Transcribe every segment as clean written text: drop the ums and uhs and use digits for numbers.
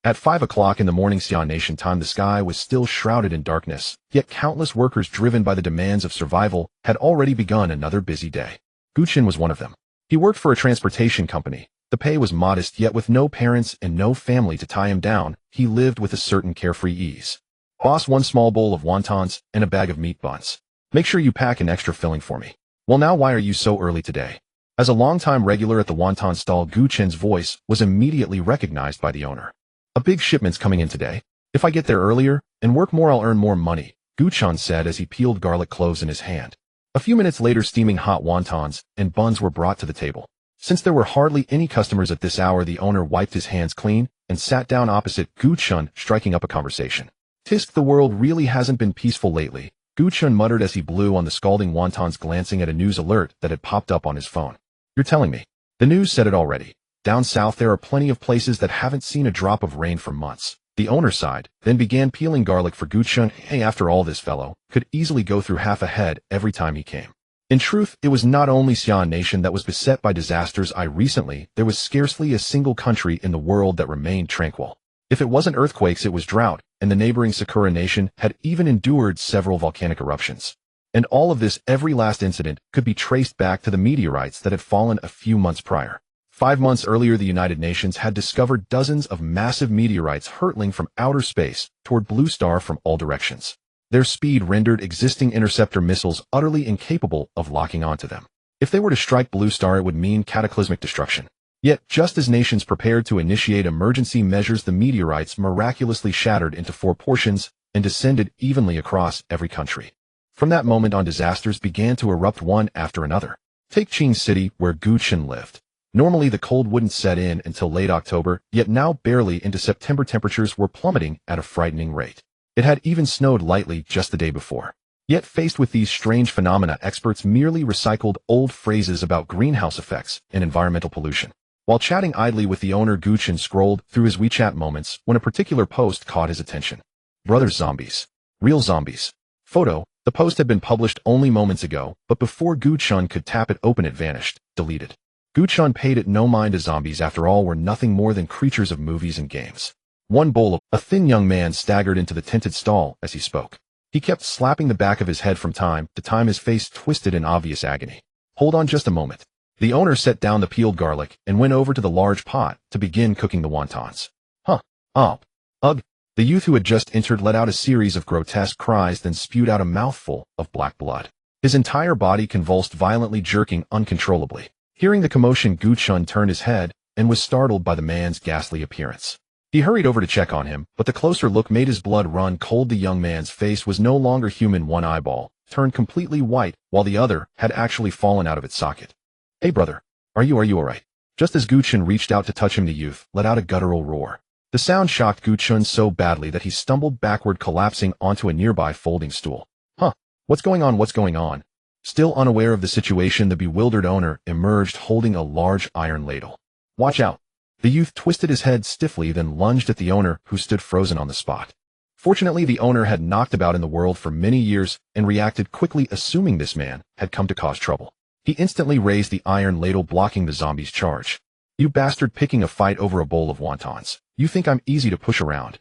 At 5 o'clock in the morning Xi'an Nation time, the sky was still shrouded in darkness, yet countless workers driven by the demands of survival had already begun another busy day. Gu Chen was one of them. He worked for a transportation company. The pay was modest, yet with no parents and no family to tie him down, he lived with a certain carefree ease. Boss, one small bowl of wontons and a bag of meat buns. Make sure you pack an extra filling for me. Well, now why are you so early today? As a longtime regular at the wonton stall, Gu Chen's voice was immediately recognized by the owner. A big shipment's coming in today. If I get there earlier and work more, I'll earn more money, Gu Chen said as he peeled garlic cloves in his hand. A few minutes later, steaming hot wontons and buns were brought to the table. Since there were hardly any customers at this hour, the owner wiped his hands clean and sat down opposite Gu Chen, striking up a conversation. Tisk, the world really hasn't been peaceful lately, Gu Chen muttered as he blew on the scalding wontons, glancing at a news alert that had popped up on his phone. You're telling me? The news said it already. Down south there are plenty of places that haven't seen a drop of rain for months. The owner sighed, then began peeling garlic for Gu Chen. Hey, after all, this fellow could easily go through half a head every time he came. In truth, it was not only Xi'an Nation that was beset by disasters. Recently, there was scarcely a single country in the world that remained tranquil. If it wasn't earthquakes, it was drought, and the neighboring Sakura nation had even endured several volcanic eruptions. And all of this, every last incident, could be traced back to the meteorites that had fallen a few months prior. 5 months earlier, the United Nations had discovered dozens of massive meteorites hurtling from outer space toward Blue Star from all directions. Their speed rendered existing interceptor missiles utterly incapable of locking onto them. If they were to strike Blue Star, it would mean cataclysmic destruction. Yet, just as nations prepared to initiate emergency measures, the meteorites miraculously shattered into 4 portions and descended evenly across every country. From that moment on, disasters began to erupt one after another. Take Qing City, where Gu Chen lived. Normally, the cold wouldn't set in until late October, yet now barely into September, temperatures were plummeting at a frightening rate. It had even snowed lightly just the day before. Yet faced with these strange phenomena, experts merely recycled old phrases about greenhouse effects and environmental pollution. While chatting idly with the owner, Gu Chen scrolled through his WeChat moments when a particular post caught his attention. Brothers zombies. Real zombies. Photo. The post had been published only moments ago, but before Gu Chen could tap it open, it vanished, deleted. Gu Chen paid it no mind, as zombies, after all, were nothing more than creatures of movies and games. One bowl of... A thin young man staggered into the tinted stall as he spoke. He kept slapping the back of his head from time to time, his face twisted in obvious agony. Hold on just a moment. The owner set down the peeled garlic and went over to the large pot to begin cooking the wontons. Huh. Oh. Ugh. The youth who had just entered let out a series of grotesque cries, then spewed out a mouthful of black blood. His entire body convulsed violently, jerking uncontrollably. Hearing the commotion, Gu Chen turned his head and was startled by the man's ghastly appearance. He hurried over to check on him, but the closer look made his blood run cold. The young man's face was no longer human. One eyeball turned completely white, while the other had actually fallen out of its socket. Hey brother, are you alright? Just as Gu Chen reached out to touch him, the youth let out a guttural roar. The sound shocked Gu Chen so badly that he stumbled backward, collapsing onto a nearby folding stool. Huh, what's going on? What's going on? Still unaware of the situation, the bewildered owner emerged holding a large iron ladle. Watch out. The youth twisted his head stiffly, then lunged at the owner, who stood frozen on the spot. Fortunately, the owner had knocked about in the world for many years and reacted quickly, assuming this man had come to cause trouble. He instantly raised the iron ladle, blocking the zombie's charge. You bastard, picking a fight over a bowl of wontons. You think I'm easy to push around?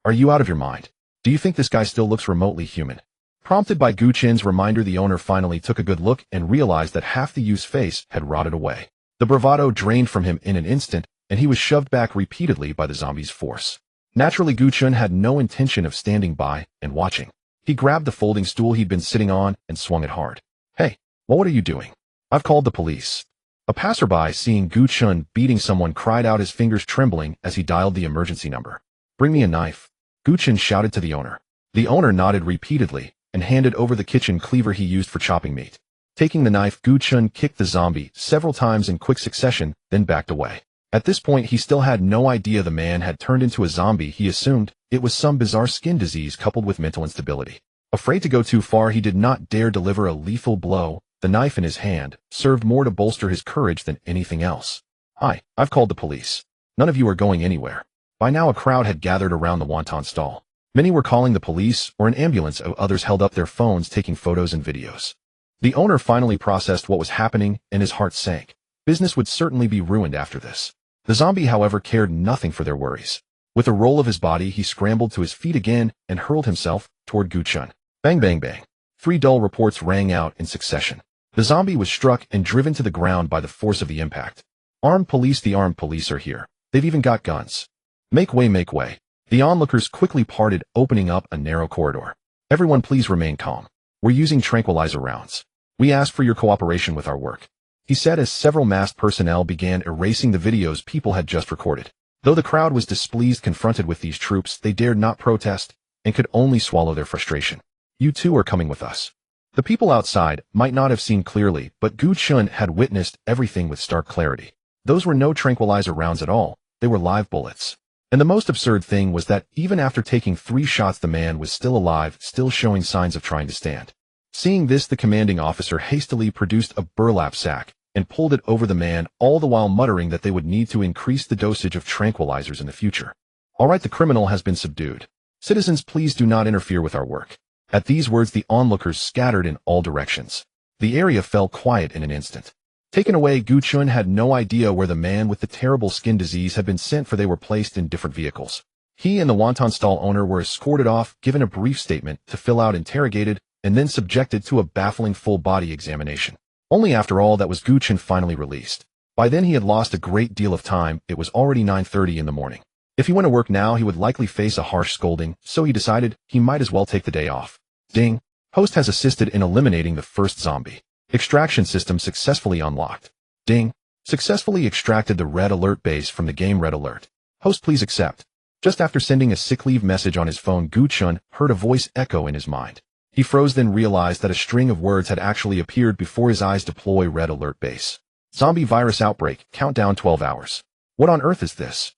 Are you out of your mind? Do you think this guy still looks remotely human? Prompted by Gu Chen's reminder, the owner finally took a good look and realized that half the youth's face had rotted away. The bravado drained from him in an instant, and he was shoved back repeatedly by the zombie's force. Naturally, Gu Chen had no intention of standing by and watching. He grabbed the folding stool he'd been sitting on and swung it hard. Hey, what are you doing? I've called the police. A passerby, seeing Gu Chen beating someone, cried out, his fingers trembling as he dialed the emergency number. Bring me a knife, Gu Chen shouted to the owner. The owner nodded repeatedly and handed over the kitchen cleaver he used for chopping meat. Taking the knife, Gu Chen kicked the zombie several times in quick succession, then backed away. At this point, he still had no idea the man had turned into a zombie. He assumed it was some bizarre skin disease coupled with mental instability. Afraid to go too far, he did not dare deliver a lethal blow. The knife in his hand served more to bolster his courage than anything else. I've called the police. None of you are going anywhere. By now, a crowd had gathered around the wonton stall. Many were calling the police or an ambulance. Others held up their phones, taking photos and videos. The owner finally processed what was happening, and his heart sank. Business would certainly be ruined after this. The zombie, however, cared nothing for their worries. With a roll of his body, he scrambled to his feet again and hurled himself toward Gu Chen. Bang, bang, bang. 3 dull reports rang out in succession. The zombie was struck and driven to the ground by the force of the impact. Armed police, the armed police are here. They've even got guns. Make way, make way. The onlookers quickly parted, opening up a narrow corridor. Everyone please remain calm. We're using tranquilizer rounds. We ask for your cooperation with our work, he said as several masked personnel began erasing the videos people had just recorded. Though the crowd was displeased confronted with these troops, they dared not protest and could only swallow their frustration. You too are coming with us. The people outside might not have seen clearly, but Gu Chen had witnessed everything with stark clarity. Those were no tranquilizer rounds at all. They were live bullets. And the most absurd thing was that even after taking 3 shots, the man was still alive, still showing signs of trying to stand. Seeing this, the commanding officer hastily produced a burlap sack and pulled it over the man, all the while muttering that they would need to increase the dosage of tranquilizers in the future. All right, the criminal has been subdued. Citizens, please do not interfere with our work. At these words, the onlookers scattered in all directions. The area fell quiet in an instant. Taken away, Gu Chen had no idea where the man with the terrible skin disease had been sent, for they were placed in different vehicles. He and the wonton stall owner were escorted off, given a brief statement to fill out, interrogated, and then subjected to a baffling full-body examination. Only after all that was Gu Chen finally released. By then he had lost a great deal of time. It was already 9:30 in the morning. If he went to work now, he would likely face a harsh scolding, so he decided he might as well take the day off. Ding! Host has assisted in eliminating the first zombie. Extraction system successfully unlocked. Ding! Successfully extracted the red alert base from the game. Red alert. Host, please accept. Just after sending a sick leave message on his phone, Gu Chen heard a voice echo in his mind. He froze, then realized that a string of words had actually appeared before his eyes. Deploy red alert base. Zombie virus outbreak. Countdown 12 hours. What on earth is this?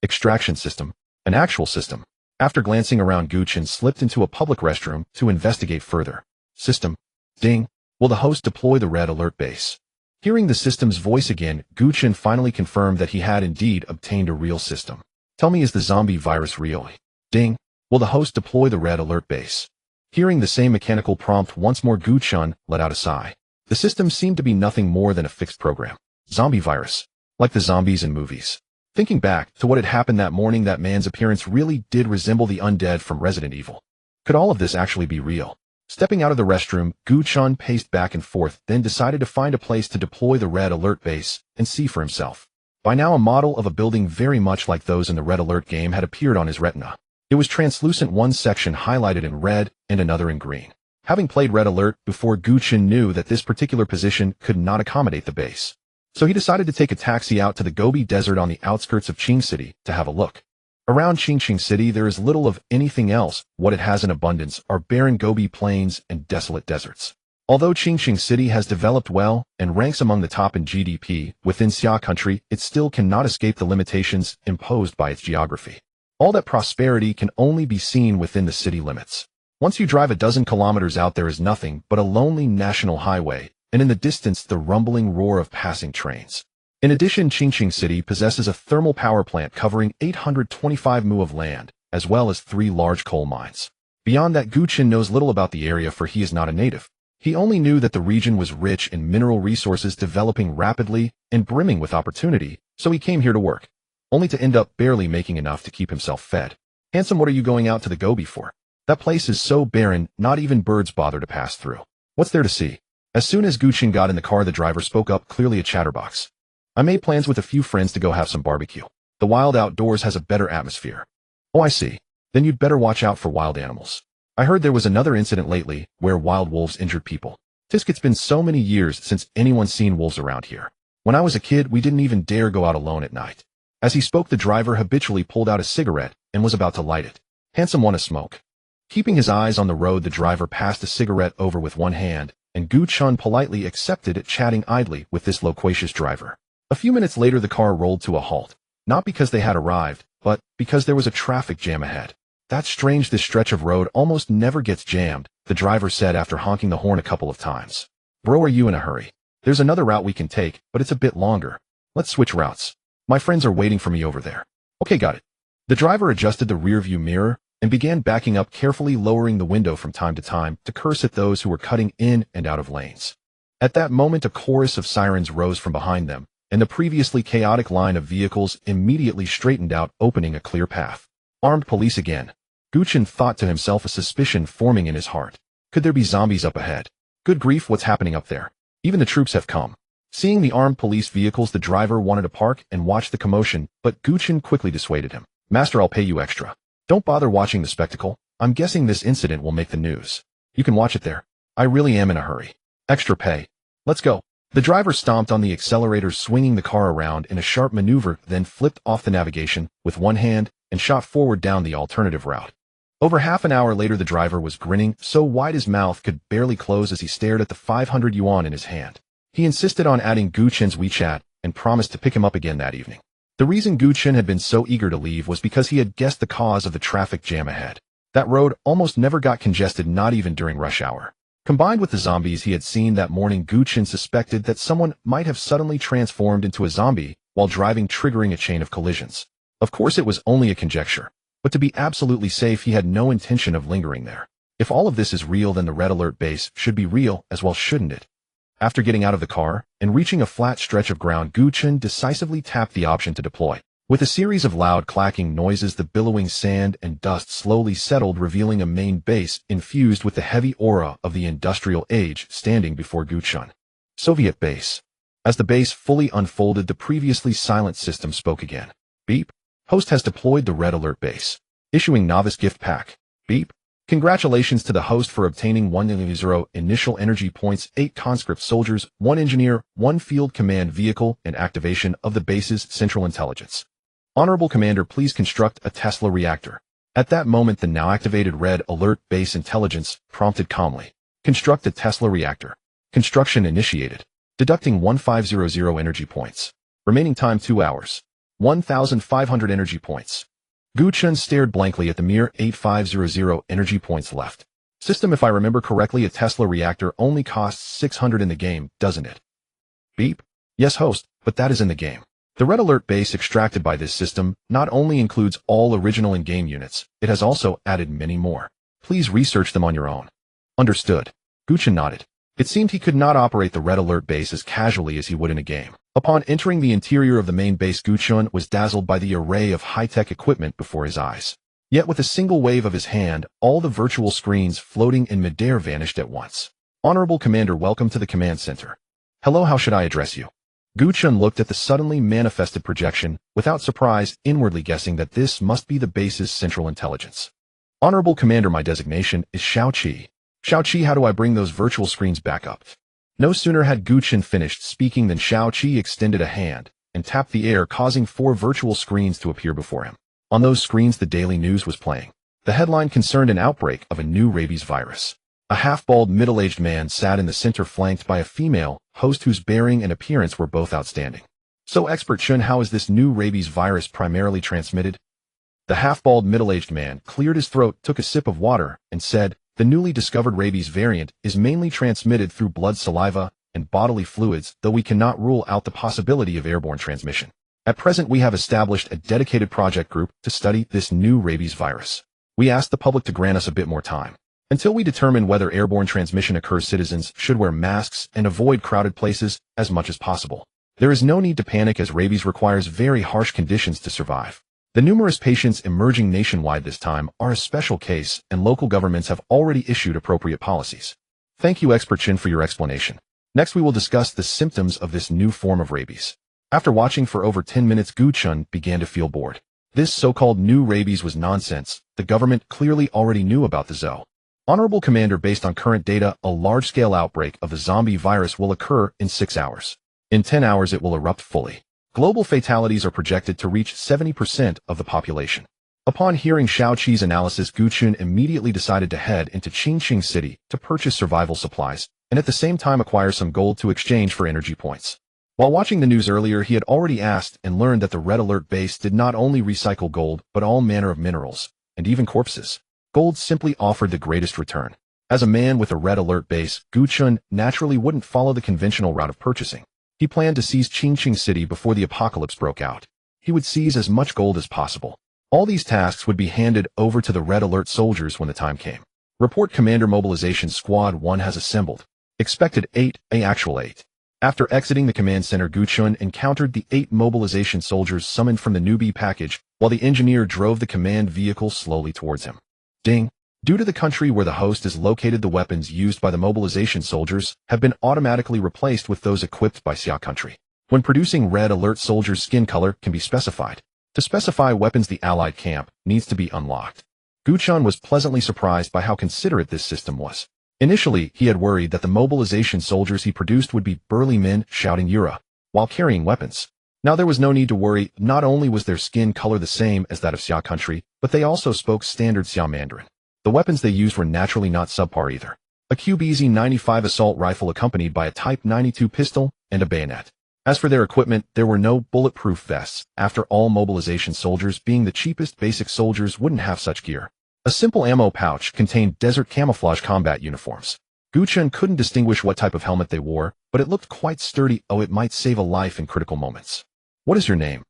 Extraction system. An actual system. After glancing around, Gu Chen slipped into a public restroom to investigate further. System. Ding. Will the host deploy the red alert base? Hearing the system's voice again, Gu Chen finally confirmed that he had indeed obtained a real system. Tell me, is the zombie virus real? Ding. Will the host deploy the red alert base? Hearing the same mechanical prompt once more, Gu Chen let out a sigh. The system seemed to be nothing more than a fixed program. Zombie virus. Like the zombies in movies. Thinking back to what had happened that morning, that man's appearance really did resemble the undead from Resident Evil. Could all of this actually be real? Stepping out of the restroom, Gu Chen paced back and forth, then decided to find a place to deploy the red alert base and see for himself. By now, a model of a building very much like those in the red alert game had appeared on his retina. It was translucent, one section highlighted in red and another in green. Having played red alert before, Gu Chen knew that this particular position could not accommodate the base. So he decided to take a taxi out to the Gobi Desert on the outskirts of Qing City to have a look. Around Qing City, there is little of anything else. What it has in abundance are barren Gobi plains and desolate deserts. Although Qing City has developed well and ranks among the top in GDP within Xia country, it still cannot escape the limitations imposed by its geography. All that prosperity can only be seen within the city limits. Once you drive a dozen kilometers out, there is nothing but a lonely national highway, and in the distance the rumbling roar of passing trains. In addition, Qing City possesses a thermal power plant covering 825 mu of land, as well as 3 large coal mines. Beyond that, Gu Chen knows little about the area, for he is not a native. He only knew that the region was rich in mineral resources, developing rapidly and brimming with opportunity, so he came here to work, only to end up barely making enough to keep himself fed. Handsome, what are you going out to the Gobi for? That place is so barren, not even birds bother to pass through. What's there to see? As soon as Gu Chen got in the car, the driver spoke up, clearly a chatterbox. I made plans with a few friends to go have some barbecue. The wild outdoors has a better atmosphere. Oh, I see. Then you'd better watch out for wild animals. I heard there was another incident lately where wild wolves injured people. Tisk, it's been so many years since anyone's seen wolves around here. When I was a kid, we didn't even dare go out alone at night. As he spoke, the driver habitually pulled out a cigarette and was about to light it. Handsome, want to smoke? Keeping his eyes on the road, the driver passed a cigarette over with one hand, and Gu Chen politely accepted it, chatting idly with this loquacious driver. A few minutes later, the car rolled to a halt, not because they had arrived, but because there was a traffic jam ahead. That's strange, this stretch of road almost never gets jammed, the driver said after honking the horn a couple of times. Bro, are you in a hurry? There's another route we can take, but it's a bit longer. Let's switch routes. My friends are waiting for me over there. Okay, got it. The driver adjusted the rearview mirror and began backing up, carefully lowering the window from time to time to curse at those who were cutting in and out of lanes. At that moment, a chorus of sirens rose from behind them, and the previously chaotic line of vehicles immediately straightened out, opening a clear path. Armed police again. Gu Chen thought to himself, a suspicion forming in his heart. Could there be zombies up ahead? Good grief, what's happening up there? Even the troops have come. Seeing the armed police vehicles, the driver wanted to park and watch the commotion, but Gu Chen quickly dissuaded him. Master, I'll pay you extra. Don't bother watching the spectacle. I'm guessing this incident will make the news. You can watch it there. I really am in a hurry. Extra pay. Let's go. The driver stomped on the accelerator, swinging the car around in a sharp maneuver, then flipped off the navigation with one hand and shot forward down the alternative route. Over half an hour later, the driver was grinning so wide his mouth could barely close as he stared at the 500 yuan in his hand. He insisted on adding Gu Chen's WeChat and promised to pick him up again that evening. The reason Gu Chen had been so eager to leave was because he had guessed the cause of the traffic jam ahead. That road almost never got congested, not even during rush hour. Combined with the zombies he had seen that morning, Gu Chen suspected that someone might have suddenly transformed into a zombie while driving, triggering a chain of collisions. Of course, it was only a conjecture, but to be absolutely safe, he had no intention of lingering there. If all of this is real, then the Red Alert base should be real as well, shouldn't it? After getting out of the car and reaching a flat stretch of ground, Gu Chen decisively tapped the option to deploy. With a series of loud clacking noises, the billowing sand and dust slowly settled, revealing a main base infused with the heavy aura of the industrial age standing before Gu Chen. Soviet base. As the base fully unfolded, the previously silent system spoke again. Beep. Host has deployed the Red Alert base. Issuing novice gift pack. Beep. Congratulations to the host for obtaining 100 initial energy points, 8 conscript soldiers, 1 engineer, 1 field command vehicle, and activation of the base's central intelligence. Honorable Commander, please construct a Tesla reactor. At that moment, the now activated Red Alert base intelligence prompted calmly. Construct a Tesla reactor. Construction initiated. Deducting 1500 energy points. Remaining time 2 hours. 1,500 energy points. Gu Chen stared blankly at the mere 8,500 energy points left. System, if I remember correctly, a Tesla reactor only costs 600 in the game, doesn't it? Beep. Yes, host, but that is in the game. The Red Alert base extracted by this system not only includes all original in-game units, it has also added many more. Please research them on your own. Understood. Gu Chen nodded. It seemed he could not operate the Red Alert base as casually as he would in a game. Upon entering the interior of the main base, Gu Chen was dazzled by the array of high-tech equipment before his eyes. Yet with a single wave of his hand, all the virtual screens floating in midair vanished at once. Honorable Commander, welcome to the command center. Hello, how should I address you? Gu Chen looked at the suddenly manifested projection, without surprise, inwardly guessing that this must be the base's central intelligence. Honorable Commander, my designation is Xiao Qi. Xiao Qi, how do I bring those virtual screens back up? No sooner had Gu Chen finished speaking than Xiao Qi extended a hand and tapped the air, causing 4 virtual screens to appear before him. On those screens, the daily news was playing. The headline concerned an outbreak of a new rabies virus. A half-bald, middle-aged man sat in the center, flanked by a female host whose bearing and appearance were both outstanding. So, Expert Chen, how is this new rabies virus primarily transmitted? The half-bald, middle-aged man cleared his throat, took a sip of water, and said, the newly discovered rabies variant is mainly transmitted through blood, saliva, and bodily fluids, though we cannot rule out the possibility of airborne transmission. At present, we have established a dedicated project group to study this new rabies virus. We ask the public to grant us a bit more time. Until we determine whether airborne transmission occurs, citizens should wear masks and avoid crowded places as much as possible. There is no need to panic, as rabies requires very harsh conditions to survive. The numerous patients emerging nationwide this time are a special case, and local governments have already issued appropriate policies. Thank you, Expert Chen, for your explanation. Next, we will discuss the symptoms of this new form of rabies. After watching for over 10 minutes, Gu Chen began to feel bored. This so-called new rabies was nonsense. The government clearly already knew about the zoo. Honorable Commander, based on current data, a large-scale outbreak of the zombie virus will occur in 6 hours. In 10 hours, it will erupt fully. Global fatalities are projected to reach 70% of the population. Upon hearing Xiao Qi's analysis, Gu Chen immediately decided to head into Qingqing City to purchase survival supplies, and at the same time acquire some gold to exchange for energy points. While watching the news earlier, he had already asked and learned that the Red Alert base did not only recycle gold, but all manner of minerals, and even corpses. Gold simply offered the greatest return. As a man with a Red Alert base, Gu Chen naturally wouldn't follow the conventional route of purchasing. He planned to seize Qingqing City before the apocalypse broke out. He would seize as much gold as possible. All these tasks would be handed over to the Red Alert soldiers when the time came. Report, Commander, Mobilization Squad 1 has assembled. Expected 8, actual 8. After exiting the command center, Gu Chen encountered the 8 mobilization soldiers summoned from the newbie package, while the engineer drove the command vehicle slowly towards him. Ding! Due to the country where the host is located, the weapons used by the mobilization soldiers have been automatically replaced with those equipped by Xia country. When producing red alert, soldiers' skin color can be specified. To specify weapons, the allied camp needs to be unlocked. Gu Chen was pleasantly surprised by how considerate this system was. Initially, he had worried that the mobilization soldiers he produced would be burly men shouting Yura while carrying weapons. Now there was no need to worry. Not only was their skin color the same as that of Xia country, but they also spoke standard Xia Mandarin. The weapons they used were naturally not subpar either. A QBZ-95 assault rifle accompanied by a Type 92 pistol and a bayonet. As for their equipment, there were no bulletproof vests. After all, mobilization soldiers, being the cheapest basic soldiers, wouldn't have such gear. A simple ammo pouch contained desert camouflage combat uniforms. Gu Chen couldn't distinguish what type of helmet they wore, but it looked quite sturdy. Oh, it might save a life in critical moments. What is your name?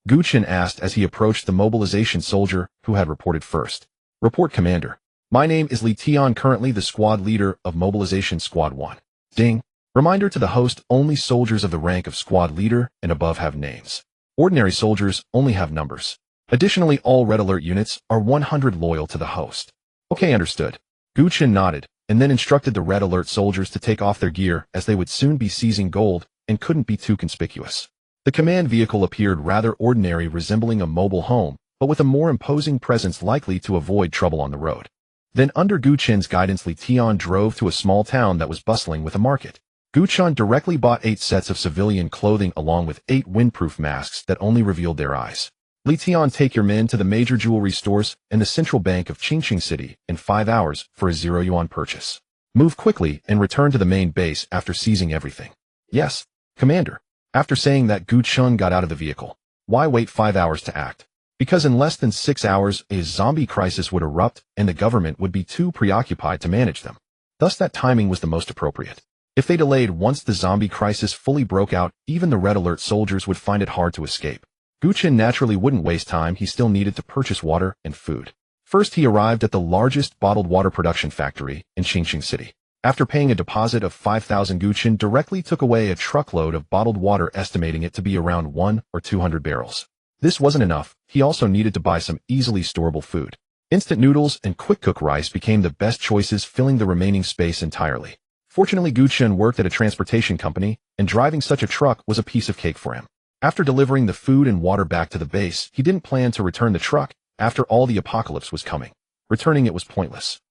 Gu Chen asked as he approached the mobilization soldier who had reported first. Report, Commander. My name is Li Tian, currently the squad leader of Mobilization Squad 1. Ding. Reminder to the host, only soldiers of the rank of squad leader and above have names. Ordinary soldiers only have numbers. Additionally, all red alert units are 100 loyal to the host. Okay, understood. Gu Chen nodded, and then instructed the red alert soldiers to take off their gear as they would soon be seizing gold and couldn't be too conspicuous. The command vehicle appeared rather ordinary, resembling a mobile home, but with a more imposing presence likely to avoid trouble on the road. Then under Gu Chen's guidance, Li Tian drove to a small town that was bustling with a market. Gu Chen directly bought 8 sets of civilian clothing along with 8 windproof masks that only revealed their eyes. Li Tian, take your men to the major jewelry stores and the central bank of Qingqing City in 5 hours for a 0 yuan purchase. Move quickly and return to the main base after seizing everything. Yes, Commander. After saying that, Gu Chen got out of the vehicle. Why wait 5 hours to act? Because in less than 6 hours, a zombie crisis would erupt and the government would be too preoccupied to manage them. Thus that timing was the most appropriate. If they delayed, once the zombie crisis fully broke out, even the red alert soldiers would find it hard to escape. Gu Chen naturally wouldn't waste time. He still needed to purchase water and food. First, he arrived at the largest bottled water production factory in Qingqing City. After paying a deposit of 5,000, Gu Chen directly took away a truckload of bottled water, estimating it to be around 100 or 200 barrels. This wasn't enough. He also needed to buy some easily storable food. Instant noodles and quick-cook rice became the best choices, filling the remaining space entirely. Fortunately, Gu Chen worked at a transportation company, and driving such a truck was a piece of cake for him. After delivering the food and water back to the base, he didn't plan to return the truck. After all, the apocalypse was coming. Returning it was pointless.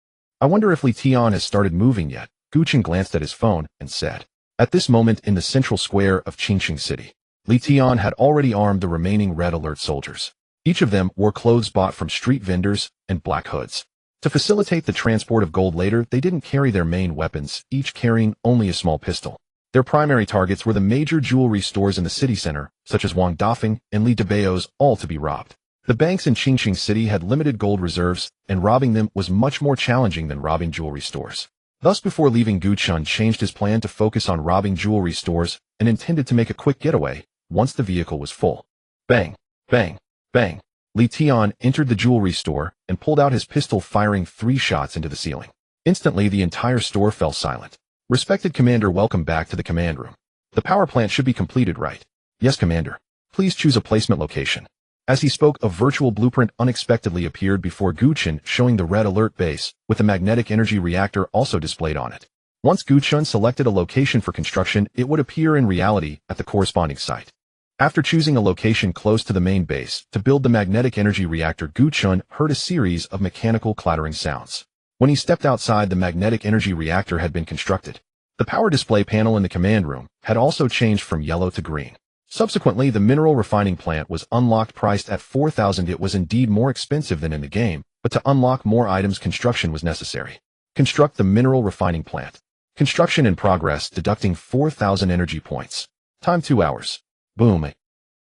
I wonder if Li Tian has started moving yet. Gu Chen glanced at his phone and said. At this moment, in the central square of Qingqing City, Li Tian had already armed the remaining red alert soldiers. Each of them wore clothes bought from street vendors and black hoods. To facilitate the transport of gold later, they didn't carry their main weapons, each carrying only a small pistol. Their primary targets were the major jewelry stores in the city center, such as Wang Dafeng and Li Debao's, all to be robbed. The banks in Qingqing City had limited gold reserves, and robbing them was much more challenging than robbing jewelry stores. Thus, before leaving, Gu Chen changed his plan to focus on robbing jewelry stores and intended to make a quick getaway once the vehicle was full. Bang! Bang! Bang! Li Tian entered the jewelry store and pulled out his pistol, firing 3 shots into the ceiling. Instantly, the entire store fell silent. Respected Commander, welcome back to the command room. The power plant should be completed, right? Yes, Commander. Please choose a placement location. As he spoke, a virtual blueprint unexpectedly appeared before Gu Chen, showing the red alert base, with a magnetic energy reactor also displayed on it. Once Gu Chen selected a location for construction, it would appear in reality at the corresponding site. After choosing a location close to the main base to build the magnetic energy reactor, Gu Chen heard a series of mechanical clattering sounds. When he stepped outside, the magnetic energy reactor had been constructed. The power display panel in the command room had also changed from yellow to green. Subsequently, the mineral refining plant was unlocked, priced at 4,000. It was indeed more expensive than in the game, but to unlock more items, construction was necessary. Construct the mineral refining plant. Construction in progress, deducting 4,000 energy points. Time 2 hours. Boom.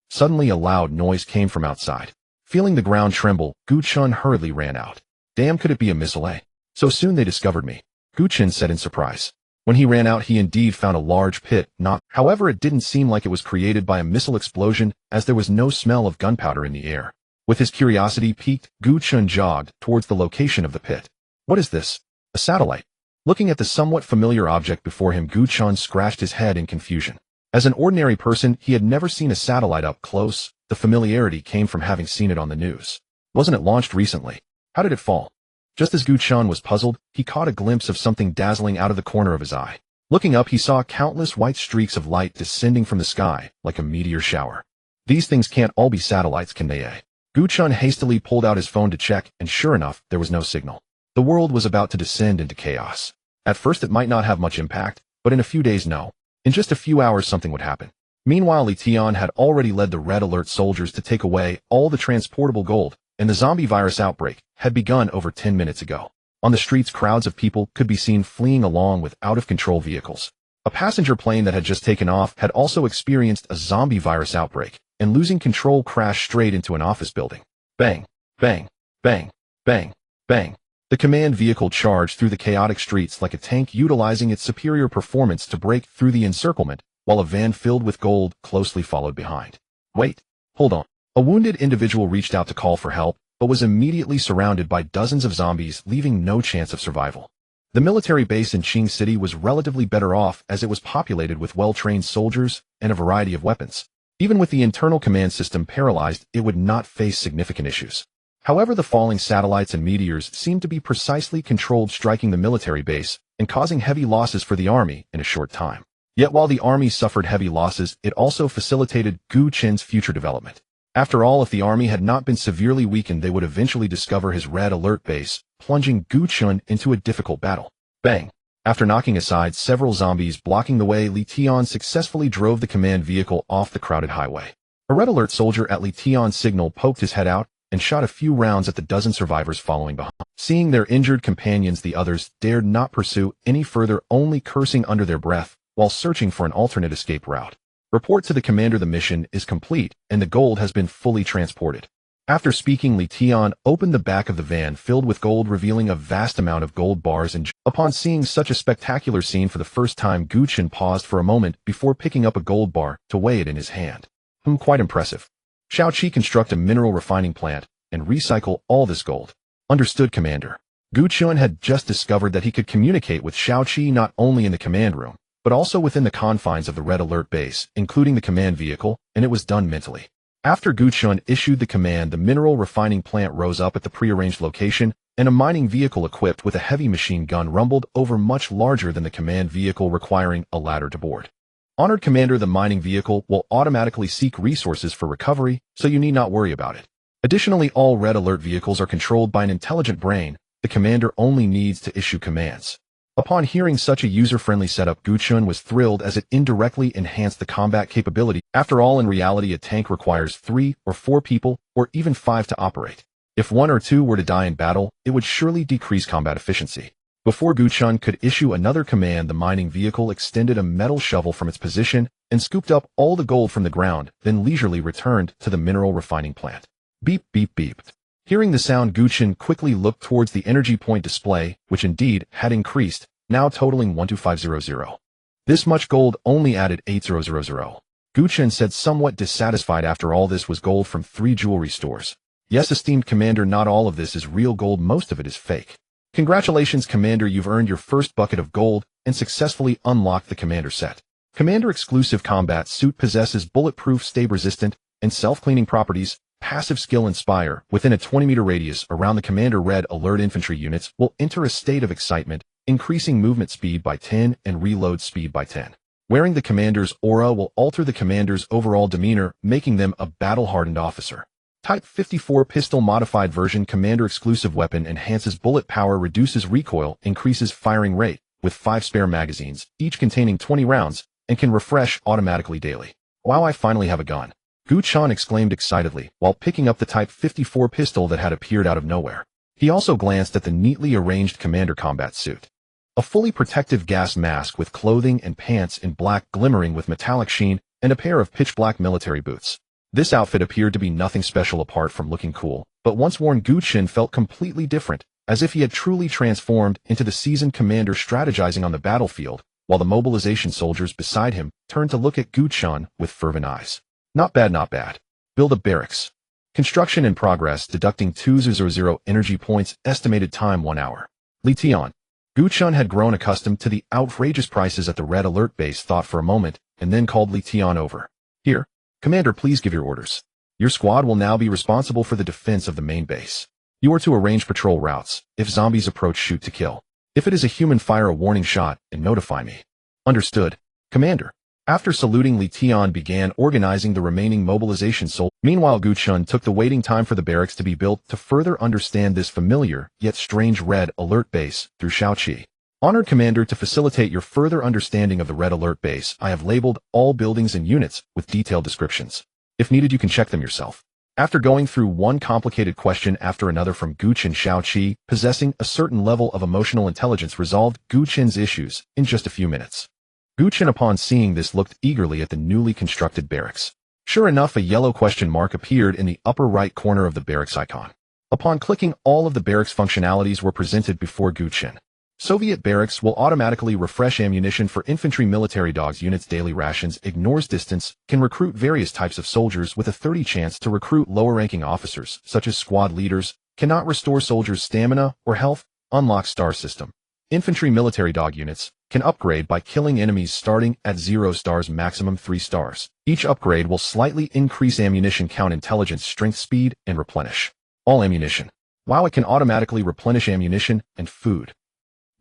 Suddenly a loud noise came from outside. Feeling the ground tremble, Gu Chen hurriedly ran out. Damn, could it be a missile, eh? So soon they discovered me, Gu Chen said in surprise. When he ran out, he indeed found a large pit. However, it didn't seem like it was created by a missile explosion, as there was no smell of gunpowder in the air. With his curiosity piqued, Gu Chen jogged towards the location of the pit. What is this? A satellite. Looking at the somewhat familiar object before him, Gu Chen scratched his head in confusion. As an ordinary person, he had never seen a satellite up close. The familiarity came from having seen it on the news. Wasn't it launched recently? How did it fall? Just as Gu Chen was puzzled, he caught a glimpse of something dazzling out of the corner of his eye. Looking up, he saw countless white streaks of light descending from the sky, like a meteor shower. These things can't all be satellites, can they? Gu Chen hastily pulled out his phone to check, and sure enough, there was no signal. The world was about to descend into chaos. At first it might not have much impact, but in a few days, no. In just a few hours something would happen. Meanwhile, Li Tian had already led the Red Alert soldiers to take away all the transportable gold, and the zombie virus outbreak had begun over 10 minutes ago. On the streets, crowds of people could be seen fleeing along with out-of-control vehicles. A passenger plane that had just taken off had also experienced a zombie virus outbreak, and losing control crashed straight into an office building. Bang, bang, bang, bang, bang. The command vehicle charged through the chaotic streets like a tank, utilizing its superior performance to break through the encirclement, while a van filled with gold closely followed behind. Wait, hold on. A wounded individual reached out to call for help, but was immediately surrounded by dozens of zombies, leaving no chance of survival. The military base in Qing City was relatively better off as it was populated with well-trained soldiers and a variety of weapons. Even with the internal command system paralyzed, it would not face significant issues. However, the falling satellites and meteors seemed to be precisely controlled, striking the military base and causing heavy losses for the army in a short time. Yet while the army suffered heavy losses, it also facilitated Gu Chen's future development. After all, if the army had not been severely weakened, they would eventually discover his Red Alert base, plunging Gu Chen into a difficult battle. Bang! After knocking aside several zombies blocking the way, Li Tian successfully drove the command vehicle off the crowded highway. A Red Alert soldier at Li Tian's signal poked his head out and shot a few rounds at the dozen survivors following behind. Seeing their injured companions, the others dared not pursue any further, only cursing under their breath while searching for an alternate escape route. Report to the commander, the mission is complete and the gold has been fully transported. After speaking, Li Tian opened the back of the van filled with gold, revealing a vast amount of gold bars, and upon seeing such a spectacular scene for the first time, Gu Chen paused for a moment before picking up a gold bar to weigh it in his hand. Quite impressive. Shall Qi construct a mineral refining plant and recycle all this gold? Understood, Commander. Gu Chen had just discovered that he could communicate with Shao Qi not only in the command room, but also within the confines of the Red Alert base, including the command vehicle, and it was done mentally. After Gu Chen issued the command, the mineral refining plant rose up at the prearranged location, and a mining vehicle equipped with a heavy machine gun rumbled over, much larger than the command vehicle, requiring a ladder to board. Honored Commander, the mining vehicle will automatically seek resources for recovery, so you need not worry about it. Additionally, all Red Alert vehicles are controlled by an intelligent brain. The commander only needs to issue commands. Upon hearing such a user-friendly setup, Gu Chen was thrilled as it indirectly enhanced the combat capability. After all, in reality, a tank requires 3 or 4 people, or even 5 to operate. If 1 or 2 were to die in battle, it would surely decrease combat efficiency. Before Gu Chen could issue another command, the mining vehicle extended a metal shovel from its position and scooped up all the gold from the ground, then leisurely returned to the mineral refining plant. Beep, beep, beep. Hearing the sound, Gu Chen quickly looked towards the energy point display, which indeed had increased, now totaling 12500. This much gold only added 8000. Gu Chen said, somewhat dissatisfied. After all, this was gold from 3 jewelry stores. Yes, esteemed Commander, not all of this is real gold, most of it is fake. Congratulations, Commander, you've earned your first bucket of gold and successfully unlocked the Commander set. Commander exclusive combat suit possesses bulletproof, stay-resistant, and self-cleaning properties. Passive skill Inspire. Within a 20-meter radius around the Commander, Red Alert infantry units will enter a state of excitement, increasing movement speed by 10 and reload speed by 10. Wearing the Commander's aura will alter the Commander's overall demeanor, making them a battle-hardened officer. Type 54 pistol modified version. Commander exclusive weapon enhances bullet power, reduces recoil, increases firing rate, with 5 spare magazines, each containing 20 rounds, and can refresh automatically daily. Wow, I finally have a gun. Gu Chen exclaimed excitedly while picking up the Type 54 pistol that had appeared out of nowhere. He also glanced at the neatly arranged Commander combat suit. A fully protective gas mask with clothing and pants in black glimmering with metallic sheen, and a pair of pitch-black military boots. This outfit appeared to be nothing special apart from looking cool, but once worn, Gu Chen felt completely different, as if he had truly transformed into the seasoned commander strategizing on the battlefield, while the mobilization soldiers beside him turned to look at Gu Chen with fervent eyes. Not bad, not bad. Build a barracks. Construction in progress, deducting 2000 energy points, estimated time 1 hour. Li Tian. Gu Chen had grown accustomed to the outrageous prices at the Red Alert base, thought for a moment, and then called Li Tian over. Here, Commander, please give your orders. Your squad will now be responsible for the defense of the main base. You are to arrange patrol routes. If zombies approach, shoot to kill. If it is a human, fire a warning shot and notify me. Understood, Commander. After saluting, Li Tian began organizing the remaining mobilization soldiers. Meanwhile, Gu Chen took the waiting time for the barracks to be built to further understand this familiar yet strange Red Alert base through Shaoqi. Honored Commander, to facilitate your further understanding of the Red Alert base, I have labeled all buildings and units with detailed descriptions. If needed, you can check them yourself. After going through one complicated question after another from Gu Chen, Shaoqi, possessing a certain level of emotional intelligence, resolved Gu Chen's issues in just a few minutes. Gu Chen, upon seeing this, looked eagerly at the newly constructed barracks. Sure enough, a yellow question mark appeared in the upper right corner of the barracks icon. Upon clicking, all of the barracks functionalities were presented before Gu Chen. Soviet barracks will automatically refresh ammunition for infantry military dogs units. Daily rations, ignores distance, can recruit various types of soldiers with a 30% chance to recruit lower-ranking officers, such as squad leaders, cannot restore soldiers' stamina or health, unlock star system. Infantry military dog units can upgrade by killing enemies starting at 0 stars, maximum 3 stars. Each upgrade will slightly increase ammunition count, intelligence, strength, speed, and replenish all ammunition. Wow, it can automatically replenish ammunition and food.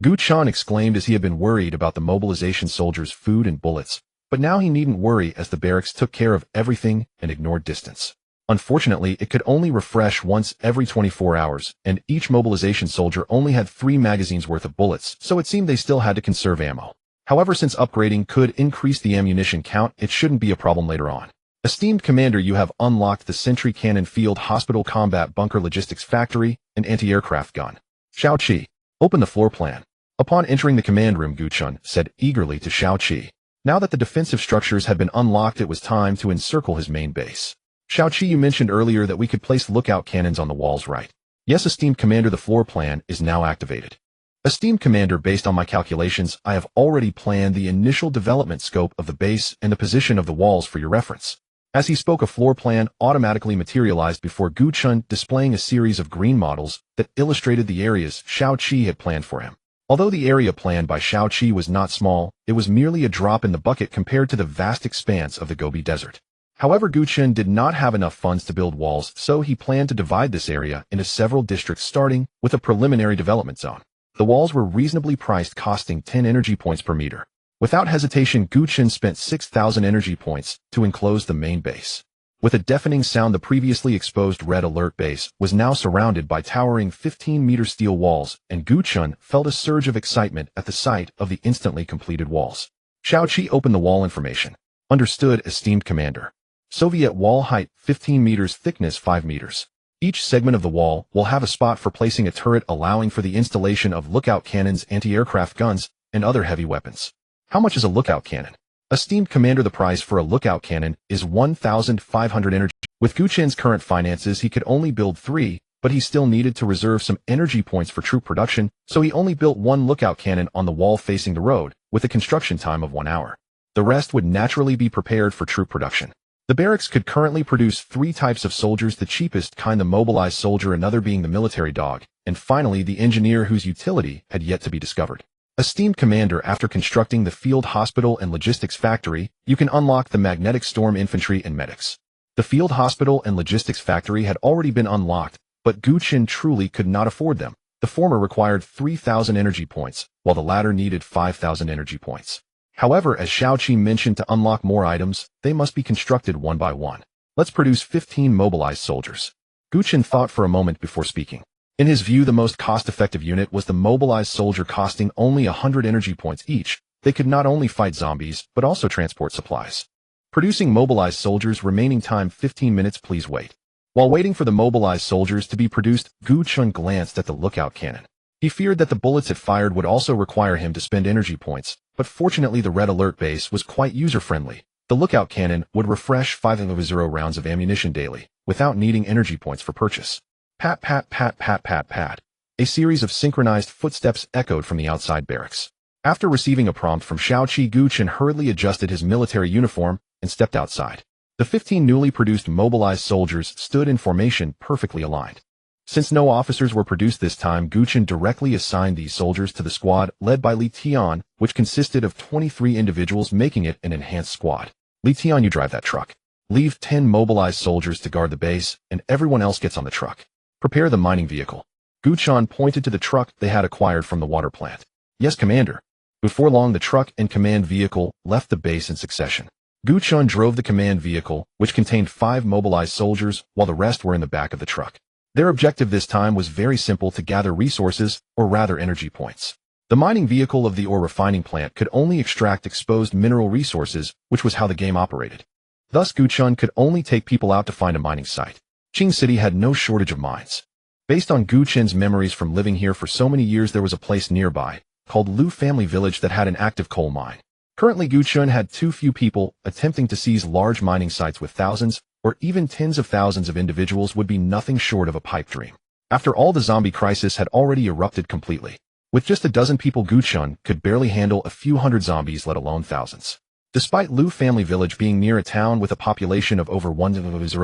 Gu Chen exclaimed as he had been worried about the mobilization soldiers' food and bullets, but now he needn't worry as the barracks took care of everything and ignored distance. Unfortunately, it could only refresh once every 24 hours, and each mobilization soldier only had 3 magazines worth of bullets, so it seemed they still had to conserve ammo. However, since upgrading could increase the ammunition count, it shouldn't be a problem later on. Esteemed Commander, you have unlocked the Sentry Cannon, Field Hospital, Combat Bunker, Logistics Factory, and Anti-Aircraft Gun. Shaoqi, open the floor plan. Upon entering the command room, Gu Chen said eagerly to Shaoqi. Now that the defensive structures had been unlocked, it was time to encircle his main base. Shaoqi, you mentioned earlier that we could place lookout cannons on the walls, right? Yes, esteemed Commander, the floor plan is now activated. Esteemed Commander, based on my calculations, I have already planned the initial development scope of the base and the position of the walls for your reference. As he spoke, a floor plan automatically materialized before Gu Chen, displaying a series of green models that illustrated the areas Shaoqi had planned for him. Although the area planned by Shaoqi was not small, it was merely a drop in the bucket compared to the vast expanse of the Gobi Desert. However, Gu Chen did not have enough funds to build walls, so he planned to divide this area into several districts, starting with a preliminary development zone. The walls were reasonably priced, costing 10 energy points per meter. Without hesitation, Gu Chen spent 6,000 energy points to enclose the main base. With a deafening sound, the previously exposed Red Alert base was now surrounded by towering 15-meter steel walls, and Gu Chen felt a surge of excitement at the sight of the instantly completed walls. Shaoqi, opened the wall information. Understood, esteemed Commander. Soviet wall height 15 meters, thickness 5 meters. Each segment of the wall will have a spot for placing a turret, allowing for the installation of lookout cannons, anti-aircraft guns, and other heavy weapons. How much is a lookout cannon? Esteemed Commander, the price for a lookout cannon is 1,500 energy. With Gu Chen's current finances, he could only build 3, but he still needed to reserve some energy points for troop production, so he only built 1 lookout cannon on the wall facing the road, with a construction time of 1 hour. The rest would naturally be prepared for troop production. The barracks could currently produce 3 types of soldiers, the cheapest kind the mobilized soldier, another being the military dog, and finally the engineer, whose utility had yet to be discovered. Esteemed Commander, after constructing the field hospital and logistics factory, you can unlock the magnetic storm infantry and medics. The field hospital and logistics factory had already been unlocked, but Gu Chen truly could not afford them. The former required 3,000 energy points, while the latter needed 5,000 energy points. However, as Shaoqi mentioned, to unlock more items, they must be constructed one by one. Let's produce 15 mobilized soldiers. Gu Chen thought for a moment before speaking. In his view, the most cost-effective unit was the mobilized soldier, costing only 100 energy points each. They could not only fight zombies, but also transport supplies. Producing mobilized soldiers, remaining time 15 minutes, please wait. While waiting for the mobilized soldiers to be produced, Gu Chen glanced at the lookout cannon. He feared that the bullets it fired would also require him to spend energy points, but fortunately the Red Alert base was quite user-friendly. The lookout cannon would refresh 500 rounds of ammunition daily, without needing energy points for purchase. Pat, pat, pat, pat, pat, pat. A series of synchronized footsteps echoed from the outside barracks. After receiving a prompt from Shaoqi, Gu Chen hurriedly adjusted his military uniform and stepped outside. The 15 newly produced mobilized soldiers stood in formation, perfectly aligned. Since no officers were produced this time, Gu Chen directly assigned these soldiers to the squad led by Li Tian, which consisted of 23 individuals, making it an enhanced squad. Li Tian, you drive that truck. Leave 10 mobilized soldiers to guard the base, and everyone else gets on the truck. Prepare the mining vehicle. Gu Chen pointed to the truck they had acquired from the water plant. Yes, Commander. Before long, the truck and command vehicle left the base in succession. Gu Chen drove the command vehicle, which contained 5 mobilized soldiers, while the rest were in the back of the truck. Their objective this time was very simple: to gather resources, or rather energy points. The mining vehicle of the ore refining plant could only extract exposed mineral resources, which was how the game operated. Thus, Gu Chen could only take people out to find a mining site. Qing City had no shortage of mines. Based on Gu Chen's memories from living here for so many years, there was a place nearby, called Lu Family Village, that had an active coal mine. Currently, Gu Chen had too few people. Attempting to seize large mining sites with thousands, or even tens of thousands of individuals would be nothing short of a pipe dream. After all, the zombie crisis had already erupted completely. With just a dozen people, Gu Chen could barely handle a few hundred zombies, let alone thousands. Despite Lu Family Village being near a town with a population of over 1,000,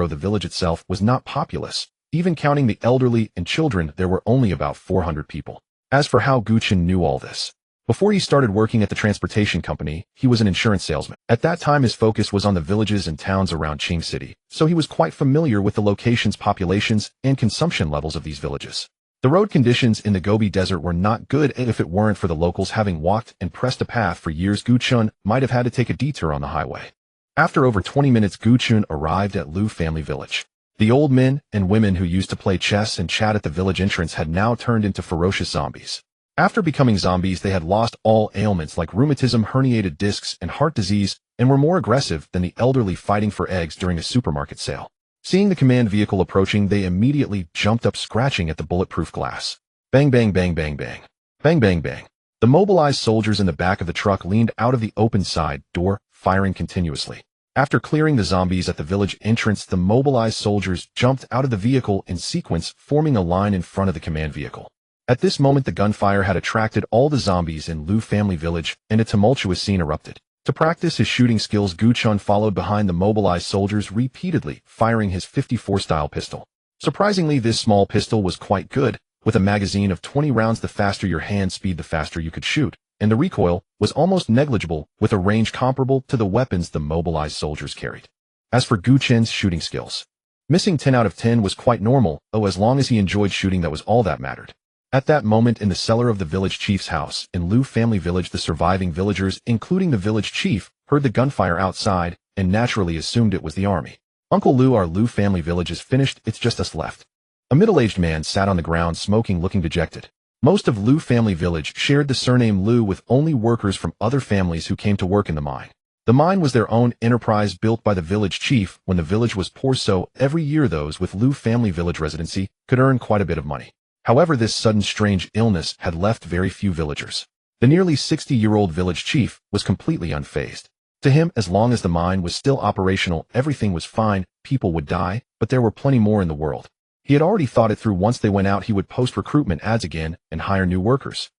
the village itself was not populous. Even counting the elderly and children, there were only about 400 people. As for how Gu Chen knew all this, before he started working at the transportation company, he was an insurance salesman. At that time, his focus was on the villages and towns around Qing City, so he was quite familiar with the locations, populations, and consumption levels of these villages. The road conditions in the Gobi Desert were not good, and if it weren't for the locals having walked and pressed a path for years, Gu Chen might have had to take a detour on the highway. After over 20 minutes, Gu Chen arrived at Lu Family Village. The old men and women who used to play chess and chat at the village entrance had now turned into ferocious zombies. After becoming zombies, they had lost all ailments like rheumatism, herniated discs, and heart disease, and were more aggressive than the elderly fighting for eggs during a supermarket sale. Seeing the command vehicle approaching, they immediately jumped up, scratching at the bulletproof glass. Bang, bang, bang, bang, bang. Bang, bang, bang. The mobilized soldiers in the back of the truck leaned out of the open side door, firing continuously. After clearing the zombies at the village entrance, the mobilized soldiers jumped out of the vehicle in sequence, forming a line in front of the command vehicle. At this moment, the gunfire had attracted all the zombies in Lu Family Village, and a tumultuous scene erupted. To practice his shooting skills, Gu Chen followed behind the mobilized soldiers, repeatedly firing his 54-style pistol. Surprisingly, this small pistol was quite good. With a magazine of 20 rounds, the faster your hand speed, the faster you could shoot, and the recoil was almost negligible, with a range comparable to the weapons the mobilized soldiers carried. As for Gu Chen's shooting skills, missing 10 out of 10 was quite normal. As long as he enjoyed shooting, that was all that mattered. At that moment, in the cellar of the village chief's house in Lu Family Village, the surviving villagers, including the village chief, heard the gunfire outside and naturally assumed it was the army. Uncle Lu, our Lu Family Village is finished, it's just us left. A middle-aged man sat on the ground smoking, looking dejected. Most of Lu Family Village shared the surname Lu with only workers from other families who came to work in the mine. The mine was their own enterprise built by the village chief when the village was poor, so every year those with Lu Family Village residency could earn quite a bit of money. However, this sudden strange illness had left very few villagers. The nearly 60-year-old village chief was completely unfazed. To him, as long as the mine was still operational, everything was fine. People would die, but there were plenty more in the world. He had already thought it through. Once they went out, he would post recruitment ads again and hire new workers.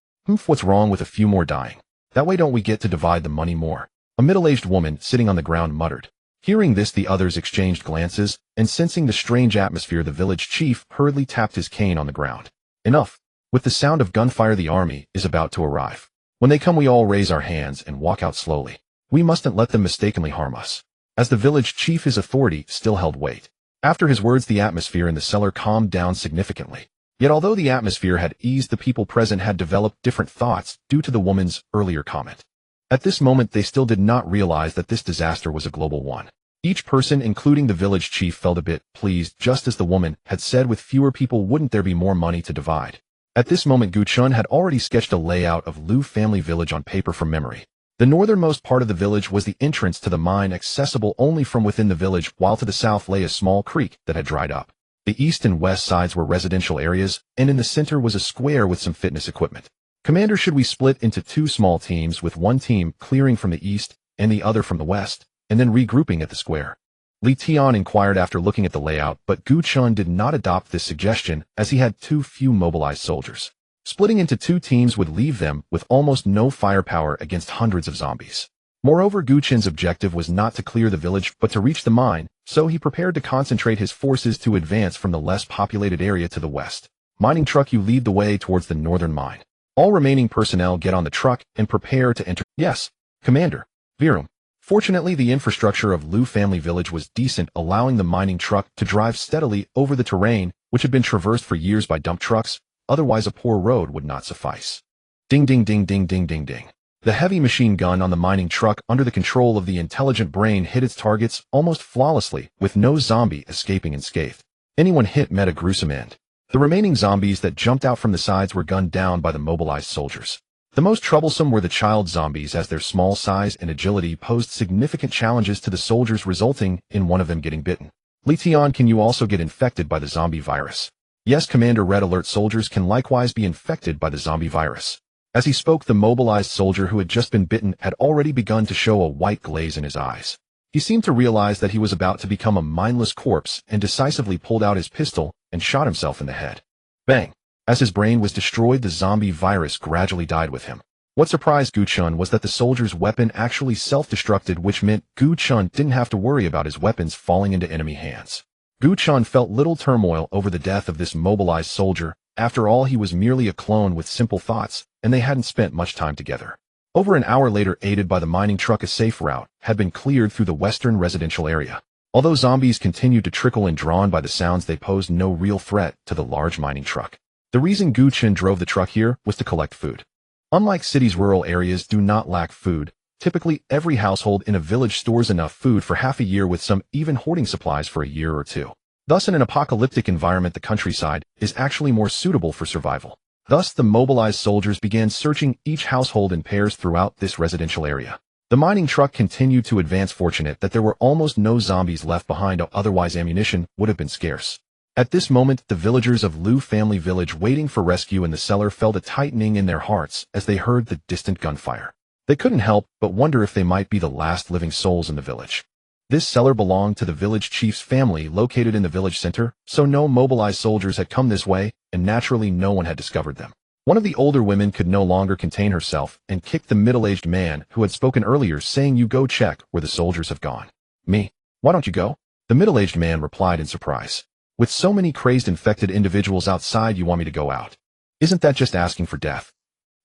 What's wrong with a few more dying? That way don't we get to divide the money more? A middle-aged woman sitting on the ground muttered. Hearing this, the others exchanged glances, and sensing the strange atmosphere, the village chief hurriedly tapped his cane on the ground. Enough. With the sound of gunfire, the army is about to arrive. When they come, we all raise our hands and walk out slowly. We mustn't let them mistakenly harm us. As the village chief, his authority still held weight. After his words, the atmosphere in the cellar calmed down significantly. Yet although the atmosphere had eased, the people present had developed different thoughts due to the woman's earlier comment. At this moment, they still did not realize that this disaster was a global one. Each person, including the village chief, felt a bit pleased, just as the woman had said, with fewer people wouldn't there be more money to divide. At this moment, Gu Chen had already sketched a layout of Lu Family Village on paper from memory. The northernmost part of the village was the entrance to the mine, accessible only from within the village, while to the south lay a small creek that had dried up. The east and west sides were residential areas, and in the center was a square with some fitness equipment. Commander, should we split into 2 small teams, with one team clearing from the east and the other from the west, and then regrouping at the square? Li Tian inquired after looking at the layout, but Gu Chen did not adopt this suggestion as he had too few mobilized soldiers. Splitting into 2 teams would leave them with almost no firepower against hundreds of zombies. Moreover, Gu Chen's objective was not to clear the village but to reach the mine, so he prepared to concentrate his forces to advance from the less populated area to the west. Mining truck, you lead the way towards the northern mine. All remaining personnel get on the truck and prepare to enter. Yes, Commander. Virum. Fortunately, the infrastructure of Lu family village was decent, allowing the mining truck to drive steadily over the terrain, which had been traversed for years by dump trucks, otherwise a poor road would not suffice. Ding ding ding ding ding ding ding. The heavy machine gun on the mining truck under the control of the intelligent brain hit its targets almost flawlessly, with no zombie escaping unscathed. Anyone hit met a gruesome end. The remaining zombies that jumped out from the sides were gunned down by the mobilized soldiers. The most troublesome were the child zombies, as their small size and agility posed significant challenges to the soldiers, resulting in one of them getting bitten. Li Tian, can you also get infected by the zombie virus? Yes, Commander. Red alert, soldiers can likewise be infected by the zombie virus. As he spoke, the mobilized soldier who had just been bitten had already begun to show a white glaze in his eyes. He seemed to realize that he was about to become a mindless corpse and decisively pulled out his pistol and shot himself in the head. Bang! As his brain was destroyed, the zombie virus gradually died with him. What surprised Gu Chen was that the soldier's weapon actually self-destructed, which meant Gu Chen didn't have to worry about his weapons falling into enemy hands. Gu Chen felt little turmoil over the death of this mobilized soldier. After all, he was merely a clone with simple thoughts, and they hadn't spent much time together. Over an hour later, aided by the mining truck, a safe route had been cleared through the western residential area. Although zombies continued to trickle in, drawn by the sounds, they posed no real threat to the large mining truck. The reason Gu Chen drove the truck here was to collect food. Unlike cities, rural areas do not lack food. Typically, every household in a village stores enough food for half a year, with some even hoarding supplies for a year or two. Thus, in an apocalyptic environment, the countryside is actually more suitable for survival. Thus, the mobilized soldiers began searching each household in pairs throughout this residential area. The mining truck continued to advance, fortunate that there were almost no zombies left behind, otherwise ammunition would have been scarce. At this moment, the villagers of Lu family village waiting for rescue in the cellar felt a tightening in their hearts as they heard the distant gunfire. They couldn't help but wonder if they might be the last living souls in the village. This cellar belonged to the village chief's family, located in the village center, so no mobilized soldiers had come this way, and naturally no one had discovered them. One of the older women could no longer contain herself and kicked the middle-aged man who had spoken earlier, saying, "You go check where the soldiers have gone." "Me? Why don't you go?" The middle-aged man replied in surprise. "With so many crazed infected individuals outside, you want me to go out? Isn't that just asking for death?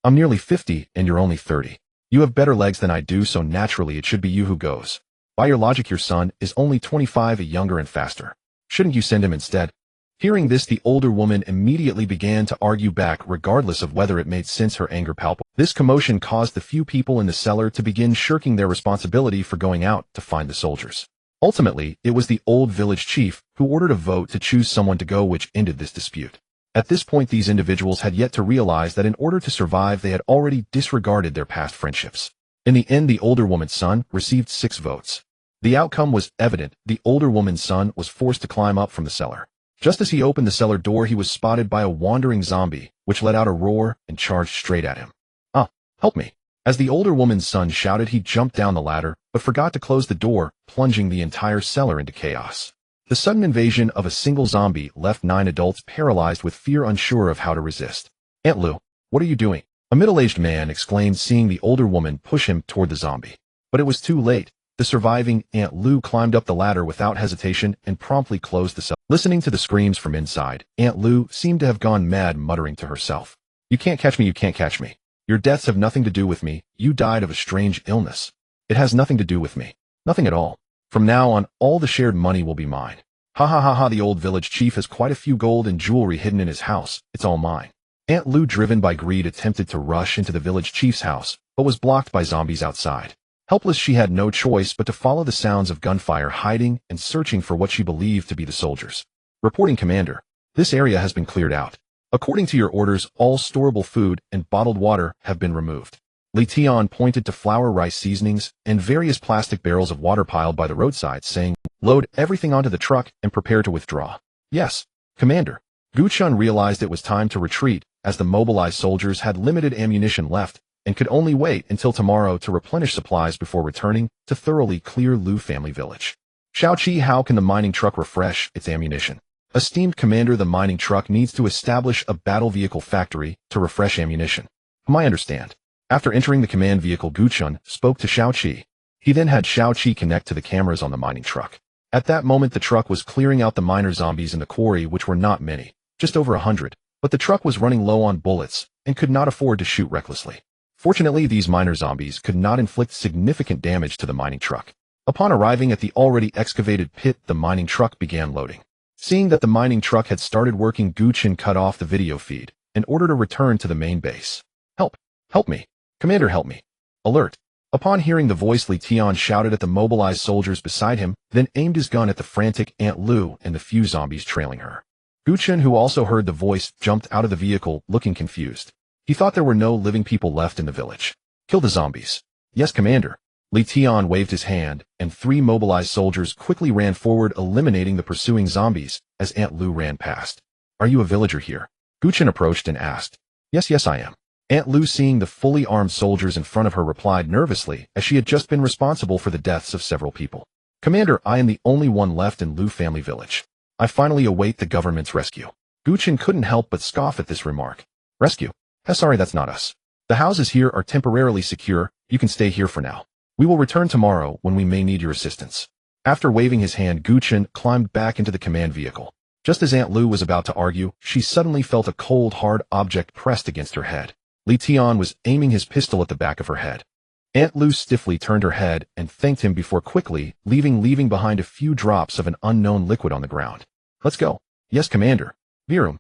I'm nearly 50 and you're only 30. You have better legs than I do, so naturally it should be you who goes. By your logic, your son is only 25, a younger and faster. Shouldn't you send him instead?" Hearing this, the older woman immediately began to argue back, regardless of whether it made sense. Her anger palpable. This commotion caused the few people in the cellar to begin shirking their responsibility for going out to find the soldiers. Ultimately, it was the old village chief who ordered a vote to choose someone to go, which ended this dispute. At this point, these individuals had yet to realize that in order to survive, they had already disregarded their past friendships. In the end, the older woman's son received 6 votes. The outcome was evident. The older woman's son was forced to climb up from the cellar. Just as he opened the cellar door, he was spotted by a wandering zombie, which let out a roar and charged straight at him. "Ah, help me." As the older woman's son shouted, he jumped down the ladder, but forgot to close the door, plunging the entire cellar into chaos. The sudden invasion of a single zombie left 9 adults paralyzed with fear, unsure of how to resist. "Aunt Lu, what are you doing?" a middle-aged man exclaimed, seeing the older woman push him toward the zombie. But it was too late. The surviving Aunt Lu climbed up the ladder without hesitation and promptly closed the cellar. Listening to the screams from inside, Aunt Lu seemed to have gone mad, muttering to herself, "You can't catch me, you can't catch me. Your deaths have nothing to do with me. You died of a strange illness. It has nothing to do with me. Nothing at all. From now on, all the shared money will be mine. Ha ha ha ha, the old village chief has quite a few gold and jewelry hidden in his house. It's all mine." Aunt Lu, driven by greed, attempted to rush into the village chief's house, but was blocked by zombies outside. Helpless, she had no choice but to follow the sounds of gunfire, hiding and searching for what she believed to be the soldiers. "Reporting, Commander. This area has been cleared out. According to your orders, all storable food and bottled water have been removed." Li Tian pointed to flour, rice seasonings, and various plastic barrels of water piled by the roadside, saying, "Load everything onto the truck and prepare to withdraw." "Yes, Commander." Gu Chen realized it was time to retreat, as the mobilized soldiers had limited ammunition left and could only wait until tomorrow to replenish supplies before returning to thoroughly clear Lu family village. "Xiaoqi, how can the mining truck refresh its ammunition?" "Esteemed Commander, the mining truck needs to establish a battle vehicle factory to refresh ammunition." "I understand. After entering the command vehicle, Gu Chen spoke to Xiaoqi. He then had Xiaoqi connect to the cameras on the mining truck. At that moment, the truck was clearing out the miner zombies in the quarry, which were not many, just over 100, but the truck was running low on bullets and could not afford to shoot recklessly. Fortunately, these miner zombies could not inflict significant damage to the mining truck. Upon arriving at the already excavated pit, the mining truck began loading. Seeing that the mining truck had started working, Gu Chen cut off the video feed in order to return to the main base. Help! Help me! Commander, help me! Alert! Upon hearing the voice, Li Tian shouted at the mobilized soldiers beside him, then aimed his gun at the frantic Aunt Lu and the few zombies trailing her. Gu Chen, who also heard the voice, jumped out of the vehicle, looking confused. He thought there were no living people left in the village. Kill the zombies. Yes, Commander. Li Tian waved his hand, and 3 mobilized soldiers quickly ran forward, eliminating the pursuing zombies as Aunt Lu ran past. Are you a villager here? Gu Chen approached and asked. Yes, I am. Aunt Lu, seeing the fully armed soldiers in front of her, replied nervously, as she had just been responsible for the deaths of several people. Commander, I am the only one left in Lu family village. I finally await the government's rescue. Gu Chen couldn't help but scoff at this remark. Rescue? Sorry, that's not us. The houses here are temporarily secure. You can stay here for now. We will return tomorrow when we may need your assistance. After waving his hand, Gu Chen climbed back into the command vehicle. Just as Aunt Lu was about to argue, she suddenly felt a cold, hard object pressed against her head. Li Tian was aiming his pistol at the back of her head. Aunt Lu stiffly turned her head and thanked him before quickly leaving behind a few drops of an unknown liquid on the ground. Let's go. Yes, Commander. Virum.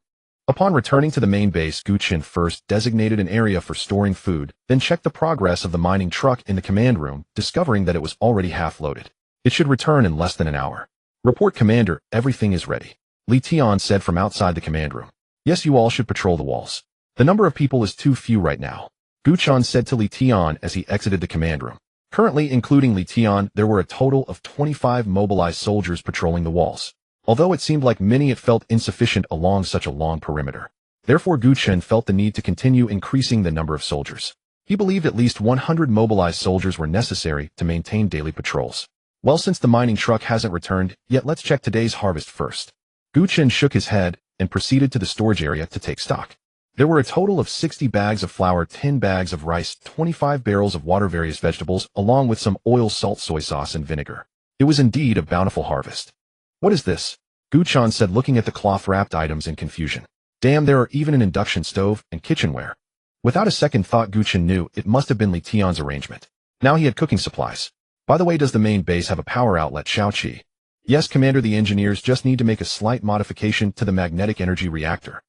Upon returning to the main base, Gu Chen first designated an area for storing food, then checked the progress of the mining truck in the command room, discovering that it was already half loaded. It should return in less than an hour. Report, Commander, everything is ready. Li Tian said from outside the command room. Yes, you all should patrol the walls. The number of people is too few right now, Gu Chen said to Li Tian as he exited the command room. Currently, including Li Tian, there were a total of 25 mobilized soldiers patrolling the walls. Although it seemed like many, it felt insufficient along such a long perimeter. Therefore, Gu Chen felt the need to continue increasing the number of soldiers. He believed at least 100 mobilized soldiers were necessary to maintain daily patrols. Well, since the mining truck hasn't returned yet, let's check today's harvest first. Gu Chen shook his head and proceeded to the storage area to take stock. There were a total of 60 bags of flour, 10 bags of rice, 25 barrels of water, various vegetables, along with some oil, salt, soy sauce, and vinegar. It was indeed a bountiful harvest. What is this? Gu Chen said, looking at the cloth-wrapped items in confusion. Damn, there are even an induction stove and kitchenware. Without a second thought, Gu Chen knew it must have been Li Tian's arrangement. Now he had cooking supplies. By the way, does the main base have a power outlet, Xiaoqi? Yes, Commander, the engineers just need to make a slight modification to the magnetic energy reactor.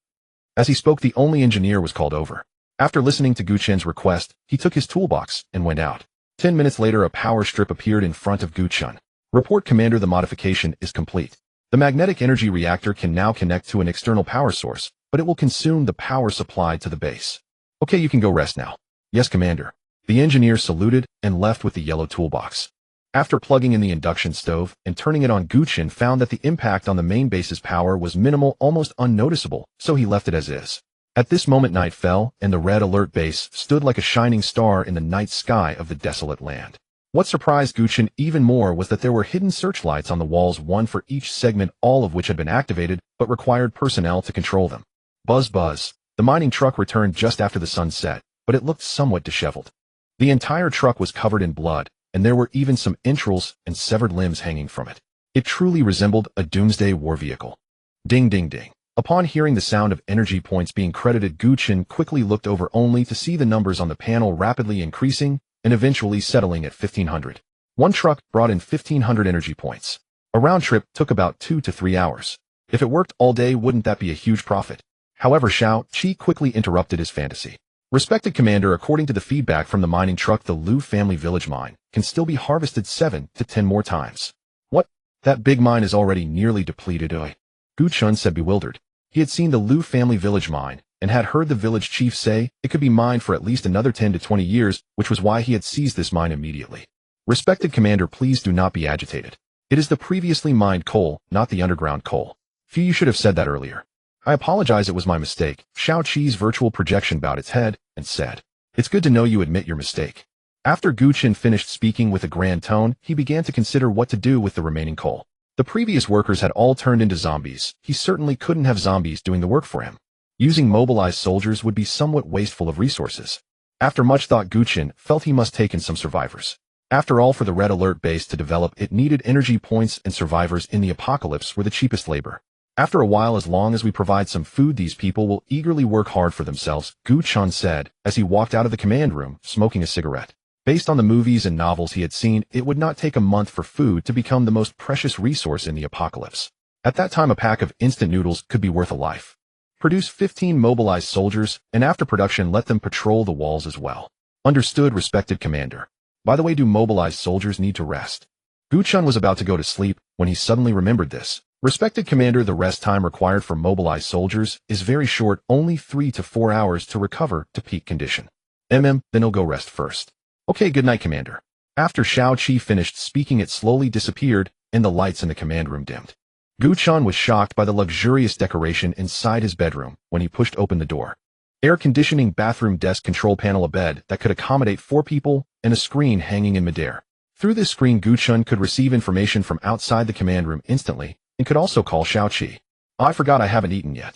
As he spoke, the only engineer was called over. After listening to Gu Chen's request, he took his toolbox and went out. 10 minutes later, a power strip appeared in front of Gu Chen. Report, Commander, the modification is complete. The magnetic energy reactor can now connect to an external power source, but it will consume the power supplied to the base. Okay, you can go rest now. Yes, Commander. The engineer saluted and left with the yellow toolbox. After plugging in the induction stove and turning it on, Gu Chen found that the impact on the main base's power was minimal, almost unnoticeable, so he left it as is. At this moment, night fell, and the red alert base stood like a shining star in the night sky of the desolate land. What surprised Gu Chen even more was that there were hidden searchlights on the walls, one for each segment, all of which had been activated, but required personnel to control them. Buzz buzz. The mining truck returned just after the sun set, but it looked somewhat disheveled. The entire truck was covered in blood, and there were even some entrails and severed limbs hanging from it. It truly resembled a doomsday war vehicle. Ding ding ding. Upon hearing the sound of energy points being credited, Gu Chen quickly looked over only to see the numbers on the panel rapidly increasing and eventually settling at 1,500. One truck brought in 1,500 energy points. A round trip took about 2 to 3 hours. If it worked all day, wouldn't that be a huge profit? However, Xiaoqi quickly interrupted his fantasy. Respected Commander, according to the feedback from the mining truck, the Lu family village mine can still be harvested 7 to 10 more times. What? That big mine is already nearly depleted, Gu Chen said, bewildered. He had seen the Lu family village mine and had heard the village chief say it could be mined for at least another 10 to 20 years, which was why he had seized this mine immediately. Respected Commander, please do not be agitated. It is the previously mined coal, not the underground coal. You should have said that earlier. I apologize, it was my mistake. Xiaoqi's virtual projection bowed its head and said, It's good to know you admit your mistake. After Gu Chen finished speaking with a grand tone, he began to consider what to do with the remaining coal. The previous workers had all turned into zombies. He certainly couldn't have zombies doing the work for him. Using mobilized soldiers would be somewhat wasteful of resources. After much thought, Gu Chen felt he must take in some survivors. After all, for the Red Alert base to develop, it needed energy points, and survivors in the apocalypse were the cheapest labor. After a while, as long as we provide some food, these people will eagerly work hard for themselves, Gu Chen said, as he walked out of the command room, smoking a cigarette. Based on the movies and novels he had seen, it would not take a month for food to become the most precious resource in the apocalypse. At that time, a pack of instant noodles could be worth a life. Produce 15 mobilized soldiers, and after production, let them patrol the walls as well. Understood, respected commander. By the way, do mobilized soldiers need to rest? Gu Chen was about to go to sleep when he suddenly remembered this. Respected commander, the rest time required for mobilized soldiers is very short, only 3 to 4 hours to recover to peak condition. Then he'll go rest first. Okay, good night, commander. After Xiao Qi finished speaking, it slowly disappeared, and the lights in the command room dimmed. Gu Chen was shocked by the luxurious decoration inside his bedroom when he pushed open the door. Air conditioning, bathroom, desk, control panel, a bed that could accommodate 4 people, and a screen hanging in midair. Through this screen, Gu Chen could receive information from outside the command room instantly, and could also call Xiao Qi. I forgot I haven't eaten yet.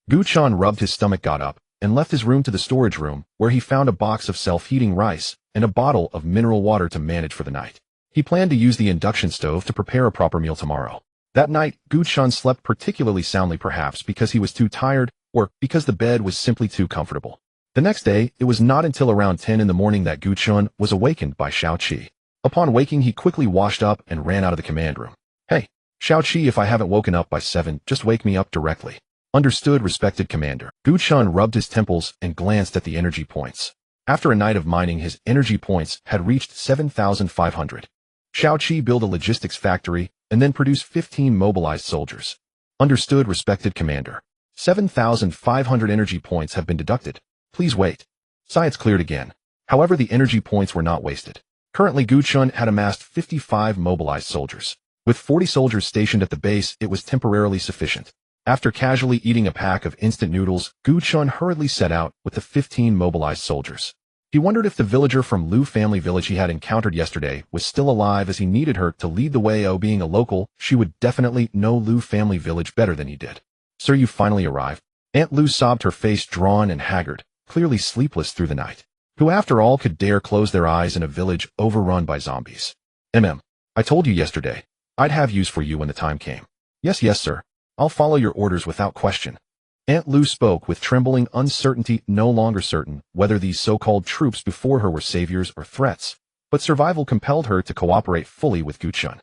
Gu Chen rubbed his stomach, got up, and left his room to the storage room, where he found a box of self-heating rice and a bottle of mineral water to manage for the night. He planned to use the induction stove to prepare a proper meal tomorrow. That night, Gu Chen slept particularly soundly, perhaps because he was too tired, or because the bed was simply too comfortable. The next day, it was not until around 10 in the morning that Gu Chen was awakened by Xiao Qi. Upon waking, he quickly washed up and ran out of the command room. Hey, Xiao Qi, if I haven't woken up by 7, just wake me up directly. Understood, respected commander. Gu Chen rubbed his temples and glanced at the energy points. After a night of mining, his energy points had reached 7,500. Xiao Qi built a logistics factory and then produced 15 mobilized soldiers. Understood, respected commander. 7,500 energy points have been deducted. Please wait. Science cleared again. However, the energy points were not wasted. Currently, Gu Chen had amassed 55 mobilized soldiers. With 40 soldiers stationed at the base, it was temporarily sufficient. After casually eating a pack of instant noodles, Gu Chen hurriedly set out with the 15 mobilized soldiers. He wondered if the villager from Lu family village he had encountered yesterday was still alive, as he needed her to lead the way. Being a local, she would definitely know Lu family village better than he did. Sir, you finally arrived. Aunt Lu sobbed, her face drawn and haggard, clearly sleepless through the night. Who after all could dare close their eyes in a village overrun by zombies? I told you yesterday. I'd have use for you when the time came. Yes, sir. I'll follow your orders without question. Aunt Lu spoke with trembling uncertainty, no longer certain whether these so-called troops before her were saviors or threats, but survival compelled her to cooperate fully with Gu Chen.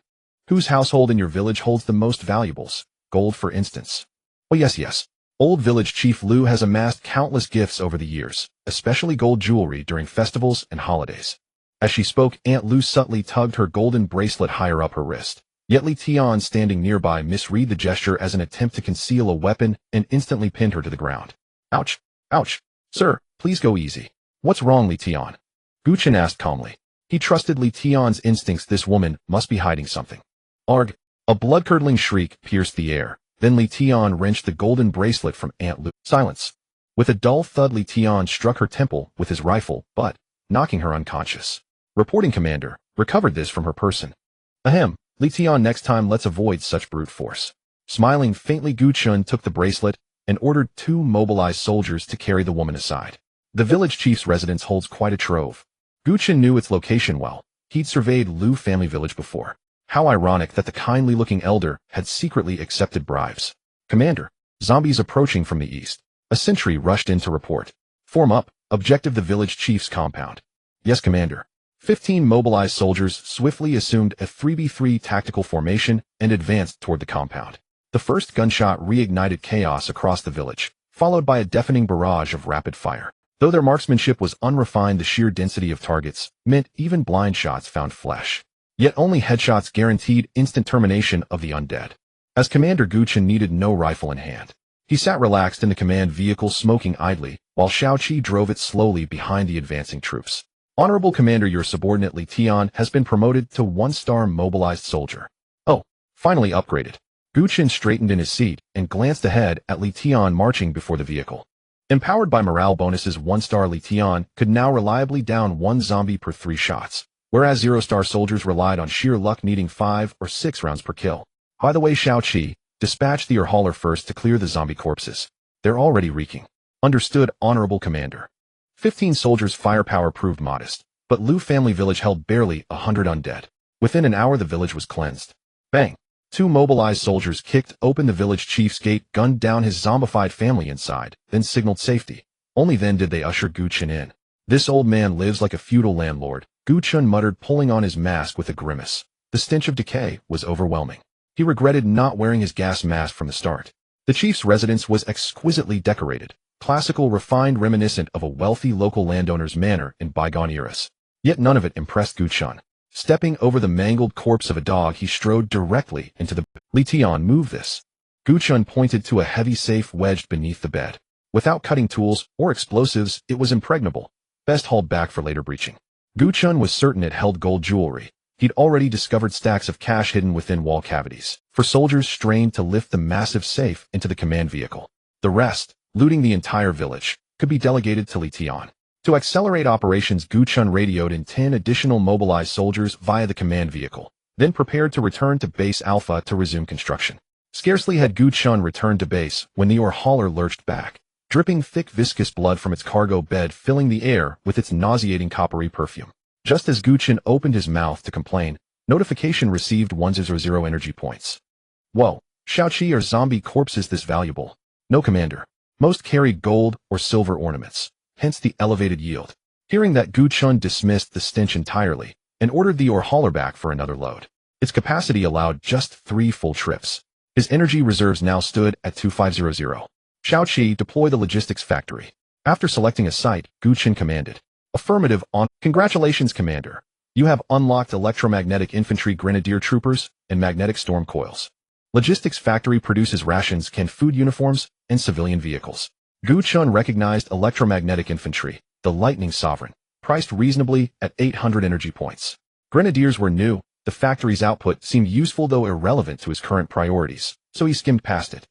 Whose household in your village holds the most valuables? Gold, for instance. Oh yes. Old village chief Lu has amassed countless gifts over the years, especially gold jewelry during festivals and holidays. As she spoke, Aunt Lu subtly tugged her golden bracelet higher up her wrist. Yet Li Tian, standing nearby, misread the gesture as an attempt to conceal a weapon and instantly pinned her to the ground. Ouch! Sir, please go easy. What's wrong, Li Tian? Gu Chen asked calmly. He trusted Li Tian's instincts. This woman must be hiding something. Arg! A blood-curdling shriek pierced the air. Then Li Tian wrenched the golden bracelet from Aunt Lu. Silence. With a dull thud, Li Tian struck her temple with his rifle, but knocking her unconscious. Reporting, commander. Recovered this from her person. Ahem. Li Tian, next time let's avoid such brute force. Smiling faintly, Gu Chen took the bracelet and ordered 2 mobilized soldiers to carry the woman aside. The village chief's residence holds quite a trove. Gu Chen knew its location well. He'd surveyed Lu family village before. How ironic that the kindly-looking elder had secretly accepted bribes. Commander, zombies approaching from the east. A sentry rushed in to report. Form up. Objective, the village chief's compound. Yes, commander. 15 mobilized soldiers swiftly assumed a 3v3 tactical formation and advanced toward the compound. The first gunshot reignited chaos across the village, followed by a deafening barrage of rapid fire. Though their marksmanship was unrefined, the sheer density of targets meant even blind shots found flesh. Yet only headshots guaranteed instant termination of the undead. As Commander Gu Chen needed no rifle in hand. He sat relaxed in the command vehicle, smoking idly, while Xiao Qi drove it slowly behind the advancing troops. Honorable Commander, your subordinate Li Tian has been promoted to 1-star mobilized soldier. Oh, finally upgraded. Gu Chen straightened in his seat and glanced ahead at Li Tian marching before the vehicle. Empowered by morale bonuses, 1-star Li Tian could now reliably down 1 zombie per 3 shots, whereas 0-star soldiers relied on sheer luck, needing 5 or 6 rounds per kill. By the way, Xiao Qi, dispatch the hauler first to clear the zombie corpses. They're already reeking. Understood, Honorable Commander. 15 soldiers' firepower proved modest, but Lu family village held barely 100 undead. Within an hour the village was cleansed. Bang! 2 mobilized soldiers kicked open the village chief's gate, gunned down his zombified family inside, then signaled safety. Only then did they usher Gu Chen in. "This old man lives like a feudal landlord," Gu Chen muttered, pulling on his mask with a grimace. The stench of decay was overwhelming. He regretted not wearing his gas mask from the start. The chief's residence was exquisitely decorated, classical, refined, reminiscent of a wealthy local landowner's manor in bygone eras. Yet none of it impressed Gu Chen. Stepping over the mangled corpse of a dog, he strode directly into the Li Tian, "Move this." Gu Chen pointed to a heavy safe wedged beneath the bed. Without cutting tools or explosives, it was impregnable. Best hauled back for later breaching. Gu Chen was certain it held gold jewelry. He'd already discovered stacks of cash hidden within wall cavities. For soldiers strained to lift the massive safe into the command vehicle. The rest, looting the entire village, could be delegated to Li Tian. To accelerate operations, Gu Chen radioed in 10 additional mobilized soldiers via the command vehicle, then prepared to return to base Alpha to resume construction. Scarcely had Gu Chen returned to base when the ore hauler lurched back, dripping thick viscous blood from its cargo bed, filling the air with its nauseating coppery perfume. Just as Gu Chen opened his mouth to complain, notification received 100 energy points. Whoa, Xiaoqi, are zombie corpses this valuable? No, Commander. Most carried gold or silver ornaments, hence the elevated yield. Hearing that, Gu Chen dismissed the stench entirely and ordered the ore hauler back for another load. Its capacity allowed just 3 full trips. His energy reserves now stood at 2500. Xiaoqi, deploy the logistics factory. After selecting a site, Gu Chen commanded. Affirmative. On. Congratulations, Commander. You have unlocked electromagnetic infantry grenadier troopers and magnetic storm coils. Logistics factory produces rations, canned food, uniforms, and civilian vehicles. Gu Chen recognized electromagnetic infantry, the lightning sovereign, priced reasonably at 800 energy points. Grenadiers were new. The factory's output seemed useful though irrelevant to his current priorities, so he skimmed past it.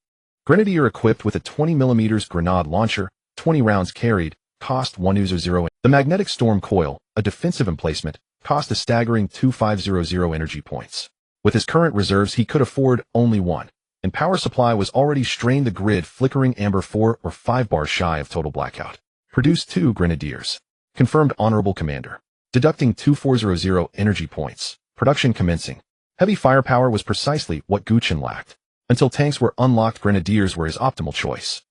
Grenadier equipped with a 20mm grenade launcher, 20 rounds carried, cost 100. The magnetic storm coil, a defensive emplacement, cost a staggering 2500 energy points. With his current reserves, he could afford only one, and power supply was already strained, the grid flickering amber 4 or 5 bars shy of total blackout. Produce 2 grenadiers. Confirmed, Honorable Commander. Deducting 2400 energy points. Production commencing. Heavy firepower was precisely what Gu Chen lacked. Until tanks were unlocked, grenadiers were his optimal choice.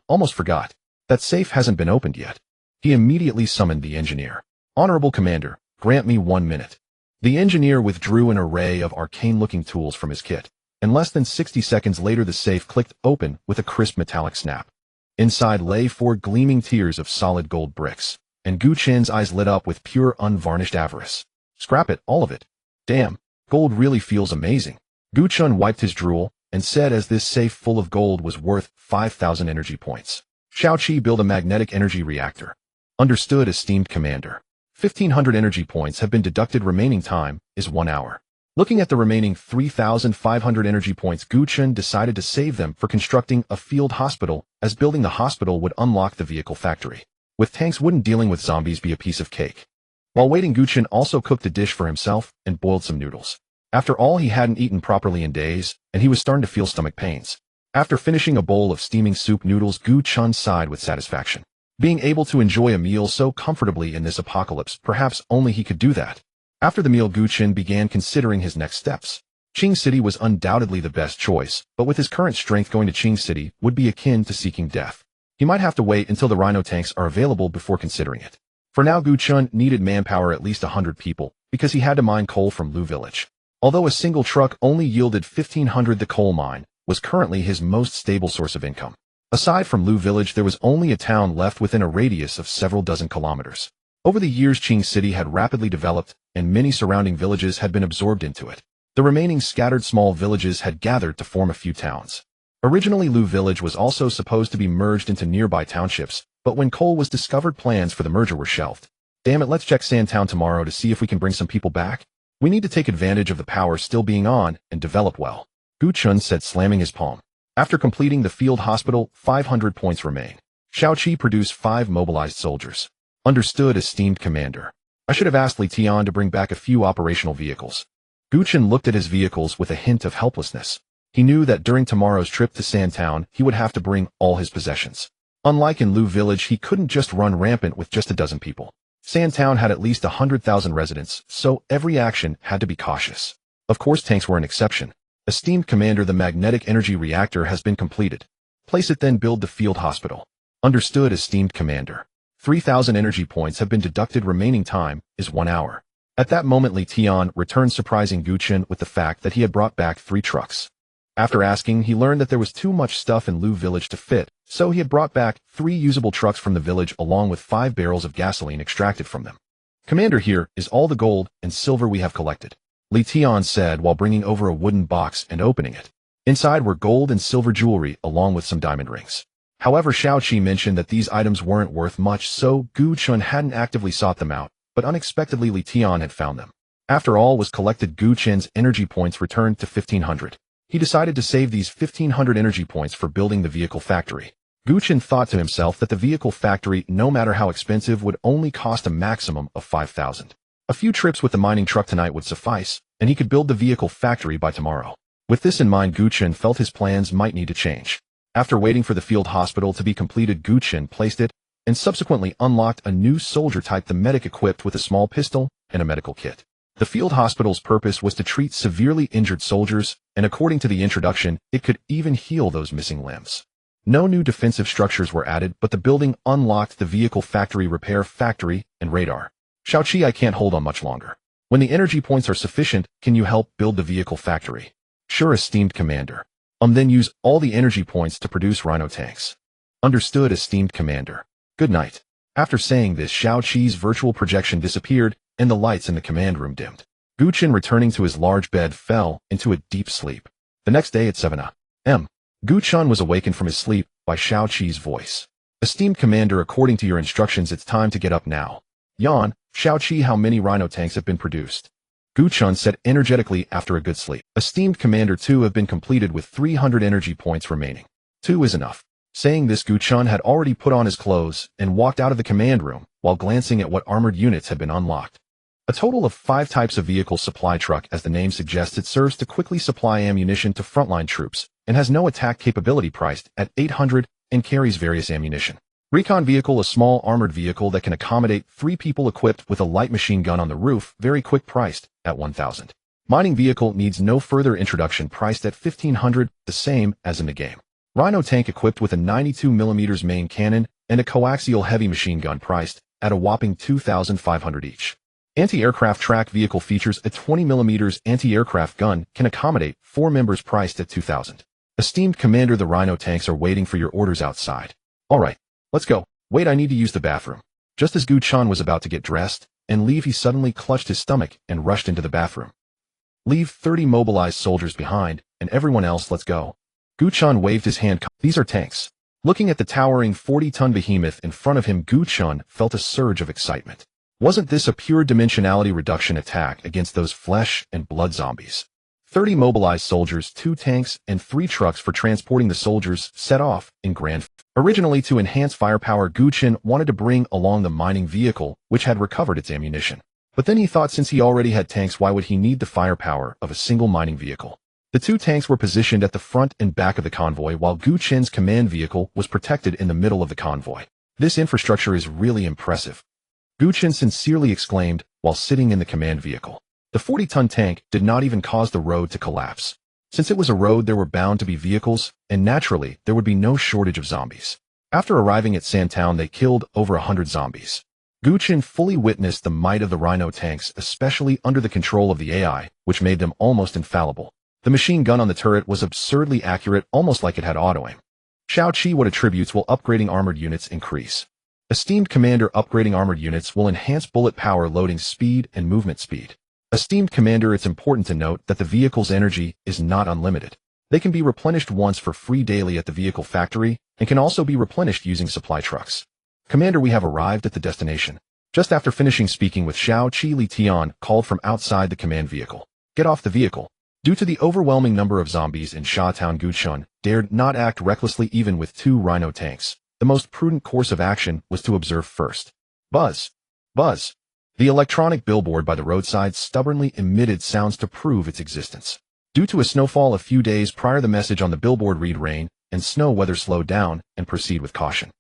Almost forgot. That safe hasn't been opened yet. He immediately summoned the engineer. Honorable Commander, grant me 1 minute. The engineer withdrew an array of arcane-looking tools from his kit, and less than 60 seconds later the safe clicked open with a crisp metallic snap. Inside lay 4 gleaming tiers of solid gold bricks, and Gu Chen's eyes lit up with pure unvarnished avarice. Scrap it, all of it. Damn, gold really feels amazing. Gu Chen wiped his drool and said as this safe full of gold was worth 5,000 energy points. Xiaoqi, build a magnetic energy reactor. Understood, esteemed Commander. 1,500 energy points have been deducted. Remaining time is 1 hour. Looking at the remaining 3,500 energy points, Gu Chen decided to save them for constructing a field hospital, as building the hospital would unlock the vehicle factory. With tanks, wouldn't dealing with zombies be a piece of cake? While waiting, Gu Chen also cooked a dish for himself and boiled some noodles. After all, he hadn't eaten properly in days, and he was starting to feel stomach pains. After finishing a bowl of steaming soup noodles, Gu Chen sighed with satisfaction. Being able to enjoy a meal so comfortably in this apocalypse, perhaps only he could do that. After the meal, Gu Chen began considering his next steps. Qing City was undoubtedly the best choice, but with his current strength, going to Qing City would be akin to seeking death. He might have to wait until the Rhino tanks are available before considering it. For now, Gu Chen needed manpower, at least 100 people, because he had to mine coal from Lu Village. Although a single truck only yielded 1,500, the coal mine was currently his most stable source of income. Aside from Lu Village, there was only a town left within a radius of several dozen kilometers. Over the years, Qing City had rapidly developed, and many surrounding villages had been absorbed into it. The remaining scattered small villages had gathered to form a few towns. Originally, Lu Village was also supposed to be merged into nearby townships, but when coal was discovered, plans for the merger were shelved. Damn it, let's check Sandtown tomorrow to see if we can bring some people back. We need to take advantage of the power still being on and develop well, Gu Chen said, slamming his palm. After completing the field hospital, 500 points remain. Xiaoqi, produced 5 mobilized soldiers. Understood, esteemed Commander. I should have asked Li Tian to bring back a few operational vehicles. Gu Chen looked at his vehicles with a hint of helplessness. He knew that during tomorrow's trip to Sandtown, he would have to bring all his possessions. Unlike in Lu Village, he couldn't just run rampant with just a dozen people. Sandtown had at least 100,000 residents, so every action had to be cautious. Of course, tanks were an exception. Esteemed Commander, the magnetic energy reactor has been completed. Place it, then build the field hospital. Understood, Esteemed Commander. 3,000 energy points have been deducted. Remaining time is 1 hour. At that moment, Li Tian returned, surprising Gu Chen with the fact that he had brought back 3 trucks. After asking, he learned that there was too much stuff in Lu Village to fit, so he had brought back 3 usable trucks from the village along with 5 barrels of gasoline extracted from them. Commander, here is all the gold and silver we have collected, Li Tian said while bringing over a wooden box and opening it. Inside were gold and silver jewelry along with some diamond rings. However, Xiaoqi mentioned that these items weren't worth much, so Gu Chen hadn't actively sought them out, but unexpectedly Li Tian had found them. After all was collected, Gu Chen's energy points returned to 1,500. He decided to save these 1,500 energy points for building the vehicle factory. Gu Chen thought to himself that the vehicle factory, no matter how expensive, would only cost a maximum of 5,000. A few trips with the mining truck tonight would suffice, and he could build the vehicle factory by tomorrow. With this in mind, Gu Chen felt his plans might need to change. After waiting for the field hospital to be completed, Gu Chen placed it and subsequently unlocked a new soldier type, the medic, equipped with a small pistol and a medical kit. The field hospital's purpose was to treat severely injured soldiers, and according to the introduction, it could even heal those missing limbs. No new defensive structures were added, but the building unlocked the vehicle factory, repair factory, and radar. Xiaoqi, I can't hold on much longer. When the energy points are sufficient, can you help build the vehicle factory? Sure, Esteemed Commander. Then use all the energy points to produce rhino tanks. Understood, Esteemed Commander. Good night. After saying this, Xiaoqi's virtual projection disappeared, and the lights in the command room dimmed. Gu Chen, returning to his large bed, fell into a deep sleep. The next day at 7 a.m., Gu Chen was awakened from his sleep by Xiaoqi's voice. Esteemed Commander, according to your instructions, it's time to get up now. Yawn, Xiaoqi, how many rhino tanks have been produced? Gu Chen said energetically after a good sleep. Esteemed Commander, 2 have been completed with 300 energy points remaining. 2 is enough. Saying this, Gu Chen had already put on his clothes and walked out of the command room while glancing at what armored units had been unlocked. A total of 5 types of vehicle supply truck. As the name suggests, it serves to quickly supply ammunition to frontline troops and has no attack capability, priced at 800, and carries various ammunition. Recon vehicle, a small armored vehicle that can accommodate 3 people, equipped with a light machine gun on the roof, very quick, priced at 1,000. Mining vehicle needs no further introduction, priced at 1,500, the same as in the game. Rhino tank equipped with a 92mm main cannon and a coaxial heavy machine gun, priced at a whopping 2,500 each. Anti-aircraft track vehicle features a 20mm anti-aircraft gun, can accommodate 4 members, priced at 2,000. Esteemed Commander, the rhino tanks are waiting for your orders outside. Alright, let's go. Wait, I need to use the bathroom. Just as Gu Chen was about to get dressed and leave, he suddenly clutched his stomach and rushed into the bathroom. Leave 30 mobilized soldiers behind, and everyone else, let's go. Gu Chen waved his hand. These are tanks. Looking at the towering 40-ton behemoth in front of him, Gu Chen felt a surge of excitement. Wasn't this a pure dimensionality reduction attack against those flesh and blood zombies? 30 mobilized soldiers, 2 tanks, and 3 trucks for transporting the soldiers set off in grand. Originally, to enhance firepower, Gu Chen wanted to bring along the mining vehicle, which had recovered its ammunition. But then he thought, since he already had tanks, why would he need the firepower of a single mining vehicle? The 2 tanks were positioned at the front and back of the convoy, while Gu Chen's command vehicle was protected in the middle of the convoy. This infrastructure is really impressive, Gu Chen sincerely exclaimed while sitting in the command vehicle. The 40-ton tank did not even cause the road to collapse. Since it was a road, there were bound to be vehicles, and naturally, there would be no shortage of zombies. After arriving at Sandtown, they killed over 100 zombies. Gu Chen fully witnessed the might of the rhino tanks, especially under the control of the AI, which made them almost infallible. The machine gun on the turret was absurdly accurate, almost like it had auto-aim. Xiaoqi, what attributes will upgrading armored units increase? Esteemed Commander, upgrading armored units will enhance bullet power, loading speed, and movement speed. Esteemed Commander, it's important to note that the vehicle's energy is not unlimited. They can be replenished once for free daily at the vehicle factory, and can also be replenished using supply trucks. Commander, we have arrived at the destination. Just after finishing speaking with Xiaoqi, Li Tian called from outside the command vehicle. Get off the vehicle. Due to the overwhelming number of zombies in Shatown, Gu Chen dared not act recklessly even with 2 rhino tanks. The most prudent course of action was to observe first. Buzz. Buzz. The electronic billboard by the roadside stubbornly emitted sounds to prove its existence. Due to a snowfall a few days prior, the message on the billboard read: rain and snow weather, slow down and proceed with caution.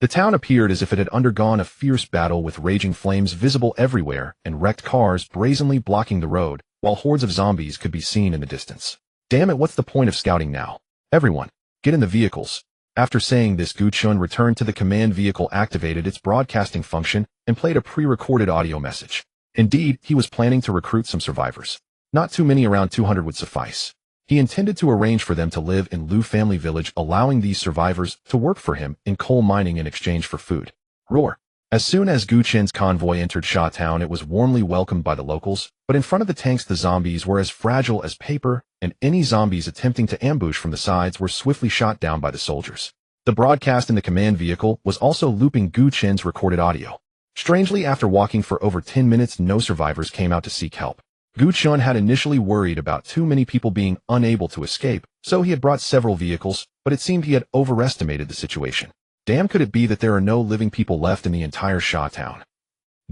The town appeared as if it had undergone a fierce battle with raging flames visible everywhere and wrecked cars brazenly blocking the road, while hordes of zombies could be seen in the distance. Damn it, what's the point of scouting now? Everyone, get in the vehicles. After saying this, Gu Chen returned to the command vehicle, activated its broadcasting function, and played a pre-recorded audio message. Indeed, he was planning to recruit some survivors. Not too many, around 200 would suffice. He intended to arrange for them to live in Lu family village, allowing these survivors to work for him in coal mining in exchange for food. Roar. As soon as Gu Chen's convoy entered Sha Town, it was warmly welcomed by the locals, but in front of the tanks the zombies were as fragile as paper, and any zombies attempting to ambush from the sides were swiftly shot down by the soldiers. The broadcast in the command vehicle was also looping Gu Chen's recorded audio. Strangely, after walking for over 10 minutes, no survivors came out to seek help. Gu Chen had initially worried about too many people being unable to escape, so he had brought several vehicles, but it seemed he had overestimated the situation. Damn, could it be that there are no living people left in the entire Sha Town?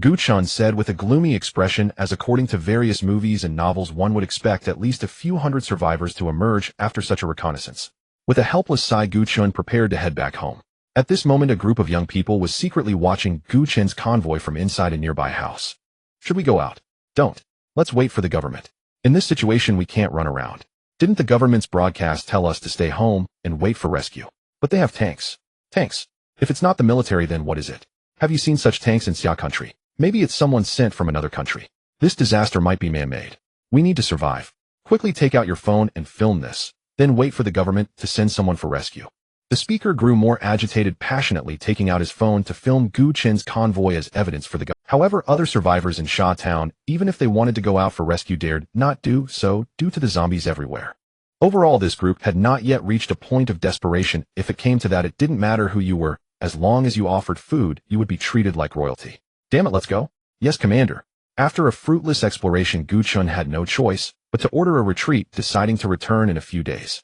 Gu Chen said with a gloomy expression, as according to various movies and novels one would expect at least a few hundred survivors to emerge after such a reconnaissance. With a helpless sigh, Gu Chen prepared to head back home. At this moment, a group of young people was secretly watching Gu Chen's convoy from inside a nearby house. Should we go out? Don't. Let's wait for the government. In this situation we can't run around. Didn't the government's broadcast tell us to stay home and wait for rescue? But they have tanks. Tanks. If it's not the military, then what is it? Have you seen such tanks in Xia country? Maybe it's someone sent from another country. This disaster might be man-made. We need to survive. Quickly take out your phone and film this. Then wait for the government to send someone for rescue. The speaker grew more agitated, passionately taking out his phone to film Gu Chen's convoy as evidence for the government. However, other survivors in Sha Town, even if they wanted to go out for rescue, dared not do so due to the zombies everywhere. Overall, this group had not yet reached a point of desperation. If it came to that, it didn't matter who you were. As long as you offered food, you would be treated like royalty. Damn it, let's go. Yes, Commander. After a fruitless exploration, Gu Chen had no choice but to order a retreat, deciding to return in a few days.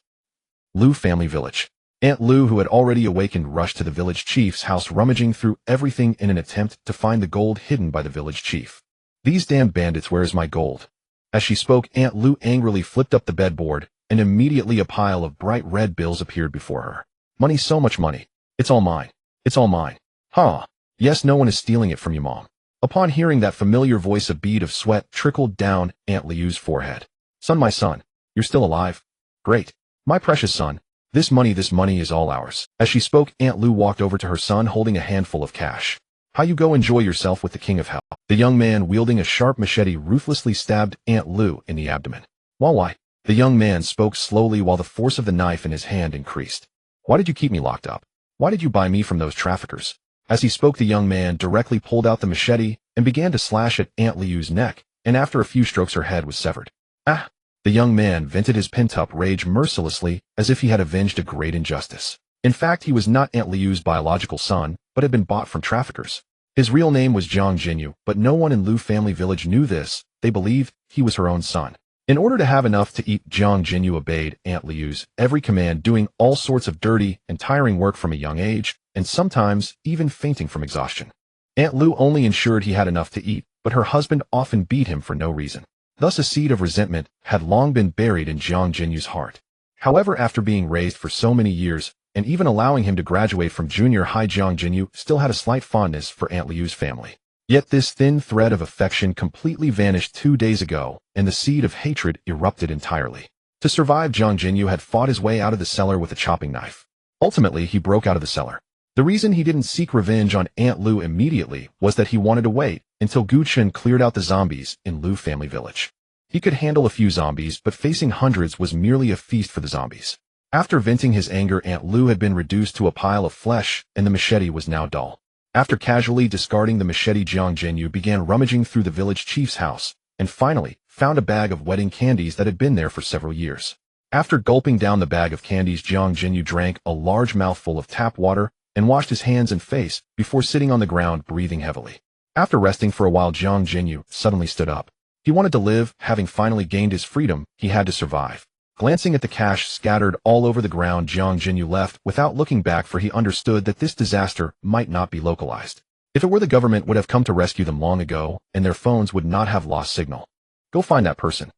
Lu family village. Aunt Lu, who had already awakened, rushed to the village chief's house, rummaging through everything in an attempt to find the gold hidden by the village chief. These damn bandits, where is my gold? As she spoke, Aunt Lu angrily flipped up the bedboard, and immediately a pile of bright red bills appeared before her. Money, so much money. It's all mine. It's all mine. Huh. Yes, no one is stealing it from you, Mom. Upon hearing that familiar voice, a bead of sweat trickled down Aunt Liu's forehead. Son, my son, you're still alive? Great. My precious son. This money is all ours. As she spoke, Aunt Lu walked over to her son, holding a handful of cash. How you go enjoy yourself with the king of hell. The young man, wielding a sharp machete, ruthlessly stabbed Aunt Lu in the abdomen. Why? The young man spoke slowly while the force of the knife in his hand increased. Why did you keep me locked up? Why did you buy me from those traffickers? As he spoke, the young man directly pulled out the machete and began to slash at Aunt Liu's neck, and after a few strokes her head was severed. Ah! The young man vented his pent-up rage mercilessly, as if he had avenged a great injustice. In fact, he was not Aunt Liu's biological son, but had been bought from traffickers. His real name was Jiang Jinyu, but no one in Lu family village knew this. They believed he was her own son. In order to have enough to eat, Jiang Jinyu obeyed Aunt Liu's every command, doing all sorts of dirty and tiring work from a young age, and sometimes even fainting from exhaustion. Aunt Lu only ensured he had enough to eat, but her husband often beat him for no reason. Thus, a seed of resentment had long been buried in Jiang Jinyu's heart. However, after being raised for so many years, and even allowing him to graduate from junior high, Jiang Jinyu still had a slight fondness for Aunt Liu's family. Yet this thin thread of affection completely vanished 2 days ago, and the seed of hatred erupted entirely. To survive, Jiang Jinyu had fought his way out of the cellar with a chopping knife. Ultimately, he broke out of the cellar. The reason he didn't seek revenge on Aunt Lu immediately was that he wanted to wait until Gu Chen cleared out the zombies in Lu family village. He could handle a few zombies, but facing hundreds was merely a feast for the zombies. After venting his anger, Aunt Lu had been reduced to a pile of flesh, and the machete was now dull. After casually discarding the machete, Jiang Jinyu began rummaging through the village chief's house, and finally found a bag of wedding candies that had been there for several years. After gulping down the bag of candies, Jiang Jinyu drank a large mouthful of tap water and washed his hands and face before sitting on the ground, breathing heavily. After resting for a while, Jiang Jinyu suddenly stood up. He wanted to live. Having finally gained his freedom, he had to survive. Glancing at the cash scattered all over the ground, Jiang Jinyu left without looking back, for he understood that this disaster might not be localized. If it were, the government would have come to rescue them long ago, and their phones would not have lost signal. Go find that person.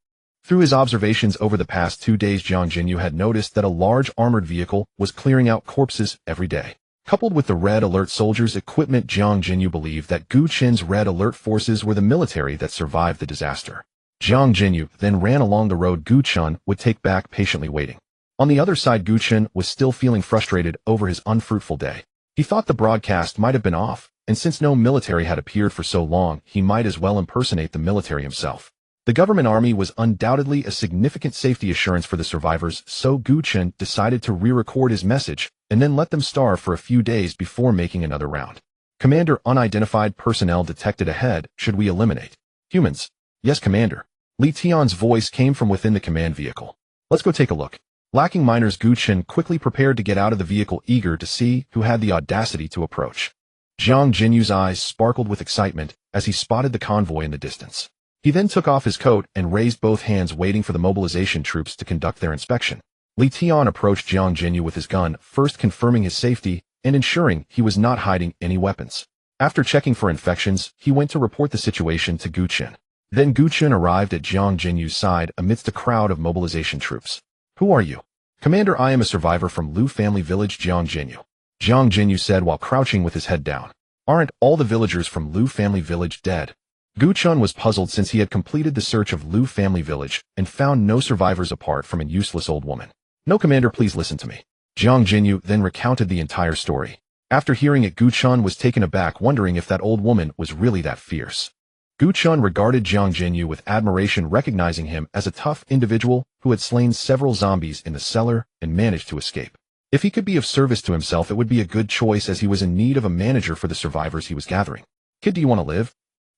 Through his observations over the past 2 days, Jiang Jinyu had noticed that a large armored vehicle was clearing out corpses every day. Coupled with the Red Alert soldiers' equipment, Jiang Jinyu believed that Gu Chen's Red Alert forces were the military that survived the disaster. Jiang Jinyu then ran along the road Gu Chen would take back, patiently waiting. On the other side, Gu Chen was still feeling frustrated over his unfruitful day. He thought the broadcast might have been off, and since no military had appeared for so long, he might as well impersonate the military himself. The government army was undoubtedly a significant safety assurance for the survivors, so Gu Chen decided to re-record his message and then let them starve for a few days before making another round. Commander, unidentified personnel detected ahead. Should we eliminate humans? Yes, Commander. Li Tian's voice came from within the command vehicle. Let's go take a look. Lacking miners, Gu Chen quickly prepared to get out of the vehicle, eager to see who had the audacity to approach. Jiang Jinyu's eyes sparkled with excitement as he spotted the convoy in the distance. He then took off his coat and raised both hands, waiting for the mobilization troops to conduct their inspection. Li Tian approached Jiang Jinyu with his gun, first confirming his safety and ensuring he was not hiding any weapons. After checking for infections, he went to report the situation to Gu Chen. Then Gu Chen arrived at Jiang Jinyu's side amidst a crowd of mobilization troops. Who are you? Commander, I am a survivor from Lu family village, Jiang Jinyu. Jiang Jinyu said while crouching with his head down. Aren't all the villagers from Lu family village dead? Gu Chen was puzzled since he had completed the search of Lu family village and found no survivors apart from an useless old woman. No, Commander, please listen to me. Jiang Jinyu then recounted the entire story. After hearing it, Gu Chen was taken aback, wondering if that old woman was really that fierce. Gu Chen regarded Jiang Jinyu with admiration, recognizing him as a tough individual who had slain several zombies in the cellar and managed to escape. If he could be of service to himself, it would be a good choice, as he was in need of a manager for the survivors he was gathering. Kid, do you want to live?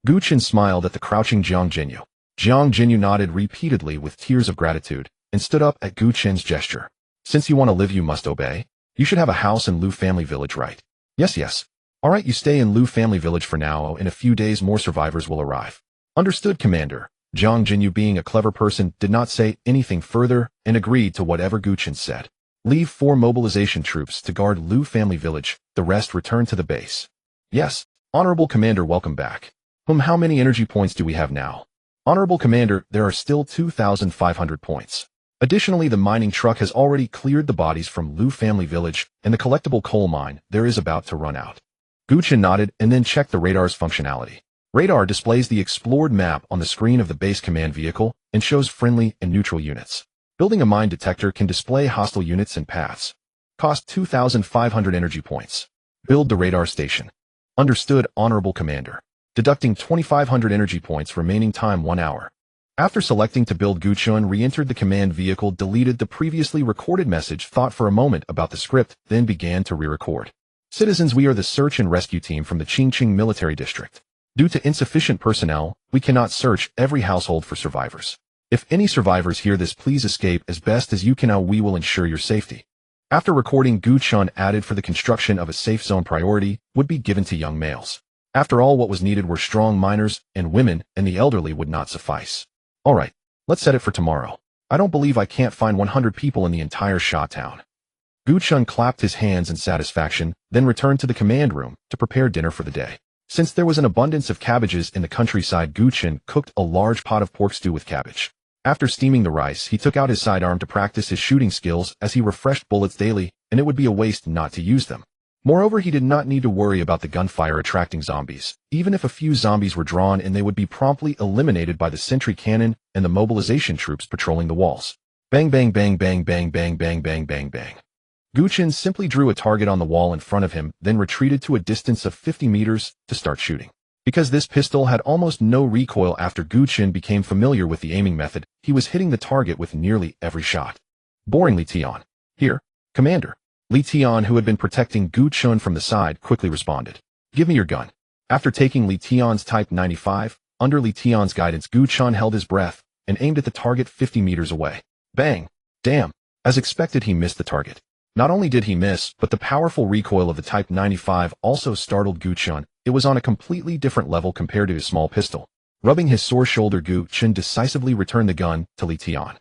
Gu Chen smiled at the crouching Jiang Jinyu. Jiang Jinyu nodded repeatedly with tears of gratitude and stood up at Gu Chen's gesture. Since you want to live, you must obey. You should have a house in Lu family village, right? Yes. All right, you stay in Lu family village for now. In a few days, more survivors will arrive. Understood, Commander. Jiang Jinyu, being a clever person, did not say anything further and agreed to whatever Gu Chen said. Leave 4 mobilization troops to guard Lu family village. The rest return to the base. Yes, Honorable Commander, welcome back. How many energy points do we have now? Honorable Commander, there are still 2,500 points. Additionally, the mining truck has already cleared the bodies from Lu family village, and the collectible coal mine there is about to run out. Gu Chen nodded and then checked the radar's functionality. Radar displays the explored map on the screen of the base command vehicle and shows friendly and neutral units. Building a mine detector can display hostile units and paths. Cost 2,500 energy points. Build the radar station. Understood, Honorable Commander. Deducting 2,500 energy points, remaining time 1 hour. After selecting to build, Gu Chen re-entered the command vehicle, deleted the previously recorded message, thought for a moment about the script, then began to re-record. Citizens, we are the search and rescue team from the Qingqing military district. Due to insufficient personnel, we cannot search every household for survivors. If any survivors hear this, please escape as best as you can. Now we will ensure your safety. After recording, Gu Chen added for the construction of a safe zone, priority would be given to young males. After all, what was needed were strong miners and women, and the elderly would not suffice. All right, let's set it for tomorrow. I don't believe I can't find 100 people in the entire Sha town. Gu Chen clapped his hands in satisfaction, then returned to the command room to prepare dinner for the day. Since there was an abundance of cabbages in the countryside, Gu Chen cooked a large pot of pork stew with cabbage. After steaming the rice, he took out his sidearm to practice his shooting skills, as he refreshed bullets daily, and it would be a waste not to use them. Moreover, he did not need to worry about the gunfire attracting zombies. Even if a few zombies were drawn in, they would be promptly eliminated by the sentry cannon and the mobilization troops patrolling the walls. Bang bang bang bang bang bang bang bang bang bang. Gu Chen simply drew a target on the wall in front of him, then retreated to a distance of 50 meters to start shooting. Because this pistol had almost no recoil, after Gu Chen became familiar with the aiming method, he was hitting the target with nearly every shot. Boring, Li Tian. Here, Commander. Li Tian, who had been protecting Gu Chen from the side, quickly responded. Give me your gun. After taking Li Tian's Type 95, under Li Tian's guidance, Gu Chen held his breath and aimed at the target 50 meters away. Bang! Damn! As expected, he missed the target. Not only did he miss, but the powerful recoil of the Type 95 also startled Gu Chen. It was on a completely different level compared to his small pistol. Rubbing his sore shoulder, Gu Chen decisively returned the gun to Li Tian.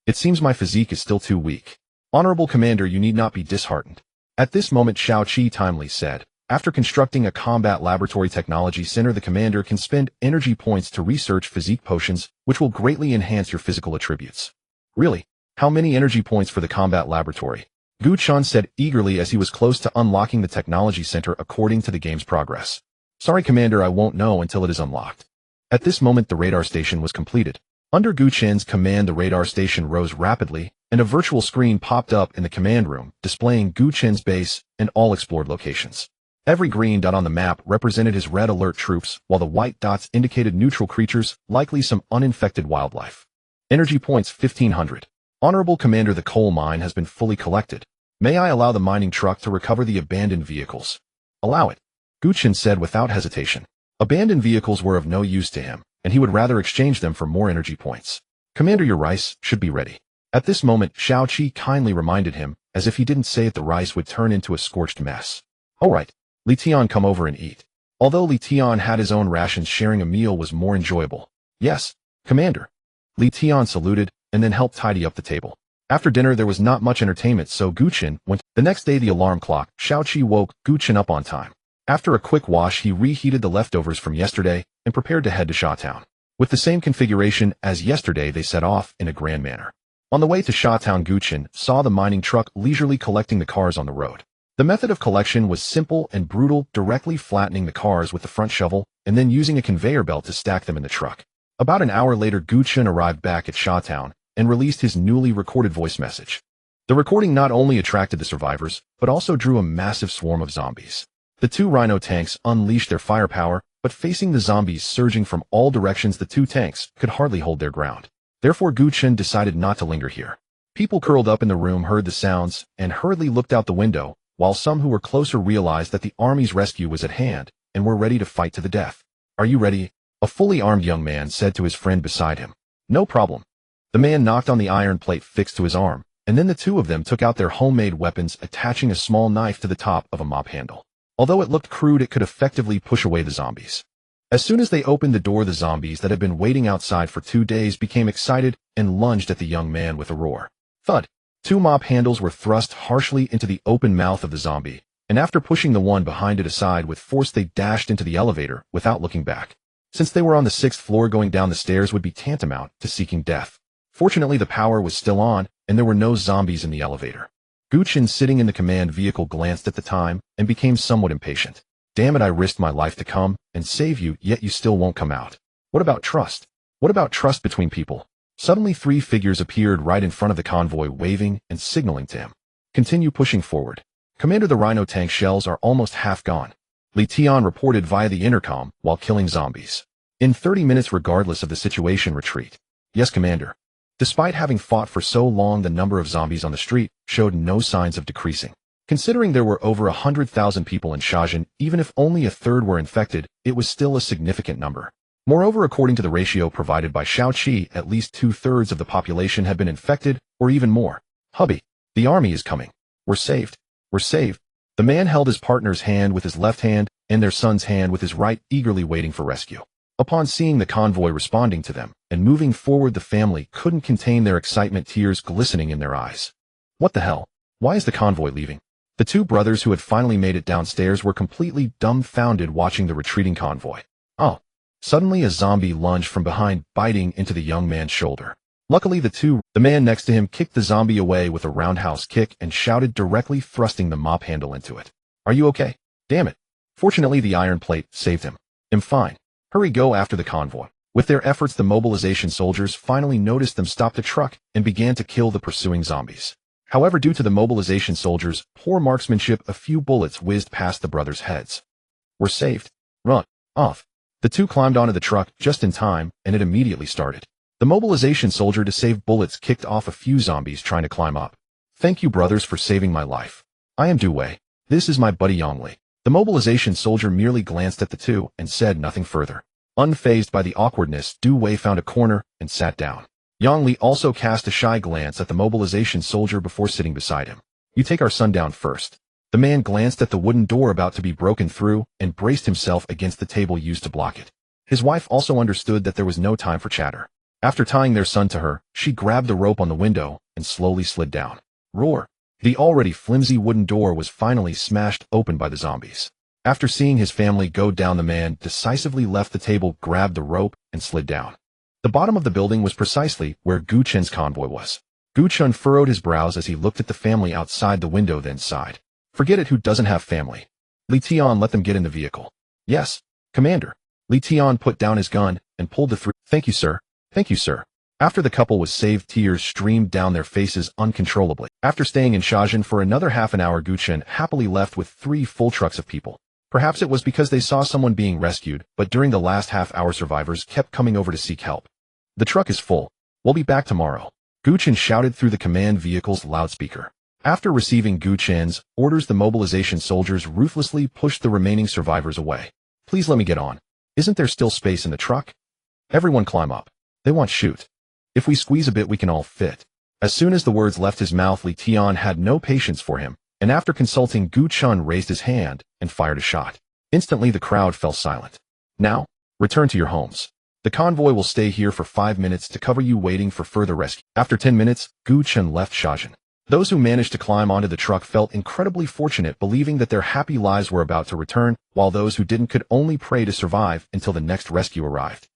It seems my physique is still too weak. Honorable Commander, you need not be disheartened. At this moment, Shao Qi timely said, after constructing a combat laboratory technology center, the commander can spend energy points to research physique potions, which will greatly enhance your physical attributes. Really? How many energy points for the combat laboratory? Gu Chen said eagerly as he was close to unlocking the technology center according to the game's progress. Sorry, Commander, I won't know until it is unlocked. At this moment, the radar station was completed. Under Gu Chen's command, the radar station rose rapidly, and a virtual screen popped up in the command room, displaying Gu Chen's base and all explored locations. Every green dot on the map represented his red alert troops, while the white dots indicated neutral creatures, likely some uninfected wildlife. Energy points 1500. Honorable Commander, the coal mine has been fully collected. May I allow the mining truck to recover the abandoned vehicles? Allow it, Gu Chen said without hesitation. Abandoned vehicles were of no use to him, and he would rather exchange them for more energy points. Commander, your rice should be ready. At this moment, Xiao Qi kindly reminded him, as if he didn't say it, the rice would turn into a scorched mess. All right, Li Tian, come over and eat. Although Li Tian had his own rations, sharing a meal was more enjoyable. Yes, Commander. Li Tian saluted, and then helped tidy up the table. After dinner, there was not much entertainment, so Gu Chen went. The next day, the alarm clock, Xiao Qi, woke Gu Chen up on time. After a quick wash, he reheated the leftovers from yesterday and prepared to head to Shawtown. With the same configuration as yesterday, they set off in a grand manner. On the way to Shawtown, Gu Chen saw the mining truck leisurely collecting the cars on the road. The method of collection was simple and brutal, directly flattening the cars with the front shovel and then using a conveyor belt to stack them in the truck. About an hour later, Gu Chen arrived back at Shawtown and released his newly recorded voice message. The recording not only attracted the survivors, but also drew a massive swarm of zombies. The two rhino tanks unleashed their firepower, but facing the zombies surging from all directions, the two tanks could hardly hold their ground. Therefore, Gu Chen decided not to linger here. People curled up in the room heard the sounds and hurriedly looked out the window, while some who were closer realized that the army's rescue was at hand and were ready to fight to the death. Are you ready? A fully armed young man said to his friend beside him. No problem. The man knocked on the iron plate fixed to his arm, and then the two of them took out their homemade weapons, attaching a small knife to the top of a mop handle. Although it looked crude, it could effectively push away the zombies. As soon as they opened the door, the zombies that had been waiting outside for 2 days became excited and lunged at the young man with a roar. Thud! 2 mop handles were thrust harshly into the open mouth of the zombie, and after pushing the one behind it aside with force, they dashed into the elevator without looking back. Since they were on the 6th floor, going down the stairs would be tantamount to seeking death. Fortunately, the power was still on, and there were no zombies in the elevator. Gu Chen, sitting in the command vehicle, glanced at the time and became somewhat impatient. Damn it, I risked my life to come and save you, yet you still won't come out. What about trust? What about trust between people? Suddenly 3 figures appeared right in front of the convoy, waving and signaling to him. Continue pushing forward. Commander, the rhino tank shells are almost half gone. Li Tian reported via the intercom while killing zombies. In 30 minutes, regardless of the situation, retreat. Yes, Commander. Despite having fought for so long, the number of zombies on the street showed no signs of decreasing. Considering there were over 100,000 people in Shawtown, even if only a third were infected, it was still a significant number. Moreover, according to the ratio provided by Xiao Qi, at least 2/3 of the population had been infected, or even more. Hubby, the army is coming. We're saved. We're saved. The man held his partner's hand with his left hand and their son's hand with his right, eagerly waiting for rescue. Upon seeing the convoy responding to them and moving forward, the family couldn't contain their excitement, tears glistening in their eyes. What the hell? Why is the convoy leaving? The 2 brothers who had finally made it downstairs were completely dumbfounded watching the retreating convoy. Oh. Suddenly a zombie lunged from behind, biting into the young man's shoulder. Luckily, the man next to him kicked the zombie away with a roundhouse kick and shouted directly, thrusting the mop handle into it. Are you okay? Damn it. Fortunately, the iron plate saved him. I'm fine. Hurry, go after the convoy. With their efforts, the mobilization soldiers finally noticed them, stopped the truck, and began to kill the pursuing zombies. However, due to the mobilization soldiers' poor marksmanship, a few bullets whizzed past the brothers' heads. We're saved. Run. Off. The 2 climbed onto the truck just in time, and it immediately started. The mobilization soldier, to save bullets, kicked off a few zombies trying to climb up. Thank you, brothers, for saving my life. I am Du Wei. This is my buddy Yongli. The mobilization soldier merely glanced at the 2 and said nothing further. Unfazed by the awkwardness, Du Wei found a corner and sat down. Yongli also cast a shy glance at the mobilization soldier before sitting beside him. You take our son down first. The man glanced at the wooden door about to be broken through and braced himself against the table used to block it. His wife also understood that there was no time for chatter. After tying their son to her, she grabbed the rope on the window and slowly slid down. Roar! The already flimsy wooden door was finally smashed open by the zombies. After seeing his family go down, the man decisively left the table, grabbed the rope, and slid down. The bottom of the building was precisely where Gu Chen's convoy was. Gu Chen furrowed his brows as he looked at the family outside the window, then sighed. Forget it, who doesn't have family? Li Tian, let them get in the vehicle. Yes, Commander. Li Tian put down his gun and pulled the three. Thank you, sir. Thank you, sir. After the couple was saved, tears streamed down their faces uncontrollably. After staying in Shajin for another half an hour, Gu Chen happily left with 3 full trucks of people. Perhaps it was because they saw someone being rescued, but during the last half hour survivors kept coming over to seek help. The truck is full. We'll be back tomorrow. Gu Chen shouted through the command vehicle's loudspeaker. After receiving Gu Chen's orders, the mobilization soldiers ruthlessly pushed the remaining survivors away. Please let me get on. Isn't there still space in the truck? Everyone climb up. They won't shoot. If we squeeze a bit, we can all fit. As soon as the words left his mouth, Li Tian had no patience for him, and after consulting, Gu Chen raised his hand and fired a shot. Instantly, the crowd fell silent. Now, return to your homes. The convoy will stay here for 5 minutes to cover you, waiting for further rescue. After 10 minutes, Gu Chen left Shajin. Those who managed to climb onto the truck felt incredibly fortunate, believing that their happy lives were about to return, while those who didn't could only pray to survive until the next rescue arrived.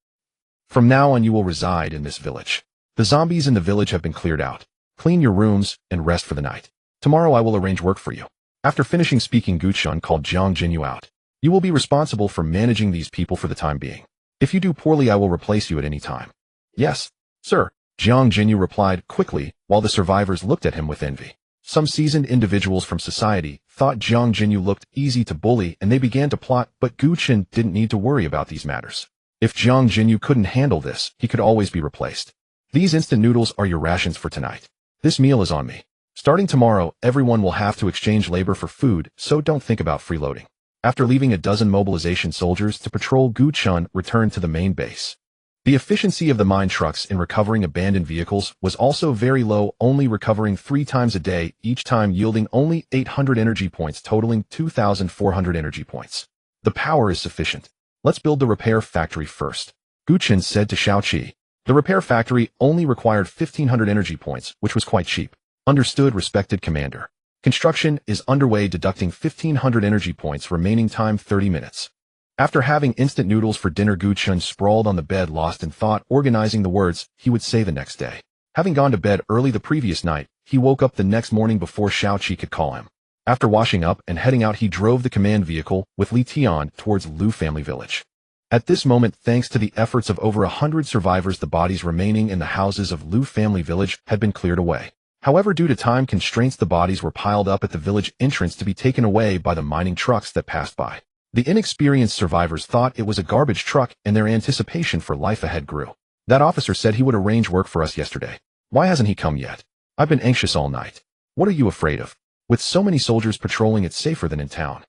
From now on, you will reside in this village. The zombies in the village have been cleared out. Clean your rooms and rest for the night. Tomorrow I will arrange work for you. After finishing speaking, Gu Chen called Jiang Jinyu out. You will be responsible for managing these people for the time being. If you do poorly, I will replace you at any time. Yes, sir. Jiang Jinyu replied quickly, while the survivors looked at him with envy. Some seasoned individuals from society thought Jiang Jinyu looked easy to bully, and they began to plot, but Gu Chen didn't need to worry about these matters. If Jiang Jinyu couldn't handle this, he could always be replaced. These instant noodles are your rations for tonight. This meal is on me. Starting tomorrow, everyone will have to exchange labor for food, so don't think about freeloading. After leaving a dozen mobilization soldiers to patrol, Gu Chen returned to the main base. The efficiency of the mine trucks in recovering abandoned vehicles was also very low, only recovering 3 times a day, each time yielding only 800 energy points, totaling 2,400 energy points. The power is sufficient. Let's build the repair factory first, Gu Chen said to Xiaoqi. The repair factory only required 1,500 energy points, which was quite cheap. Understood, respected commander. Construction is underway, deducting 1,500 energy points, remaining time 30 minutes. After having instant noodles for dinner, Gu Chen sprawled on the bed, lost in thought, organizing the words he would say the next day. Having gone to bed early the previous night, he woke up the next morning before Xiaoqi could call him. After washing up and heading out, he drove the command vehicle with Li Tian towards Lu family village. At this moment, thanks to the efforts of over 100 survivors, the bodies remaining in the houses of Lu family village had been cleared away. However, due to time constraints, the bodies were piled up at the village entrance to be taken away by the mining trucks that passed by. The inexperienced survivors thought it was a garbage truck, and their anticipation for life ahead grew. That officer said he would arrange work for us yesterday. Why hasn't he come yet? I've been anxious all night. What are you afraid of? With so many soldiers patrolling, it's safer than in town.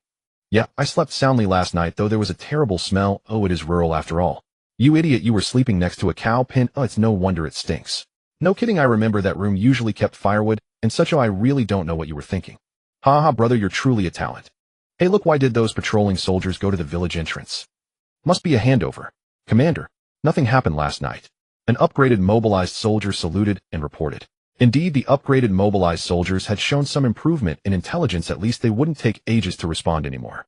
Yeah, I slept soundly last night, though there was a terrible smell. Oh, it is rural after all. You idiot, you were sleeping next to a cow pen. Oh, it's no wonder it stinks. No kidding, I remember that room usually kept firewood and such. Oh, I really don't know what you were thinking. Ha ha, brother, you're truly a talent. Hey, look, why did those patrolling soldiers go to the village entrance? Must be a handover. Commander, nothing happened last night. An upgraded mobilized soldier saluted and reported. Indeed, the upgraded mobilized soldiers had shown some improvement in intelligence. At least they wouldn't take ages to respond anymore.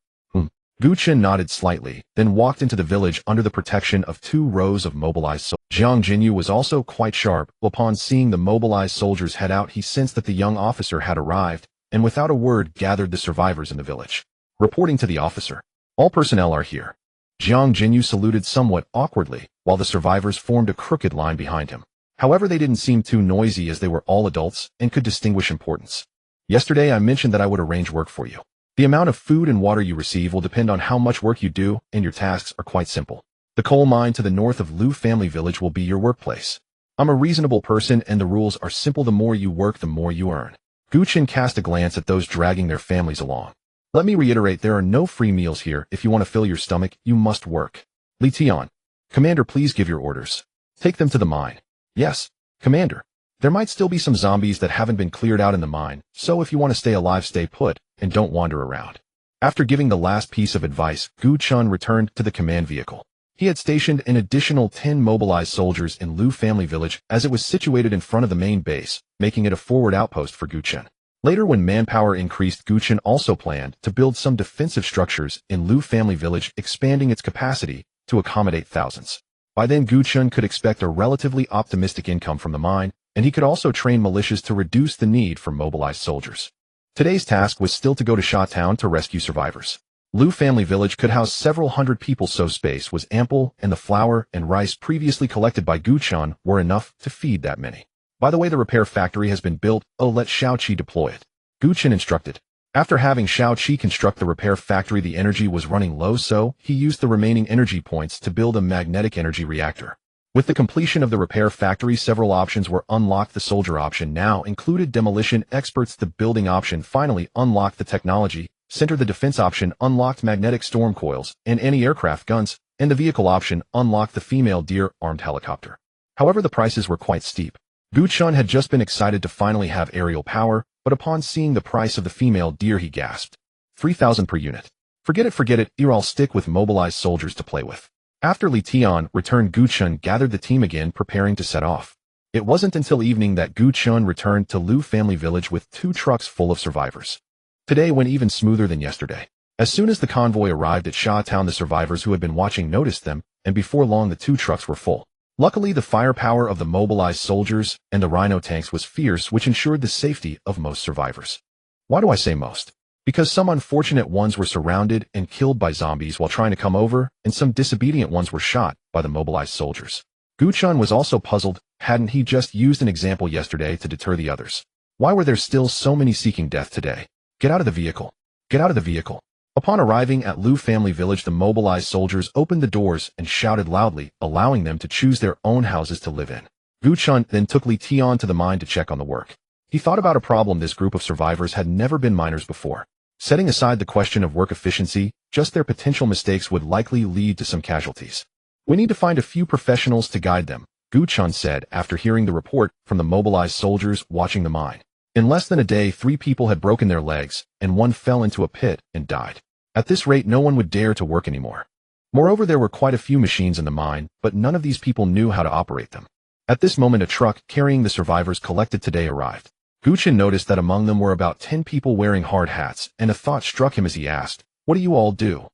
Gu Chen nodded slightly, then walked into the village under the protection of 2 rows of mobilized soldiers. Jiang Jinyu was also quite sharp. Upon seeing the mobilized soldiers head out, he sensed that the young officer had arrived, and without a word gathered the survivors in the village. Reporting to the officer, all personnel are here. Jiang Jinyu saluted somewhat awkwardly, while the survivors formed a crooked line behind him. However, they didn't seem too noisy, as they were all adults and could distinguish importance. Yesterday I mentioned that I would arrange work for you. The amount of food and water you receive will depend on how much work you do, and your tasks are quite simple. The coal mine to the north of Lu family village will be your workplace. I'm a reasonable person, and the rules are simple. The more you work, the more you earn. Gu Chen cast a glance at those dragging their families along. Let me reiterate, there are no free meals here. If you want to fill your stomach, you must work. Li Tian. Commander, please give your orders. Take them to the mine. Yes, Commander. There might still be some zombies that haven't been cleared out in the mine, so if you want to stay alive, stay put, and don't wander around. After giving the last piece of advice, Gu Chen returned to the command vehicle. He had stationed an additional 10 mobilized soldiers in Lu family village, as it was situated in front of the main base, making it a forward outpost for Gu Chen. Later, when manpower increased, Gu Chen also planned to build some defensive structures in Lu family village, expanding its capacity to accommodate thousands. By then, Gu Chen could expect a relatively optimistic income from the mine, and he could also train militias to reduce the need for mobilized soldiers. Today's task was still to go to Sha Town to rescue survivors. Lu family village could house several hundred people, so space was ample, and the flour and rice previously collected by Gu Chen were enough to feed that many. By the way, the repair factory has been built. Oh, let Xiaoqi deploy it. Gu Chen instructed. After having Xiaoqi construct the repair factory, the energy was running low, so he used the remaining energy points to build a magnetic energy reactor. With the completion of the repair factory, several options were unlocked. The soldier option now included demolition experts. The building option finally unlocked the technology center. The defense option unlocked magnetic storm coils and anti-aircraft guns, and the vehicle option unlocked the female deer-armed helicopter. However, the prices were quite steep. Gu Chen had just been excited to finally have aerial power, but upon seeing the price of the female deer, he gasped. 3,000 per unit. Forget it, I'll stick with mobilized soldiers to play with. After Li Tian returned, Gu Chen gathered the team again, preparing to set off. It wasn't until evening that Gu Chen returned to Lu family village with 2 trucks full of survivors. Today went even smoother than yesterday. As soon as the convoy arrived at Sha Town, the survivors who had been watching noticed them, and before long the 2 trucks were full. Luckily, the firepower of the mobilized soldiers and the rhino tanks was fierce, which ensured the safety of most survivors. Why do I say most? Because some unfortunate ones were surrounded and killed by zombies while trying to come over, and some disobedient ones were shot by the mobilized soldiers. Gu Chen was also puzzled. Hadn't he just used an example yesterday to deter the others? Why were there still so many seeking death today? Get out of the vehicle. Get out of the vehicle. Upon arriving at Lu family village, the mobilized soldiers opened the doors and shouted loudly, allowing them to choose their own houses to live in. Gu Chen then took Li Tian to the mine to check on the work. He thought about a problem. This group of survivors had never been miners before. Setting aside the question of work efficiency, just their potential mistakes would likely lead to some casualties. We need to find a few professionals to guide them, Gu Chen said after hearing the report from the mobilized soldiers watching the mine. In less than a day, 3 people had broken their legs, and 1 fell into a pit and died. At this rate, no one would dare to work anymore. Moreover, there were quite a few machines in the mine, but none of these people knew how to operate them. At this moment, a truck carrying the survivors collected today arrived. Gu Chen noticed that among them were about 10 people wearing hard hats, and a thought struck him as he asked, "What do you all do?"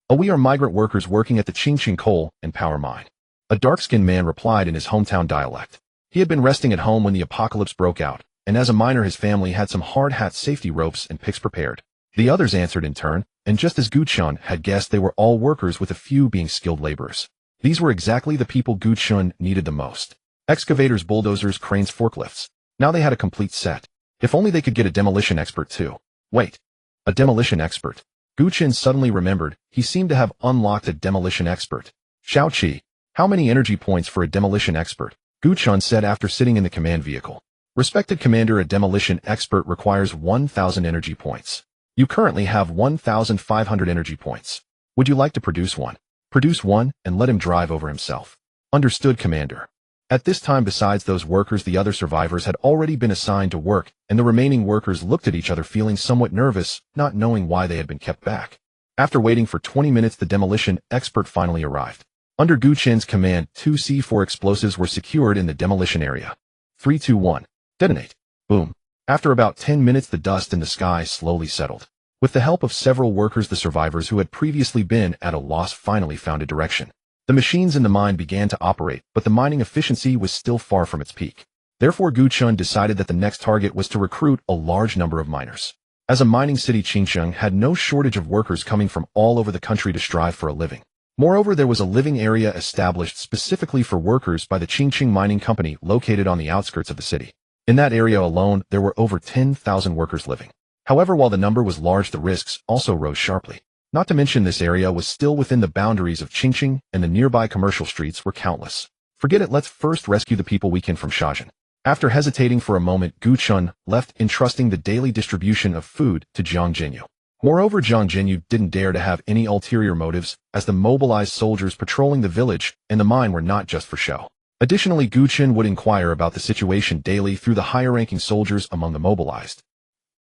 "Oh, we are migrant workers working at the Qingqing coal and power mine." A dark-skinned man replied in his hometown dialect. He had been resting at home when the apocalypse broke out, and as a miner his family had some hard hat safety ropes and picks prepared. The others answered in turn, and just as Gu Chen had guessed, they were all workers, with a few being skilled laborers. These were exactly the people Gu Chen needed the most. Excavators, bulldozers, cranes, forklifts. Now they had a complete set. If only they could get a demolition expert too. Wait. A demolition expert. Gu Chen suddenly remembered he seemed to have unlocked a demolition expert. Xiaoqi, how many energy points for a demolition expert? Gu Chen said after sitting in the command vehicle. Respected Commander, a demolition expert requires 1,000 energy points. You currently have 1,500 energy points. Would you like to produce one? Produce one and let him drive over himself. Understood, Commander. At this time, besides those workers, the other survivors had already been assigned to work, and the remaining workers looked at each other feeling somewhat nervous, not knowing why they had been kept back. After waiting for 20 minutes, the demolition expert finally arrived. Under Gu Chen's command, 2 C4 explosives were secured in the demolition area. 3, 2, 1. Detonate. Boom. After about 10 minutes, the dust in the sky slowly settled. With the help of several workers, the survivors who had previously been at a loss finally found a direction. The machines in the mine began to operate, but the mining efficiency was still far from its peak. Therefore, Gu Chen decided that the next target was to recruit a large number of miners. As a mining city, Qingqing had no shortage of workers coming from all over the country to strive for a living. Moreover, there was a living area established specifically for workers by the Qingqing Mining Company located on the outskirts of the city. In that area alone, there were over 10,000 workers living. However, while the number was large, the risks also rose sharply. Not to mention, this area was still within the boundaries of Qingqing, and the nearby commercial streets were countless. Forget it, let's first rescue the people we can from Shajin. After hesitating for a moment, Gu Chen left, entrusting the daily distribution of food to Jiang Jinyu. Moreover, Jiang Jinyu didn't dare to have any ulterior motives, as the mobilized soldiers patrolling the village and the mine were not just for show. Additionally, Gu Chen would inquire about the situation daily through the higher-ranking soldiers among the mobilized.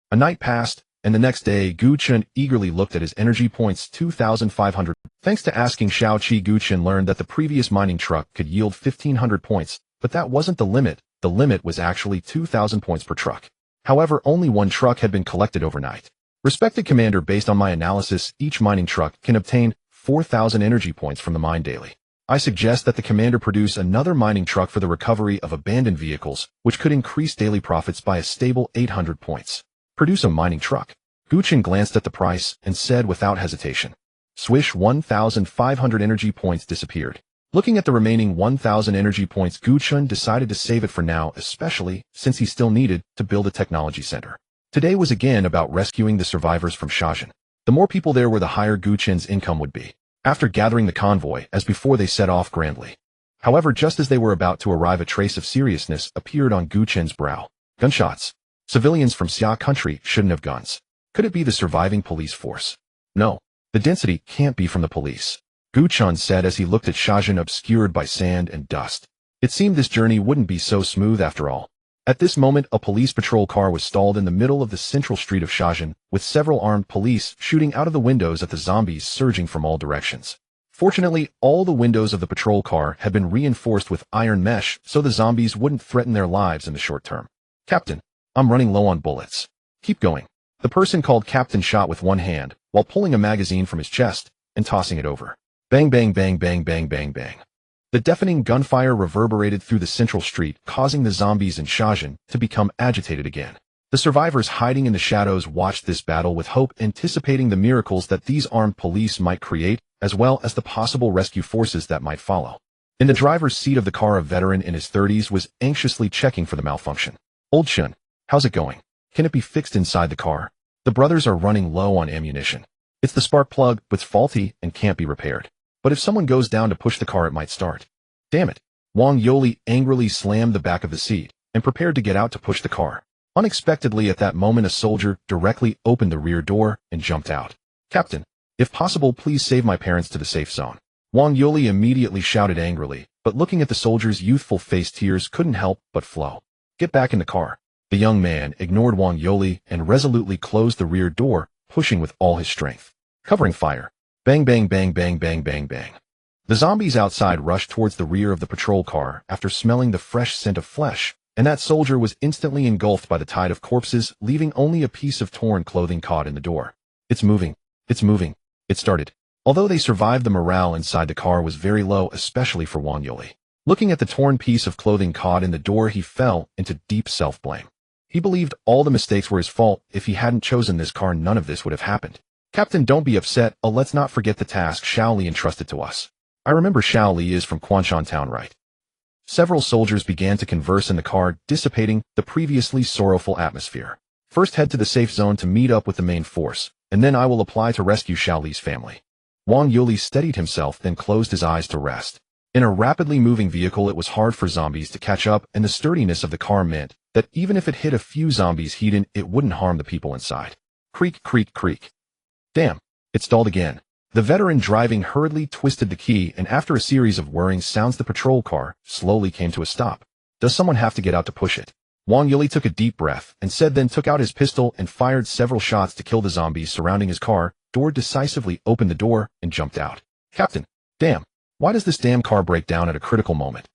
A night passed, and the next day, Gu Chen eagerly looked at his energy points, 2,500. Thanks to asking Xiaoqi, Gu Chen learned that the previous mining truck could yield 1,500 points, but that wasn't the limit. The limit was actually 2,000 points per truck. However, only one truck had been collected overnight. Respected Commander, based on my analysis, each mining truck can obtain 4,000 energy points from the mine daily. I suggest that the commander produce another mining truck for the recovery of abandoned vehicles, which could increase daily profits by a stable 800 points. Produce a mining truck. Gu Chen glanced at the price and said without hesitation. Swish, 1,500 energy points disappeared. Looking at the remaining 1,000 energy points, Gu Chen decided to save it for now, especially since he still needed to build a technology center. Today was again about rescuing the survivors from Shajin. The more people there were, the higher Gu Chen's income would be. After gathering the convoy, as before, they set off grandly. However, just as they were about to arrive, a trace of seriousness appeared on Gu Chen's brow. Gunshots. Civilians from Xia country shouldn't have guns. Could it be the surviving police force? No. The density can't be from the police, Gu Chen said as he looked at Shajin obscured by sand and dust. It seemed this journey wouldn't be so smooth after all. At this moment, a police patrol car was stalled in the middle of the central street of Shajin, with several armed police shooting out of the windows at the zombies surging from all directions. Fortunately, all the windows of the patrol car had been reinforced with iron mesh so the zombies wouldn't threaten their lives in the short term. Captain, I'm running low on bullets. Keep going. The person called Captain shot with one hand, while pulling a magazine from his chest and tossing it over. Bang bang bang bang bang bang bang. The deafening gunfire reverberated through the central street, causing the zombies in Shajin to become agitated again. The survivors hiding in the shadows watched this battle with hope, anticipating the miracles that these armed police might create, as well as the possible rescue forces that might follow. In the driver's seat of the car, a veteran in his 30s was anxiously checking for the malfunction. Old Chen, how's it going? Can it be fixed inside the car? The brothers are running low on ammunition. It's the spark plug, but it's faulty and can't be repaired. But if someone goes down to push the car, it might start. Damn it. Wang Yoli angrily slammed the back of the seat and prepared to get out to push the car. Unexpectedly at that moment, a soldier directly opened the rear door and jumped out. Captain, if possible, please save my parents to the safe zone. Wang Yoli immediately shouted angrily, but looking at the soldier's youthful face, tears couldn't help but flow. Get back in the car. The young man ignored Wang Yoli and resolutely closed the rear door, pushing with all his strength. Covering fire. Bang bang bang bang bang bang bang. The zombies outside rushed towards the rear of the patrol car after smelling the fresh scent of flesh, and that soldier was instantly engulfed by the tide of corpses, leaving only a piece of torn clothing caught in the door. It's moving. It's moving. It started. Although they survived, the morale inside the car was very low, especially for Wang Yoli. Looking at the torn piece of clothing caught in the door, he fell into deep self-blame. He believed all the mistakes were his fault. If he hadn't chosen this car, none of this would have happened. Captain, don't be upset. Let's not forget the task Xiao Li entrusted to us. I remember Xiao Li is from Quanshan town, right? Several soldiers began to converse in the car, dissipating the previously sorrowful atmosphere. First, head to the safe zone to meet up with the main force, and then I will apply to rescue Xiao Li's family. Wang Yuli steadied himself, then closed his eyes to rest. In a rapidly moving vehicle, it was hard for zombies to catch up, and the sturdiness of the car meant that even if it hit a few zombies hidden, it wouldn't harm the people inside. Creak, creak, creak. Damn, it stalled again. The veteran driving hurriedly twisted the key, and after a series of whirring sounds, the patrol car slowly came to a stop. Does someone have to get out to push it? Wang Yuli took a deep breath and said, then took out his pistol and fired several shots to kill the zombies surrounding his car. Door decisively opened the door and jumped out. Captain, damn, why does this damn car break down at a critical moment?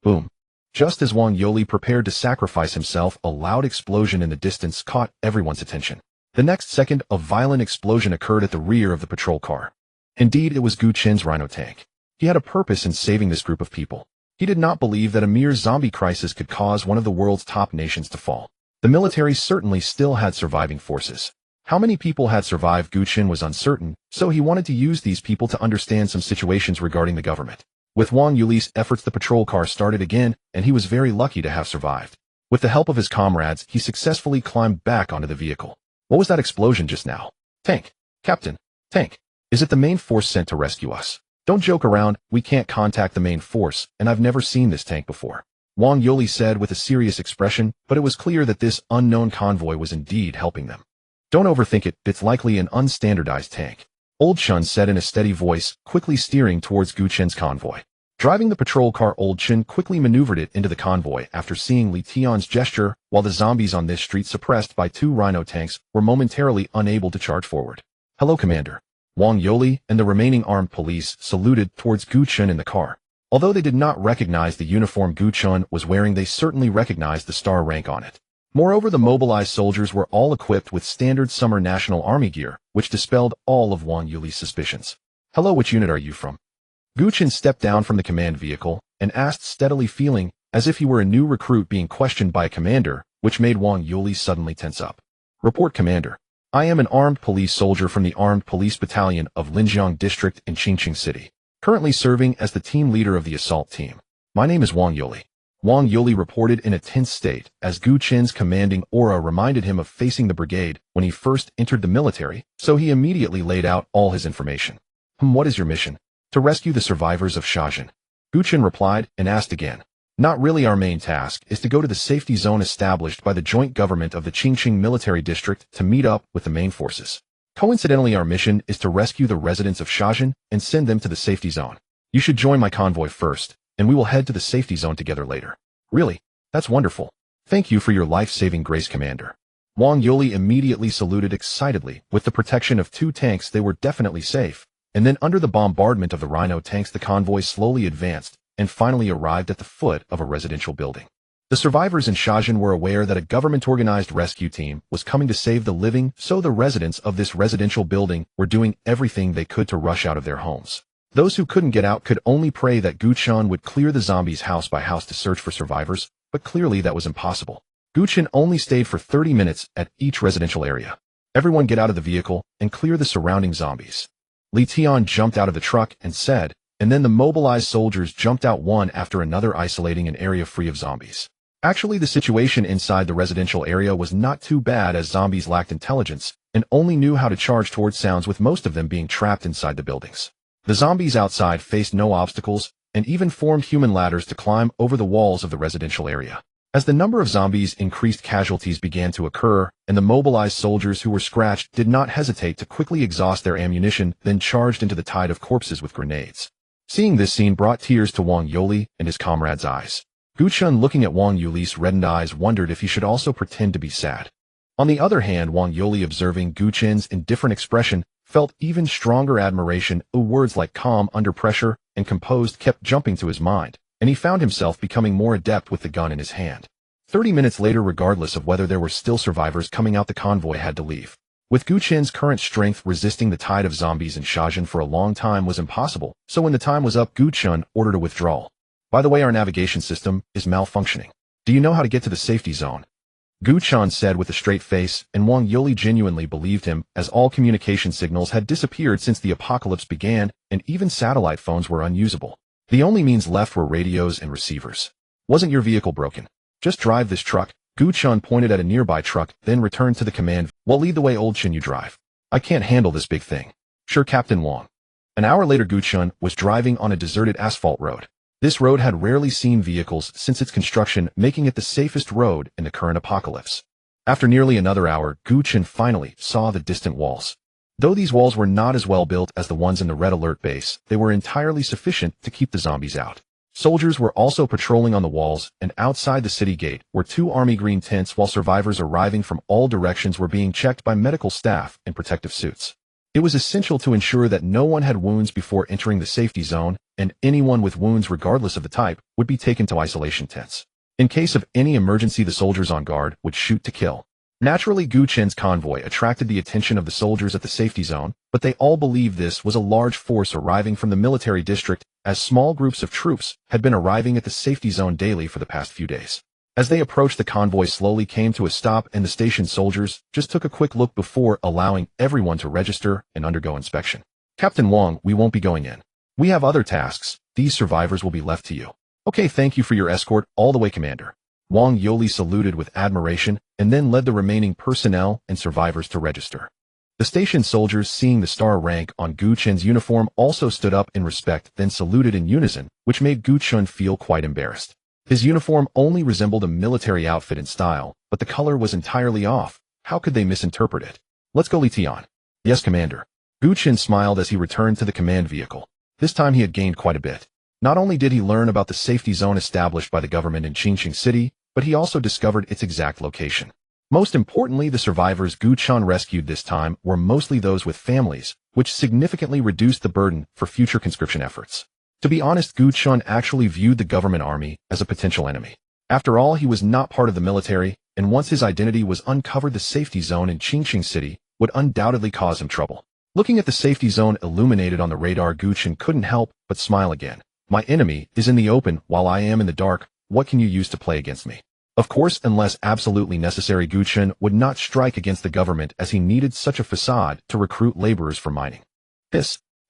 Boom. Just as Wang Yoli prepared to sacrifice himself, a loud explosion in the distance caught everyone's attention. The next second, a violent explosion occurred at the rear of the patrol car. Indeed, it was Gu Chen's Rhino tank. He had a purpose in saving this group of people. He did not believe that a mere zombie crisis could cause one of the world's top nations to fall. The military certainly still had surviving forces. How many people had survived Gu Chen was uncertain, so he wanted to use these people to understand some situations regarding the government. With Wang Yuli's efforts, the patrol car started again, and he was very lucky to have survived. With the help of his comrades, he successfully climbed back onto the vehicle. What was that explosion just now? Tank. Captain. Tank. Is it the main force sent to rescue us? Don't joke around, we can't contact the main force, and I've never seen this tank before. Wang Yoli said with a serious expression, but it was clear that this unknown convoy was indeed helping them. Don't overthink it, it's likely an unstandardized tank. Old Chen said in a steady voice, quickly steering towards Gu Chen's convoy. Driving the patrol car, Old Chen quickly maneuvered it into the convoy after seeing Li Tian's gesture, while the zombies on this street, suppressed by 2 Rhino tanks, were momentarily unable to charge forward. Hello, Commander. Wang Yoli and the remaining armed police saluted towards Gu Chen in the car. Although they did not recognize the uniform Gu Chen was wearing, they certainly recognized the star rank on it. Moreover, the mobilized soldiers were all equipped with standard summer National Army gear, which dispelled all of Wang Yuli's suspicions. Hello, which unit are you from? Gu Chen stepped down from the command vehicle and asked steadily, feeling as if he were a new recruit being questioned by a commander, which made Wang Yuli suddenly tense up. Report, Commander. I am an armed police soldier from the Armed Police Battalion of Linjiang District in Qingqing City, currently serving as the team leader of the assault team. My name is Wang Yuli. Wang Yuli reported in a tense state as Gu Chen's commanding aura reminded him of facing the brigade when he first entered the military, so he immediately laid out all his information. What is your mission? To rescue the survivors of Shajin. Gu Chen replied and asked again. Not really. Our main task is to go to the safety zone established by the joint government of the Qingqing military district to meet up with the main forces. Coincidentally, our mission is to rescue the residents of Shajin and send them to the safety zone. You should join my convoy first, and we will head to the safety zone together later. Really? That's wonderful. Thank you for your life-saving grace, Commander. Wang Yuli immediately saluted excitedly. With the protection of 2 tanks, they were definitely safe. And then under the bombardment of the Rhino tanks, the convoy slowly advanced and finally arrived at the foot of a residential building. The survivors in Shajin were aware that a government-organized rescue team was coming to save the living, so the residents of this residential building were doing everything they could to rush out of their homes. Those who couldn't get out could only pray that Gu Chen would clear the zombies house by house to search for survivors, but clearly that was impossible. Gu Chen only stayed for 30 minutes at each residential area. Everyone get out of the vehicle and clear the surrounding zombies. Li Tian jumped out of the truck and said, and then the mobilized soldiers jumped out one after another, isolating an area free of zombies. Actually, the situation inside the residential area was not too bad, as zombies lacked intelligence and only knew how to charge towards sounds, with most of them being trapped inside the buildings. The zombies outside faced no obstacles and even formed human ladders to climb over the walls of the residential area. As the number of zombies increased, casualties began to occur, and the mobilized soldiers who were scratched did not hesitate to quickly exhaust their ammunition, then charged into the tide of corpses with grenades. Seeing this scene brought tears to Wang Yuli and his comrades' eyes. Gu Chen, looking at Wang Yuli's reddened eyes, wondered if he should also pretend to be sad. On the other hand, Wang Yuli, observing Gu Chen's indifferent expression, felt even stronger admiration. Words like calm under pressure and composed kept jumping to his mind, and he found himself becoming more adept with the gun in his hand. 30 minutes later, regardless of whether there were still survivors coming out, the convoy had to leave. With Gu Chen's current strength, resisting the tide of zombies in Shajin for a long time was impossible, so when the time was up, Gu Chen ordered a withdrawal. By the way, our navigation system is malfunctioning. Do you know how to get to the safety zone? Gu Chen said with a straight face, and Wang Yuli genuinely believed him, as all communication signals had disappeared since the apocalypse began, and even satellite phones were unusable. The only means left were radios and receivers. Wasn't your vehicle broken? Just drive this truck. Gu Chen pointed at a nearby truck, then returned to the command. Well, lead the way, old Chen, you drive. I can't handle this big thing. Sure, Captain Wang. An hour later, Gu Chen was driving on a deserted asphalt road. This road had rarely seen vehicles since its construction, making it the safest road in the current apocalypse. After nearly another hour, Gu Chen finally saw the distant walls. Though these walls were not as well built as the ones in the Red Alert base, they were entirely sufficient to keep the zombies out. Soldiers were also patrolling on the walls, and outside the city gate were 2 army green tents, while survivors arriving from all directions were being checked by medical staff in protective suits. It was essential to ensure that no one had wounds before entering the safety zone, and anyone with wounds, regardless of the type, would be taken to isolation tents. In case of any emergency, the soldiers on guard would shoot to kill. Naturally, Gu Chen's convoy attracted the attention of the soldiers at the safety zone, but they all believed this was a large force arriving from the military district, as small groups of troops had been arriving at the safety zone daily for the past few days. As they approached, the convoy slowly came to a stop, and the station soldiers just took a quick look before allowing everyone to register and undergo inspection. Captain Wang, we won't be going in. We have other tasks. These survivors will be left to you. Okay, thank you for your escort all the way, Commander. Wang Yuli saluted with admiration and then led the remaining personnel and survivors to register. The station soldiers, seeing the star rank on Gu Chen's uniform, also stood up in respect, then saluted in unison, which made Gu Chen feel quite embarrassed. His uniform only resembled a military outfit in style, but the color was entirely off. How could they misinterpret it? Let's go, Li Tian. Yes, Commander. Gu Chen smiled as he returned to the command vehicle. This time he had gained quite a bit. Not only did he learn about the safety zone established by the government in Qingqing City, but he also discovered its exact location. Most importantly, the survivors Gu Chen rescued this time were mostly those with families, which significantly reduced the burden for future conscription efforts. To be honest, Gu Chen actually viewed the government army as a potential enemy. After all, he was not part of the military, and once his identity was uncovered, the safety zone in Qingqing City would undoubtedly cause him trouble. Looking at the safety zone illuminated on the radar, Gu Chen couldn't help but smile again. My enemy is in the open while I am in the dark. What can you use to play against me? Of course, unless absolutely necessary, Gu Chen would not strike against the government as he needed such a facade to recruit laborers for mining.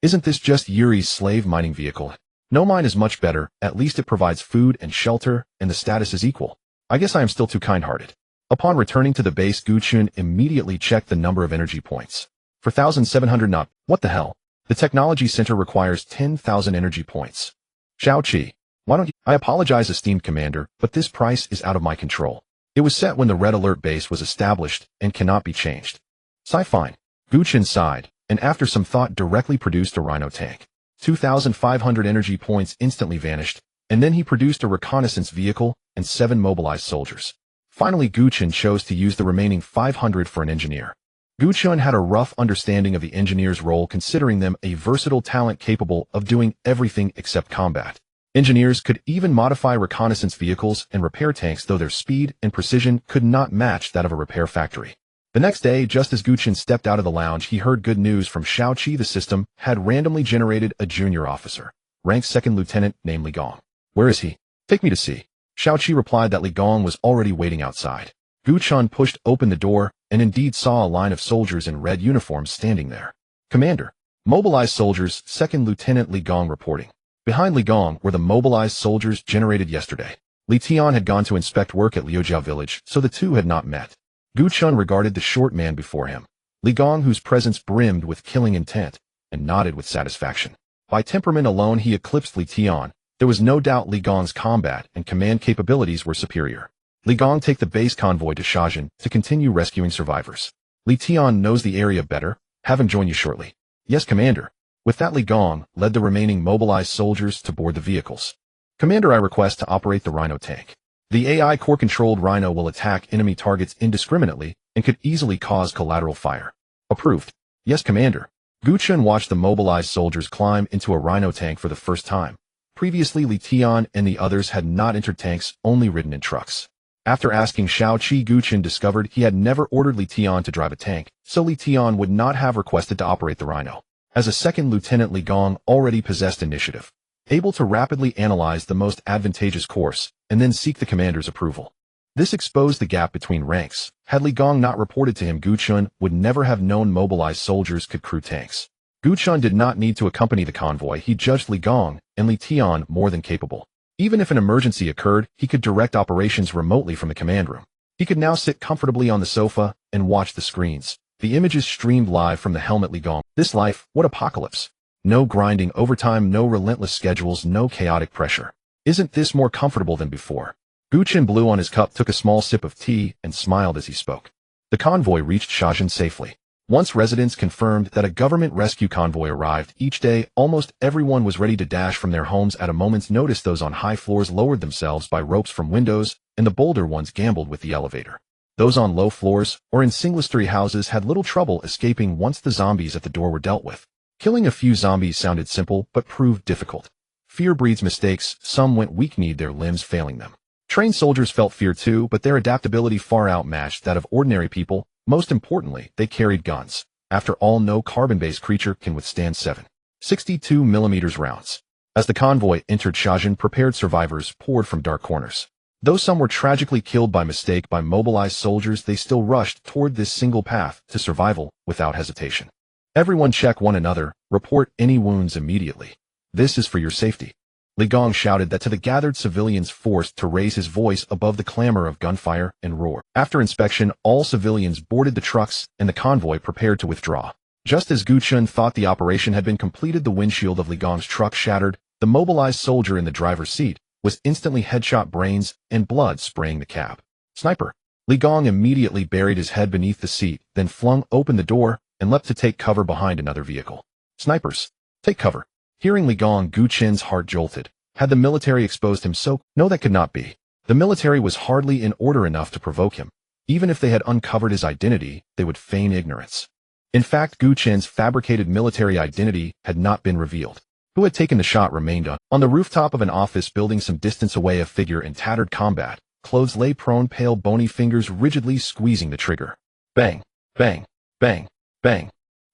Isn't this just Yuri's slave mining vehicle? No, mine is much better. At least it provides food and shelter, and the status is equal. I guess I am still too kind-hearted. Upon returning to the base, Gu Chen immediately checked the number of energy points. 4,700 not. What the hell? The technology center requires 10,000 energy points. Xiaoqi, why don't you? I apologize, esteemed commander, but this price is out of my control. It was set when the Red Alert base was established and cannot be changed. Fine. Gu Chen sighed, and after some thought directly produced a rhino tank. 2,500 energy points instantly vanished, and then he produced a reconnaissance vehicle and 7 mobilized soldiers. Finally, Gu Chen chose to use the remaining 500 for an engineer. Gu Chen had a rough understanding of the engineer's role, considering them a versatile talent capable of doing everything except combat. Engineers could even modify reconnaissance vehicles and repair tanks, though their speed and precision could not match that of a repair factory. The next day, just as Gu Chen stepped out of the lounge, he heard good news from Xiaoqi. The system had randomly generated a junior officer, ranked 2nd lieutenant, named Li Gong. Where is he? Take me to see. Xiaoqi replied that Li Gong was already waiting outside. Gu Chen pushed open the door and indeed saw a line of soldiers in red uniforms standing there. Commander, mobilized soldiers, 2nd Lieutenant Li Gong reporting. Behind Li Gong were the mobilized soldiers generated yesterday. Li Tian had gone to inspect work at Liujiao village, so the two had not met. Gu Chen regarded the short man before him, Li Gong, whose presence brimmed with killing intent, and nodded with satisfaction. By temperament alone he eclipsed Li Tian. There was no doubt Li Gong's combat and command capabilities were superior. Li Gong, take the base convoy to Shajin to continue rescuing survivors. Li Tian knows the area better. Have him join you shortly. Yes, Commander. With that, Li Gong led the remaining mobilized soldiers to board the vehicles. Commander, I request to operate the Rhino tank. The AI core-controlled Rhino will attack enemy targets indiscriminately and could easily cause collateral fire. Approved. Yes, Commander. Gu Chen watched the mobilized soldiers climb into a Rhino tank for the first time. Previously, Li Tian and the others had not entered tanks, only ridden in trucks. After asking Xiaoqi, Gu Chen discovered he had never ordered Li Tian to drive a tank, so Li Tian would not have requested to operate the Rhino. As a 2nd Lieutenant, Li Gong already possessed initiative, able to rapidly analyze the most advantageous course and then seek the commander's approval. This exposed the gap between ranks. Had Li Gong not reported to him, Gu Chen would never have known mobilized soldiers could crew tanks. Gu Chen did not need to accompany the convoy. He judged Li Gong and Li Tian more than capable. Even if an emergency occurred, he could direct operations remotely from the command room. He could now sit comfortably on the sofa and watch the screens. The images streamed live from the helmet. Li Gong. This life, what apocalypse? No grinding overtime, no relentless schedules, no chaotic pressure. Isn't this more comfortable than before? Gu Chen blew on his cup, took a small sip of tea, and smiled as he spoke. The convoy reached Shajin safely. Once residents confirmed that a government rescue convoy arrived each day, almost everyone was ready to dash from their homes at a moment's notice. Those on high floors lowered themselves by ropes from windows, and the bolder ones gambled with the elevator. Those on low floors or in single-story houses had little trouble escaping once the zombies at the door were dealt with. Killing a few zombies sounded simple, but proved difficult. Fear breeds mistakes. Some went weak-kneed, their limbs failing them. Trained soldiers felt fear too, but their adaptability far outmatched that of ordinary people. Most importantly, they carried guns. After all, no carbon-based creature can withstand 7.62mm rounds. As the convoy entered Shajin, prepared survivors poured from dark corners. Though some were tragically killed by mistake by mobilized soldiers, they still rushed toward this single path to survival without hesitation. Everyone check one another, report any wounds immediately. This is for your safety. Li Gong shouted that to the gathered civilians, forced to raise his voice above the clamor of gunfire and roar. After inspection, all civilians boarded the trucks and the convoy prepared to withdraw. Just as Gu Chen thought the operation had been completed, the windshield of Li Gong's truck shattered. The mobilized soldier in the driver's seat was instantly headshot, brains and blood spraying the cab. Sniper! Li Gong immediately buried his head beneath the seat, then flung open the door and leapt to take cover behind another vehicle. Snipers! Take cover! Hearing Li Gong, Gu Chen's heart jolted. Had the military exposed him so? No, that could not be. The military was hardly in order enough to provoke him. Even if they had uncovered his identity, they would feign ignorance. In fact, Gu Chen's fabricated military identity had not been revealed. Who had taken the shot remained on. On the rooftop of an office building some distance away, a figure in tattered combat clothes lay prone, pale, bony fingers rigidly squeezing the trigger. Bang! Bang! Bang! Bang!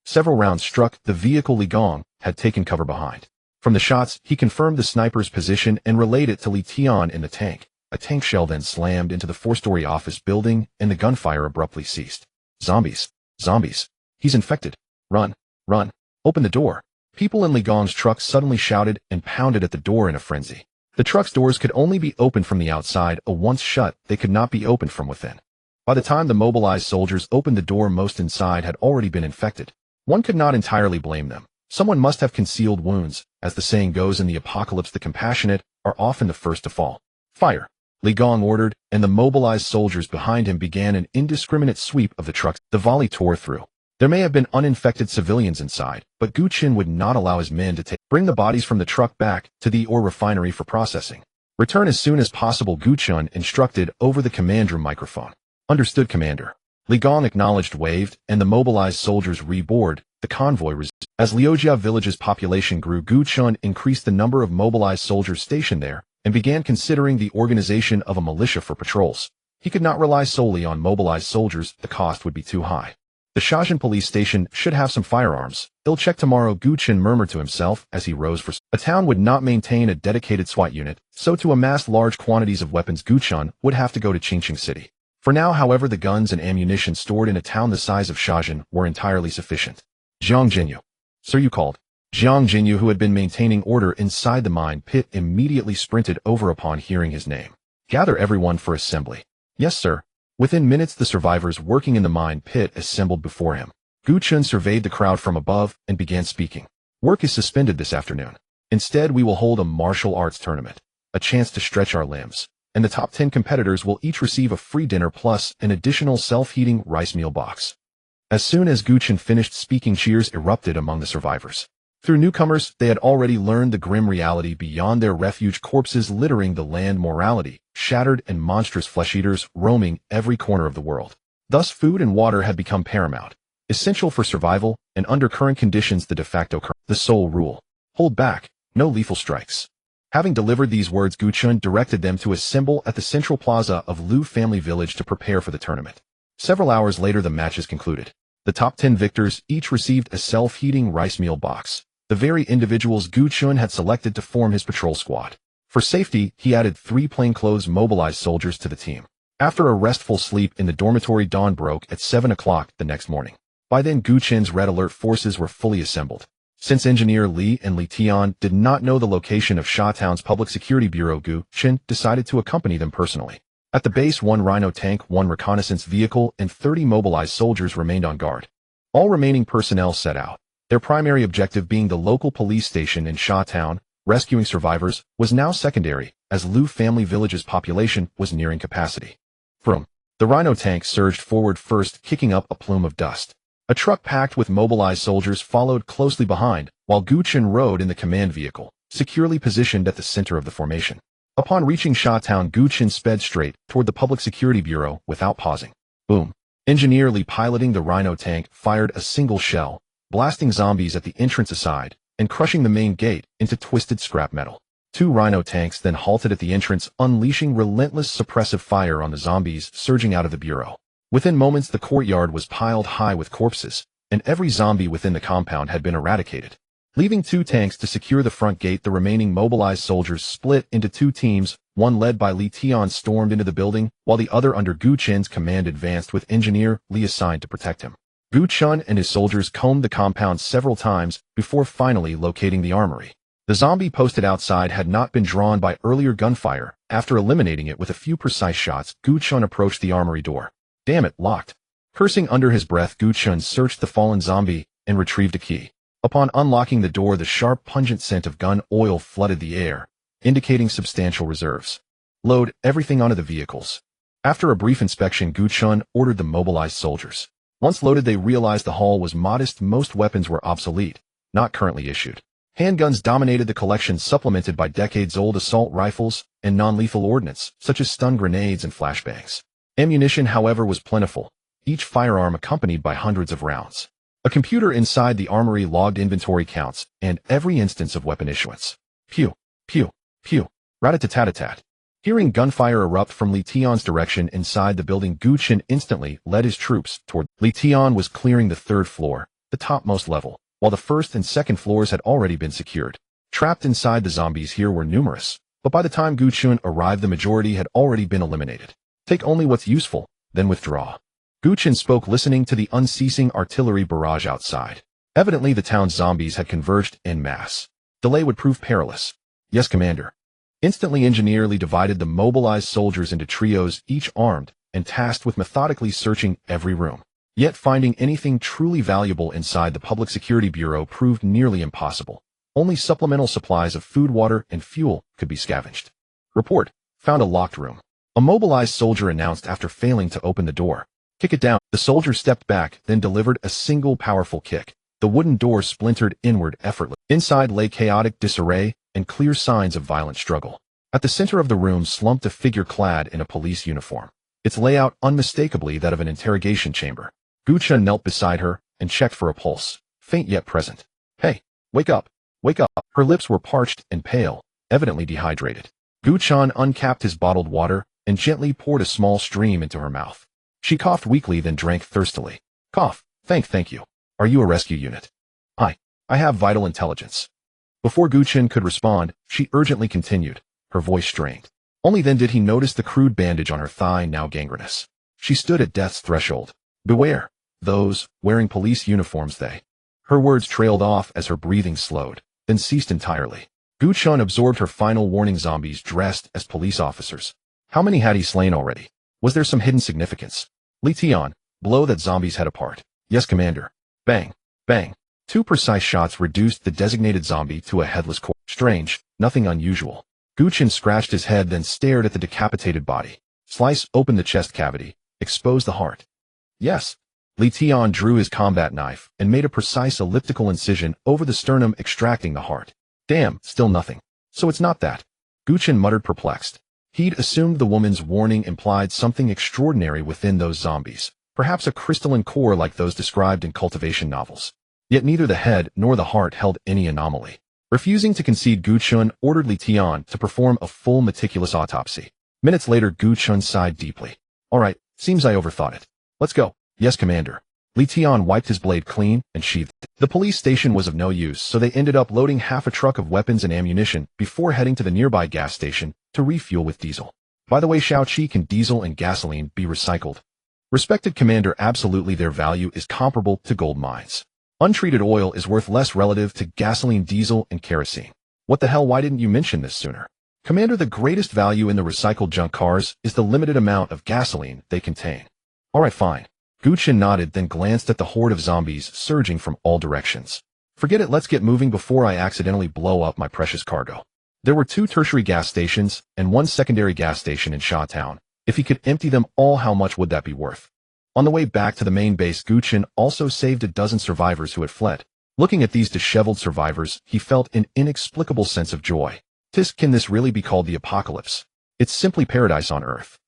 Several rounds struck the vehicle Li Gong had taken cover behind. From the shots, he confirmed the sniper's position and relayed it to Li Tian in the tank. A tank shell then slammed into the four-story office building, and the gunfire abruptly ceased. Zombies. Zombies. He's infected. Run. Run. Open the door. People in Li Gong's truck suddenly shouted and pounded at the door in a frenzy. The truck's doors could only be opened from the outside, or once shut, they could not be opened from within. By the time the mobilized soldiers opened the door, most inside had already been infected. One could not entirely blame them. Someone must have concealed wounds. As the saying goes, in the apocalypse the compassionate are often the first to fall. Fire! Li Gong ordered, and the mobilized soldiers behind him began an indiscriminate sweep of the trucks. The volley tore through. There may have been uninfected civilians inside, but Gu Chen would not allow his men to bring the bodies from the truck back to the ore refinery for processing. Return as soon as possible, Gu Chen instructed over the command room microphone. Understood, Commander. Li Gong acknowledged, waved, and the mobilized soldiers reboarded. The convoy resumed. As Liujia village's population grew, Gu Chen increased the number of mobilized soldiers stationed there and began considering the organization of a militia for patrols. He could not rely solely on mobilized soldiers, the cost would be too high. The Shajin police station should have some firearms. They'll check tomorrow, Gu Chen murmured to himself as he rose for a town would not maintain a dedicated SWAT unit, so to amass large quantities of weapons Gu Chen would have to go to Qingqing City. For now, however, the guns and ammunition stored in a town the size of Shajin were entirely sufficient. Jiang Jinyu. Sir, you called. Jiang Jinyu, who had been maintaining order inside the mine pit, immediately sprinted over upon hearing his name. Gather everyone for assembly. Yes, sir. Within minutes, the survivors working in the mine pit assembled before him. Gu Chen surveyed the crowd from above and began speaking. Work is suspended this afternoon. Instead, we will hold a martial arts tournament, a chance to stretch our limbs, and the top 10 competitors will each receive a free dinner plus an additional self-heating rice meal box. As soon as Gu Chen finished speaking, cheers erupted among the survivors. Through newcomers, they had already learned the grim reality beyond their refuge, corpses littering the land, morality shattered, and monstrous flesh-eaters roaming every corner of the world. Thus, food and water had become paramount, essential for survival, and under current conditions the de facto the sole rule. Hold back, no lethal strikes. Having delivered these words, Gu Chen directed them to assemble at the central plaza of Lu family village to prepare for the tournament. Several hours later, the matches concluded. The top 10 victors each received a self-heating rice meal box, the very individuals Gu Chen had selected to form his patrol squad. For safety, he added 3 plainclothes mobilized soldiers to the team. After a restful sleep in the dormitory, dawn broke at 7 o'clock the next morning. By then, Gu Chen's red alert forces were fully assembled. Since Engineer Li and Li Tian did not know the location of Sha Town's Public Security Bureau, Gu Chen decided to accompany them personally. At the base, 1 Rhino tank, 1 reconnaissance vehicle, and 30 mobilized soldiers remained on guard. All remaining personnel set out, their primary objective being the local police station in Sha Town. Rescuing survivors was now secondary, as Lu family village's population was nearing capacity. Vroom. The Rhino tank surged forward first, kicking up a plume of dust. A truck packed with mobilized soldiers followed closely behind, while Gu Chen rode in the command vehicle, securely positioned at the center of the formation. Upon reaching Sha Town, Gu Chen sped straight toward the Public Security Bureau without pausing. Boom. Engineer Li, piloting the Rhino tank, fired a single shell, blasting zombies at the entrance aside and crushing the main gate into twisted scrap metal. 2 Rhino tanks then halted at the entrance, unleashing relentless suppressive fire on the zombies surging out of the bureau. Within moments, the courtyard was piled high with corpses, and every zombie within the compound had been eradicated. Leaving 2 tanks to secure the front gate, the remaining mobilized soldiers split into 2 teams. One led by Li Tian stormed into the building, while the other under Gu Chen's command advanced with Engineer Li assigned to protect him. Gu Chen and his soldiers combed the compound several times before finally locating the armory. The zombie posted outside had not been drawn by earlier gunfire. After eliminating it with a few precise shots, Gu Chen approached the armory door. Damn it, locked. Cursing under his breath, Gu Chen searched the fallen zombie and retrieved a key. Upon unlocking the door, the sharp, pungent scent of gun oil flooded the air, indicating substantial reserves. Load everything onto the vehicles. After a brief inspection, Gu Chen ordered the mobilized soldiers. Once loaded, they realized the haul was modest. Most weapons were obsolete, not currently issued. Handguns dominated the collection, supplemented by decades-old assault rifles and non-lethal ordnance, such as stun grenades and flashbangs. Ammunition, however, was plentiful, each firearm accompanied by hundreds of rounds. A computer inside the armory logged inventory counts and every instance of weapon issuance. Pew, pew, pew, rat-a-tat-tat-tat. Hearing gunfire erupt from Li Tian's direction inside the building, Gu Chen instantly led his troops toward. Li Tian was clearing the 3rd floor, the topmost level, while the 1st and 2nd floors had already been secured. Trapped inside, the zombies here were numerous, but by the time Gu Chen arrived, the majority had already been eliminated. Take only what's useful, then withdraw. Gu Chen spoke, listening to the unceasing artillery barrage outside. Evidently, the town's zombies had converged en masse. Delay would prove perilous. Yes, Commander. Instantly, engineerly divided the mobilized soldiers into trios, each armed, and tasked with methodically searching every room. Yet finding anything truly valuable inside the Public Security Bureau proved nearly impossible. Only supplemental supplies of food, water, and fuel could be scavenged. Report. Found a locked room. A mobilized soldier announced after failing to open the door. Kick it down. The soldier stepped back, then delivered a single powerful kick. The wooden door splintered inward effortlessly. Inside lay chaotic disarray and clear signs of violent struggle. At the center of the room slumped a figure clad in a police uniform. Its layout unmistakably that of an interrogation chamber. Gu Chen knelt beside her and checked for a pulse, faint yet present. Hey, wake up, wake up. Her lips were parched and pale, evidently dehydrated. Gu Chen uncapped his bottled water and gently poured a small stream into her mouth. She coughed weakly, then drank thirstily. Cough. Thank you. Are you a rescue unit? I have vital intelligence. Before Gu Chen could respond, she urgently continued, her voice strained. Only then did he notice the crude bandage on her thigh, now gangrenous. She stood at death's threshold. Beware. Those, wearing police uniforms, they. Her words trailed off as her breathing slowed, then ceased entirely. Gu Chen absorbed her final warning, zombies dressed as police officers. How many had he slain already? Was there some hidden significance? Li Tian, blow that zombie's head apart. Yes, Commander. Bang. Bang. 2 precise shots reduced the designated zombie to a headless corpse. Strange, nothing unusual. Gu Chen scratched his head, then stared at the decapitated body. Slice open the chest cavity, expose the heart. Yes. Li Tian drew his combat knife and made a precise elliptical incision over the sternum, extracting the heart. Damn, still nothing. So it's not that. Gu Chen muttered, perplexed. He'd assumed the woman's warning implied something extraordinary within those zombies, perhaps a crystalline core like those described in cultivation novels. Yet neither the head nor the heart held any anomaly. Refusing to concede, Gu Chen ordered Li Tian to perform a full, meticulous autopsy. Minutes later, Gu Chen sighed deeply. All right, seems I overthought it. Let's go. Yes, Commander. Li Tian wiped his blade clean and sheathed it. The police station was of no use, so they ended up loading half a truck of weapons and ammunition before heading to the nearby gas station to refuel with diesel. By the way, Xiaoqi, can diesel and gasoline be recycled? Respected Commander, absolutely. Their value is comparable to gold mines. Untreated oil is worth less relative to gasoline, diesel, and kerosene. What the hell, why didn't you mention this sooner? Commander, the greatest value in the recycled junk cars is the limited amount of gasoline they contain. All right, fine. Gu Chen nodded, then glanced at the horde of zombies surging from all directions. Forget it, let's get moving before I accidentally blow up my precious cargo. There were 2 tertiary gas stations and 1 secondary gas station in Sha Town. If he could empty them all, how much would that be worth? On the way back to the main base, Gu Chen also saved a dozen survivors who had fled. Looking at these disheveled survivors, he felt an inexplicable sense of joy. Can this really be called the apocalypse? It's simply paradise on Earth.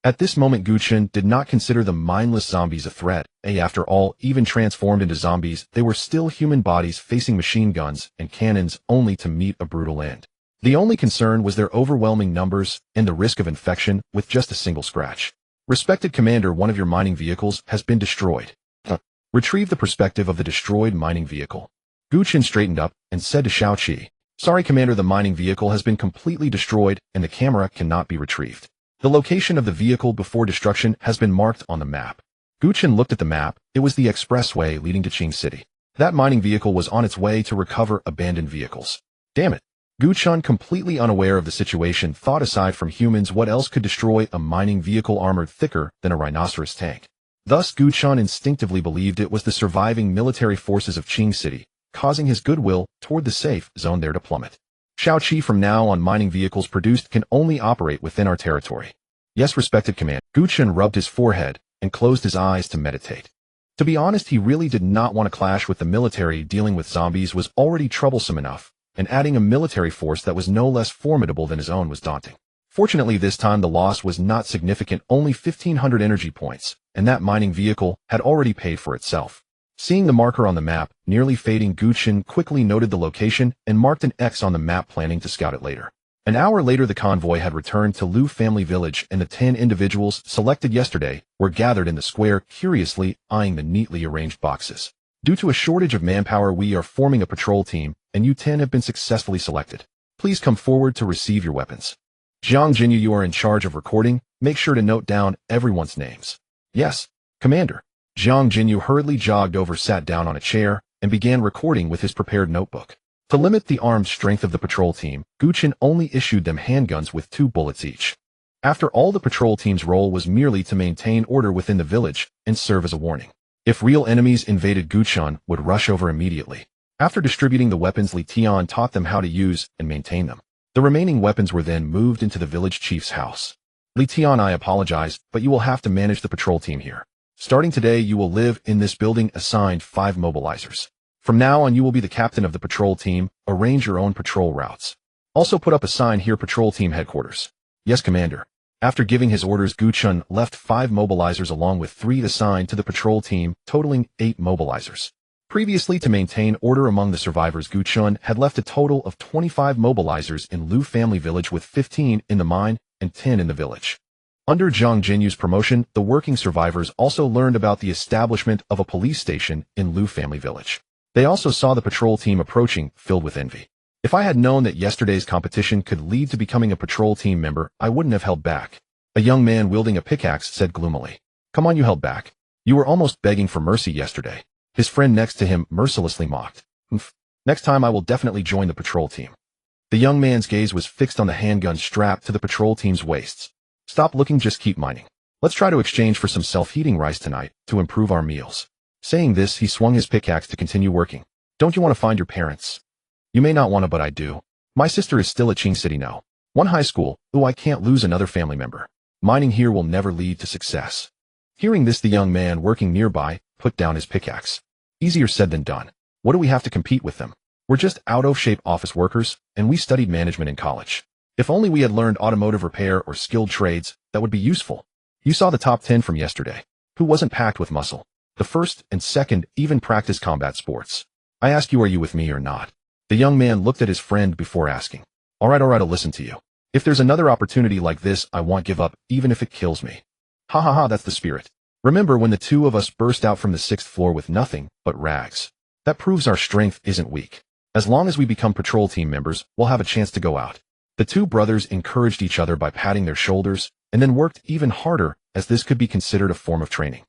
At this moment, Gu Chen did not consider the mindless zombies a threat. After all, even transformed into zombies, they were still human bodies facing machine guns and cannons only to meet a brutal end. The only concern was their overwhelming numbers and the risk of infection with just a single scratch. Respected Commander, one of your mining vehicles has been destroyed. Retrieve the perspective of the destroyed mining vehicle. Gu Chen straightened up and said to Xiaoqi, Sorry, Commander, the mining vehicle has been completely destroyed and the camera cannot be retrieved. The location of the vehicle before destruction has been marked on the map. Gu Chen looked at the map. It was the expressway leading to Qing City. That mining vehicle was on its way to recover abandoned vehicles. Damn it. Gu Chen, completely unaware of the situation, thought aside from humans, what else could destroy a mining vehicle armored thicker than a rhinoceros tank? Thus, Gu Chen instinctively believed it was the surviving military forces of Qing City, causing his goodwill toward the safe zone there to plummet. Xiaoqi, from now on, mining vehicles produced can only operate within our territory. Yes, respected Commander. Gu Chen rubbed his forehead and closed his eyes to meditate. To be honest, he really did not want to clash with the military. Dealing with zombies was already troublesome enough, and adding a military force that was no less formidable than his own was daunting. Fortunately, this time the loss was not significant, only 1,500 energy points, and that mining vehicle had already paid for itself. Seeing the marker on the map, nearly fading, Gu Chen quickly noted the location and marked an X on the map, planning to scout it later. An hour later, the convoy had returned to Liu family village, and the 10 individuals selected yesterday were gathered in the square, curiously eyeing the neatly arranged boxes. Due to a shortage of manpower, we are forming a patrol team and you 10 have been successfully selected. Please come forward to receive your weapons. Jiang Jinyu, you are in charge of recording. Make sure to note down everyone's names. Yes, Commander. Jiang Jinyu hurriedly jogged over, sat down on a chair, and began recording with his prepared notebook. To limit the armed strength of the patrol team, Gu Chen only issued them handguns with 2 bullets each. After all, the patrol team's role was merely to maintain order within the village and serve as a warning. If real enemies invaded, Gu Chen would rush over immediately. After distributing the weapons, Li Tian taught them how to use and maintain them. The remaining weapons were then moved into the village chief's house. Li Tian, I apologize, but you will have to manage the patrol team here. Starting today, you will live in this building, assigned 5 mobilizers. From now on, you will be the captain of the patrol team. Arrange your own patrol routes. Also put up a sign here, patrol team headquarters. Yes, Commander. After giving his orders, Gu Chen left 5 mobilizers along with 3 assigned to the patrol team, totaling 8 mobilizers. Previously, to maintain order among the survivors, Gu Chen had left a total of 25 mobilizers in Lu family village, with 15 in the mine and 10 in the village. Under Jiang Jinyu's promotion, the working survivors also learned about the establishment of a police station in Lu family village. They also saw the patrol team approaching, filled with envy. If I had known that yesterday's competition could lead to becoming a patrol team member, I wouldn't have held back. A young man wielding a pickaxe said gloomily. Come on, you held back. You were almost begging for mercy yesterday. His friend next to him mercilessly mocked. Next time I will definitely join the patrol team. The young man's gaze was fixed on the handgun strapped to the patrol team's waists. Stop looking, just keep mining. Let's try to exchange for some self-heating rice tonight to improve our meals. Saying this, he swung his pickaxe to continue working. Don't you want to find your parents? You may not want to, but I do. My sister is still at Qing City now. One high school. Ooh, I can't lose another family member. Mining here will never lead to success. Hearing this, the young man working nearby put down his pickaxe. Easier said than done. What do we have to compete with them? We're just out-of-shape office workers, and we studied management in college. If only we had learned automotive repair or skilled trades, that would be useful. You saw the top 10 from yesterday. Who wasn't packed with muscle? The first and second even practiced combat sports. I ask you, are you with me or not? The young man looked at his friend before asking. All right, I'll listen to you. If there's another opportunity like this, I won't give up, even if it kills me. Ha ha ha, that's the spirit. Remember when the 2 of us burst out from the 6th floor with nothing but rags? That proves our strength isn't weak. As long as we become patrol team members, we'll have a chance to go out. The 2 brothers encouraged each other by patting their shoulders, and then worked even harder, as this could be considered a form of training.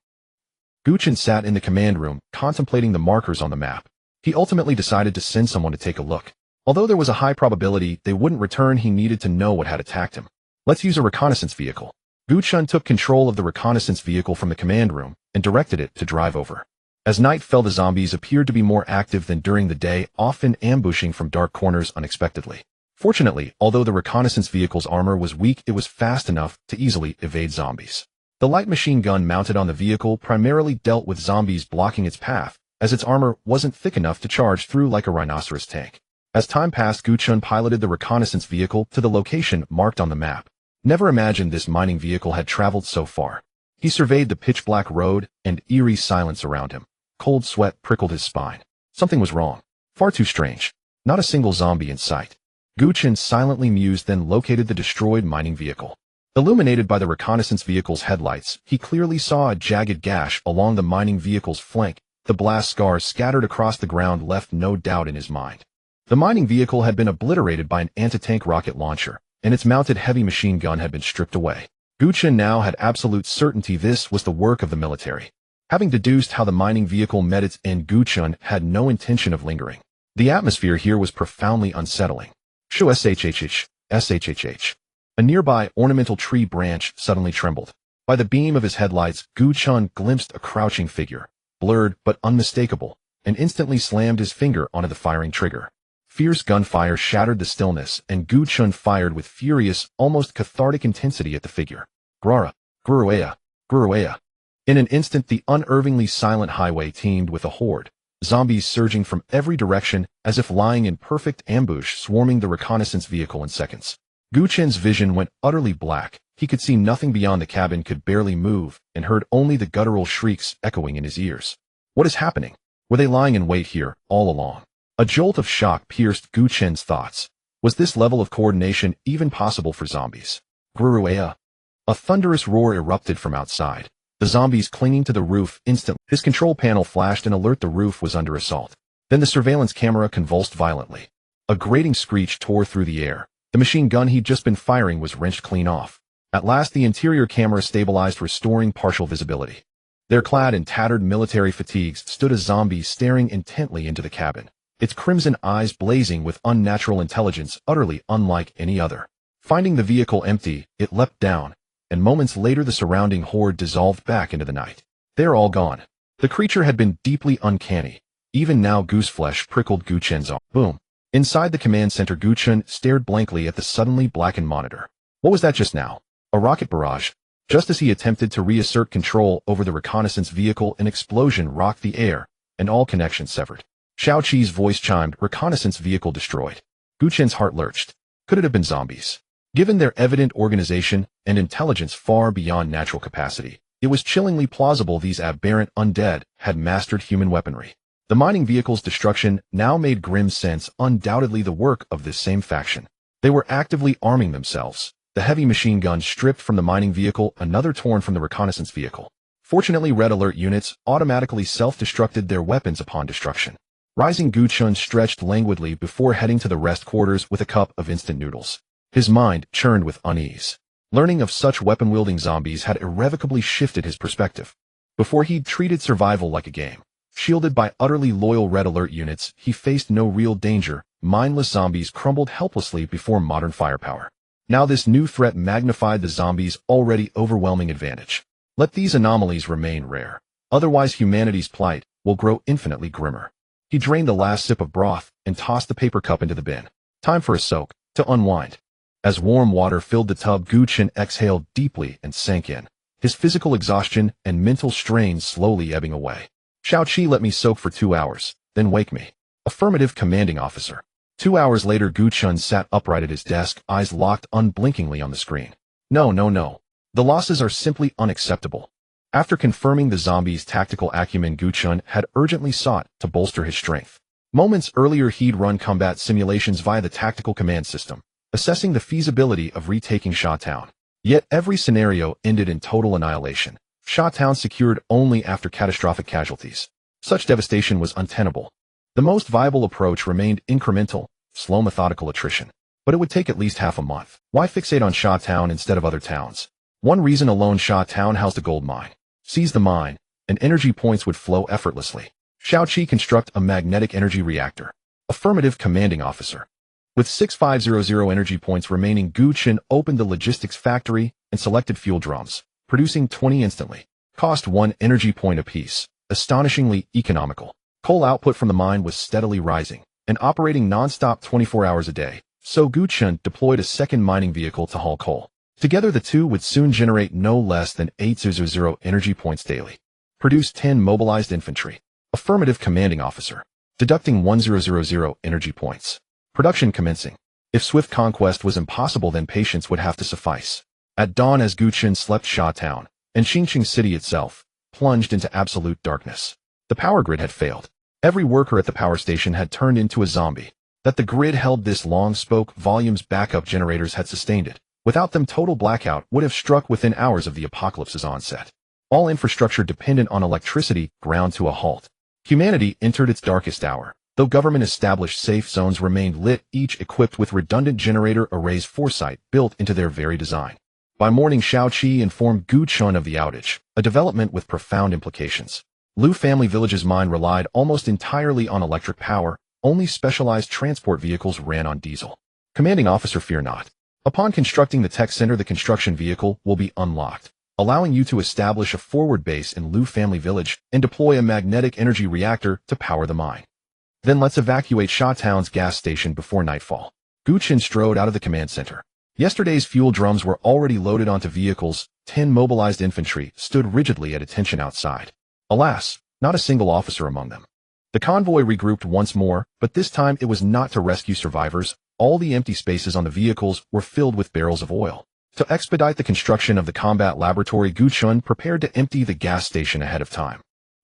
Gu Chen sat in the command room, contemplating the markers on the map. He ultimately decided to send someone to take a look. Although there was a high probability they wouldn't return, he needed to know what had attacked him. Let's use a reconnaissance vehicle. Gu Chen took control of the reconnaissance vehicle from the command room and directed it to drive over. As night fell, the zombies appeared to be more active than during the day, often ambushing from dark corners unexpectedly. Fortunately, although the reconnaissance vehicle's armor was weak, it was fast enough to easily evade zombies. The light machine gun mounted on the vehicle primarily dealt with zombies blocking its path, as its armor wasn't thick enough to charge through like a rhinoceros tank. As time passed, Gu Chen piloted the reconnaissance vehicle to the location marked on the map. Never imagined this mining vehicle had traveled so far. He surveyed the pitch-black road and eerie silence around him. Cold sweat prickled his spine. Something was wrong. Far too strange. Not a single zombie in sight. Gu Chen silently mused, then located the destroyed mining vehicle. Illuminated by the reconnaissance vehicle's headlights, he clearly saw a jagged gash along the mining vehicle's flank. The blast scars scattered across the ground left no doubt in his mind. The mining vehicle had been obliterated by an anti-tank rocket launcher, and its mounted heavy machine gun had been stripped away. Gu Chen now had absolute certainty this was the work of the military. Having deduced how the mining vehicle met its end, Gu Chen had no intention of lingering. The atmosphere here was profoundly unsettling. Shoo shhh. A nearby ornamental tree branch suddenly trembled. By the beam of his headlights, Gu Chen glimpsed a crouching figure, blurred but unmistakable, and instantly slammed his finger onto the firing trigger. Fierce gunfire shattered the stillness, and Gu Chen fired with furious, almost cathartic intensity at the figure. Grara, Guruea, Guruea. In an instant, the unervingly silent highway teemed with a horde, zombies surging from every direction as if lying in perfect ambush, swarming the reconnaissance vehicle in seconds. Gu Chen's vision went utterly black. He could see nothing beyond the cabin, could barely move, and heard only the guttural shrieks echoing in his ears. What is happening? Were they lying in wait here, all along? A jolt of shock pierced Gu Chen's thoughts. Was this level of coordination even possible for zombies? Guruea. A thunderous roar erupted from outside. The zombies clinging to the roof instantly. His control panel flashed an alert. The roof was under assault. Then the surveillance camera convulsed violently. A grating screech tore through the air. The machine gun he'd just been firing was wrenched clean off. At last the interior camera stabilized, restoring partial visibility. There, clad in tattered military fatigues, stood a zombie staring intently into the cabin, its crimson eyes blazing with unnatural intelligence utterly unlike any other. Finding the vehicle empty, it leapt down, and moments later the surrounding horde dissolved back into the night. They're all gone. The creature had been deeply uncanny. Even now goose flesh prickled Gu Chen's arm. Boom. Inside the command center, Gu Chen stared blankly at the suddenly blackened monitor. What was that just now? A rocket barrage? Just as he attempted to reassert control over the reconnaissance vehicle, an explosion rocked the air, and all connections severed. Xiao Qi's voice chimed, reconnaissance vehicle destroyed. Gu Chen's heart lurched. Could it have been zombies? Given their evident organization and intelligence far beyond natural capacity, it was chillingly plausible these aberrant undead had mastered human weaponry. The mining vehicle's destruction now made grim sense, undoubtedly the work of this same faction. They were actively arming themselves. The heavy machine gun stripped from the mining vehicle, another torn from the reconnaissance vehicle. Fortunately, red alert units automatically self-destructed their weapons upon destruction. Rising, Gu Chen stretched languidly before heading to the rest quarters with a cup of instant noodles. His mind churned with unease. Learning of such weapon-wielding zombies had irrevocably shifted his perspective. Before, he'd treated survival like a game. Shielded by utterly loyal red alert units, he faced no real danger. Mindless zombies crumbled helplessly before modern firepower. Now this new threat magnified the zombies' already overwhelming advantage. Let these anomalies remain rare. Otherwise humanity's plight will grow infinitely grimmer. He drained the last sip of broth and tossed the paper cup into the bin. Time for a soak, to unwind. As warm water filled the tub, Gu Chen exhaled deeply and sank in, his physical exhaustion and mental strain slowly ebbing away. Xiao Qi, let me soak for 2 hours, then wake me. Affirmative, commanding officer. 2 hours later, Gu Chen sat upright at his desk, eyes locked unblinkingly on the screen. No. The losses are simply unacceptable. After confirming the zombies' tactical acumen, Gu Chen had urgently sought to bolster his strength. Moments earlier, he'd run combat simulations via the tactical command system, assessing the feasibility of retaking Sha Town. Yet every scenario ended in total annihilation. Sha Town secured only after catastrophic casualties. Such devastation was untenable. The most viable approach remained incremental, slow, methodical attrition. But it would take at least half a month. Why fixate on Sha Town instead of other towns? One reason alone: Sha Town housed a gold mine. Seize the mine, and energy points would flow effortlessly. Xiao Qi, construct a magnetic energy reactor. Affirmative, commanding officer. With 6500 energy points remaining, Gu Chen opened the logistics factory and selected fuel drums, producing 20 instantly. Cost 1 energy point apiece. Astonishingly economical. Coal output from the mine was steadily rising and operating non-stop 24 hours a day, so Gu Chen deployed a second mining vehicle to haul coal. Together the two would soon generate no less than 800 energy points daily. Produce 10 mobilized infantry. Affirmative, commanding officer. Deducting 1000 energy points. Production commencing. If swift conquest was impossible, then patience would have to suffice. At dawn, as Gu Chen slept, Sha Town and Xingqing City itself plunged into absolute darkness. The power grid had failed. Every worker at the power station had turned into a zombie. That the grid held this long spoke volumes, backup generators had sustained it. Without them, total blackout would have struck within hours of the apocalypse's onset. All infrastructure dependent on electricity ground to a halt. Humanity entered its darkest hour. Though government-established safe zones remained lit, each equipped with redundant generator arrays, foresight built into their very design. By morning, Xiao Qi informed Gu Chen of the outage, a development with profound implications. Liu family village's mine relied almost entirely on electric power. Only specialized transport vehicles ran on diesel. Commanding officer, fear not. Upon constructing the tech center, the construction vehicle will be unlocked, allowing you to establish a forward base in Liu family village and deploy a magnetic energy reactor to power the mine. Then let's evacuate Sha Town's gas station before nightfall. Gu Chen strode out of the command center. Yesterday's fuel drums were already loaded onto vehicles. 10 mobilized infantry stood rigidly at attention outside. Alas, not a single officer among them. The convoy regrouped once more, but this time it was not to rescue survivors. All the empty spaces on the vehicles were filled with barrels of oil. To expedite the construction of the combat laboratory, Gu Chen prepared to empty the gas station ahead of time.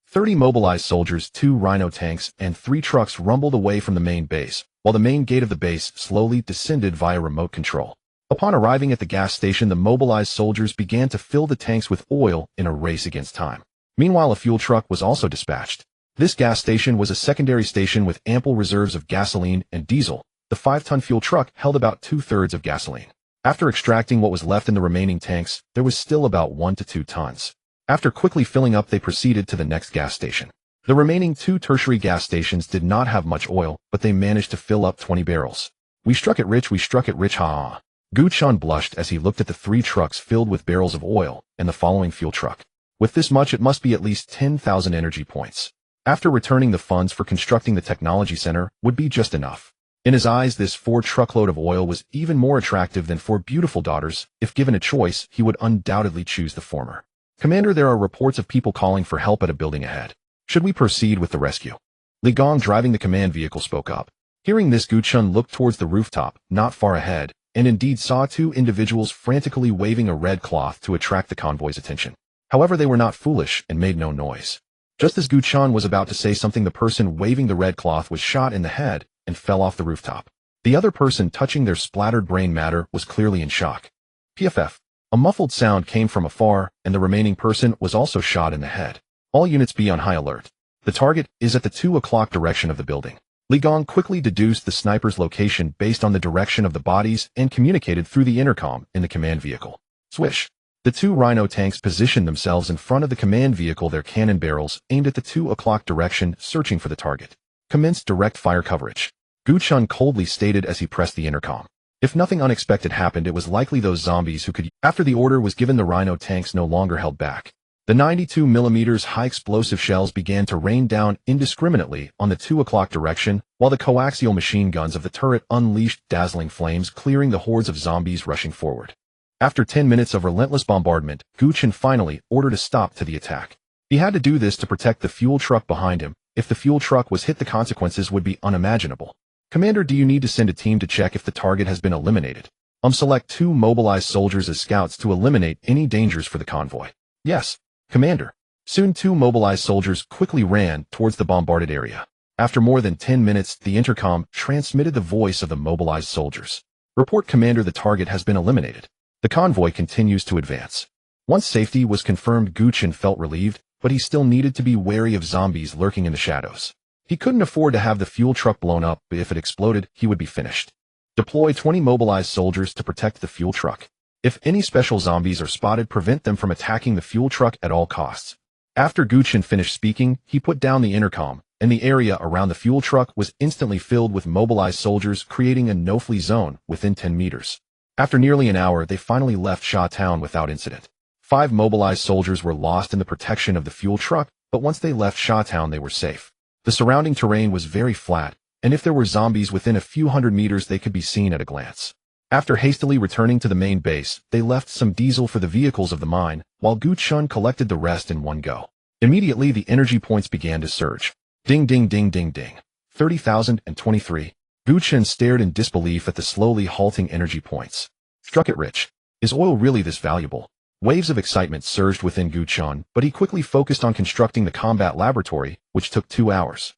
30 mobilized soldiers, 2 rhino tanks, and 3 trucks rumbled away from the main base, while the main gate of the base slowly descended via remote control. Upon arriving at the gas station, the mobilized soldiers began to fill the tanks with oil in a race against time. Meanwhile, a fuel truck was also dispatched. This gas station was a secondary station with ample reserves of gasoline and diesel. The 5-ton fuel truck held about 2/3 of gasoline. After extracting what was left in the remaining tanks, there was still about 1 to 2 tons. After quickly filling up, they proceeded to the next gas station. The remaining 2 tertiary gas stations did not have much oil, but they managed to fill up 20 barrels. We struck it rich, ha. Gu Chen blushed as he looked at the 3 trucks filled with barrels of oil and the following fuel truck. With this much, it must be at least 10,000 energy points. After returning the funds for constructing the technology center would be just enough. In his eyes, this 4 truckload of oil was even more attractive than 4 beautiful daughters. If given a choice, he would undoubtedly choose the former. Commander, there are reports of people calling for help at a building ahead. Should we proceed with the rescue? Li Gong, driving the command vehicle, spoke up. Hearing this, Gu Chen looked towards the rooftop, not far ahead, and indeed saw 2 individuals frantically waving a red cloth to attract the convoy's attention. However, they were not foolish and made no noise. Just as Gu Chen was about to say something, the person waving the red cloth was shot in the head and fell off the rooftop. The other person, touching their splattered brain matter, was clearly in shock. PFF. A muffled sound came from afar, and the remaining person was also shot in the head. All units be on high alert. The target is at the 2 o'clock direction of the building. Li Gong quickly deduced the sniper's location based on the direction of the bodies and communicated through the intercom in the command vehicle. Swish. The 2 Rhino tanks positioned themselves in front of the command vehicle, their cannon barrels aimed at the 2 o'clock direction, searching for the target. Commence direct fire coverage. Gu Chen coldly stated as he pressed the intercom. If nothing unexpected happened, it was likely those zombies who could. After the order was given, the Rhino tanks no longer held back. The 92mm high explosive shells began to rain down indiscriminately on the 2 o'clock direction, while the coaxial machine guns of the turret unleashed dazzling flames, clearing the hordes of zombies rushing forward. After 10 minutes of relentless bombardment, Gu Chen finally ordered a stop to the attack. He had to do this to protect the fuel truck behind him. If the fuel truck was hit, the consequences would be unimaginable. Commander, do you need to send a team to check if the target has been eliminated? Select 2 mobilized soldiers as scouts to eliminate any dangers for the convoy. Yes, Commander. Soon 2 mobilized soldiers quickly ran towards the bombarded area. After more than 10 minutes, the intercom transmitted the voice of the mobilized soldiers. Report, Commander, the target has been eliminated. The convoy continues to advance. Once safety was confirmed, Gu Chen felt relieved, but he still needed to be wary of zombies lurking in the shadows. He couldn't afford to have the fuel truck blown up. If it exploded, he would be finished. Deploy 20 mobilized soldiers to protect the fuel truck. If any special zombies are spotted, prevent them from attacking the fuel truck at all costs. After Gu Chen finished speaking, he put down the intercom, and the area around the fuel truck was instantly filled with mobilized soldiers, creating a no-flee zone within 10 meters. After nearly an hour, they finally left Sha Town without incident. 5 mobilized soldiers were lost in the protection of the fuel truck, but once they left Sha Town, they were safe. The surrounding terrain was very flat, and if there were zombies within a few hundred meters, they could be seen at a glance. After hastily returning to the main base, they left some diesel for the vehicles of the mine, while Gu Chen collected the rest in one go. Immediately, the energy points began to surge. Ding ding ding ding ding. 30,023. Gu Chen stared in disbelief at the slowly halting energy points. Struck it rich. Is oil really this valuable? Waves of excitement surged within Gu Chen, but he quickly focused on constructing the combat laboratory, which took 2 hours.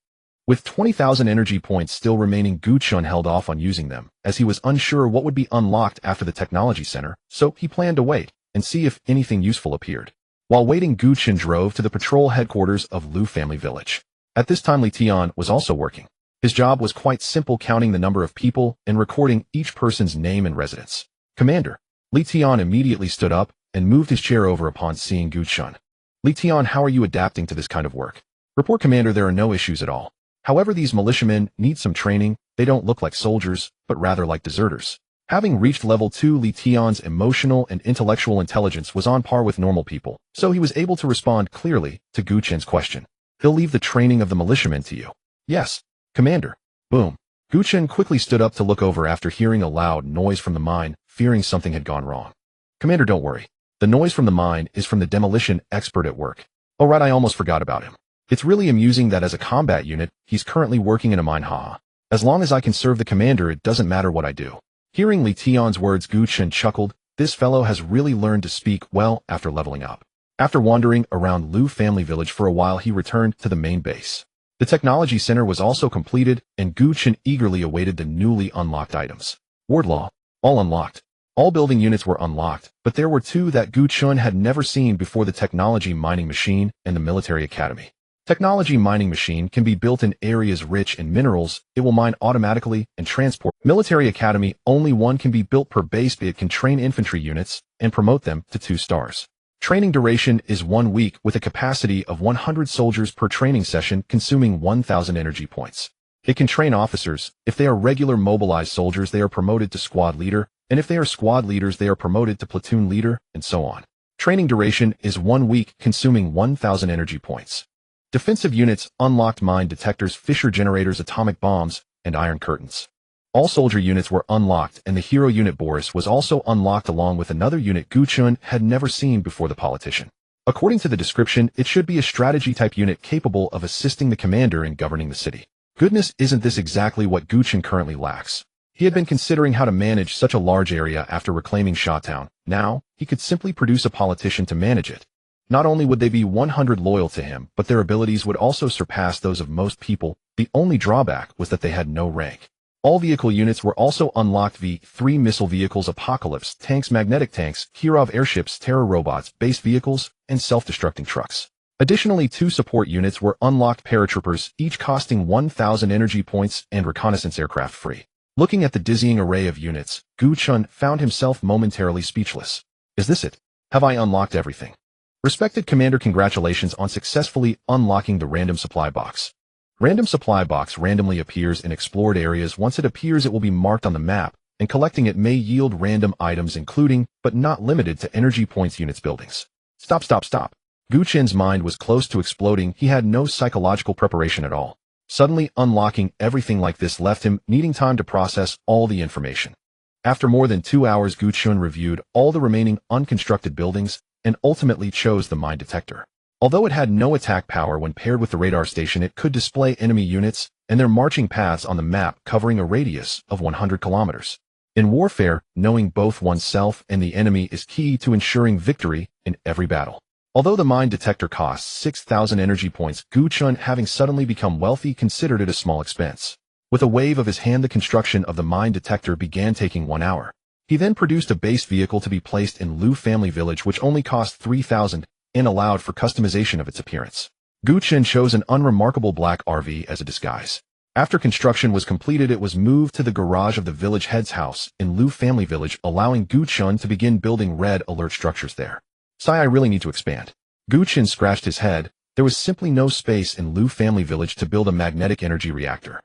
With 20,000 energy points still remaining, Gu Chen held off on using them, as he was unsure what would be unlocked after the technology center, so he planned to wait and see if anything useful appeared. While waiting, Gu Chen drove to the patrol headquarters of Lu Family Village. At this time, Li Tian was also working. His job was quite simple, counting the number of people and recording each person's name and residence. Commander. Li Tian immediately stood up and moved his chair over upon seeing Gu Chen. Li Tian, how are you adapting to this kind of work? Report, Commander, there are no issues at all. However, these militiamen need some training. They don't look like soldiers, but rather like deserters. Having reached level 2, Li Tian's emotional and intellectual intelligence was on par with normal people, so he was able to respond clearly to Gu Chen's question. He'll leave the training of the militiamen to you. Yes, Commander. Boom. Gu Chen quickly stood up to look over after hearing a loud noise from the mine, fearing something had gone wrong. Commander, don't worry. The noise from the mine is from the demolition expert at work. Oh right, I almost forgot about him. It's really amusing that as a combat unit, he's currently working in a mine, haha. As long as I can serve the commander, it doesn't matter what I do. Hearing Li Tian's words, Gu Chen chuckled. This fellow has really learned to speak well after leveling up. After wandering around Lu Family Village for a while, he returned to the main base. The technology center was also completed, and Gu Chen eagerly awaited the newly unlocked items. Wardlaw. All unlocked. All building units were unlocked, but there were 2 that Gu Chen had never seen before: the technology mining machine and the military academy. Technology mining machine can be built in areas rich in minerals. It will mine automatically and transport. Military academy, only one can be built per base. It can train infantry units and promote them to 2 stars. Training duration is 1 week with a capacity of 100 soldiers per training session, consuming 1,000 energy points. It can train officers. If they are regular mobilized soldiers, they are promoted to squad leader, and if they are squad leaders, they are promoted to platoon leader, and so on. Training duration is 1 week, consuming 1,000 energy points. Defensive units, unlocked mine detectors, fissure generators, atomic bombs, and iron curtains. All soldier units were unlocked, and the hero unit Boris was also unlocked along with another unit Gu Chen had never seen before, the politician. According to the description, it should be a strategy-type unit capable of assisting the commander in governing the city. Goodness, isn't this exactly what Gu Chen currently lacks? He had been considering how to manage such a large area after reclaiming Shawtown. Now, he could simply produce a politician to manage it. Not only would they be 100 loyal to him, but their abilities would also surpass those of most people. The only drawback was that they had no rank. All vehicle units were also unlocked: V3 missile vehicles, apocalypse tanks, magnetic tanks, Kirov airships, terror robots, base vehicles, and self-destructing trucks. Additionally, 2 support units were unlocked: paratroopers, each costing 1,000 energy points, and reconnaissance aircraft free. Looking at the dizzying array of units, Gu Chen found himself momentarily speechless. Is this it? Have I unlocked everything? Respected Commander, congratulations on successfully unlocking the random supply box. Random supply box randomly appears in explored areas. Once it appears, it will be marked on the map, and collecting it may yield random items including, but not limited to, energy points, units, buildings. Stop. Gu Chen's mind was close to exploding. He had no psychological preparation at all. Suddenly unlocking everything like this left him needing time to process all the information. After more than 2 hours, Gu Chen reviewed all the remaining unconstructed buildings and ultimately chose the mine detector. Although it had no attack power when paired with the radar station, it could display enemy units and their marching paths on the map covering a radius of 100 kilometers. In warfare, knowing both oneself and the enemy is key to ensuring victory in every battle. Although the mine detector costs 6,000 energy points, Gu Chen, having suddenly become wealthy, considered it a small expense. With a wave of his hand, the construction of the mine detector began, taking 1 hour. He then produced a base vehicle to be placed in Liu family village, which only cost 3,000 and allowed for customization of its appearance. Gu Chen chose an unremarkable black RV as a disguise. After construction was completed, it was moved to the garage of the village head's house in Liu family village, allowing Gu Chen to begin building red alert structures there. I really need to expand. Gu Chen scratched his head. There was simply no space in Liu family village to build a magnetic energy reactor.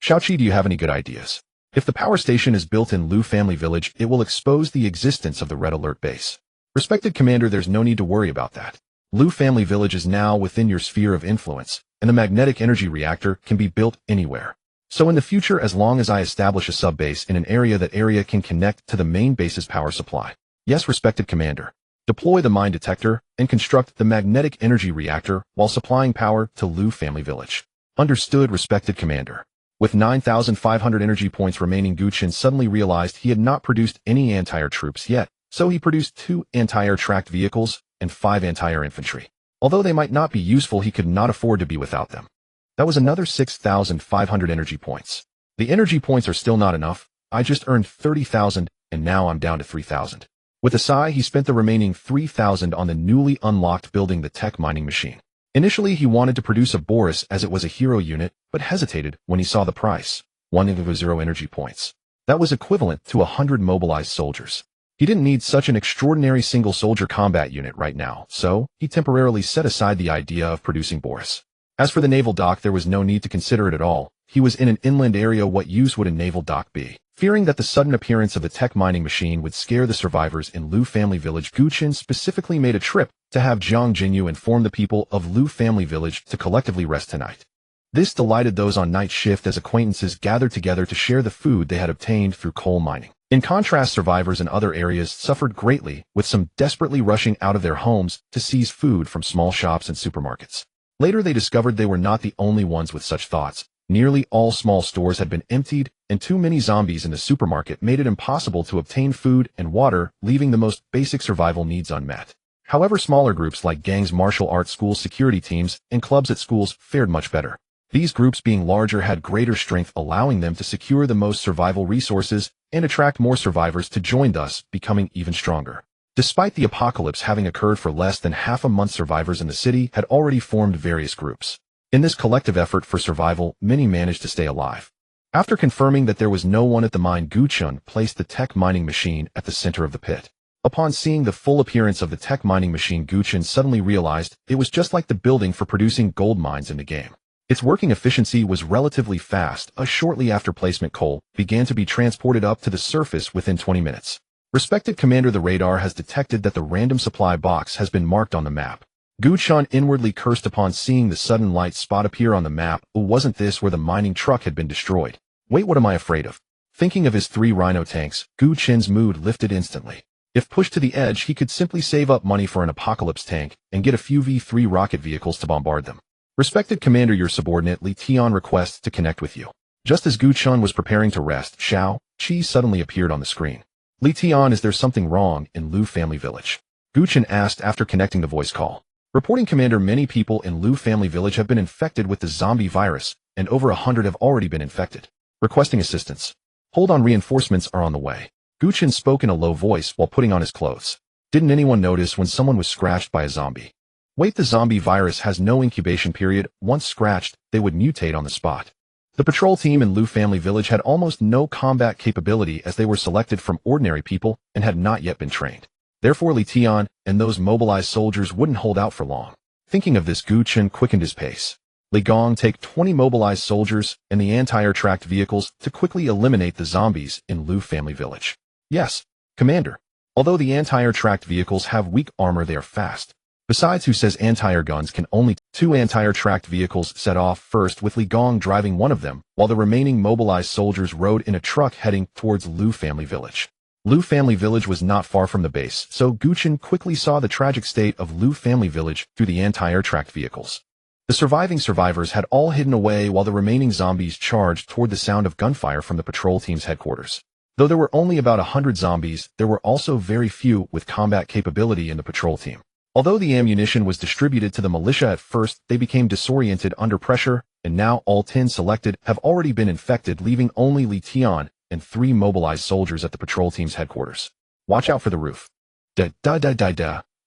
Xiaoqi, do you have any good ideas? If the power station is built in Liu family village, it will expose the existence of the red alert base. Respected Commander, there's no need to worry about that. Liu family village is now within your sphere of influence, and the magnetic energy reactor can be built anywhere. So in the future, as long as I establish a sub-base in an area, that area can connect to the main base's power supply. Yes, respected Commander. Deploy the mine detector and construct the magnetic energy reactor while supplying power to Liu family village. Understood, respected Commander. With 9,500 energy points remaining, Gu Chen suddenly realized he had not produced any anti-air troops yet, so he produced 2 anti-air tracked vehicles and 5 anti-air infantry. Although they might not be useful, he could not afford to be without them. That was another 6,500 energy points. The energy points are still not enough. I just earned 30,000 and now I'm down to 3,000. With a sigh, he spent the remaining 3,000 on the newly unlocked building the tech mining machine. Initially, he wanted to produce a Boris as it was a hero unit, but hesitated when he saw the price. 1,000 energy points. That was equivalent to 100 mobilized soldiers. He didn't need such an extraordinary single soldier combat unit right now, so he temporarily set aside the idea of producing Boris. As for the naval dock, there was no need to consider it at all. He was in an inland area. What use would a naval dock be? Fearing that the sudden appearance of the tech mining machine would scare the survivors in Liu family village, Gu Chen specifically made a trip to have Zhang Jinyu inform the people of Liu family village to collectively rest tonight. This delighted those on night shift as acquaintances gathered together to share the food they had obtained through coal mining. In contrast, survivors in other areas suffered greatly, with some desperately rushing out of their homes to seize food from small shops and supermarkets. Later, they discovered they were not the only ones with such thoughts. Nearly all small stores had been emptied, and too many zombies in the supermarket made it impossible to obtain food and water, leaving the most basic survival needs unmet. However, smaller groups like gangs, martial arts, school security teams, and clubs at schools fared much better. These groups, being larger, had greater strength, allowing them to secure the most survival resources and attract more survivors to join, thus becoming even stronger. Despite the apocalypse having occurred for less than half a month, survivors in the city had already formed various groups. In this collective effort for survival, many managed to stay alive. After confirming that there was no one at the mine, Gu Chen placed the tech mining machine at the center of the pit. Upon seeing the full appearance of the tech mining machine, Gu Chen suddenly realized it was just like the building for producing gold mines in the game. Its working efficiency was relatively fast, as shortly after placement coal began to be transported up to the surface within 20 minutes. Respected Commander, the radar has detected that the random supply box has been marked on the map. Gu Chen inwardly cursed upon seeing the sudden light spot appear on the map. Wasn't this where the mining truck had been destroyed? Wait, what am I afraid of? Thinking of his 3 rhino tanks, Gu Chen's mood lifted instantly. If pushed to the edge, he could simply save up money for an apocalypse tank and get a few V3 rocket vehicles to bombard them. Respected Commander, your subordinate Li Tian requests to connect with you. Just as Gu Chen was preparing to rest, Xiao Qi suddenly appeared on the screen. Li Tian, is there something wrong in Lu family village? Gu Chen asked after connecting the voice call. Reporting, Commander, many people in Lu family village have been infected with the zombie virus, and over 100 have already been infected. Requesting assistance. Hold on, reinforcements are on the way. Gu Chen spoke in a low voice while putting on his clothes. Didn't anyone notice when someone was scratched by a zombie? Wait, the zombie virus has no incubation period. Once scratched, they would mutate on the spot. The patrol team in Lu family village had almost no combat capability as they were selected from ordinary people and had not yet been trained. Therefore, Li Tian and those mobilized soldiers wouldn't hold out for long. Thinking of this, Gu Chen quickened his pace. Li Gong, take 20 mobilized soldiers and the anti-air tracked vehicles to quickly eliminate the zombies in Lu family village. Yes, Commander. Although the anti-air tracked vehicles have weak armor, they are fast. Besides, who says anti-air guns can only 2 anti-air tracked vehicles set off first, with Li Gong driving one of them, while the remaining mobilized soldiers rode in a truck heading towards Lu family village. Lu family village was not far from the base, so Gu Chen quickly saw the tragic state of Lu family village through the anti-air tracked vehicles. The surviving survivors had all hidden away while the remaining zombies charged toward the sound of gunfire from the patrol team's headquarters. Though there were only about 100 zombies, there were also very few with combat capability in the patrol team. Although the ammunition was distributed to the militia at first, they became disoriented under pressure, and now all 10 selected have already been infected, leaving only Li Tian and 3 mobilized soldiers at the patrol team's headquarters. Watch out for the roof. The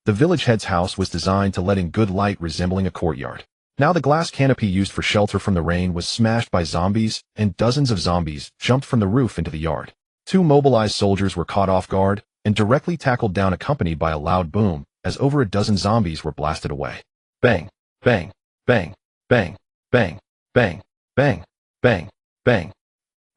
village head's house was designed to let in good light, resembling a courtyard. Now the glass canopy used for shelter from the rain was smashed by zombies, and dozens of zombies jumped from the roof into the yard. 2 mobilized soldiers were caught off guard and directly tackled down, accompanied by a loud boom, as over a dozen zombies were blasted away. Bang, bang, bang, bang, bang, bang, bang, bang, bang.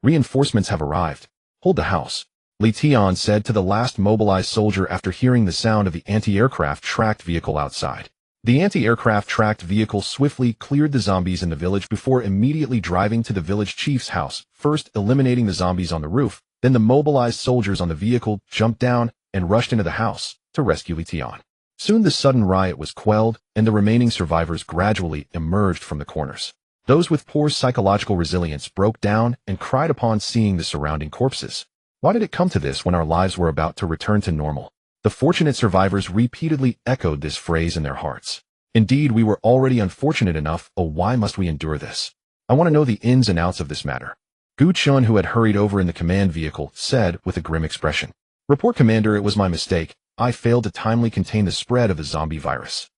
Reinforcements have arrived. Hold the house, Li Tian said to the last mobilized soldier after hearing the sound of the anti-aircraft tracked vehicle outside. The anti-aircraft tracked vehicle swiftly cleared the zombies in the village before immediately driving to the village chief's house, first eliminating the zombies on the roof. Then the mobilized soldiers on the vehicle jumped down and rushed into the house to rescue Li Tian. Soon the sudden riot was quelled, and the remaining survivors gradually emerged from the corners. Those with poor psychological resilience broke down and cried upon seeing the surrounding corpses. Why did it come to this when our lives were about to return to normal? The fortunate survivors repeatedly echoed this phrase in their hearts. Indeed, we were already unfortunate enough. Oh, why must we endure this? I want to know the ins and outs of this matter. Gu Chen, who had hurried over in the command vehicle, said with a grim expression. Report, Commander, it was my mistake. I failed to timely contain the spread of the zombie virus.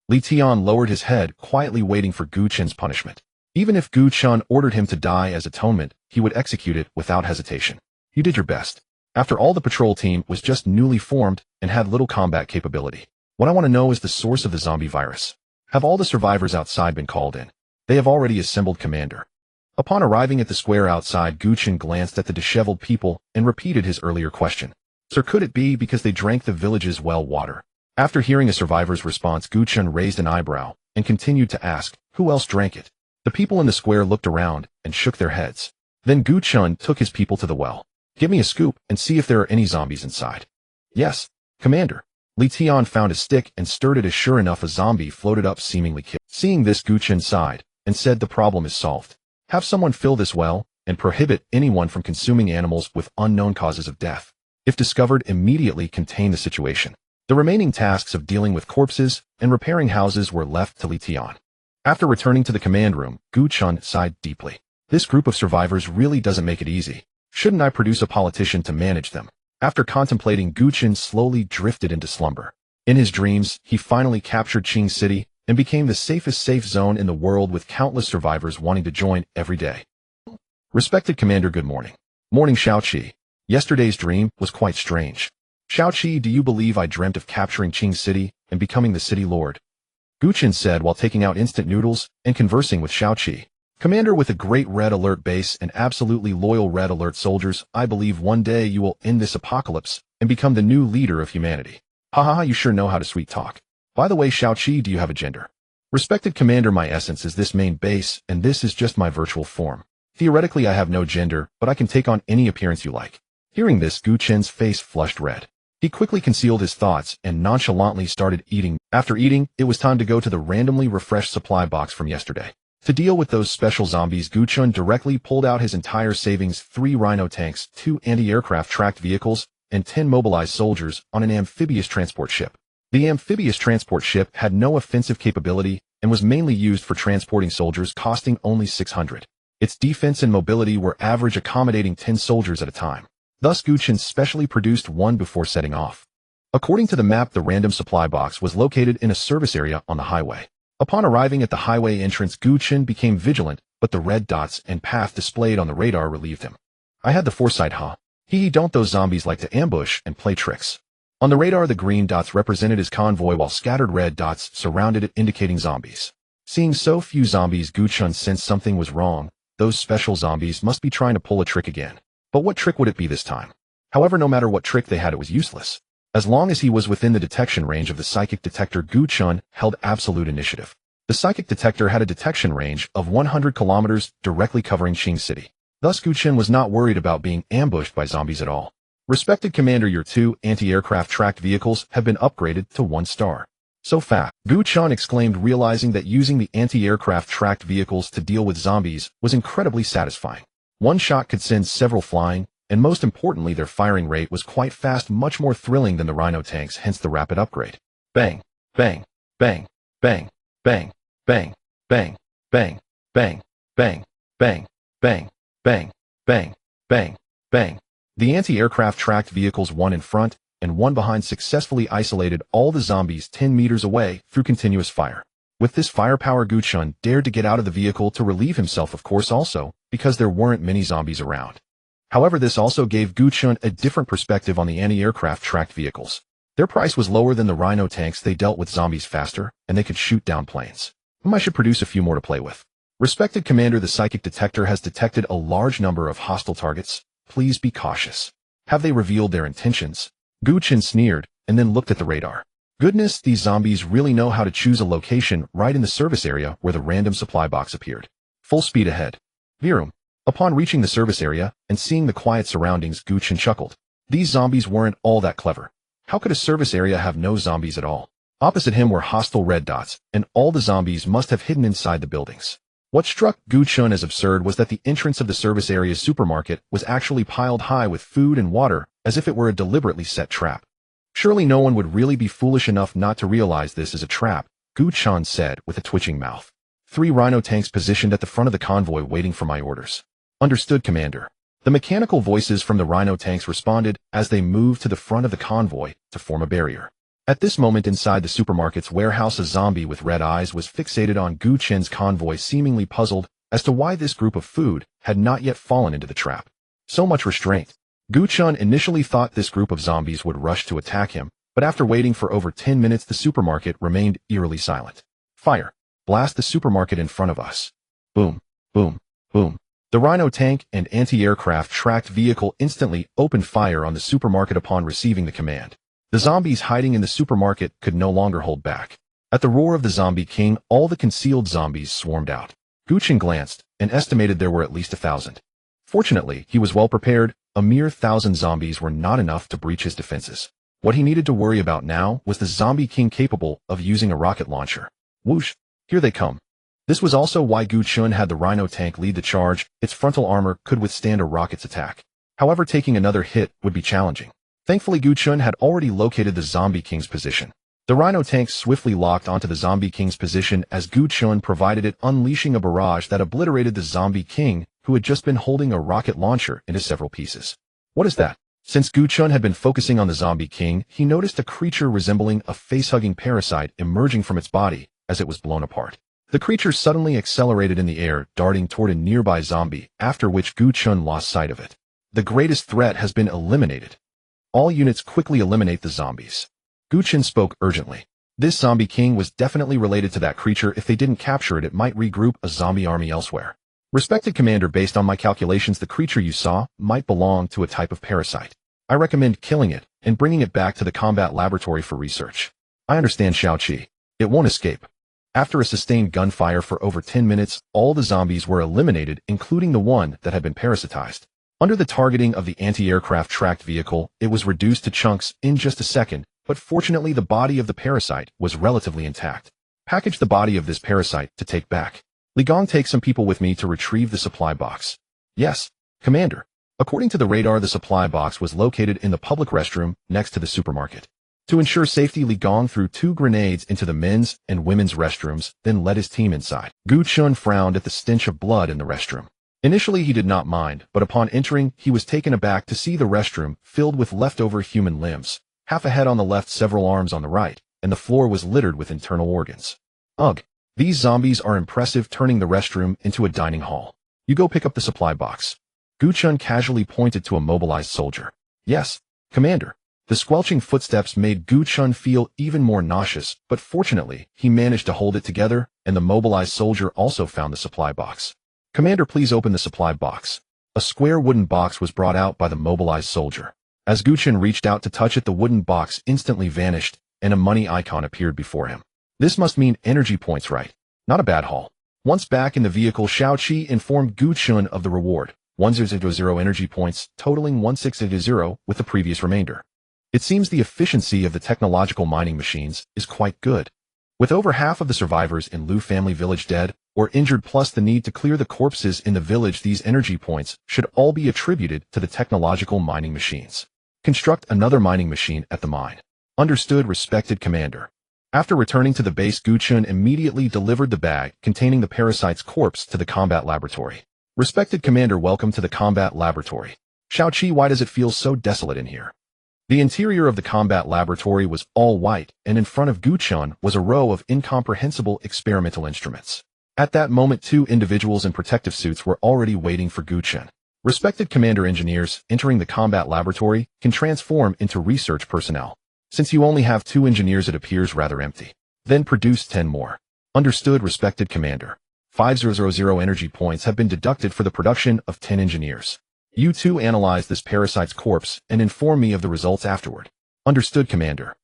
Li Tian lowered his head, quietly waiting for Gu Chen's punishment. Even if Gu Chen ordered him to die as atonement, he would execute it without hesitation. You did your best. After all, the patrol team was just newly formed and had little combat capability. What I want to know is the source of the zombie virus. Have all the survivors outside been called in? They have already assembled, Commander. Upon arriving at the square outside, Gu Chen glanced at the disheveled people and repeated his earlier question. Sir, could it be because they drank the village's well water? After hearing a survivor's response, Gu Chen raised an eyebrow and continued to ask, who else drank it? The people in the square looked around and shook their heads. Then Gu Chen took his people to the well. Give me a scoop and see if there are any zombies inside. Yes, Commander. Li Tian found a stick and stirred it, as sure enough a zombie floated up, seemingly killed. Seeing this, Gu Chen sighed and said, the problem is solved. Have someone fill this well and prohibit anyone from consuming animals with unknown causes of death. If discovered, immediately contain the situation. The remaining tasks of dealing with corpses and repairing houses were left to Li Tian. After returning to the command room, Gu Chen sighed deeply. This group of survivors really doesn't make it easy. Shouldn't I produce a politician to manage them? After contemplating, Gu Chen slowly drifted into slumber. In his dreams, he finally captured Qing City and became the safest safe zone in the world with countless survivors wanting to join every day. Respected Commander, good morning. Morning, Xiaoqi. Yesterday's dream was quite strange. Xiaoqi, do you believe I dreamt of capturing Qing City and becoming the city lord? Gu Chen said while taking out instant noodles and conversing with Xiaoqi. Commander, with a great red alert base and absolutely loyal red alert soldiers, I believe one day you will end this apocalypse and become the new leader of humanity. Haha, you sure know how to sweet talk. By the way, Xiaoqi, do you have a gender? Respected Commander, my essence is this main base, and this is just my virtual form. Theoretically, I have no gender, but I can take on any appearance you like. Hearing this, Gu Chen's face flushed red. He quickly concealed his thoughts and nonchalantly started eating. After eating, it was time to go to the randomly refreshed supply box from yesterday. To deal with those special zombies, Gu Chen directly pulled out his entire savings: 3 rhino tanks, 2 anti-aircraft tracked vehicles, and 10 mobilized soldiers on an amphibious transport ship. The amphibious transport ship had no offensive capability and was mainly used for transporting soldiers, costing only 600. Its defense and mobility were average, accommodating 10 soldiers at a time. Thus, Gu Chen specially produced one before setting off. According to the map, the random supply box was located in a service area on the highway. Upon arriving at the highway entrance, Gu Chen became vigilant, but the red dots and path displayed on the radar relieved him. I had the foresight, huh? Don't those zombies like to ambush and play tricks? On the radar, the green dots represented his convoy, while scattered red dots surrounded it, indicating zombies. Seeing so few zombies, Gu Chen sensed something was wrong. Those special zombies must be trying to pull a trick again. But what trick would it be this time? However, no matter what trick they had, it was useless. As long as he was within the detection range of the psychic detector, Gu Chen held absolute initiative. The psychic detector had a detection range of 100 kilometers, directly covering Qing City. Thus, Gu Chen was not worried about being ambushed by zombies at all. Respected Commander, your 2 anti-aircraft tracked vehicles have been upgraded to 1 star. So fast, Gu Chen exclaimed, realizing that using the anti-aircraft tracked vehicles to deal with zombies was incredibly satisfying. One shot could send several flying, and most importantly, their firing rate was quite fast, much more thrilling than the rhino tanks, hence the rapid upgrade. Bang, bang, bang, bang, bang, bang, bang, bang, bang, bang, bang, bang, bang, bang, bang, bang. The anti-aircraft tracked vehicles, one in front and one behind, successfully isolated all the zombies 10 meters away through continuous fire. With this firepower, Gu Chen dared to get out of the vehicle to relieve himself, of course, also because there weren't many zombies around. However, this also gave Gu Chen a different perspective on the anti-aircraft tracked vehicles. Their price was lower than the rhino tanks. They dealt with zombies faster, and they could shoot down planes. I should produce a few more to play with. Respected Commander, the psychic detector has detected a large number of hostile targets. Please be cautious. Have they revealed their intentions? Gu Chen sneered, and then looked at the radar. Goodness, these zombies really know how to choose a location right in the service area where the random supply box appeared. Full speed ahead. Virum. Upon reaching the service area and seeing the quiet surroundings, Gu Chen chuckled. These zombies weren't all that clever. How could a service area have no zombies at all? Opposite him were hostile red dots, and all the zombies must have hidden inside the buildings. What struck Gu Chen as absurd was that the entrance of the service area's supermarket was actually piled high with food and water, as if it were a deliberately set trap. Surely no one would really be foolish enough not to realize this is a trap, Gu Chen said with a twitching mouth. 3 rhino tanks positioned at the front of the convoy, waiting for my orders. Understood, Commander. The mechanical voices from the rhino tanks responded as they moved to the front of the convoy to form a barrier. At this moment, inside the supermarket's warehouse, a zombie with red eyes was fixated on Gu Chen's convoy, seemingly puzzled as to why this group of food had not yet fallen into the trap. So much restraint. Gu Chen initially thought this group of zombies would rush to attack him, but after waiting for over 10 minutes, the supermarket remained eerily silent. Fire! Blast the supermarket in front of us. Boom, boom, boom. The rhino tank and anti-aircraft tracked vehicle instantly opened fire on the supermarket upon receiving the command. The zombies hiding in the supermarket could no longer hold back. At the roar of the zombie king, all the concealed zombies swarmed out. Gu Chen glanced and estimated there were at least 1,000. Fortunately, he was well prepared. A mere 1,000 zombies were not enough to breach his defenses. What he needed to worry about now was the zombie king capable of using a rocket launcher. Whoosh! Here they come. This was also why Gu Chen had the rhino tank lead the charge. Its frontal armor could withstand a rocket's attack. However, taking another hit would be challenging. Thankfully, Gu Chen had already located the zombie king's position. The rhino tank swiftly locked onto the zombie king's position as Gu Chen provided it, unleashing a barrage that obliterated the zombie king, who had just been holding a rocket launcher, into several pieces. What is that? Since Gu Chen had been focusing on the zombie king, he noticed a creature resembling a face-hugging parasite emerging from its body as it was blown apart. The creature suddenly accelerated in the air, darting toward a nearby zombie, after which Gu Chen lost sight of it. The greatest threat has been eliminated. All units quickly eliminate the zombies. Gu Chen spoke urgently. This zombie king was definitely related to that creature. If they didn't capture it, it might regroup a zombie army elsewhere. Respected Commander, based on my calculations, the creature you saw might belong to a type of parasite. I recommend killing it and bringing it back to the combat laboratory for research. I understand, Xiao Qi. It won't escape. After a sustained gunfire for over 10 minutes, all the zombies were eliminated, including the one that had been parasitized. Under the targeting of the anti-aircraft tracked vehicle, it was reduced to chunks in just a second, but fortunately the body of the parasite was relatively intact. Package the body of this parasite to take back. Li Gong, take some people with me to retrieve the supply box. Yes, Commander. According to the radar, the supply box was located in the public restroom next to the supermarket. To ensure safety, Li Gong threw 2 grenades into the men's and women's restrooms, then led his team inside. Gu Chen frowned at the stench of blood in the restroom. Initially he did not mind, but upon entering, he was taken aback to see the restroom filled with leftover human limbs, half a head on the left, several arms on the right, and the floor was littered with internal organs. Ugh, these zombies are impressive, turning the restroom into a dining hall. You go pick up the supply box. Gu Chen casually pointed to a mobilized soldier. Yes, Commander. The squelching footsteps made Gu Chen feel even more nauseous, but fortunately, he managed to hold it together, and the mobilized soldier also found the supply box. Commander, please open the supply box. A square wooden box was brought out by the mobilized soldier. As Gu Chen reached out to touch it, the wooden box instantly vanished, and a money icon appeared before him. This must mean energy points, right? Not a bad haul. Once back in the vehicle, Xiao Qi informed Gu Chen of the reward, 100 energy points, totaling 1600 with the previous remainder. It seems the efficiency of the technological mining machines is quite good. With over half of the survivors in Lu family village dead or injured, plus the need to clear the corpses in the village, these energy points should all be attributed to the technological mining machines. Construct another mining machine at the mine. Understood, respected Commander. After returning to the base, Gu Chen immediately delivered the bag containing the parasite's corpse to the combat laboratory. Respected Commander, welcome to the combat laboratory. Xiao Qi, why does it feel so desolate in here? The interior of the combat laboratory was all white, and in front of Gu Chen was a row of incomprehensible experimental instruments. At that moment, 2 individuals in protective suits were already waiting for Gu Chen. Respected Commander, engineers entering the combat laboratory can transform into research personnel. Since you only have 2 engineers, it appears rather empty. Then produce 10 more. Understood, respected Commander. 5000 energy points have been deducted for the production of 10 engineers. You 2 analyze this parasite's corpse and inform me of the results afterward. Understood, Commander.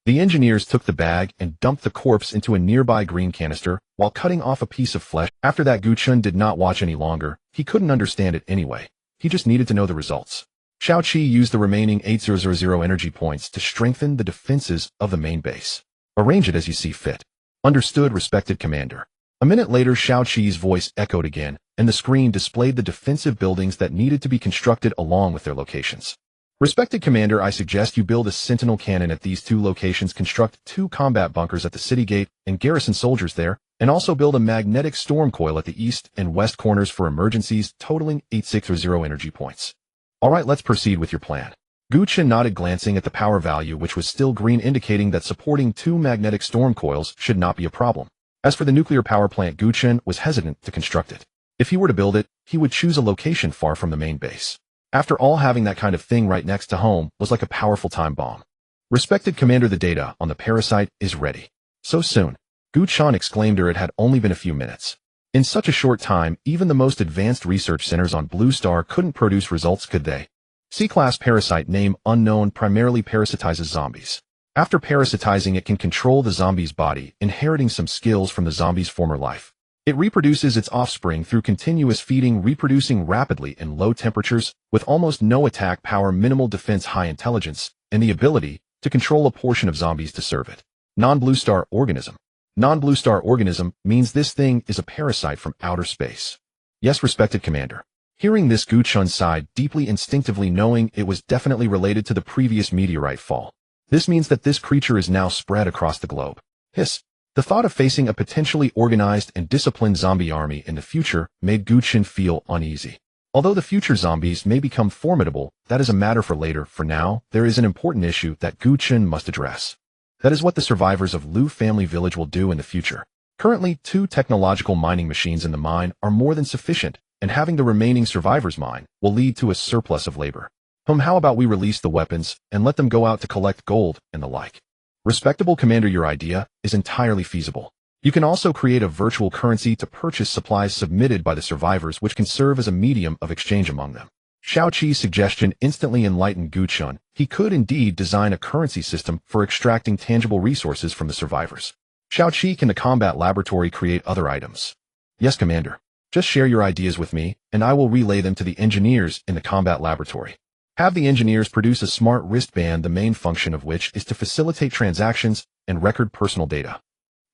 The engineers took the bag and dumped the corpse into a nearby green canister while cutting off a piece of flesh. After that, Gu Chen did not watch any longer. He couldn't understand it anyway. He just needed to know the results. Xiao Qi used the remaining 8000 energy points to strengthen the defenses of the main base. Arrange it as you see fit. Understood, respected Commander. A minute later, Xiao Qi's voice echoed again, and the screen displayed the defensive buildings that needed to be constructed along with their locations. Respected Commander, I suggest you build a sentinel cannon at these 2 locations, construct 2 combat bunkers at the city gate and garrison soldiers there, and also build a magnetic storm coil at the east and west corners for emergencies, totaling 8600 energy points. Alright, let's proceed with your plan. Gu Chen nodded, glancing at the power value, which was still green, indicating that supporting 2 magnetic storm coils should not be a problem. As for the nuclear power plant, Gu Chen was hesitant to construct it. If he were to build it, he would choose a location far from the main base. After all, having that kind of thing right next to home was like a powerful time bomb. Respected Commander, the data on the parasite is ready. So soon? Gu Chen exclaimed. It had only been a few minutes. In such a short time, even the most advanced research centers on Blue Star couldn't produce results, could they? C-class parasite, name unknown, primarily parasitizes zombies. After parasitizing, it can control the zombie's body, inheriting some skills from the zombie's former life. It reproduces its offspring through continuous feeding, reproducing rapidly in low temperatures, with almost no attack power, minimal defense, high intelligence, and the ability to control a portion of zombies to serve it. Non-Blue Star organism. Non-Blue Star organism means this thing is a parasite from outer space. Yes, respected Commander. Hearing this, Gu Chen sighed deeply, instinctively knowing it was definitely related to the previous meteorite fall. This means that this creature is now spread across the globe. Hiss. The thought of facing a potentially organized and disciplined zombie army in the future made Gu Chen feel uneasy. Although the future zombies may become formidable, that is a matter for later. For now, there is an important issue that Gu Chen must address. That is what the survivors of Lu family village will do in the future. Currently, 2 technological mining machines in the mine are more than sufficient, and having the remaining survivors mine will lead to a surplus of labor. How about we release the weapons and let them go out to collect gold and the like? Respectable Commander, your idea is entirely feasible. You can also create a virtual currency to purchase supplies submitted by the survivors, which can serve as a medium of exchange among them. Xiao Qi's suggestion instantly enlightened Gu Chen. He could indeed design a currency system for extracting tangible resources from the survivors. Xiao Qi, can the combat laboratory create other items? Yes, Commander. Just share your ideas with me, and I will relay them to the engineers in the combat laboratory. Have the engineers produce a smart wristband, the main function of which is to facilitate transactions and record personal data.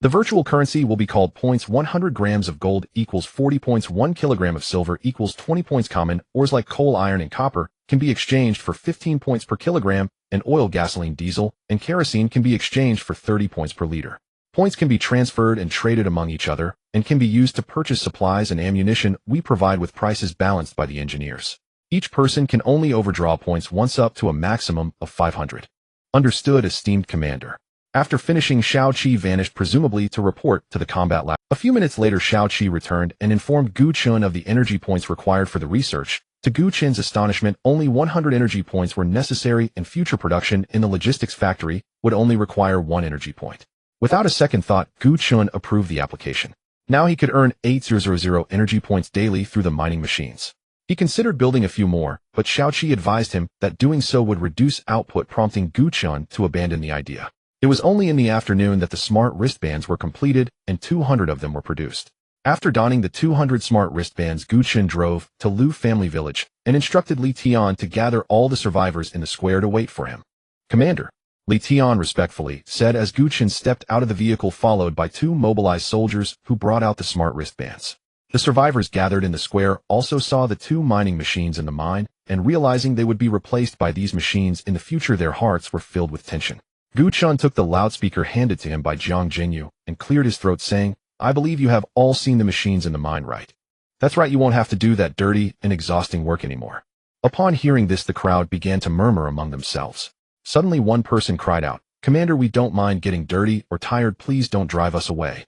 The virtual currency will be called points. 100 grams of gold equals 40 points. 1 kilogram of silver equals 20 points. Common ores like coal, iron, and copper can be exchanged for 15 points per kilogram, and oil, gasoline, diesel, and kerosene can be exchanged for 30 points per liter. Points can be transferred and traded among each other, and can be used to purchase supplies and ammunition we provide with prices balanced by the engineers. Each person can only overdraw points once up to a maximum of 500. Understood, esteemed Commander. After finishing, Xiao Qi vanished, presumably to report to the combat lab. A few minutes later, Xiao Qi returned and informed Gu Chen of the energy points required for the research. To Gu Chen's astonishment, only 100 energy points were necessary, and future production in the logistics factory would only require 1 energy point. Without a second thought, Gu Chen approved the application. Now he could earn 8,000 energy points daily through the mining machines. He considered building a few more, but Xiao Qi advised him that doing so would reduce output, prompting Gu Chen to abandon the idea. It was only in the afternoon that the smart wristbands were completed, and 200 of them were produced. After donning the 200 smart wristbands, Gu Chen drove to Lu family village and instructed Li Tian to gather all the survivors in the square to wait for him. Commander, Li Tian respectfully said as Gu Chen stepped out of the vehicle, followed by 2 mobilized soldiers who brought out the smart wristbands. The survivors gathered in the square also saw the 2 mining machines in the mine, and realizing they would be replaced by these machines in the future, their hearts were filled with tension. Gu Chen took the loudspeaker handed to him by Jiang Jinyu and cleared his throat, saying, "I believe you have all seen the machines in the mine, right? That's right, you won't have to do that dirty and exhausting work anymore." Upon hearing this, the crowd began to murmur among themselves. Suddenly one person cried out, "Commander, we don't mind getting dirty or tired, please don't drive us away."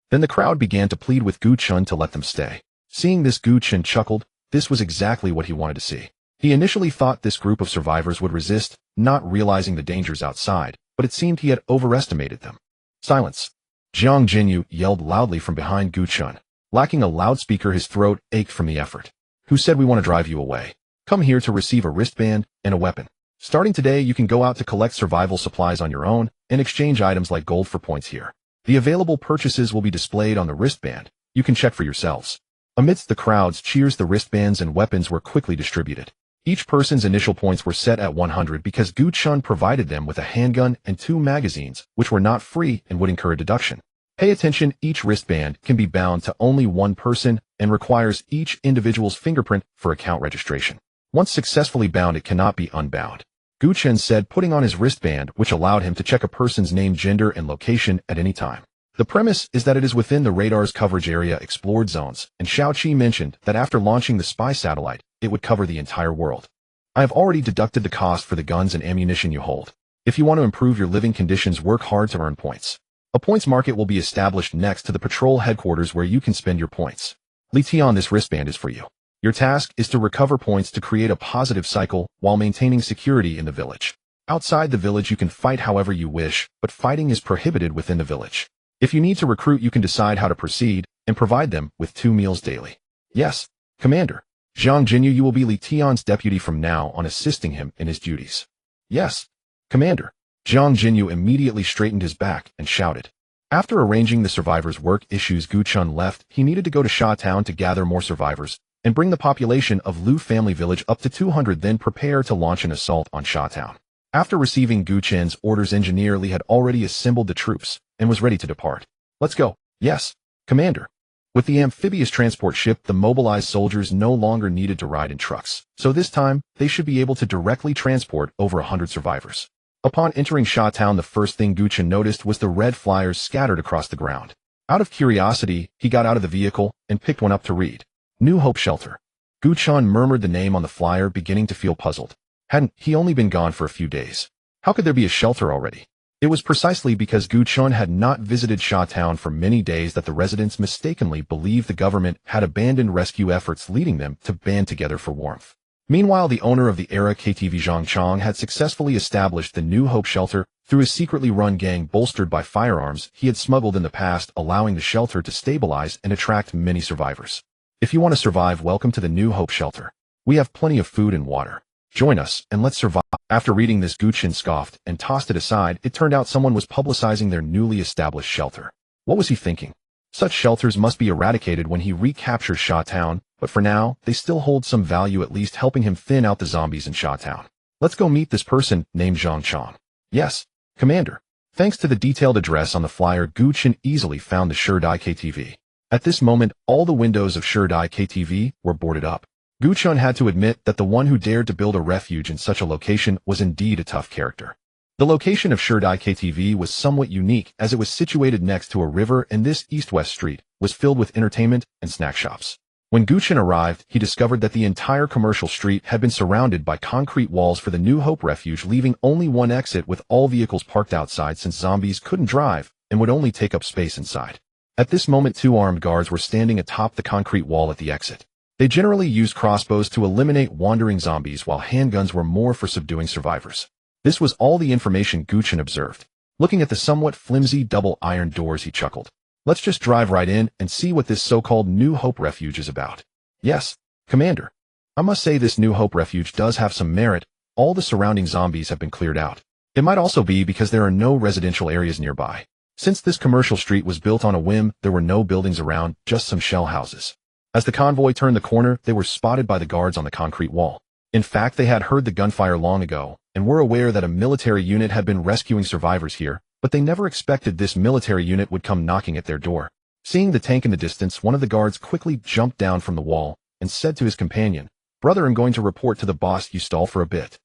Then the crowd began to plead with Gu Chen to let them stay. Seeing this, Gu Chen chuckled. This was exactly what he wanted to see. He initially thought this group of survivors would resist, not realizing the dangers outside, but it seemed he had overestimated them. Silence! Jiang Jinyu yelled loudly from behind Gu Chen. Lacking a loudspeaker, his throat ached from the effort. "Who said we want to drive you away? Come here to receive a wristband and a weapon. Starting today, you can go out to collect survival supplies on your own and exchange items like gold for points here. The available purchases will be displayed on the wristband. You can check for yourselves." Amidst the crowd's cheers, the wristbands and weapons were quickly distributed. Each person's initial points were set at 100 because Gu Chen provided them with a handgun and 2 magazines, which were not free and would incur a deduction. Pay attention, each wristband can be bound to only 1 person and requires each individual's fingerprint for account registration. Once successfully bound, it cannot be unbound. Gu Chen said, putting on his wristband, which allowed him to check a person's name, gender, and location at any time. The premise is that it is within the radar's coverage area, explored zones, and Xiao Qi mentioned that after launching the spy satellite, it would cover the entire world. I have already deducted the cost for the guns and ammunition you hold. If you want to improve your living conditions, work hard to earn points. A points market will be established next to the patrol headquarters where you can spend your points. Li Tian, this wristband is for you. Your task is to recover points to create a positive cycle while maintaining security in the village. Outside the village, you can fight however you wish, but fighting is prohibited within the village. If you need to recruit, you can decide how to proceed and provide them with 2 meals daily. Yes, Commander. Jiang Jinyu, you will be Li Tian's deputy from now on, assisting him in his duties. Yes, Commander. Jiang Jinyu immediately straightened his back and shouted. After arranging the survivors' work issues, Gu Chen left. He needed to go to Sha Town to gather more survivors and bring the population of Lu family village up to 200, then prepare to launch an assault on Sha Town. After receiving Gu Chen's orders, Engineer Li had already assembled the troops and was ready to depart. Let's go. Yes, Commander. With the amphibious transport ship, the mobilized soldiers no longer needed to ride in trucks, so this time they should be able to directly transport over 100 survivors. Upon entering Sha Town, the first thing Gu Chen noticed was the red flyers scattered across the ground. Out of curiosity, he got out of the vehicle and picked one up to read. New Hope Shelter. Gu Chen murmured the name on the flyer, beginning to feel puzzled. Hadn't he only been gone for a few days? How could there be a shelter already? It was precisely because Gu Chen had not visited Shawtown for many days that the residents mistakenly believed the government had abandoned rescue efforts, leading them to band together for warmth. Meanwhile, the owner of the Era KTV Zhang Chong had successfully established the New Hope shelter through a secretly run gang bolstered by firearms he had smuggled in the past, allowing the shelter to stabilize and attract many survivors. If you want to survive, welcome to the New Hope shelter. We have plenty of food and water. Join us, and let's survive. After reading this, Gu Chen scoffed and tossed it aside. It turned out someone was publicizing their newly established shelter. What was he thinking? Such shelters must be eradicated when he recaptures Shawtown, but for now, they still hold some value, at least helping him thin out the zombies in Shawtown. Let's go meet this person named Zhang Chong. Yes, Commander. Thanks to the detailed address on the flyer, Gu Chen easily found the Shurdai KTV. At this moment, all the windows of Shurdai KTV were boarded up. Gu Chen had to admit that the one who dared to build a refuge in such a location was indeed a tough character. The location of Shurdai KTV was somewhat unique, as it was situated next to a river, and this east-west street was filled with entertainment and snack shops. When Gu Chen arrived, he discovered that the entire commercial street had been surrounded by concrete walls for the New Hope refuge, leaving only one exit with all vehicles parked outside, since zombies couldn't drive and would only take up space inside. At this moment, 2 armed guards were standing atop the concrete wall at the exit. They generally used crossbows to eliminate wandering zombies, while handguns were more for subduing survivors. This was all the information Gu Chen observed. Looking at the somewhat flimsy double-iron doors, he chuckled. Let's just drive right in and see what this so-called New Hope refuge is about. Yes, Commander. I must say this New Hope refuge does have some merit. All the surrounding zombies have been cleared out. It might also be because there are no residential areas nearby. Since this commercial street was built on a whim, there were no buildings around, just some shell houses. As the convoy turned the corner, they were spotted by the guards on the concrete wall. In fact, they had heard the gunfire long ago, and were aware that a military unit had been rescuing survivors here, but they never expected this military unit would come knocking at their door. Seeing the tank in the distance, one of the guards quickly jumped down from the wall and said to his companion, "Brother, I'm going to report to the boss. You stall for a bit."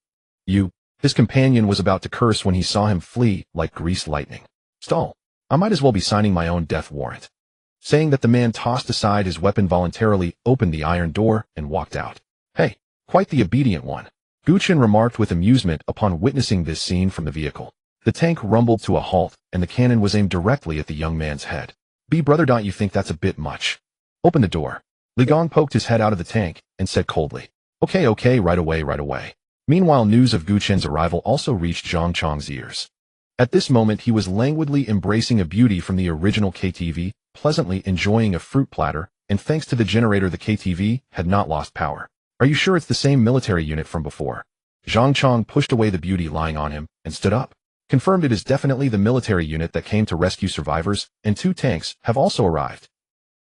His companion was about to curse when he saw him flee like greased lightning. "Stall? I might as well be signing my own death warrant." Saying that, the man tossed aside his weapon voluntarily, opened the iron door, and walked out. "Hey, quite the obedient one," Gu Chen remarked with amusement upon witnessing this scene from the vehicle. The tank rumbled to a halt, and the cannon was aimed directly at the young man's head. Brother, don't you think that's a bit much?" "Open the door." Li Gong poked his head out of the tank and said coldly, Okay, right away. Meanwhile, news of Gu Chen's arrival also reached Zhang Chong's ears. At this moment, he was languidly embracing a beauty from the original KTV, pleasantly enjoying a fruit platter, and thanks to the generator, the KTV had not lost power. "Are you sure it's the same military unit from before?" Zhang Chong pushed away the beauty lying on him and stood up. "Confirmed, it is definitely the military unit that came to rescue survivors, and 2 tanks have also arrived."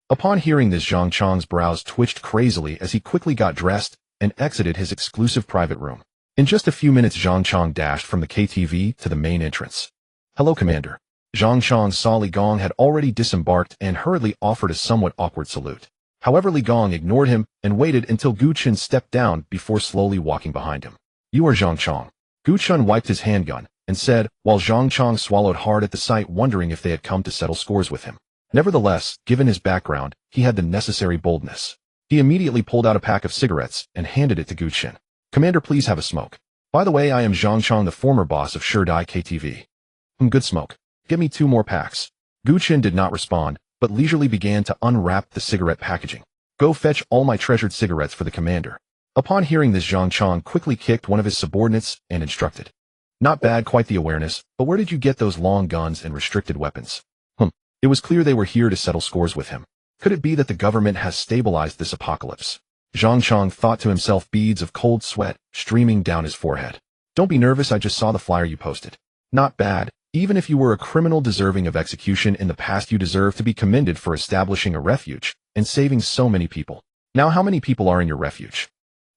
Upon hearing this, Zhang Chong's brows twitched crazily as he quickly got dressed and exited his exclusive private room. In just a few minutes, Zhang Chong dashed from the KTV to the main entrance. "Hello, Commander." Zhang Chong saw Li Gong had already disembarked and hurriedly offered a somewhat awkward salute. However, Li Gong ignored him and waited until Gu Chen stepped down before slowly walking behind him. "You are Zhang Chong." Gu Chen wiped his handgun and said, while Zhang Chong swallowed hard at the sight, wondering if they had come to settle scores with him. Nevertheless, given his background, he had the necessary boldness. He immediately pulled out a pack of cigarettes and handed it to Gu Chen. "Commander, please have a smoke. By the way, I am Zhang Chong, the former boss of Shurdai KTV. Good smoke. Get me 2 more packs." Gu Chen did not respond, but leisurely began to unwrap the cigarette packaging. "Go fetch all my treasured cigarettes for the commander." Upon hearing this, Zhang Chong quickly kicked one of his subordinates and instructed, "Not bad, quite the awareness, but where did you get those long guns and restricted weapons?" It was clear they were here to settle scores with him. Could it be that the government has stabilized this apocalypse? Zhang Chong thought to himself, beads of cold sweat streaming down his forehead. "Don't be nervous, I just saw the flyer you posted. Not bad. Even if you were a criminal deserving of execution in the past, you deserve to be commended for establishing a refuge and saving so many people. Now, how many people are in your refuge?"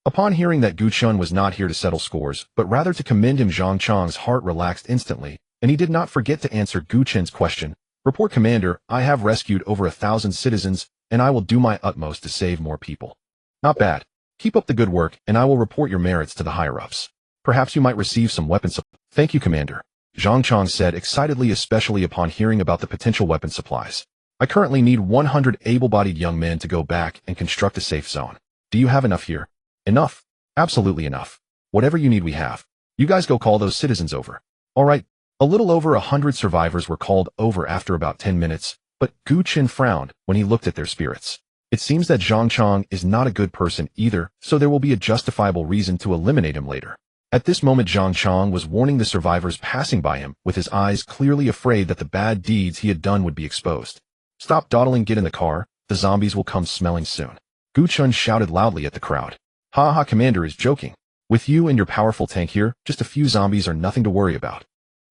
Upon hearing that Gu Chen was not here to settle scores, but rather to commend him, Zhang Chong's heart relaxed instantly, and he did not forget to answer Gu Chen's question. "Report, Commander, I have rescued over 1,000 citizens, and I will do my utmost to save more people." "Not bad. Keep up the good work, and I will report your merits to the higher-ups. Perhaps you might receive some weapons." "Thank you, Commander," Zhang Chong said excitedly, especially upon hearing about the potential weapon supplies. "I currently need 100 able-bodied young men to go back and construct a safe zone. Do you have enough here?" "Enough. Absolutely enough. Whatever you need we have. You guys go call those citizens over." "All right, A little over 100 survivors were called over after about 10 minutes, but Gu Chen frowned when he looked at their spirits. It seems that Zhang Chang is not a good person either, so there will be a justifiable reason to eliminate him later. At this moment Zhang Chang was warning the survivors passing by him, with his eyes clearly afraid that the bad deeds he had done would be exposed. "Stop dawdling, get in the car, the zombies will come smelling soon." Gu Chen shouted loudly at the crowd. "Ha ha, Commander is joking. With you and your powerful tank here, just a few zombies are nothing to worry about."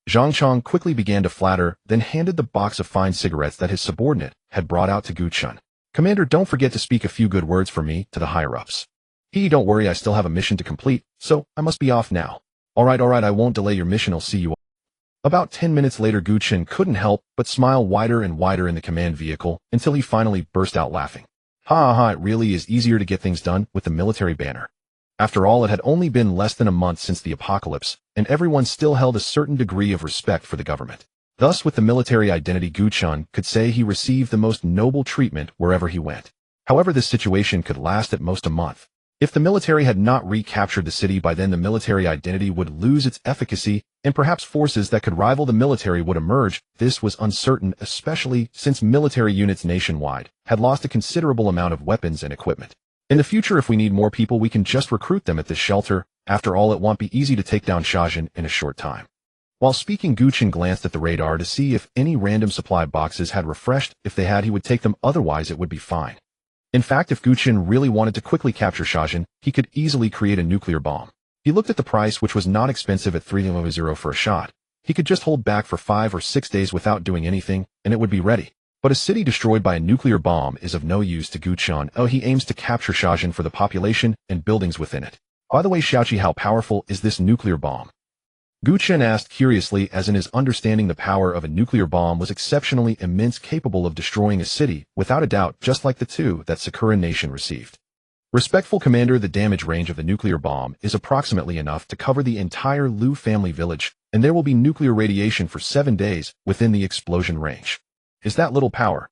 Zhang Chang quickly began to flatter, then handed the box of fine cigarettes that his subordinate had brought out to Gu Chen. "Commander, don't forget to speak a few good words for me to the higher-ups." Don't worry, I still have a mission to complete, so I must be off now." Alright, I won't delay your mission, I'll see you all." About 10 minutes later Gu Chen couldn't help but smile wider and wider in the command vehicle until he finally burst out laughing. Ha, it really is easier to get things done with the military banner. After all, it had only been less than a month since the apocalypse, and everyone still held a certain degree of respect for the government. Thus, with the military identity, Gu Chen could say he received the most noble treatment wherever he went. However, this situation could last at most a month. If the military had not recaptured the city by then, the military identity would lose its efficacy, and perhaps forces that could rival the military would emerge. This was uncertain, especially since military units nationwide had lost a considerable amount of weapons and equipment. In the future, if we need more people, we can just recruit them at this shelter. After all, it won't be easy to take down Shajin in a short time. While speaking, Gu Chen glanced at the radar to see if any random supply boxes had refreshed. If they had, he would take them, otherwise it would be fine. In fact, if Gu Chen really wanted to quickly capture Shajin, he could easily create a nuclear bomb. He looked at the price, which was not expensive at 300 for a shot. He could just hold back for 5 or 6 days without doing anything, and it would be ready. But a city destroyed by a nuclear bomb is of no use to Gu Chen. He aims to capture Shajin for the population and buildings within it. By the way, Xiaoqi, how powerful is this nuclear bomb? Gu Chen asked curiously, as in his understanding the power of a nuclear bomb was exceptionally immense, capable of destroying a city, without a doubt, just like the two that Sakura Nation received. Respectful Commander, the damage range of the nuclear bomb is approximately enough to cover the entire Liu family village, and there will be nuclear radiation for 7 days within the explosion range. Is that little power?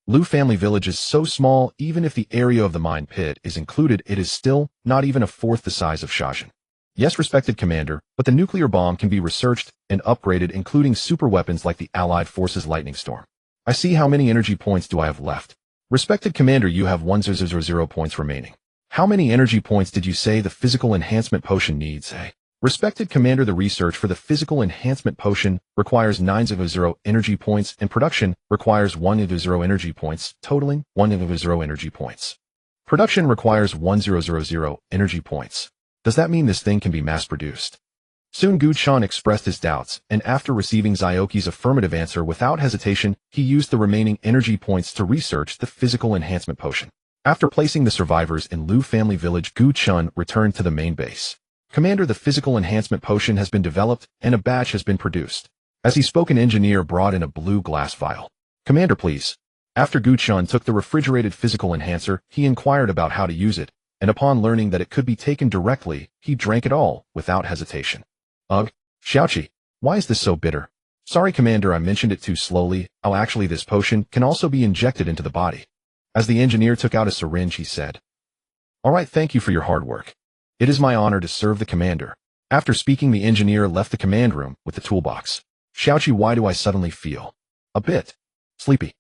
Liu family village is so small, even if the area of the mine pit is included, it is still not even a fourth the size of Shajin. Yes, respected Commander, but the nuclear bomb can be researched and upgraded, including super weapons like the Allied Forces Lightning Storm. I see. How many energy points do I have left? Respected Commander, you have 1000 points remaining. How many energy points did you say the physical enhancement potion needs? Respected Commander, the research for the physical enhancement potion requires 900 energy points, and production requires 100 energy points, totaling 100 energy points. Production requires 1000 energy points. Does that mean this thing can be mass-produced? Soon Gu Chen expressed his doubts, and after receiving Zioki's affirmative answer without hesitation, he used the remaining energy points to research the physical enhancement potion. After placing the survivors in Liu family village, Gu Chen returned to the main base. Commander, the physical enhancement potion has been developed, and a batch has been produced. As he spoke, an engineer brought in a blue glass vial. Commander, please. After Gu Chen took the refrigerated physical enhancer, he inquired about how to use it, and upon learning that it could be taken directly, he drank it all without hesitation. Ugh, Xiaoqi, why is this so bitter? Sorry, Commander, I mentioned it too slowly. Actually, this potion can also be injected into the body. As the engineer took out a syringe, he said, Alright, thank you for your hard work. It is my honor to serve the Commander. After speaking, the engineer left the command room with the toolbox. Xiaoqi, why do I suddenly feel a bit sleepy?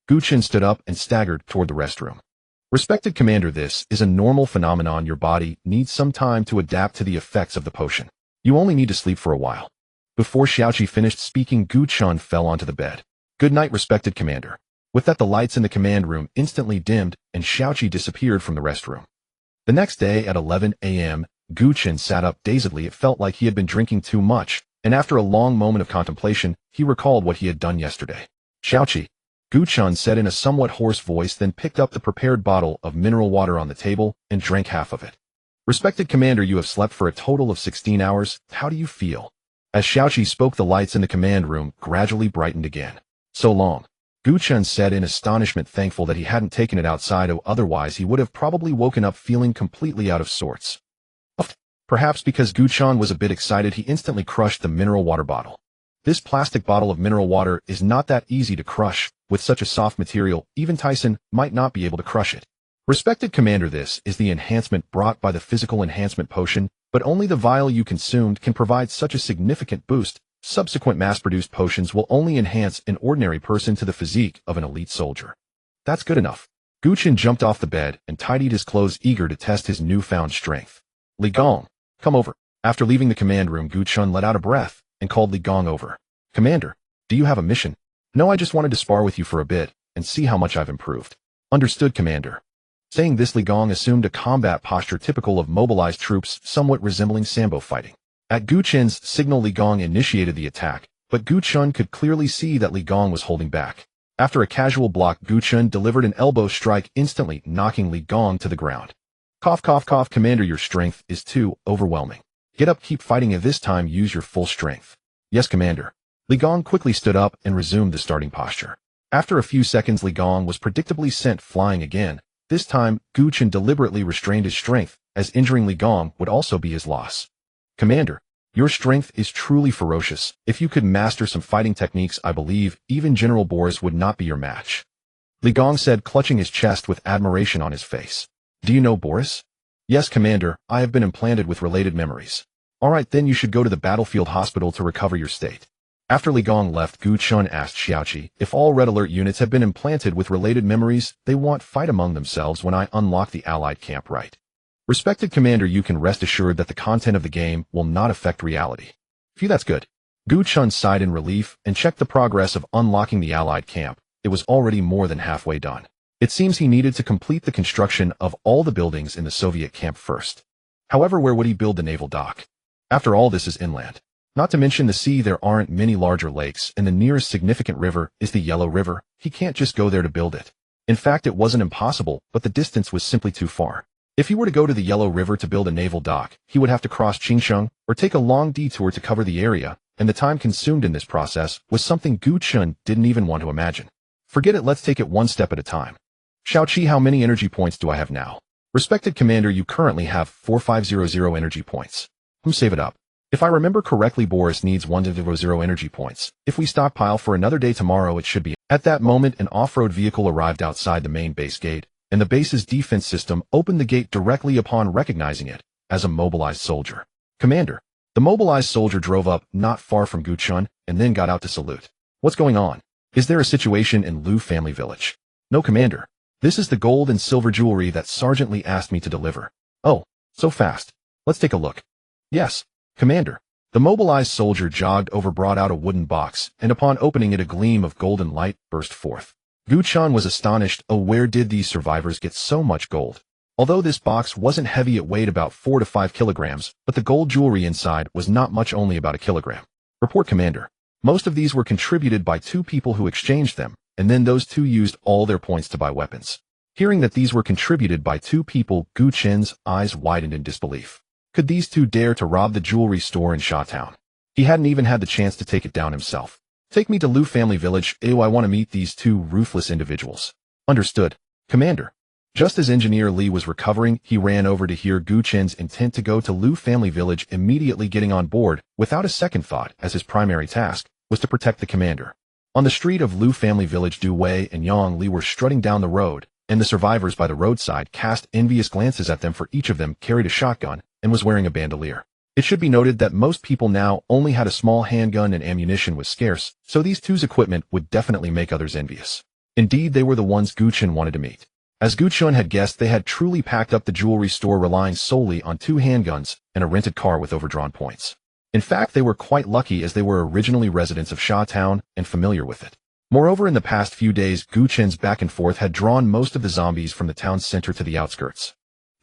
Gu Chen stood up and staggered toward the restroom. Respected Commander, this is a normal phenomenon. Your body needs some time to adapt to the effects of the potion. You only need to sleep for a while. Before Xiaoqi finished speaking, Gu Chen fell onto the bed. Good night, respected Commander. With that, the lights in the command room instantly dimmed, and Xiaoqi disappeared from the restroom. The next day at 11 a.m., Gu Chen sat up dazedly. It felt like he had been drinking too much, and after a long moment of contemplation, he recalled what he had done yesterday. Xiaoqi, Gu Chen said in a somewhat hoarse voice, then picked up the prepared bottle of mineral water on the table and drank half of it. Respected Commander, you have slept for a total of 16 hours. How do you feel? As Xiaoqi spoke, the lights in the command room gradually brightened again. So long, Gu Chen said in astonishment, thankful that he hadn't taken it outside, otherwise he would have probably woken up feeling completely out of sorts. Perhaps because Gu Chen was a bit excited, he instantly crushed the mineral water bottle. This plastic bottle of mineral water is not that easy to crush. With such a soft material, even Tyson might not be able to crush it. Respected Commander, this is the enhancement brought by the physical enhancement potion, but only the vial you consumed can provide such a significant boost. Subsequent mass-produced potions will only enhance an ordinary person to the physique of an elite soldier. That's good enough. Gu Chen jumped off the bed and tidied his clothes, eager to test his newfound strength. Li Gong, come over. After leaving the command room, Gu Chen let out a breath and called Li Gong over. Commander, do you have a mission? No, I just wanted to spar with you for a bit and see how much I've improved. Understood, Commander. Saying this, Li Gong assumed a combat posture typical of mobilized troops, somewhat resembling sambo fighting. At Gu Chen's signal, Li Gong initiated the attack, but Gu Chen could clearly see that Li Gong was holding back. After a casual block, Gu Chen delivered an elbow strike, instantly knocking Li Gong to the ground. Cough, cough, cough, Commander, your strength is too overwhelming. Get up, keep fighting, and this time use your full strength. Yes, Commander. Li Gong quickly stood up and resumed the starting posture. After a few seconds, Li Gong was predictably sent flying again. This time, Gu Chen deliberately restrained his strength, as injuring Li Gong would also be his loss. Commander, your strength is truly ferocious. If you could master some fighting techniques, I believe even General Boris would not be your match. Li Gong said, clutching his chest with admiration on his face. Do you know Boris? Yes, Commander, I have been implanted with related memories. All right, then you should go to the battlefield hospital to recover your state. After Li Gong left, Gu Chen asked Xiaoqi if all Red Alert units have been implanted with related memories. They won't fight among themselves when I unlock the Allied camp, right? Respected Commander, you can rest assured that the content of the game will not affect reality. Phew, that's good. Gu Chen sighed in relief and checked the progress of unlocking the Allied camp. It was already more than halfway done. It seems he needed to complete the construction of all the buildings in the Soviet camp first. However, where would he build the naval dock? After all, this is inland. Not to mention the sea, there aren't many larger lakes, and the nearest significant river is the Yellow River. He can't just go there to build it. In fact, it wasn't impossible, but the distance was simply too far. If he were to go to the Yellow River to build a naval dock, he would have to cross Qingsheng or take a long detour to cover the area, and the time consumed in this process was something Gu Chen didn't even want to imagine. Forget it, let's take it one step at a time. Xiaoqi, how many energy points do I have now? Respected Commander, you currently have 4500 energy points. Save it up. If I remember correctly, Boris needs 100 energy points. If we stockpile for another day, tomorrow it should be. At that moment, an off-road vehicle arrived outside the main base gate, and the base's defense system opened the gate directly upon recognizing it as a mobilized soldier. Commander, the mobilized soldier drove up not far from Gu Chen and then got out to salute. What's going on? Is there a situation in Liu family village? No, Commander. This is the gold and silver jewelry that Sergeant Li asked me to deliver. Oh, so fast. Let's take a look. Yes, Commander. The mobilized soldier jogged over, brought out a wooden box, and upon opening it, a gleam of golden light burst forth. Gu Chen was astonished. Oh, where did these survivors get so much gold? Although this box wasn't heavy, it weighed about 4 to 5 kilograms, but the gold jewelry inside was not much, only about a kilogram. Report, Commander. Most of these were contributed by 2 people who exchanged them, and then those 2 used all their points to buy weapons. Hearing that these were contributed by 2 people, Gu Chen's eyes widened in disbelief. Could these 2 dare to rob the jewelry store in Shawtown? He hadn't even had the chance to take it down himself. Take me to Liu family village. Ew, I want to meet these 2 ruthless individuals. Understood, Commander. Just as Engineer Li was recovering, he ran over to hear Gu Chen's intent to go to Liu family village, immediately getting on board, without a second thought, as his primary task was to protect the commander. On the street of Liu family village, Du Wei and Yang Li were strutting down the road, and the survivors by the roadside cast envious glances at them, for each of them carried a shotgun and was wearing a bandolier. It should be noted that most people now only had a small handgun, and ammunition was scarce, so these 2's equipment would definitely make others envious. Indeed, they were the ones Gu Chen wanted to meet. As Gu Chen had guessed, they had truly packed up the jewelry store, relying solely on 2 handguns and a rented car with overdrawn points. In fact, they were quite lucky, as they were originally residents of Shawtown and familiar with it. Moreover, in the past few days, Gu Chen's back and forth had drawn most of the zombies from the town center to the outskirts.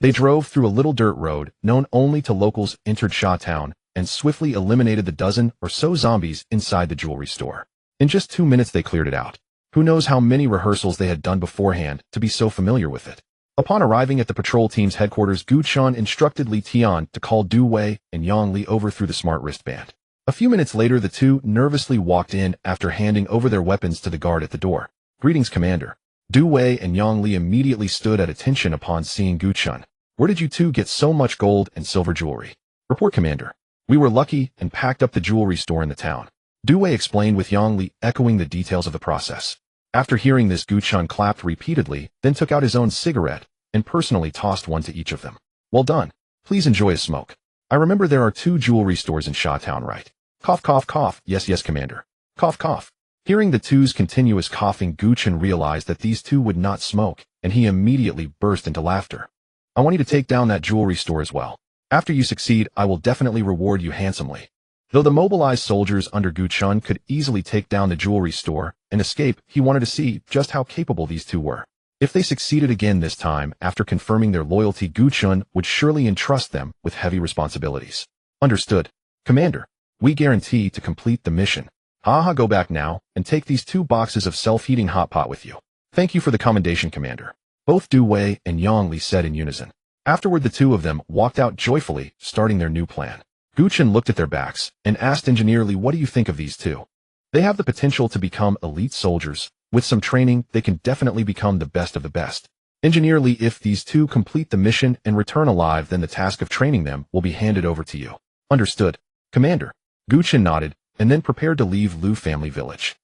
They drove through a little dirt road, known only to locals, entered Shawtown, and swiftly eliminated the dozen or so zombies inside the jewelry store. In just 2 minutes they cleared it out. Who knows how many rehearsals they had done beforehand to be so familiar with it. Upon arriving at the patrol team's headquarters, Gu Chen instructed Li Tian to call Du Wei and Yang Li over through the smart wristband. A few minutes later, the 2 nervously walked in after handing over their weapons to the guard at the door. Greetings, Commander. Du Wei and Yang Li immediately stood at attention upon seeing Gu Chen. Where did you 2 get so much gold and silver jewelry? Report, Commander. We were lucky and packed up the jewelry store in the town. Du Wei explained, with Yang Li echoing the details of the process. After hearing this, Gu Chen clapped repeatedly, then took out his own cigarette and personally tossed one to each of them. Well done. Please enjoy a smoke. I remember there are 2 jewelry stores in Shawtown, right? Cough, cough, cough. Yes, yes, Commander. Cough, cough. Hearing the two's continuous coughing, Gu Chen realized that these two would not smoke, and he immediately burst into laughter. I want you to take down that jewelry store as well. After you succeed, I will definitely reward you handsomely. Though the mobilized soldiers under Gu Chen could easily take down the jewelry store and escape, he wanted to see just how capable these two were. If they succeeded again this time, after confirming their loyalty, Gu Chen would surely entrust them with heavy responsibilities. Understood. Commander, we guarantee to complete the mission. Haha, go back now and take these 2 boxes of self-heating hot pot with you. Thank you for the commendation, Commander. Both Du Wei and Yang Li said in unison. Afterward, the two of them walked out joyfully, starting their new plan. Gu Chen looked at their backs and asked Engineer Li, what do you think of these two? They have the potential to become elite soldiers. With some training, they can definitely become the best of the best. Engineer Li, if these two complete the mission and return alive, then the task of training them will be handed over to you. Understood. Commander. Gu Chen nodded and then prepared to leave Lu family village.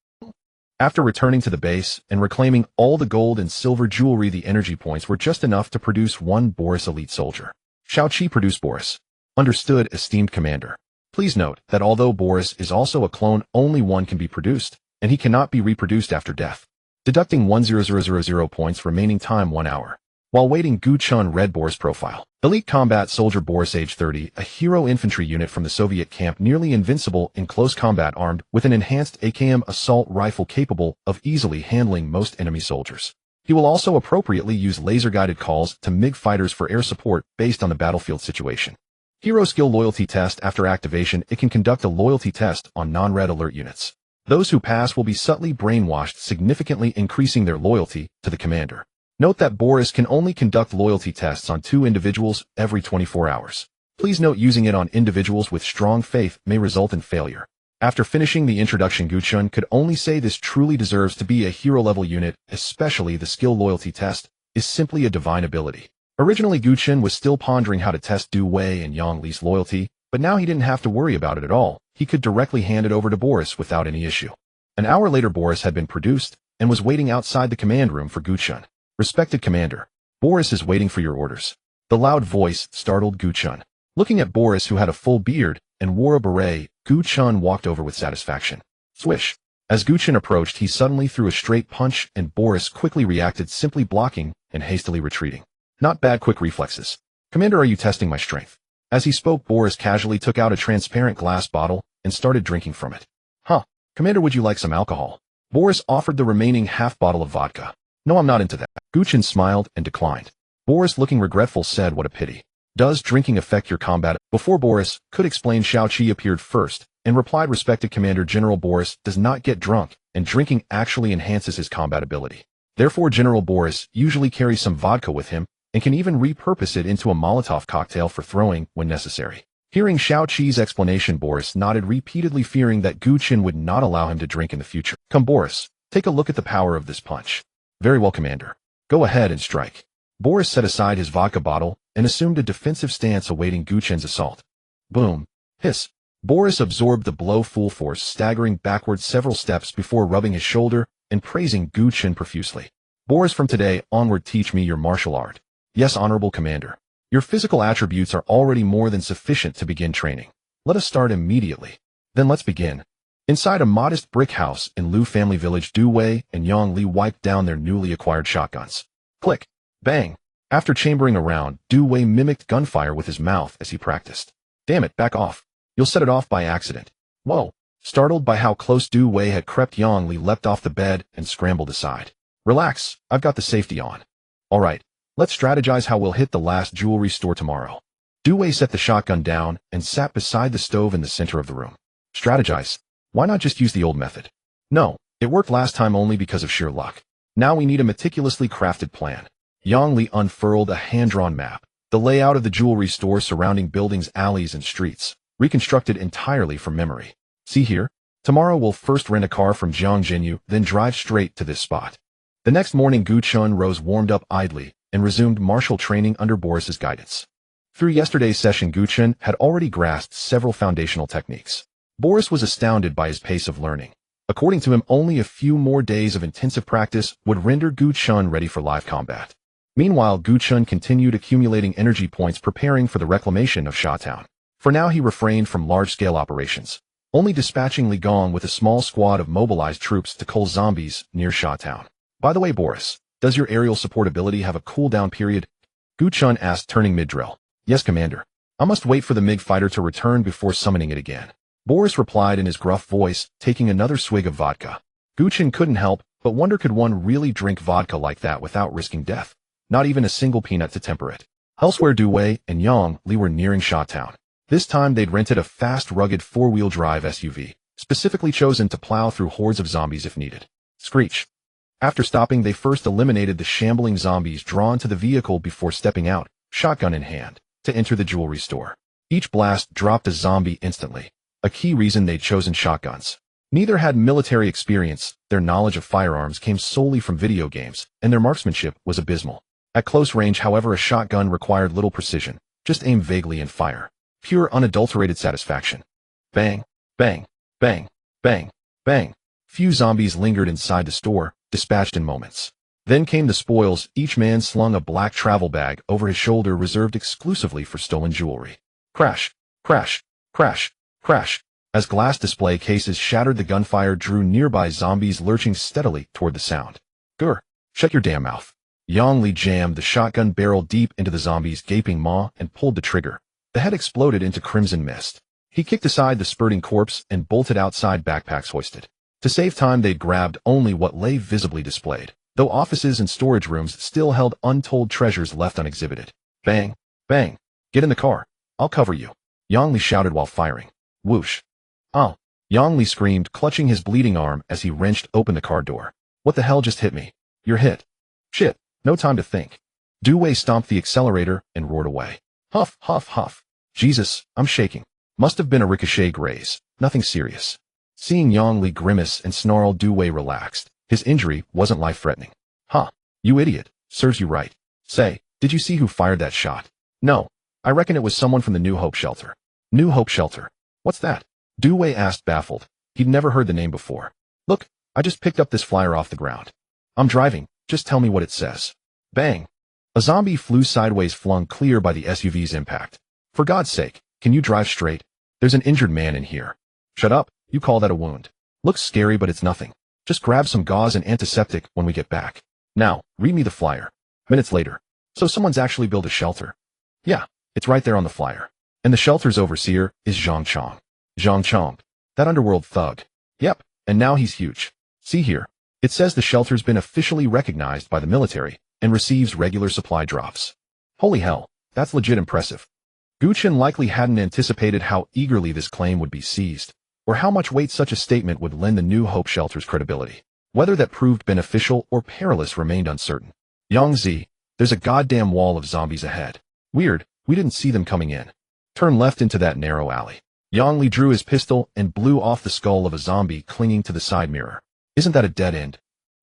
After returning to the base and reclaiming all the gold and silver jewelry, the energy points were just enough to produce 1 Boris elite soldier. Xiaoqi produced Boris. Understood, esteemed Commander. Please note that although Boris is also a clone, only one can be produced, and he cannot be reproduced after death. Deducting 10000 points, remaining time 1 hour. While waiting, Gu Chen read Boris' profile. Elite combat soldier Boris, age 30, a hero infantry unit from the Soviet camp, nearly invincible in close combat, armed with an enhanced AKM assault rifle capable of easily handling most enemy soldiers. He will also appropriately use laser-guided calls to MiG fighters for air support based on the battlefield situation. Hero skill loyalty test. After activation, it can conduct a loyalty test on non-red alert units. Those who pass will be subtly brainwashed, significantly increasing their loyalty to the commander. Note that Boris can only conduct loyalty tests on 2 individuals every 24 hours. Please note using it on individuals with strong faith may result in failure. After finishing the introduction, Gu Chen could only say this truly deserves to be a hero-level unit, especially the skill loyalty test is simply a divine ability. Originally, Gu Chen was still pondering how to test Du Wei and Yang Li's loyalty, but now he didn't have to worry about it at all. He could directly hand it over to Boris without any issue. An hour later, Boris had been produced and was waiting outside the command room for Gu Chen. Respected Commander, Boris is waiting for your orders. The loud voice startled Gu Chen. Looking at Boris, who had a full beard and wore a beret, Gu Chen walked over with satisfaction. Swish. As Gu Chen approached, he suddenly threw a straight punch, and Boris quickly reacted, simply blocking and hastily retreating. Not bad, quick reflexes. Commander, are you testing my strength? As he spoke, Boris casually took out a transparent glass bottle and started drinking from it. Huh. Commander, would you like some alcohol? Boris offered the remaining half bottle of vodka. No, I'm not into that. Gu Chen smiled and declined. Boris, looking regretful, said, what a pity. Does drinking affect your combat? Before Boris could explain, Xiaoqi appeared first and replied, respected Commander, General Boris does not get drunk, and drinking actually enhances his combat ability. Therefore, General Boris usually carries some vodka with him and can even repurpose it into a Molotov cocktail for throwing when necessary. Hearing Xiaoqi's explanation, Boris nodded repeatedly, fearing that Gu Chen would not allow him to drink in the future. Come, Boris, take a look at the power of this punch. Very well, Commander. Go ahead and strike. Boris set aside his vodka bottle and assumed a defensive stance, awaiting Gu Chen's assault. Boom. Hiss. Boris absorbed the blow full force, staggering backwards several steps before rubbing his shoulder and praising Gu Chen profusely. Boris, from today onward, teach me your martial art. Yes, Honorable Commander. Your physical attributes are already more than sufficient to begin training. Let us start immediately. Then let's begin. Inside a modest brick house in Lu family village, Du Wei and Yang Li wiped down their newly acquired shotguns. Click. Bang. After chambering around, Du Wei mimicked gunfire with his mouth as he practiced. Damn it, back off. You'll set it off by accident. Whoa. Startled by how close Du Wei had crept, Yang Li leapt off the bed and scrambled aside. Relax, I've got the safety on. Alright, let's strategize how we'll hit the last jewelry store tomorrow. Du Wei set the shotgun down and sat beside the stove in the center of the room. Strategize? Why not just use the old method? No, it worked last time only because of sheer luck. Now we need a meticulously crafted plan. Yang Li unfurled a hand-drawn map, the layout of the jewelry store, surrounding buildings, alleys, and streets, reconstructed entirely from memory. See here? Tomorrow we'll first rent a car from Jiang Jinyu, then drive straight to this spot. The next morning, Gu Chen rose, warmed up idly, and resumed martial training under Boris's guidance. Through yesterday's session, Gu Chen had already grasped several foundational techniques. Boris was astounded by his pace of learning. According to him, only a few more days of intensive practice would render Gu Chen ready for live combat. Meanwhile, Gu Chen continued accumulating energy points, preparing for the reclamation of Shatown. For now, he refrained from large-scale operations. only dispatching Li Gong with a small squad of mobilized troops to cull zombies near Sha Town. By the way, Boris, does your aerial support ability have a cooldown period? Gu Chen asked, turning mid-drill. Yes, Commander. I must wait for the MiG fighter to return before summoning it again. Boris replied in his gruff voice, taking another swig of vodka. Gu Chen couldn't help but wonder, could one really drink vodka like that without risking death? Not even a single peanut to temper it. Elsewhere, Du Wei and Yang Li were nearing Sha Town. This time they'd rented a fast, rugged four-wheel drive SUV, specifically chosen to plow through hordes of zombies if needed. Screech. After stopping, they first eliminated the shambling zombies drawn to the vehicle before stepping out, shotgun in hand, to enter the jewelry store. Each blast dropped a zombie instantly, a key reason they'd chosen shotguns. Neither had military experience, their knowledge of firearms came solely from video games, and their marksmanship was abysmal. At close range, however, a shotgun required little precision, just aim vaguely and fire. Pure, unadulterated satisfaction. Bang, bang, bang, bang, bang. Few zombies lingered inside the store, dispatched in moments. Then came the spoils. Each man slung a black travel bag over his shoulder reserved exclusively for stolen jewelry. Crash, crash, crash, crash. As glass display cases shattered, the gunfire drew nearby zombies lurching steadily toward the sound. Grr, shut your damn mouth. Yang Li jammed the shotgun barrel deep into the zombie's gaping maw and pulled the trigger. The head exploded into crimson mist. He kicked aside the spurting corpse and bolted outside, backpacks hoisted. To save time, they'd grabbed only what lay visibly displayed, though offices and storage rooms still held untold treasures left unexhibited. Bang, bang. Get in the car. I'll cover you. Yang Li shouted while firing. Whoosh. Oh. Yang Li screamed, clutching his bleeding arm as he wrenched open the car door. What the hell just hit me? You're hit. Shit. No time to think. Du Wei stomped the accelerator and roared away. Huff, huff, huff. Jesus, I'm shaking. Must have been a ricochet graze. Nothing serious. Seeing Yang Li grimace and snarl, Du Wei relaxed. His injury wasn't life-threatening. Huh. You idiot. Serves you right. Say, did you see who fired that shot? No. I reckon it was someone from the New Hope Shelter. New Hope Shelter. What's that? Du Wei asked, baffled. He'd never heard the name before. Look, I just picked up this flyer off the ground. I'm driving. Just tell me what it says. Bang. A zombie flew sideways, flung clear by the SUV's impact. For God's sake, can you drive straight? There's an injured man in here. Shut up. You call that a wound? Looks scary, but it's nothing. Just grab some gauze and antiseptic when we get back. Now, read me the flyer. Minutes later. So someone's actually built a shelter. Yeah, it's right there on the flyer. And the shelter's overseer is Zhang Chong. Zhang Chong. That underworld thug. Yep, and now he's huge. See here. It says the shelter's been officially recognized by the military and receives regular supply drops. Holy hell, that's legit impressive. Gu Chen likely hadn't anticipated how eagerly this claim would be seized, or how much weight such a statement would lend the New Hope Shelter's credibility. Whether that proved beneficial or perilous remained uncertain. Yang Zi, there's a goddamn wall of zombies ahead. Weird, we didn't see them coming in. Turn left into that narrow alley. Yang Li drew his pistol and blew off the skull of a zombie clinging to the side mirror. Isn't that a dead end?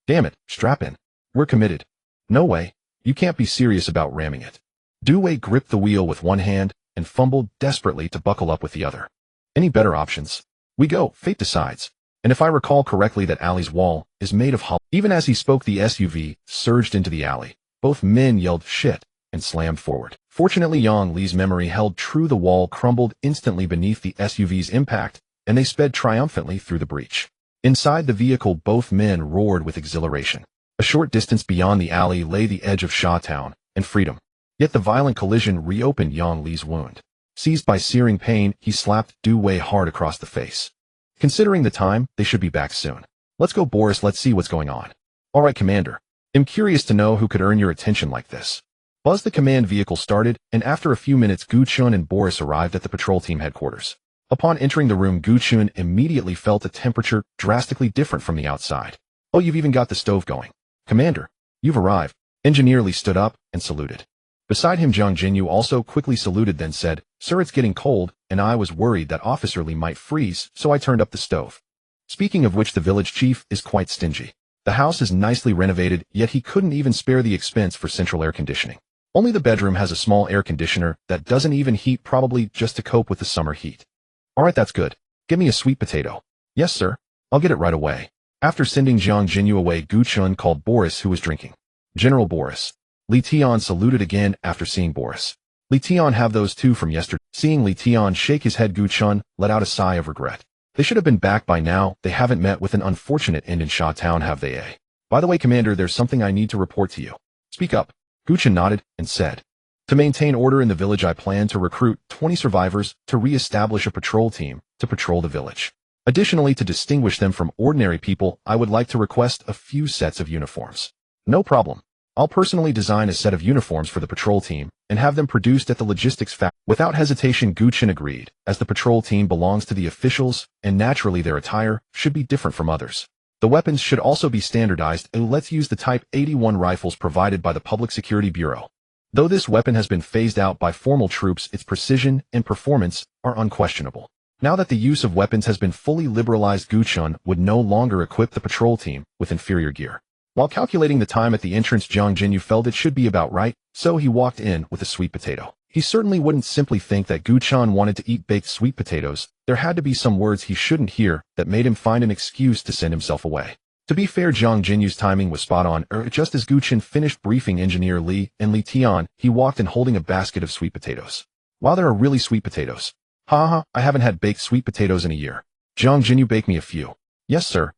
Damn it, strap in. We're committed. No way. You can't be serious about ramming it. Du Wei gripped the wheel with one hand and fumbled desperately to buckle up with the other. Any better options? We go, fate decides. And if I recall correctly, that alley's wall is made of hollow. Even as he spoke, the SUV surged into the alley. Both men yelled shit and slammed forward. Fortunately, Yang Li's memory held true. The wall crumbled instantly beneath the SUV's impact, and they sped triumphantly through the breach. Inside the vehicle, both men roared with exhilaration. A short distance beyond the alley lay the edge of Sha Town and freedom. Yet the violent collision reopened Yang Li's wound. Seized by searing pain, he slapped Du Wei hard across the face. Considering the time, they should be back soon. Let's go, Boris, let's see what's going on. All right, Commander. I'm curious to know who could earn your attention like this. Buzz the command vehicle started, and after a few minutes, Gu Chen and Boris arrived at the patrol team headquarters. Upon entering the room, Gu Chen immediately felt a temperature drastically different from the outside. Oh, you've even got the stove going. Commander, you've arrived. Engineer Li stood up and saluted. Beside him, Zhang Jinyu also quickly saluted, then said, Sir, it's getting cold, and I was worried that Officer Li might freeze, so I turned up the stove. Speaking of which, the village chief is quite stingy. The house is nicely renovated, yet he couldn't even spare the expense for central air conditioning. Only the bedroom has a small air conditioner that doesn't even heat, probably just to cope with the summer heat. All right, that's good. Give me a sweet potato. Yes, sir. I'll get it right away. After sending Zhang Jinyu away, Gu Chen called Boris, who was drinking. General Boris. Li Tian saluted again after seeing Boris. Li Tian, have those two from yesterday. Seeing Li Tian shake his head, Gu Chen let out a sigh of regret. They should have been back by now. They haven't met with an unfortunate end in Sha Town, have they, eh? By the way, Commander, there's something I need to report to you. Speak up. Gu Chen nodded and said, to maintain order in the village, I plan to recruit 20 survivors to re-establish a patrol team to patrol the village. Additionally, to distinguish them from ordinary people, I would like to request a few sets of uniforms. No problem. I'll personally design a set of uniforms for the patrol team and have them produced at the logistics factory. Without hesitation, Gu Chen agreed, as the patrol team belongs to the officials, and naturally their attire should be different from others. The weapons should also be standardized, and let's use the Type 81 rifles provided by the Public Security Bureau. Though this weapon has been phased out by formal troops, its precision and performance are unquestionable. Now that the use of weapons has been fully liberalized, Gu Chen would no longer equip the patrol team with inferior gear. While calculating the time at the entrance, Jiang Jinyu felt it should be about right, so he walked in with a sweet potato. He certainly wouldn't simply think that Gu Chen wanted to eat baked sweet potatoes. There had to be some words he shouldn't hear that made him find an excuse to send himself away. To be fair, Jiang Jinyu's timing was spot on. Just as Gu Chen finished briefing Engineer Li and Li Tian, he walked in holding a basket of sweet potatoes. Wow, there are really sweet potatoes. Haha, I haven't had baked sweet potatoes in a year. Jiang Jinyu, bake me a few. Yes, sir.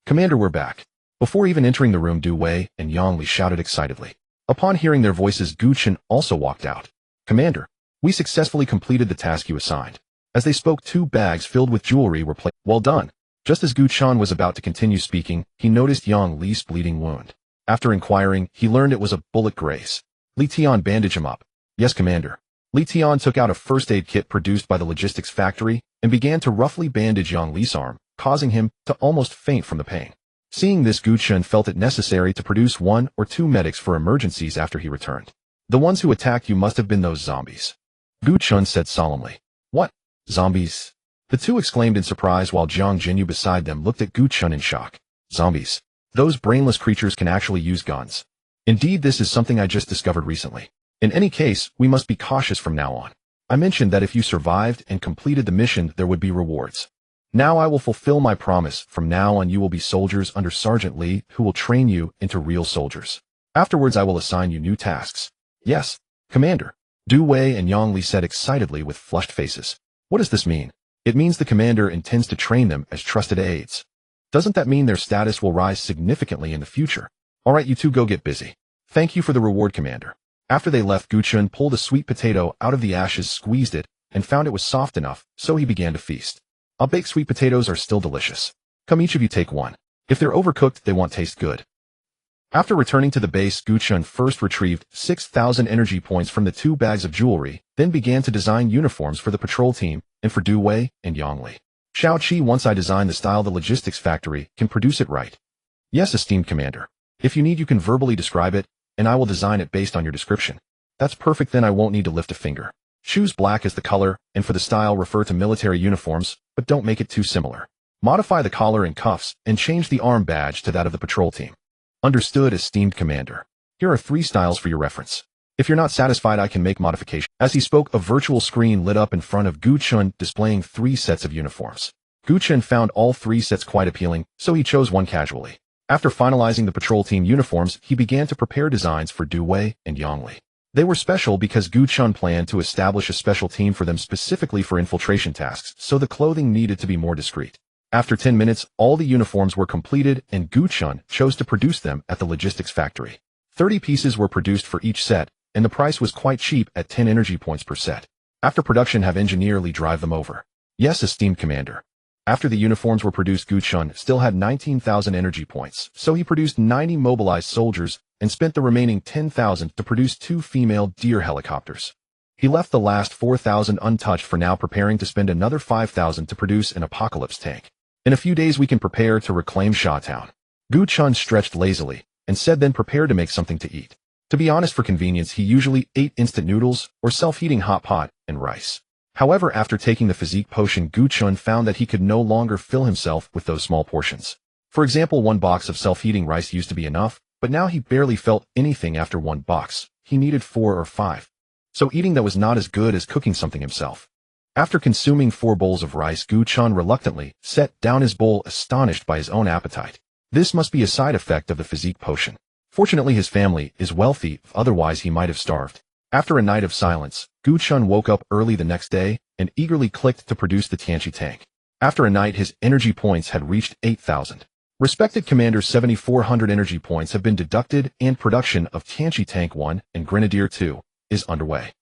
Commander, we're back. Before even entering the room, Du Wei and Yang Li shouted excitedly. Upon hearing their voices, Gu Chen also walked out. Commander, we successfully completed the task you assigned. As they spoke, 2 bags filled with jewelry were placed. Well done. Just as Gu Chen was about to continue speaking, he noticed Yang Li's bleeding wound. After inquiring, he learned it was a bullet graze. Li Tian, bandage him up. Yes, Commander. Li Tian took out a first aid kit produced by the logistics factory and began to roughly bandage Yang Li's arm, causing him to almost faint from the pain. Seeing this, Gu Chen felt it necessary to produce 1 or 2 medics for emergencies after he returned. The ones who attacked you must have been those zombies. Gu Chen said solemnly. What? Zombies? The two exclaimed in surprise while Jiang Jinyu beside them looked at Gu Chen in shock. Zombies. Those brainless creatures can actually use guns. Indeed, this is something I just discovered recently. In any case, we must be cautious from now on. I mentioned that if you survived and completed the mission, there would be rewards. Now I will fulfill my promise. From now on you will be soldiers under Sergeant Li, who will train you into real soldiers. Afterwards I will assign you new tasks. Yes, Commander. Du Wei and Yang Li said excitedly with flushed faces. What does this mean? It means the Commander intends to train them as trusted aides. Doesn't that mean their status will rise significantly in the future? Alright, you two go get busy. Thank you for the reward, Commander. After they left, Gu Chen pulled a sweet potato out of the ashes, squeezed it, and found it was soft enough, so he began to feast. Our baked sweet potatoes are still delicious. Come, each of you take one. If they're overcooked, they won't taste good. After returning to the base, Gu Chen first retrieved 6,000 energy points from the 2 bags of jewelry, then began to design uniforms for the patrol team and for Du Wei and Yang Li. Xiao Qi, once I design the style the logistics factory can produce it right. Yes, esteemed Commander. If you need, you can verbally describe it, and I will design it based on your description. That's perfect, then I won't need to lift a finger. Choose black as the color, and for the style refer to military uniforms, but don't make it too similar. Modify the collar and cuffs, and change the arm badge to that of the patrol team. Understood, esteemed Commander. Here are 3 styles for your reference. If you're not satisfied, I can make modifications. As he spoke, a virtual screen lit up in front of Gu Chen, displaying 3 sets of uniforms. Gu Chen found all 3 sets quite appealing, so he chose one casually. After finalizing the patrol team uniforms, he began to prepare designs for Du Wei and Yang Li. They were special because Gu Chen planned to establish a special team for them specifically for infiltration tasks, so the clothing needed to be more discreet. After 10 minutes, all the uniforms were completed and Gu Chen chose to produce them at the logistics factory. 30 pieces were produced for each set, and the price was quite cheap at 10 energy points per set. After production, have Engineer Li drive them over. Yes, esteemed Commander. After the uniforms were produced, Gu Chen still had 19,000 energy points, so he produced 90 mobilized soldiers and spent the remaining 10,000 to produce 2 female deer helicopters. He left the last 4,000 untouched for now, preparing to spend another 5,000 to produce an apocalypse tank. In a few days we can prepare to reclaim Sha Town. Gu Chen stretched lazily and said then prepare to make something to eat. To be honest, for convenience, he usually ate instant noodles or self-heating hot pot and rice. However, after taking the physique potion, Gu Chen found that he could no longer fill himself with those small portions. For example, 1 box of self-heating rice used to be enough, but now he barely felt anything after 1 box. He needed 4 or 5. So eating that was not as good as cooking something himself. After consuming 4 bowls of rice, Gu Chen reluctantly set down his bowl, astonished by his own appetite. This must be a side effect of the physique potion. Fortunately, his family is wealthy, otherwise he might have starved. After a night of silence, Gu Chen woke up early the next day and eagerly clicked to produce the Tianqi tank. After a night, his energy points had reached 8,000. Respected Commander, 7,400 energy points have been deducted and production of Tianchi Tank 1 and Grenadier 2 is underway.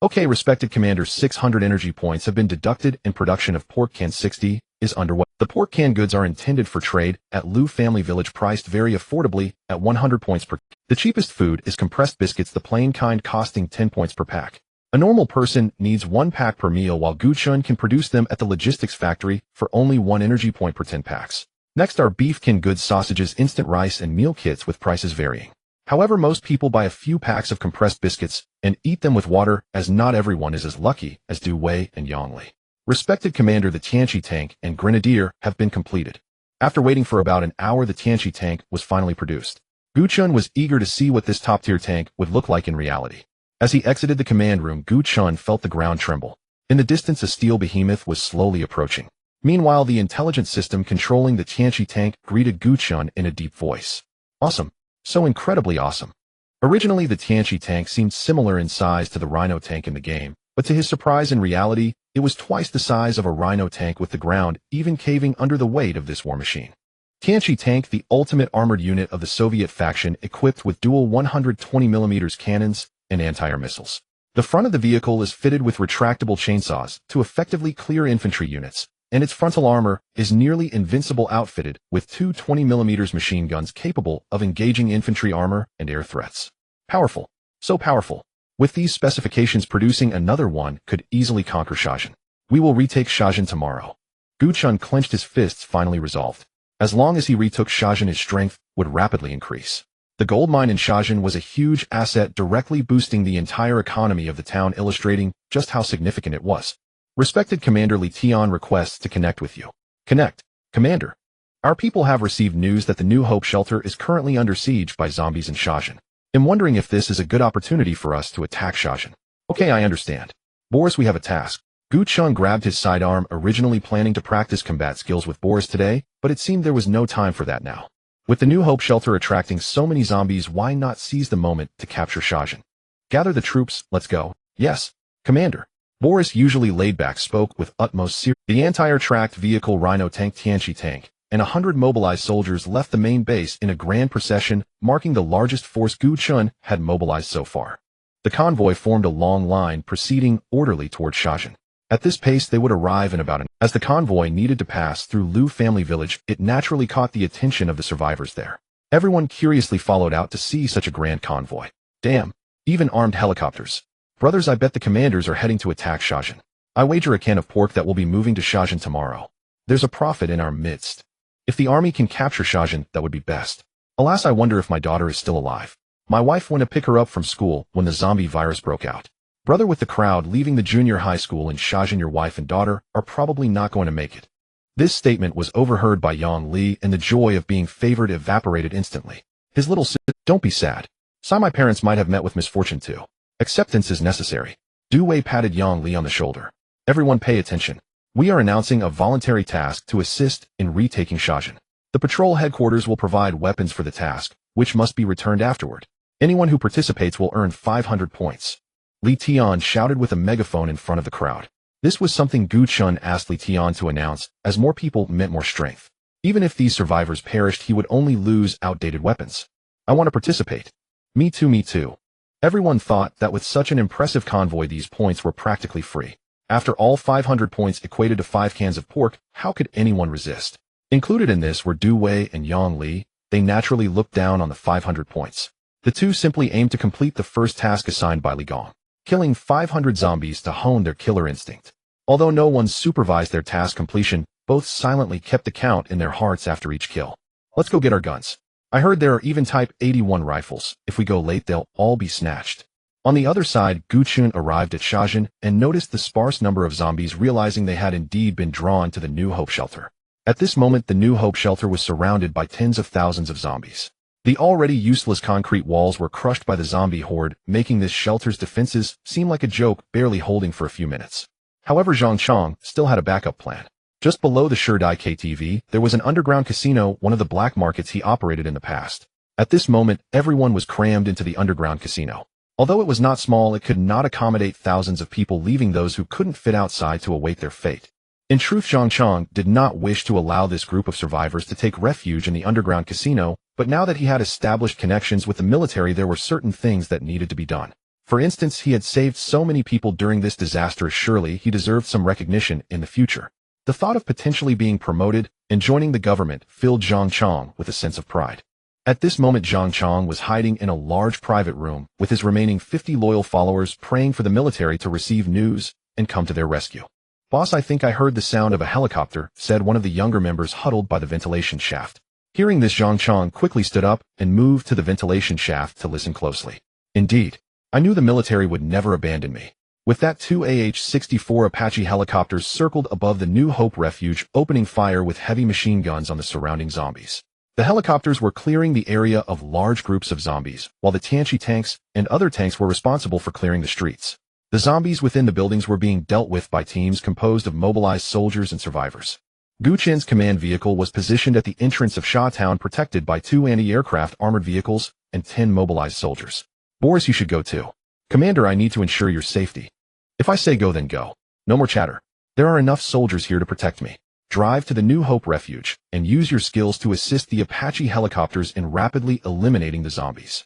Okay, respected Commander, 600 energy points have been deducted and production of Pork Can 60 is underway. The pork can goods are intended for trade at Lu Family Village, priced very affordably at 100 points per. The cheapest food is compressed biscuits, the plain kind, costing 10 points per pack. A normal person needs 1 pack per meal, while Gu Chen can produce them at the logistics factory for only 1 energy point per 10 packs. Next are beefkin goods, sausages, instant rice, and meal kits with prices varying. However, most people buy a few packs of compressed biscuits and eat them with water, as not everyone is as lucky as Du Wei and Yang Li. Respected Commander, the Tianchi Tank and Grenadier have been completed. After waiting for about an hour, the Tianchi Tank was finally produced. Gu Chen was eager to see what this top-tier tank would look like in reality. As he exited the command room, Gu Chen felt the ground tremble. In the distance, a steel behemoth was slowly approaching. Meanwhile, the intelligence system controlling the Tianchi Tank greeted Gu Chen in a deep voice. Awesome. So incredibly awesome. Originally, the Tianchi Tank seemed similar in size to the Rhino tank in the game, but to his surprise, in reality, it was twice the size of a Rhino tank, with the ground even caving under the weight of this war machine. Tianchi Tank, the ultimate armored unit of the Soviet faction, equipped with dual 120mm cannons and anti-air missiles. The front of the vehicle is fitted with retractable chainsaws to effectively clear infantry units, and its frontal armor is nearly invincible, outfitted with 2 20mm machine guns capable of engaging infantry armor and air threats. Powerful. So powerful. With these specifications, producing another one could easily conquer Shajin. We will retake Shajin tomorrow. Gu Chen clenched his fists, finally resolved. As long as he retook Shajin, his strength would rapidly increase. The gold mine in Shajin was a huge asset, directly boosting the entire economy of the town, illustrating just how significant it was. Respected Commander, Li Tian requests to connect with you. Connect. Commander. Our people have received news that the New Hope shelter is currently under siege by zombies in Shajin. I'm wondering if this is a good opportunity for us to attack Shajin. Okay, I understand. Boris, we have a task. Gu Chen grabbed his sidearm, originally planning to practice combat skills with Boris today, but it seemed there was no time for that now. With the New Hope shelter attracting so many zombies, why not seize the moment to capture Shajin? Gather the troops, let's go. Yes, Commander. Boris, usually laid back, spoke with utmost seriousness. The anti-air tracked vehicle Rhino tank Tianchi Tank and 100 mobilized soldiers left the main base in a grand procession, marking the largest force Gu Chen had mobilized so far. The convoy formed a long line, proceeding orderly toward Shajin. At this pace, they would arrive in about an hour. As the convoy needed to pass through Lu Family Village, it naturally caught the attention of the survivors there. Everyone curiously followed out to see such a grand convoy. Damn, even armed helicopters. Brothers, I bet the commanders are heading to attack Shajin. I wager a can of pork that will be moving to Shajin tomorrow. There's a prophet in our midst. If the army can capture Shajin, that would be best. Alas, I wonder if my daughter is still alive. My wife went to pick her up from school when the zombie virus broke out. Brother, with the crowd leaving the junior high school in Shajin, your wife and daughter are probably not going to make it. This statement was overheard by Yang Li, and the joy of being favored evaporated instantly. His little sister, don't be sad. Saw my parents might have met with misfortune too. Acceptance is necessary. Du Wei patted Yang Li on the shoulder. Everyone pay attention. We are announcing a voluntary task to assist in retaking Shajin. The patrol headquarters will provide weapons for the task, which must be returned afterward. Anyone who participates will earn 500 points. Li Tian shouted with a megaphone in front of the crowd. This was something Gu Chen asked Li Tian to announce, as more people meant more strength. Even if these survivors perished, he would only lose outdated weapons. I want to participate. Me too, me too. Everyone thought that with such an impressive convoy, these points were practically free. After all, 500 points equated to 5 cans of pork. How could anyone resist? Included in this were Du Wei and Yang Li. They naturally looked down on the 500 points. The two simply aimed to complete the first task assigned by Li Gong, killing 500 zombies to hone their killer instinct. Although no one supervised their task completion, both silently kept the count in their hearts after each kill. Let's go get our guns. I heard there are even Type 81 rifles. If we go late, they'll all be snatched. On the other side, Gu Chen arrived at Shajin and noticed the sparse number of zombies, realizing they had indeed been drawn to the New Hope shelter. At this moment, the New Hope shelter was surrounded by tens of thousands of zombies. The already useless concrete walls were crushed by the zombie horde, making this shelter's defenses seem like a joke, barely holding for a few minutes. However, Zhang Chong still had a backup plan. Just below the Sherdai KTV, there was an underground casino, one of the black markets he operated in the past. At this moment, everyone was crammed into the underground casino. Although it was not small, it could not accommodate thousands of people, leaving those who couldn't fit outside to await their fate. In truth, Zhang Chang did not wish to allow this group of survivors to take refuge in the underground casino, but now that he had established connections with the military, there were certain things that needed to be done. For instance, he had saved so many people during this disaster, surely he deserved some recognition in the future. The thought of potentially being promoted and joining the government filled Zhang Chang with a sense of pride. At this moment, Zhang Chang was hiding in a large private room with his remaining 50 loyal followers, praying for the military to receive news and come to their rescue. "Boss, I think I heard the sound of a helicopter," said one of the younger members huddled by the ventilation shaft. Hearing this, Zhang Chang quickly stood up and moved to the ventilation shaft to listen closely. "Indeed, I knew the military would never abandon me." With that, 2 AH-64 Apache helicopters circled above the New Hope refuge, opening fire with heavy machine guns on the surrounding zombies. The helicopters were clearing the area of large groups of zombies, while the Tianqi tanks and other tanks were responsible for clearing the streets. The zombies within the buildings were being dealt with by teams composed of mobilized soldiers and survivors. Gu Chen's command vehicle was positioned at the entrance of Sha Town, protected by 2 anti-aircraft armored vehicles and 10 mobilized soldiers. "Boris, you should go too." "Commander, I need to ensure your safety." "If I say go, then go. No more chatter. There are enough soldiers here to protect me. Drive to the New Hope refuge and use your skills to assist the Apache helicopters in rapidly eliminating the zombies."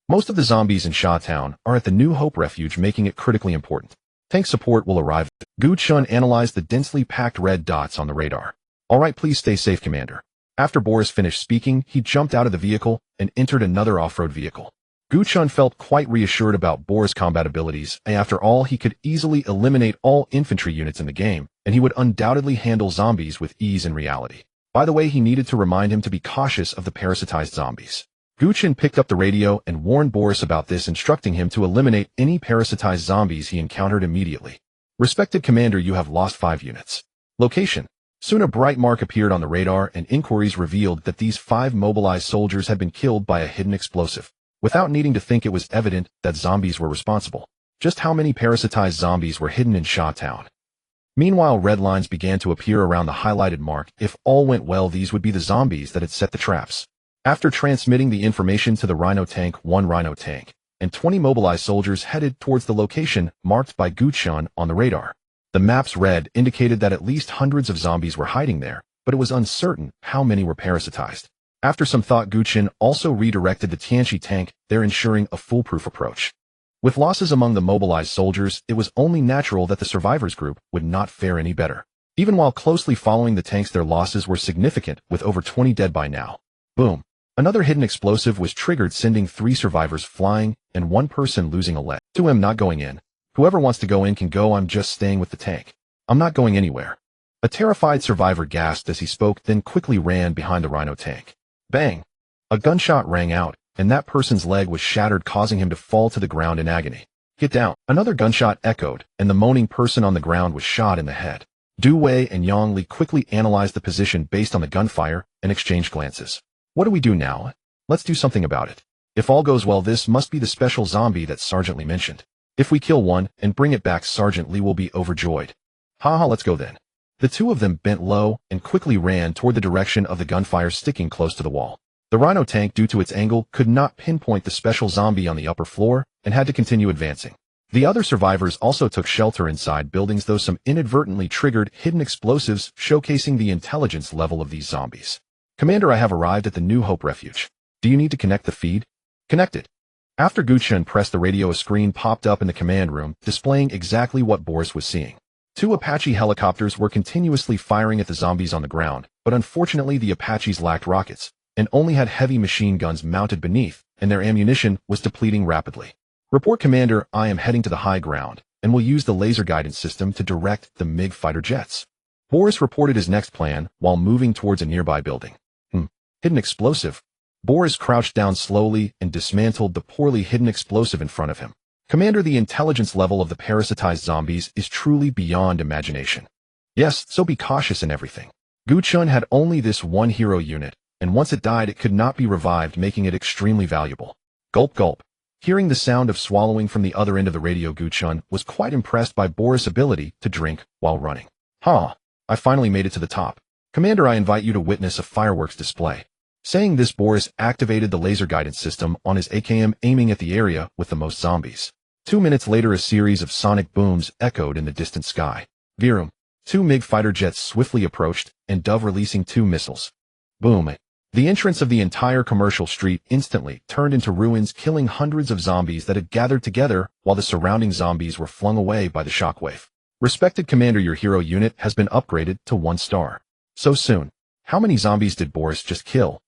Most of the zombies in Sha Town are at the New Hope refuge, making it critically important. Tank support will arrive. Gu Chen analyzed the densely packed red dots on the radar. "All right, please stay safe, Commander." After Boris finished speaking, he jumped out of the vehicle and entered another off-road vehicle. Gu Chen felt quite reassured about Boris' combat abilities, and after all, he could easily eliminate all infantry units in the game, and he would undoubtedly handle zombies with ease in reality. By the way, he needed to remind him to be cautious of the parasitized zombies. Gu Chen picked up the radio and warned Boris about this, instructing him to eliminate any parasitized zombies he encountered immediately. "Respected Commander, you have lost 5 units. Location." Soon a bright mark appeared on the radar, and inquiries revealed that these 5 mobilized soldiers had been killed by a hidden explosive. Without needing to think, it was evident that zombies were responsible. Just how many parasitized zombies were hidden in Sha Town? Meanwhile, red lines began to appear around the highlighted mark. If all went well, these would be the zombies that had set the traps. After transmitting the information to the Rhino tank, 1 Rhino tank and 20 mobilized soldiers headed towards the location marked by Gu Chen on the radar. The map's red indicated that at least hundreds of zombies were hiding there, but it was uncertain how many were parasitized. After some thought, Gu Chen also redirected the Tianqi tank, there ensuring a foolproof approach. With losses among the mobilized soldiers, it was only natural that the survivors group would not fare any better. Even while closely following the tanks, their losses were significant, with over 20 dead by now. Boom. Another hidden explosive was triggered, sending 3 survivors flying and 1 person losing a leg. 2M not going in. "Whoever wants to go in can go. I'm just staying with the tank. I'm not going anywhere." A terrified survivor gasped as he spoke, then quickly ran behind the Rhino tank. Bang! A gunshot rang out, and that person's leg was shattered, causing him to fall to the ground in agony. "Get down!" Another gunshot echoed, and the moaning person on the ground was shot in the head. Du Wei and Yang Li quickly analyzed the position based on the gunfire and exchanged glances. "What do we do now? Let's do something about it. If all goes well, this must be the special zombie that Sergeant Li mentioned. If we kill one and bring it back, Sergeant Li will be overjoyed." "Haha, let's go then." The 2 of them bent low and quickly ran toward the direction of the gunfire, sticking close to the wall. The Rhino tank, due to its angle, could not pinpoint the special zombie on the upper floor and had to continue advancing. The other survivors also took shelter inside buildings, though some inadvertently triggered hidden explosives, showcasing the intelligence level of these zombies. "Commander, I have arrived at the New Hope refuge. Do you need to connect the feed?" "Connected." After Gu Chen pressed the radio, a screen popped up in the command room, displaying exactly what Boris was seeing. 2 Apache helicopters were continuously firing at the zombies on the ground, but unfortunately the Apaches lacked rockets and only had heavy machine guns mounted beneath, and their ammunition was depleting rapidly. "Report, Commander, I am heading to the high ground and will use the laser guidance system to direct the MiG fighter jets." Boris reported his next plan while moving towards a nearby building. Hidden explosive. Boris crouched down slowly and dismantled the poorly hidden explosive in front of him. "Commander, the intelligence level of the parasitized zombies is truly beyond imagination." "Yes, so be cautious in everything." Gu Chen had only this 1 hero unit, and once it died it could not be revived, making it extremely valuable. Gulp gulp. Hearing the sound of swallowing from the other end of the radio, Gu Chen was quite impressed by Boris' ability to drink while running. I finally made it to the top. Commander, I invite you to witness a fireworks display." Saying this, Boris activated the laser guidance system on his AKM, aiming at the area with the most zombies. 2 minutes later, a series of sonic booms echoed in the distant sky. Virum. Two MiG fighter jets swiftly approached, and Dove releasing two missiles. Boom. The entrance of the entire commercial street instantly turned into ruins, killing hundreds of zombies that had gathered together while the surrounding zombies were flung away by the shockwave. Respected Commander, your hero unit has been upgraded to 1 star. So soon. How many zombies did Boris just kill?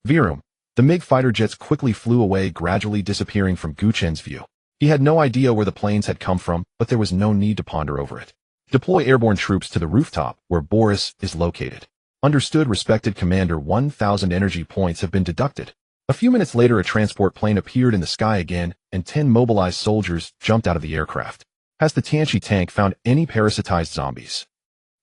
Virum. The MiG fighter jets quickly flew away, gradually disappearing from Gu Chen's view. He had no idea where the planes had come from, but there was no need to ponder over it. Deploy airborne troops to the rooftop, where Boris is located. Understood, respected Commander. 1,000 energy points have been deducted. A few minutes later, a transport plane appeared in the sky again, and 10 mobilized soldiers jumped out of the aircraft. Has the Tianqi tank found any parasitized zombies?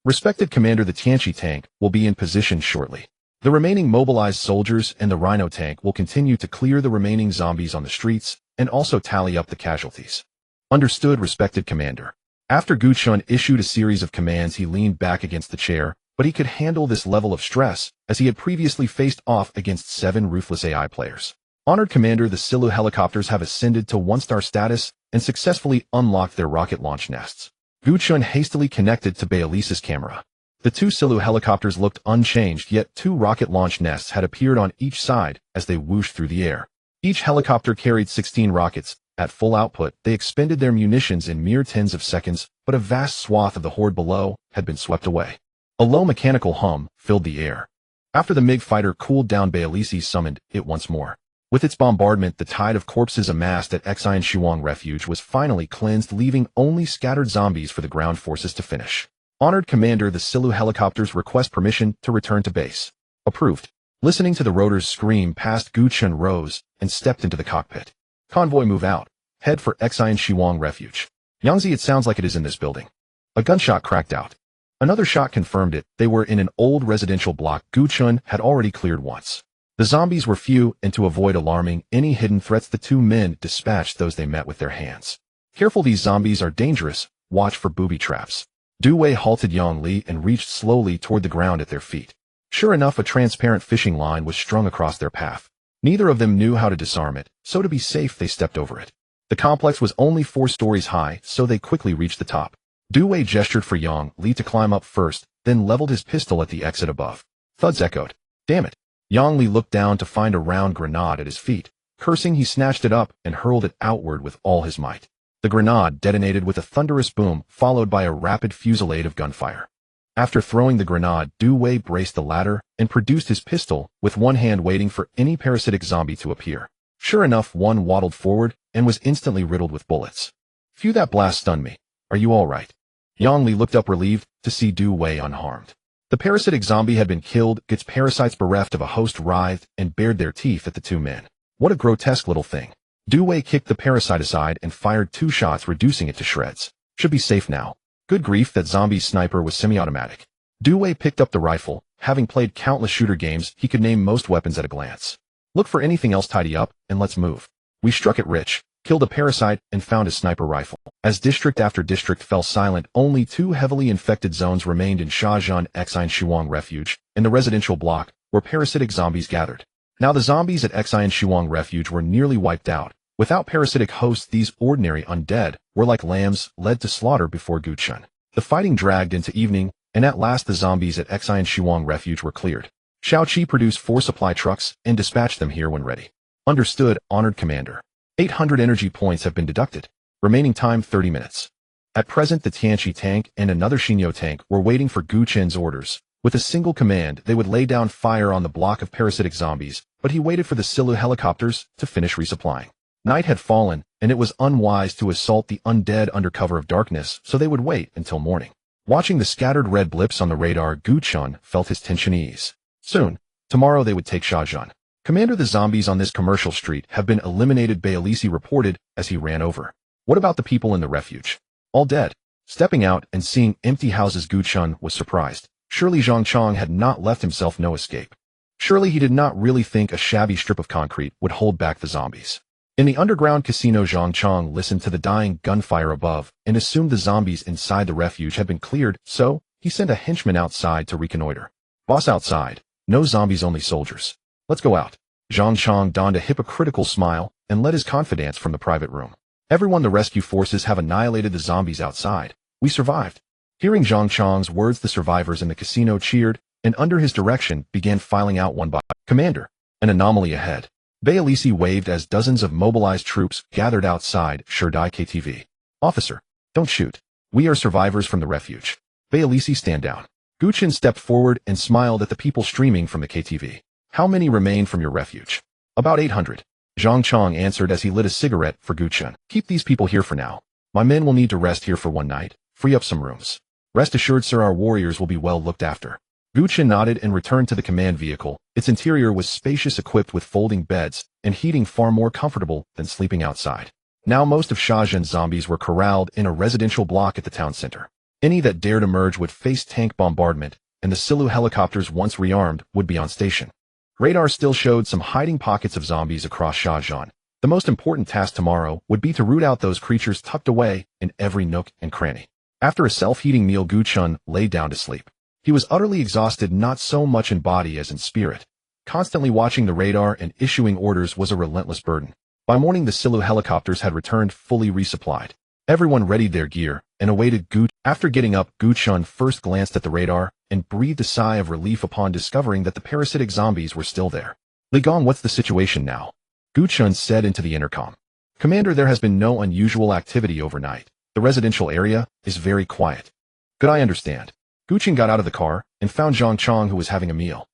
Respected Commander, the Tianqi tank will be in position shortly. The remaining mobilized soldiers and the Rhino tank will continue to clear the remaining zombies on the streets and also tally up the casualties. Understood, respected Commander. After Gu Chen issued a series of commands, he leaned back against the chair, but he could handle this level of stress as he had previously faced off against 7 ruthless AI players. Honored Commander, the Silu helicopters have ascended to 1-star status and successfully unlocked their rocket launch nests. Gu Chen hastily connected to Baelisa's camera. The 2 Silu helicopters looked unchanged, yet 2 rocket launch nests had appeared on each side as they whooshed through the air. Each helicopter carried 16 rockets. At full output, they expended their munitions in mere tens of seconds, but a vast swath of the horde below had been swept away. A low mechanical hum filled the air. After the MiG fighter cooled down, Baelisi summoned it once more. With its bombardment, the tide of corpses amassed at Xian Shuang Refuge was finally cleansed, leaving only scattered zombies for the ground forces to finish. Honored Commander, the Silu helicopters request permission to return to base. Approved. Listening to the rotors scream past, Gu Chen rose and stepped into the cockpit. Convoy, move out. Head for Xian Shuang Refuge. Yangzi, it sounds like it is in this building. A gunshot cracked out. Another shot confirmed it. They were in an old residential block Gu Chen had already cleared once. The zombies were few, and to avoid alarming any hidden threats, the 2 men dispatched those they met with their hands. Careful, these zombies are dangerous. Watch for booby traps. Du Wei halted Yang Li and reached slowly toward the ground at their feet. Sure enough, a transparent fishing line was strung across their path. Neither of them knew how to disarm it, so to be safe they stepped over it. The complex was only 4 stories high, so they quickly reached the top. Du Wei gestured for Yang Li to climb up first, then leveled his pistol at the exit above. Thuds echoed. Damn it. Yang Li looked down to find a round grenade at his feet. Cursing, he snatched it up and hurled it outward with all his might. The grenade detonated with a thunderous boom, followed by a rapid fusillade of gunfire. After throwing the grenade, Du Wei braced the ladder and produced his pistol, with one hand waiting for any parasitic zombie to appear. Sure enough, one waddled forward and was instantly riddled with bullets. Phew, that blast stunned me. Are you all right? Yang Li looked up relieved to see Du Wei unharmed. The parasitic zombie had been killed, its parasites bereft of a host writhed and bared their teeth at the 2 men. What a grotesque little thing. Du Wei kicked the parasite aside and fired 2 shots, reducing it to shreds. Should be safe now. Good grief, that zombie sniper was semi-automatic. Du Wei picked up the rifle. Having played countless shooter games, he could name most weapons at a glance. Look for anything else, tidy up, and let's move. We struck it rich, killed a parasite, and found a sniper rifle. As district after district fell silent, only 2 heavily infected zones remained in Shazhan Xian Shuang Refuge, in the residential block, where parasitic zombies gathered. Now the zombies at Xian Shuang Refuge were nearly wiped out. Without parasitic hosts, these ordinary undead were like lambs led to slaughter before Gu Chen. The fighting dragged into evening, and at last the zombies at Xian Shuang Refuge were cleared. Xiaoqi produced 4 supply trucks and dispatched them here when ready. Understood, Honored Commander. 800 energy points have been deducted. Remaining time 30 minutes. At present, the Tianqi tank and another Xinyo tank were waiting for Gu Chen's orders. With a single command, they would lay down fire on the block of parasitic zombies, but he waited for the Silu helicopters to finish resupplying. Night had fallen, and it was unwise to assault the undead under cover of darkness, so they would wait until morning. Watching the scattered red blips on the radar, Gu Chen felt his tension ease. Soon, tomorrow they would take Shazhan. Commander, the zombies on this commercial street have been eliminated, Baelisi reported as he ran over. What about the people in the refuge? All dead. Stepping out and seeing empty houses, Gu Chen was surprised. Surely Zhang Chong had not left himself no escape. Surely he did not really think a shabby strip of concrete would hold back the zombies. In the underground casino, Zhang Chong listened to the dying gunfire above and assumed the zombies inside the refuge had been cleared, so he sent a henchman outside to reconnoiter. Boss, outside. No zombies, only soldiers. Let's go out. Zhang Chong donned a hypocritical smile and led his confidants from the private room. Everyone, the rescue forces have annihilated the zombies outside. We survived. Hearing Zhang Chang's words, the survivors in the casino cheered, and under his direction began filing out one by one. Commander, an anomaly ahead. Bayalisi waved as dozens of mobilized troops gathered outside Shurdai KTV. Officer, don't shoot. We are survivors from the refuge. Bayalisi, stand down. Gu Chen stepped forward and smiled at the people streaming from the KTV. How many remain from your refuge? About 800. Zhang Chang answered as he lit a cigarette for Gu Chen. Keep these people here for now. My men will need to rest here for one night. Free up some rooms. Rest assured, sir, our warriors will be well looked after. Gu Chen nodded and returned to the command vehicle. Its interior was spacious, equipped with folding beds and heating, far more comfortable than sleeping outside. Now most of Shazhen's zombies were corralled in a residential block at the town center. Any that dared emerge would face tank bombardment, and the Silu helicopters, once rearmed, would be on station. Radar still showed some hiding pockets of zombies across Shazhen. The most important task tomorrow would be to root out those creatures tucked away in every nook and cranny. After a self-heating meal, Gu Chen lay down to sleep. He was utterly exhausted, not so much in body as in spirit. Constantly watching the radar and issuing orders was a relentless burden. By morning, the Silu helicopters had returned fully resupplied. Everyone readied their gear and awaited Gu. After getting up, Gu Chen first glanced at the radar and breathed a sigh of relief upon discovering that the parasitic zombies were still there. Li Gong, what's the situation now? Gu Chen said into the intercom. Commander, there has been no unusual activity overnight. The residential area is very quiet. Good, I understand. Gu Chen got out of the car and found Zhang Chang, who was having a meal.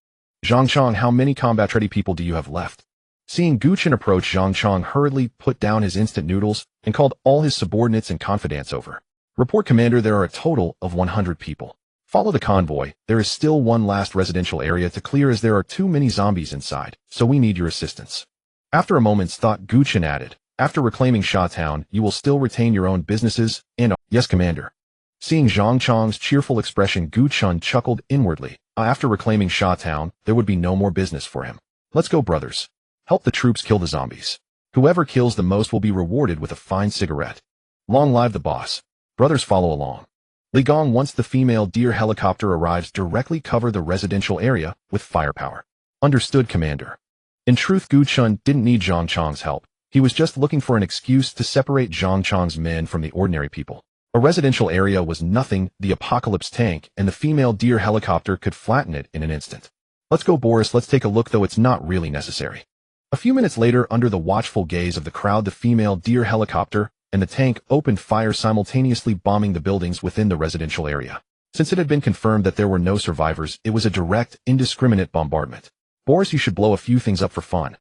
Zhang Chang, how many combat-ready people do you have left? Seeing Gu Chen approach, Zhang Chang hurriedly put down his instant noodles and called all his subordinates and confidants over. Report, Commander, there are a total of 100 people. Follow the convoy. There is still one last residential area to clear, as there are too many zombies inside, so we need your assistance. After a moment's thought, Gu Chen added, after reclaiming Sha Town, you will still retain your own businesses and— Yes, Commander. Seeing Zhang Chang's cheerful expression, Gu Chen chuckled inwardly. After reclaiming Sha Town, there would be no more business for him. Let's go, brothers. Help the troops kill the zombies. Whoever kills the most will be rewarded with a fine cigarette. Long live the boss. Brothers, follow along. Li Gong, once the female deer helicopter arrives, directly cover the residential area with firepower. Understood, Commander. In truth, Gu Chen didn't need Zhang Chang's help. He was just looking for an excuse to separate Zhang Chang's men from the ordinary people. A residential area was nothing. The apocalypse tank and the female deer helicopter could flatten it in an instant. Let's go, Boris. Let's take a look, though it's not really necessary. A few minutes later, under the watchful gaze of the crowd, the female deer helicopter and the tank opened fire, simultaneously bombing the buildings within the residential area. Since it had been confirmed that there were no survivors, it was a direct, indiscriminate bombardment. Boris, you should blow a few things up for fun.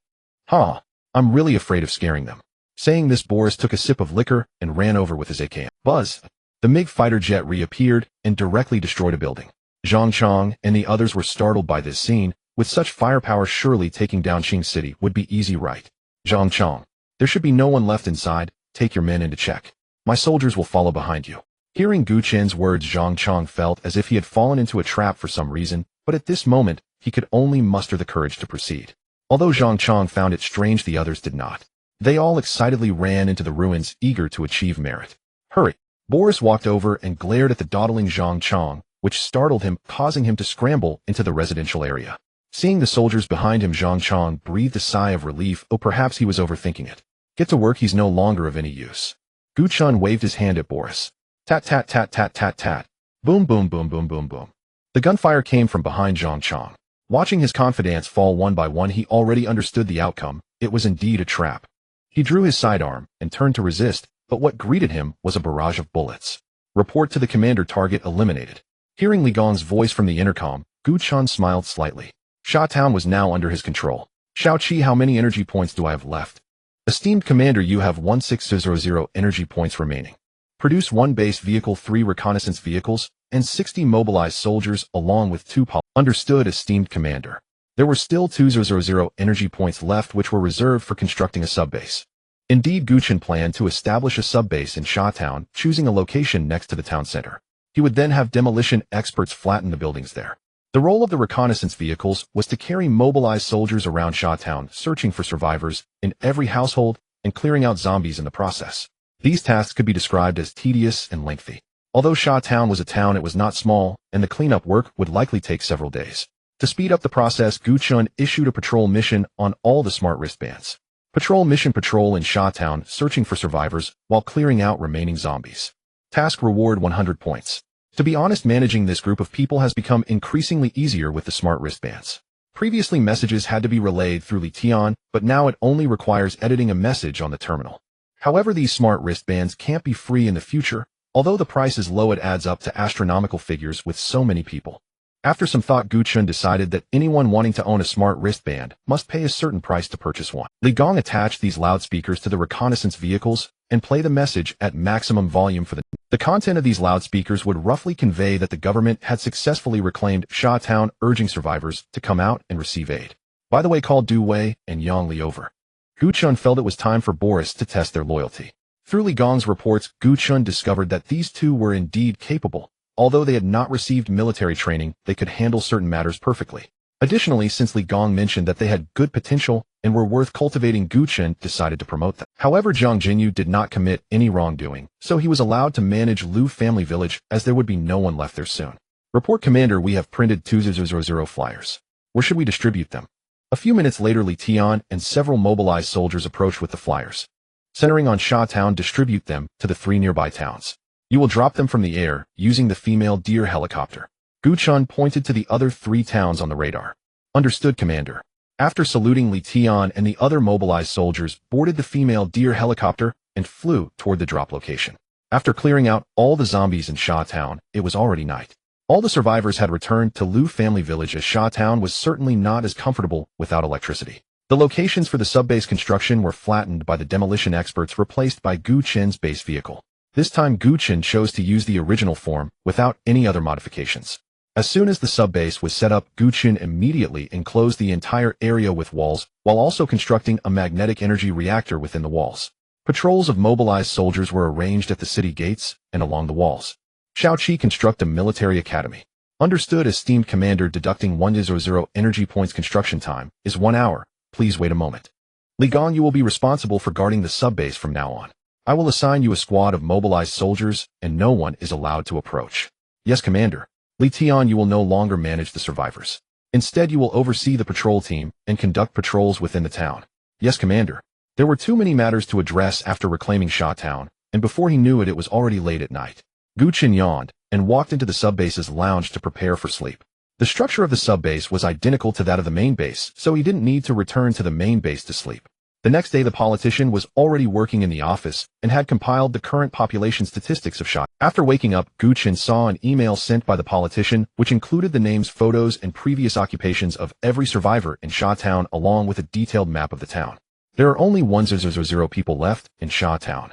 Huh. I'm really afraid of scaring them. Saying this, Boris took a sip of liquor and ran over with his AKM. Buzz. The MiG fighter jet reappeared and directly destroyed a building. Zhang Chang and the others were startled by this scene. With such firepower, surely taking down Qing City would be easy, right? Zhang Chang. There should be no one left inside. Take your men into check. My soldiers will follow behind you. Hearing Gu Chen's words, Zhang Chang felt as if he had fallen into a trap for some reason, but at this moment, he could only muster the courage to proceed. Although Zhang Chang found it strange, the others did not. They all excitedly ran into the ruins, eager to achieve merit. Hurry! Boris walked over and glared at the dawdling Zhang Chang, which startled him, causing him to scramble into the residential area. Seeing the soldiers behind him, Zhang Chang breathed a sigh of relief. Oh, perhaps he was overthinking it. Get to work, he's no longer of any use. Gu Chen waved his hand at Boris. Tat tat tat tat tat tat. Boom boom boom boom boom boom. The gunfire came from behind Zhang Chang. Watching his confidants fall one by one, he already understood the outcome. It was indeed a trap. He drew his sidearm and turned to resist, but what greeted him was a barrage of bullets. Report to the commander, target eliminated. Hearing Li Gong's voice from the intercom, Gu Chen smiled slightly. Sha Town was now under his control. Xiao Qi, how many energy points do I have left? Esteemed Commander, you have 1600 energy points remaining. Produce 1 base vehicle, 3 reconnaissance vehicles, and 60 mobilized soldiers, along with 2 Understood, esteemed Commander. There were still 200 energy points left, which were reserved for constructing a subbase. Indeed, Gu Chen planned to establish a subbase in Sha Town, choosing a location next to the town center. He would then have demolition experts flatten the buildings there. The role of the reconnaissance vehicles was to carry mobilized soldiers around Sha Town, searching for survivors in every household and clearing out zombies in the process. These tasks could be described as tedious and lengthy. Although Sha Town was a town, it was not small, and the cleanup work would likely take several days. To speed up the process, Gu Chen issued a patrol mission on all the smart wristbands. Patrol mission: patrol in Sha Town, searching for survivors while clearing out remaining zombies. Task reward 100 points. To be honest, managing this group of people has become increasingly easier with the smart wristbands. Previously, messages had to be relayed through Li Tian, but now it only requires editing a message on the terminal. However, these smart wristbands can't be free in the future. Although the price is low, it adds up to astronomical figures with so many people. After some thought, Gu Chen decided that anyone wanting to own a smart wristband must pay a certain price to purchase one. Li Gong attached these loudspeakers to the reconnaissance vehicles and play the message at maximum volume for the content of these loudspeakers would roughly convey that the government had successfully reclaimed Sha Town, urging survivors to come out and receive aid. By the way, call Du Wei and Yang Li over. Gu Chen felt it was time for Boris to test their loyalty. Through Li Gong's reports, Gu Chen discovered that these two were indeed capable. Although they had not received military training, they could handle certain matters perfectly. Additionally, since Li Gong mentioned that they had good potential and were worth cultivating, Gu Chen decided to promote them. However, Zhang Jinyu did not commit any wrongdoing, so he was allowed to manage Lu family village as there would be no one left there soon. Report, Commander, we have printed 2000 flyers. Where should we distribute them? A few minutes later, Li Tian and several mobilized soldiers approached with the flyers. Centering on Sha Town, distribute them to the 3 nearby towns. You will drop them from the air using the female deer helicopter. Gu Chen pointed to the other 3 towns on the radar. Understood, Commander. After saluting, Li Tian and the other mobilized soldiers boarded the female deer helicopter and flew toward the drop location. After clearing out all the zombies in Sha Town, it was already night. All the survivors had returned to Lu family village, as Sha Town was certainly not as comfortable without electricity. The locations for the subbase construction were flattened by the demolition experts, replaced by Gu Chen's base vehicle. This time, Gu Chen chose to use the original form without any other modifications. As soon as the subbase was set up, Gu Chen immediately enclosed the entire area with walls, while also constructing a magnetic energy reactor within the walls. Patrols of mobilized soldiers were arranged at the city gates and along the walls. Shaoqi, construct a military academy. Understood, esteemed Commander. Deducting 100 energy points. Construction time is 1 hour. Please wait a moment. Li Gong, you will be responsible for guarding the subbase from now on. I will assign you a squad of mobilized soldiers, and no one is allowed to approach. Yes, Commander. Li Tian, you will no longer manage the survivors. Instead, you will oversee the patrol team and conduct patrols within the town. Yes, Commander. There were too many matters to address after reclaiming Sha Town, and before he knew it, it was already late at night. Gu Chen yawned and walked into the subbase's lounge to prepare for sleep. The structure of the subbase was identical to that of the main base, so he didn't need to return to the main base to sleep. The next day, the politician was already working in the office and had compiled the current population statistics of Sha. After waking up, Gu Chen saw an email sent by the politician, which included the names, photos, and previous occupations of every survivor in Sha Town, along with a detailed map of the town. There are only 100 people left in Sha Town.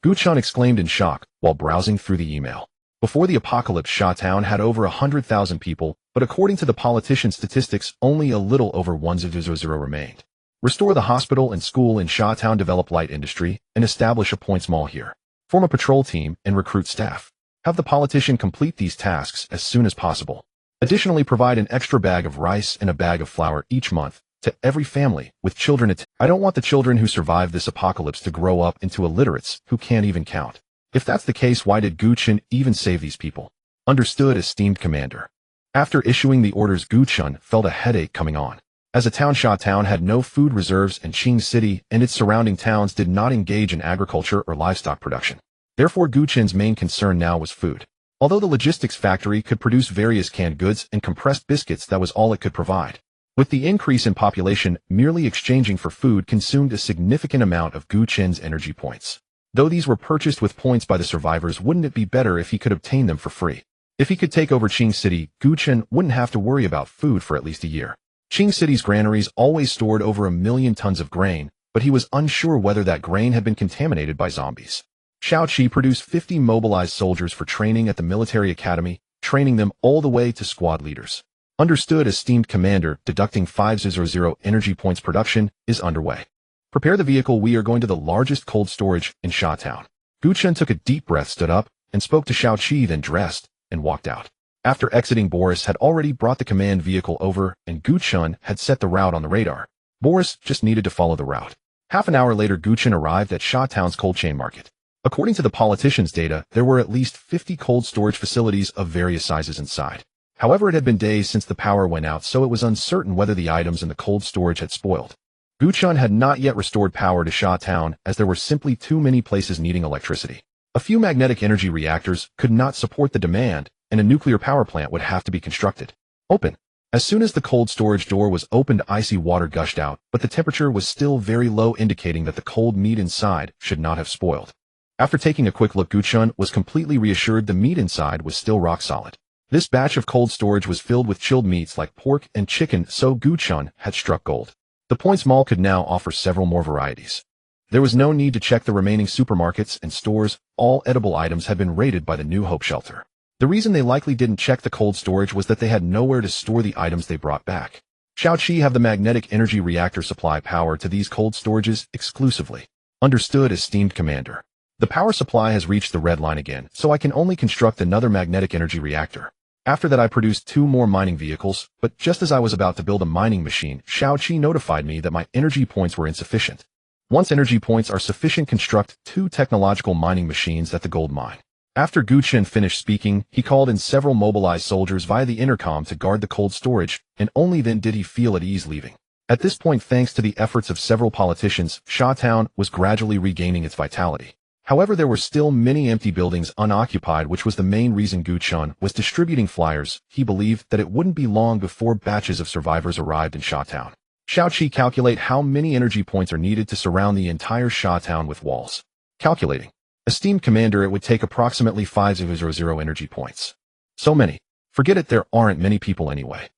Gu Chen exclaimed in shock while browsing through the email. Before the apocalypse, Sha Town had over 100,000 people, but according to the politician's statistics, only a little over 100 remained. Restore the hospital and school in Sha Town, develop light industry, and establish a points mall here. Form a patrol team and recruit staff. Have the politician complete these tasks as soon as possible. Additionally, provide an extra bag of rice and a bag of flour each month to every family with children. I don't want the children who survive this apocalypse to grow up into illiterates who can't even count. If that's the case, why did Gu Chen even save these people? Understood, esteemed Commander. After issuing the orders, Gu Chen felt a headache coming on. As a town, Sha Town had no food reserves, and Qing City and its surrounding towns did not engage in agriculture or livestock production. Therefore, Gu Chen's main concern now was food. Although the logistics factory could produce various canned goods and compressed biscuits, that was all it could provide. With the increase in population, merely exchanging for food consumed a significant amount of Gu Chen's energy points. Though these were purchased with points by the survivors, wouldn't it be better if he could obtain them for free? If he could take over Qing City, Gu Chen wouldn't have to worry about food for at least a year. Qing City's granaries always stored over 1 million tons of grain, but he was unsure whether that grain had been contaminated by zombies. Shaoqi produced 50 mobilized soldiers for training at the military academy, training them all the way to squad leaders. Understood, esteemed Commander. Deducting 500 energy points. Production is underway. Prepare the vehicle. We are going to the largest cold storage in Sha Town. Gu Chen took a deep breath, stood up, and spoke to Shaoqi, then dressed and walked out. After exiting, Boris had already brought the command vehicle over, and Gu Chen had set the route on the radar. Boris just needed to follow the route. Half an hour later, Gu Chen arrived at Sha Town's cold chain market. According to the politician's data, there were at least 50 cold storage facilities of various sizes inside. However, it had been days since the power went out, so it was uncertain whether the items in the cold storage had spoiled. Gu Chen had not yet restored power to Sha Town, as there were simply too many places needing electricity. A few magnetic energy reactors could not support the demand, and a nuclear power plant would have to be constructed. Open. As soon as the cold storage door was opened, icy water gushed out, but the temperature was still very low, indicating that the cold meat inside should not have spoiled. After taking a quick look, Gu Chen was completely reassured the meat inside was still rock solid. This batch of cold storage was filled with chilled meats like pork and chicken, so Gu Chen had struck gold. The Points Mall could now offer several more varieties. There was no need to check the remaining supermarkets and stores. All edible items had been raided by the New Hope shelter. The reason they likely didn't check the cold storage was that they had nowhere to store the items they brought back. Xiaoqi have the magnetic energy reactor supply power to these cold storages exclusively. Understood, esteemed commander. The power supply has reached the red line again, so I can only construct another magnetic energy reactor. After that I produced 2 more mining vehicles, but just as I was about to build a mining machine, Xiaoqi notified me that my energy points were insufficient. Once energy points are sufficient, construct 2 technological mining machines at the gold mine. After Gu Chen finished speaking, he called in several mobilized soldiers via the intercom to guard the cold storage, and only then did he feel at ease leaving. At this point, thanks to the efforts of several politicians, Sha Town was gradually regaining its vitality. However, there were still many empty buildings unoccupied, which was the main reason Gu Chen was distributing flyers. He believed that it wouldn't be long before batches of survivors arrived in Sha Town. Xiaoqi calculate how many energy points are needed to surround the entire Sha Town with walls. Calculating. Esteemed commander, it would take approximately 500 energy points. So many. Forget it, there aren't many people anyway.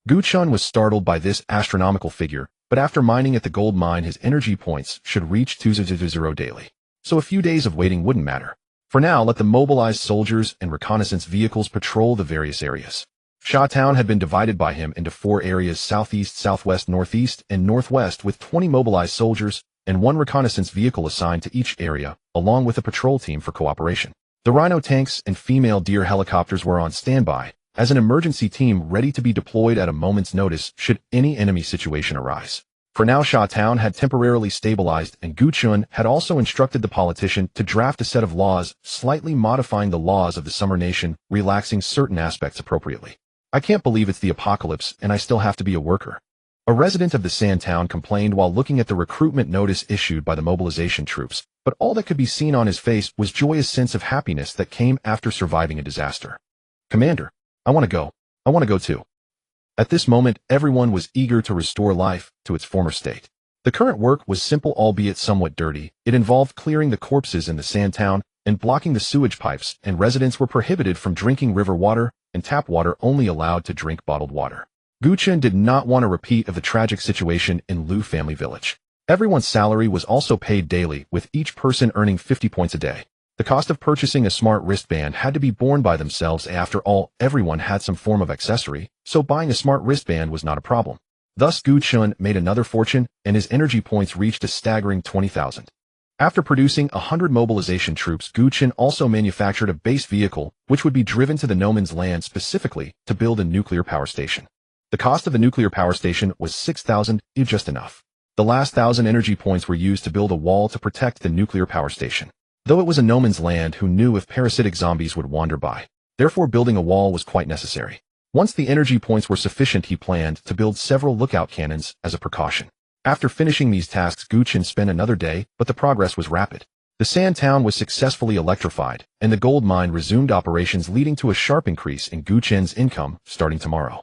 Gu Chen was startled by this astronomical figure, but after mining at the gold mine his energy points should reach 200 daily. So a few days of waiting wouldn't matter. For now, let the mobilized soldiers and reconnaissance vehicles patrol the various areas. Sha Town had been divided by him into 4 areas: southeast, southwest, northeast, and northwest, with 20 mobilized soldiers and 1 reconnaissance vehicle assigned to each area, along with a patrol team for cooperation. The Rhino tanks and female deer helicopters were on standby, as an emergency team ready to be deployed at a moment's notice should any enemy situation arise. For now, Sha Town had temporarily stabilized, and Gu Chen had also instructed the politician to draft a set of laws, slightly modifying the laws of the Summer Nation, relaxing certain aspects appropriately. I can't believe it's the apocalypse and I still have to be a worker. A resident of the Sand Town complained while looking at the recruitment notice issued by the mobilization troops, but all that could be seen on his face was joyous sense of happiness that came after surviving a disaster. Commander, I want to go. I want to go too. At this moment, everyone was eager to restore life to its former state. The current work was simple, albeit somewhat dirty. It involved clearing the corpses in the Sand Town and blocking the sewage pipes, and residents were prohibited from drinking river water, and tap water only allowed to drink bottled water. Gu Chen did not want a repeat of the tragic situation in Lu family village. Everyone's salary was also paid daily, with each person earning 50 points a day. The cost of purchasing a smart wristband had to be borne by themselves. After all, everyone had some form of accessory, so buying a smart wristband was not a problem. Thus, Gu Chen made another fortune, and his energy points reached a staggering 20,000. After producing 100 mobilization troops, Gu Chen also manufactured a base vehicle, which would be driven to the no man's land specifically to build a nuclear power station. The cost of the nuclear power station was 6,000, just enough. The last 1,000 energy points were used to build a wall to protect the nuclear power station. Though it was a no man's land, who knew if parasitic zombies would wander by? Therefore, building a wall was quite necessary. Once the energy points were sufficient, he planned to build several lookout cannons as a precaution. After finishing these tasks, Gu Chen spent another day, but the progress was rapid. The Sand Town was successfully electrified, and the gold mine resumed operations, leading to a sharp increase in Gu Chen's income starting tomorrow.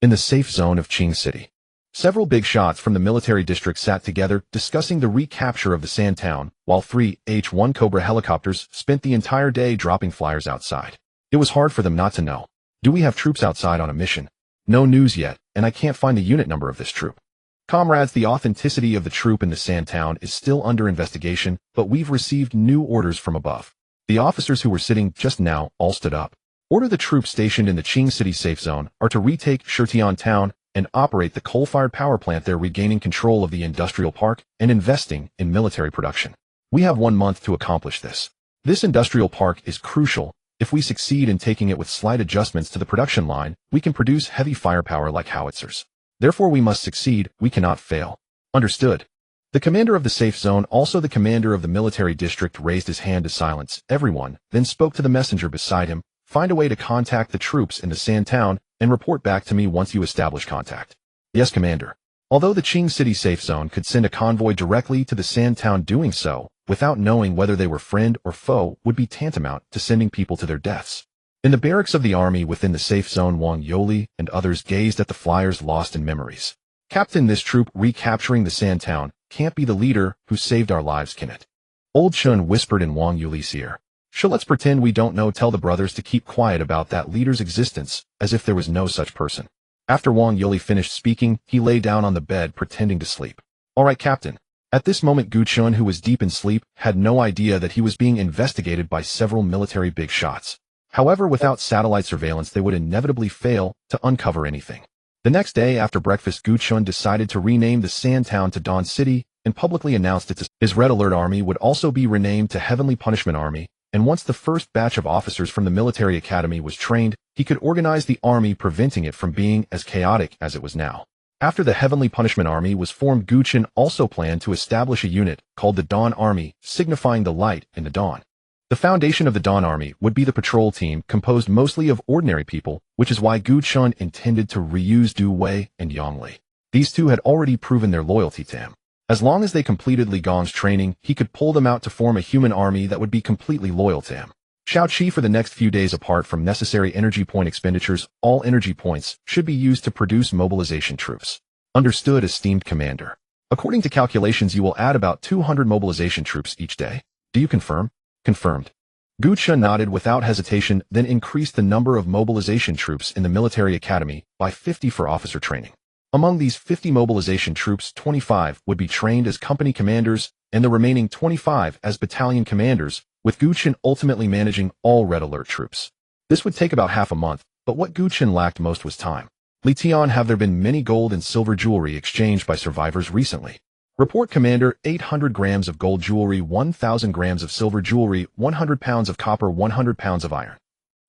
In the safe zone of Qing City, several big shots from the military district sat together discussing the recapture of the Sand Town, while 3 H-1 Cobra helicopters spent the entire day dropping flyers outside. It was hard for them not to know. Do we have troops outside on a mission? No news yet, and I can't find the unit number of this troop. Comrades, the authenticity of the troop in the Sand Town is still under investigation, but we've received new orders from above. The officers who were sitting just now all stood up. Order: the troops stationed in the Qing City safe zone are to retake Shutian Town and operate the coal-fired power plant there, regaining control of the industrial park and investing in military production. We have 1 month to accomplish this. This industrial park is crucial. If we succeed in taking it with slight adjustments to the production line, we can produce heavy firepower like howitzers. Therefore, we must succeed. We cannot fail. Understood. The commander of the safe zone, also the commander of the military district, raised his hand to silence everyone, then spoke to the messenger beside him. Find a way to contact the troops in the Sand Town and report back to me once you establish contact. Yes, Commander. Although the Qing City safe zone could send a convoy directly to the Sand Town, doing so without knowing whether they were friend or foe would be tantamount to sending people to their deaths. In the barracks of the army within the safe zone, Wang Yoli and others gazed at the flyers lost in memories. Captain, this troop recapturing the Sand Town can't be the leader who saved our lives, can it? Old Chun whispered in Wang Yuli's ear. Sure, let's pretend we don't know. Tell the brothers to keep quiet about that leader's existence, as if there was no such person. After Wang Yuli finished speaking, he lay down on the bed pretending to sleep. All right, Captain. At this moment, Gu Chen, who was deep in sleep, had no idea that he was being investigated by several military big shots. However, without satellite surveillance, they would inevitably fail to uncover anything. The next day after breakfast, Gu Chen decided to rename the Sand Town to Dawn City and publicly announced his Red Alert Army would also be renamed to Heavenly Punishment Army, and once the first batch of officers from the military academy was trained, he could organize the army, preventing it from being as chaotic as it was now. After the Heavenly Punishment Army was formed, Gu Chen also planned to establish a unit called the Dawn Army, signifying the light in the dawn. The foundation of the Dawn Army would be the patrol team, composed mostly of ordinary people, which is why Gu Chen intended to reuse Du Wei and Yang Li. These two had already proven their loyalty to him. As long as they completed Li Gong's training, he could pull them out to form a human army that would be completely loyal to him. Shaoqi, for the next few days, apart from necessary energy point expenditures, all energy points should be used to produce mobilization troops. Understood, esteemed commander. According to calculations, you will add about 200 mobilization troops each day. Do you confirm? Confirmed. Gu Chen nodded without hesitation, then increased the number of mobilization troops in the military academy by 50 for officer training. Among these 50 mobilization troops, 25 would be trained as company commanders, and the remaining 25 as battalion commanders, with Gu Chen ultimately managing all Red Alert troops. This would take about half a month, but what Gu Chen lacked most was time. Li Tian, have there been many gold and silver jewelry exchanged by survivors recently? Report, Commander. 800 grams of gold jewelry, 1,000 grams of silver jewelry, 100 pounds of copper, 100 pounds of iron.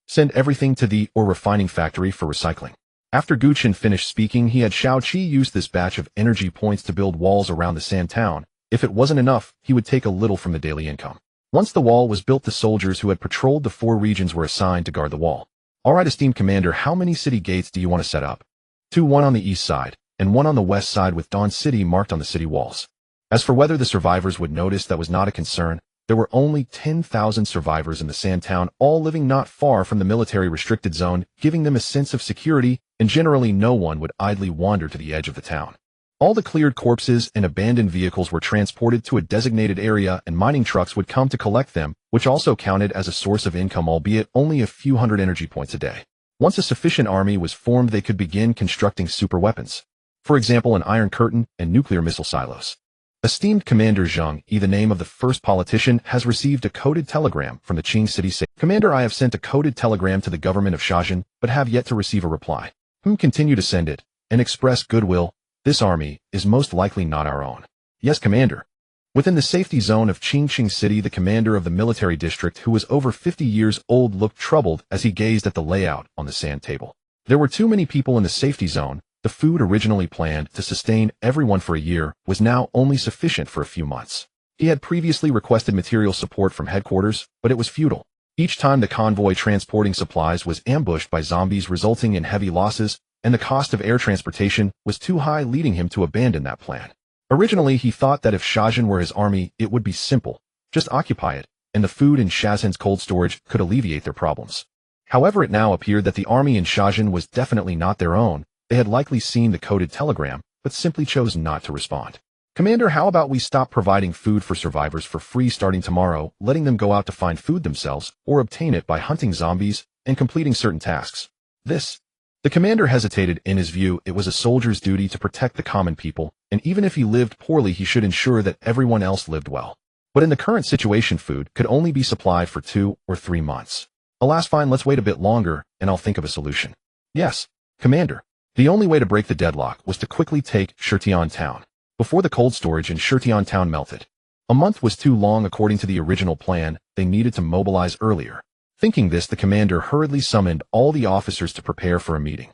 Send everything to the refining factory for recycling. After Gu Chen finished speaking, he had Shaoqi use this batch of energy points to build walls around the Sand Town. If it wasn't enough, he would take a little from the daily income. Once the wall was built, the soldiers who had patrolled the 4 regions were assigned to guard the wall. All right, esteemed commander, how many city gates do you want to set up? 2, one on the east side, and 1 on the west side with Dawn City marked on the city walls. As for whether the survivors would notice, that was not a concern. There were only 10,000 survivors in the Sand Town, all living not far from the military restricted zone, giving them a sense of security, and generally no one would idly wander to the edge of the town. All the cleared corpses and abandoned vehicles were transported to a designated area, and mining trucks would come to collect them, which also counted as a source of income, albeit only a few hundred energy points a day. Once a sufficient army was formed, they could begin constructing super weapons. For example, an iron curtain and nuclear missile silos. Esteemed Commander Zheng Yi, the name of the first politician, has received a coded telegram from the Qing City safe. Commander, I have sent a coded telegram to the government of Shajin, but have yet to receive a reply. Continue to send it, and express goodwill. This army is most likely not our own. Yes, Commander. Within the safety zone of Qing City, the commander of the military district, who was over 50 years old, looked troubled as he gazed at the layout on the sand table. There were too many people in the safety zone. The food originally planned to sustain everyone for a year was now only sufficient for a few months. He had previously requested material support from headquarters, but it was futile. Each time the convoy transporting supplies was ambushed by zombies, resulting in heavy losses, and the cost of air transportation was too high, leading him to abandon that plan. Originally, he thought that if Shajin were his army, it would be simple. Just occupy it, and the food in Shajin's cold storage could alleviate their problems. However, it now appeared that the army in Shajin was definitely not their own. They had likely seen the coded telegram, but simply chose not to respond. Commander, how about we stop providing food for survivors for free starting tomorrow, letting them go out to find food themselves, or obtain it by hunting zombies and completing certain tasks? The commander hesitated. In his view, it was a soldier's duty to protect the common people, and even if he lived poorly, he should ensure that everyone else lived well. But in the current situation, food could only be supplied for 2 or 3 months. Alas, fine, let's wait a bit longer, and I'll think of a solution. Yes, Commander. The only way to break the deadlock was to quickly take Shirtian Town, before the cold storage in Shirtian Town melted. A month was too long according to the original plan. They needed to mobilize earlier. Thinking this, the commander hurriedly summoned all the officers to prepare for a meeting.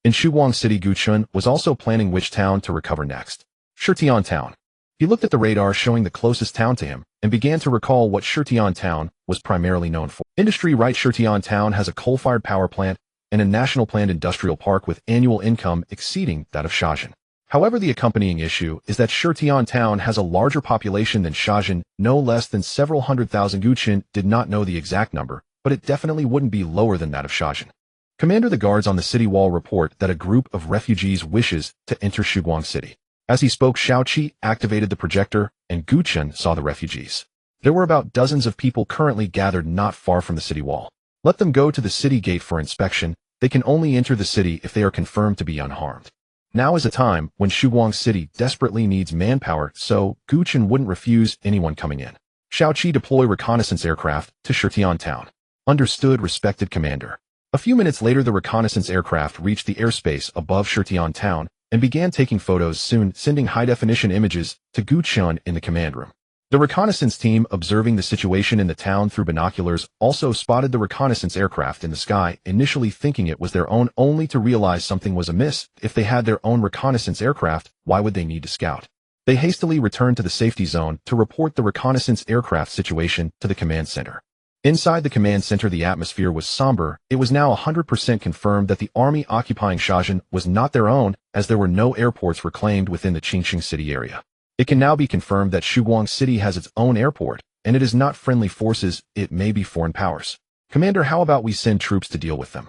In Shuguang City, Gu Chen was also planning which town to recover next. Shirtian Town. He looked at the radar showing the closest town to him, and began to recall what Shirtian Town was primarily known for. Industry. Right, Shirtian Town has a coal-fired power plant and a national planned industrial park with annual income exceeding that of Shajin. However, the accompanying issue is that Shutian town has a larger population than Shajin, no less than several 100,000. Gu Chen did not know the exact number, but it definitely wouldn't be lower than that of Shajin. Commander, the guards on the city wall report that a group of refugees wishes to enter Shiguang City. As he spoke, Xiaoqi activated the projector, and Gu Chen saw the refugees. There were about dozens of people currently gathered not far from the city wall. Let them go to the city gate for inspection. They can only enter the city if they are confirmed to be unharmed. Now is a time when Shiguang City desperately needs manpower, so Gu Chen wouldn't refuse anyone coming in. Xiaoqi, deploy reconnaissance aircraft to Shutian town. Understood, respected commander. A few minutes later, the reconnaissance aircraft reached the airspace above Shutian town and began taking photos, soon sending high-definition images to Gu Chen in the command room. The reconnaissance team, observing the situation in the town through binoculars, also spotted the reconnaissance aircraft in the sky, initially thinking it was their own, only to realize something was amiss. If they had their own reconnaissance aircraft, why would they need to scout? They hastily returned to the safety zone to report the reconnaissance aircraft situation to the command center. Inside the command center, the atmosphere was somber. It was now 100% confirmed that the army occupying Shajin was not their own, as there were no airports reclaimed within the Qingqing city area. It can now be confirmed that Shiguang City has its own airport, and it is not friendly forces, it may be foreign powers. Commander, how about we send troops to deal with them?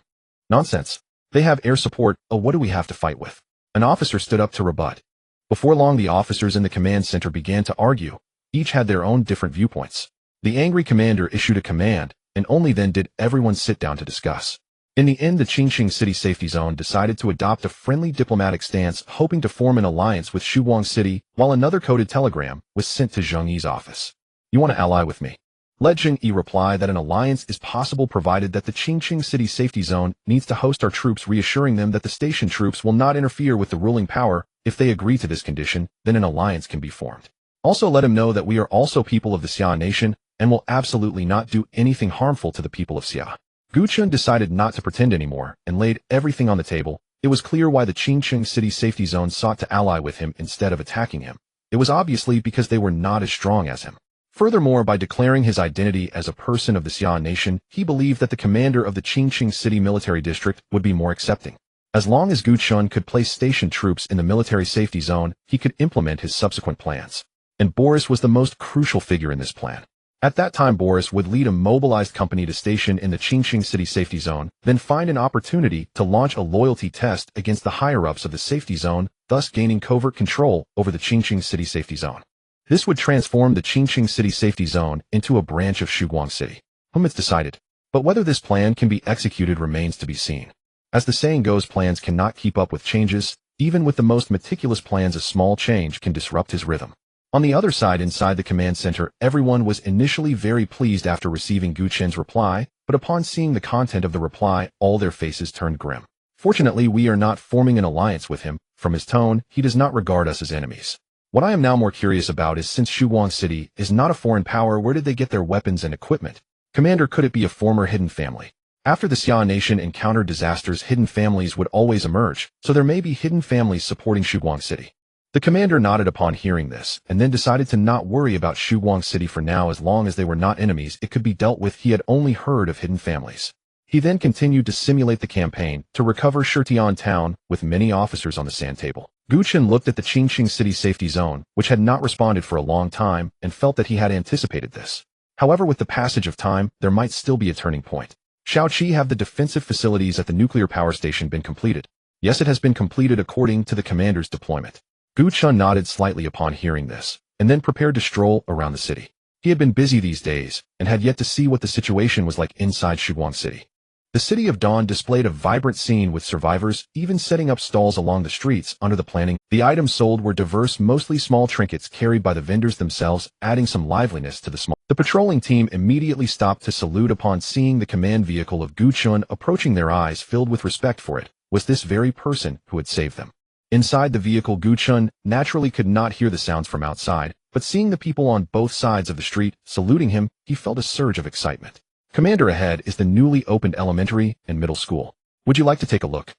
Nonsense. They have air support. Oh, what do we have to fight with? An officer stood up to rebut. Before long, the officers in the command center began to argue. Each had their own different viewpoints. The angry commander issued a command, and only then did everyone sit down to discuss. In the end, the Qingqing City Safety Zone decided to adopt a friendly diplomatic stance, hoping to form an alliance with Shiguang City, while another coded telegram was sent to Zheng Yi's office. You want to ally with me? Let Zheng Yi reply that an alliance is possible provided that the Qingqing City Safety Zone needs to host our troops, reassuring them that the station troops will not interfere with the ruling power. If they agree to this condition, then an alliance can be formed. Also let him know that we are also people of the Xia nation, and will absolutely not do anything harmful to the people of Xia. Gu Chen decided not to pretend anymore and laid everything on the table. It was clear why the Qingqing City Safety Zone sought to ally with him instead of attacking him. It was obviously because they were not as strong as him. Furthermore, by declaring his identity as a person of the Xia nation, he believed that the commander of the Qingqing City Military District would be more accepting. As long as Gu Chen could place stationed troops in the military safety zone, he could implement his subsequent plans. And Boris was the most crucial figure in this plan. At that time, Boris would lead a mobilized company to station in the Qingqing City Safety Zone, then find an opportunity to launch a loyalty test against the higher-ups of the safety zone, thus gaining covert control over the Qingqing City Safety Zone. This would transform the Qingqing City Safety Zone into a branch of Shiguang City. It's decided. But whether this plan can be executed remains to be seen. As the saying goes, plans cannot keep up with changes. Even with the most meticulous plans, a small change can disrupt his rhythm. On the other side, inside the command center, everyone was initially very pleased after receiving Gu Chen's reply, but upon seeing the content of the reply, all their faces turned grim. Fortunately, we are not forming an alliance with him. From his tone, he does not regard us as enemies. What I am now more curious about is, since Shiguang City is not a foreign power, where did they get their weapons and equipment? Commander, could it be a former hidden family? After the Xia nation encountered disasters, hidden families would always emerge, so there may be hidden families supporting Shiguang City. The commander nodded upon hearing this, and then decided to not worry about Shiguang City for now. As long as they were not enemies, it could be dealt with. He had only heard of hidden families. He then continued to simulate the campaign to recover Shutian town with many officers on the sand table. Gu Chen looked at the Qingqing City Safety Zone, which had not responded for a long time, and felt that he had anticipated this. However, with the passage of time, there might still be a turning point. Xiaoqi, have the defensive facilities at the nuclear power station been completed? Yes, it has been completed according to the commander's deployment. Gu Chen nodded slightly upon hearing this, and then prepared to stroll around the city. He had been busy these days, and had yet to see what the situation was like inside Shiguang City. The City of Dawn displayed a vibrant scene with survivors, even setting up stalls along the streets under the planning. The items sold were diverse, mostly small trinkets carried by the vendors themselves, adding some liveliness to the small. The patrolling team immediately stopped to salute upon seeing the command vehicle of Gu Chen approaching. Their eyes filled with respect, for it was this very person who had saved them. Inside the vehicle, Gu Chen naturally could not hear the sounds from outside, but seeing the people on both sides of the street saluting him, he felt a surge of excitement. Commander, ahead is the newly opened elementary and middle school. Would you like to take a look?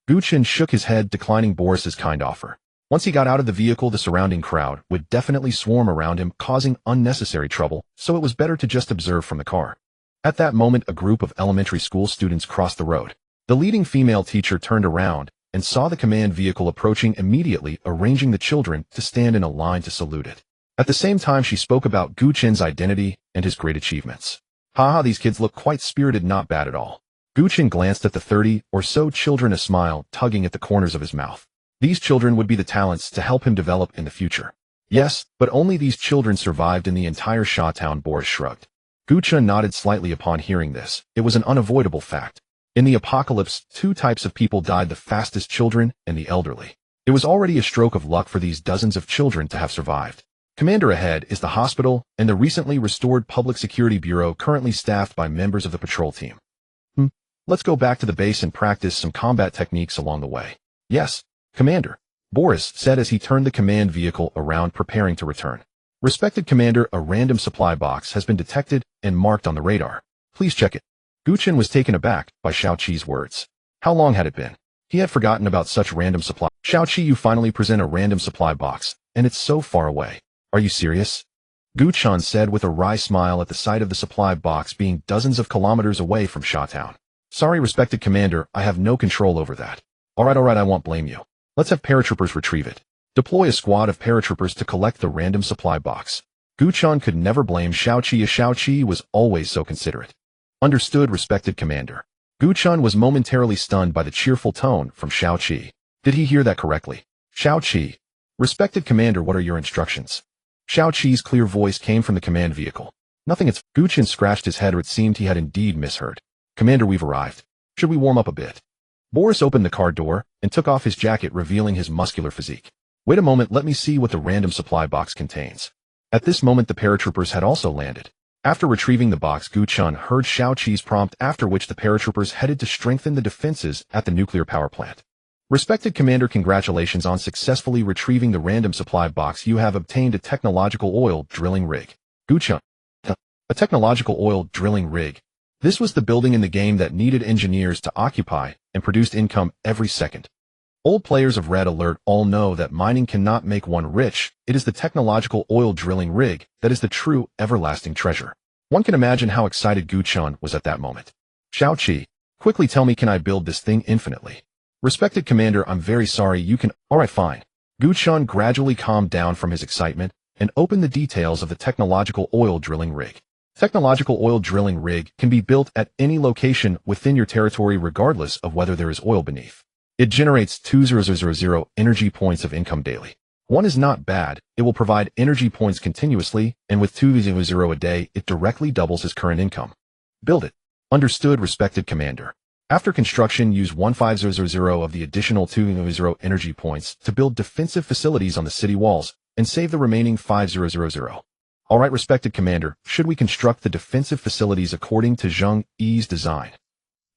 Gu Chen shook his head, declining Boris's kind offer. Once he got out of the vehicle, the surrounding crowd would definitely swarm around him, causing unnecessary trouble, so it was better to just observe from the car. At that moment, a group of elementary school students crossed the road. The leading female teacher turned around and saw the command vehicle approaching immediately, arranging the children to stand in a line to salute it. At the same time, she spoke about Gu Chen's identity and his great achievements. Haha, these kids look quite spirited, not bad at all. Gu Chen glanced at the 30 or so children, a smile tugging at the corners of his mouth. These children would be the talents to help him develop in the future. Yes, but only these children survived in the entire Sha town. Boris shrugged. Gu Chen nodded slightly upon hearing this. It was an unavoidable fact. In the apocalypse, two types of people died the fastest: children and the elderly. It was already a stroke of luck for these dozens of children to have survived. Commander, ahead is the hospital and the recently restored Public Security Bureau, currently staffed by members of the patrol team. Let's go back to the base and practice some combat techniques along the way. Yes, Commander, Boris said as he turned the command vehicle around, preparing to return. Respected Commander, a random supply box has been detected and marked on the radar. Please check it. Gu Chen was taken aback by Xiaoqi's words. How long had it been? He had forgotten about such random supply. Xiaoqi, you finally present a random supply box, and it's so far away. Are you serious? Gu Chen said with a wry smile at the sight of the supply box being dozens of kilometers away from Sha town. Sorry, respected Commander, I have no control over that. Alright, I won't blame you. Let's have paratroopers retrieve it. Deploy a squad of paratroopers to collect the random supply box. Gu Chen could never blame Xiaoqi, as Xiaoqi was always so considerate. Understood, respected Commander. Gu Chen was momentarily stunned by the cheerful tone from Xiaoqi. Did he hear that correctly? Xiaoqi. Respected Commander, what are your instructions? Xiaoqi's clear voice came from the command vehicle. Nothing, it's... Gu Chen scratched his head, or it seemed he had indeed misheard. Commander, we've arrived. Should we warm up a bit? Boris opened the car door and took off his jacket, revealing his muscular physique. Wait a moment, let me see what the random supply box contains. At this moment, the paratroopers had also landed. After retrieving the box, Gu Chen heard Xiaoqi's prompt, after which the paratroopers headed to strengthen the defenses at the nuclear power plant. Respected Commander, congratulations on successfully retrieving the random supply box. You have obtained a technological oil drilling rig. Gu Chen. A technological oil drilling rig. This was the building in the game that needed engineers to occupy and produced income every second. Old players of Red Alert all know that mining cannot make one rich. It is the technological oil drilling rig that is the true everlasting treasure. One can imagine how excited Gu Chen was at that moment. Xiaoqi, quickly tell me, can I build this thing infinitely? Respected Commander, I'm very sorry, you can... Alright, fine. Gu Chen gradually calmed down from his excitement and opened the details of the technological oil drilling rig. Technological oil drilling rig can be built at any location within your territory, regardless of whether there is oil beneath. It generates 2000 energy points of income daily. One is not bad. It will provide energy points continuously, and with 200 a day, it directly doubles his current income. Build it. Understood, respected Commander. After construction, use 1500 of the additional 200 energy points to build defensive facilities on the city walls and save the remaining 5000. Alright, respected Commander, should we construct the defensive facilities according to Zheng Yi's design?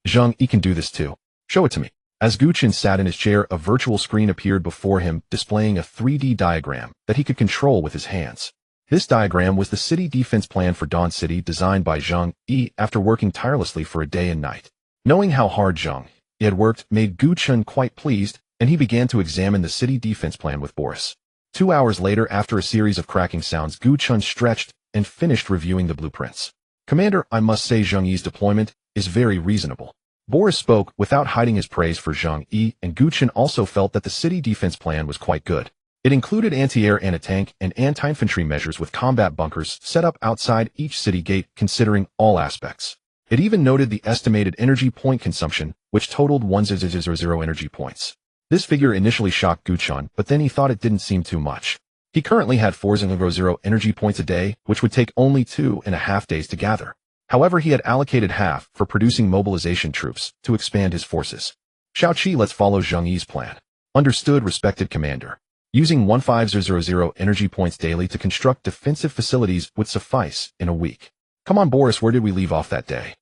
Zheng Yi can do this too. Show it to me. As Gu Chen sat in his chair, a virtual screen appeared before him, displaying a 3D diagram that he could control with his hands. This diagram was the city defense plan for Dawn City, designed by Zheng Yi after working tirelessly for a day and night. Knowing how hard Zheng Yi had worked made Gu Chen quite pleased, and he began to examine the city defense plan with Boris. 2 hours later, after a series of cracking sounds, Gu Chen stretched and finished reviewing the blueprints. Commander, I must say Zheng Yi's deployment is very reasonable. Boris spoke without hiding his praise for Zheng Yi, and Gu Chen also felt that the city defense plan was quite good. It included anti-air, anti-tank, and anti-infantry measures with combat bunkers set up outside each city gate, considering all aspects. It even noted the estimated energy point consumption, which totaled 1000 energy points. This figure initially shocked Gu Chen, but then he thought it didn't seem too much. He currently had 400 energy points a day, which would take only 2.5 days to gather. However, he had allocated half for producing mobilization troops to expand his forces. Xiaoqi, let's follow Zheng Yi's plan. Understood, respected Commander. Using 1500 energy points daily to construct defensive facilities would suffice in a week. Come on, Boris, where did we leave off that day?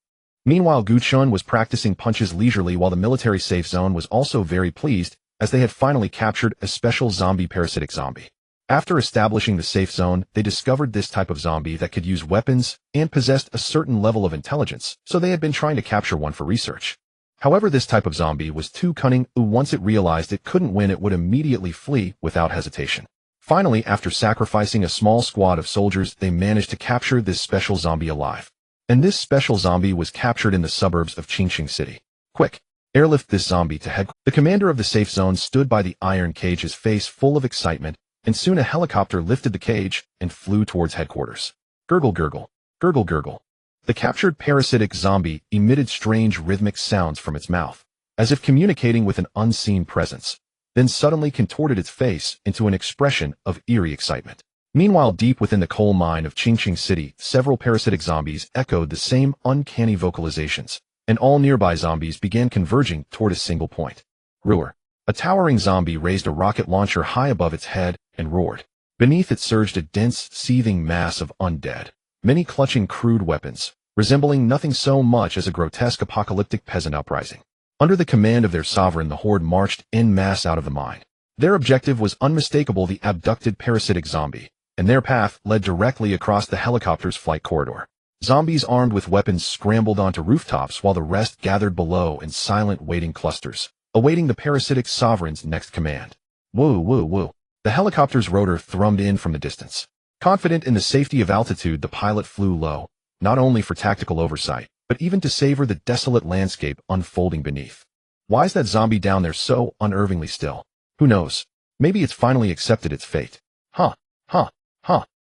Meanwhile, Gu Chen was practicing punches leisurely, while the military safe zone was also very pleased, as they had finally captured a special parasitic zombie. After establishing the safe zone, they discovered this type of zombie that could use weapons and possessed a certain level of intelligence, so they had been trying to capture one for research. However, this type of zombie was too cunning. Once it realized it couldn't win, it would immediately flee without hesitation. Finally, after sacrificing a small squad of soldiers, they managed to capture this special zombie alive. And this special zombie was captured in the suburbs of Qingqing City. Quick! Airlift this zombie to headquarters. The commander of the safe zone stood by the iron cage, his face full of excitement, and soon a helicopter lifted the cage and flew towards headquarters. Gurgle, gurgle, gurgle, gurgle. The captured parasitic zombie emitted strange rhythmic sounds from its mouth, as if communicating with an unseen presence, then suddenly contorted its face into an expression of eerie excitement. Meanwhile, deep within the coal mine of Qingqing City, several parasitic zombies echoed the same uncanny vocalizations, and all nearby zombies began converging toward a single point. Roar. A towering zombie raised a rocket launcher high above its head and roared. Beneath it surged a dense, seething mass of undead, many clutching crude weapons, resembling nothing so much as a grotesque apocalyptic peasant uprising. Under the command of their sovereign, the horde marched en masse out of the mine. Their objective was unmistakable: the abducted parasitic zombie, and their path led directly across the helicopter's flight corridor. Zombies armed with weapons scrambled onto rooftops while the rest gathered below in silent waiting clusters, awaiting the parasitic sovereign's next command. Woo, woo, woo. The helicopter's rotor thrummed in from the distance. Confident in the safety of altitude, the pilot flew low, not only for tactical oversight, but even to savor the desolate landscape unfolding beneath. Why's that zombie down there so unnervingly still? Who knows? Maybe it's finally accepted its fate. Huh.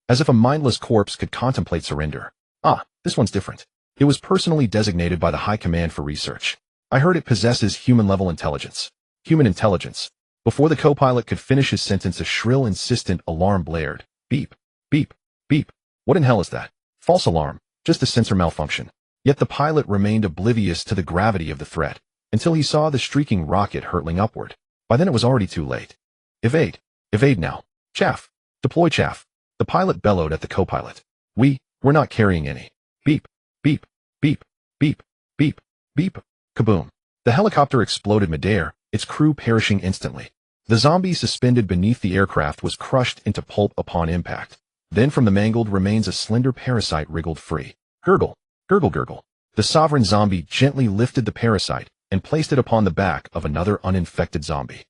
As if a mindless corpse could contemplate surrender. This one's different. It was personally designated by the High Command for research. I heard it possesses human-level intelligence. Human intelligence. Before the co-pilot could finish his sentence, a shrill, insistent alarm blared. Beep, beep, beep. What in hell is that? False alarm. Just a sensor malfunction. Yet the pilot remained oblivious to the gravity of the threat, until he saw the streaking rocket hurtling upward. By then it was already too late. Evade. Evade now. Chaff. Deploy chaff. The pilot bellowed at the co-pilot. We're not carrying any. Beep, beep, beep, beep, beep, beep. Kaboom. The helicopter exploded midair, its crew perishing instantly. The zombie suspended beneath the aircraft was crushed into pulp upon impact. Then from the mangled remains a slender parasite wriggled free. Gurgle, gurgle, gurgle. The sovereign zombie gently lifted the parasite and placed it upon the back of another uninfected zombie.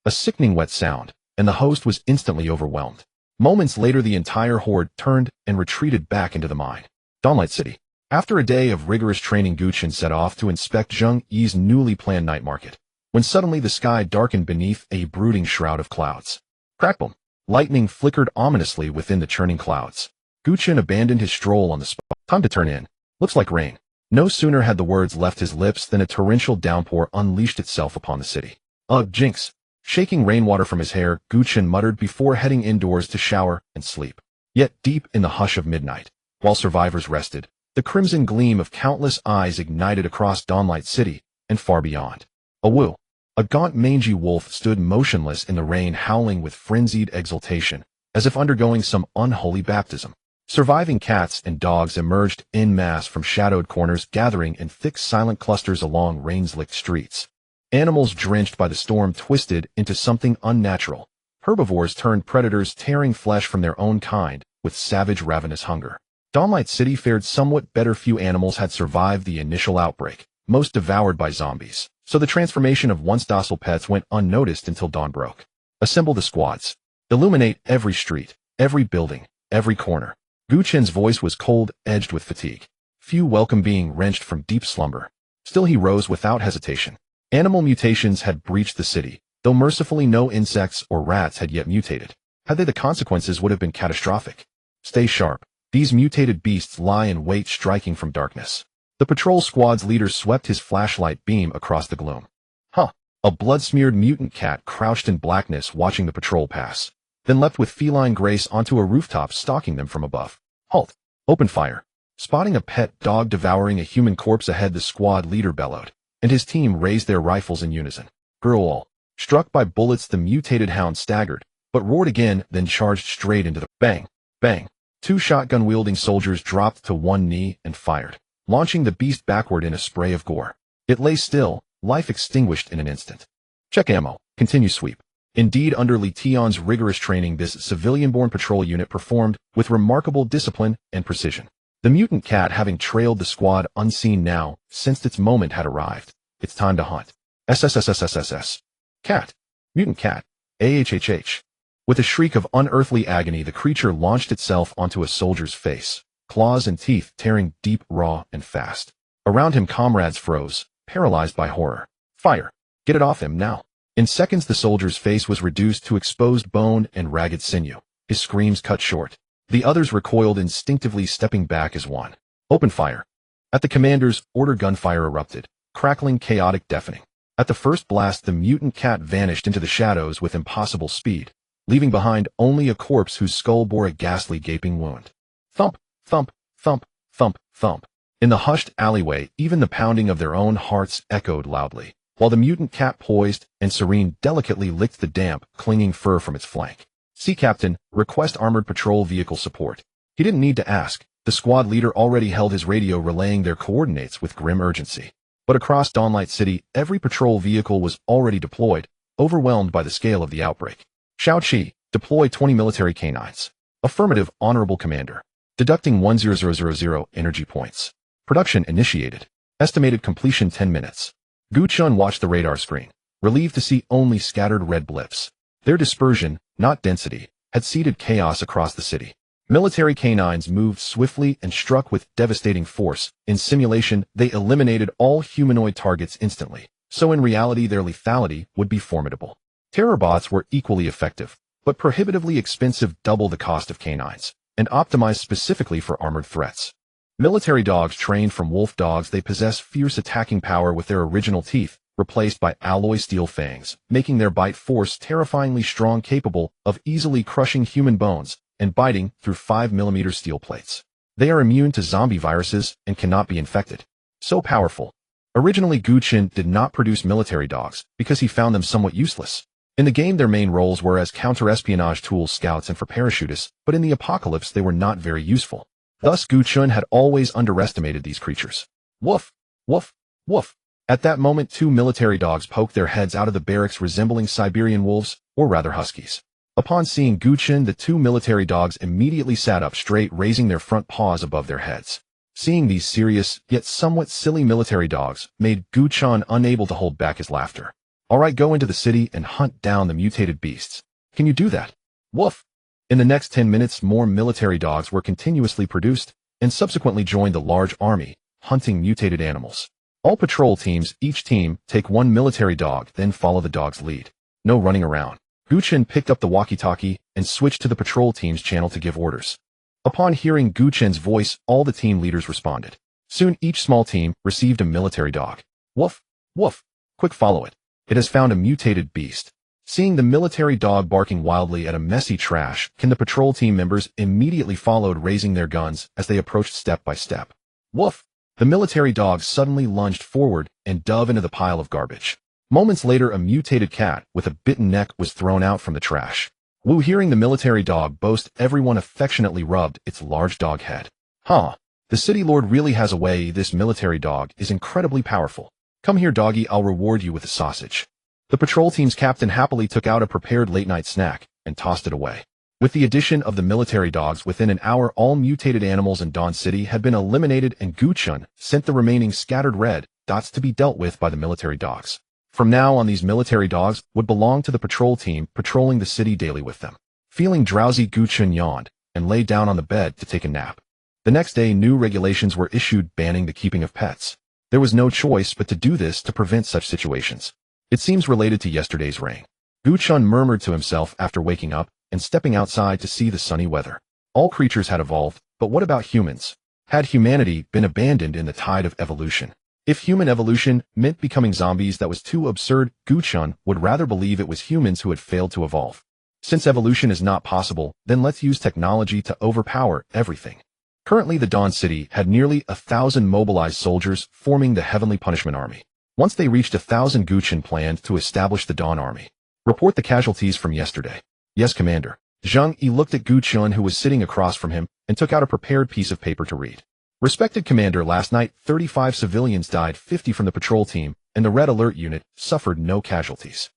A sickening wet sound, and the host was instantly overwhelmed. Moments later, the entire horde turned and retreated back into the mine. Dawnlight City. After a day of rigorous training, Gu Chen set off to inspect Zheng Yi's newly planned night market, when suddenly the sky darkened beneath a brooding shroud of clouds. Crackboom! Lightning flickered ominously within the churning clouds. Gu Chen abandoned his stroll on the spot. Time to turn in. Looks like rain. No sooner had the words left his lips than a torrential downpour unleashed itself upon the city. Ugh, jinx! Shaking rainwater from his hair, Gu Chen muttered before heading indoors to shower and sleep. Yet deep in the hush of midnight, while survivors rested, the crimson gleam of countless eyes ignited across Dawnlight City and far beyond. Awoo! A gaunt, mangy wolf stood motionless in the rain, howling with frenzied exultation, as if undergoing some unholy baptism. Surviving cats and dogs emerged en masse from shadowed corners, gathering in thick, silent clusters along rain-slicked streets. Animals drenched by the storm twisted into something unnatural. Herbivores turned predators, tearing flesh from their own kind with savage, ravenous hunger. Dawnlight City fared somewhat better. Few animals had survived the initial outbreak, most devoured by zombies, so the transformation of once docile pets went unnoticed until dawn broke. Assemble the squads. Illuminate every street, every building, every corner. Gu Chen's voice was cold, edged with fatigue. Few welcome being wrenched from deep slumber. Still he rose without hesitation. Animal mutations had breached the city, though mercifully no insects or rats had yet mutated. Had they, the consequences would have been catastrophic. Stay sharp. These mutated beasts lie in wait, striking from darkness. The patrol squad's leader swept his flashlight beam across the gloom. A blood-smeared mutant cat crouched in blackness watching the patrol pass, then leapt with feline grace onto a rooftop, stalking them from above. Halt! Open fire! Spotting a pet dog devouring a human corpse ahead, the squad leader bellowed, and his team raised their rifles in unison. Growl. Struck by bullets, the mutated hound staggered, but roared again, then charged straight into the bang, bang. Two shotgun-wielding soldiers dropped to one knee and fired, launching the beast backward in a spray of gore. It lay still, life extinguished in an instant. Check ammo. Continue sweep. Indeed, under Li Tian's rigorous training, this civilian-born patrol unit performed with remarkable discipline and precision. The mutant cat, having trailed the squad unseen now, sensed its moment had arrived. It's time to hunt. SSSSSSS. Cat. Mutant cat. AHHH. With a shriek of unearthly agony, the creature launched itself onto a soldier's face, claws and teeth tearing deep, raw, and fast. Around him, comrades froze, paralyzed by horror. Fire! Get it off him now! In seconds the soldier's face was reduced to exposed bone and ragged sinew. His screams cut short. The others recoiled instinctively, stepping back as one. Open fire! At the commander's order, gunfire erupted, crackling, chaotic, deafening. At the first blast, the mutant cat vanished into the shadows with impossible speed, leaving behind only a corpse whose skull bore a ghastly gaping wound. Thump, thump, thump, thump, thump. In the hushed alleyway, even the pounding of their own hearts echoed loudly, while the mutant cat, poised and serene, delicately licked the damp, clinging fur from its flank. Sea Captain, request armored patrol vehicle support. He didn't need to ask. The squad leader already held his radio, relaying their coordinates with grim urgency. But across Dawnlight City, every patrol vehicle was already deployed, overwhelmed by the scale of the outbreak. Shao Qi, deploy 20 military canines. Affirmative, Honorable Commander. Deducting 10000 energy points. Production initiated. Estimated completion 10 minutes. Gu Chen watched the radar screen, relieved to see only scattered red blips. Their dispersion, not density, had seeded chaos across the city. Military canines moved swiftly and struck with devastating force. In simulation, they eliminated all humanoid targets instantly, so in reality their lethality would be formidable. Terror bots were equally effective, but prohibitively expensive, double the cost of canines, and optimized specifically for armored threats. Military dogs trained from wolf dogs, they possess fierce attacking power with their original teeth, replaced by alloy steel fangs, making their bite force terrifyingly strong, capable of easily crushing human bones and biting through 5mm steel plates. They are immune to zombie viruses and cannot be infected. So powerful. Originally, Gu Chen did not produce military dogs because he found them somewhat useless. In the game, their main roles were as counter-espionage tools, scouts, and for parachutists, but in the apocalypse they were not very useful. Thus, Gu Chen had always underestimated these creatures. Woof! Woof! Woof! At that moment, 2 military dogs poked their heads out of the barracks, resembling Siberian wolves, or rather huskies. Upon seeing Gu Chen, the 2 military dogs immediately sat up straight, raising their front paws above their heads. Seeing these serious, yet somewhat silly military dogs made Gu Chen unable to hold back his laughter. All right, go into the city and hunt down the mutated beasts. Can you do that? Woof! In the next 10 minutes, more military dogs were continuously produced, and subsequently joined the large army, hunting mutated animals. All patrol teams, each team, take 1 military dog, then follow the dog's lead. No running around. Gu Chen picked up the walkie-talkie and switched to the patrol team's channel to give orders. Upon hearing Gu Chen's voice, all the team leaders responded. Soon each small team received a military dog. Woof! Woof! Quick, follow it. It has found a mutated beast. Seeing the military dog barking wildly at a messy trash can, the patrol team members immediately followed, raising their guns as they approached step by step. Woof! The military dog suddenly lunged forward and dove into the pile of garbage. Moments later, a mutated cat with a bitten neck was thrown out from the trash. Wu, hearing the military dog boast, everyone affectionately rubbed its large dog head. Huh. The city lord really has a way. This military dog is incredibly powerful. Come here, doggy, I'll reward you with a sausage. The patrol team's captain happily took out a prepared late-night snack and tossed it away. With the addition of the military dogs, within an hour all mutated animals in Dawn City had been eliminated, and Gu Chen sent the remaining scattered red dots to be dealt with by the military dogs. From now on, these military dogs would belong to the patrol team patrolling the city daily with them. Feeling drowsy, Gu Chen yawned and lay down on the bed to take a nap. The next day, new regulations were issued banning the keeping of pets. There was no choice but to do this to prevent such situations. It seems related to yesterday's rain. Gu Chen murmured to himself after waking up and stepping outside to see the sunny weather. All creatures had evolved, but what about humans? Had humanity been abandoned in the tide of evolution? If human evolution meant becoming zombies, that was too absurd. Gu Chen would rather believe it was humans who had failed to evolve. Since evolution is not possible, then let's use technology to overpower everything. Currently, the Dawn City had nearly 1,000 mobilized soldiers, forming the Heavenly Punishment Army. Once they reached 1,000, Gu Chen planned to establish the Dawn Army. Report the casualties from yesterday. Yes, Commander. Zhang Yi looked at Gu Chen, who was sitting across from him, and took out a prepared piece of paper to read. Respected Commander, last night 35 civilians died, 50 from the patrol team, and the Red Alert unit suffered no casualties.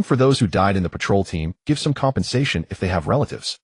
For those who died in the patrol team, give some compensation if they have relatives.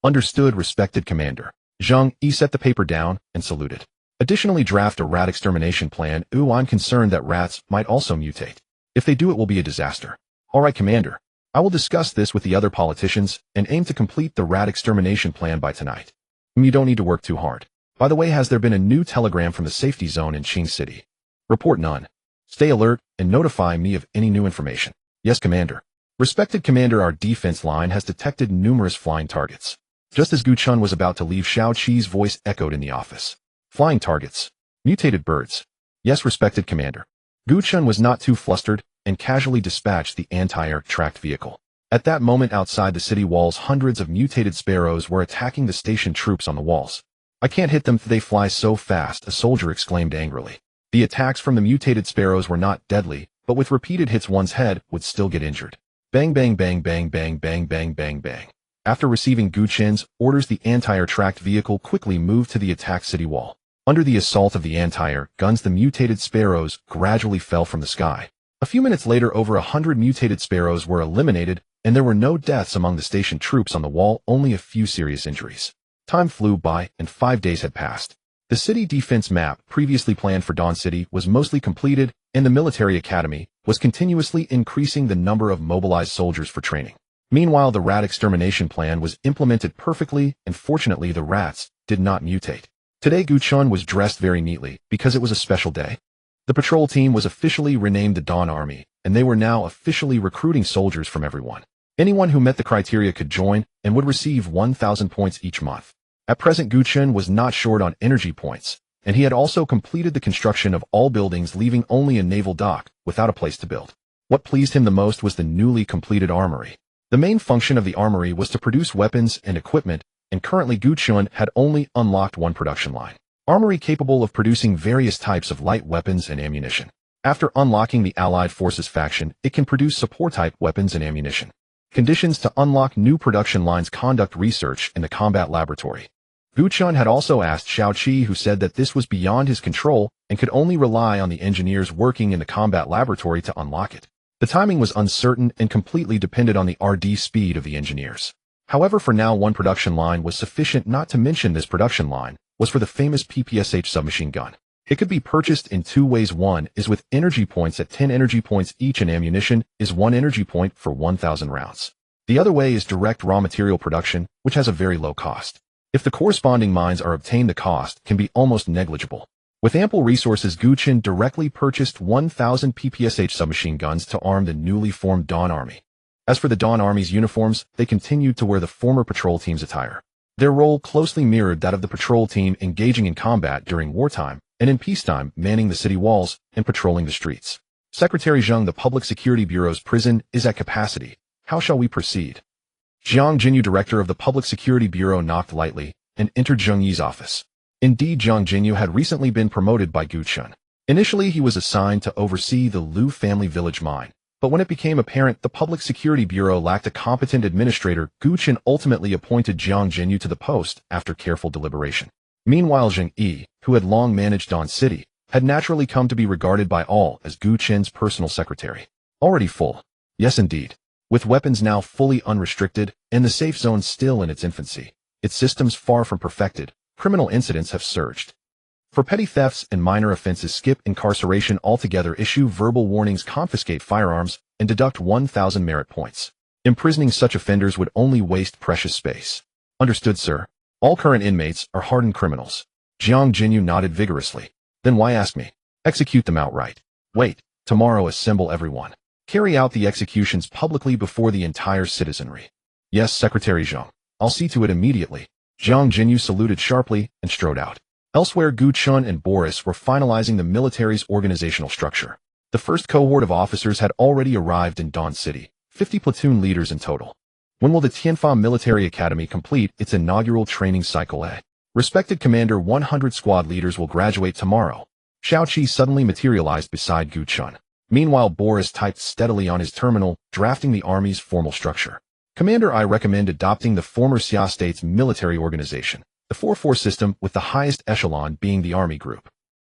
Understood, respected Commander. Zhang Yi set the paper down and saluted. Additionally, draft a rat extermination plan. I'm concerned that rats might also mutate. If they do, it will be a disaster. All right, Commander. I will discuss this with the other politicians and aim to complete the rat extermination plan by tonight. You don't need to work too hard. By the way, has there been a new telegram from the safety zone in Qing City? Report none. Stay alert and notify me of any new information. Yes, Commander. Respected Commander, our defense line has detected numerous flying targets. Just as Gu Chen was about to leave, Xiao Qi's voice echoed in the office. Flying targets. Mutated birds. Yes, respected Commander. Gu Chen was not too flustered and casually dispatched the anti-air tracked vehicle. At that moment, outside the city walls, hundreds of mutated sparrows were attacking the station troops on the walls. I can't hit them, they fly so fast, a soldier exclaimed angrily. The attacks from the mutated sparrows were not deadly, but with repeated hits one's head would still get injured. Bang bang bang bang bang bang bang bang bang. After receiving Gu Chen's orders, the anti-air tracked vehicle quickly moved to the attack city wall. Under the assault of the anti-air guns, the mutated sparrows gradually fell from the sky. A few minutes later, over 100 mutated sparrows were eliminated, and there were no deaths among the station troops on the wall, only a few serious injuries. Time flew by, and 5 days had passed. The city defense map, previously planned for Dawn City, was mostly completed, and the military academy was continuously increasing the number of mobilized soldiers for training. Meanwhile, the rat extermination plan was implemented perfectly, and fortunately the rats did not mutate. Today Gu Chen was dressed very neatly, because it was a special day. The patrol team was officially renamed the Dawn Army, and they were now officially recruiting soldiers from everyone. Anyone who met the criteria could join, and would receive 1,000 points each month. At present, Gu Chen was not short on energy points, and he had also completed the construction of all buildings, leaving only a naval dock without a place to build. What pleased him the most was the newly completed armory. The main function of the armory was to produce weapons and equipment, and currently Gu Chen had only unlocked one production line. Armory capable of producing various types of light weapons and ammunition. After unlocking the Allied Forces faction, it can produce support-type weapons and ammunition. Conditions to unlock new production lines: conduct research in the combat laboratory. Gu Chen had also asked Xiao Qi, who said that this was beyond his control and could only rely on the engineers working in the combat laboratory to unlock it. The timing was uncertain and completely depended on the RD speed of the engineers. However, for now, one production line was sufficient, not to mention this production line was for the famous PPSH submachine gun. It could be purchased in 2 ways. One is with energy points at 10 energy points each, and ammunition is 1 energy point for 1,000 rounds. The other way is direct raw material production, which has a very low cost. If the corresponding mines are obtained, the cost can be almost negligible. With ample resources, Gu Chen directly purchased 1,000 PPSH submachine guns to arm the newly formed Dawn Army. As for the Dawn Army's uniforms, they continued to wear the former patrol team's attire. Their role closely mirrored that of the patrol team, engaging in combat during wartime, and in peacetime manning the city walls and patrolling the streets. Secretary Zheng, the Public Security Bureau's prison is at capacity. How shall we proceed? Jiang Jinyu, director of the Public Security Bureau, knocked lightly and entered Zheng Yi's office. Indeed, Jiang Jinyu had recently been promoted by Gu Chen. Initially, he was assigned to oversee the Liu family village mine, but when it became apparent the Public Security Bureau lacked a competent administrator, Gu Chen ultimately appointed Jiang Jinyu to the post after careful deliberation. Meanwhile, Zheng Yi, who had long managed Dawn City, had naturally come to be regarded by all as Gu Chen's personal secretary. Already full. Yes, indeed. With weapons now fully unrestricted and the safe zone still in its infancy, its systems far from perfected, criminal incidents have surged. For petty thefts and minor offenses, skip incarceration altogether, issue verbal warnings, confiscate firearms, and deduct 1,000 merit points. Imprisoning such offenders would only waste precious space. Understood, sir. All current inmates are hardened criminals. Jiang Jinyu nodded vigorously. Then why ask me? Execute them outright. Wait, tomorrow assemble everyone. Carry out the executions publicly before the entire citizenry. Yes, Secretary Zheng. I'll see to it immediately. Jiang Jinyu saluted sharply and strode out. Elsewhere, Gu Chen and Boris were finalizing the military's organizational structure. The first cohort of officers had already arrived in Dawn City, 50 platoon leaders in total. When will the Tianfa Military Academy complete its inaugural training cycle? Respected Commander, 100 squad leaders will graduate tomorrow. Xiao Qi suddenly materialized beside Gu Chen. Meanwhile, Boris typed steadily on his terminal, drafting the army's formal structure. Commander, I recommend adopting the former Xia State's military organization, the 4-4 system, with the highest echelon being the army group.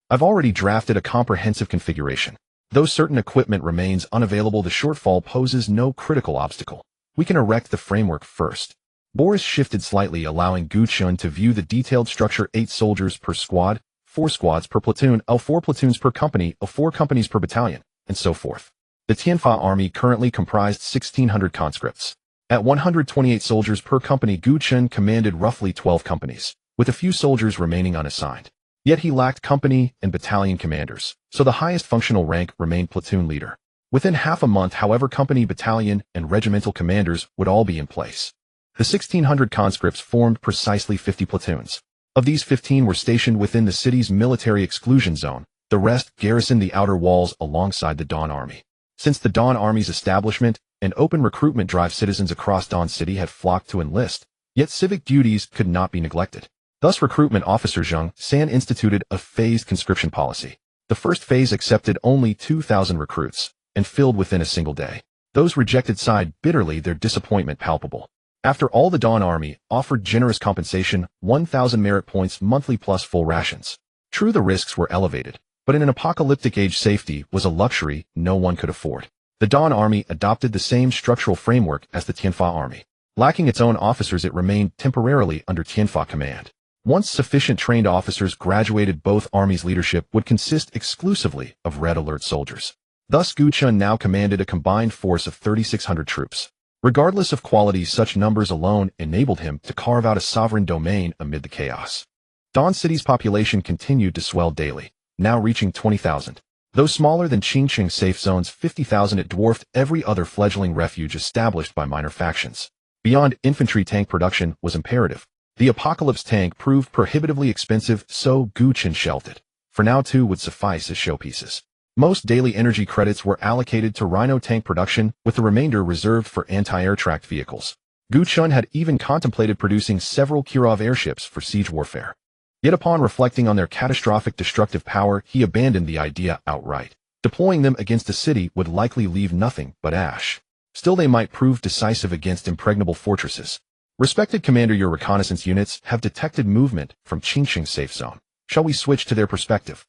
I've already drafted a comprehensive configuration. Though certain equipment remains unavailable, the shortfall poses no critical obstacle. We can erect the framework first. Boris shifted slightly, allowing Gu Chen to view the detailed structure: 8 soldiers per squad, 4 squads per platoon, 4 platoons per company, 4 companies per battalion, and so forth. The Tianfa army currently comprised 1,600 conscripts. At 128 soldiers per company, Gu Chen commanded roughly 12 companies, with a few soldiers remaining unassigned. Yet he lacked company and battalion commanders, so the highest functional rank remained platoon leader. Within half a month, however, company, battalion, and regimental commanders would all be in place. The 1,600 conscripts formed precisely 50 platoons. Of these, 15 were stationed within the city's military exclusion zone. The rest garrisoned the outer walls alongside the Dawn Army. Since the Dawn Army's establishment, an open recruitment drive, citizens across Dawn City had flocked to enlist, yet civic duties could not be neglected. Thus, recruitment officer Gu Chen instituted a phased conscription policy. The first phase accepted only 2,000 recruits, and filled within a single day. Those rejected sighed bitterly, their disappointment palpable. After all, the Dawn Army offered generous compensation, 1,000 merit points monthly plus full rations. True, the risks were elevated, but in an apocalyptic age, safety was a luxury no one could afford. The Dawn Army adopted the same structural framework as the Tianfa Army. Lacking its own officers, it remained temporarily under Tianfa command. Once sufficient trained officers graduated, both armies' leadership would consist exclusively of Red Alert soldiers. Thus, Gu Chen now commanded a combined force of 3,600 troops. Regardless of quality, such numbers alone enabled him to carve out a sovereign domain amid the chaos. Dawn City's population continued to swell daily, now reaching 20,000. Though smaller than Qingqing safe zone's 50,000, it dwarfed every other fledgling refuge established by minor factions. Beyond infantry, tank production was imperative. The Apocalypse tank proved prohibitively expensive, so Gu Chen shelved it. For now, 2 would suffice as showpieces. Most daily energy credits were allocated to Rhino tank production, with the remainder reserved for anti-air tracked vehicles. Gu Chen had even contemplated producing several Kirov airships for siege warfare. Yet upon reflecting on their catastrophic destructive power, he abandoned the idea outright. Deploying them against a city would likely leave nothing but ash. Still, they might prove decisive against impregnable fortresses. Respected Commander, your reconnaissance units have detected movement from Qingqing safe zone. Shall we switch to their perspective?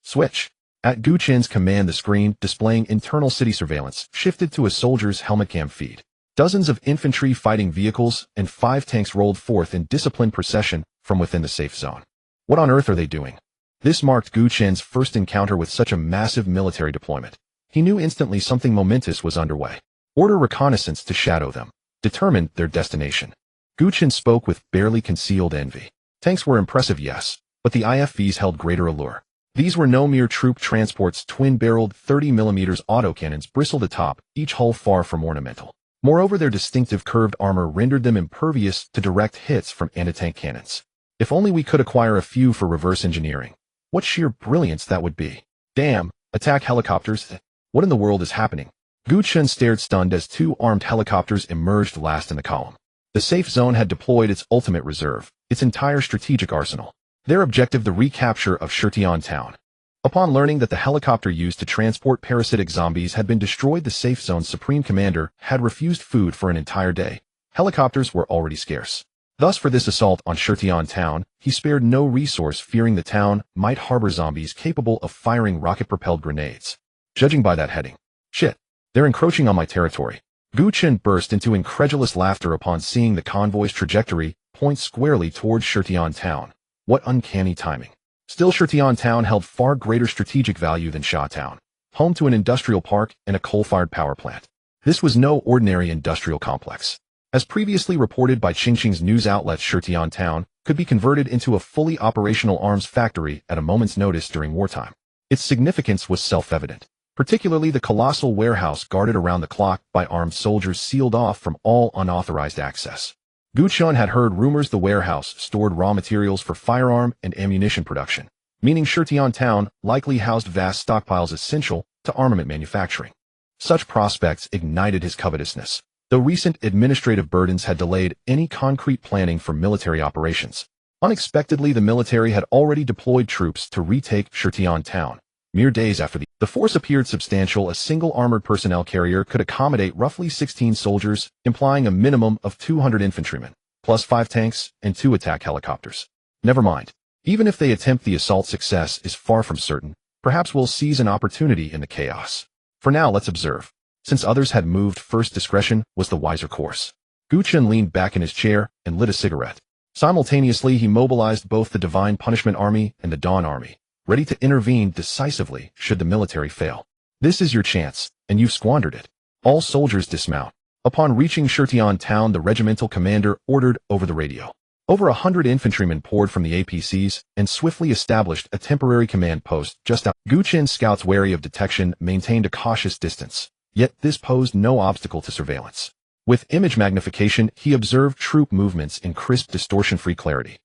Switch. At Gu Chen's command, the screen displaying internal city surveillance shifted to a soldier's helmet cam feed. Dozens of infantry fighting vehicles and 5 tanks rolled forth in disciplined procession from within the safe zone. What on earth are they doing? This marked Gu Chen's first encounter with such a massive military deployment. He knew instantly something momentous was underway. Order reconnaissance to shadow them. Determine their destination. Gu Chen spoke with barely concealed envy. Tanks were impressive, yes, but the IFVs held greater allure. These were no mere troop transports. Twin-barreled 30mm autocannons bristled atop, each hull far from ornamental. Moreover, their distinctive curved armor rendered them impervious to direct hits from anti-tank cannons. If only we could acquire a few for reverse engineering. What sheer brilliance that would be. Damn, attack helicopters? What in the world is happening? Gu Chen stared stunned as 2 armed helicopters emerged last in the column. The safe zone had deployed its ultimate reserve, its entire strategic arsenal. Their objective, the recapture of Shutian town. Upon learning that the helicopter used to transport parasitic zombies had been destroyed, the safe zone's supreme commander had refused food for an entire day. Helicopters were already scarce. Thus, for this assault on Shutian town, he spared no resource, fearing the town might harbor zombies capable of firing rocket-propelled grenades. Judging by that heading. Shit, they're encroaching on my territory. Gu Chen burst into incredulous laughter upon seeing the convoy's trajectory point squarely towards Shutian town. What uncanny timing. Still, Shutian town held far greater strategic value than Sha town, home to an industrial park and a coal-fired power plant. This was no ordinary industrial complex. As previously reported by Qingqing's news outlets, Shutian town could be converted into a fully operational arms factory at a moment's notice during wartime. Its significance was self-evident, particularly the colossal warehouse guarded around the clock by armed soldiers, sealed off from all unauthorized access. Gu Chen had heard rumors the warehouse stored raw materials for firearm and ammunition production, meaning Shutian town likely housed vast stockpiles essential to armament manufacturing. Such prospects ignited his covetousness, though recent administrative burdens had delayed any concrete planning for military operations. Unexpectedly, the military had already deployed troops to retake Shutian town. Mere days after the force appeared substantial, a single armored personnel carrier could accommodate roughly 16 soldiers, implying a minimum of 200 infantrymen, plus 5 tanks and 2 attack helicopters. Never mind. Even if they attempt the assault, success is far from certain. Perhaps we'll seize an opportunity in the chaos. For now, let's observe. Since others had moved first, discretion was the wiser course. Gu Chen leaned back in his chair and lit a cigarette. Simultaneously, he mobilized both the Divine Punishment Army and the Dawn Army, ready to intervene decisively should the military fail. This is your chance, and you've squandered it. All soldiers dismount. Upon reaching Shutian town, the regimental commander ordered over the radio. Over 100 infantrymen poured from the APCs and swiftly established a temporary command post just out. Gu Chen scouts wary of detection maintained a cautious distance, yet this posed no obstacle to surveillance. With image magnification, he observed troop movements in crisp, distortion-free clarity.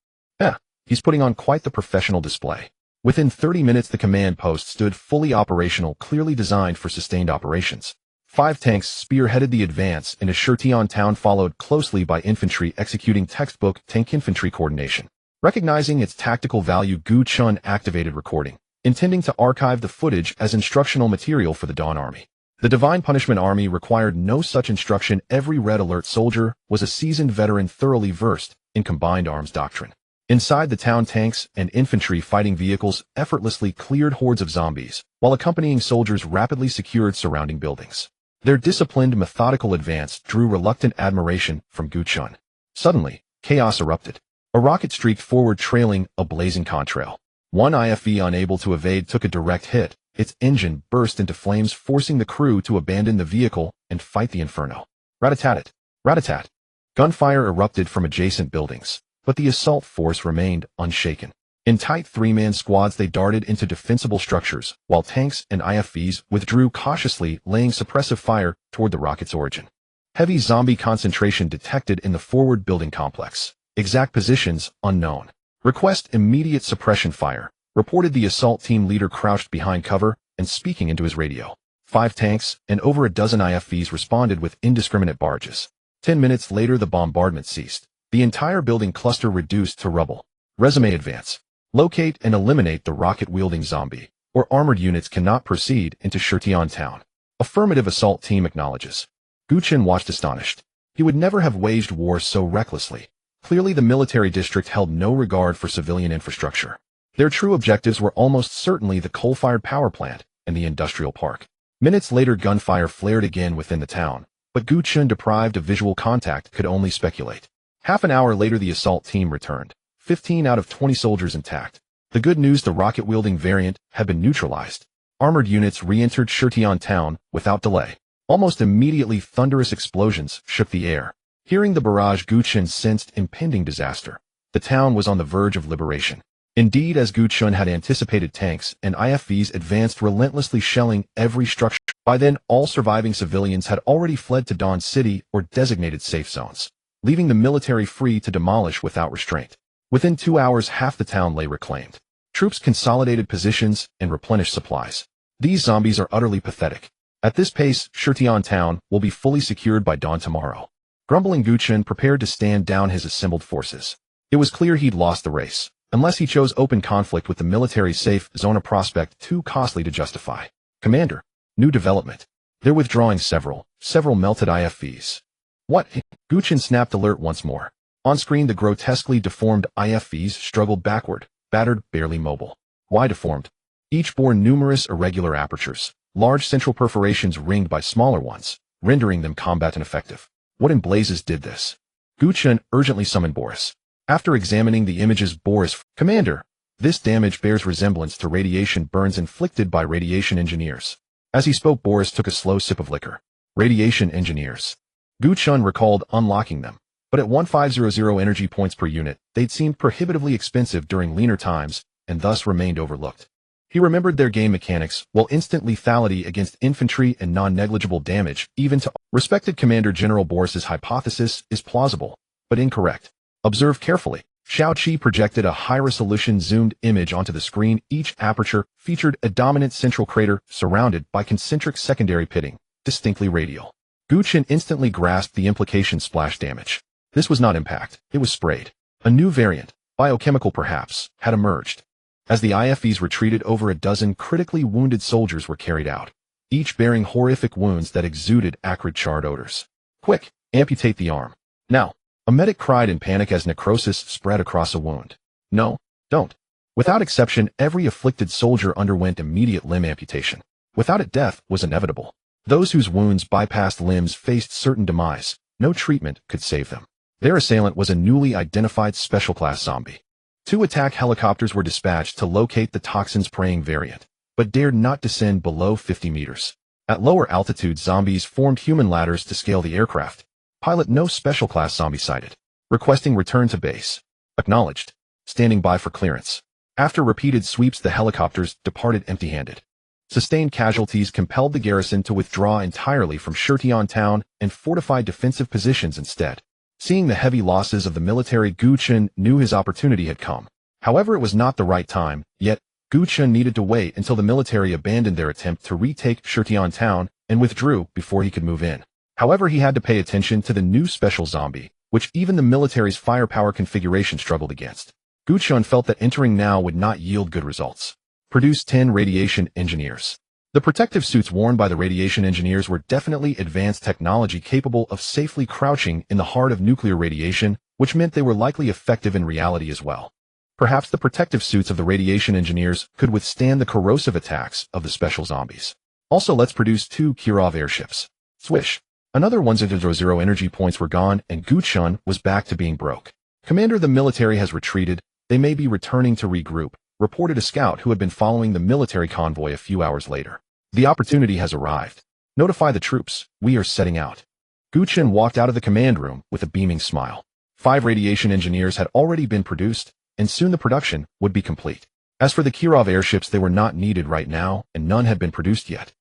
He's putting on quite the professional display. Within 30 minutes, the command post stood fully operational, clearly designed for sustained operations. 5 tanks spearheaded the advance, and a Shutian town followed closely by infantry executing textbook tank infantry coordination. Recognizing its tactical value, Gu Chen activated recording, intending to archive the footage as instructional material for the Dawn Army. The Divine Punishment Army required no such instruction. Every Red Alert soldier was a seasoned veteran thoroughly versed in combined arms doctrine. Inside the town, tanks and infantry fighting vehicles effortlessly cleared hordes of zombies, while accompanying soldiers rapidly secured surrounding buildings. Their disciplined, methodical advance drew reluctant admiration from Gu Chen. Suddenly, chaos erupted. A rocket streaked forward, trailing a blazing contrail. One IFV, unable to evade, took a direct hit. Its engine burst into flames, forcing the crew to abandon the vehicle and fight the inferno. Rat-a-tat-tat! Rat-a-tat! Gunfire erupted from adjacent buildings, but the assault force remained unshaken. In tight 3-man squads, they darted into defensible structures, while tanks and IFVs withdrew cautiously, laying suppressive fire toward the rocket's origin. Heavy zombie concentration detected in the forward building complex. Exact positions unknown. Request immediate suppression fire, reported the assault team leader, crouched behind cover and speaking into his radio. 5 tanks and over a dozen IFVs responded with indiscriminate barges. 10 minutes later, the bombardment ceased. The entire building cluster reduced to rubble. Resume: advance. Locate and eliminate the rocket-wielding zombie, or armored units cannot proceed into Shutian town. Affirmative. Assault team acknowledges. Gu Chen watched astonished. He would never have waged war so recklessly. Clearly, the military district held no regard for civilian infrastructure. Their true objectives were almost certainly the coal-fired power plant and the industrial park. Minutes later, gunfire flared again within the town, but Gu Chen, deprived of visual contact, could only speculate. Half an hour later, the assault team returned, 15 out of 20 soldiers intact. The good news: the rocket-wielding variant had been neutralized. Armored units re-entered Shutian town without delay. Almost immediately, thunderous explosions shook the air. Hearing the barrage, Gu Chen sensed impending disaster. The town was on the verge of liberation. Indeed, as Gu Chen had anticipated, tanks and IFVs advanced relentlessly, shelling every structure. By then, all surviving civilians had already fled to Dawn City or designated safe zones, leaving the military free to demolish without restraint. Within 2 hours, half the town lay reclaimed. Troops consolidated positions and replenished supplies. These zombies are utterly pathetic. At this pace, Shutian town will be fully secured by dawn tomorrow. Grumbling, Gu Chen prepared to stand down his assembled forces. It was clear he'd lost the race, unless he chose open conflict with the military safe zone, a prospect too costly to justify. Commander, new development. They're withdrawing several melted IFVs. What? Gu Chen snapped, alert once more. On screen, the grotesquely deformed IFVs struggled backward, battered, barely mobile. Why deformed? Each bore numerous irregular apertures, large central perforations ringed by smaller ones, rendering them combat ineffective. What in blazes did this? Gu Chen urgently summoned Boris. After examining the images, Boris: Commander, this damage bears resemblance to radiation burns inflicted by radiation engineers. As he spoke, Boris took a slow sip of liquor. Radiation engineers. Gu Chen recalled unlocking them, but at 1500 energy points per unit, they'd seemed prohibitively expensive during leaner times, and thus remained overlooked. He remembered their game mechanics, while instant lethality against infantry and non-negligible damage, even to respected Commander General. Boris's hypothesis is plausible, but incorrect. Observe carefully. Xiao Qi projected a high-resolution zoomed image onto the screen. Each aperture featured a dominant central crater surrounded by concentric secondary pitting, distinctly radial. Gu Chen instantly grasped the implication: splash damage. This was not impact, it was sprayed. A new variant, biochemical perhaps, had emerged. As the IFVs retreated, over a dozen critically wounded soldiers were carried out, each bearing horrific wounds that exuded acrid charred odors. Quick, amputate the arm. Now. A medic cried in panic as necrosis spread across a wound. No, don't. Without exception, every afflicted soldier underwent immediate limb amputation. Without it, death was inevitable. Those whose wounds bypassed limbs faced certain demise. No treatment could save them. Their assailant was a newly identified special class zombie. 2 attack helicopters were dispatched to locate the toxins-preying variant, but dared not descend below 50 meters. At lower altitudes, zombies formed human ladders to scale the aircraft. Pilot: no special class zombie sighted. Requesting return to base. Acknowledged. Standing by for clearance. After repeated sweeps, the helicopters departed empty-handed. Sustained casualties compelled the garrison to withdraw entirely from Shutian town and fortify defensive positions instead. Seeing the heavy losses of the military, Gu Chen knew his opportunity had come. However, it was not the right time, yet Gu Chen needed to wait until the military abandoned their attempt to retake Shutian town and withdrew before he could move in. However, he had to pay attention to the new special zombie, which even the military's firepower configuration struggled against. Gu Chen felt that entering now would not yield good results. Produce 10 radiation engineers. The protective suits worn by the radiation engineers were definitely advanced technology capable of safely crouching in the heart of nuclear radiation, which meant they were likely effective in reality as well. Perhaps the protective suits of the radiation engineers could withstand the corrosive attacks of the special zombies. Also, let's produce 2 Kirov airships. Swish. Another 100 energy points were gone, and Gu Chen was back to being broke. Commander, the military has retreated. They may be returning to regroup, reported a scout who had been following the military convoy a few hours later. The opportunity has arrived. Notify the troops. We are setting out. Gu Chen walked out of the command room with a beaming smile. 5 radiation engineers had already been produced, and soon the production would be complete. As for the Kirov airships, they were not needed right now, and none had been produced yet.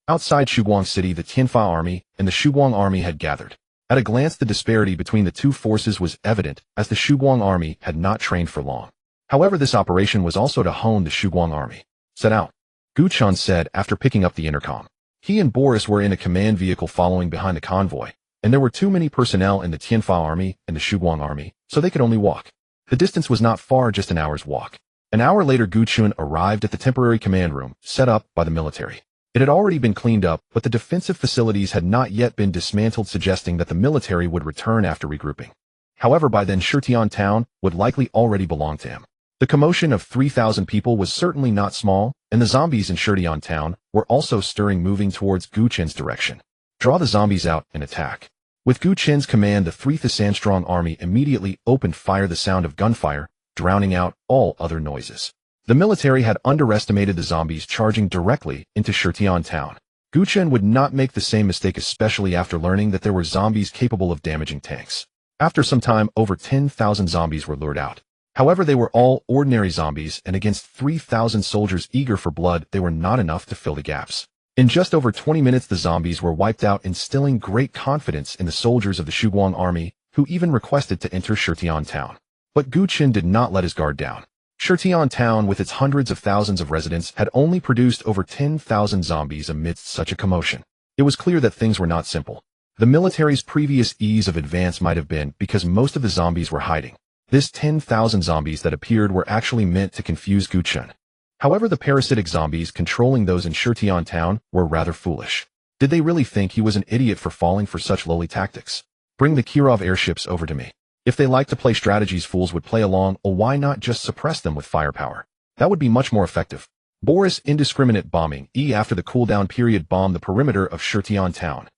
Outside Shuguang City, the Tianfa army and the Shuguang army had gathered. At a glance, the disparity between the two forces was evident, as the Shuguang army had not trained for long. However, this operation was also to hone the Shuguang army. Set out, Gu Chen said after picking up the intercom. He and Boris were in a command vehicle following behind the convoy, and there were too many personnel in the Tianfa army and the Shuguang army, so they could only walk. The distance was not far, just an hour's walk. An hour later, Gu Chen arrived at the temporary command room, set up by the military. It had already been cleaned up, but the defensive facilities had not yet been dismantled, suggesting that the military would return after regrouping. However, by then Shutian town would likely already belong to him. The commotion of 3,000 people was certainly not small, and the zombies in Shutian town were also stirring, moving towards Gu Chen's direction. Draw the zombies out and attack. With Gu Chen's command, the 3,000-strong army immediately opened fire, the sound of gunfire drowning out all other noises. The military had underestimated the zombies charging directly into Shutian town. Gu Chen would not make the same mistake, especially after learning that there were zombies capable of damaging tanks. After some time, over 10,000 zombies were lured out. However, they were all ordinary zombies, and against 3,000 soldiers eager for blood, they were not enough to fill the gaps. In just over 20 minutes, the zombies were wiped out, instilling great confidence in the soldiers of the Shuguang army, who even requested to enter Shutian town. But Gu Chen did not let his guard down. Shutian town, with its hundreds of thousands of residents, had only produced over 10,000 zombies amidst such a commotion. It was clear that things were not simple. The military's previous ease of advance might have been because most of the zombies were hiding. This 10,000 zombies that appeared were actually meant to confuse Gu Chen. However, the parasitic zombies controlling those in Shutian town were rather foolish. Did they really think he was an idiot for falling for such lowly tactics? Bring the Kirov airships over to me. If they like to play strategies, fools would play along, or why not just suppress them with firepower? That would be much more effective. Boris, indiscriminate bombing. After the cooldown period, bombed the perimeter of Shutian town.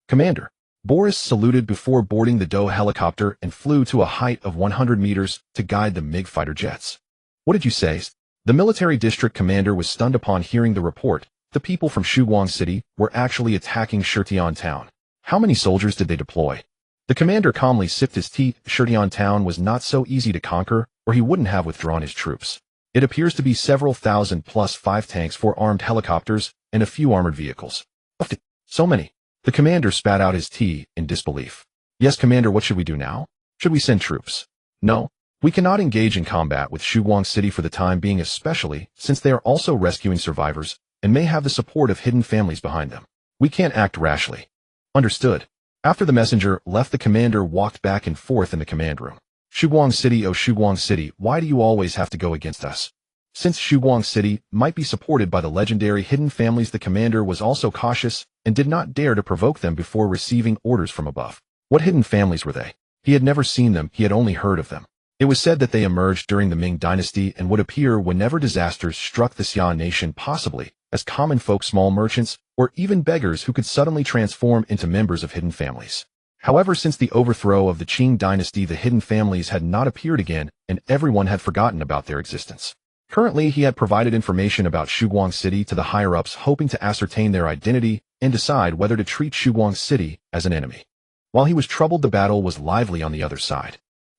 Commander. Boris saluted before boarding the Do helicopter and flew to a height of 100 meters to guide the MiG fighter jets. What did you say? The military district commander was stunned upon hearing the report. The people from Shuguang City were actually attacking Shutian town. How many soldiers did they deploy? The commander calmly sipped his tea. Shutian town was not so easy to conquer, or he wouldn't have withdrawn his troops. It appears to be several thousand plus 5 tanks, 4 armed helicopters, and a few armored vehicles. So many. The commander spat out his tea in disbelief. Yes, Commander, what should we do now? Should we send troops? No. We cannot engage in combat with Shuguang City for the time being, especially since they are also rescuing survivors and may have the support of hidden families behind them. We can't act rashly. Understood. After the messenger left, the commander walked back and forth in the command room. Shuguang City, oh Shuguang City, why do you always have to go against us? Since Shuguang City might be supported by the legendary hidden families, the commander was also cautious and did not dare to provoke them before receiving orders from above. What hidden families were they? He had never seen them, he had only heard of them. It was said that they emerged during the Ming dynasty and would appear whenever disasters struck the Xia nation, possibly as common folk, small merchants, or even beggars who could suddenly transform into members of hidden families. However, since the overthrow of the Qing dynasty, the hidden families had not appeared again, and everyone had forgotten about their existence. Currently, he had provided information about Shuguang City to the higher-ups, hoping to ascertain their identity and decide whether to treat Shuguang City as an enemy. While he was troubled, the battle was lively on the other side.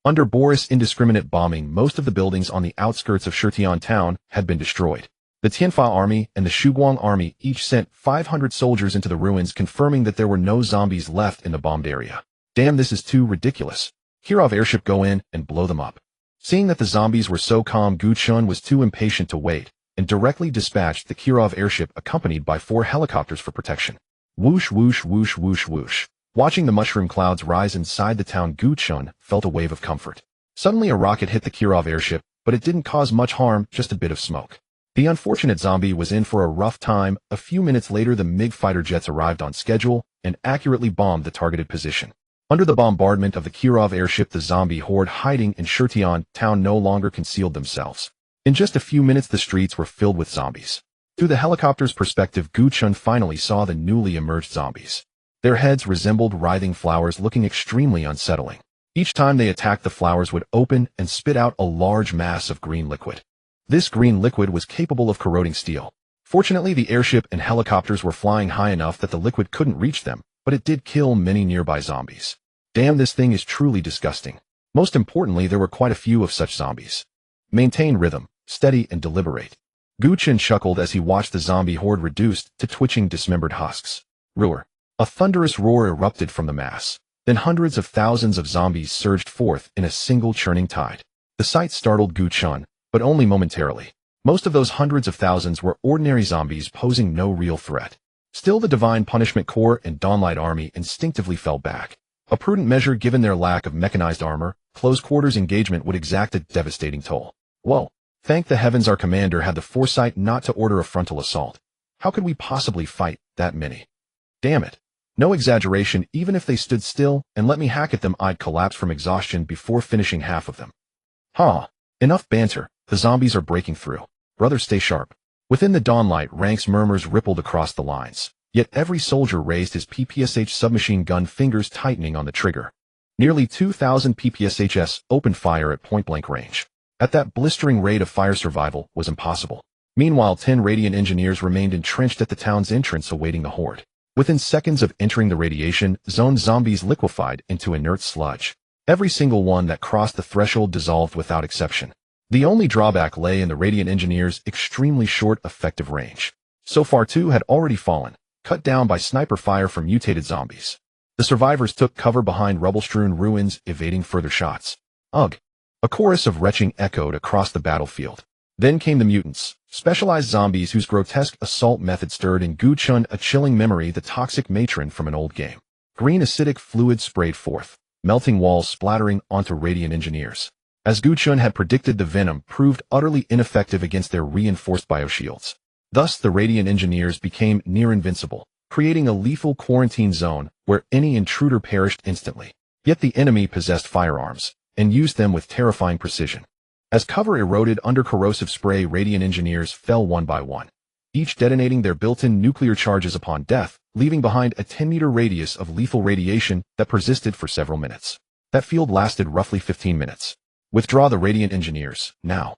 Under Boris' indiscriminate bombing, most of the buildings on the outskirts of Shutian town had been destroyed. The Tianfa army and the Shuguang army each sent 500 soldiers into the ruins, confirming that there were no zombies left in the bombed area. Damn, this is too ridiculous. Kirov airship, go in and blow them up. Seeing that the zombies were so calm, Gu Chen was too impatient to wait, and directly dispatched the Kirov airship accompanied by 4 helicopters for protection. Whoosh, whoosh, whoosh, whoosh, whoosh. Watching the mushroom clouds rise inside the town, Gu Chen felt a wave of comfort. Suddenly a rocket hit the Kirov airship, but it didn't cause much harm, just a bit of smoke. The unfortunate zombie was in for a rough time. A few minutes later, the MiG fighter jets arrived on schedule and accurately bombed the targeted position. Under the bombardment of the Kirov airship, the zombie horde hiding in Shutian town no longer concealed themselves. In just a few minutes, the streets were filled with zombies. Through the helicopter's perspective, Gu Chen finally saw the newly emerged zombies. Their heads resembled writhing flowers, looking extremely unsettling. Each time they attacked, the flowers would open and spit out a large mass of green liquid. This green liquid was capable of corroding steel. Fortunately, the airship and helicopters were flying high enough that the liquid couldn't reach them, but it did kill many nearby zombies. Damn, this thing is truly disgusting. Most importantly, there were quite a few of such zombies. Maintain rhythm, steady and deliberate. Gu Chen chuckled as he watched the zombie horde reduced to twitching, dismembered husks. Roar. A thunderous roar erupted from the mass. Then hundreds of thousands of zombies surged forth in a single churning tide. The sight startled Gu Chen, but only momentarily. Most of those hundreds of thousands were ordinary zombies posing no real threat. Still, the Divine Punishment Corps and Dawnlight Army instinctively fell back. A prudent measure given their lack of mechanized armor. Close quarters engagement would exact a devastating toll. Well, thank the heavens our commander had the foresight not to order a frontal assault. How could we possibly fight that many? Damn it. No exaggeration, even if they stood still and let me hack at them, I'd collapse from exhaustion before finishing half of them. Enough banter, the zombies are breaking through. Brother, stay sharp. Within the Dawnlight ranks, murmurs rippled across the lines. Yet every soldier raised his PPSH submachine gun, fingers tightening on the trigger. Nearly 2,000 PPSHs opened fire at point-blank range. At that blistering rate of fire, survival was impossible. Meanwhile, 10 Radiant engineers remained entrenched at the town's entrance awaiting the horde. Within seconds of entering the radiation zone, zombies liquefied into inert sludge. Every single one that crossed the threshold dissolved without exception. The only drawback lay in the Radiant engineers' extremely short effective range. So far, 2 had already fallen, cut down by sniper fire from mutated zombies. The survivors took cover behind rubble-strewn ruins, evading further shots. Ugh! A chorus of retching echoed across the battlefield. Then came the mutants, specialized zombies whose grotesque assault method stirred in Gu Chen a chilling memory, the toxic matron from an old game. Green acidic fluid sprayed forth, melting walls splattering onto Radiant engineers. As Gu Chen had predicted, the venom proved utterly ineffective against their reinforced bioshields. Thus, the Radiant engineers became near invincible, creating a lethal quarantine zone where any intruder perished instantly. Yet the enemy possessed firearms and used them with terrifying precision. As cover eroded under corrosive spray, Radiant engineers fell one by one, each detonating their built-in nuclear charges upon death, leaving behind a 10-meter radius of lethal radiation that persisted for several minutes. That field lasted roughly 15 minutes. Withdraw the Radiant engineers, now.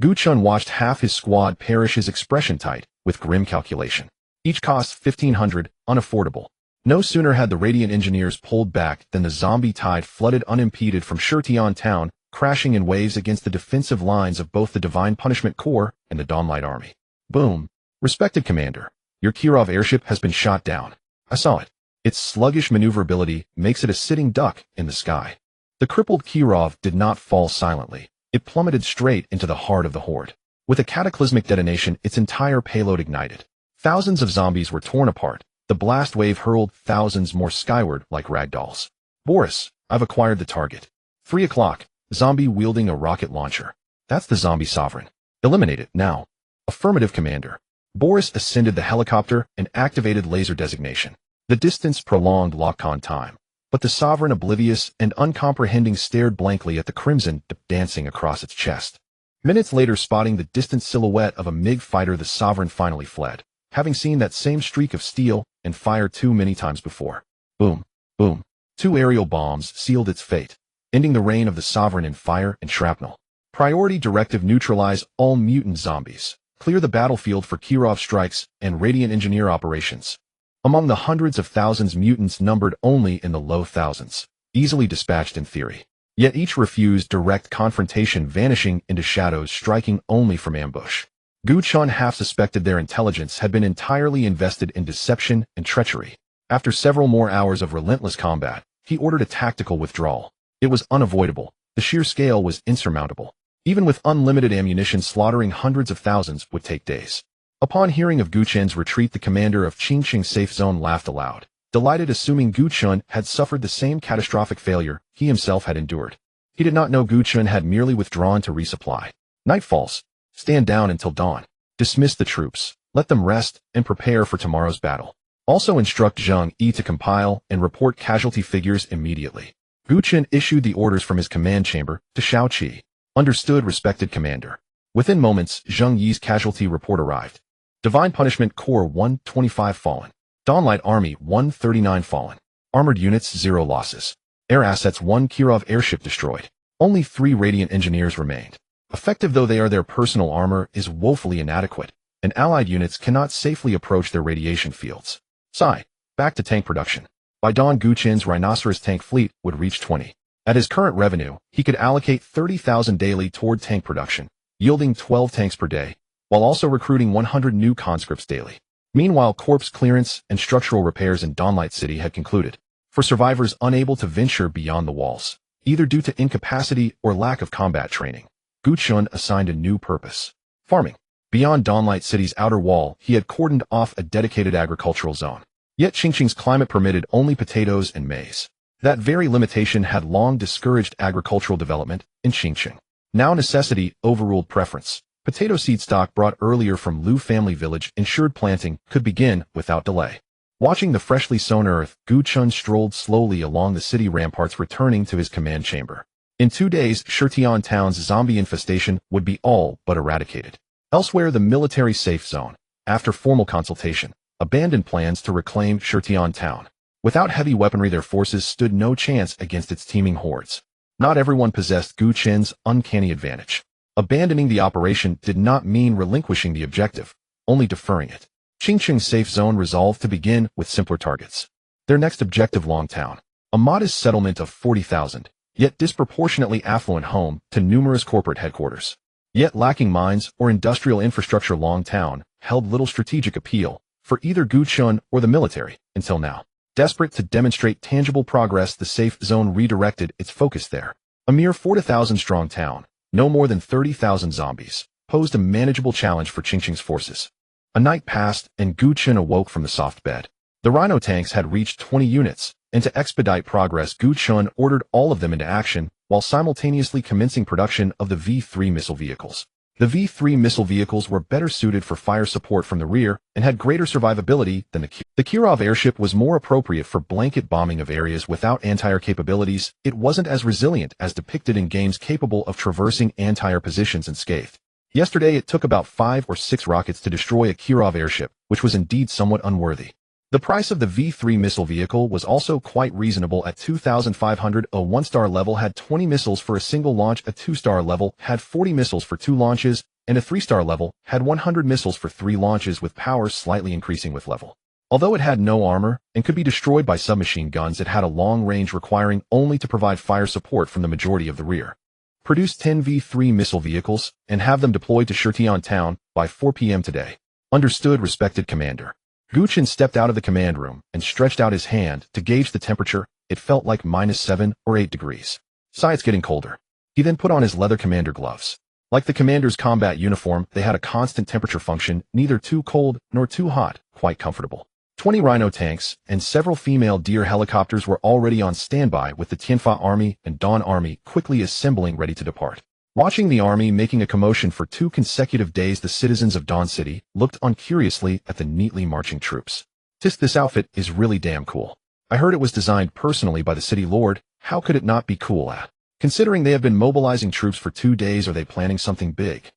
Gu Chen watched half his squad perish, his expression tight with grim calculation. Each cost 1,500, unaffordable. No sooner had the Radiant engineers pulled back than the zombie tide flooded unimpeded from Shutian town, crashing in waves against the defensive lines of both the Divine Punishment Corps and the Dawnlight Army. Boom. Respected Commander, your Kirov airship has been shot down. I saw it. Its sluggish maneuverability makes it a sitting duck in the sky. The crippled Kirov did not fall silently. It plummeted straight into the heart of the horde. With a cataclysmic detonation, its entire payload ignited. Thousands of zombies were torn apart. The blast wave hurled thousands more skyward like ragdolls. Boris, I've acquired the target. 3 o'clock. Zombie wielding a rocket launcher. That's the zombie sovereign. Eliminate it, now. Affirmative, Commander. Boris ascended the helicopter and activated laser designation. The distance prolonged lock-on time. But the sovereign, oblivious and uncomprehending, stared blankly at the crimson dancing across its chest. Minutes later, spotting the distant silhouette of a MiG fighter, the sovereign finally fled, having seen that same streak of steel and fire too many times before. Boom, boom. 2 aerial bombs sealed its fate, ending the reign of the sovereign in fire and shrapnel. Priority directive: neutralize all mutant zombies. Clear the battlefield for Kirov strikes and Radiant engineer operations. Among the hundreds of thousands, mutants numbered only in the low thousands, easily dispatched in theory. Yet each refused direct confrontation, vanishing into shadows, striking only from ambush. Gu Chen half suspected their intelligence had been entirely invested in deception and treachery. After several more hours of relentless combat, he ordered a tactical withdrawal. It was unavoidable. The sheer scale was insurmountable. Even with unlimited ammunition, slaughtering hundreds of thousands would take days. Upon hearing of Gu Chen's retreat, the commander of Qingqing Safe Zone laughed aloud, delighted, assuming Gu Chen had suffered the same catastrophic failure he himself had endured. He did not know Gu Chen had merely withdrawn to resupply. Night falls. Stand down until dawn. Dismiss the troops. Let them rest and prepare for tomorrow's battle. Also instruct Zhang Yi to compile and report casualty figures immediately. Gu Chen issued the orders from his command chamber to Shao Qi. Understood, respected commander. Within moments, Zhang Yi's casualty report arrived. Divine Punishment Corps 125 fallen. Dawnlight Army 139 fallen. Armored units 0 losses. Air assets 1 Kirov airship destroyed. Only 3 Radiant engineers remained. Effective though they are, their personal armor is woefully inadequate, and allied units cannot safely approach their radiation fields. Sigh. Back to tank production. By dawn, Gu Chen's rhinoceros tank fleet would reach 20. At his current revenue, he could allocate 30,000 daily toward tank production, yielding 12 tanks per day, while also recruiting 100 new conscripts daily. Meanwhile, corpse clearance and structural repairs in Dawnlight City had concluded. For survivors unable to venture beyond the walls, either due to incapacity or lack of combat training, Gu Chen assigned a new purpose: farming. Beyond Dawnlight City's outer wall, he had cordoned off a dedicated agricultural zone. Yet Qingqing's climate permitted only potatoes and maize. That very limitation had long discouraged agricultural development in Qingqing. Now necessity overruled preference. Potato seed stock brought earlier from Liu family village ensured planting could begin without delay. Watching the freshly sown earth, Gu Chen strolled slowly along the city ramparts, returning to his command chamber. In 2 days, Shutian town's zombie infestation would be all but eradicated. Elsewhere, the military safe zone, after formal consultation, abandoned plans to reclaim Shutian town. Without heavy weaponry, their forces stood no chance against its teeming hordes. Not everyone possessed Gu Chen's uncanny advantage. Abandoning the operation did not mean relinquishing the objective, only deferring it. Qingqing's safe zone resolved to begin with simpler targets. Their next objective, Longtown, a modest settlement of 40,000, yet disproportionately affluent home to numerous corporate headquarters. Yet lacking mines or industrial infrastructure, Longtown held little strategic appeal for either Gu Chen or the military until now. Desperate to demonstrate tangible progress, the safe zone redirected its focus there. A mere 40,000-strong town, no more than 30,000 zombies, posed a manageable challenge for Qingqing's forces. A night passed, and Gu Chen awoke from the soft bed. The Rhino tanks had reached 20 units, and to expedite progress, Gu Chen ordered all of them into action, while simultaneously commencing production of the V-3 missile vehicles. The V-3 missile vehicles were better suited for fire support from the rear and had greater survivability than the Kirov airship was more appropriate for blanket bombing of areas without anti-air capabilities. It wasn't as resilient as depicted in games capable of traversing anti-air positions unscathed. Yesterday, it took about 5 or 6 rockets to destroy a Kirov airship, which was indeed somewhat unworthy. The price of the V-3 missile vehicle was also quite reasonable at 2,500. A 1-star level had 20 missiles for a single launch, a 2-star level had 40 missiles for 2 launches, and a 3-star level had 100 missiles for 3 launches, with power slightly increasing with level. Although it had no armor and could be destroyed by submachine guns, it had a long range requiring only to provide fire support from the majority of the rear. Produce 10 V-3 missile vehicles and have them deployed to Shutian town by 4 p.m. today. Understood, respected commander. Gu Chen stepped out of the command room and stretched out his hand to gauge the temperature. It felt like -7 or 8 degrees. Sigh, it's getting colder. He then put on his leather commander gloves. Like the commander's combat uniform, they had a constant temperature function, neither too cold nor too hot, quite comfortable. 20 Rhino tanks and several female Deer helicopters were already on standby, with the Tianfa army and Dawn army quickly assembling, ready to depart. Watching the army making a commotion for 2 consecutive days, the citizens of Dawn City looked on curiously at the neatly marching troops. This outfit is really damn cool. I heard it was designed personally by the city lord. How could it not be cool? Considering they have been mobilizing troops for 2 days, are they planning something big?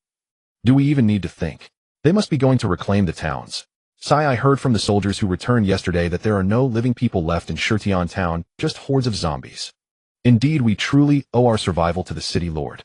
Do we even need to think? They must be going to reclaim the towns. Sigh, I heard from the soldiers who returned yesterday that there are no living people left in Shutian town, just hordes of zombies. Indeed, we truly owe our survival to the city lord.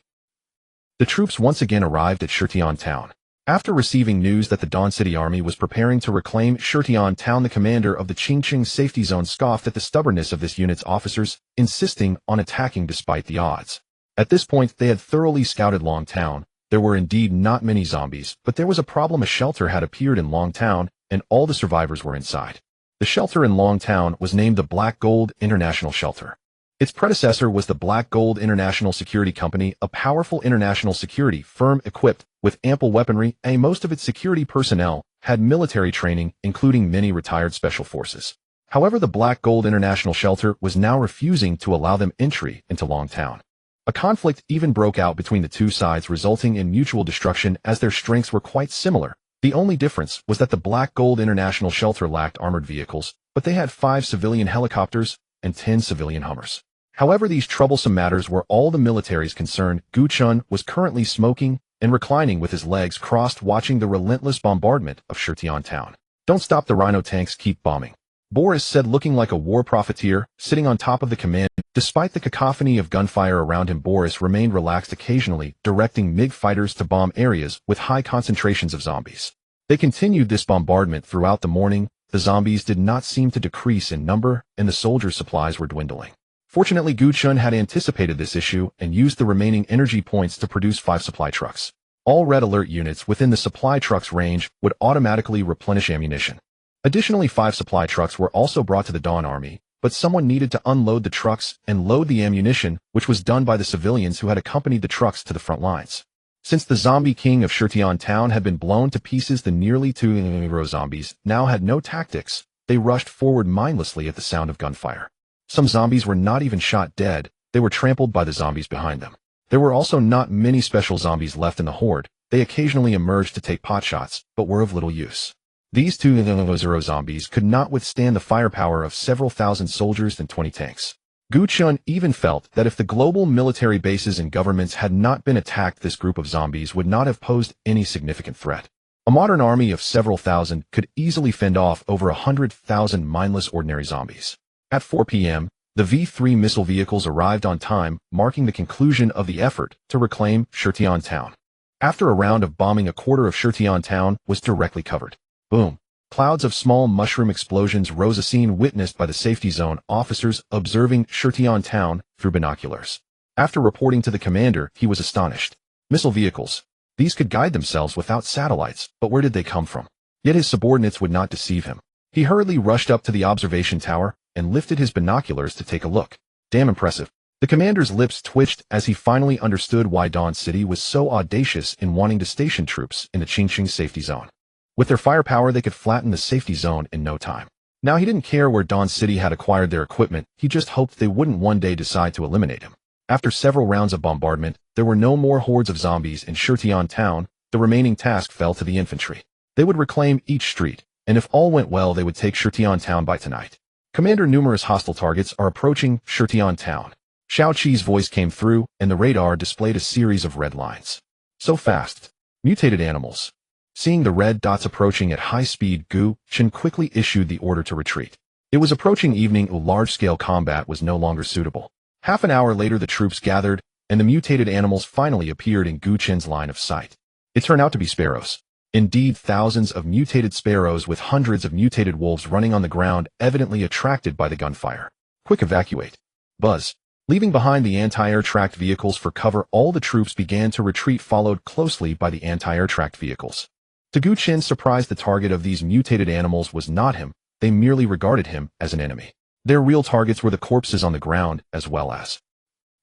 The troops once again arrived at Shutian town. After receiving news that the Dawn City army was preparing to reclaim Shirtian town, the commander of the Qingqing safety zone scoffed at the stubbornness of this unit's officers, insisting on attacking despite the odds. At this point, they had thoroughly scouted Long Town. There were indeed not many zombies, but there was a problem. A shelter had appeared in Long Town, and all the survivors were inside. The shelter in Long Town was named the Black Gold International Shelter. Its predecessor was the Black Gold International Security Company, a powerful international security firm equipped with ample weaponry, and most of its security personnel had military training, including many retired special forces. However, the Black Gold International Shelter was now refusing to allow them entry into Long Town. A conflict even broke out between the two sides, resulting in mutual destruction as their strengths were quite similar. The only difference was that the Black Gold International Shelter lacked armored vehicles, but they had 5 civilian helicopters and 10 civilian Hummers. However, these troublesome matters were all the military's concern. Gu Chen was currently smoking and reclining with his legs crossed, watching the relentless bombardment of Shirtian town. "Don't stop, the Rhino tanks keep bombing," Boris said, looking like a war profiteer, sitting on top of the command. Despite the cacophony of gunfire around him, Boris remained relaxed, occasionally directing MiG fighters to bomb areas with high concentrations of zombies. They continued this bombardment throughout the morning. The zombies did not seem to decrease in number, and the soldiers' supplies were dwindling. Fortunately, Gu Chen had anticipated this issue and used the remaining energy points to produce 5 supply trucks. All red alert units within the supply trucks range would automatically replenish ammunition. Additionally, 5 supply trucks were also brought to the Dawn Army, but someone needed to unload the trucks and load the ammunition, which was done by the civilians who had accompanied the trucks to the front lines. Since the zombie king of Shirtian town had been blown to pieces, the nearly 2 zombies now had no tactics. They rushed forward mindlessly at the sound of gunfire. Some zombies were not even shot dead. They were trampled by the zombies behind them. There were also not many special zombies left in the horde. They occasionally emerged to take potshots, but were of little use. These 2 zombies could not withstand the firepower of several thousand soldiers and 20 tanks. Gu Chen even felt that if the global military bases and governments had not been attacked, this group of zombies would not have posed any significant threat. A modern army of several thousand could easily fend off over 100,000 mindless ordinary zombies. At 4 p.m., the V-3 missile vehicles arrived on time, marking the conclusion of the effort to reclaim Shirtian town. After a round of bombing, a quarter of Shirtian town was directly covered. Boom. Clouds of small mushroom explosions rose, a scene witnessed by the safety zone officers observing Shirtian town through binoculars. After reporting to the commander, he was astonished. Missile vehicles. These could guide themselves without satellites, but where did they come from? Yet his subordinates would not deceive him. He hurriedly rushed up to the observation tower and lifted his binoculars to take a look. Damn impressive. The commander's lips twitched as he finally understood why Dawn City was so audacious in wanting to station troops in the Qingqing safety zone. With their firepower, they could flatten the safety zone in no time. Now he didn't care where Dawn City had acquired their equipment. He just hoped they wouldn't one day decide to eliminate him. After several rounds of bombardment, there were no more hordes of zombies in Shirtian town. The remaining task fell to the infantry. They would reclaim each street, and if all went well, they would take Shirtian town by tonight. Commander, numerous hostile targets are approaching Shirtian town. Xiao Qi's voice came through, and the radar displayed a series of red lines. So fast. Mutated animals. Seeing the red dots approaching at high speed, Gu Chen quickly issued the order to retreat. It was approaching evening. Large-scale combat was no longer suitable. Half an hour later, the troops gathered, and the mutated animals finally appeared in Gu Chen's line of sight. It turned out to be sparrows. Indeed, thousands of mutated sparrows with hundreds of mutated wolves running on the ground, evidently attracted by the gunfire. Quick, evacuate. Buzz. Leaving behind the anti-air tracked vehicles for cover, all the troops began to retreat, followed closely by the anti-air tracked vehicles. To Gu Chen's surprise, the target of these mutated animals was not him. They merely regarded him as an enemy. Their real targets were the corpses on the ground, as well as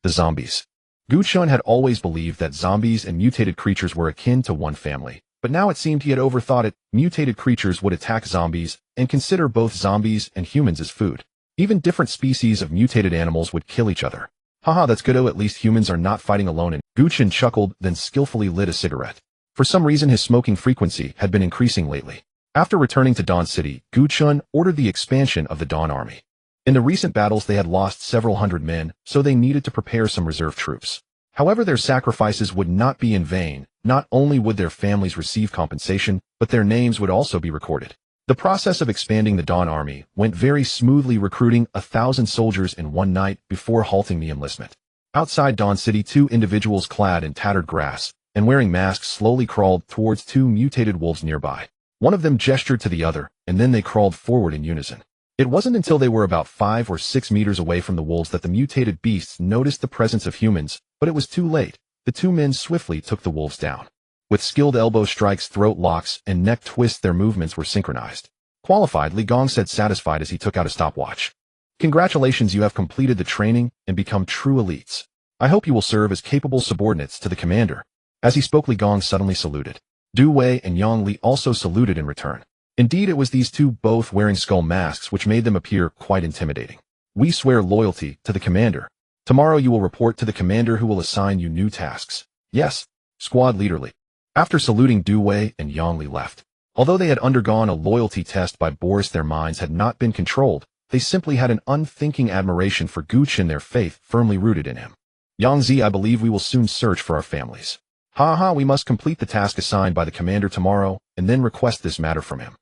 the zombies. Gu Chen had always believed that zombies and mutated creatures were akin to one family, but now it seemed he had overthought it. Mutated creatures would attack zombies and consider both zombies and humans as food. Even different species of mutated animals would kill each other. Haha, that's good. Oh, at least humans are not fighting alone. And Gu Chen chuckled, then skillfully lit a cigarette. For some reason, his smoking frequency had been increasing lately. After returning to Dawn City, Gu Chen ordered the expansion of the Dawn Army. In the recent battles, they had lost several hundred men, so they needed to prepare some reserve troops. However, their sacrifices would not be in vain. Not only would their families receive compensation, but their names would also be recorded. The process of expanding the Dawn Army went very smoothly, recruiting 1,000 soldiers in one night before halting the enlistment. Outside Dawn City, 2 individuals clad in tattered grass and wearing masks slowly crawled towards two mutated wolves nearby. One of them gestured to the other, and then they crawled forward in unison. It wasn't until they were about 5 or 6 meters away from the wolves that the mutated beasts noticed the presence of humans, but it was too late. The two men swiftly took the wolves down. With skilled elbow strikes, throat locks, and neck twists, their movements were synchronized. Qualified, Li Gong said, satisfied as he took out a stopwatch. Congratulations, you have completed the training and become true elites. I hope you will serve as capable subordinates to the commander. As he spoke, Li Gong suddenly saluted. Du Wei and Yang Li also saluted in return. Indeed, it was these two, both wearing skull masks, which made them appear quite intimidating. We swear loyalty to the commander. Tomorrow you will report to the commander, who will assign you new tasks. Yes, squad leader Li. After saluting, Du Wei and Yang Li left. Although they had undergone a loyalty test by Boris, their minds had not been controlled. They simply had an unthinking admiration for Gu Chen, their faith firmly rooted in him. Yang Zi, I believe we will soon search for our families. We must complete the task assigned by the commander tomorrow, and then request this matter from him.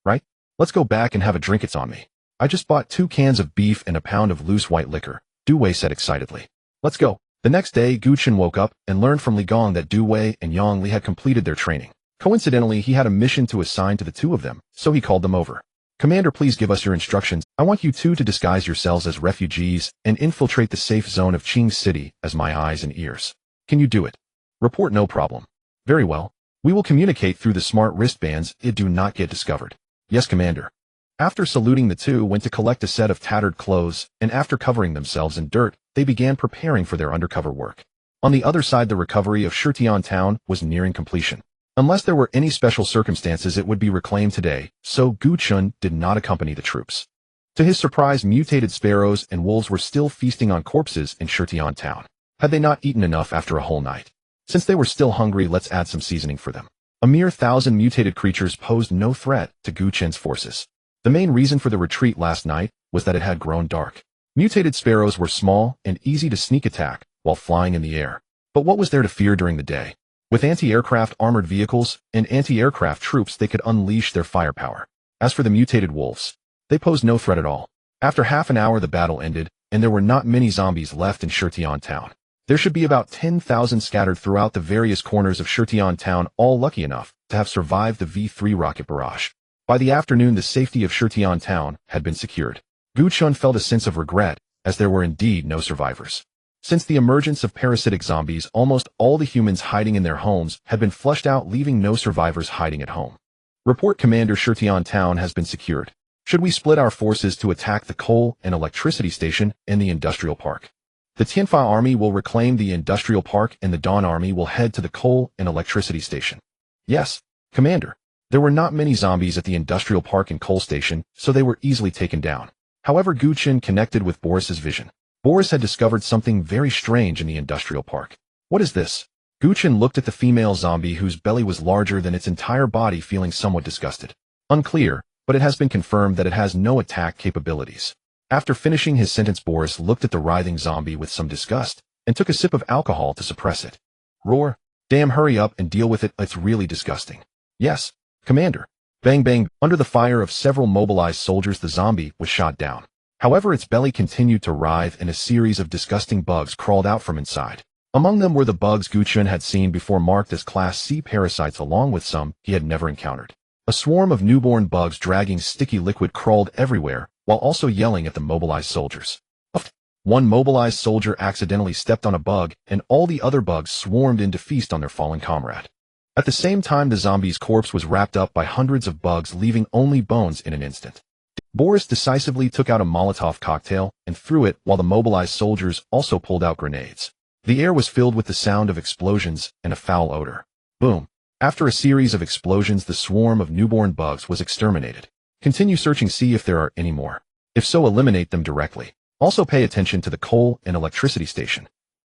Right? Let's go back and have a drink, it's on me. I just bought 2 cans of beef and a pound of loose white liquor, Du Wei said excitedly. Let's go. The next day, Gu Chen woke up and learned from Li Gong that Du Wei and Yang Li had completed their training. Coincidentally, he had a mission to assign to the two of them, so he called them over. Commander, please give us your instructions. I want you two to disguise yourselves as refugees and infiltrate the safe zone of Qing City as my eyes and ears. Can you do it? Report, no problem. Very well. We will communicate through the smart wristbands. It do not get discovered. Yes, Commander. After saluting, the two went to collect a set of tattered clothes, and after covering themselves in dirt, they began preparing for their undercover work. On the other side, the recovery of Shitian town was nearing completion. Unless there were any special circumstances, it would be reclaimed today, so Gu Chen did not accompany the troops. To his surprise, mutated sparrows and wolves were still feasting on corpses in Shitian town. Had they not eaten enough after a whole night? Since they were still hungry, let's add some seasoning for them. A mere 1,000 mutated creatures posed no threat to Gu Chen's forces. The main reason for the retreat last night was that it had grown dark. Mutated sparrows were small and easy to sneak attack while flying in the air. But what was there to fear during the day? With anti-aircraft armored vehicles and anti-aircraft troops, they could unleash their firepower. As for the mutated wolves, they posed no threat at all. After half an hour, the battle ended, and there were not many zombies left in Shitian town. There should be about 10,000 scattered throughout the various corners of Shitian town, all lucky enough to have survived the V3 rocket barrage. By the afternoon, the safety of Shitian town had been secured. Gu Chen felt a sense of regret, as there were indeed no survivors. Since the emergence of parasitic zombies, almost all the humans hiding in their homes had been flushed out, leaving no survivors hiding at home. Report, Commander, Shitian town has been secured. Should we split our forces to attack the coal and electricity station and the industrial park? The Tianfa army will reclaim the industrial park, and the Dawn army will head to the coal and electricity station. Yes, Commander. There were not many zombies at the industrial park and coal station, so they were easily taken down. However, Gu Chen connected with Boris's vision. Boris had discovered something very strange in the industrial park. What is this? Gu Chen looked at the female zombie, whose belly was larger than its entire body, feeling somewhat disgusted. Unclear, but it has been confirmed that it has no attack capabilities. After finishing his sentence, Boris looked at the writhing zombie with some disgust and took a sip of alcohol to suppress it. Roar! Damn, hurry up and deal with it, it's really disgusting. Yes, Commander. Bang bang, under the fire of several mobilized soldiers, the zombie was shot down. However, its belly continued to writhe and a series of disgusting bugs crawled out from inside. Among them were the bugs Gu Chen had seen before, marked as Class C parasites, along with some he had never encountered. A swarm of newborn bugs dragging sticky liquid crawled everywhere, while also yelling at the mobilized soldiers. One mobilized soldier accidentally stepped on a bug, and all the other bugs swarmed in to feast on their fallen comrade. At the same time, the zombie's corpse was wrapped up by hundreds of bugs, leaving only bones in an instant. Boris decisively took out a Molotov cocktail and threw it, while the mobilized soldiers also pulled out grenades. The air was filled with the sound of explosions and a foul odor. Boom! After a series of explosions, the swarm of newborn bugs was exterminated. Continue searching, see if there are any more. If so, eliminate them directly. Also pay attention to the coal and electricity station.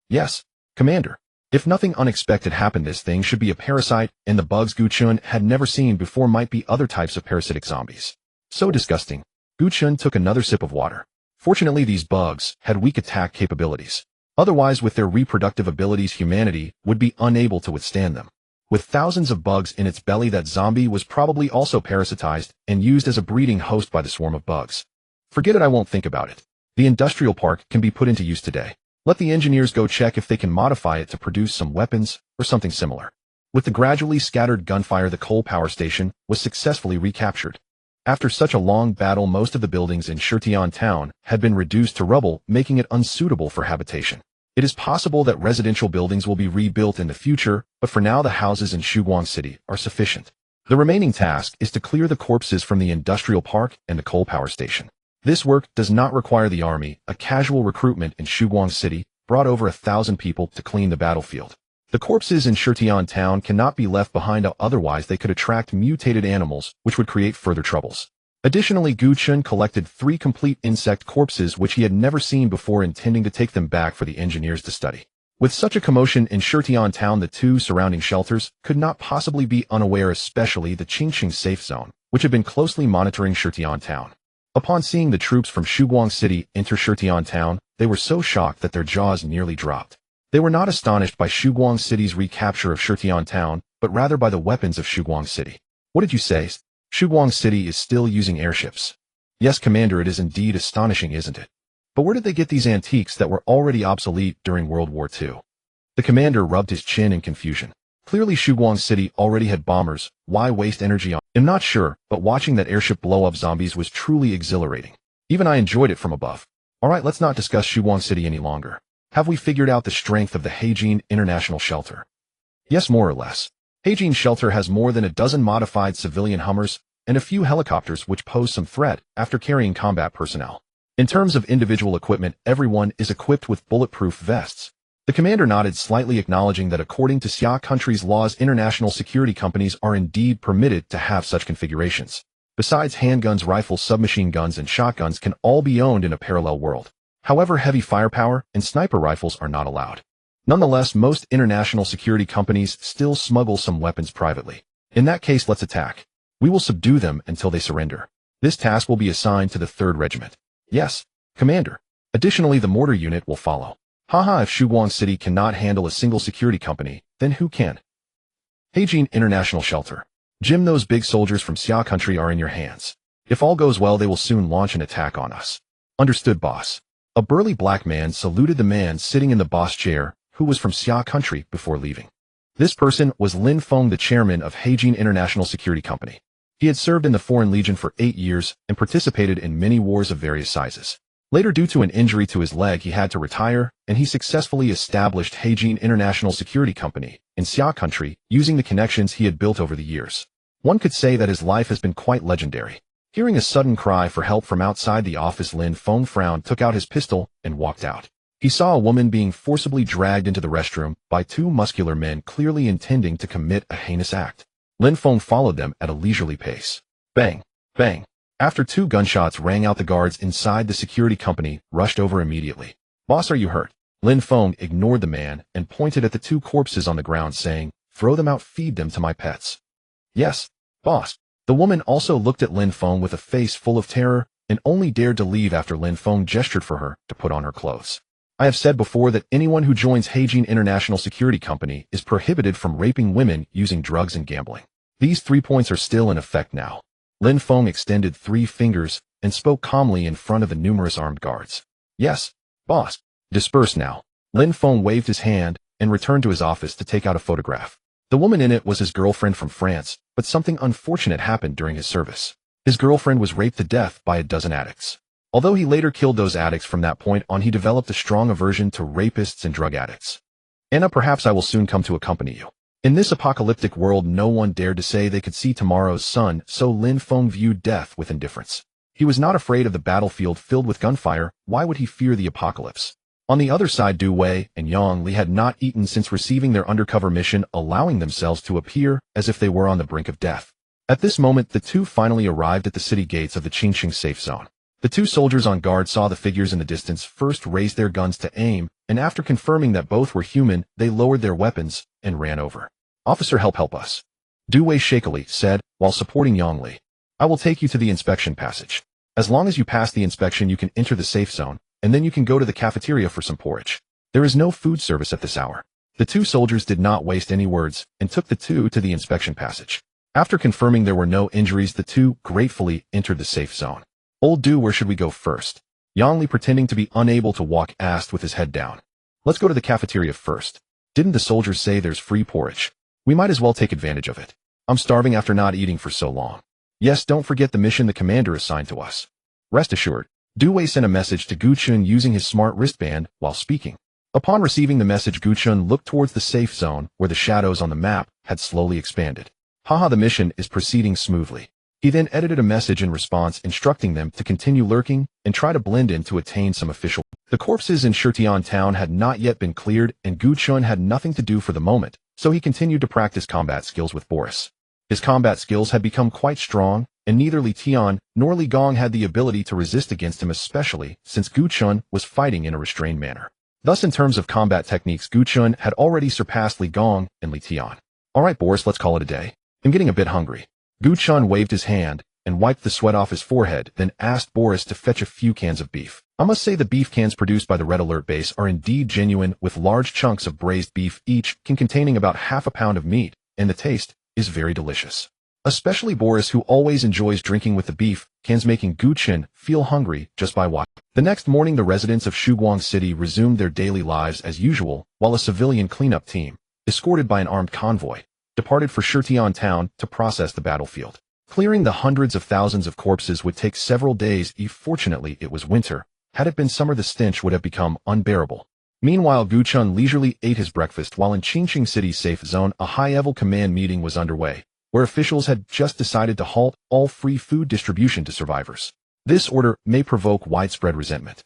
Yes, Commander. If nothing unexpected happened, this thing should be a parasite, and the bugs Gu Chen had never seen before might be other types of parasitic zombies. So disgusting. Gu Chen took another sip of water. Fortunately, these bugs had weak attack capabilities. Otherwise, with their reproductive abilities, humanity would be unable to withstand them. With thousands of bugs in its belly, that zombie was probably also parasitized and used as a breeding host by the swarm of bugs. Forget it, I won't think about it. The industrial park can be put into use today. Let the engineers go check if they can modify it to produce some weapons or something similar. With the gradually scattered gunfire, the coal power station was successfully recaptured. After such a long battle, most of the buildings in Shutian town had been reduced to rubble, making it unsuitable for habitation. It is possible that residential buildings will be rebuilt in the future, but for now the houses in Shiguang City are sufficient. The remaining task is to clear the corpses from the industrial park and the coal power station. This work does not require the army. A casual recruitment in Shiguang City brought over 1,000 people to clean the battlefield. The corpses in Shutian town cannot be left behind, otherwise they could attract mutated animals, which would create further troubles. Additionally, Gu Chen collected 3 complete insect corpses which he had never seen before, intending to take them back for the engineers to study. With such a commotion in Shutian town, the 2 surrounding shelters could not possibly be unaware, especially the Qingqing safe zone, which had been closely monitoring Shutian town. Upon seeing the troops from Shiguang City enter Shutian town, they were so shocked that their jaws nearly dropped. They were not astonished by Shiguang City's recapture of Shutian town, but rather by the weapons of Shiguang City. What did you say? Shiguang City is still using airships. Yes, Commander, it is indeed astonishing, isn't it? But where did they get these antiques that were already obsolete during World War II? The commander rubbed his chin in confusion. Clearly Shiguang City already had bombers. Why waste energy on? I'm not sure, but watching that airship blow up zombies was truly exhilarating. Even I enjoyed it from above. Alright, let's not discuss Shiguang City any longer. Have we figured out the strength of the Heijin International Shelter? Yes, more or less. Heijin Shelter has more than a dozen modified civilian Hummers and a few helicopters which pose some threat after carrying combat personnel. In terms of individual equipment, everyone is equipped with bulletproof vests. The commander nodded slightly, acknowledging that according to Xia country's laws, international security companies are indeed permitted to have such configurations. Besides, handguns, rifles, submachine guns, and shotguns can all be owned in a parallel world. However, heavy firepower and sniper rifles are not allowed. Nonetheless, most international security companies still smuggle some weapons privately. In that case, let's attack. We will subdue them until they surrender. This task will be assigned to the 3rd Regiment. Yes, Commander. Additionally, the mortar unit will follow. Haha, if Shiguang City cannot handle a single security company, then who can? Heijin International Shelter. Jim, those big soldiers from Xia country are in your hands. If all goes well, they will soon launch an attack on us. Understood, boss. A burly black man saluted the man sitting in the boss chair, who was from Xia country, before leaving. This person was Lin Feng, the chairman of Heijin International Security Company. He had served in the Foreign Legion for 8 years and participated in many wars of various sizes. Later, due to an injury to his leg, he had to retire, and he successfully established Heijin International Security Company in Xia country using the connections he had built over the years. One could say that his life has been quite legendary. Hearing a sudden cry for help from outside the office, Lin Feng frowned, took out his pistol, and walked out. He saw a woman being forcibly dragged into the restroom by 2 muscular men, clearly intending to commit a heinous act. Lin Feng followed them at a leisurely pace. Bang! Bang! After 2 gunshots rang out, the guards inside the security company rushed over immediately. Boss, are you hurt? Lin Feng ignored the man and pointed at the 2 corpses on the ground, saying, throw them out, feed them to my pets. Yes, boss. The woman also looked at Lin Feng with a face full of terror and only dared to leave after Lin Feng gestured for her to put on her clothes. I have said before that anyone who joins Heijin International Security Company is prohibited from raping women, using drugs, and gambling. These 3 points are still in effect now. Lin Feng extended 3 fingers and spoke calmly in front of the numerous armed guards. Yes, boss. Disperse now. Lin Feng waved his hand and returned to his office to take out a photograph. The woman in it was his girlfriend from France, but something unfortunate happened during his service. His girlfriend was raped to death by a dozen addicts. Although he later killed those addicts, from that point on he developed a strong aversion to rapists and drug addicts. Anna, perhaps I will soon come to accompany you. In this apocalyptic world, no one dared to say they could see tomorrow's sun, so Lin Feng viewed death with indifference. He was not afraid of the battlefield filled with gunfire. Why would he fear the apocalypse? On the other side, Du Wei and Yang Li had not eaten since receiving their undercover mission, allowing themselves to appear as if they were on the brink of death. At this moment, the 2 finally arrived at the city gates of the Qingqing safe zone. The 2 soldiers on guard saw the figures in the distance, first raised their guns to aim, and after confirming that both were human, they lowered their weapons and ran over. Officer, help us. Du Wei shakily said, while supporting Yang Li. I will take you to the inspection passage. As long as you pass the inspection, you can enter the safe zone, and then you can go to the cafeteria for some porridge. There is no food service at this hour. The 2 soldiers did not waste any words and took the 2 to the inspection passage. After confirming there were no injuries, the 2 gratefully entered the safe zone. Old Du, where should we go first? Yang Li, pretending to be unable to walk, asked with his head down. Let's go to the cafeteria first. Didn't the soldiers say there's free porridge? We might as well take advantage of it. I'm starving after not eating for so long. Yes, don't forget the mission the commander assigned to us. Rest assured, Wei sent a message to Gu Chen using his smart wristband while speaking. Upon receiving the message, Gu Chen looked towards the safe zone where the shadows on the map had slowly expanded. Haha, the mission is proceeding smoothly. He then edited a message in response instructing them to continue lurking and try to blend in to attain some official. The corpses in Shutian town had not yet been cleared and Gu Chen had nothing to do for the moment, so he continued to practice combat skills with Boris. His combat skills had become quite strong, and neither Li Tian nor Li Gong had the ability to resist against him, especially since Gu Chen was fighting in a restrained manner. Thus, in terms of combat techniques, Gu Chen had already surpassed Li Gong and Li Tian. Alright Boris, let's call it a day. I'm getting a bit hungry. Gu Chen waved his hand and wiped the sweat off his forehead, then asked Boris to fetch a few cans of beef. I must say the beef cans produced by the Red Alert base are indeed genuine, with large chunks of braised beef each containing about half a pound of meat, and the taste is very delicious. Especially Boris, who always enjoys drinking with the beef cans, making Gu Chen feel hungry just by watching. The next morning, the residents of Shuguang City resumed their daily lives as usual, while a civilian cleanup team, escorted by an armed convoy, departed for Shutian town to process the battlefield. Clearing the hundreds of thousands of corpses would take several days. Fortunately, it was winter. Had it been summer, the stench would have become unbearable. Meanwhile, Gu Chen leisurely ate his breakfast while in Qingqing City's safe zone. A high-level command meeting was underway, where officials had just decided to halt all free food distribution to survivors. This order may provoke widespread resentment.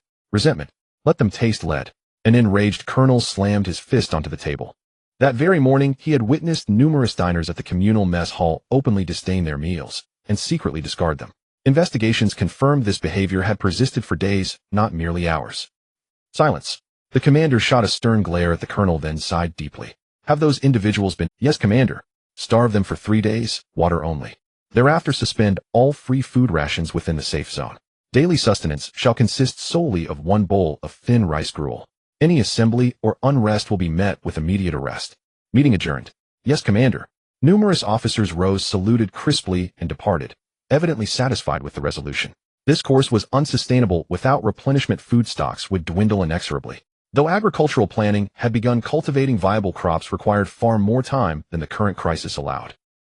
Let them taste lead. An enraged colonel slammed his fist onto the table. That very morning, he had witnessed numerous diners at the communal mess hall openly disdain their meals and secretly discard them. Investigations confirmed this behavior had persisted for days, not merely hours. Silence. The commander shot a stern glare at the colonel, then sighed deeply. Have those individuals been— Yes, commander. Starve them for 3 days, water only. Thereafter suspend all free food rations within the safe zone. Daily sustenance shall consist solely of 1 bowl of thin rice gruel. Any assembly or unrest will be met with immediate arrest. Meeting adjourned. Yes, commander. Numerous officers rose, saluted crisply, and departed, evidently satisfied with the resolution. This course was unsustainable. Without replenishment, food stocks would dwindle inexorably. Though agricultural planning had begun, cultivating viable crops required far more time than the current crisis allowed.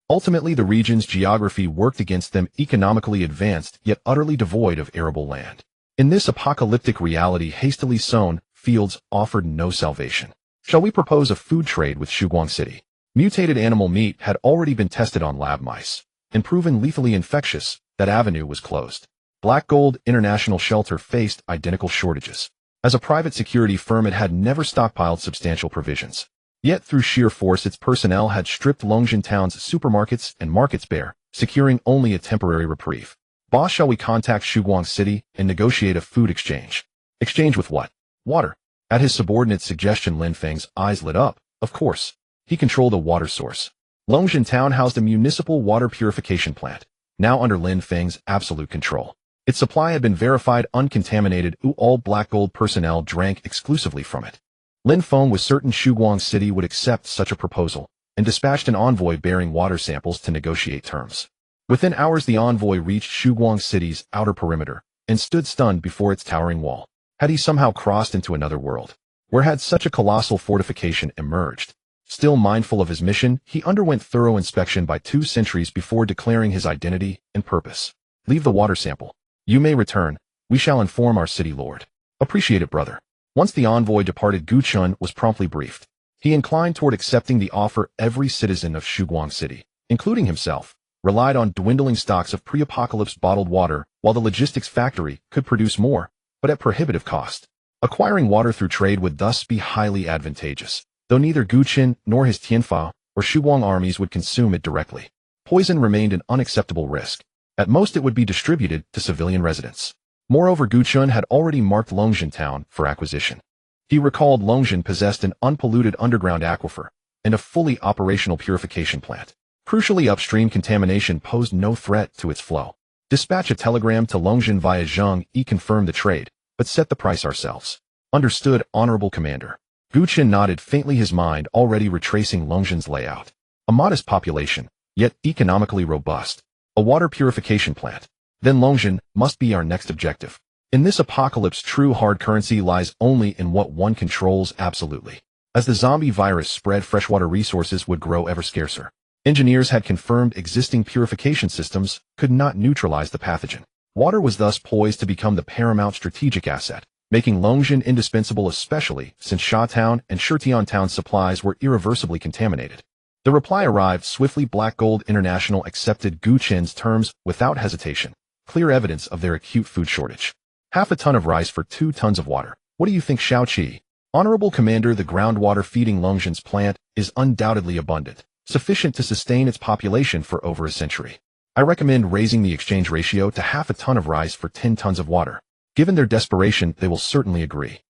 Ultimately, the region's geography worked against them, economically advanced, yet utterly devoid of arable land. In this apocalyptic reality, hastily sown fields offered no salvation. Shall we propose a food trade with Shuguang City? Mutated animal meat had already been tested on lab mice and proven lethally infectious. That avenue was closed. Black Gold International Shelter faced identical shortages. As a private security firm, it had never stockpiled substantial provisions. Yet through sheer force, its personnel had stripped Longshan town's supermarkets and markets bare, securing only a temporary reprieve. Boss, shall we contact Shuguang City and negotiate a food exchange? Exchange with what? Water. At his subordinate's suggestion, Lin Feng's eyes lit up. Of course. He controlled a water source. Longshan town housed a municipal water purification plant, now under Lin Feng's absolute control. Its supply had been verified uncontaminated. All Black Gold personnel drank exclusively from it. Lin Feng was certain Shuguang City would accept such a proposal, and dispatched an envoy bearing water samples to negotiate terms. Within hours, the envoy reached Shuguang City's outer perimeter, and stood stunned before its towering wall. Had he somehow crossed into another world? Where had such a colossal fortification emerged? Still mindful of his mission, he underwent thorough inspection by 2 sentries before declaring his identity and purpose. Leave the water sample. You may return. We shall inform our city lord. Appreciate it, brother. Once the envoy departed, Gu Chen was promptly briefed. He inclined toward accepting the offer. Every citizen of Shuguang City, including himself, relied on dwindling stocks of pre-apocalypse bottled water, while the logistics factory could produce more, but at prohibitive cost. Acquiring water through trade would thus be highly advantageous, though neither Gu Chen nor his Tianfa or Shuguang armies would consume it directly. Poison remained an unacceptable risk. At most, it would be distributed to civilian residents. Moreover, Gu Chen had already marked Longshan town for acquisition. He recalled Longshan possessed an unpolluted underground aquifer and a fully operational purification plant. Crucially, upstream contamination posed no threat to its flow. Dispatch a telegram to Longshan via Zheng Yi. Confirm the trade, but set the price ourselves. Understood, honorable commander. Gu Chen nodded faintly, his mind already retracing Longshan's layout. A modest population, yet economically robust. A water purification plant. Then Longshan must be our next objective. In this apocalypse, true hard currency lies only in what one controls absolutely. As the zombie virus spread, freshwater resources would grow ever scarcer. Engineers had confirmed existing purification systems could not neutralize the pathogen. Water was thus poised to become the paramount strategic asset, making Longshan indispensable, especially since Shatown and Shirtiantown supplies were irreversibly contaminated. The reply arrived swiftly. Black Gold International accepted Gu Chen's terms without hesitation, clear evidence of their acute food shortage. Half a ton of rice for 2 tons of water. What do you think, Xiaoqi? Honorable Commander, the groundwater feeding Longshan's plant is undoubtedly abundant, sufficient to sustain its population for over a century. I recommend raising the exchange ratio to half a ton of rice for 10 tons of water. Given their desperation, they will certainly agree.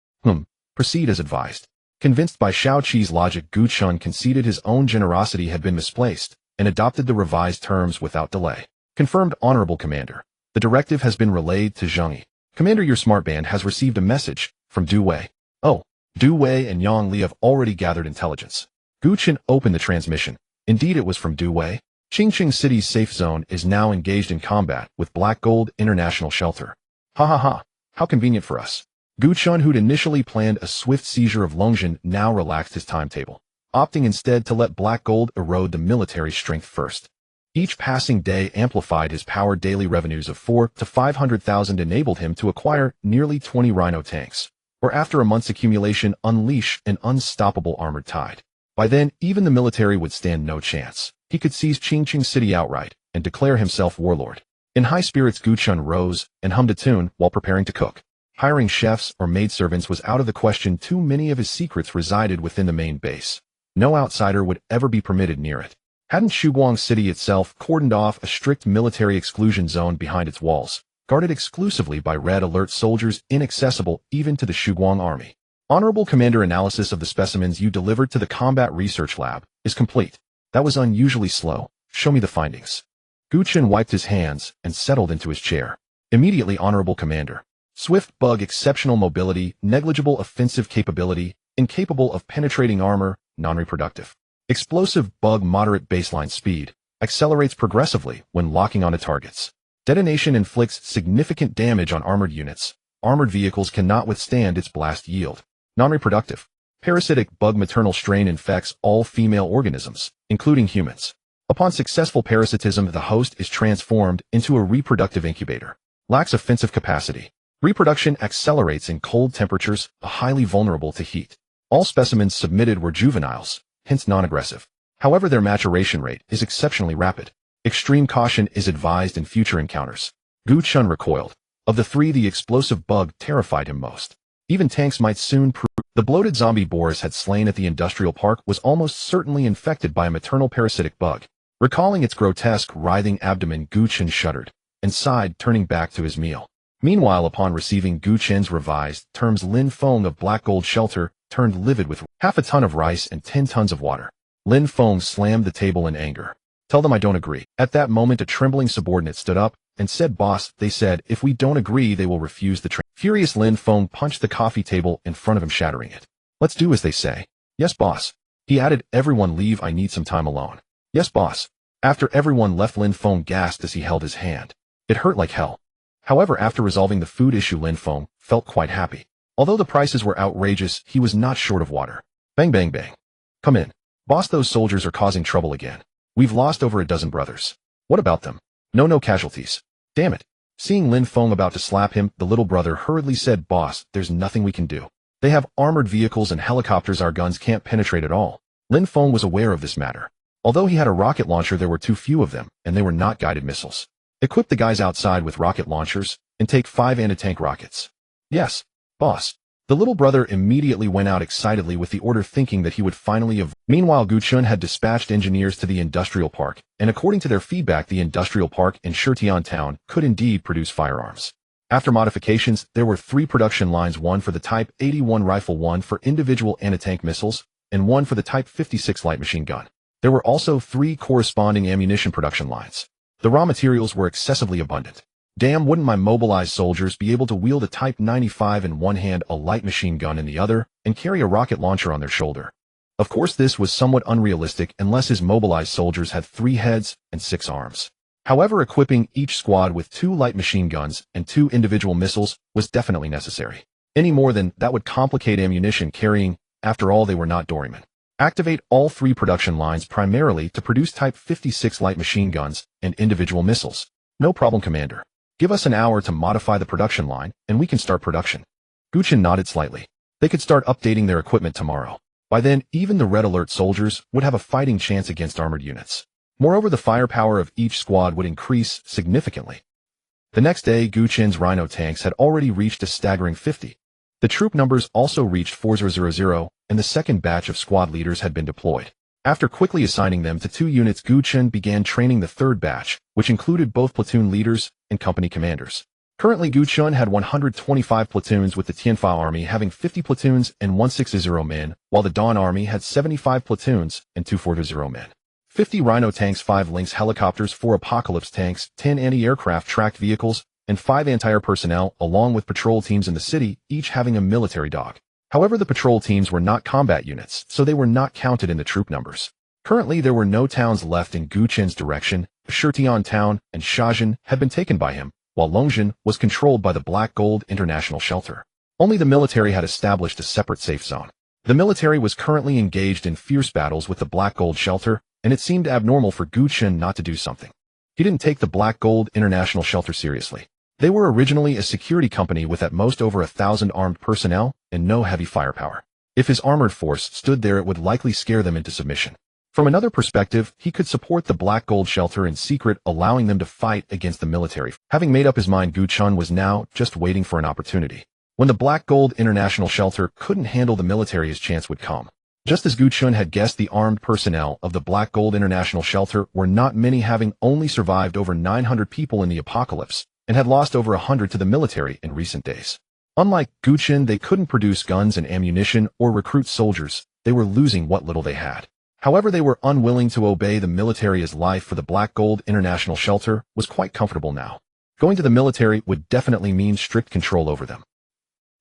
Proceed as advised. Convinced by Xiaoqi's logic, Gu Chen conceded his own generosity had been misplaced and adopted the revised terms without delay. Confirmed, Honorable Commander. The directive has been relayed to Zhengyi. Commander, your smart band has received a message from Du Wei. Oh, Du Wei and Yang Li have already gathered intelligence. Gu Chen opened the transmission. Indeed, it was from Du Wei. Qingqing City's safe zone is now engaged in combat with Black Gold International Shelter. Ha ha ha. How convenient for us. Gu Chen, who'd initially planned a swift seizure of Longshan, now relaxed his timetable, opting instead to let Black Gold erode the military strength first. Each passing day amplified his power. Daily revenues of 400,000 to 500,000 enabled him to acquire nearly 20 Rhino tanks, or after a month's accumulation, unleash an unstoppable armored tide. By then, even the military would stand no chance. He could seize Qingqing City outright and declare himself warlord. In high spirits, Gu Chen rose and hummed a tune while preparing to cook. Hiring chefs or maidservants was out of the question. Too many of his secrets resided within the main base. No outsider would ever be permitted near it. Hadn't Shuguang City itself cordoned off a strict military exclusion zone behind its walls, guarded exclusively by red alert soldiers, inaccessible even to the Shuguang army? Honorable Commander, analysis of the specimens you delivered to the Combat Research Lab is complete. That was unusually slow. Show me the findings. Gu Chen wiped his hands and settled into his chair. Immediately, Honorable Commander. Swift bug, exceptional mobility, negligible offensive capability, incapable of penetrating armor, non-reproductive. Explosive bug, moderate baseline speed, accelerates progressively when locking onto targets. Detonation inflicts significant damage on armored units. Armored vehicles cannot withstand its blast yield. Non-reproductive. Parasitic bug, maternal strain infects all female organisms, including humans. Upon successful parasitism, the host is transformed into a reproductive incubator. Lacks offensive capacity. Reproduction accelerates in cold temperatures, highly vulnerable to heat. All specimens submitted were juveniles, hence non-aggressive. However, their maturation rate is exceptionally rapid. Extreme caution is advised in future encounters. Gu Chen recoiled. Of the 3, the explosive bug terrified him most. Even tanks might soon prove. The bloated zombie Boris had slain at the industrial park was almost certainly infected by a maternal parasitic bug. Recalling its grotesque, writhing abdomen, Gu Chen shuddered and sighed, turning back to his meal. Meanwhile, upon receiving Gu Chen's revised terms, Lin Feng of Black Gold Shelter turned livid with half a ton of rice and 10 tons of water. Lin Feng slammed the table in anger. Tell them I don't agree. At that moment, a trembling subordinate stood up and said, Boss, they said, if we don't agree, they will refuse the train. Furious, Lin Feng punched the coffee table in front of him, shattering it. Let's do as they say. Yes, boss. He added, everyone leave, I need some time alone. Yes, boss. After everyone left, Lin Feng gasped as he held his hand. It hurt like hell. However, after resolving the food issue, Lin Feng felt quite happy. Although the prices were outrageous, he was not short of water. Bang, bang, bang. Come in. Boss, those soldiers are causing trouble again. We've lost over a dozen brothers. What about them? No casualties. Damn it. Seeing Lin Feng about to slap him, the little brother hurriedly said, Boss, there's nothing we can do. They have armored vehicles and helicopters our guns can't penetrate at all. Lin Feng was aware of this matter. Although he had a rocket launcher, there were too few of them, and they were not guided missiles. Equip the guys outside with rocket launchers, and take 5 anti-tank rockets. Yes, boss. The little brother immediately went out excitedly with the order, thinking that he would finally have. Meanwhile, Gu Chen had dispatched engineers to the industrial park, and according to their feedback, the industrial park in Shirtiantown could indeed produce firearms. After modifications, there were 3 production lines, one for the Type 81 rifle, one for individual anti-tank missiles, and one for the Type 56 light machine gun. There were also 3 corresponding ammunition production lines. The raw materials were excessively abundant. Damn, wouldn't my mobilized soldiers be able to wield a Type 95 in one hand, a light machine gun in the other, and carry a rocket launcher on their shoulder? Of course, this was somewhat unrealistic unless his mobilized soldiers had 3 heads and 6 arms. However, equipping each squad with 2 light machine guns and 2 individual missiles was definitely necessary. Any more than that would complicate ammunition carrying. After all, they were not doormen. Activate all 3 production lines primarily to produce Type 56 light machine guns and individual missiles. No problem, Commander. Give us an hour to modify the production line, and we can start production. Gu Chen nodded slightly. They could start updating their equipment tomorrow. By then, even the Red Alert soldiers would have a fighting chance against armored units. Moreover, the firepower of each squad would increase significantly. The next day, Gu Chen's Rhino tanks had already reached a staggering 50. The troop numbers also reached 4000, and the second batch of squad leaders had been deployed. After quickly assigning them to 2 units, Gu Chen began training the third batch, which included both platoon leaders and company commanders. Currently, Gu Chen had 125 platoons, with the Tianfa Army having 50 platoons and 160 men, while the Dawn Army had 75 platoons and 240 men. 50 Rhino tanks, 5 Lynx helicopters, 4 Apocalypse tanks, 10 anti-aircraft tracked vehicles, and 5 anti-air personnel, along with patrol teams in the city, each having a military dog. However, the patrol teams were not combat units, so they were not counted in the troop numbers. Currently, there were no towns left in Gu Chen's direction. Shutian Town and Shajin had been taken by him, while Longjin was controlled by the Black Gold International Shelter. Only the military had established a separate safe zone. The military was currently engaged in fierce battles with the Black Gold Shelter, and it seemed abnormal for Gu Chen not to do something. He didn't take the Black Gold International Shelter seriously. They were originally a security company with at most over 1,000 armed personnel and no heavy firepower. If his armored force stood there, it would likely scare them into submission. From another perspective, he could support the Black Gold Shelter in secret, allowing them to fight against the military. Having made up his mind, Gu Chen was now just waiting for an opportunity. When the Black Gold International Shelter couldn't handle the military, his chance would come. Just as Gu Chen had guessed, the armed personnel of the Black Gold International Shelter were not many, having only survived over 900 people in the apocalypse, and had lost over 100 to the military in recent days. Unlike Gu Chen, they couldn't produce guns and ammunition or recruit soldiers. They were losing what little they had. However, they were unwilling to obey the military, as life for the Black Gold International Shelter was quite comfortable now. Going to the military would definitely mean strict control over them.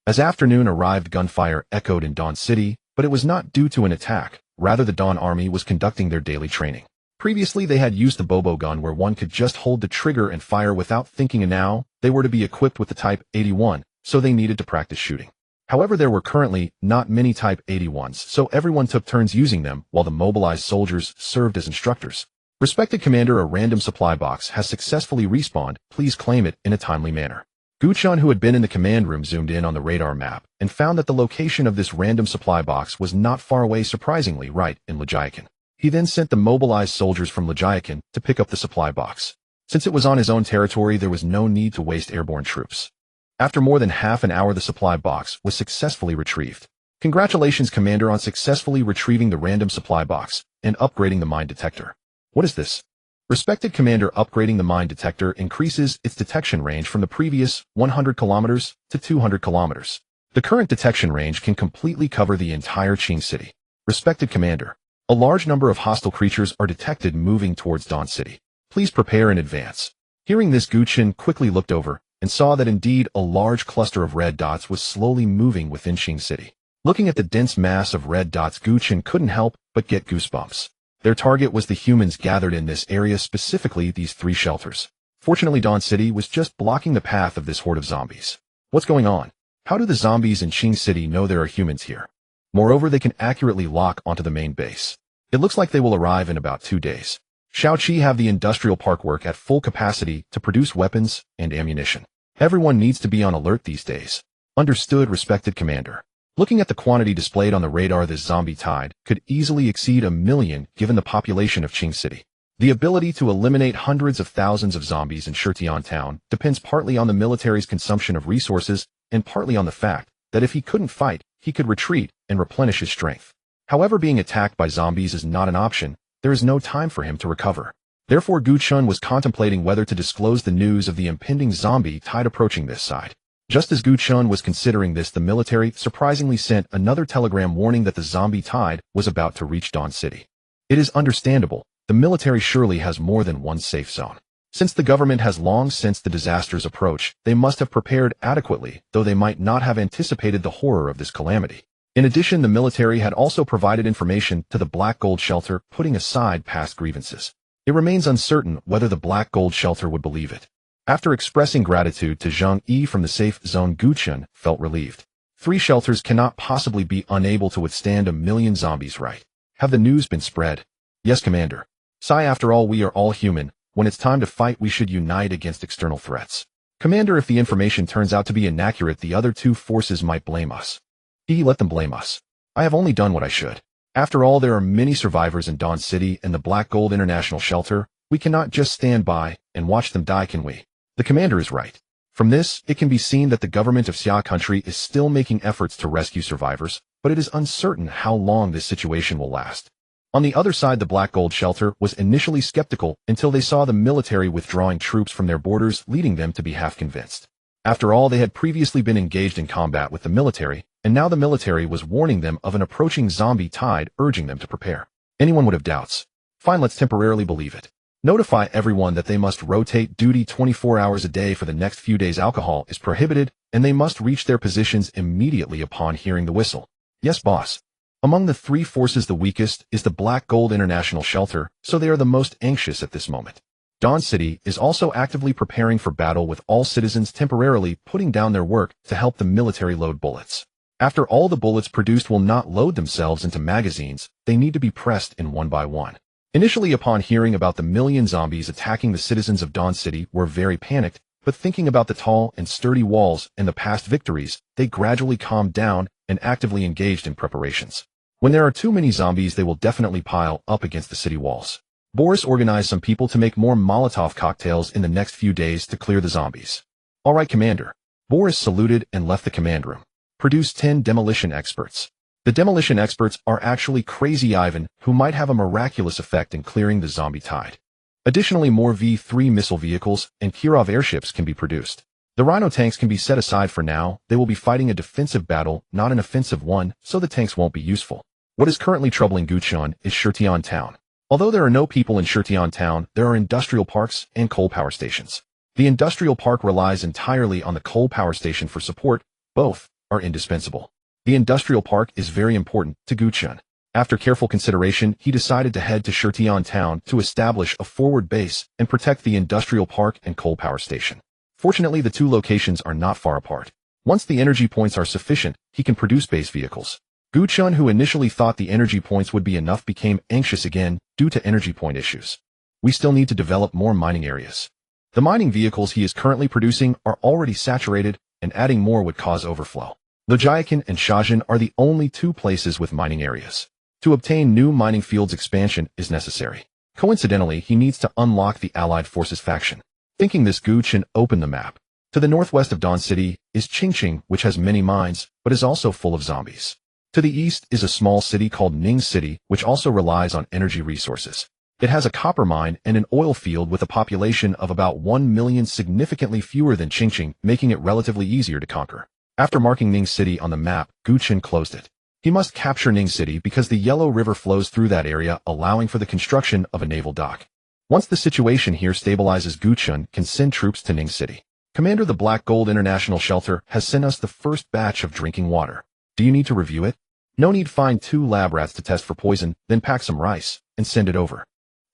As afternoon arrived, gunfire echoed in Dawn City, but it was not due to an attack. Rather, the Dawn Army was conducting their daily training. Previously, they had used the Bobo gun, where one could just hold the trigger and fire without thinking, and now they were to be equipped with the Type 81, so they needed to practice shooting. However, there were currently not many Type 81s, so everyone took turns using them, while the mobilized soldiers served as instructors. Respected Commander, a random supply box has successfully respawned. Please claim it in a timely manner. Gu Chen, who had been in the command room, zoomed in on the radar map and found that the location of this random supply box was not far away, surprisingly right in Legiacan. He then sent the mobilized soldiers from Legiacan to pick up the supply box. Since it was on his own territory, there was no need to waste airborne troops. After more than half an hour, the supply box was successfully retrieved. Congratulations, Commander, on successfully retrieving the random supply box and upgrading the mine detector. What is this? Respected Commander, upgrading the mine detector increases its detection range from the previous 100 kilometers to 200 kilometers. The current detection range can completely cover the entire Qing City. Respected Commander, a large number of hostile creatures are detected moving towards Dawn City. Please prepare in advance. Hearing this, Gu Chen quickly looked over and saw that indeed a large cluster of red dots was slowly moving within Qing City. Looking at the dense mass of red dots, Gu Chen couldn't help but get goosebumps. Their target was the humans gathered in this area, specifically these 3 shelters. Fortunately, Dawn City was just blocking the path of this horde of zombies. What's going on? How do the zombies in Qing City know there are humans here? Moreover, they can accurately lock onto the main base. It looks like they will arrive in about 2 days. Shaoqi have the industrial park work at full capacity to produce weapons and ammunition. Everyone needs to be on alert these days. Understood, respected Commander. Looking at the quantity displayed on the radar, this zombie tide could easily exceed 1 million given the population of Qing City. The ability to eliminate hundreds of thousands of zombies in Shutian Town depends partly on the military's consumption of resources and partly on the fact that if he couldn't fight, he could retreat and replenish his strength. However, being attacked by zombies is not an option. There is no time for him to recover. Therefore, Gu Chen was contemplating whether to disclose the news of the impending zombie tide approaching this side. Just as Gu Chen was considering this, the military surprisingly sent another telegram warning that the zombie tide was about to reach Dawn City. It is understandable. The military surely has more than one safe zone. Since the government has long sensed the disaster's approach, they must have prepared adequately, though they might not have anticipated the horror of this calamity. In addition, the military had also provided information to the Black Gold Shelter, putting aside past grievances. It remains uncertain whether the Black Gold Shelter would believe it. After expressing gratitude to Zhang Yi from the safe zone, Gu Chen felt relieved. 3 shelters cannot possibly be unable to withstand 1,000,000 zombies, right? Have the news been spread? Yes, Commander. Sigh, after all, we are all human. When it's time to fight, we should unite against external threats. Commander, if the information turns out to be inaccurate, the other 2 forces might blame us. Let them blame us. I have only done what I should. After all, there are many survivors in Dawn City and the Black Gold International Shelter. We cannot just stand by and watch them die, can we? The commander is right. From this, it can be seen that the government of Xia country is still making efforts to rescue survivors, but it is uncertain how long this situation will last. On the other side, the Black Gold Shelter was initially skeptical until they saw the military withdrawing troops from their borders, leading them to be half convinced. After all, they had previously been engaged in combat with the military, and now the military was warning them of an approaching zombie tide, urging them to prepare. Anyone would have doubts. Fine, let's temporarily believe it. Notify everyone that they must rotate duty 24 hours a day for the next few days. Alcohol is prohibited, and they must reach their positions immediately upon hearing the whistle. Yes, boss. Among the 3 forces, the weakest is the Black Gold International Shelter, so they are the most anxious at this moment. Dawn City is also actively preparing for battle, with all citizens temporarily putting down their work to help the military load bullets. After all, the bullets produced will not load themselves into magazines, they need to be pressed in one by one. Initially, upon hearing about the 1,000,000 zombies attacking, the citizens of Dawn City were very panicked, but thinking about the tall and sturdy walls and the past victories, they gradually calmed down and actively engaged in preparations. When there are too many zombies, they will definitely pile up against the city walls. Boris organized some people to make more Molotov cocktails in the next few days to clear the zombies. All right, Commander. Boris saluted and left the command room. Produce 10 demolition experts. The demolition experts are actually Crazy Ivan, who might have a miraculous effect in clearing the zombie tide. Additionally, more V-3 missile vehicles and Kirov airships can be produced. The Rhino tanks can be set aside for now. They will be fighting a defensive battle, not an offensive one, so the tanks won't be useful. What is currently troubling Gu Chen is Shirtian Town. Although there are no people in Shirtian Town, there are industrial parks and coal power stations. The industrial park relies entirely on the coal power station for support. Both are indispensable. The industrial park is very important to Gu Chen. After careful consideration, he decided to head to Shirtian Town to establish a forward base and protect the industrial park and coal power station. Fortunately, the 2 locations are not far apart. Once the energy points are sufficient, he can produce base vehicles. Gu Chen, who initially thought the energy points would be enough, became anxious again due to energy point issues. We still need to develop more mining areas. The mining vehicles he is currently producing are already saturated, and adding more would cause overflow. Lojayakan and Shajin are the only 2 places with mining areas. To obtain new mining fields, expansion is necessary. Coincidentally, he needs to unlock the Allied Forces faction. Thinking this, Gu Chen opened the map. To the northwest of Dawn City is Qingqing, which has many mines, but is also full of zombies. To the east is a small city called Ning City, which also relies on energy resources. It has a copper mine and an oil field with a population of about 1,000,000, significantly fewer than Qingqing, making it relatively easier to conquer. After marking Ning City on the map, Gu Chen closed it. He must capture Ning City because the Yellow River flows through that area, allowing for the construction of a naval dock. Once the situation here stabilizes, Gu Chen can send troops to Ning City. Commander, the Black Gold International Shelter has sent us the first batch of drinking water. Do you need to review it? No need. Find 2 lab rats to test for poison, then pack some rice and send it over.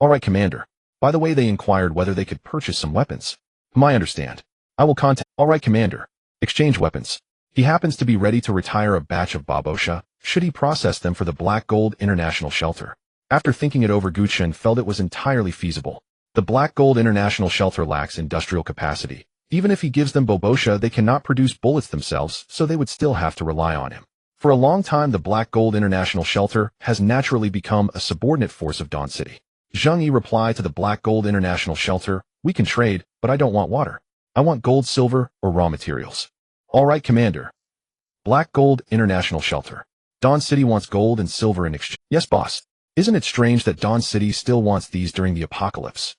All right, Commander. By the way, they inquired whether they could purchase some weapons. I understand. I will contact. All right, Commander. Exchange weapons. He happens to be ready to retire a batch of babosha, should he process them for the Black Gold International Shelter. After thinking it over, Gu Chen felt it was entirely feasible. The Black Gold International Shelter lacks industrial capacity. Even if he gives them babosha, they cannot produce bullets themselves, so they would still have to rely on him. For a long time, the Black Gold International Shelter has naturally become a subordinate force of Dawn City. Zhang Yi replied to the Black Gold International Shelter, "We can trade, but I don't want water. I want gold, silver, or raw materials." All right, Commander. Black Gold International Shelter. Dawn City wants gold and silver in exchange. Yes, boss. Isn't it strange that Dawn City still wants these during the apocalypse?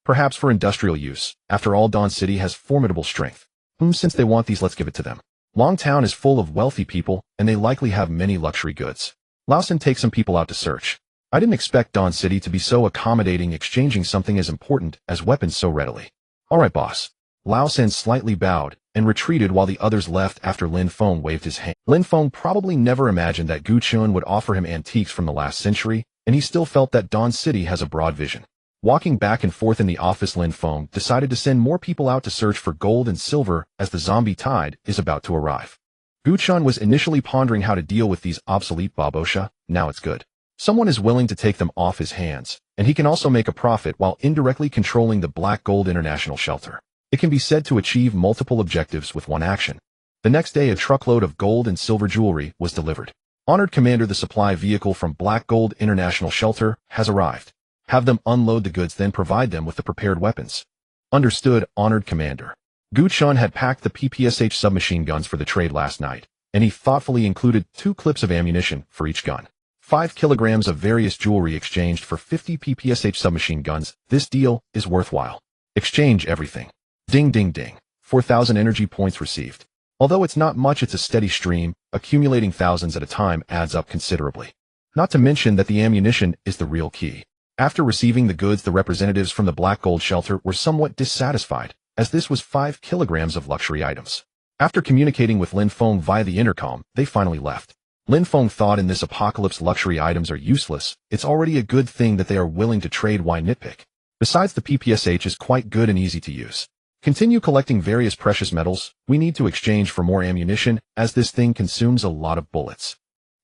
Perhaps for industrial use. After all, Dawn City has formidable strength. Since they want these, let's give it to them. Long Town is full of wealthy people, and they likely have many luxury goods. Lausen, take some people out to search. I didn't expect Dawn City to be so accommodating, exchanging something as important as weapons so readily. All right, boss. Lausen slightly bowed and retreated while the others left after Lin Feng waved his hand. Lin Feng probably never imagined that Gu Chen would offer him antiques from the last century, and he still felt that Dawn City has a broad vision. Walking back and forth in the office, Lin Feng decided to send more people out to search for gold and silver as the zombie tide is about to arrive. Gu Chen was initially pondering how to deal with these obsolete babosha. Now it's good. Someone is willing to take them off his hands, and he can also make a profit while indirectly controlling the Black Gold International Shelter. It can be said to achieve multiple objectives with one action. The next day, a truckload of gold and silver jewelry was delivered. Honored Commander, the supply vehicle from Black Gold International Shelter has arrived. Have them unload the goods, then provide them with the prepared weapons. Understood, Honored Commander. Gu Chen had packed the PPSH submachine guns for the trade last night, and he thoughtfully included 2 clips of ammunition for each gun. 5 kilograms of various jewelry exchanged for 50 PPSH submachine guns. This deal is worthwhile. Exchange everything. Ding ding ding. 4,000 energy points received. Although it's not much, it's a steady stream, accumulating thousands at a time adds up considerably. Not to mention that the ammunition is the real key. After receiving the goods, the representatives from the Black Gold Shelter were somewhat dissatisfied, as this was 5 kilograms of luxury items. After communicating with Lin Feng via the intercom, they finally left. Lin Feng thought, in this apocalypse, luxury items are useless. It's already a good thing that they are willing to trade. Why nitpick? Besides, the PPSH is quite good and easy to use. Continue collecting various precious metals. We need to exchange for more ammunition, as this thing consumes a lot of bullets.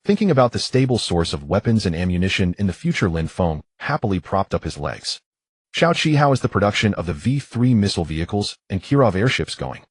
Thinking about the stable source of weapons and ammunition in the future, Lin Feng happily propped up his legs. Xiaoqi, how is the production of the V-3 missile vehicles and Kirov airships going?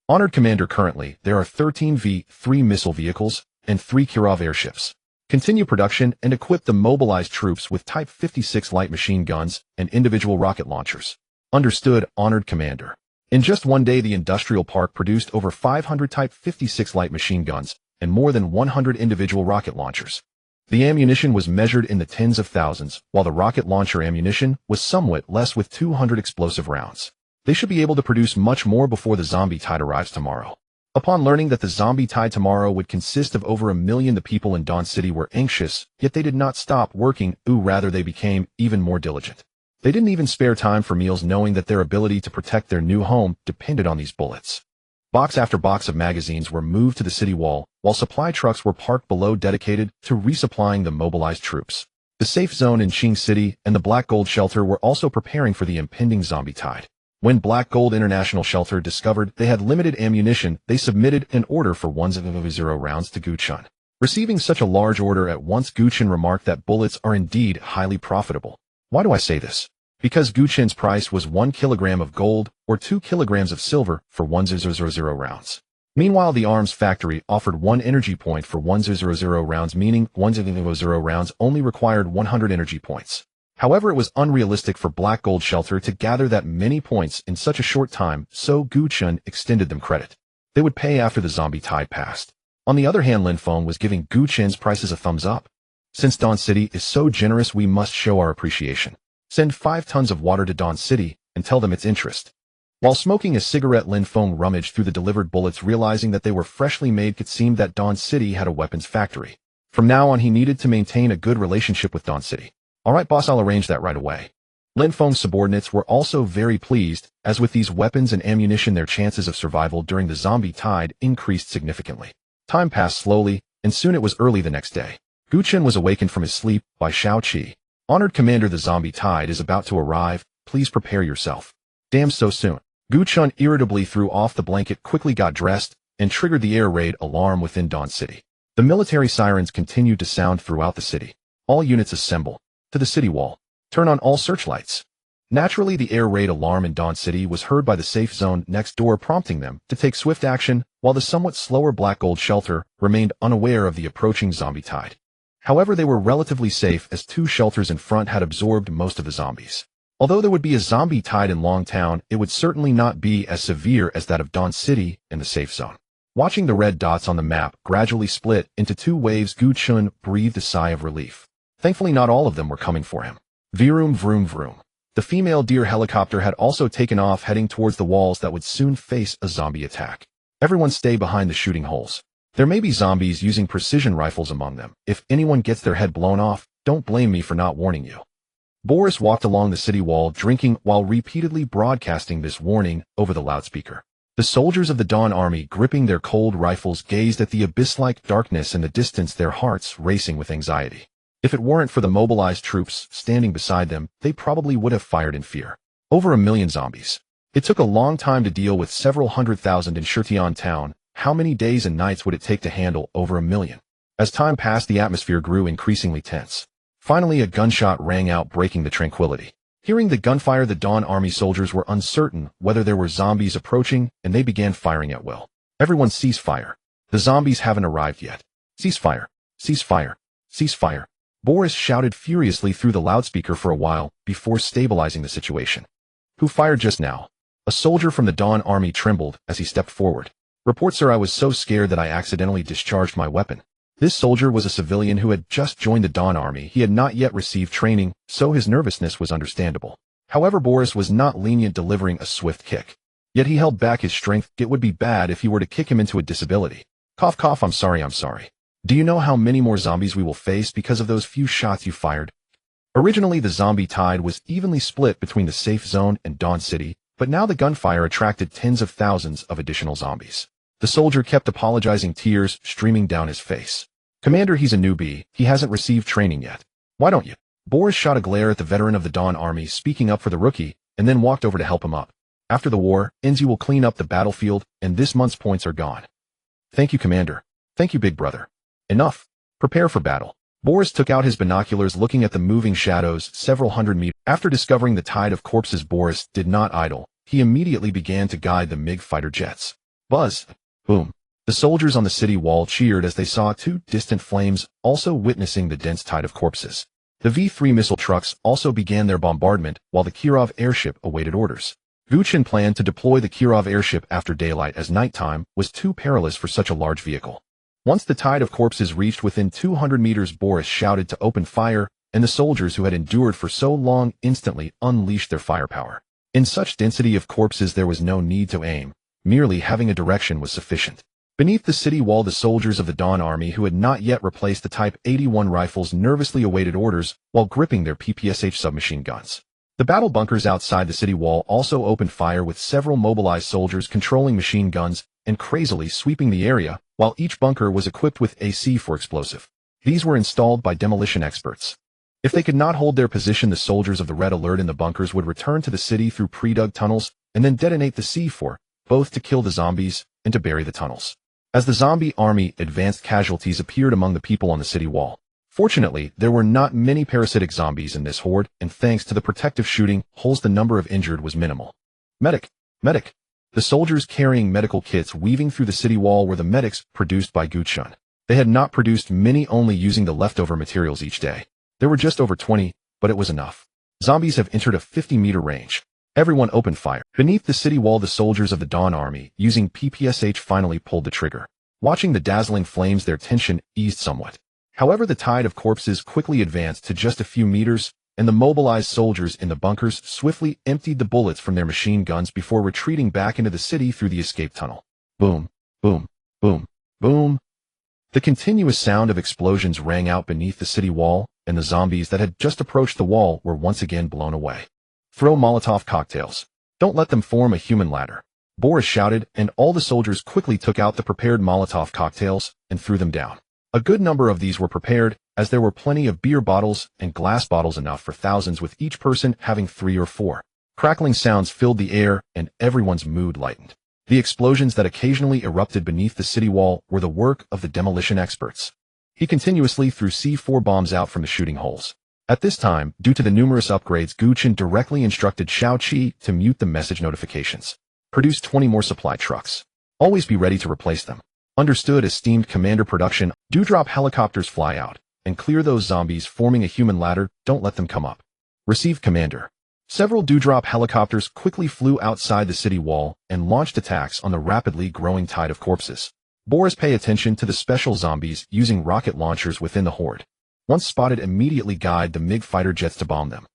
Honored Commander, currently, there are 13 V-3 missile vehicles and 3 Kirov airships. Continue production and equip the mobilized troops with Type 56 light machine guns and individual rocket launchers. Understood, Honored Commander. In just one day, the industrial park produced over 500 Type 56 light machine guns and more than 100 individual rocket launchers. The ammunition was measured in the tens of thousands, while the rocket launcher ammunition was somewhat less, with 200 explosive rounds. They should be able to produce much more before the zombie tide arrives tomorrow. Upon learning that the zombie tide tomorrow would consist of over 1 million, the people in Dawn City were anxious, yet they did not stop working, rather they became even more diligent. They didn't even spare time for meals, knowing that their ability to protect their new home depended on these bullets. Box after box of magazines were moved to the city wall, while supply trucks were parked below, dedicated to resupplying the mobilized troops. The safe zone in Qing City and the Black Gold Shelter were also preparing for the impending zombie tide. When Black Gold International Shelter discovered they had limited ammunition, they submitted an order for 100 rounds to Gu Chen. Receiving such a large order at once, Gu Chen remarked that bullets are indeed highly profitable. Why do I say this? Because Gu Chen's price was 1 kilogram of gold or 2 kilograms of silver for 100 rounds. Meanwhile, the arms factory offered 1 energy point for 100 rounds, meaning 100 rounds only required 100 energy points. However, it was unrealistic for Black Gold Shelter to gather that many points in such a short time, so Gu Chen extended them credit. They would pay after the zombie tide passed. On the other hand, Lin Feng was giving Gu Chen's prices a thumbs up. Since Dawn City is so generous, we must show our appreciation. Send 5 tons of water to Dawn City and tell them its interest. While smoking a cigarette, Lin Feng rummaged through the delivered bullets, realizing that they were freshly made. It seemed that Dawn City had a weapons factory. From now on, he needed to maintain a good relationship with Dawn City. All right, boss, I'll arrange that right away. Lin Feng's subordinates were also very pleased, as with these weapons and ammunition, their chances of survival during the zombie tide increased significantly. Time passed slowly, and soon it was early the next day. Gu Chen was awakened from his sleep by Xiaoqi. Honored Commander, the zombie tide is about to arrive. Please prepare yourself. Damn, so soon. Gu Chen irritably threw off the blanket, quickly got dressed, and triggered the air raid alarm within Dawn City. The military sirens continued to sound throughout the city. All units assemble. To the city wall. Turn on all searchlights. Naturally, the air raid alarm in Dawn City was heard by the safe zone next door, prompting them to take swift action, while the somewhat slower Black Gold Shelter remained unaware of the approaching zombie tide. However, they were relatively safe, as 2 shelters in front had absorbed most of the zombies. Although there would be a zombie tide in Longtown, it would certainly not be as severe as that of Dawn City in the safe zone. Watching the red dots on the map gradually split into 2 waves, Gu Chen breathed a sigh of relief. Thankfully, not all of them were coming for him. Vroom, vroom, vroom. The female deer helicopter had also taken off, heading towards the walls that would soon face a zombie attack. Everyone stay behind the shooting holes. There may be zombies using precision rifles among them. If anyone gets their head blown off, don't blame me for not warning you. Boris walked along the city wall, drinking while repeatedly broadcasting this warning over the loudspeaker. The soldiers of the Dawn Army, gripping their cold rifles, gazed at the abyss-like darkness in the distance, their hearts racing with anxiety. If it weren't for the mobilized troops standing beside them, they probably would have fired in fear. Over 1 million zombies. It took a long time to deal with several 100,000 in Shirtian town. How many days and nights would it take to handle over 1 million? As time passed, the atmosphere grew increasingly tense. Finally, a gunshot rang out, breaking the tranquility. Hearing the gunfire, the Dawn Army soldiers were uncertain whether there were zombies approaching, and they began firing at will. Everyone cease fire. The zombies haven't arrived yet. Cease fire. Cease fire. Cease fire. Boris shouted furiously through the loudspeaker for a while before stabilizing the situation. Who fired just now? A soldier from the Dawn Army trembled as he stepped forward. Report, sir, I was so scared that I accidentally discharged my weapon. This soldier was a civilian who had just joined the Dawn Army. He had not yet received training, so his nervousness was understandable. However, Boris was not lenient, delivering a swift kick. Yet he held back his strength. It would be bad if he were to kick him into a disability. Cough, cough, I'm sorry. Do you know how many more zombies we will face because of those few shots you fired? Originally, the zombie tide was evenly split between the safe zone and Dawn City, but now the gunfire attracted tens of thousands of additional zombies. The soldier kept apologizing, tears streaming down his face. Commander, he's a newbie. He hasn't received training yet. Why don't you? Boris shot a glare at the veteran of the Dawn Army, speaking up for the rookie, and then walked over to help him up. After the war, Enzi will clean up the battlefield, and this month's points are gone. Thank you, Commander. Thank you, big brother. Enough. Prepare for battle. Boris took out his binoculars, looking at the moving shadows several hundred meters. After discovering the tide of corpses, Boris did not idle. He immediately began to guide the MiG fighter jets. Buzz. Boom. The soldiers on the city wall cheered as they saw two distant flames, also witnessing the dense tide of corpses. The V-3 missile trucks also began their bombardment, while the Kirov airship awaited orders. Gu Chen planned to deploy the Kirov airship after daylight, as nighttime was too perilous for such a large vehicle. Once the tide of corpses reached within 200 meters, Boris shouted to open fire, and the soldiers who had endured for so long instantly unleashed their firepower. In such density of corpses, there was no need to aim. Merely having a direction was sufficient. Beneath the city wall, the soldiers of the Dawn Army, who had not yet replaced the Type 81 rifles, nervously awaited orders while gripping their PPSH submachine guns. The battle bunkers outside the city wall also opened fire, with several mobilized soldiers controlling machine guns and crazily sweeping the area, while each bunker was equipped with AC for explosive. These were installed by demolition experts. If they could not hold their position, the soldiers of the Red Alert in the bunkers would return to the city through pre-dug tunnels and then detonate the C4, both to kill the zombies and to bury the tunnels. As the zombie army advanced, casualties appeared among the people on the city wall. Fortunately, there were not many parasitic zombies in this horde, and thanks to the protective shooting holes, the number of injured was minimal. Medic! Medic! The soldiers carrying medical kits weaving through the city wall were the medics produced by Gu Chen. They had not produced many, only using the leftover materials each day. There were just over 20, but it was enough. Zombies have entered a 50-meter range. Everyone opened fire. Beneath the city wall, the soldiers of the Dawn Army, using PPSH, finally pulled the trigger. Watching the dazzling flames, their tension eased somewhat. However, the tide of corpses quickly advanced to just a few meters, and the mobilized soldiers in the bunkers swiftly emptied the bullets from their machine guns before retreating back into the city through the escape tunnel. Boom, boom, boom, boom. The continuous sound of explosions rang out beneath the city wall, and the zombies that had just approached the wall were once again blown away. Throw Molotov cocktails. Don't let them form a human ladder. Boris shouted, and all the soldiers quickly took out the prepared Molotov cocktails and threw them down. A good number of these were prepared, as there were plenty of beer bottles and glass bottles, enough for thousands, with each person having 3 or 4. Crackling sounds filled the air, and everyone's mood lightened. The explosions that occasionally erupted beneath the city wall were the work of the demolition experts. He continuously threw C4 bombs out from the shooting holes. At this time, due to the numerous upgrades, Gu Chen directly instructed Xiao-Qi to mute the message notifications. Produce 20 more supply trucks. Always be ready to replace them. Understood, esteemed Commander. Production. Dewdrop helicopters fly out and clear those zombies forming a human ladder. Don't let them come up. Received, Commander. Several Dewdrop helicopters quickly flew outside the city wall and launched attacks on the rapidly growing tide of corpses. Boris, pay attention to the special zombies using rocket launchers within the horde. Once spotted, immediately guide the MiG fighter jets to bomb them.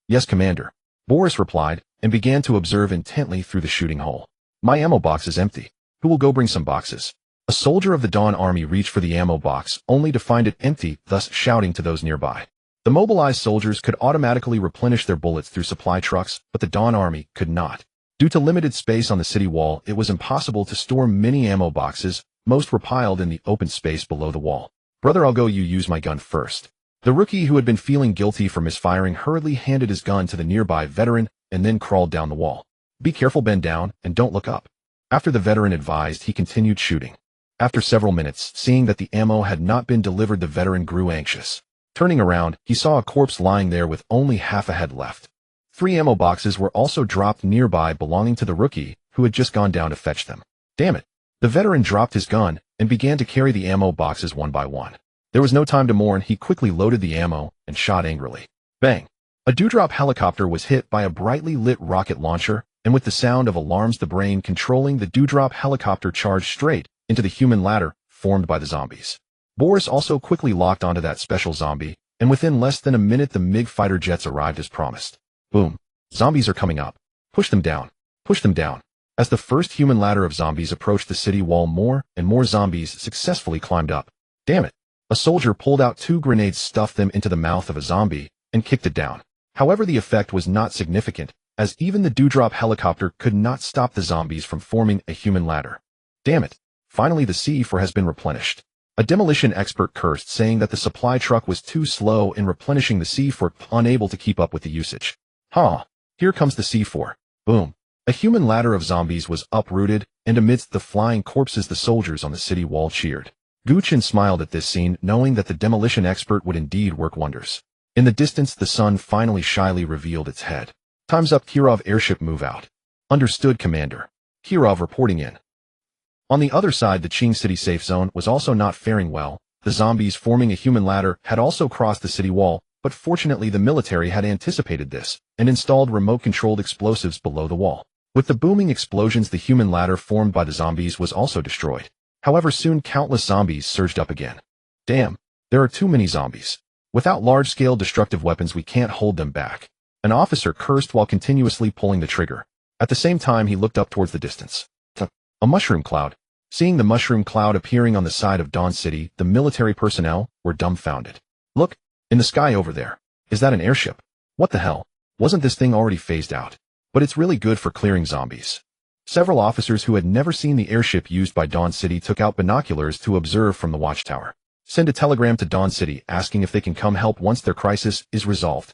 Yes, Commander. Boris replied and began to observe intently through the shooting hole. My ammo box is empty. Who will go bring some boxes? A soldier of the Dawn Army reached for the ammo box, only to find it empty, thus shouting to those nearby. The mobilized soldiers could automatically replenish their bullets through supply trucks, but the Dawn Army could not. Due to limited space on the city wall, it was impossible to store many ammo boxes. Most were piled in the open space below the wall. Brother, I'll go. You use my gun first. The rookie, who had been feeling guilty for misfiring, hurriedly handed his gun to the nearby veteran and then crawled down the wall. "Be careful, bend down, and don't look up." After the veteran advised, he continued shooting. After several minutes, seeing that the ammo had not been delivered, the veteran grew anxious. Turning around, he saw a corpse lying there with only half a head left. 3 ammo boxes were also dropped nearby, belonging to the rookie, who had just gone down to fetch them. Damn it! The veteran dropped his gun and began to carry the ammo boxes one by one. There was no time to mourn. He quickly loaded the ammo and shot angrily. Bang! A dewdrop helicopter was hit by a brightly lit rocket launcher, and with the sound of alarms, the brain controlling the dewdrop helicopter charged straight into the human ladder formed by the zombies. Boris also quickly locked onto that special zombie, and within less than a minute the MiG fighter jets arrived as promised. Boom! Zombies are coming up. Push them down. Push them down. As the first human ladder of zombies approached the city wall, more and more zombies successfully climbed up. Damn it! A soldier pulled out 2 grenades, stuffed them into the mouth of a zombie, and kicked it down. However, the effect was not significant, as even the dewdrop helicopter could not stop the zombies from forming a human ladder. Damn it! Finally, the C4 has been replenished. A demolition expert cursed, saying that the supply truck was too slow in replenishing the C4, unable to keep up with the usage. Here comes the C4. Boom. A human ladder of zombies was uprooted, and amidst the flying corpses the soldiers on the city wall cheered. Gu Chen smiled at this scene, knowing that the demolition expert would indeed work wonders. In the distance, the sun finally shyly revealed its head. "Time's up, Kirov. Airship, move out." "Understood, Commander." Kirov reporting in. On the other side, the Qing City safe zone was also not faring well. The zombies forming a human ladder had also crossed the city wall, but fortunately the military had anticipated this and installed remote-controlled explosives below the wall. With the booming explosions, the human ladder formed by the zombies was also destroyed. However, soon countless zombies surged up again. Damn, there are too many zombies. Without large-scale destructive weapons, we can't hold them back. An officer cursed while continuously pulling the trigger. At the same time, he looked up towards the distance. A mushroom cloud. Seeing the mushroom cloud appearing on the side of Dawn City, the military personnel were dumbfounded. "Look, in the sky over there. Is that an airship? What the hell? Wasn't this thing already phased out? But it's really good for clearing zombies." Several officers who had never seen the airship used by Dawn City took out binoculars to observe from the watchtower. "Send a telegram to Dawn City asking if they can come help once their crisis is resolved."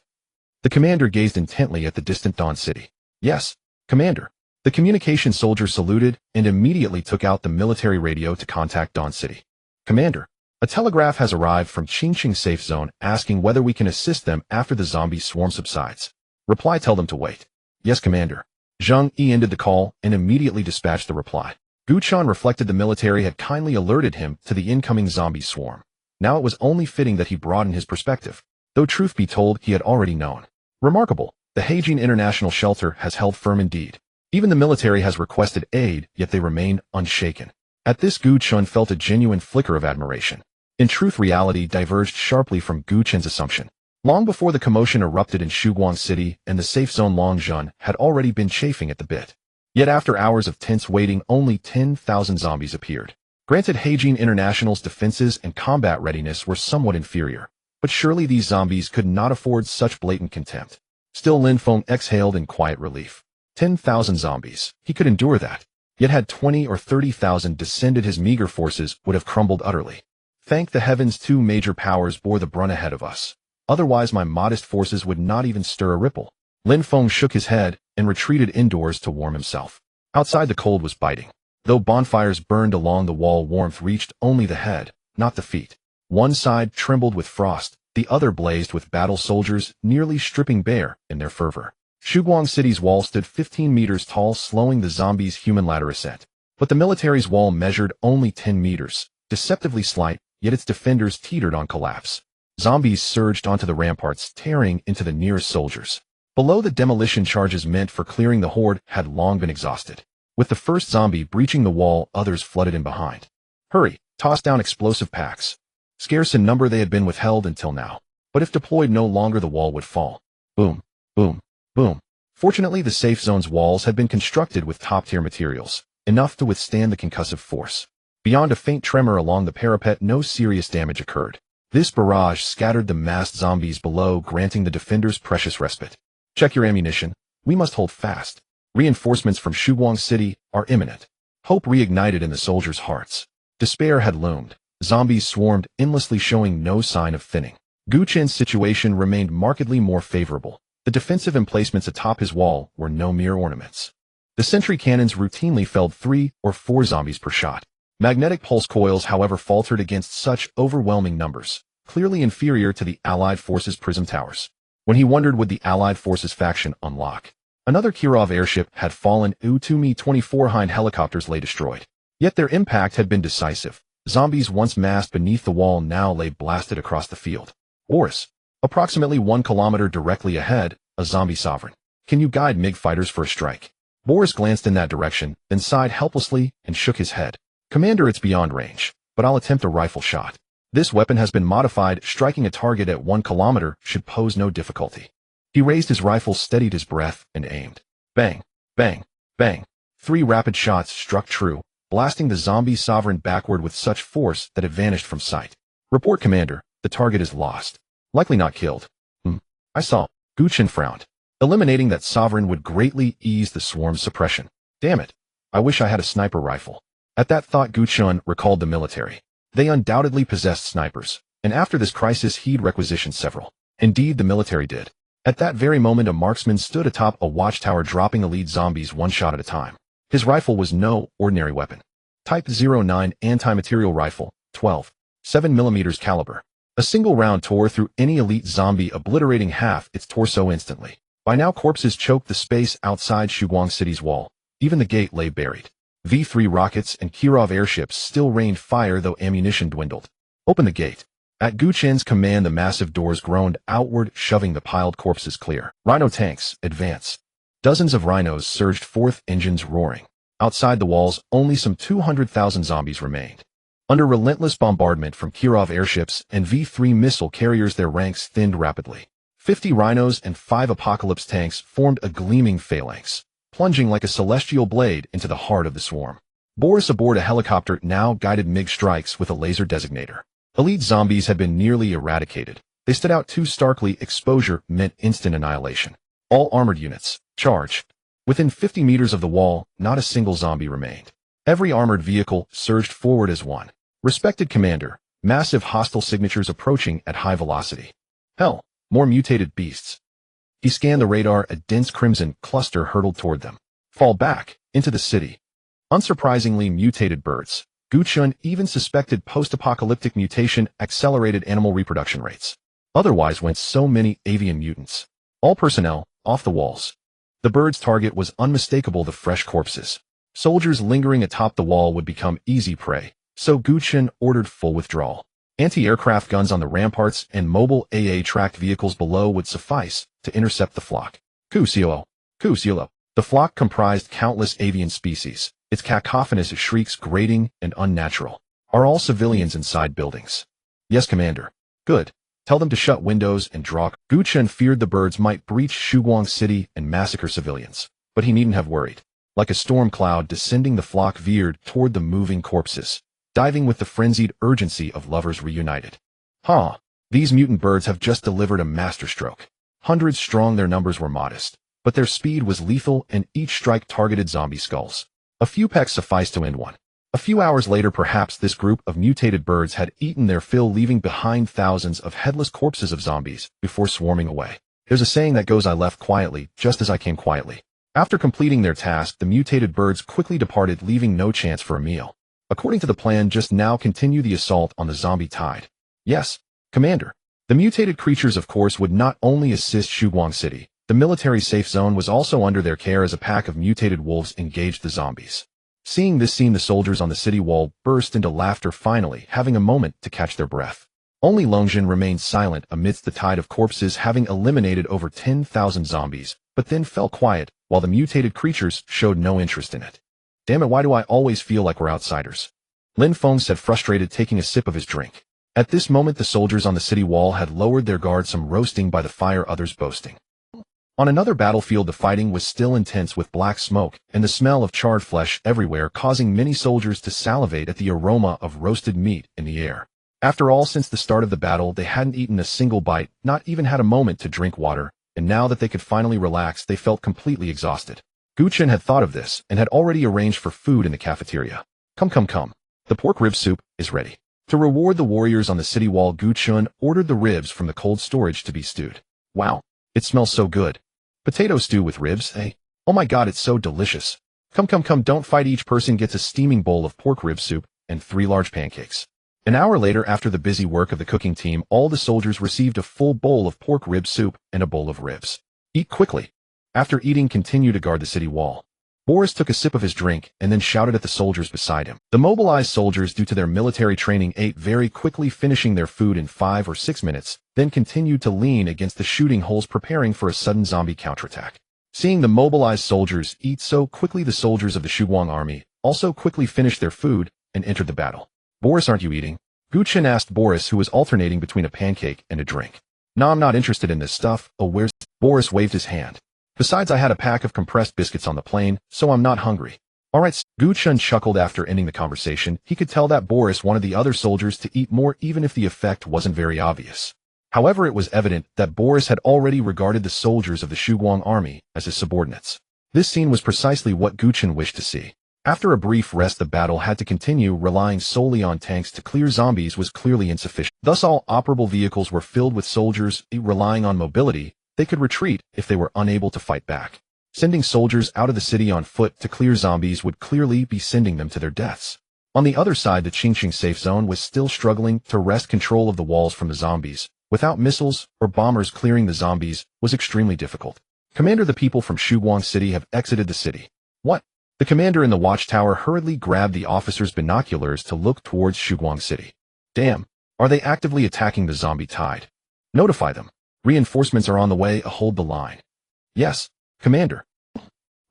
The commander gazed intently at the distant Dawn City. "Yes, Commander." The communication soldier saluted and immediately took out the military radio to contact Dawn City. "Commander, a telegraph has arrived from Qingqing Safe Zone asking whether we can assist them after the zombie swarm subsides. Reply, tell them to wait." "Yes, Commander." Zhang Yi ended the call and immediately dispatched the reply. Gu Chen reflected the military had kindly alerted him to the incoming zombie swarm. Now it was only fitting that he broaden his perspective, though truth be told, he had already known. Remarkable, the Heijin International Shelter has held firm indeed. Even the military has requested aid, yet they remain unshaken. At this, Gu Chen felt a genuine flicker of admiration. In truth, reality diverged sharply from Gu Chen's assumption. Long before the commotion erupted in Shuguang City and the safe zone, Longzhen had already been chafing at the bit. Yet after hours of tense waiting, only 10,000 zombies appeared. Granted, Heijin International's defenses and combat readiness were somewhat inferior, but surely these zombies could not afford such blatant contempt. Still, Lin Feng exhaled in quiet relief. 10,000 zombies. He could endure that. Yet had 20 or 30,000 descended, his meager forces would have crumbled utterly. Thank the heavens, 2 major powers bore the brunt ahead of us. Otherwise my modest forces would not even stir a ripple. Lin Feng shook his head and retreated indoors to warm himself. Outside the cold was biting. Though bonfires burned along the wall, warmth reached only the head, not the feet. One side trembled with frost, the other blazed with battle soldiers nearly stripping bare in their fervor. Shuguang City's wall stood 15 meters tall, slowing the zombies' human ladder ascent. But the military's wall measured only 10 meters, deceptively slight, yet its defenders teetered on collapse. Zombies surged onto the ramparts, tearing into the nearest soldiers. Below, the demolition charges meant for clearing the horde had long been exhausted. With the first zombie breaching the wall, others flooded in behind. "Hurry, toss down explosive packs." Scarce in number, they had been withheld until now. But if deployed no longer, the wall would fall. Boom, boom, boom. Fortunately, the safe zone's walls had been constructed with top-tier materials, enough to withstand the concussive force. Beyond a faint tremor along the parapet, no serious damage occurred. This barrage scattered the massed zombies below, granting the defenders precious respite. "Check your ammunition. We must hold fast. Reinforcements from Shuguang City are imminent." Hope reignited in the soldiers' hearts. Despair had loomed. Zombies swarmed endlessly, showing no sign of thinning. Gu Chen's situation remained markedly more favorable. The defensive emplacements atop his wall were no mere ornaments. The sentry cannons routinely felled 3 or 4 zombies per shot. Magnetic pulse coils, however, faltered against such overwhelming numbers, clearly inferior to the Allied forces' prism towers. When he wondered would the Allied forces faction unlock, another Kirov airship had fallen. Two Mi-24 Hind helicopters lay destroyed. Yet their impact had been decisive. Zombies once massed beneath the wall now lay blasted across the field. Boris, approximately 1 kilometer directly ahead, a zombie sovereign. Can you guide MiG fighters for a strike? Boris glanced in that direction, then sighed helplessly and shook his head. Commander, it's beyond range, but I'll attempt a rifle shot. This weapon has been modified. Striking a target at 1 kilometer should pose no difficulty. He raised his rifle, steadied his breath, and aimed. Bang, bang, bang. 3 rapid shots struck true, blasting the zombie sovereign backward with such force that it vanished from sight. Report, Commander. The target is lost. Likely not killed. I saw. Gu Chen frowned. Eliminating that sovereign would greatly ease the swarm's suppression. Damn it. I wish I had a sniper rifle. At that thought, Gu Chen recalled the military. They undoubtedly possessed snipers, and after this crisis he'd requisitioned several. Indeed, the military did. At that very moment, a marksman stood atop a watchtower, dropping elite zombies one shot at a time. His rifle was no ordinary weapon. Type 09 anti-material rifle, 12, 7mm caliber. A single round tore through any elite zombie, obliterating half its torso instantly. By now, corpses choked the space outside Shiguang City's wall. Even the gate lay buried. V-3 rockets and Kirov airships still rained fire, though ammunition dwindled. Open the gate. At Gu Chen's command, the massive doors groaned outward, shoving the piled corpses clear. Rhino tanks, advance. Dozens of rhinos surged forth, engines roaring. Outside the walls, only some 200,000 zombies remained. Under relentless bombardment from Kirov airships and V-3 missile carriers, their ranks thinned rapidly. 50 rhinos and 5 apocalypse tanks formed a gleaming phalanx, plunging like a celestial blade into the heart of the swarm. Boris, aboard a helicopter, now guided MiG strikes with a laser designator. Elite zombies had been nearly eradicated. They stood out too starkly. Exposure meant instant annihilation. All armored units, charge. Within 50 meters of the wall, not a single zombie remained. Every armored vehicle surged forward as one. Respected Commander, massive hostile signatures approaching at high velocity. Hell, more mutated beasts. He scanned the radar. A dense crimson cluster hurtled toward them. Fall back, into the city. Unsurprisingly, mutated birds. Gu Chen even suspected post-apocalyptic mutation accelerated animal reproduction rates. Otherwise, whence so many avian mutants? All personnel, off the walls. The birds' target was unmistakable: the fresh corpses. Soldiers lingering atop the wall would become easy prey, so Gu Chen ordered full withdrawal. Anti-aircraft guns on the ramparts and mobile AA-tracked vehicles below would suffice to intercept the flock. Kusiolo. The flock comprised countless avian species, its cacophonous shrieks grating and unnatural. Are all civilians inside buildings? Yes, Commander. Good. Tell them to shut windows and draw. Gu Chen feared the birds might breach Shiguang City and massacre civilians, but he needn't have worried. Like a storm cloud descending, the flock veered toward the moving corpses, diving with the frenzied urgency of lovers reunited. These mutant birds have just delivered a masterstroke. Hundreds strong, their numbers were modest, but their speed was lethal, and each strike targeted zombie skulls. A few pecks sufficed to end one. A few hours later, perhaps, this group of mutated birds had eaten their fill, leaving behind thousands of headless corpses of zombies before swarming away. There's a saying that goes, I left quietly, just as I came quietly. After completing their task, the mutated birds quickly departed, leaving no chance for a meal. According to the plan, just now continue the assault on the zombie tide. Yes, Commander. The mutated creatures, of course, would not only assist Shiguang City. The military safe zone was also under their care as a pack of mutated wolves engaged the zombies. Seeing this scene, the soldiers on the city wall burst into laughter, finally having a moment to catch their breath. Only Longjin remained silent amidst the tide of corpses, having eliminated over 10,000 zombies, but then fell quiet, while the mutated creatures showed no interest in it. Damn it, why do I always feel like we're outsiders? Lin Feng said, frustrated, taking a sip of his drink. At this moment, the soldiers on the city wall had lowered their guard, some roasting by the fire, others boasting. On another battlefield, the fighting was still intense, with black smoke and the smell of charred flesh everywhere, causing many soldiers to salivate at the aroma of roasted meat in the air. After all, since the start of the battle, they hadn't eaten a single bite, not even had a moment to drink water, and now that they could finally relax, they felt completely exhausted. Gu Chen had thought of this and had already arranged for food in the cafeteria. Come. The pork rib soup is ready. To reward the warriors on the city wall, Gu Chen ordered the ribs from the cold storage to be stewed. Wow, it smells so good. Potato stew with ribs, eh? Oh my god, it's so delicious. Come, don't fight. Each person gets a steaming bowl of pork rib soup and 3 large pancakes. An hour later, after the busy work of the cooking team, all the soldiers received a full bowl of pork rib soup and a bowl of ribs. Eat quickly. After eating, continue to guard the city wall. Boris took a sip of his drink and then shouted at the soldiers beside him. The mobilized soldiers, due to their military training, ate very quickly, finishing their food in 5 or 6 minutes, then continued to lean against the shooting holes, preparing for a sudden zombie counterattack. Seeing the mobilized soldiers eat so quickly, the soldiers of the Shugwang army also quickly finished their food and entered the battle. Boris, aren't you eating? Gu Chen asked Boris, who was alternating between a pancake and a drink. No, I'm not interested in this stuff. Oh, where's... Boris waved his hand. Besides, I had a pack of compressed biscuits on the plane, so I'm not hungry. Alright, Gu Chen chuckled after ending the conversation. He could tell that Boris wanted the other soldiers to eat more, even if the effect wasn't very obvious. However, it was evident that Boris had already regarded the soldiers of the Shugwang army as his subordinates. This scene was precisely what Gu Chen wished to see. After a brief rest, the battle had to continue. Relying solely on tanks to clear zombies was clearly insufficient. Thus, all operable vehicles were filled with soldiers. Relying on mobility, they could retreat if they were unable to fight back. Sending soldiers out of the city on foot to clear zombies would clearly be sending them to their deaths. On the other side, the Qingqing safe zone was still struggling to wrest control of the walls from the zombies. Without missiles or bombers, clearing the zombies was extremely difficult. Commander, the people from Shugwang City have exited the city. What? The commander in the watchtower hurriedly grabbed the officer's binoculars to look towards Shugwang City. Damn, are they actively attacking the zombie tide? Notify them. Reinforcements are on the way. Hold the line. Yes, Commander.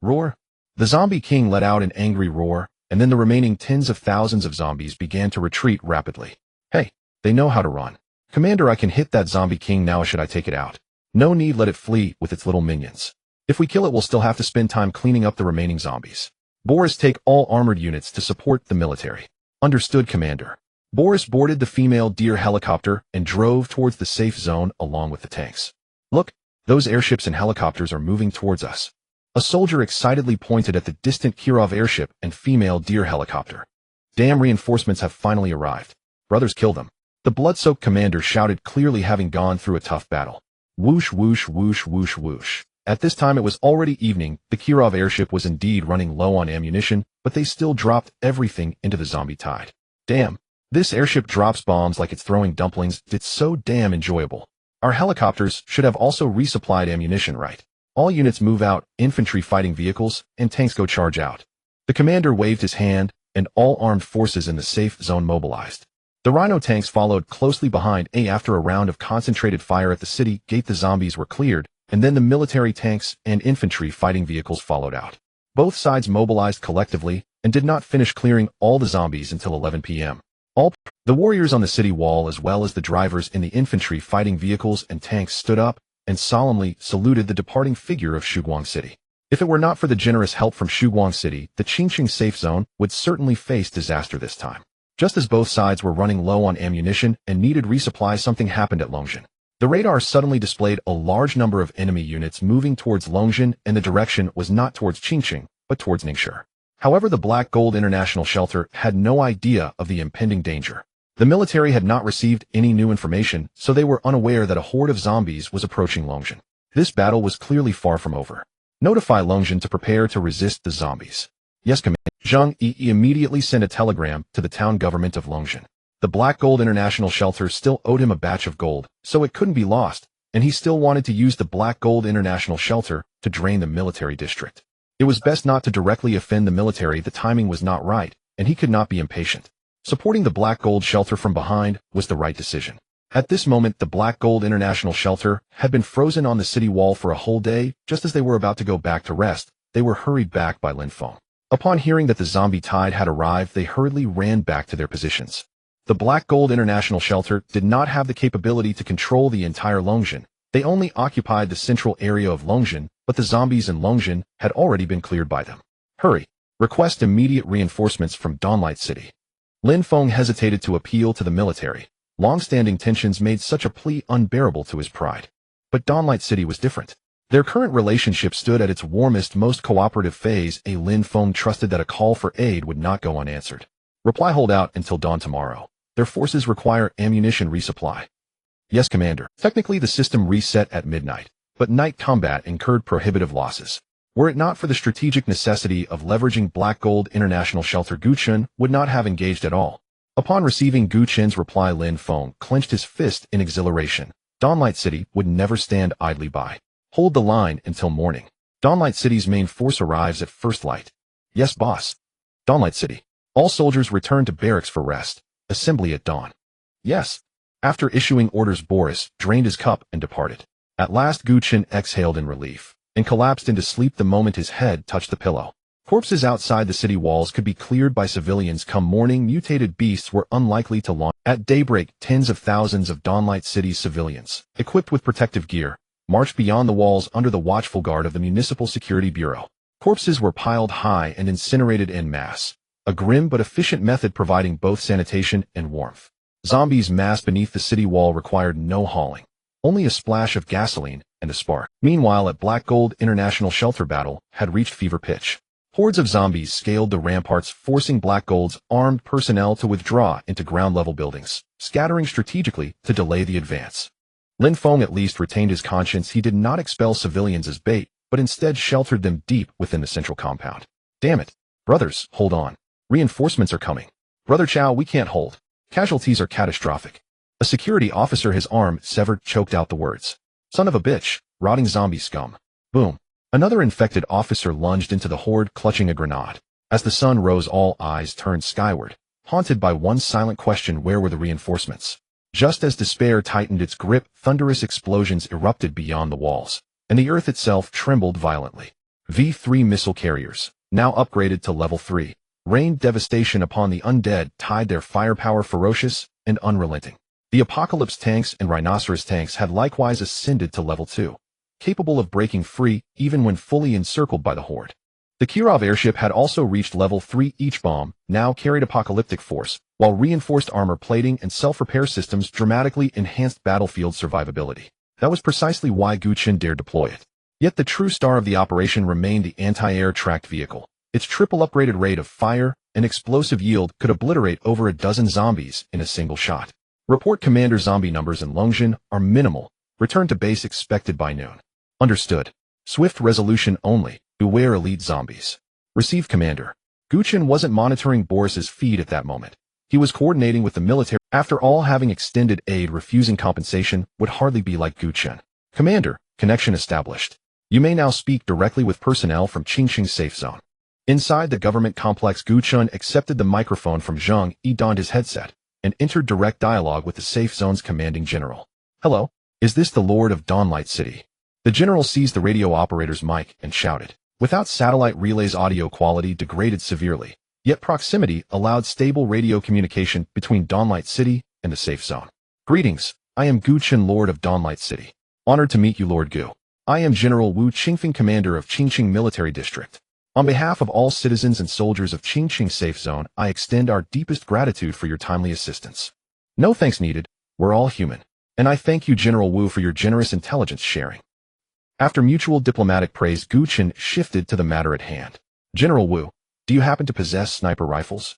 Roar. The zombie king let out an angry roar, and then the remaining tens of thousands of zombies began to retreat rapidly. Hey, they know how to run. Commander, I can hit that zombie king now. Should I take it out? No need, let it flee with its little minions. If we kill it, we'll still have to spend time cleaning up the remaining zombies. Boris, take all armored units to support the military. Understood, Commander. Boris boarded the female deer helicopter and drove towards the safe zone along with the tanks. Look, those airships and helicopters are moving towards us. A soldier excitedly pointed at the distant Kirov airship and female deer helicopter. Damn, reinforcements have finally arrived. Brothers, kill them. The blood-soaked commander shouted, clearly having gone through a tough battle. Whoosh, whoosh, whoosh, whoosh, whoosh. At this time, it was already evening. The Kirov airship was indeed running low on ammunition, but they still dropped everything into the zombie tide. Damn, this airship drops bombs like it's throwing dumplings. It's so damn enjoyable. Our helicopters should have also resupplied ammunition, right? All units move out, infantry fighting vehicles, and tanks go charge out. The commander waved his hand, and all armed forces in the safe zone mobilized. The Rhino tanks followed closely behind. After a round of concentrated fire at the city gate, the zombies were cleared, and then the military tanks and infantry fighting vehicles followed out. Both sides mobilized collectively and did not finish clearing all the zombies until 11 p.m. The warriors on the city wall, as well as the drivers in the infantry fighting vehicles and tanks, stood up and solemnly saluted the departing figure of Shugwang City. If it were not for the generous help from Shugwang City, the Qingqing safe zone would certainly face disaster this time. Just as both sides were running low on ammunition and needed resupply, something happened at Longjin. The radar suddenly displayed a large number of enemy units moving towards Longjin, and the direction was not towards Qingqing, but towards Ningshi. However, the Black Gold International Shelter had no idea of the impending danger. The military had not received any new information, so they were unaware that a horde of zombies was approaching Longjin. This battle was clearly far from over. Notify Longjin to prepare to resist the zombies. Yes, Commander. Zhang Yi immediately sent a telegram to the town government of Longjin. The Black Gold International Shelter still owed him a batch of gold, so it couldn't be lost, and he still wanted to use the Black Gold International Shelter to drain the military district. It was best not to directly offend the military. The timing was not right, and he could not be impatient. Supporting the Black Gold Shelter from behind was the right decision. At this moment, the Black Gold International Shelter had been frozen on the city wall for a whole day. Just as they were about to go back to rest, they were hurried back by Lin Feng. Upon hearing that the zombie tide had arrived, they hurriedly ran back to their positions. The Black Gold International Shelter did not have the capability to control the entire Longjin. They only occupied the central area of Longjin, but the zombies in Longjin had already been cleared by them. Hurry! Request immediate reinforcements from Dawnlight City. Lin Feng hesitated to appeal to the military. Long-standing tensions made such a plea unbearable to his pride. But Dawnlight City was different. Their current relationship stood at its warmest, most cooperative phase. Lin Feng trusted that a call for aid would not go unanswered. Reply, hold out until dawn tomorrow. Their forces require ammunition resupply. Yes, Commander. Technically, the system reset at midnight, but night combat incurred prohibitive losses. Were it not for the strategic necessity of leveraging Black Gold International Shelter, Gu Chen would not have engaged at all. Upon receiving Gu Chen's reply, Lin Feng clenched his fist in exhilaration. Dawnlight City would never stand idly by. Hold the line until morning. Dawnlight City's main force arrives at first light. Yes, boss. Dawnlight City. All soldiers return to barracks for rest. Assembly at dawn. Yes. After issuing orders, Boris drained his cup and departed. At last, Gu Chen exhaled in relief and collapsed into sleep the moment his head touched the pillow. Corpses outside the city walls could be cleared by civilians come morning. Mutated beasts were unlikely to launch. At daybreak, tens of thousands of Dawnlight City's civilians, equipped with protective gear, marched beyond the walls under the watchful guard of the Municipal Security Bureau. Corpses were piled high and incinerated en masse, a grim but efficient method providing both sanitation and warmth. Zombies massed beneath the city wall required no hauling, only a splash of gasoline and a spark. Meanwhile, at Black Gold International Shelter, battle had reached fever pitch. Hordes of zombies scaled the ramparts, forcing Black Gold's armed personnel to withdraw into ground-level buildings, scattering strategically to delay the advance. Lin Feng at least retained his conscience. He did not expel civilians as bait, but instead sheltered them deep within the central compound. Damn it. Brothers, hold on. Reinforcements are coming. Brother Chow, we can't hold. Casualties are catastrophic. A security officer, his arm severed, choked out the words. Son of a bitch, rotting zombie scum. Boom. Another infected officer lunged into the horde, clutching a grenade. As the sun rose, all eyes turned skyward, haunted by one silent question: where were the reinforcements? Just as despair tightened its grip, thunderous explosions erupted beyond the walls, and the earth itself trembled violently. V-3 missile carriers, now upgraded to level 3, rained devastation upon the undead, tied their firepower ferocious and unrelenting. The Apocalypse tanks and Rhinoceros tanks had likewise ascended to level 2, capable of breaking free even when fully encircled by the horde. The Kirov airship had also reached level 3. Each bomb now carried apocalyptic force, while reinforced armor plating and self-repair systems dramatically enhanced battlefield survivability. That was precisely why Gu Chen dared deploy it. Yet the true star of the operation remained the anti-air tracked vehicle. Its triple upgraded rate of fire and explosive yield could obliterate over a dozen zombies in a single shot. Report, Commander. Zombie numbers in Longjin are minimal. Return to base expected by noon. Understood. Swift resolution only. Beware elite zombies. Received, Commander. Gu Chen wasn't monitoring Boris's feed at that moment. He was coordinating with the military. After all, having extended aid, refusing compensation would hardly be like Gu Chen. Commander, connection established. You may now speak directly with personnel from Qingqing Safe Zone. Inside the government complex, Gu Chen accepted the microphone from Zhang Yi, donned his headset, and entered direct dialogue with the Safe Zone's commanding general. Hello, is this the Lord of Dawnlight City? The general seized the radio operator's mic and shouted. Without satellite relays, audio quality degraded severely, yet proximity allowed stable radio communication between Dawnlight City and the Safe Zone. Greetings, I am Gu Chen, Lord of Dawnlight City. Honored to meet you, Lord Gu. I am General Wu Qingfeng, commander of Qingqing Military District. On behalf of all citizens and soldiers of Qingqing Safe Zone, I extend our deepest gratitude for your timely assistance. No thanks needed, we're all human. And I thank you, General Wu, for your generous intelligence sharing. After mutual diplomatic praise, Gu Chen shifted to the matter at hand. General Wu, do you happen to possess sniper rifles?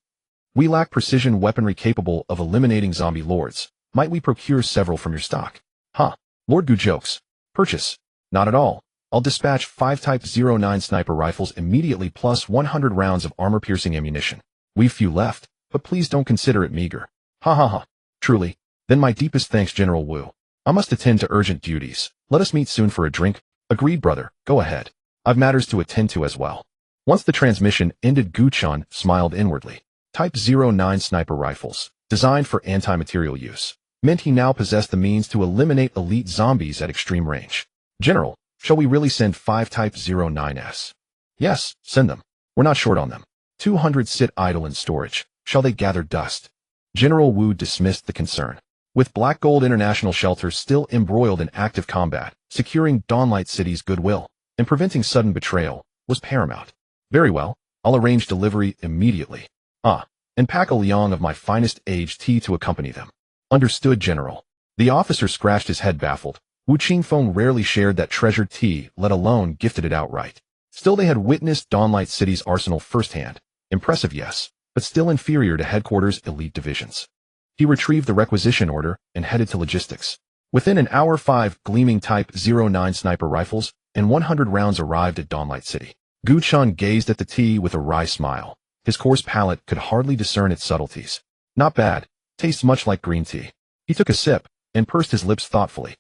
We lack precision weaponry capable of eliminating zombie lords. Might we procure several from your stock? Huh. Lord Gu jokes. Purchase. Not at all. I'll dispatch 5 Type 09 sniper rifles immediately, plus 100 rounds of armor-piercing ammunition. We've few left, but please don't consider it meager. Ha ha ha. Truly. Then my deepest thanks, General Wu. I must attend to urgent duties. Let us meet soon for a drink. Agreed, brother. Go ahead. I've matters to attend to as well. Once the transmission ended, Gu Chen smiled inwardly. Type 09 sniper rifles, designed for anti-material use, meant he now possessed the means to eliminate elite zombies at extreme range. General, shall we really send 5 Type 09s? Yes, send them. We're not short on them. 200 sit idle in storage. Shall they gather dust? General Wu dismissed the concern. With Black Gold International Shelter still embroiled in active combat, securing Dawnlight City's goodwill and preventing sudden betrayal was paramount. Very well, I'll arrange delivery immediately. And pack a liang of my finest aged tea to accompany them. Understood, General. The officer scratched his head, baffled. Wu Qingfeng rarely shared that treasured tea, let alone gifted it outright. Still, they had witnessed Dawnlight City's arsenal firsthand. Impressive, yes, but still inferior to headquarters' elite divisions. He retrieved the requisition order and headed to logistics. Within an hour, 5 gleaming Type 09 sniper rifles and 100 rounds arrived at Dawnlight City. Gu Chen gazed at the tea with a wry smile. His coarse palate could hardly discern its subtleties. Not bad. Tastes much like green tea. He took a sip and pursed his lips thoughtfully.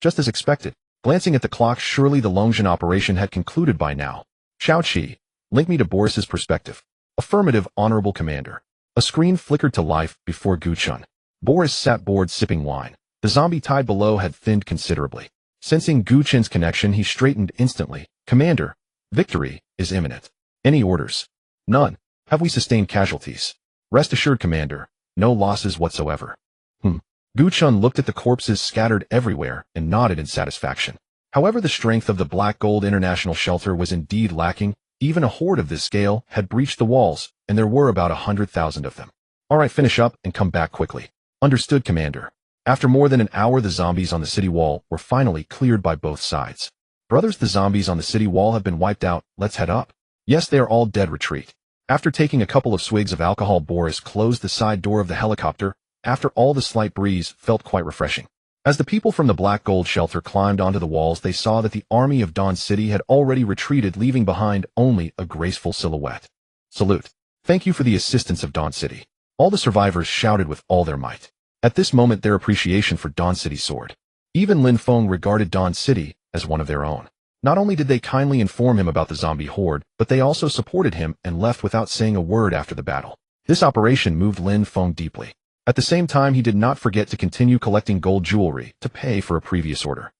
Just as expected. Glancing at the clock, surely the Longzhen operation had concluded by now. Shao Qi, link me to Boris's perspective. Affirmative, Honorable Commander. A screen flickered to life before Gu Chen. Boris sat bored sipping wine. The zombie tide below had thinned considerably. Sensing Gu Chen's connection, he straightened instantly. Commander, victory is imminent. Any orders? None. Have we sustained casualties? Rest assured, Commander. No losses whatsoever. Gu Chen looked at the corpses scattered everywhere and nodded in satisfaction. However, the strength of the Black Gold International Shelter was indeed lacking. Even a horde of this scale had breached the walls, and there were about 100,000 of them. All right, finish up and come back quickly. Understood, Commander. After more than an hour, the zombies on the city wall were finally cleared by both sides. Brothers, the zombies on the city wall have been wiped out. Let's head up. Yes, they are all dead. Retreat. After taking a couple of swigs of alcohol, Boris closed the side door of the helicopter. After all, the slight breeze felt quite refreshing. As the people from the Black Gold Shelter climbed onto the walls, they saw that the army of Dawn City had already retreated, leaving behind only a graceful silhouette. Salute. Thank you for the assistance of Dawn City. All the survivors shouted with all their might. At this moment, their appreciation for Dawn City soared. Even Lin Feng regarded Dawn City as one of their own. Not only did they kindly inform him about the zombie horde, but they also supported him and left without saying a word after the battle. This operation moved Lin Feng deeply. At the same time, he did not forget to continue collecting gold jewelry to pay for a previous order.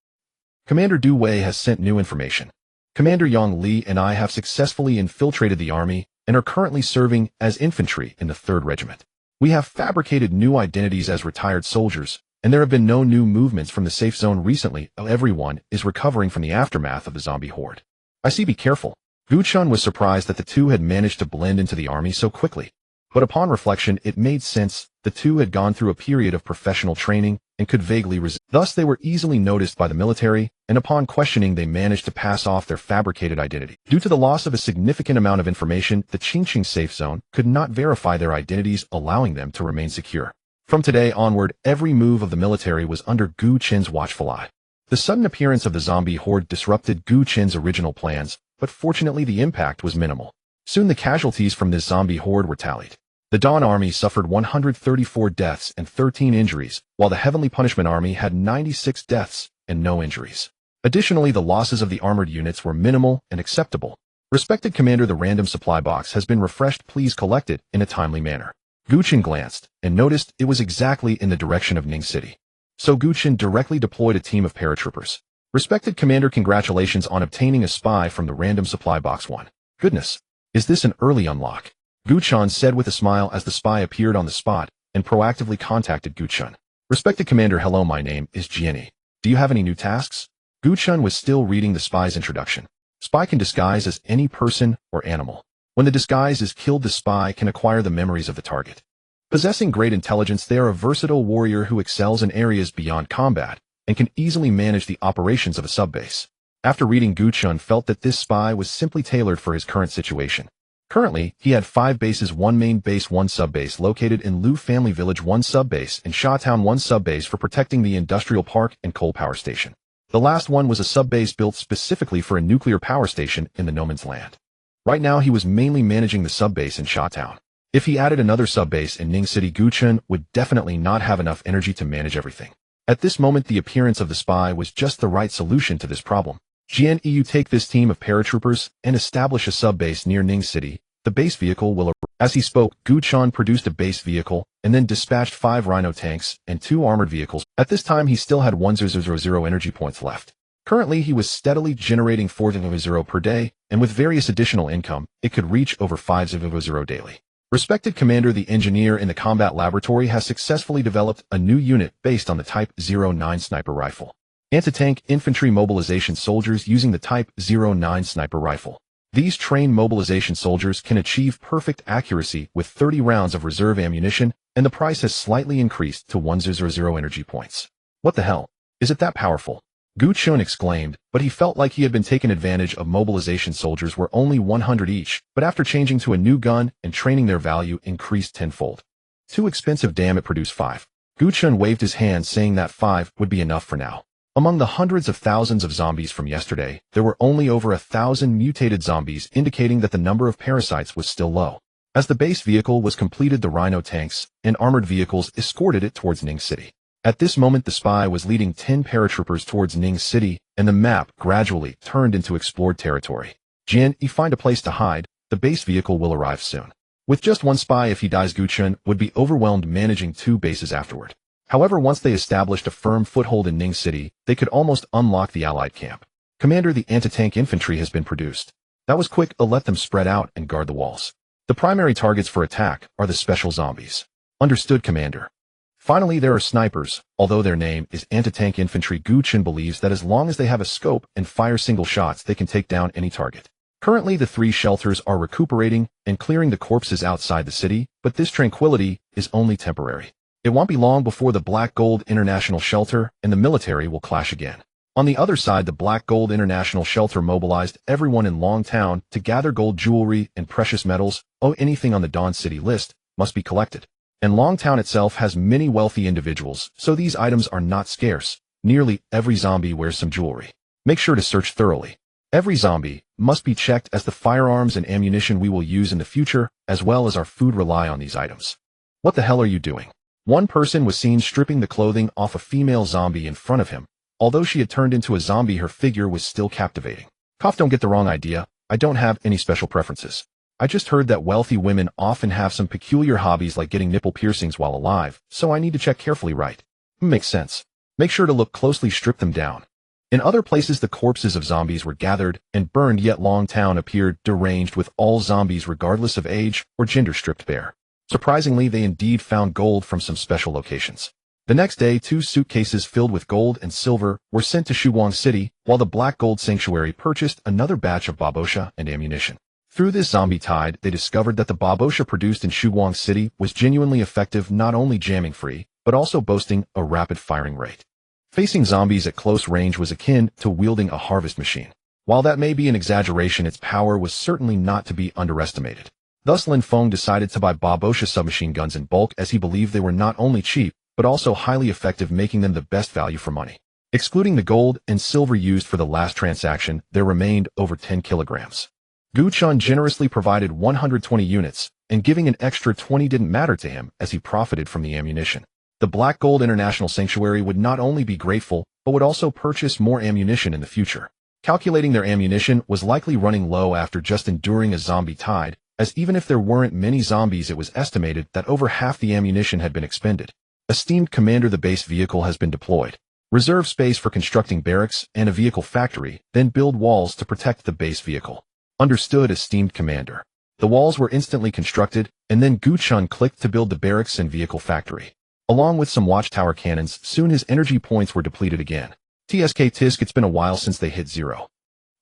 Commander Du Wei has sent new information. Commander Yang Li and I have successfully infiltrated the army and are currently serving as infantry in the 3rd Regiment. We have fabricated new identities as retired soldiers, and there have been no new movements from the safe zone recently. Everyone is recovering from the aftermath of the zombie horde. I see, be careful. Gu Chen was surprised that the two had managed to blend into the army so quickly. But upon reflection, it made sense. The two had gone through a period of professional training and could vaguely resist. Thus, they were easily noticed by the military, and upon questioning, they managed to pass off their fabricated identity. Due to the loss of a significant amount of information, the Qingqing safe zone could not verify their identities, allowing them to remain secure. From today onward, every move of the military was under Gu Chen's watchful eye. The sudden appearance of the zombie horde disrupted Gu Chen's original plans, but fortunately the impact was minimal. Soon the casualties from this zombie horde were tallied. The Dawn Army suffered 134 deaths and 13 injuries, while the Heavenly Punishment Army had 96 deaths and no injuries. Additionally, the losses of the armored units were minimal and acceptable. Respected Commander, the random supply box has been refreshed. Please collect it in a timely manner. Gu Chen glanced and noticed it was exactly in the direction of Ning City. So Gu Chen directly deployed a team of paratroopers. Respected Commander, congratulations on obtaining a spy from the random supply box 1. Goodness, is this an early unlock? Gu Chen said with a smile as the spy appeared on the spot and proactively contacted Gu Chen. Respected Commander, hello, my name is Jianyi. Do you have any new tasks? Gu Chen was still reading the spy's introduction. Spy can disguise as any person or animal. When the disguise is killed, the spy can acquire the memories of the target. Possessing great intelligence, they are a versatile warrior who excels in areas beyond combat and can easily manage the operations of a subbase. After reading, Gu Chen felt that this spy was simply tailored for his current situation. Currently, he had 5 bases: 1 main base, 1 subbase located in Lu Family Village, 1 subbase in Shatown, 1 subbase for protecting the industrial park and coal power station. The last one was a subbase built specifically for a nuclear power station in the no man's land. Right now, he was mainly managing the subbase in Shatown. If he added another subbase in Ning City, Gu Chen would definitely not have enough energy to manage everything. At this moment, the appearance of the spy was just the right solution to this problem. Jianyi, you take this team of paratroopers and establish a subbase near Ning City. The base vehicle will arrive. As he spoke, Gu Chen produced a base vehicle and then dispatched 5 Rhino tanks and 2 armored vehicles. At this time, he still had 1000 energy points left. Currently, he was steadily generating 400 per day, and with various additional income, it could reach over 500 daily. Respected Commander, the engineer in the combat laboratory has successfully developed a new unit based on the Type 09 sniper rifle. Anti-tank infantry mobilization soldiers using the Type 09 sniper rifle. These trained mobilization soldiers can achieve perfect accuracy with 30 rounds of reserve ammunition, and the price has slightly increased to 100 energy points. What the hell? Is it that powerful? Gu Chen exclaimed, but he felt like he had been taken advantage of. Mobilization soldiers were only 100 each, but after changing to a new gun and training, their value increased tenfold. Too expensive, damn it, produce 5. Gu Chen waved his hand saying that 5 would be enough for now. Among the hundreds of thousands of zombies from yesterday, there were only over 1,000 mutated zombies, indicating that the number of parasites was still low. As the base vehicle was completed, the Rhino tanks and armored vehicles escorted it towards Ning City. At this moment, the spy was leading 10 paratroopers towards Ning City, and the map gradually turned into explored territory. Jin, you find a place to hide. The base vehicle will arrive soon. With just one spy, if he dies, Gu Chen would be overwhelmed managing 2 bases afterward. However, once they established a firm foothold in Ning City, they could almost unlock the Allied camp. Commander, the anti-tank infantry has been produced. That was quick. Let them spread out and guard the walls. The primary targets for attack are the special zombies. Understood, Commander. Finally, there are snipers. Although their name is anti-tank infantry, Gu Chen believes that as long as they have a scope and fire single shots, they can take down any target. Currently, the 3 shelters are recuperating and clearing the corpses outside the city, but this tranquility is only temporary. It won't be long before the Black Gold International Shelter and the military will clash again. On the other side, the Black Gold International Shelter mobilized everyone in Longtown to gather gold jewelry and precious metals. Anything on the Dawn City list must be collected. And Longtown itself has many wealthy individuals, so these items are not scarce. Nearly every zombie wears some jewelry. Make sure to search thoroughly. Every zombie must be checked, as the firearms and ammunition we will use in the future, as well as our food, rely on these items. What the hell are you doing? One person was seen stripping the clothing off a female zombie in front of him. Although she had turned into a zombie, her figure was still captivating. Cough, don't get the wrong idea. I don't have any special preferences. I just heard that wealthy women often have some peculiar hobbies like getting nipple piercings while alive, so I need to check carefully, right? Makes sense. Make sure to look closely, strip them down. In other places, the corpses of zombies were gathered and burned, yet Longtown appeared deranged, with all zombies regardless of age or gender stripped bare. Surprisingly, they indeed found gold from some special locations. The next day, 2 suitcases filled with gold and silver were sent to Shuguang City, while the Black Gold Sanctuary purchased another batch of babosha and ammunition. Through this zombie tide, they discovered that the babosha produced in Shuguang City was genuinely effective, not only jamming free, but also boasting a rapid firing rate. Facing zombies at close range was akin to wielding a harvest machine. While that may be an exaggeration, its power was certainly not to be underestimated. Thus, Lin Feng decided to buy babosha submachine guns in bulk, as he believed they were not only cheap, but also highly effective, making them the best value for money. Excluding the gold and silver used for the last transaction, there remained over 10 kilograms. Gu Chen generously provided 120 units, and giving an extra 20 didn't matter to him, as he profited from the ammunition. The Black Gold International Sanctuary would not only be grateful, but would also purchase more ammunition in the future. Calculating their ammunition was likely running low after just enduring a zombie tide, as even if there weren't many zombies, it was estimated that over half the ammunition had been expended. Esteemed Commander, the base vehicle has been deployed. Reserve space for constructing barracks and a vehicle factory, then build walls to protect the base vehicle. Understood, esteemed Commander. The walls were instantly constructed, and then Gu Chen clicked to build the barracks and vehicle factory. Along with some watchtower cannons, soon his energy points were depleted again. Tisk, it's been a while since they hit 0.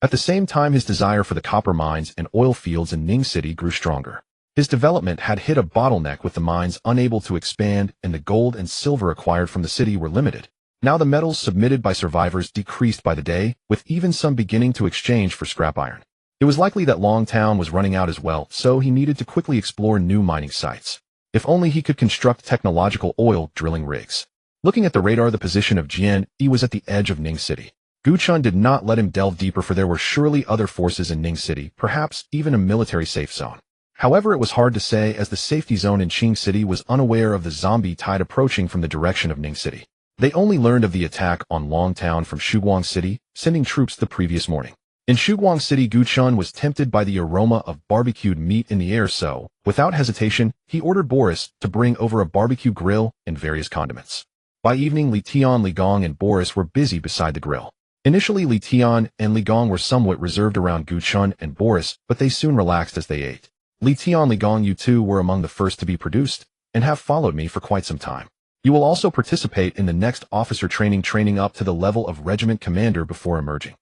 At the same time, his desire for the copper mines and oil fields in Ning City grew stronger. His development had hit a bottleneck, with the mines unable to expand and the gold and silver acquired from the city were limited. Now the metals submitted by survivors decreased by the day, with even some beginning to exchange for scrap iron. It was likely that Longtown was running out as well, so he needed to quickly explore new mining sites. If only he could construct technological oil drilling rigs. Looking at the radar, the position of Jian, he was at the edge of Ning City. Gu Chen did not let him delve deeper, for there were surely other forces in Ning City, perhaps even a military safe zone. However, it was hard to say, as the safety zone in Qing City was unaware of the zombie tide approaching from the direction of Ning City. They only learned of the attack on Longtown from Shuguang City, sending troops the previous morning. In Shuguang City, Gu Chen was tempted by the aroma of barbecued meat in the air, so, without hesitation, he ordered Boris to bring over a barbecue grill and various condiments. By evening, Li Tian, Li Gong, and Boris were busy beside the grill. Initially, Li Tian and Li Gong were somewhat reserved around Gu Chen and Boris, but they soon relaxed as they ate. Li Tian, Li Gong, you two were among the first to be produced, and have followed me for quite some time. You will also participate in the next officer training up to the level of regiment commander before emerging.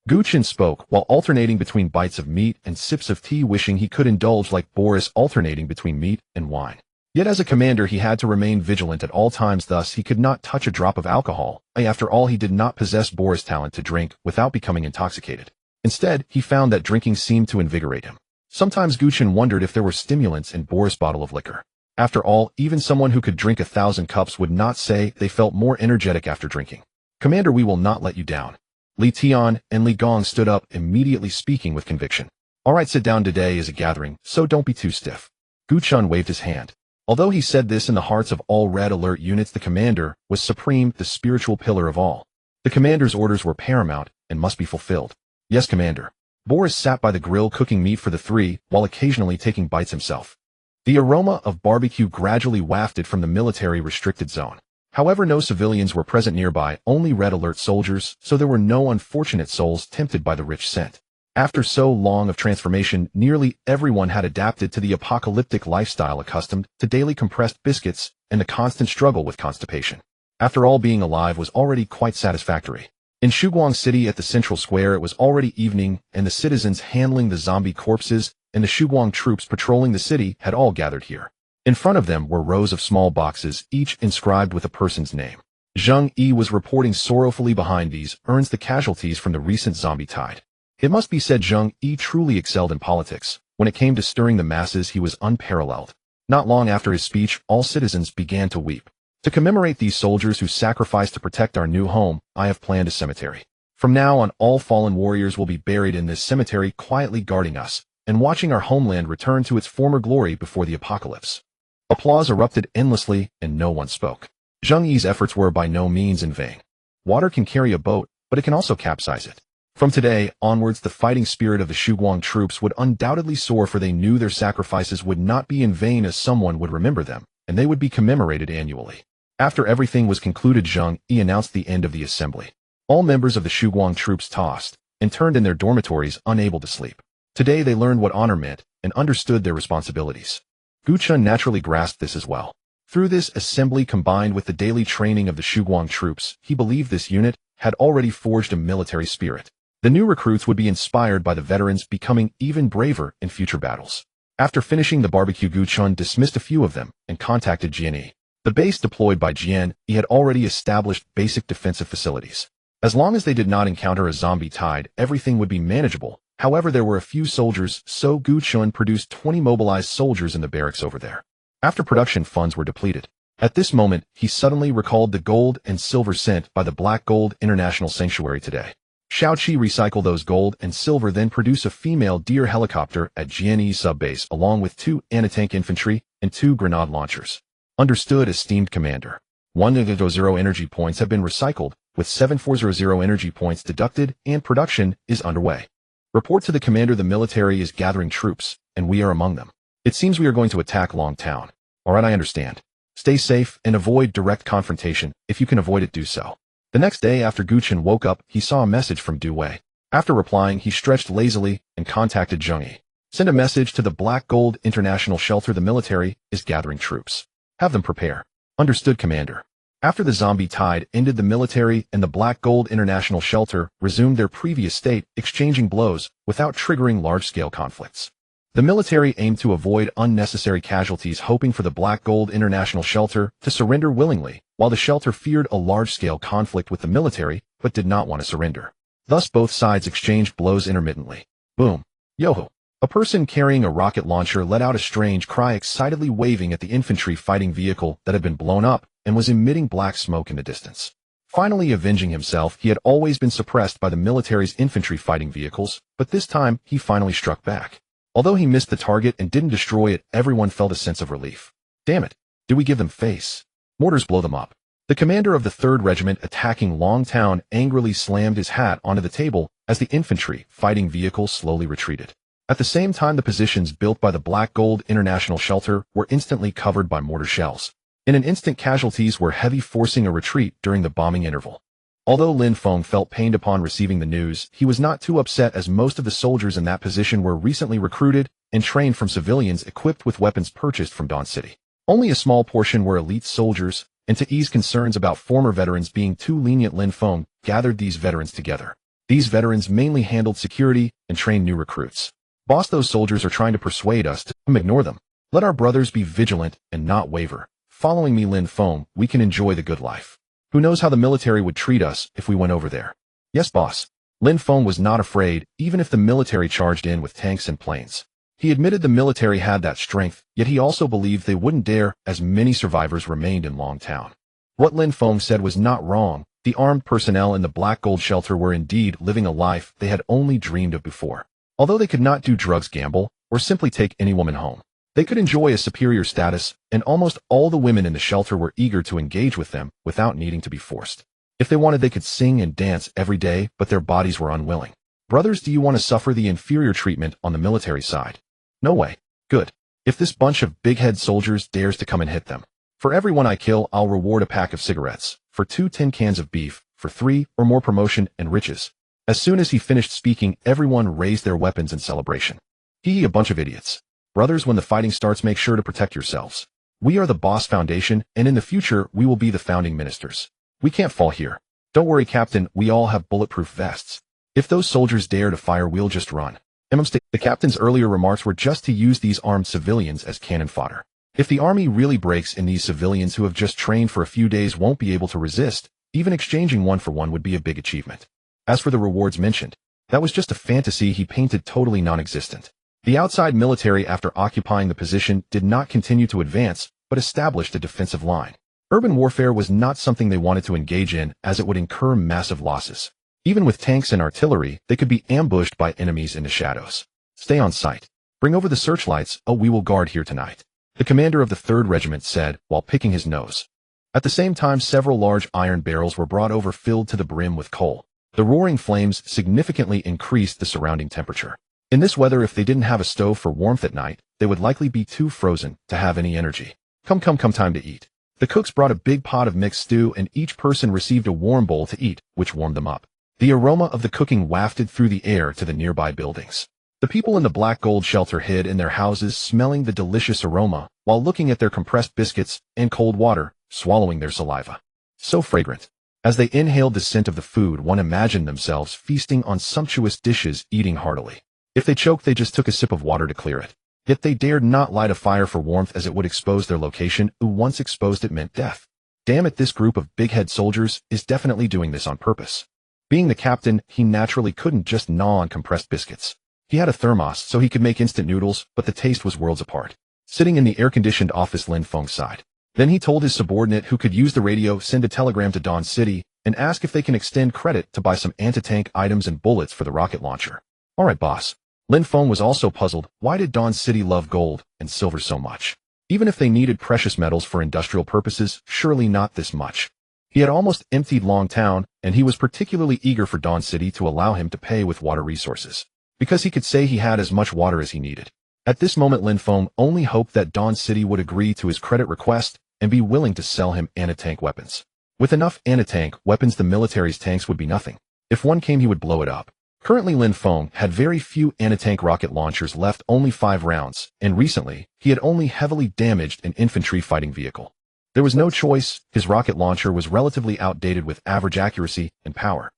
Gu Chen spoke while alternating between bites of meat and sips of tea, wishing he could indulge like Boris, alternating between meat and wine. Yet as a commander, he had to remain vigilant at all times, thus he could not touch a drop of alcohol. After all, he did not possess Boris' talent to drink without becoming intoxicated. Instead, he found that drinking seemed to invigorate him. Sometimes Gu Chen wondered if there were stimulants in Boris' bottle of liquor. After all, even someone who could drink 1,000 cups would not say they felt more energetic after drinking. Commander, we will not let you down. Li Tian and Li Gong stood up, immediately speaking with conviction. All right, sit down, today is a gathering, so don't be too stiff. Gu Chen waved his hand. Although he said this in the hearts of all red alert units, the commander was supreme, the spiritual pillar of all. The commander's orders were paramount and must be fulfilled. Yes, Commander. Boris sat by the grill cooking meat for the three, while occasionally taking bites himself. The aroma of barbecue gradually wafted from the military restricted zone. However, no civilians were present nearby, only red alert soldiers, so there were no unfortunate souls tempted by the rich scent. After so long of transformation, nearly everyone had adapted to the apocalyptic lifestyle, accustomed to daily compressed biscuits and the constant struggle with constipation. After all, being alive was already quite satisfactory. In Shuguang City at the central square, it was already evening, and the citizens handling the zombie corpses and the Shuguang troops patrolling the city had all gathered here. In front of them were rows of small boxes, each inscribed with a person's name. Zheng Yi was reporting sorrowfully behind these urns the casualties from the recent zombie tide. It must be said Zheng Yi truly excelled in politics. When it came to stirring the masses, he was unparalleled. Not long after his speech, all citizens began to weep. To commemorate these soldiers who sacrificed to protect our new home, I have planned a cemetery. From now on, all fallen warriors will be buried in this cemetery, quietly guarding us and watching our homeland return to its former glory before the apocalypse. Applause erupted endlessly, and no one spoke. Zheng Yi's efforts were by no means in vain. Water can carry a boat, but it can also capsize it. From today onwards, the fighting spirit of the Shuguang troops would undoubtedly soar, for they knew their sacrifices would not be in vain, as someone would remember them, and they would be commemorated annually. After everything was concluded, Zheng Yi announced the end of the assembly. All members of the Shuguang troops tossed and turned in their dormitories, unable to sleep. Today they learned what honor meant and understood their responsibilities. Gu Chen naturally grasped this as well. Through this assembly, combined with the daily training of the Shuguang troops, he believed this unit had already forged a military spirit. The new recruits would be inspired by the veterans, becoming even braver in future battles. After finishing the barbecue, Gu Chen dismissed a few of them and contacted Jian. The base deployed by Jian had already established basic defensive facilities. As long as they did not encounter a zombie tide, everything would be manageable. However, there were a few soldiers, so Gu Chen produced 20 mobilized soldiers in the barracks over there. After production funds were depleted, at this moment, he suddenly recalled the gold and silver sent by the Black Gold International Sanctuary today. Shaoqi recycle those gold and silver, then produce a female deer helicopter at Jianyi subbase, along with 2 anti-tank infantry and 2 grenade launchers. Understood, esteemed Commander. 100 energy points have been recycled, with 7400 energy points deducted, and production is underway. Report to the Commander, the military is gathering troops, and we are among them. It seems we are going to attack Long Town. Alright, I understand. Stay safe and avoid direct confrontation. If you can avoid it, do so. The next day, after Gu Chen woke up, he saw a message from Du Wei. After replying, he stretched lazily and contacted Zheng Yi. Send a message to the Black Gold International Shelter. The military is gathering troops. Have them prepare. Understood, Commander. After the zombie tide ended, the military and the Black Gold International Shelter resumed their previous state, exchanging blows without triggering large-scale conflicts. The military aimed to avoid unnecessary casualties, hoping for the Black Gold International Shelter to surrender willingly, while the shelter feared a large-scale conflict with the military but did not want to surrender. Thus both sides exchanged blows intermittently. Boom. Yo-ho. A person carrying a rocket launcher let out a strange cry, excitedly waving at the infantry fighting vehicle that had been blown up and was emitting black smoke in the distance. Finally avenging himself, he had always been suppressed by the military's infantry fighting vehicles, but this time he finally struck back. Although he missed the target and didn't destroy it, everyone felt a sense of relief. Damn it, do we give them face? Mortars blow them up. The commander of the 3rd Regiment attacking Long Town angrily slammed his hat onto the table as the infantry fighting vehicle slowly retreated. At the same time, the positions built by the Black Gold International Shelter were instantly covered by mortar shells. In an instant, casualties were heavy, forcing a retreat during the bombing interval. Although Lin Feng felt pained upon receiving the news, he was not too upset, as most of the soldiers in that position were recently recruited and trained from civilians equipped with weapons purchased from Dawn City. Only a small portion were elite soldiers, and to ease concerns about former veterans being too lenient, Lin Feng gathered these veterans together. These veterans mainly handled security and trained new recruits. Boss, those soldiers are trying to persuade us to ignore them. Let our brothers be vigilant and not waver. Following me, Lin Feng, we can enjoy the good life. Who knows how the military would treat us if we went over there? Yes, boss. Lin Feng was not afraid, even if the military charged in with tanks and planes. He admitted the military had that strength, yet he also believed they wouldn't dare as many survivors remained in Longtown. What Lin Feng said was not wrong. The armed personnel in the Black Gold shelter were indeed living a life they had only dreamed of before. Although they could not do drugs, gamble, or simply take any woman home, they could enjoy a superior status, and almost all the women in the shelter were eager to engage with them without needing to be forced. If they wanted, they could sing and dance every day, but their bodies were unwilling. Brothers, do you want to suffer the inferior treatment on the military side? No way. Good. If this bunch of big-head soldiers dares to come and hit them, for every one I kill, I'll reward a pack of cigarettes, for 2 tin cans of beef, for 3 or more promotion and riches. As soon as he finished speaking, everyone raised their weapons in celebration. A bunch of idiots. Brothers, when the fighting starts, make sure to protect yourselves. We are the Boss Foundation, and in the future, we will be the founding ministers. We can't fall here. Don't worry, Captain, we all have bulletproof vests. If those soldiers dare to fire, we'll just run. The captain's earlier remarks were just to use these armed civilians as cannon fodder. If the army really breaks in, these civilians who have just trained for a few days won't be able to resist. Even exchanging 1 for 1 would be a big achievement. As for the rewards mentioned, that was just a fantasy he painted totally non-existent. The outside military, after occupying the position, did not continue to advance, but established a defensive line. Urban warfare was not something they wanted to engage in, as it would incur massive losses. Even with tanks and artillery, they could be ambushed by enemies in the shadows. Stay on site. Bring over the searchlights. Oh, we will guard here tonight, the commander of the 3rd Regiment said, while picking his nose. At the same time, several large iron barrels were brought over, filled to the brim with coal. The roaring flames significantly increased the surrounding temperature. In this weather, if they didn't have a stove for warmth at night, they would likely be too frozen to have any energy. Come, time to eat. The cooks brought a big pot of mixed stew, and each person received a warm bowl to eat, which warmed them up. The aroma of the cooking wafted through the air to the nearby buildings. The people in the Black Gold shelter hid in their houses, smelling the delicious aroma, while looking at their compressed biscuits and cold water, swallowing their saliva. So fragrant. As they inhaled the scent of the food, one imagined themselves feasting on sumptuous dishes, eating heartily. If they choked, they just took a sip of water to clear it. Yet they dared not light a fire for warmth, as it would expose their location. Once exposed, it meant death. Damn it, this group of big-head soldiers is definitely doing this on purpose. Being the captain, he naturally couldn't just gnaw on compressed biscuits. He had a thermos, so he could make instant noodles, but the taste was worlds apart. Sitting in the air-conditioned office, Lin Feng sighed. Then he told his subordinate, who could use the radio, send a telegram to Dawn City and ask if they can extend credit to buy some anti-tank items and bullets for the rocket launcher. All right, boss. Lin Feng was also puzzled. Why did Dawn City love gold and silver so much? Even if they needed precious metals for industrial purposes, surely not this much. He had almost emptied Longtown, and he was particularly eager for Dawn City to allow him to pay with water resources, because he could say he had as much water as he needed. At this moment, Lin Feng only hoped that Dawn City would agree to his credit request and be willing to sell him anti-tank weapons. With enough anti-tank weapons, the military's tanks would be nothing. If one came, he would blow it up. Currently, Lin Feng had very few anti-tank rocket launchers left, only 5 rounds, and recently, he had only heavily damaged an infantry fighting vehicle. There was no choice. His rocket launcher was relatively outdated with average accuracy and power.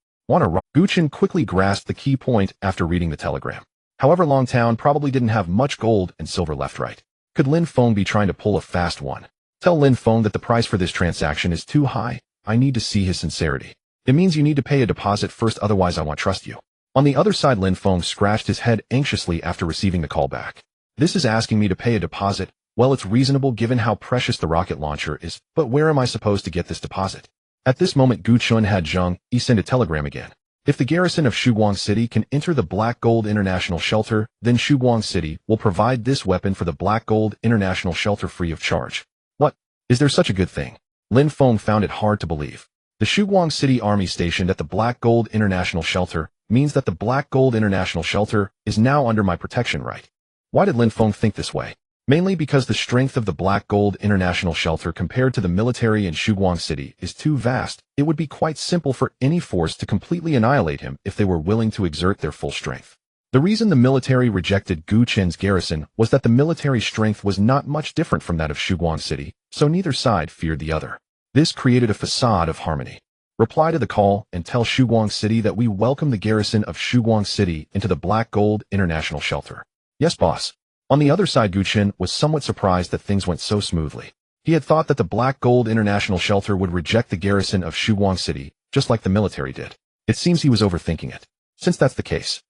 Gu Chen quickly grasped the key point after reading the telegram. However, Longtown probably didn't have much gold and silver left. Right? Could Lin Feng be trying to pull a fast one? Tell Lin Feng that the price for this transaction is too high. I need to see his sincerity. It means you need to pay a deposit first, otherwise I won't trust you. On the other side, Lin Feng scratched his head anxiously after receiving the call back. This is asking me to pay a deposit. Well, it's reasonable given how precious the rocket launcher is, but where am I supposed to get this deposit? At this moment, Gu Chen had Zheng Yi send a telegram again. If the garrison of Shuguang City can enter the Black Gold International Shelter, then Shuguang City will provide this weapon for the Black Gold International Shelter free of charge. What? Is there such a good thing? Lin Feng found it hard to believe. The Shuguang City Army stationed at the Black Gold International Shelter means that the Black Gold International Shelter is now under my protection, right? Why did Lin Feng think this way? Mainly because the strength of the Black Gold International Shelter compared to the military in Shuguang City is too vast. It would be quite simple for any force to completely annihilate him if they were willing to exert their full strength. The reason the military rejected Gu Chen's garrison was that the military strength was not much different from that of Shuguang City, so neither side feared the other. This created a facade of harmony. Reply to the call and tell Shuguang City that we welcome the garrison of Shuguang City into the Black Gold International Shelter. Yes, boss. On the other side, Gu Chen was somewhat surprised that things went so smoothly. He had thought that the Black Gold International Shelter would reject the garrison of Shuguang City, just like the military did. It seems he was overthinking it. Since that's the case,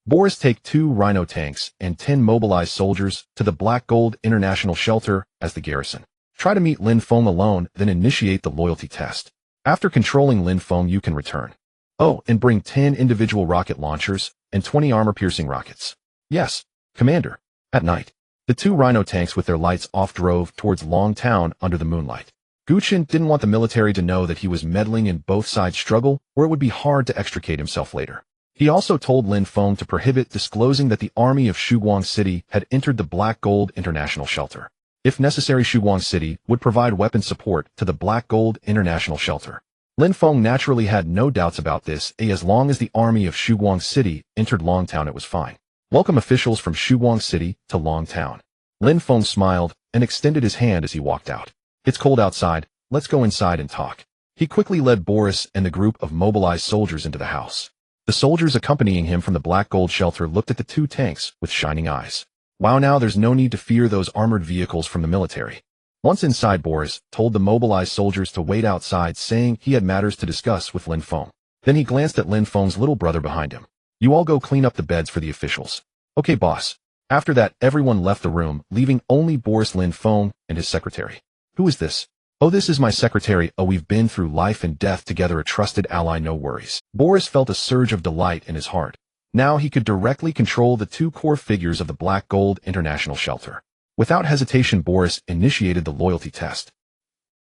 Boris take 2 Rhino tanks and 10 mobilized soldiers to the Black Gold International Shelter as the garrison. Try to meet Lin Feng alone, then initiate the loyalty test. After controlling Lin Feng, you can return. Oh, and bring 10 individual rocket launchers and 20 armor-piercing rockets. Yes, Commander. At night, the 2 Rhino tanks with their lights off drove towards Long Town under the moonlight. Gu Chen didn't want the military to know that he was meddling in both sides' struggle, or it would be hard to extricate himself later. He also told Lin Feng to prohibit disclosing that the army of Shuguang City had entered the Black Gold International Shelter. If necessary, Shuguang City would provide weapon support to the Black Gold International Shelter. Lin Feng naturally had no doubts about this, as long as the army of Shuguang City entered Longtown it was fine. Welcome officials from Shuguang City to Longtown. Lin Feng smiled and extended his hand as he walked out. It's cold outside, let's go inside and talk. He quickly led Boris and the group of mobilized soldiers into the house. The soldiers accompanying him from the Black Gold Shelter looked at the 2 tanks with shining eyes. Wow, now there's no need to fear those armored vehicles from the military. Once inside, Boris told the mobilized soldiers to wait outside, saying he had matters to discuss with Lin Feng. Then he glanced at Lin Feng's little brother behind him. You all go clean up the beds for the officials. Okay, boss. After that, everyone left the room, leaving only Boris, Lin Feng, and his secretary. Who is this? Oh, this is my secretary. Oh, we've been through life and death together, a trusted ally, no worries. Boris felt a surge of delight in his heart. Now he could directly control the 2 core figures of the Black Gold International Shelter. Without hesitation, Boris initiated the loyalty test.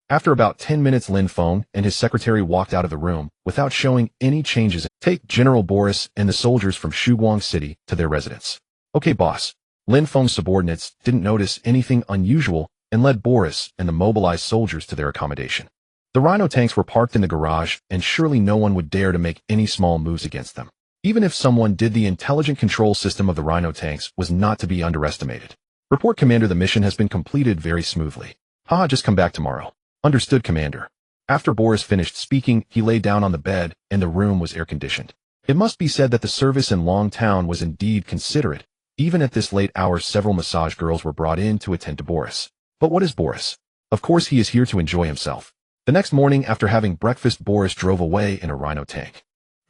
After about 10 minutes, Lin Feng and his secretary walked out of the room without showing any changes. Take General Boris and the soldiers from Shuguang City to their residence. Okay, boss. Lin Feng's subordinates didn't notice anything unusual and led Boris and the mobilized soldiers to their accommodation. The Rhino tanks were parked in the garage, and surely no one would dare to make any small moves against them. Even if someone did, the intelligent control system of the Rhino tanks was not to be underestimated. Report, Commander, the mission has been completed very smoothly. Haha, just come back tomorrow. Understood, Commander. After Boris finished speaking, he lay down on the bed, and the room was air-conditioned. It must be said that the service in Longtown was indeed considerate. Even at this late hour, several massage girls were brought in to attend to Boris. But what is Boris? Of course he is here to enjoy himself. The next morning, after having breakfast, Boris drove away in a Rhino tank.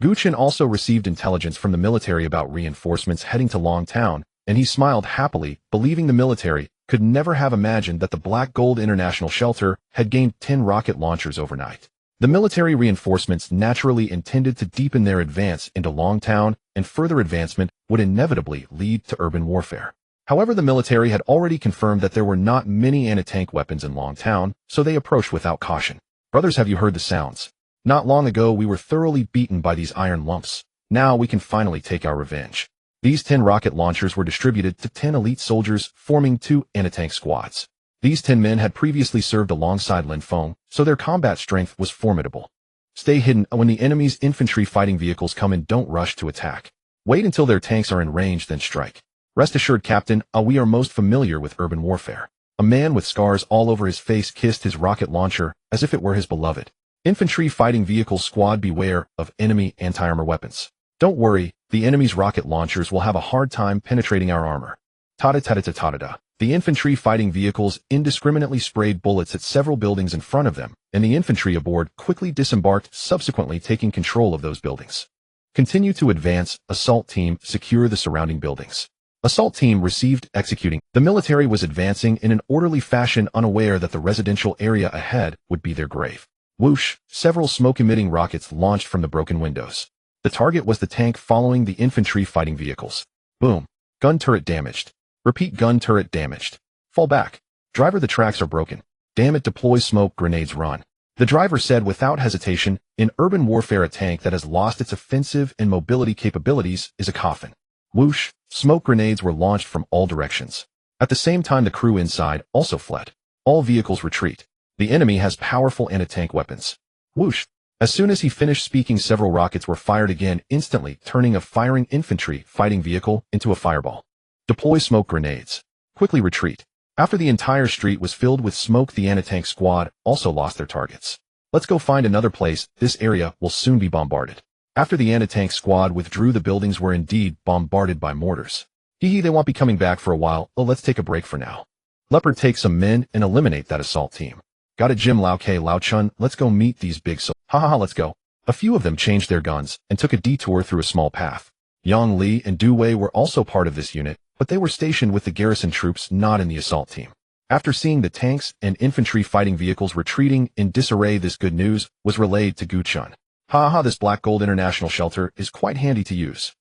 Gu Chen also received intelligence from the military about reinforcements heading to Longtown, and he smiled happily, believing the military could never have imagined that the Black Gold International Shelter had gained 10 rocket launchers overnight. The military reinforcements naturally intended to deepen their advance into Longtown, and further advancement would inevitably lead to urban warfare. However, the military had already confirmed that there were not many anti-tank weapons in Longtown, so they approached without caution. Brothers, have you heard the sounds? Not long ago, we were thoroughly beaten by these iron lumps. Now we can finally take our revenge. These 10 rocket launchers were distributed to 10 elite soldiers, forming 2 anti-tank squads. These 10 men had previously served alongside Lin Feng, so their combat strength was formidable. Stay hidden when the enemy's infantry fighting vehicles come in. Don't rush to attack. Wait until their tanks are in range, then strike. Rest assured, Captain, we are most familiar with urban warfare. A man with scars all over his face kissed his rocket launcher as if it were his beloved. Infantry fighting vehicle squad, beware of enemy anti-armor weapons. Don't worry, the enemy's rocket launchers will have a hard time penetrating our armor. Ta-da-ta-da-ta-ta-da-da. The infantry fighting vehicles indiscriminately sprayed bullets at several buildings in front of them, and the infantry aboard quickly disembarked, subsequently taking control of those buildings. Continue to advance, assault team, secure the surrounding buildings. Assault team received, executing. The military was advancing in an orderly fashion, unaware that the residential area ahead would be their grave. Whoosh, several smoke-emitting rockets launched from the broken windows. The target was the tank following the infantry fighting vehicles. Boom. Gun turret damaged. Repeat, gun turret damaged. Fall back. Driver, the tracks are broken. Damn it, deploy smoke grenades, run. The driver said without hesitation. In urban warfare, a tank that has lost its offensive and mobility capabilities is a coffin. Whoosh, smoke grenades were launched from all directions. At the same time, the crew inside also fled. All vehicles retreat. The enemy has powerful anti-tank weapons. Whoosh. As soon as he finished speaking, several rockets were fired again, instantly turning a firing infantry fighting vehicle into a fireball. Deploy smoke grenades. Quickly retreat. After the entire street was filled with smoke, the anti-tank squad also lost their targets. Let's go find another place. This area will soon be bombarded. After the anti-tank squad withdrew, the buildings were indeed bombarded by mortars. Hee, they won't be coming back for a while. Oh, let's take a break for now. Leopard, take some men and eliminate that assault team. Got it, Jim. Lao K, Lao Chun, let's go meet these big Ha ha ha, let's go. A few of them changed their guns and took a detour through a small path. Yang Li and Du Wei were also part of this unit, but they were stationed with the garrison troops, not in the assault team. After seeing the tanks and infantry fighting vehicles retreating in disarray, this good news was relayed to Gu Chen. Haha, this Black Gold International Shelter is quite handy to use.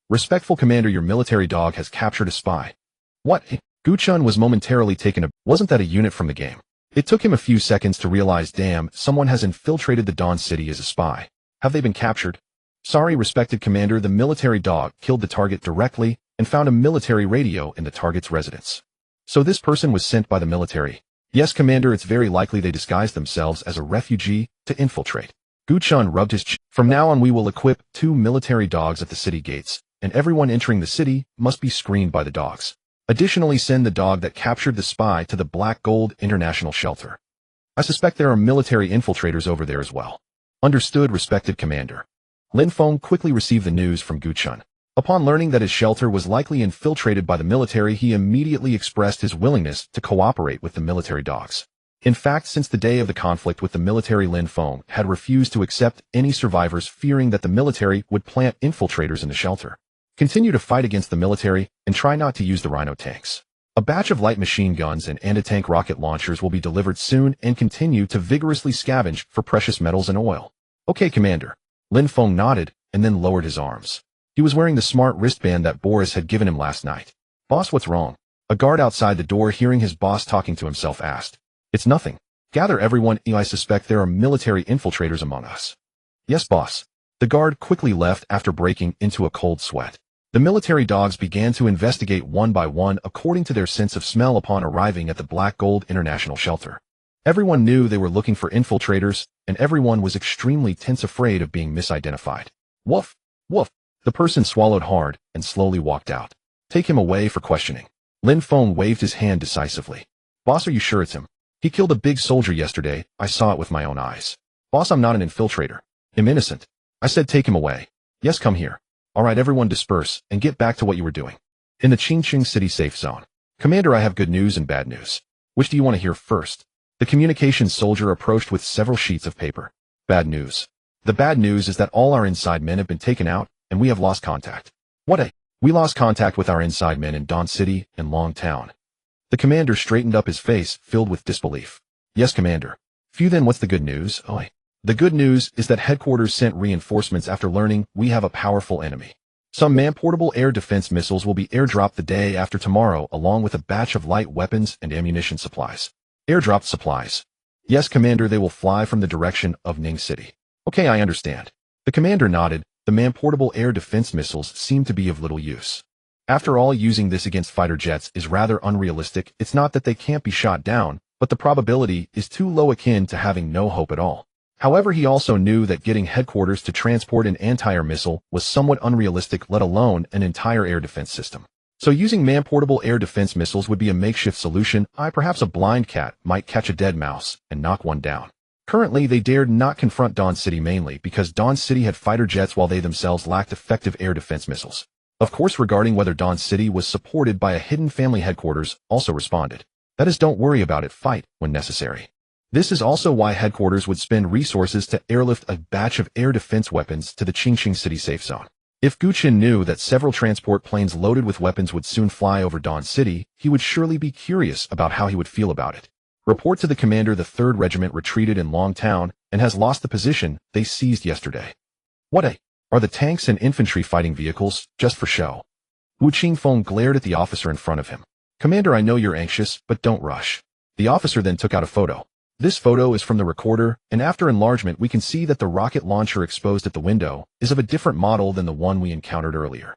Respectful commander, your military dog has captured a spy. What? Gu Chen was momentarily taken aback. Wasn't that a unit from the game? It took him a few seconds to realize, damn, someone has infiltrated the Dawn City as a spy. Have they been captured? Sorry, respected commander, the military dog killed the target directly and found a military radio in the target's residence. So this person was sent by the military. Yes, commander, it's very likely they disguised themselves as a refugee to infiltrate. Gu Chen rubbed his chin. From now on we will equip 2 military dogs at the city gates, and everyone entering the city must be screened by the dogs. Additionally, send the dog that captured the spy to the Black Gold International Shelter. I suspect there are military infiltrators over there as well. Understood, respected commander. Lin Feng quickly received the news from Gu Chen. Upon learning that his shelter was likely infiltrated by the military, he immediately expressed his willingness to cooperate with the military dogs. In fact, since the day of the conflict with the military, Lin Feng had refused to accept any survivors, fearing that the military would plant infiltrators in the shelter. Continue to fight against the military and try not to use the Rhino tanks. A batch of light machine guns and anti-tank rocket launchers will be delivered soon, and continue to vigorously scavenge for precious metals and oil. Okay, commander. Lin Feng nodded and then lowered his arms. He was wearing the smart wristband that Boris had given him last night. Boss, what's wrong? A guard outside the door, hearing his boss talking to himself, asked. It's nothing. Gather everyone. I suspect there are military infiltrators among us. Yes, boss. The guard quickly left after breaking into a cold sweat. The military dogs began to investigate one by one according to their sense of smell upon arriving at the Black Gold International Shelter. Everyone knew they were looking for infiltrators, and everyone was extremely tense, afraid of being misidentified. Woof! Woof! The person swallowed hard and slowly walked out. Take him away for questioning. Lin Feng waved his hand decisively. Boss, are you sure it's him? He killed a big soldier yesterday. I saw it with my own eyes. Boss, I'm not an infiltrator. I'm innocent. I said take him away. Yes, come here. All right, everyone disperse and get back to what you were doing. In the Qingqing City safe zone. Commander, I have good news and bad news. Which do you want to hear first? The communications soldier approached with several sheets of paper. Bad news. The bad news is that all our inside men have been taken out, and we have lost contact. What? We lost contact with our inside men in Dawn City and Long Town. The commander straightened up, his face filled with disbelief. Yes, commander. Phew, then what's the good news? The good news is that headquarters sent reinforcements after learning we have a powerful enemy. Some man-portable air defense missiles will be airdropped the day after tomorrow, along with a batch of light weapons and ammunition supplies. Airdropped supplies. Yes, commander, they will fly from the direction of Ning City. Okay, I understand. The commander nodded. The man-portable air defense missiles seem to be of little use. After all, using this against fighter jets is rather unrealistic. It's not that they can't be shot down, but the probability is too low, akin to having no hope at all. However, he also knew that getting headquarters to transport an anti-air missile was somewhat unrealistic, let alone an entire air defense system. So using man-portable air defense missiles would be a makeshift solution. Perhaps a blind cat might catch a dead mouse and knock one down. Currently, they dared not confront Dawn City, mainly because Dawn City had fighter jets while they themselves lacked effective air defense missiles. Of course, regarding whether Dawn City was supported by a hidden family headquarters, also responded. That is, don't worry about it, fight when necessary. This is also why headquarters would spend resources to airlift a batch of air defense weapons to the Qingqing City safe zone. If Gu Chen knew that several transport planes loaded with weapons would soon fly over Dawn City, he would surely be curious about how he would feel about it. Report to the commander, the 3rd Regiment retreated in Long Town and has lost the position they seized yesterday. What? Are the tanks and infantry fighting vehicles just for show? Wu Qingfeng glared at the officer in front of him. Commander, I know you're anxious, but don't rush. The officer then took out a photo. This photo is from the recorder, and after enlargement we can see that the rocket launcher exposed at the window is of a different model than the one we encountered earlier.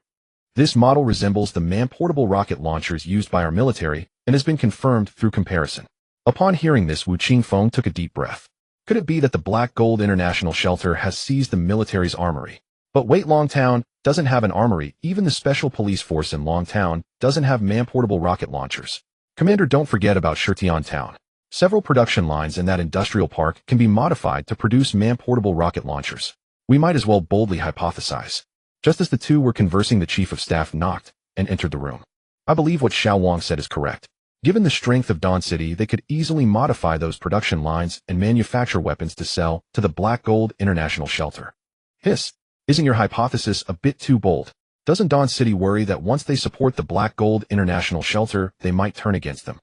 This model resembles the man-portable rocket launchers used by our military and has been confirmed through comparison. Upon hearing this, Wu Qingfeng took a deep breath. Could it be that the Black Gold International Shelter has seized the military's armory? But wait, Long Town doesn't have an armory. Even the special police force in Long Town doesn't have man-portable rocket launchers. Commander, don't forget about Shirtian Town. Several production lines in that industrial park can be modified to produce man-portable rocket launchers. We might as well boldly hypothesize. Just as the two were conversing, the chief of staff knocked and entered the room. I believe what Xiao Wang said is correct. Given the strength of Dawn City, they could easily modify those production lines and manufacture weapons to sell to the Black Gold International Shelter. Hiss, isn't your hypothesis a bit too bold? Doesn't Dawn City worry that once they support the Black Gold International Shelter, they might turn against them?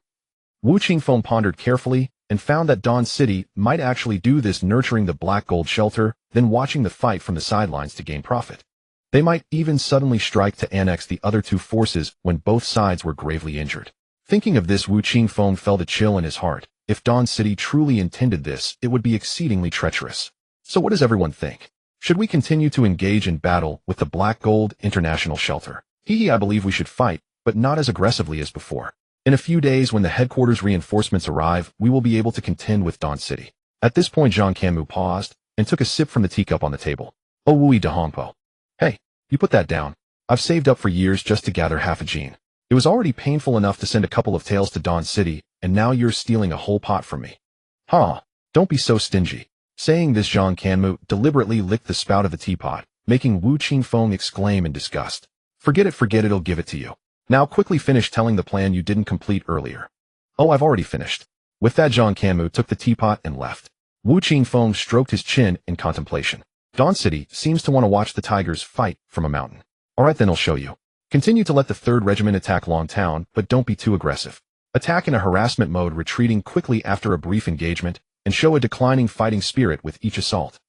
Wu Qingfeng pondered carefully and found that Dawn City might actually do this, nurturing the Black Gold Shelter, then watching the fight from the sidelines to gain profit. They might even suddenly strike to annex the other two forces when both sides were gravely injured. Thinking of this, Wu Qingfeng felt a chill in his heart. If Dawn City truly intended this, it would be exceedingly treacherous. So what does everyone think? Should we continue to engage in battle with the Black Gold International Shelter? I believe we should fight, but not as aggressively as before. In a few days, when the headquarters reinforcements arrive, we will be able to contend with Dawn City. At this point, Zhang Kanmu paused and took a sip from the teacup on the table. Oh, Wui Dahongpo. Hey, you put that down. I've saved up for years just to gather half a gene. It was already painful enough to send a couple of tails to Dawn City, and now you're stealing a whole pot from me. Don't be so stingy. Saying this, Zhang Kanmu deliberately licked the spout of the teapot, making Wu Qingfeng exclaim in disgust. Forget it, I'll give it to you. Now quickly finish telling the plan you didn't complete earlier. Oh, I've already finished. With that, Zhang Kanmu took the teapot and left. Wu Qingfeng stroked his chin in contemplation. Dawn City seems to want to watch the tigers fight from a mountain. Alright, then I'll show you. Continue to let the 3rd Regiment attack Long Town, but don't be too aggressive. Attack in a harassment mode, retreating quickly after a brief engagement, and show a declining fighting spirit with each assault.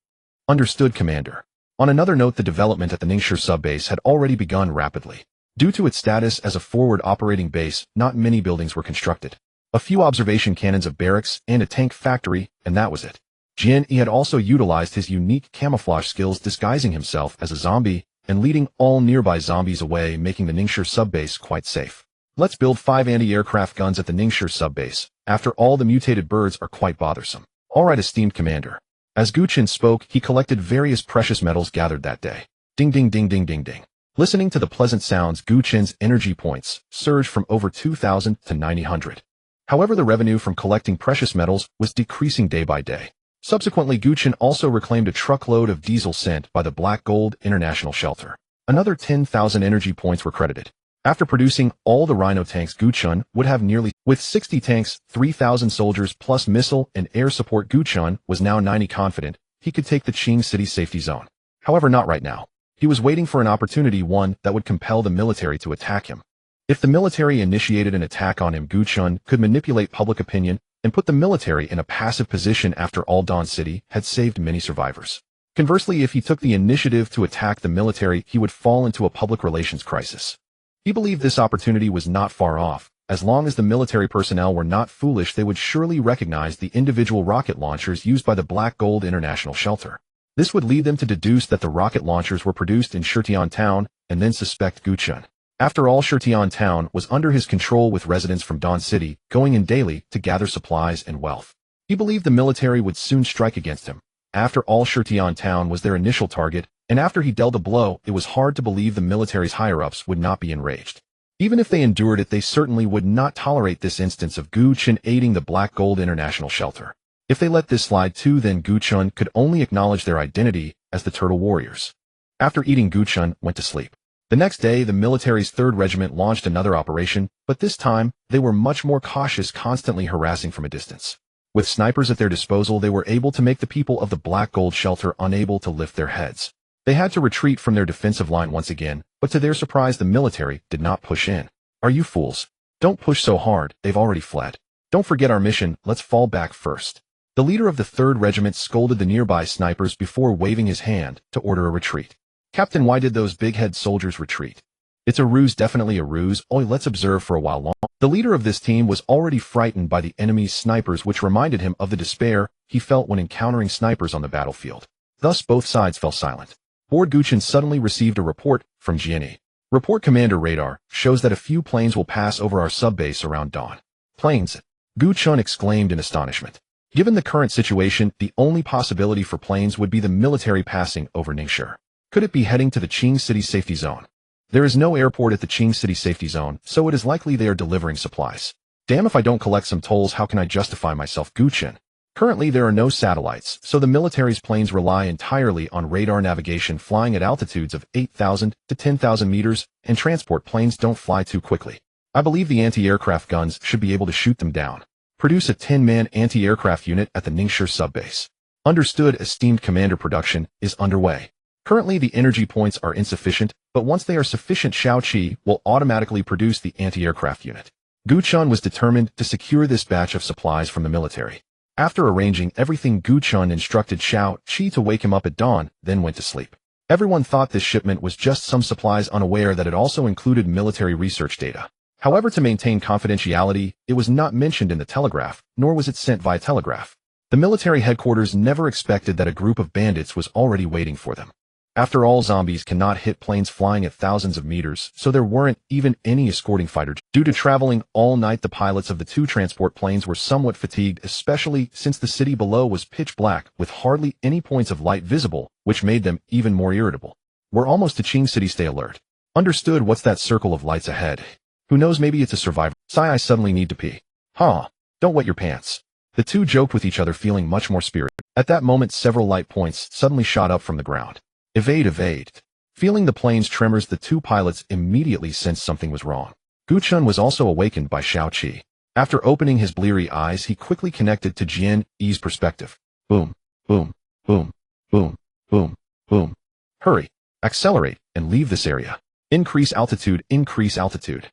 Understood, Commander. On another note, the development at the Ningshi subbase had already begun rapidly. Due to its status as a forward operating base, not many buildings were constructed. A few observation cannons, of barracks, and a tank factory, and that was it. He had also utilized his unique camouflage skills, disguising himself as a zombie and leading all nearby zombies away, making the Ningshi subbase quite safe. Let's build 5 anti-aircraft guns at the Ningshi subbase. After all, the mutated birds are quite bothersome. Alright, esteemed Commander. As Gu Chen spoke, he collected various precious metals gathered that day. Ding ding ding ding ding ding. Listening to the pleasant sounds, Gu Chen's energy points surged from over 2,000 to 900. However, the revenue from collecting precious metals was decreasing day by day. Subsequently, Gu Chen also reclaimed a truckload of diesel sent by the Black Gold International Shelter. Another 10,000 energy points were credited. After producing all the Rhino tanks, Gu Chen would have nearly, with 60 tanks, 3,000 soldiers plus missile and air support. Gu Chen was now 90 confident he could take the Qing City safety zone. However, not right now. He was waiting for an opportunity, one that would compel the military to attack him. If the military initiated an attack on him, Gu Chen could manipulate public opinion and put the military in a passive position. After all, Dawn City had saved many survivors. Conversely, if he took the initiative to attack the military, he would fall into a public relations crisis. He believed this opportunity was not far off. As long as the military personnel were not foolish, they would surely recognize the individual rocket launchers used by the Black Gold International Shelter. This would lead them to deduce that the rocket launchers were produced in Shutian Town and then suspect Gu Chen. After all, Shutian Town was under his control, with residents from Dawn City going in daily to gather supplies and wealth. He believed the military would soon strike against him. After all, Shutian Town was their initial target, and after he dealt a blow, it was hard to believe the military's higher-ups would not be enraged. Even if they endured it, they certainly would not tolerate this instance of Gu Chen aiding the Black Gold International Shelter. If they let this slide too, then Gu Chen could only acknowledge their identity as the Turtle Warriors. After eating, Gu Chen went to sleep. The next day, the military's 3rd Regiment launched another operation, but this time, they were much more cautious, constantly harassing from a distance. With snipers at their disposal, they were able to make the people of the Black Gold Shelter unable to lift their heads. They had to retreat from their defensive line once again, but to their surprise, the military did not push in. Are you fools? Don't push so hard, they've already fled. Don't forget our mission, let's fall back first. The leader of the 3rd Regiment scolded the nearby snipers before waving his hand to order a retreat. Captain, why did those big-head soldiers retreat? It's a ruse, definitely a ruse. Oh, let's observe for a while long. The leader of this team was already frightened by the enemy's snipers, which reminded him of the despair he felt when encountering snipers on the battlefield. Thus, both sides fell silent. Board Gu Chen suddenly received a report from Jiani. Report, Commander. Radar shows that a few planes will pass over our subbase around dawn. Planes? Gu Chen exclaimed in astonishment. Given the current situation, the only possibility for planes would be the military passing over Ningshi. Could it be heading to the Qing City safety zone? There is no airport at the Qing City safety zone, so it is likely they are delivering supplies. Damn, if I don't collect some tolls, how can I justify myself? Gu Chen. Currently, there are no satellites, so the military's planes rely entirely on radar navigation, flying at altitudes of 8,000 to 10,000 meters, and transport planes don't fly too quickly. I believe the anti-aircraft guns should be able to shoot them down. Produce a 10-man anti-aircraft unit at the Ningshi subbase. Understood, esteemed Commander. Production is underway. Currently, the energy points are insufficient, but once they are sufficient, Xiaoqi will automatically produce the anti-aircraft unit. Gu Chen was determined to secure this batch of supplies from the military. After arranging everything, Gu Chen instructed Xiaoqi to wake him up at dawn, then went to sleep. Everyone thought this shipment was just some supplies, unaware that it also included military research data. However, to maintain confidentiality, it was not mentioned in the telegraph, nor was it sent via telegraph. The military headquarters never expected that a group of bandits was already waiting for them. After all, zombies cannot hit planes flying at thousands of meters, so there weren't even any escorting fighters. Due to traveling all night, the pilots of the two transport planes were somewhat fatigued, especially since the city below was pitch black with hardly any points of light visible, which made them even more irritable. We're almost to Qing City, stay alert. Understood. What's that circle of lights ahead? Who knows, maybe it's a survivor. Sigh, I suddenly need to pee. Huh, don't wet your pants. The two joked with each other, feeling much more spirited. At that moment, several light points suddenly shot up from the ground. Evade, evade. Feeling the plane's tremors, the two pilots immediately sensed something was wrong. Gu Chen was also awakened by Xiaoqi. After opening his bleary eyes, he quickly connected to Jian's perspective. Boom, boom, boom, boom, boom, boom. Hurry, accelerate, and leave this area. Increase altitude, increase altitude.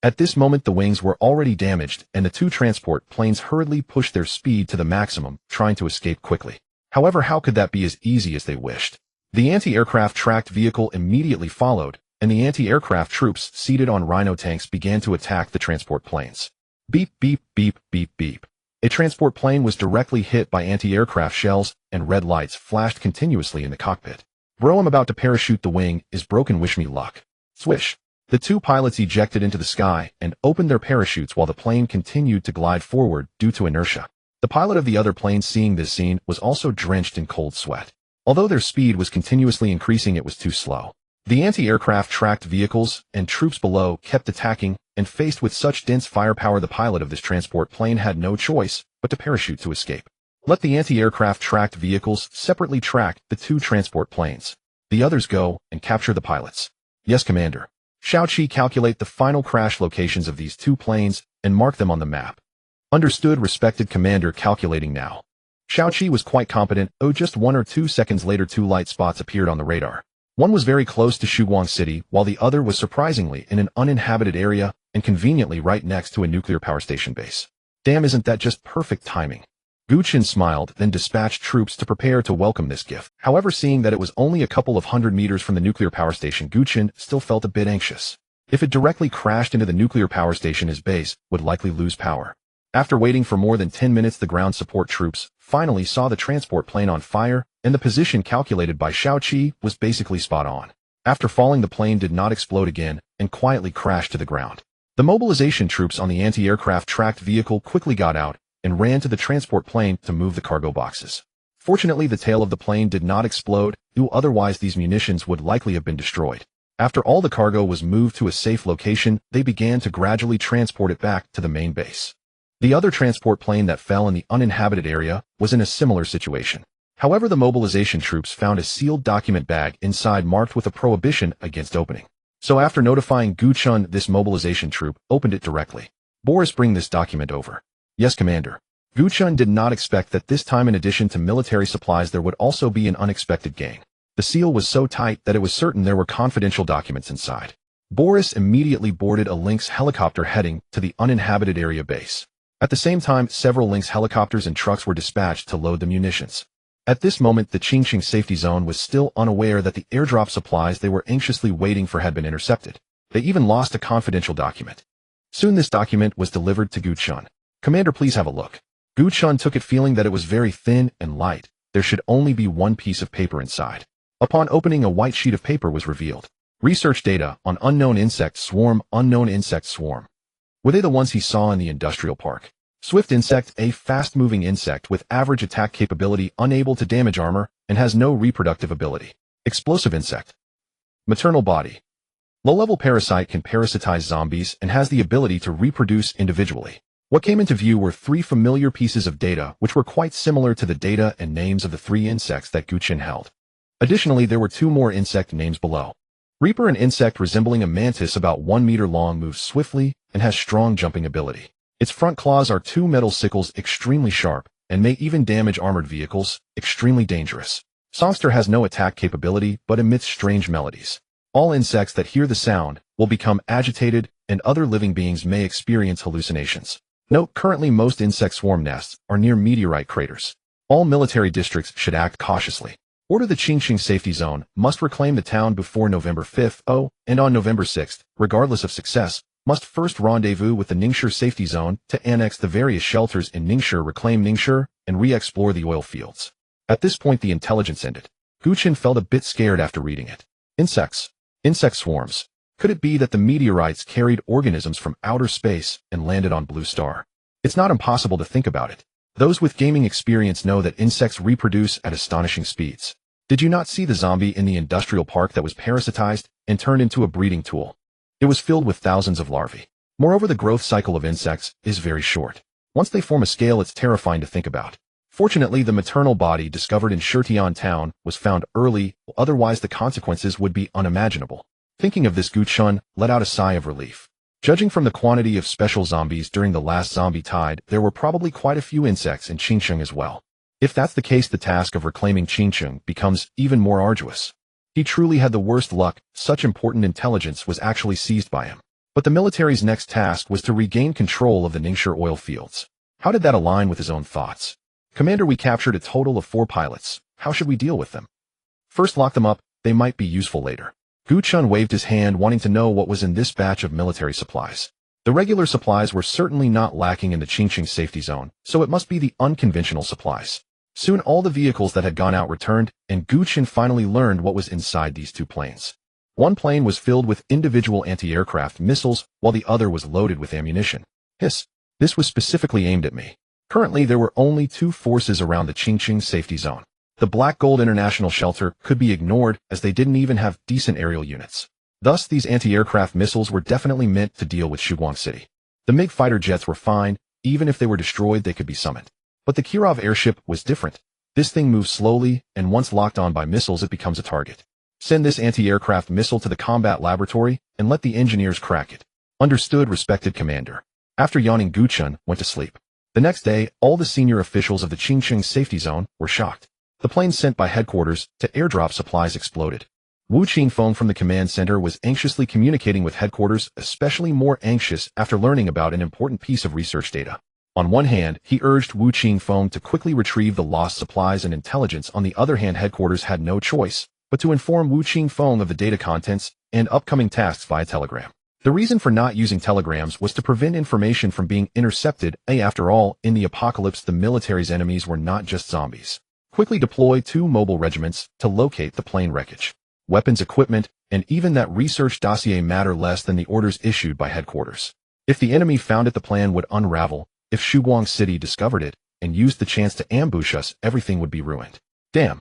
At this moment, the wings were already damaged, and the two transport planes hurriedly pushed their speed to the maximum, trying to escape quickly. However, how could that be as easy as they wished? The anti-aircraft tracked vehicle immediately followed, and the anti-aircraft troops seated on rhino tanks began to attack the transport planes. Beep, beep, beep, beep, beep. A transport plane was directly hit by anti-aircraft shells, and red lights flashed continuously in the cockpit. Bro, I'm about to parachute. The wing is broken. Wish me luck. Swish. The two pilots ejected into the sky and opened their parachutes while the plane continued to glide forward due to inertia. The pilot of the other plane, seeing this scene, was also drenched in cold sweat. Although their speed was continuously increasing, it was too slow. The anti-aircraft tracked vehicles and troops below kept attacking, and faced with such dense firepower, the pilot of this transport plane had no choice but to parachute to escape. Let the anti-aircraft tracked vehicles separately track the two transport planes. The others go and capture the pilots. Yes, Commander. Xiaoqi, calculate the final crash locations of these two planes and mark them on the map. Understood, respected Commander. Calculating now. Xiaoqi was quite competent. Just 1 or 2 seconds later, 2 light spots appeared on the radar. One was very close to Shuguang City, while the other was surprisingly in an uninhabited area and conveniently right next to a nuclear power station base. Damn, isn't that just perfect timing? Gu Chen smiled, then dispatched troops to prepare to welcome this gift. However, seeing that it was only a couple of 100 meters from the nuclear power station, Gu Chen still felt a bit anxious. If it directly crashed into the nuclear power station, his base would likely lose power. After waiting for more than 10 minutes, the ground support troops finally saw the transport plane on fire, and the position calculated by Xiaoqi was basically spot on. After falling, the plane did not explode again and quietly crashed to the ground. The mobilization troops on the anti-aircraft tracked vehicle quickly got out and ran to the transport plane to move the cargo boxes. Fortunately, the tail of the plane did not explode, otherwise these munitions would likely have been destroyed. After all the cargo was moved to a safe location, they began to gradually transport it back to the main base. The other transport plane that fell in the uninhabited area was in a similar situation. However, the mobilization troops found a sealed document bag inside marked with a prohibition against opening. So after notifying Gu Chen, this mobilization troop opened it directly. Boris, bring this document over. Yes, Commander. Gu Chen did not expect that this time, in addition to military supplies, there would also be an unexpected gain. The seal was so tight that it was certain there were confidential documents inside. Boris immediately boarded a Lynx helicopter heading to the uninhabited area base. At the same time, several Lynx helicopters and trucks were dispatched to load the munitions. At this moment, the Qingqing safety zone was still unaware that the airdrop supplies they were anxiously waiting for had been intercepted. They even lost a confidential document. Soon this document was delivered to Gu Chen. Commander, please have a look. Gu Chen took it, feeling that it was very thin and light. There should only be one piece of paper inside. Upon opening, a white sheet of paper was revealed. Research data on unknown insect swarm, unknown insect swarm. Were they the ones he saw in the industrial park? Swift insect, a fast-moving insect with average attack capability, unable to damage armor, and has no reproductive ability. Explosive insect. Maternal body. Low-level parasite, can parasitize zombies and has the ability to reproduce individually. What came into view were 3 familiar pieces of data which were quite similar to the data and names of the 3 insects that Gu Chen held. Additionally, there were 2 more insect names below. Reaper, an insect resembling a mantis about 1 meter long, moves swiftly and has strong jumping ability. Its front claws are 2 metal sickles, extremely sharp, and may even damage armored vehicles, extremely dangerous. Songster has no attack capability but emits strange melodies. All insects that hear the sound will become agitated, and other living beings may experience hallucinations. Note, currently most insect swarm nests are near meteorite craters. All military districts should act cautiously. Order the Qingqing Safety Zone must reclaim the town before November 5th, and on November 6th, regardless of success, must first rendezvous with the Ningshi Safety Zone to annex the various shelters in Ningshi, reclaim Ningshi, and re-explore the oil fields. At this point the intelligence ended. Gu Chen felt a bit scared after reading it. Insects. Insect swarms. Could it be that the meteorites carried organisms from outer space and landed on Blue Star? It's not impossible to think about it. Those with gaming experience know that insects reproduce at astonishing speeds. Did you not see the zombie in the industrial park that was parasitized and turned into a breeding tool? It was filled with thousands of larvae. Moreover, the growth cycle of insects is very short. Once they form a scale, it's terrifying to think about. Fortunately, the maternal body discovered in Shutian town was found early, otherwise the consequences would be unimaginable. Thinking of this, Gu Chen let out a sigh of relief. Judging from the quantity of special zombies during the last zombie tide, there were probably quite a few insects in Qingqing as well. If that's the case, the task of reclaiming Qingqing becomes even more arduous. He truly had the worst luck. Such important intelligence was actually seized by him. But the military's next task was to regain control of the Ningshi oil fields. How did that align with his own thoughts? Commander, we captured a total of 4 pilots. How should we deal with them? First, lock them up. They might be useful later. Gu Chen waved his hand, wanting to know what was in this batch of military supplies. The regular supplies were certainly not lacking in the Qingqing Safety Zone, so it must be the unconventional supplies. Soon all the vehicles that had gone out returned, and Gu Chen finally learned what was inside these 2 planes. One plane was filled with individual anti-aircraft missiles, while the other was loaded with ammunition. Hiss. This was specifically aimed at me. Currently, there were only 2 forces around the Qingqing Safety Zone. The Black Gold International Shelter could be ignored, as they didn't even have decent aerial units. Thus, these anti-aircraft missiles were definitely meant to deal with Shuguang City. The MiG fighter jets were fine. Even if they were destroyed, they could be summoned. But the Kirov airship was different. This thing moves slowly, and once locked on by missiles, it becomes a target. Send this anti-aircraft missile to the combat laboratory, and let the engineers crack it. Understood, respected commander. After yawning, Gu Chen went to sleep. The next day, all the senior officials of the Qingqing Safety Zone were shocked. The plane sent by headquarters to airdrop supplies exploded. Wu Qingfeng from the command center was anxiously communicating with headquarters, especially more anxious after learning about an important piece of research data. On one hand, he urged Wu Qingfeng to quickly retrieve the lost supplies and intelligence. On the other hand, headquarters had no choice but to inform Wu Qingfeng of the data contents and upcoming tasks via telegram. The reason for not using telegrams was to prevent information from being intercepted. After all, in the apocalypse, the military's enemies were not just zombies. Quickly deploy 2 mobile regiments to locate the plane wreckage. Weapons, equipment, and even that research dossier matter less than the orders issued by headquarters. If the enemy found it, the plan would unravel. If Shuguang City discovered it and used the chance to ambush us, everything would be ruined. Damn.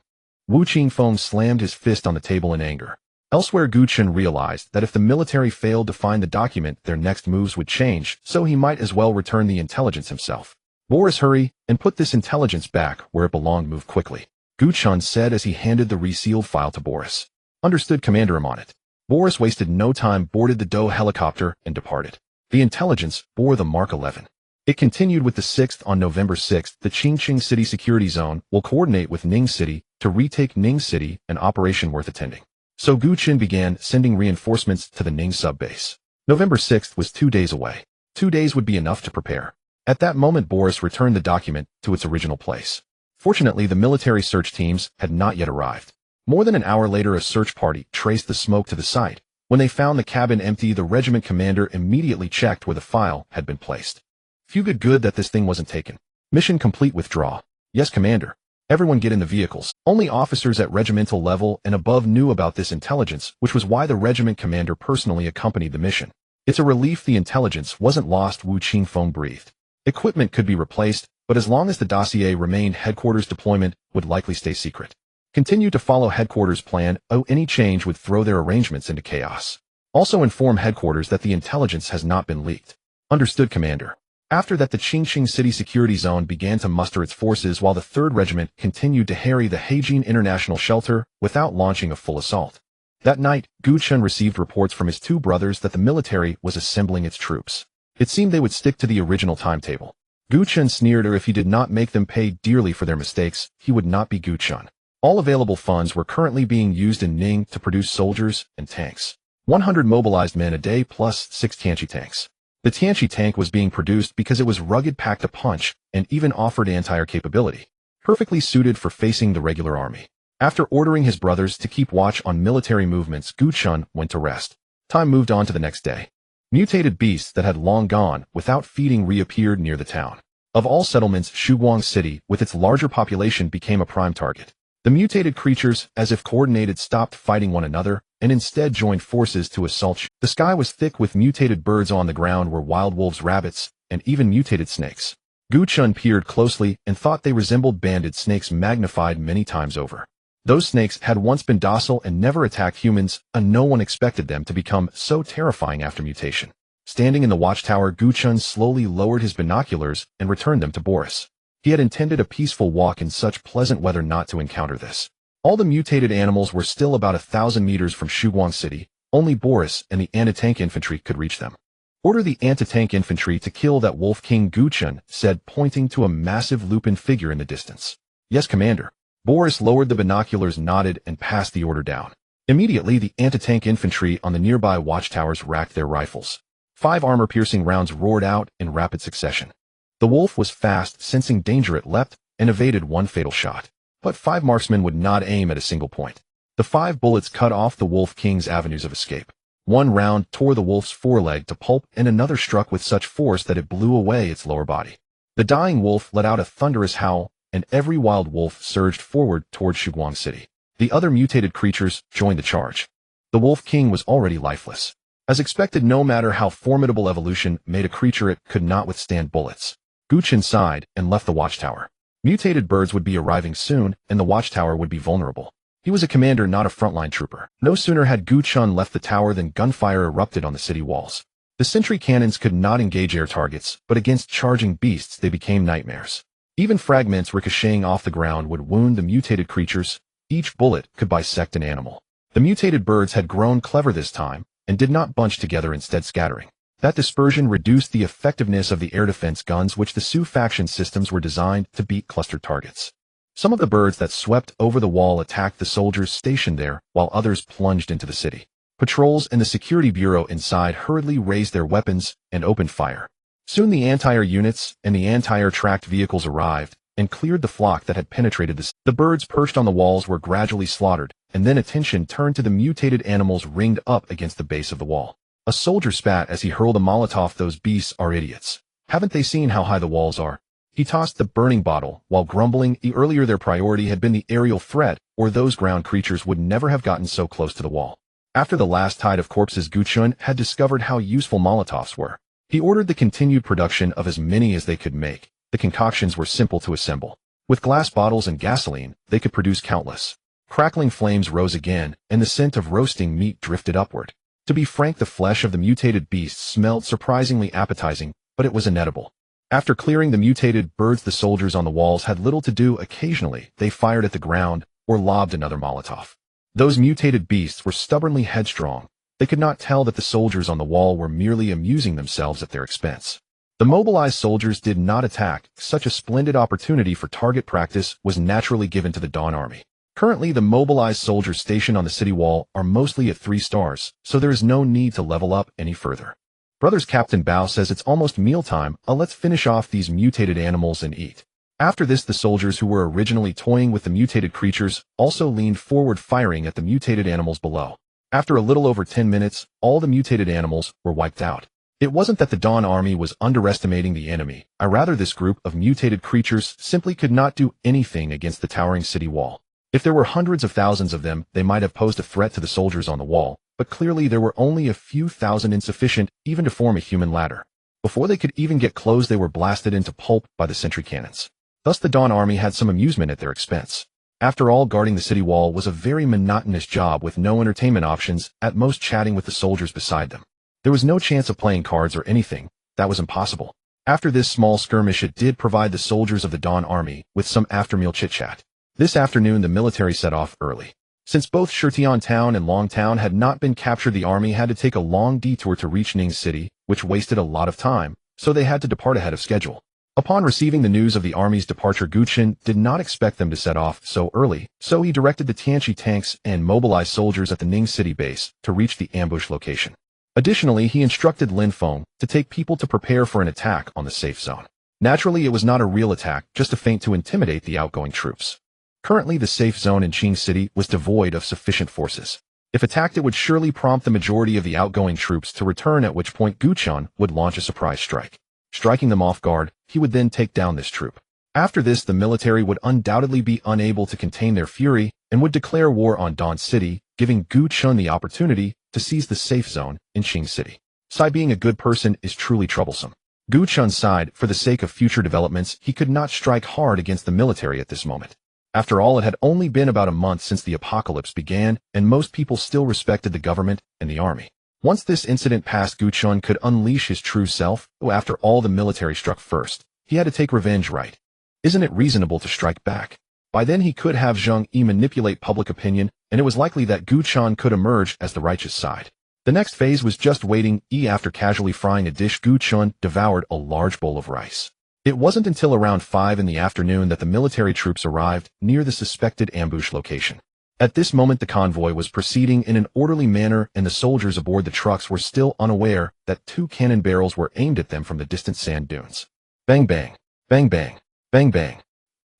Wu Qingfeng slammed his fist on the table in anger. Elsewhere, Gu Chen realized that if the military failed to find the document, their next moves would change, so he might as well return the intelligence himself. Boris, hurry and put this intelligence back where it belonged. Move quickly, Gu Chen said as he handed the resealed file to Boris. Understood, commander. I'm on it. Boris wasted no time, boarded the DO helicopter, and departed. The intelligence bore the Mark 11. It continued with the 6th. On November 6th, the Qingqing City Security Zone will coordinate with Ning City to retake Ning City, an operation worth attending. So Gu Chen began sending reinforcements to the Ning sub-base. November 6th was 2 days away. 2 days would be enough to prepare. At that moment, Boris returned the document to its original place. Fortunately, the military search teams had not yet arrived. More than an hour later, a search party traced the smoke to the site. When they found the cabin empty, the regiment commander immediately checked where the file had been placed. Phew, good that this thing wasn't taken. Mission complete. Withdraw. Yes, commander. Everyone get in the vehicles. Only officers at regimental level and above knew about this intelligence, which was why the regiment commander personally accompanied the mission. It's a relief the intelligence wasn't lost, Wu Qingfeng breathed. Equipment could be replaced, but as long as the dossier remained, headquarters deployment would likely stay secret. Continue to follow headquarters' plan. Any change would throw their arrangements into chaos. Also inform headquarters that the intelligence has not been leaked. Understood, commander. After that, the Qingqing City Security Zone began to muster its forces while the 3rd Regiment continued to harry the Heijin International Shelter without launching a full assault. That night, Gu Chen received reports from his 2 brothers that the military was assembling its troops. It seemed they would stick to the original timetable. Gu Chen sneered, or if he did not make them pay dearly for their mistakes, he would not be Gu Chen. All available funds were currently being used in Ning to produce soldiers and tanks. 100 mobilized men a day plus 6 Tianqi tanks. The Tianqi tank was being produced because it was rugged, packed a punch, and even offered anti-air capability, perfectly suited for facing the regular army. After ordering his brothers to keep watch on military movements, Gu Chen went to rest. Time moved on to the next day. Mutated beasts that had long gone without feeding reappeared near the town. Of all settlements, Shuguang City, with its larger population, became a prime target. The mutated creatures, as if coordinated, stopped fighting one another and instead joined forces to assault. The sky was thick with mutated birds. On the ground were wild wolves, rabbits, and even mutated snakes. Gu Chen peered closely and thought they resembled banded snakes magnified many times over. Those snakes had once been docile and never attacked humans, and no one expected them to become so terrifying after mutation. Standing in the watchtower, Gu Chen slowly lowered his binoculars and returned them to Boris. He had intended a peaceful walk in such pleasant weather not to encounter this. All the mutated animals were still about 1,000 meters from Shuguang City. Only Boris and the anti-tank infantry could reach them. Order the anti-tank infantry to kill that wolf king, Gu Chen said, pointing to a massive lupin figure in the distance. Yes, Commander. Boris lowered the binoculars, nodded, and passed the order down. Immediately, the anti-tank infantry on the nearby watchtowers racked their rifles. 5 armor-piercing rounds roared out in rapid succession. The wolf was fast, sensing danger it leapt, and evaded one fatal shot. But 5 marksmen would not aim at a single point. The 5 bullets cut off the wolf king's avenues of escape. One round tore the wolf's foreleg to pulp, and another struck with such force that it blew away its lower body. The dying wolf let out a thunderous howl, and every wild wolf surged forward toward Shuguang City. The other mutated creatures joined the charge. The wolf king was already lifeless. As expected, no matter how formidable evolution made a creature, it could not withstand bullets. Gu Chen sighed and left the watchtower. Mutated birds would be arriving soon, and the watchtower would be vulnerable. He was a commander, not a frontline trooper. No sooner had Gu Chen left the tower than gunfire erupted on the city walls. The sentry cannons could not engage air targets, but against charging beasts they became nightmares. Even fragments ricocheting off the ground would wound the mutated creatures. Each bullet could bisect an animal. The mutated birds had grown clever this time, and did not bunch together, instead scattering. That dispersion reduced the effectiveness of the air defense guns, which the Sioux faction systems were designed to beat clustered targets. Some of the birds that swept over the wall attacked the soldiers stationed there, while others plunged into the city. Patrols and the security bureau inside hurriedly raised their weapons and opened fire. Soon the anti-air units and the anti-air tracked vehicles arrived and cleared the flock that had penetrated the city. The birds perched on the walls were gradually slaughtered, and then attention turned to the mutated animals ringed up against the base of the wall. A soldier spat as he hurled a Molotov. Those beasts are idiots. Haven't they seen how high the walls are? He tossed the burning bottle, while grumbling. Earlier their priority had been the aerial threat, or those ground creatures would never have gotten so close to the wall. After the last tide of corpses, Gu Chen had discovered how useful Molotovs were. He ordered the continued production of as many as they could make. The concoctions were simple to assemble. With glass bottles and gasoline, they could produce countless. Crackling flames rose again, and the scent of roasting meat drifted upward. To be frank, the flesh of the mutated beasts smelled surprisingly appetizing, but it was inedible. After clearing the mutated birds, the soldiers on the walls had little to do. Occasionally, they fired at the ground or lobbed another Molotov. Those mutated beasts were stubbornly headstrong. They could not tell that the soldiers on the wall were merely amusing themselves at their expense. The mobilized soldiers did not attack. Such a splendid opportunity for target practice was naturally given to the Dawn Army. Currently, the mobilized soldiers stationed on the city wall are mostly at 3 stars, so there is no need to level up any further. Brothers, Captain Bao says it's almost mealtime. Let's finish off these mutated animals and eat. After this, the soldiers who were originally toying with the mutated creatures also leaned forward, firing at the mutated animals below. After a little over 10 minutes, all the mutated animals were wiped out. It wasn't that the Dawn Army was underestimating the enemy. Rather, this group of mutated creatures simply could not do anything against the towering city wall. If there were hundreds of thousands of them, they might have posed a threat to the soldiers on the wall, but clearly there were only a few thousand, insufficient even to form a human ladder. Before they could even get close, they were blasted into pulp by the sentry cannons. Thus the Dawn Army had some amusement at their expense. After all, guarding the city wall was a very monotonous job with no entertainment options, at most chatting with the soldiers beside them. There was no chance of playing cards or anything. That was impossible. After this small skirmish, it did provide the soldiers of the Dawn Army with some after-meal chit-chat. This afternoon, the military set off early. Since both Shutian Town and Long Town had not been captured, the army had to take a long detour to reach Ning City, which wasted a lot of time, so they had to depart ahead of schedule. Upon receiving the news of the army's departure, Gu Chen did not expect them to set off so early, so he directed the Tianqi tanks and mobilized soldiers at the Ning City base to reach the ambush location. Additionally, he instructed Lin Feng to take people to prepare for an attack on the safe zone. Naturally, it was not a real attack, just a feint to intimidate the outgoing troops. Currently, the safe zone in Qing City was devoid of sufficient forces. If attacked, it would surely prompt the majority of the outgoing troops to return, at which point Gu Chen would launch a surprise strike. Striking them off guard, he would then take down this troop. After this, the military would undoubtedly be unable to contain their fury and would declare war on Dawn City, giving Gu Chen the opportunity to seize the safe zone in Qing City. Sai being a good person is truly troublesome. Gu Chen's side, for the sake of future developments, he could not strike hard against the military at this moment. After all, it had only been about a month since the apocalypse began, and most people still respected the government and the army. Once this incident passed, Gu Chen could unleash his true self, though after all the military struck first. He had to take revenge, right? Isn't it reasonable to strike back? By then he could have Zheng Yi manipulate public opinion, and it was likely that Gu Chen could emerge as the righteous side. The next phase was just waiting. After casually frying a dish, Gu Chen devoured a large bowl of rice. It wasn't until around 5 in the afternoon that the military troops arrived near the suspected ambush location. At this moment, the convoy was proceeding in an orderly manner, and the soldiers aboard the trucks were still unaware that 2 cannon barrels were aimed at them from the distant sand dunes. Bang bang, bang bang, bang bang.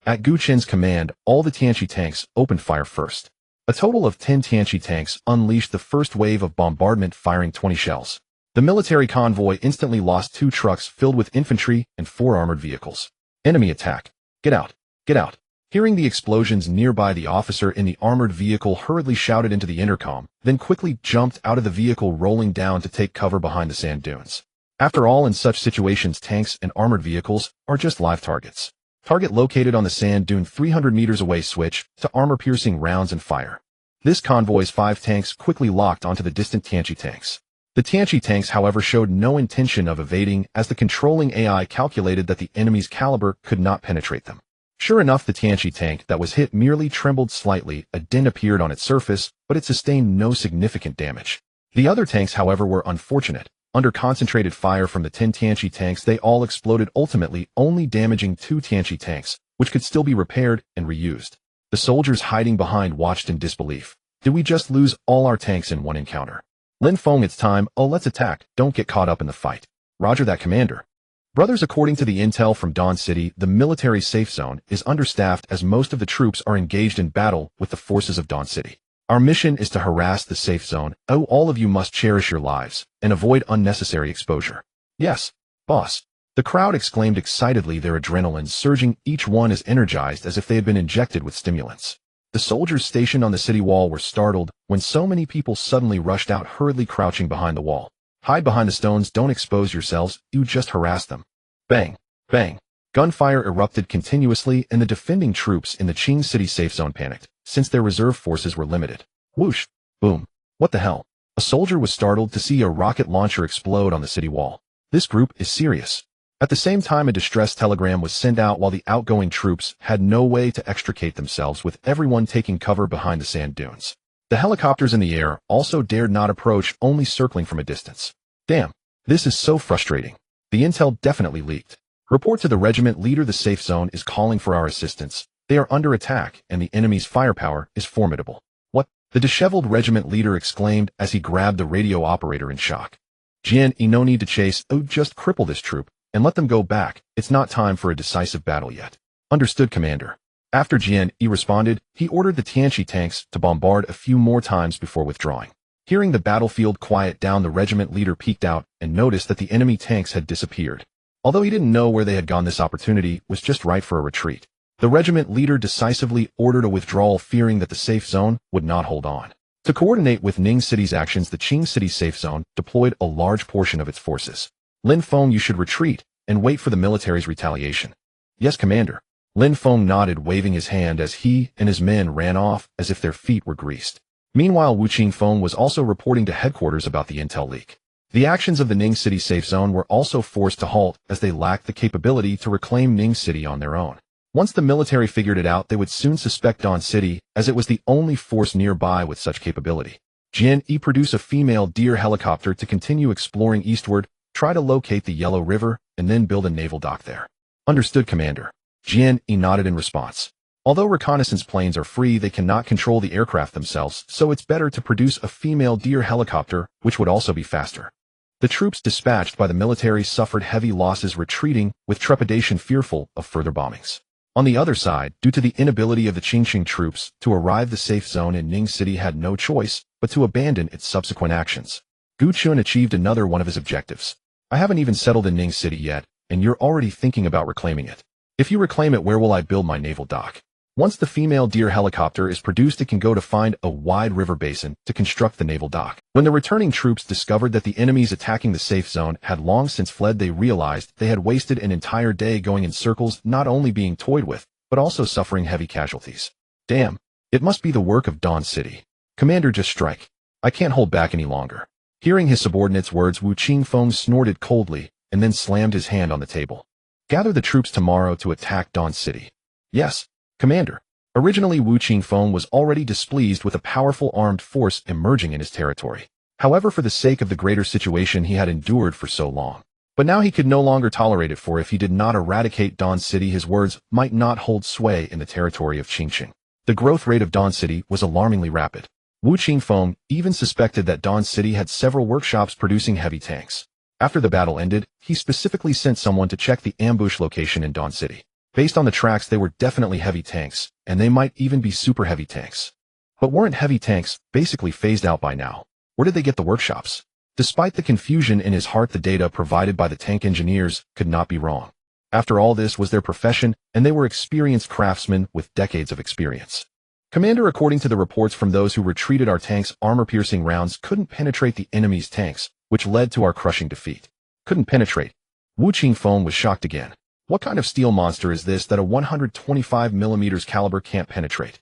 At Gu Chen's command, all the Tianqi tanks opened fire first. A total of 10 Tianqi tanks unleashed the first wave of bombardment, firing 20 shells. The military convoy instantly lost 2 trucks filled with infantry and 4 armored vehicles. Enemy attack. Get out. Get out. Hearing the explosions nearby, the officer in the armored vehicle hurriedly shouted into the intercom, then quickly jumped out of the vehicle, rolling down to take cover behind the sand dunes. After all, in such situations, tanks and armored vehicles are just live targets. Target located on the sand dune 300 meters away, switch to armor-piercing rounds and fire. This convoy's 5 tanks quickly locked onto the distant Tianqi tanks. The Tianqi tanks, however, showed no intention of evading, as the controlling AI calculated that the enemy's caliber could not penetrate them. Sure enough, the Tianqi tank that was hit merely trembled slightly. A dent appeared on its surface, but it sustained no significant damage. The other tanks, however, were unfortunate. Under concentrated fire from the 10 Tianqi tanks, they all exploded, ultimately only damaging 2 Tianqi tanks, which could still be repaired and reused. The soldiers hiding behind watched in disbelief. Did we just lose all our tanks in one encounter? Lin Feng, it's time. Oh, let's attack. Don't get caught up in the fight. Roger that, Commander. Brothers, according to the intel from Dawn City, the military safe zone is understaffed as most of the troops are engaged in battle with the forces of Dawn City. Our mission is to harass the safe zone. Oh, all of you must cherish your lives and avoid unnecessary exposure. Yes, boss. The crowd exclaimed excitedly, their adrenaline surging. Each one as energized as if they had been injected with stimulants. The soldiers stationed on the city wall were startled when so many people suddenly rushed out, hurriedly crouching behind the wall. Hide behind the stones, don't expose yourselves, you just harass them. Bang, bang. Gunfire erupted continuously, and the defending troops in the Qing City safe zone panicked, since their reserve forces were limited. Whoosh, boom. What the hell? A soldier was startled to see a rocket launcher explode on the city wall. This group is serious. At the same time, a distress telegram was sent out while the outgoing troops had no way to extricate themselves, with everyone taking cover behind the sand dunes. The helicopters in the air also dared not approach, only circling from a distance. Damn, this is so frustrating. The intel definitely leaked. Report to the regiment leader, the safe zone is calling for our assistance. They are under attack, and the enemy's firepower is formidable. What? The disheveled regiment leader exclaimed as he grabbed the radio operator in shock. Jian, no need to chase. Oh, just cripple this troop and let them go back. It's not time for a decisive battle yet. Understood, Commander. After Jian Yi responded, he ordered the Tianqi tanks to bombard a few more times before withdrawing. Hearing the battlefield quiet down, the regiment leader peeked out and noticed that the enemy tanks had disappeared. Although he didn't know where they had gone, this opportunity was just right for a retreat. The regiment leader decisively ordered a withdrawal, fearing that the safe zone would not hold on. To coordinate with Ning City's actions, the Qing City safe zone deployed a large portion of its forces. Lin Feng, you should retreat and wait for the military's retaliation. Yes, Commander. Lin Feng nodded, waving his hand as he and his men ran off as if their feet were greased. Meanwhile, Wu Qingfeng was also reporting to headquarters about the intel leak. The actions of the Ning City safe zone were also forced to halt, as they lacked the capability to reclaim Ning City on their own. Once the military figured it out, they would soon suspect Dawn City, as it was the only force nearby with such capability. Jian Yi, produce a female deer helicopter to continue exploring eastward, try to locate the Yellow River, and then build a naval dock there. Understood, Commander. Jian Yi nodded in response. Although reconnaissance planes are free, they cannot control the aircraft themselves, so it's better to produce a female deer helicopter, which would also be faster. The troops dispatched by the military suffered heavy losses retreating, with trepidation fearful of further bombings. On the other side, due to the inability of the Qingqing troops to arrive, the safe zone in Ning City had no choice but to abandon its subsequent actions. Gu Chen achieved another one of his objectives. I haven't even settled in Ning City yet, and you're already thinking about reclaiming it. If you reclaim it, where will I build my naval dock? Once the female deer helicopter is produced, it can go to find a wide river basin to construct the naval dock. When the returning troops discovered that the enemies attacking the safe zone had long since fled, they realized they had wasted an entire day going in circles, not only being toyed with, but also suffering heavy casualties. Damn, it must be the work of Dawn City. Commander, just strike. I can't hold back any longer. Hearing his subordinate's words, Wu Qingfeng snorted coldly and then slammed his hand on the table. Gather the troops tomorrow to attack Dawn City. Yes, Commander. Originally, Wu Qingfeng was already displeased with a powerful armed force emerging in his territory. However, for the sake of the greater situation he had endured for so long. But now he could no longer tolerate it, for if he did not eradicate Dawn City, his words might not hold sway in the territory of Qingqing. The growth rate of Dawn City was alarmingly rapid. Wu Qingfeng even suspected that Dawn City had several workshops producing heavy tanks. After the battle ended, he specifically sent someone to check the ambush location in Dawn City. Based on the tracks, they were definitely heavy tanks, and they might even be super heavy tanks. But weren't heavy tanks basically phased out by now? Where did they get the workshops? Despite the confusion in his heart, the data provided by the tank engineers could not be wrong. After all, this was their profession, and they were experienced craftsmen with decades of experience. Commander, according to the reports from those who retreated, our tanks' armor-piercing rounds couldn't penetrate the enemy's tanks, which led to our crushing defeat. Couldn't penetrate? Wu Qingfeng was shocked again. What kind of steel monster is this that a 125mm caliber can't penetrate?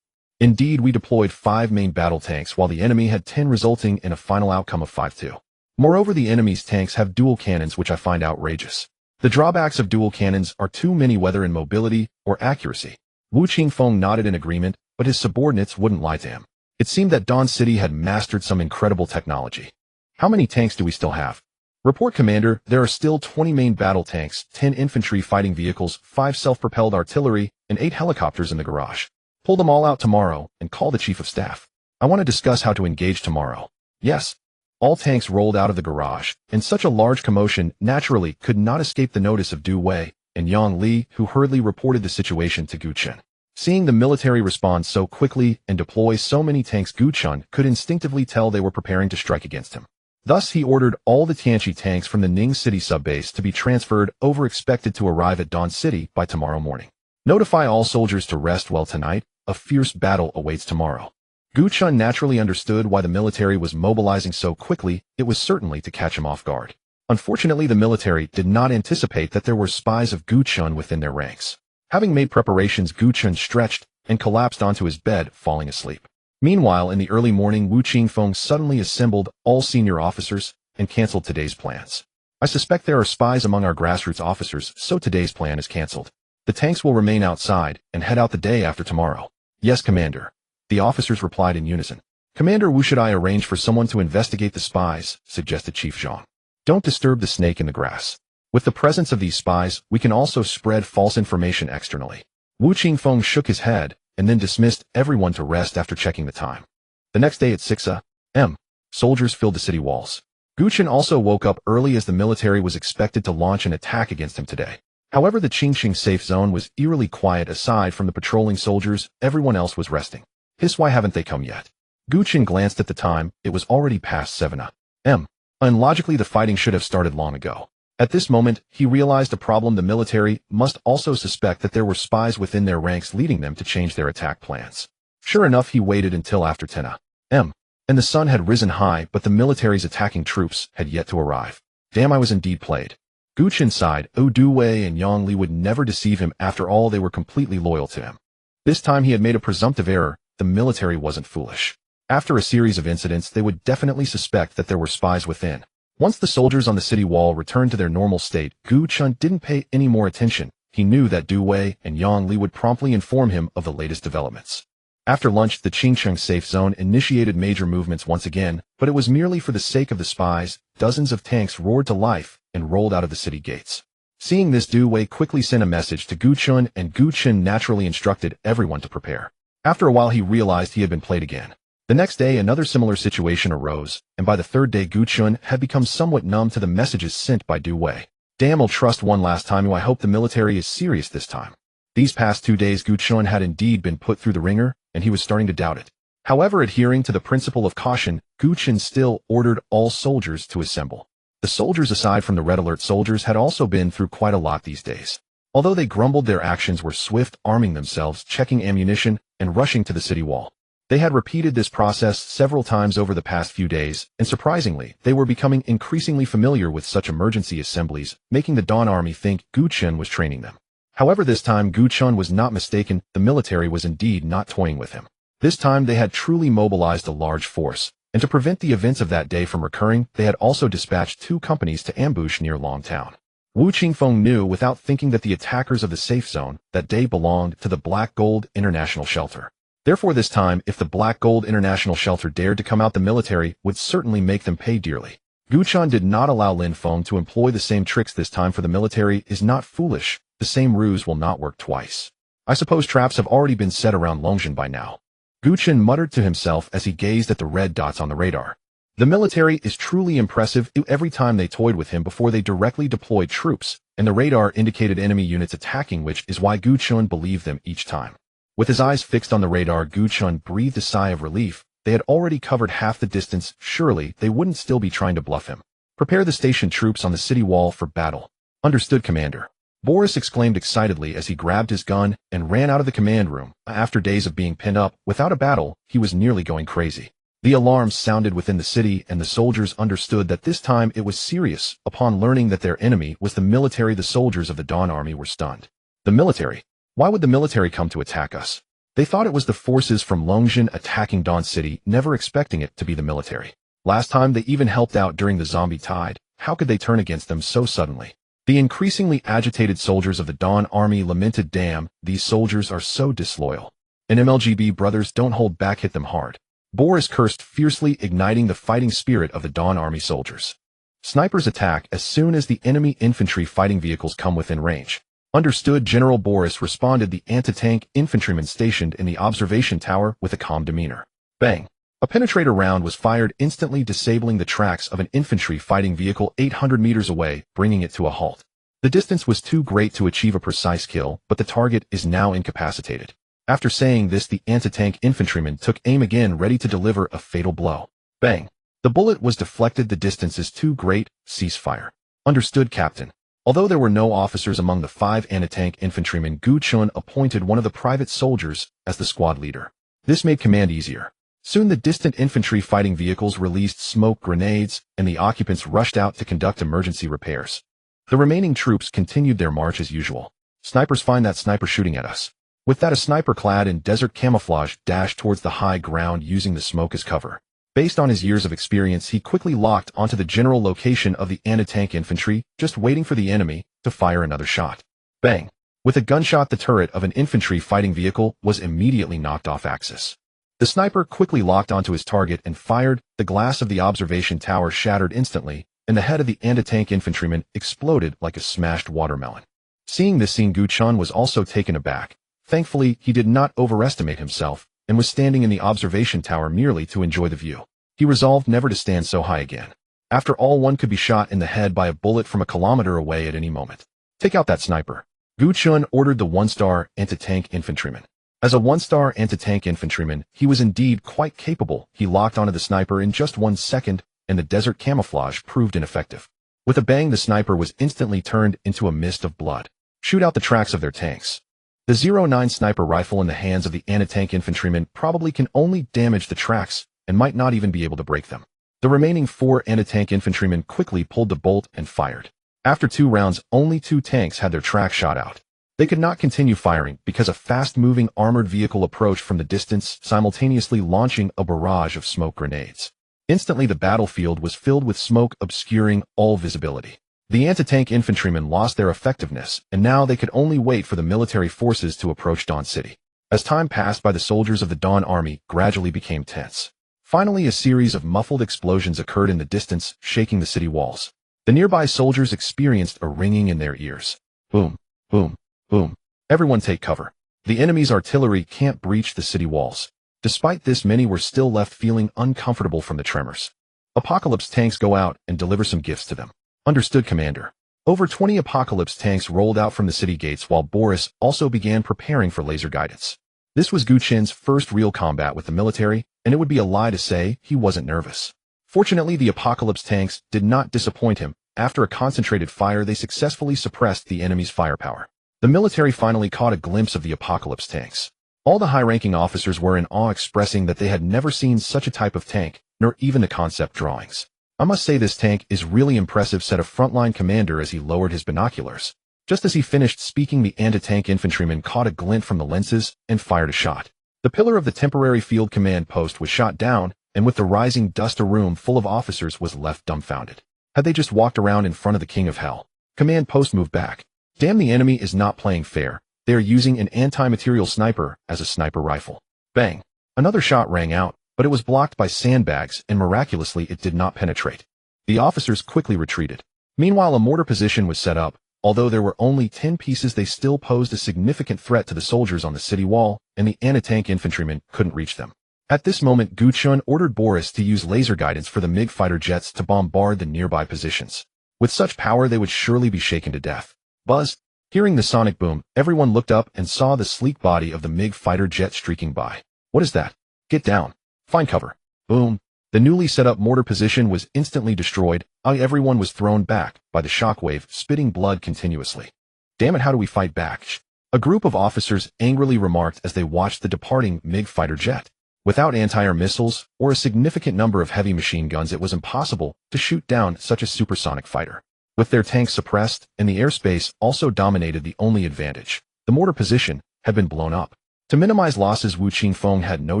Indeed, we deployed 5 main battle tanks while the enemy had 10, resulting in a final outcome of 5-2. Moreover, the enemy's tanks have dual cannons, which I find outrageous. The drawbacks of dual cannons are too many, whether in mobility or accuracy. Wu Qingfeng nodded in agreement, but his subordinates wouldn't lie to him. It seemed that Dawn City had mastered some incredible technology. How many tanks do we still have? Report, Commander. There are still 20 main battle tanks, 10 infantry fighting vehicles, 5 self-propelled artillery, and 8 helicopters in the garage. Pull them all out tomorrow and call the Chief of Staff. I want to discuss how to engage tomorrow. Yes. All tanks rolled out of the garage, and such a large commotion naturally could not escape the notice of Du Wei and Yang Li, who hurriedly reported the situation to Gu Chen. Seeing the military respond so quickly and deploy so many tanks, Gu Chen could instinctively tell they were preparing to strike against him. Thus, he ordered all the Tianqi tanks from the Ning City subbase to be transferred over, expected to arrive at Dawn City by tomorrow morning. Notify all soldiers to rest well tonight. A fierce battle awaits tomorrow. Gu Chen naturally understood why the military was mobilizing so quickly. It was certainly to catch him off guard. Unfortunately, the military did not anticipate that there were spies of Gu Chen within their ranks. Having made preparations, Gu Chen stretched and collapsed onto his bed, falling asleep. Meanwhile, in the early morning, Wu Qingfeng suddenly assembled all senior officers and canceled today's plans. I suspect there are spies among our grassroots officers, so today's plan is canceled. The tanks will remain outside and head out the day after tomorrow. Yes, Commander. The officers replied in unison. Commander Wu, should I arrange for someone to investigate the spies? Suggested Chief Zhang. Don't disturb the snake in the grass. With the presence of these spies, we can also spread false information externally. Wu Qingfeng shook his head and then dismissed everyone to rest after checking the time. The next day at 6 a.m., soldiers filled the city walls. Gu Chen also woke up early, as the military was expected to launch an attack against him today. However, the Qingqing safe zone was eerily quiet. Aside from the patrolling soldiers, everyone else was resting. Hiss, why haven't they come yet? Gu Chen glanced at the time. It was already past 7 a.m. Unlogically, the fighting should have started long ago. At this moment, he realized a problem. The military must also suspect that there were spies within their ranks, leading them to change their attack plans. Sure enough, he waited until after 10 a.m. and the sun had risen high, but the military's attacking troops had yet to arrive. Damn, I was indeed played. Gu Chen sighed. Du Wei and Yang Li would never deceive him. After all, they were completely loyal to him. This time he had made a presumptive error. The military wasn't foolish. After a series of incidents, they would definitely suspect that there were spies within. Once the soldiers on the city wall returned to their normal state, Gu Chen didn't pay any more attention. He knew that Du Wei and Yang Li would promptly inform him of the latest developments. After lunch, the Qingqing safe zone initiated major movements once again, but it was merely for the sake of the spies. Dozens of tanks roared to life and rolled out of the city gates. Seeing this, Du Wei quickly sent a message to Gu Chen, and Gu Chen naturally instructed everyone to prepare. After a while, he realized he had been played again. The next day, another similar situation arose, and by the third day, Gu Chen had become somewhat numb to the messages sent by Du Wei. Damn, I'll trust one last time. I hope the military is serious this time. These past 2 days, Gu Chen had indeed been put through the ringer, and he was starting to doubt it. However, adhering to the principle of caution, Gu Chen still ordered all soldiers to assemble. The soldiers, aside from the Red Alert soldiers, had also been through quite a lot these days. Although they grumbled, their actions were swift, arming themselves, checking ammunition, and rushing to the city wall. They had repeated this process several times over the past few days, and surprisingly, they were becoming increasingly familiar with such emergency assemblies, making the Dawn Army think Gu Chen was training them. However, this time Gu Chen was not mistaken. The military was indeed not toying with him. This time they had truly mobilized a large force, and to prevent the events of that day from recurring, they had also dispatched 2 companies to ambush near Long Town. Wu Qingfeng knew without thinking that the attackers of the safe zone that day belonged to the Black Gold International Shelter. Therefore, this time, if the Black Gold International Shelter dared to come out, the military would certainly make them pay dearly. Gu Chen did not allow Lin Feng to employ the same tricks this time, for the military is not foolish. The same ruse will not work twice. I suppose traps have already been set around Longjin by now. Gu Chen muttered to himself as he gazed at the red dots on the radar. The military is truly impressive. Every time they toyed with him before they directly deployed troops, and the radar indicated enemy units attacking, which is why Gu Chen believed them each time. With his eyes fixed on the radar, Gu Chen breathed a sigh of relief. They had already covered half the distance. Surely they wouldn't still be trying to bluff him. Prepare the station troops on the city wall for battle. Understood, Commander. Boris exclaimed excitedly as he grabbed his gun and ran out of the command room. After days of being pinned up without a battle, he was nearly going crazy. The alarms sounded within the city, and the soldiers understood that this time it was serious. Upon learning that their enemy was the military, the soldiers of the Dawn Army were stunned. The military? Why would the military come to attack us? They thought it was the forces from Longjin attacking Dawn City, never expecting it to be the military. Last time they even helped out during the zombie tide. How could they turn against them so suddenly? The increasingly agitated soldiers of the Dawn Army lamented, damn, these soldiers are so disloyal. And MLGB brothers, don't hold back, hit them hard. Boris cursed fiercely, igniting the fighting spirit of the Dawn Army soldiers. Snipers attack as soon as the enemy infantry fighting vehicles come within range. Understood, General Boris responded, the anti-tank infantryman stationed in the observation tower with a calm demeanor. Bang! A penetrator round was fired, instantly disabling the tracks of an infantry fighting vehicle 800 meters away, bringing it to a halt. The distance was too great to achieve a precise kill, but the target is now incapacitated. After saying this, the anti-tank infantryman took aim again, ready to deliver a fatal blow. Bang! The bullet was deflected. The distance is too great. Cease fire. Understood, Captain. Although there were no officers among the 5 anti-tank infantrymen, Gu Chen appointed one of the private soldiers as the squad leader. This made command easier. Soon the distant infantry fighting vehicles released smoke grenades, and the occupants rushed out to conduct emergency repairs. The remaining troops continued their march as usual. Snipers, find that sniper shooting at us. With that, a sniper clad in desert camouflage dashed towards the high ground using the smoke as cover. Based on his years of experience, he quickly locked onto the general location of the anti-tank infantry, just waiting for the enemy to fire another shot. Bang! With a gunshot, the turret of an infantry fighting vehicle was immediately knocked off axis. The sniper quickly locked onto his target and fired. The glass of the observation tower shattered instantly, and the head of the anti-tank infantryman exploded like a smashed watermelon. Seeing this scene, Gu Chen was also taken aback. Thankfully, he did not overestimate himself, and was standing in the observation tower merely to enjoy the view. He resolved never to stand so high again. After all, one could be shot in the head by a bullet from a kilometer away at any moment. Take out that sniper. Gu Chen ordered the 1-star anti-tank infantryman. As a 1-star anti-tank infantryman, he was indeed quite capable. He locked onto the sniper in just 1 second, and the desert camouflage proved ineffective. With a bang, the sniper was instantly turned into a mist of blood. Shoot out the tracks of their tanks. The 09 sniper rifle in the hands of the anti-tank infantryman probably can only damage the tracks, and might not even be able to break them. The remaining 4 anti-tank infantrymen quickly pulled the bolt and fired. After 2 rounds, only 2 tanks had their tracks shot out. They could not continue firing because a fast-moving armored vehicle approached from the distance, simultaneously launching a barrage of smoke grenades. Instantly, the battlefield was filled with smoke, obscuring all visibility. The anti-tank infantrymen lost their effectiveness, and now they could only wait for the military forces to approach Dawn City. As time passed by, the soldiers of the Dawn Army gradually became tense. Finally, a series of muffled explosions occurred in the distance, shaking the city walls. The nearby soldiers experienced a ringing in their ears. Boom, boom, boom. Everyone take cover. The enemy's artillery can't breach the city walls. Despite this, many were still left feeling uncomfortable from the tremors. Apocalypse tanks go out and deliver some gifts to them. Understood, Commander. Over 20 Apocalypse tanks rolled out from the city gates while Boris also began preparing for laser guidance. This was Gu Chen's first real combat with the military, and it would be a lie to say he wasn't nervous. Fortunately, the Apocalypse tanks did not disappoint him. After a concentrated fire, they successfully suppressed the enemy's firepower. The military finally caught a glimpse of the Apocalypse tanks. All the high-ranking officers were in awe, expressing that they had never seen such a type of tank, nor even the concept drawings. I must say this tank is really impressive, said a frontline commander as he lowered his binoculars. Just as he finished speaking, the anti-tank infantryman caught a glint from the lenses and fired a shot. The pillar of the temporary field command post was shot down, and with the rising dust, a room full of officers was left dumbfounded. Had they just walked around in front of the King of Hell? Command post moved back. Damn, the enemy is not playing fair. They are using an anti-material sniper as a sniper rifle. Bang! Another shot rang out, but it was blocked by sandbags, and miraculously it did not penetrate. The officers quickly retreated. Meanwhile, a mortar position was set up. Although there were only 10 pieces, they still posed a significant threat to the soldiers on the city wall, and the anti-tank infantrymen couldn't reach them. At this moment, Gu Chen ordered Boris to use laser guidance for the MiG fighter jets to bombard the nearby positions. With such power, they would surely be shaken to death. Buzz! Hearing the sonic boom, everyone looked up and saw the sleek body of the MiG fighter jet streaking by. What is that? Get down. Find cover. Boom. The newly set up mortar position was instantly destroyed. Everyone was thrown back by the shockwave, spitting blood continuously. Damn it, how do we fight back? A group of officers angrily remarked as they watched the departing MiG fighter jet. Without anti-air missiles or a significant number of heavy machine guns, it was impossible to shoot down such a supersonic fighter. With their tanks suppressed and the airspace also dominated, the only advantage, the mortar position, had been blown up. To minimize losses, Wu Qingfeng had no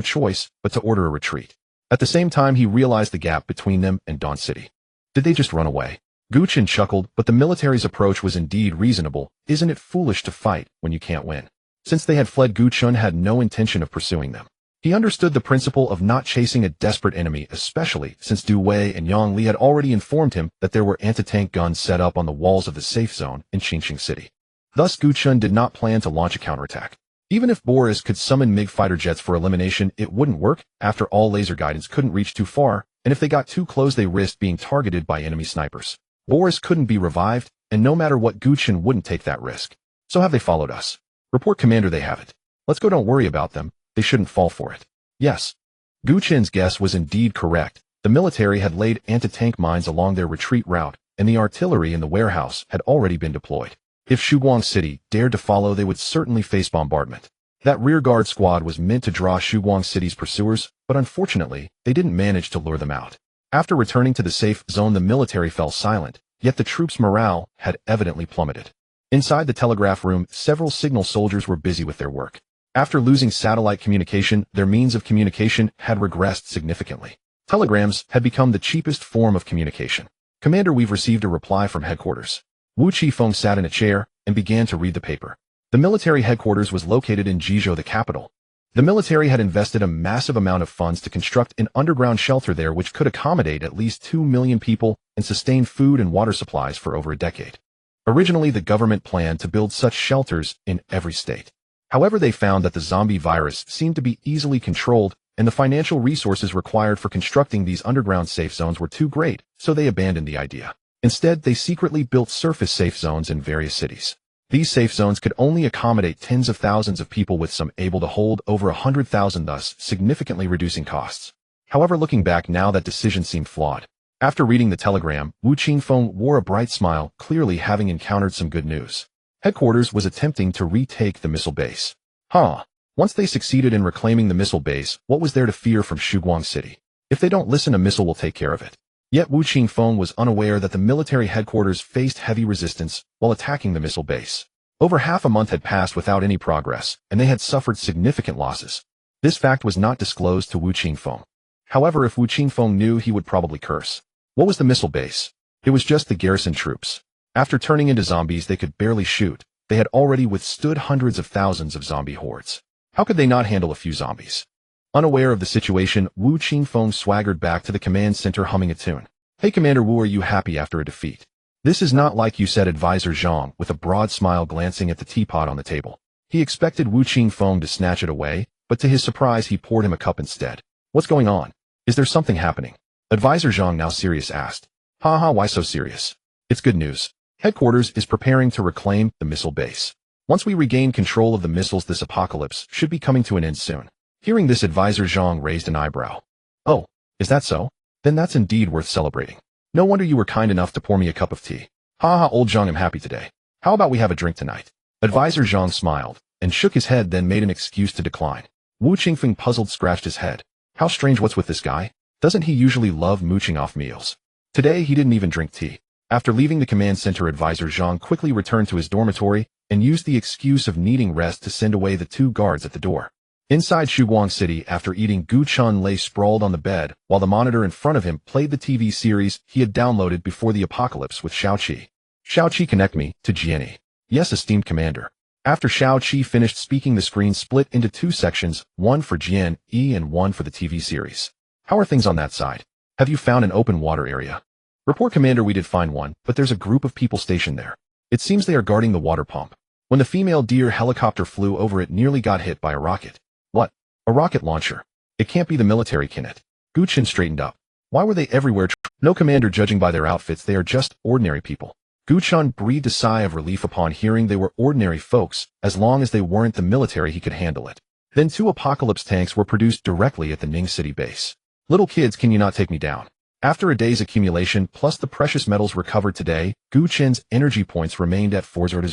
choice but to order a retreat. At the same time, he realized the gap between them and Dawn City. Did they just run away? Gu Chen chuckled, but the military's approach was indeed reasonable. Isn't it foolish to fight when you can't win? Since they had fled, Gu Chen had no intention of pursuing them. He understood the principle of not chasing a desperate enemy, especially since Du Wei and Yang Li had already informed him that there were anti-tank guns set up on the walls of the safe zone in Qingqing City. Thus, Gu Chen did not plan to launch a counterattack. Even if Boris could summon MiG fighter jets for elimination, it wouldn't work. After all, laser guidance couldn't reach too far, and if they got too close, they risked being targeted by enemy snipers. Boris couldn't be revived, and no matter what, Gu Chen wouldn't take that risk. So have they followed us? Report, Commander, they haven't. Let's go, don't worry about them. They shouldn't fall for it. Yes. Gu Chen's guess was indeed correct. The military had laid anti-tank mines along their retreat route, and the artillery in the warehouse had already been deployed. If Shuguang City dared to follow, they would certainly face bombardment. That rearguard squad was meant to draw Shuguang City's pursuers, but unfortunately, they didn't manage to lure them out. After returning to the safe zone, the military fell silent, yet the troops' morale had evidently plummeted. Inside the telegraph room, several signal soldiers were busy with their work. After losing satellite communication, their means of communication had regressed significantly. Telegrams had become the cheapest form of communication. Commander, we've received a reply from headquarters. Wu Qifeng sat in a chair and began to read the paper. The military headquarters was located in Jizhou, the capital. The military had invested a massive amount of funds to construct an underground shelter there which could accommodate at least 2 million people and sustain food and water supplies for over a decade. Originally, the government planned to build such shelters in every state. However, they found that the zombie virus seemed to be easily controlled, and the financial resources required for constructing these underground safe zones were too great, so they abandoned the idea. Instead, they secretly built surface safe zones in various cities. These safe zones could only accommodate tens of thousands of people, with some able to hold over 100,000, thus significantly reducing costs. However, looking back now, that decision seemed flawed. After reading the telegram, Wu Qingfeng wore a bright smile, clearly having encountered some good news. Headquarters was attempting to retake the missile base. Once they succeeded in reclaiming the missile base, what was there to fear from Shuguang City? If they don't listen, a missile will take care of it. Yet Wu Qingfeng was unaware that the military headquarters faced heavy resistance while attacking the missile base. Over half a month had passed without any progress, and they had suffered significant losses. This fact was not disclosed to Wu Qingfeng. However, if Wu Qingfeng knew, he would probably curse. What was the missile base? It was just the garrison troops. After turning into zombies, they could barely shoot. They had already withstood hundreds of thousands of zombie hordes. How could they not handle a few zombies? Unaware of the situation, Wu Qingfeng swaggered back to the command center humming a tune. Hey Commander Wu, are you happy after a defeat? This is not like you said, Advisor Zhang, with a broad smile glancing at the teapot on the table. He expected Wu Qingfeng to snatch it away, but to his surprise he poured him a cup instead. What's going on? Is there something happening? Advisor Zhang, now serious, asked. Haha, why so serious? It's good news. Headquarters is preparing to reclaim the missile base. Once we regain control of the missiles, this apocalypse should be coming to an end soon. Hearing this, Advisor Zhang raised an eyebrow. Oh, is that so? Then that's indeed worth celebrating. No wonder you were kind enough to pour me a cup of tea. Haha, old Zhang, I'm happy today. How about we have a drink tonight? Advisor Zhang smiled and shook his head, then made an excuse to decline. Wu Qingfeng, puzzled, scratched his head. How strange, what's with this guy? Doesn't he usually love mooching off meals? Today he didn't even drink tea. After leaving the command center, Advisor Zhang quickly returned to his dormitory and used the excuse of needing rest to send away the 2 guards at the door. Inside Shuguang City, after eating, Gu Chen lay sprawled on the bed while the monitor in front of him played the TV series he had downloaded before the apocalypse with Xiaoqi. Xiaoqi, connect me to Jianyi. Yes, esteemed commander. After Xiaoqi finished speaking, the screen split into 2 sections, one for Jianyi and one for the TV series. How are things on that side? Have you found an open water area? Report, Commander, we did find one, but there's a group of people stationed there. It seems they are guarding the water pump. When the female deer helicopter flew over, it nearly got hit by a rocket. What? A rocket launcher? It can't be the military, can it? Gu Chen straightened up. Why were they everywhere? No, Commander, judging by their outfits, they are just ordinary people. Gu Chen breathed a sigh of relief upon hearing they were ordinary folks. As long as they weren't the military, he could handle it. Then 2 apocalypse tanks were produced directly at the Ning City base. Little kids, can you not take me down? After a day's accumulation plus the precious metals recovered today, Gu Chen's energy points remained at 400.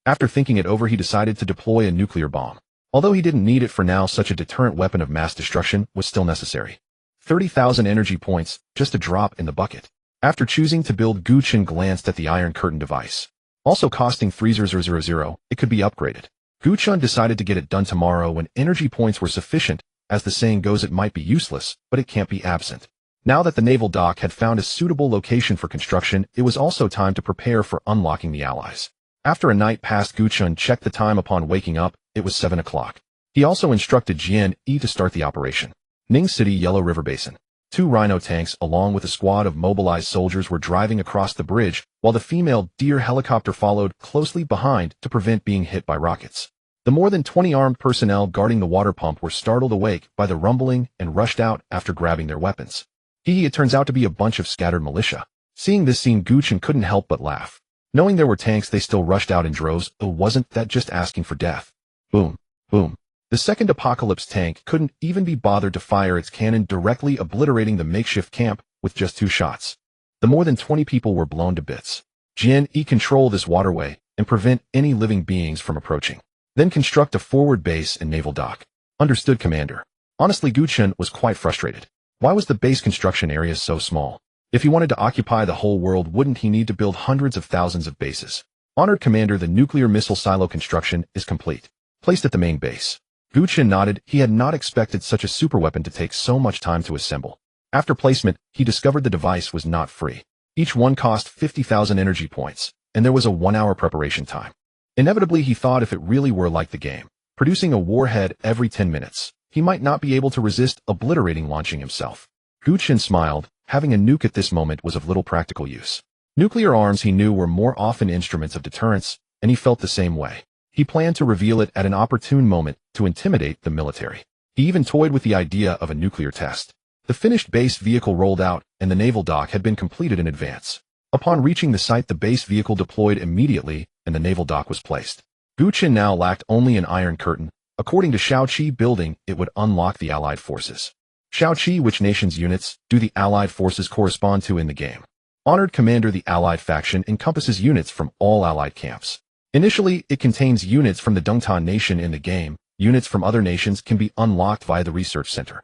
After thinking it over, he decided to deploy a nuclear bomb. Although he didn't need it for now, such a deterrent weapon of mass destruction was still necessary. 30,000 energy points, just a drop in the bucket. After choosing to build, Gu Chen glanced at the Iron Curtain device. Also costing 3000, it could be upgraded. Gu Chen decided to get it done tomorrow when energy points were sufficient. As the saying goes, it might be useless, but it can't be absent. Now that the naval dock had found a suitable location for construction, it was also time to prepare for unlocking the allies. After a night passed, Gu Chen checked the time upon waking up. It was 7 o'clock. He also instructed Jianyi to start the operation. Ning City, Yellow River Basin. 2 rhino tanks along with a squad of mobilized soldiers were driving across the bridge, while the female deer helicopter followed closely behind to prevent being hit by rockets. The more than 20 armed personnel guarding the water pump were startled awake by the rumbling and rushed out after grabbing their weapons. It turns out to be a bunch of scattered militia. Seeing this scene, Gu Chen couldn't help but laugh. Knowing there were tanks, they still rushed out in droves. Oh, wasn't that just asking for death? Boom, boom. The second apocalypse tank couldn't even be bothered to fire its cannon, directly obliterating the makeshift camp with just 2 shots. The more than 20 people were blown to bits. Jianyi, control this waterway and prevent any living beings from approaching. Then construct a forward base and naval dock. Understood, Commander. Honestly, Gu Chen was quite frustrated. Why was the base construction area so small? If he wanted to occupy the whole world, wouldn't he need to build hundreds of thousands of bases? Honored Commander, the nuclear missile silo construction is complete. Placed at the main base. Gu Chen nodded. He had not expected such a superweapon to take so much time to assemble. After placement, he discovered the device was not free. Each one cost 50,000 energy points, and there was a 1-hour preparation time. Inevitably, he thought if it really were like the game, producing a warhead every 10 minutes, he might not be able to resist obliterating launching himself. Gu Chen smiled. Having a nuke at this moment was of little practical use. Nuclear arms, he knew, were more often instruments of deterrence, and he felt the same way. He planned to reveal it at an opportune moment to intimidate the military. He even toyed with the idea of a nuclear test. The finished base vehicle rolled out, and the naval dock had been completed in advance. Upon reaching the site, the base vehicle deployed immediately, and the naval dock was placed. Gu Chen now lacked only an Iron Curtain. According to Xiaoqi, building it would unlock the Allied forces. Xiaoqi, which nation's units do the Allied forces correspond to in the game? Honored Commander, the Allied faction encompasses units from all Allied camps. Initially, it contains units from the Dongtan nation in the game. Units from other nations can be unlocked via the research center.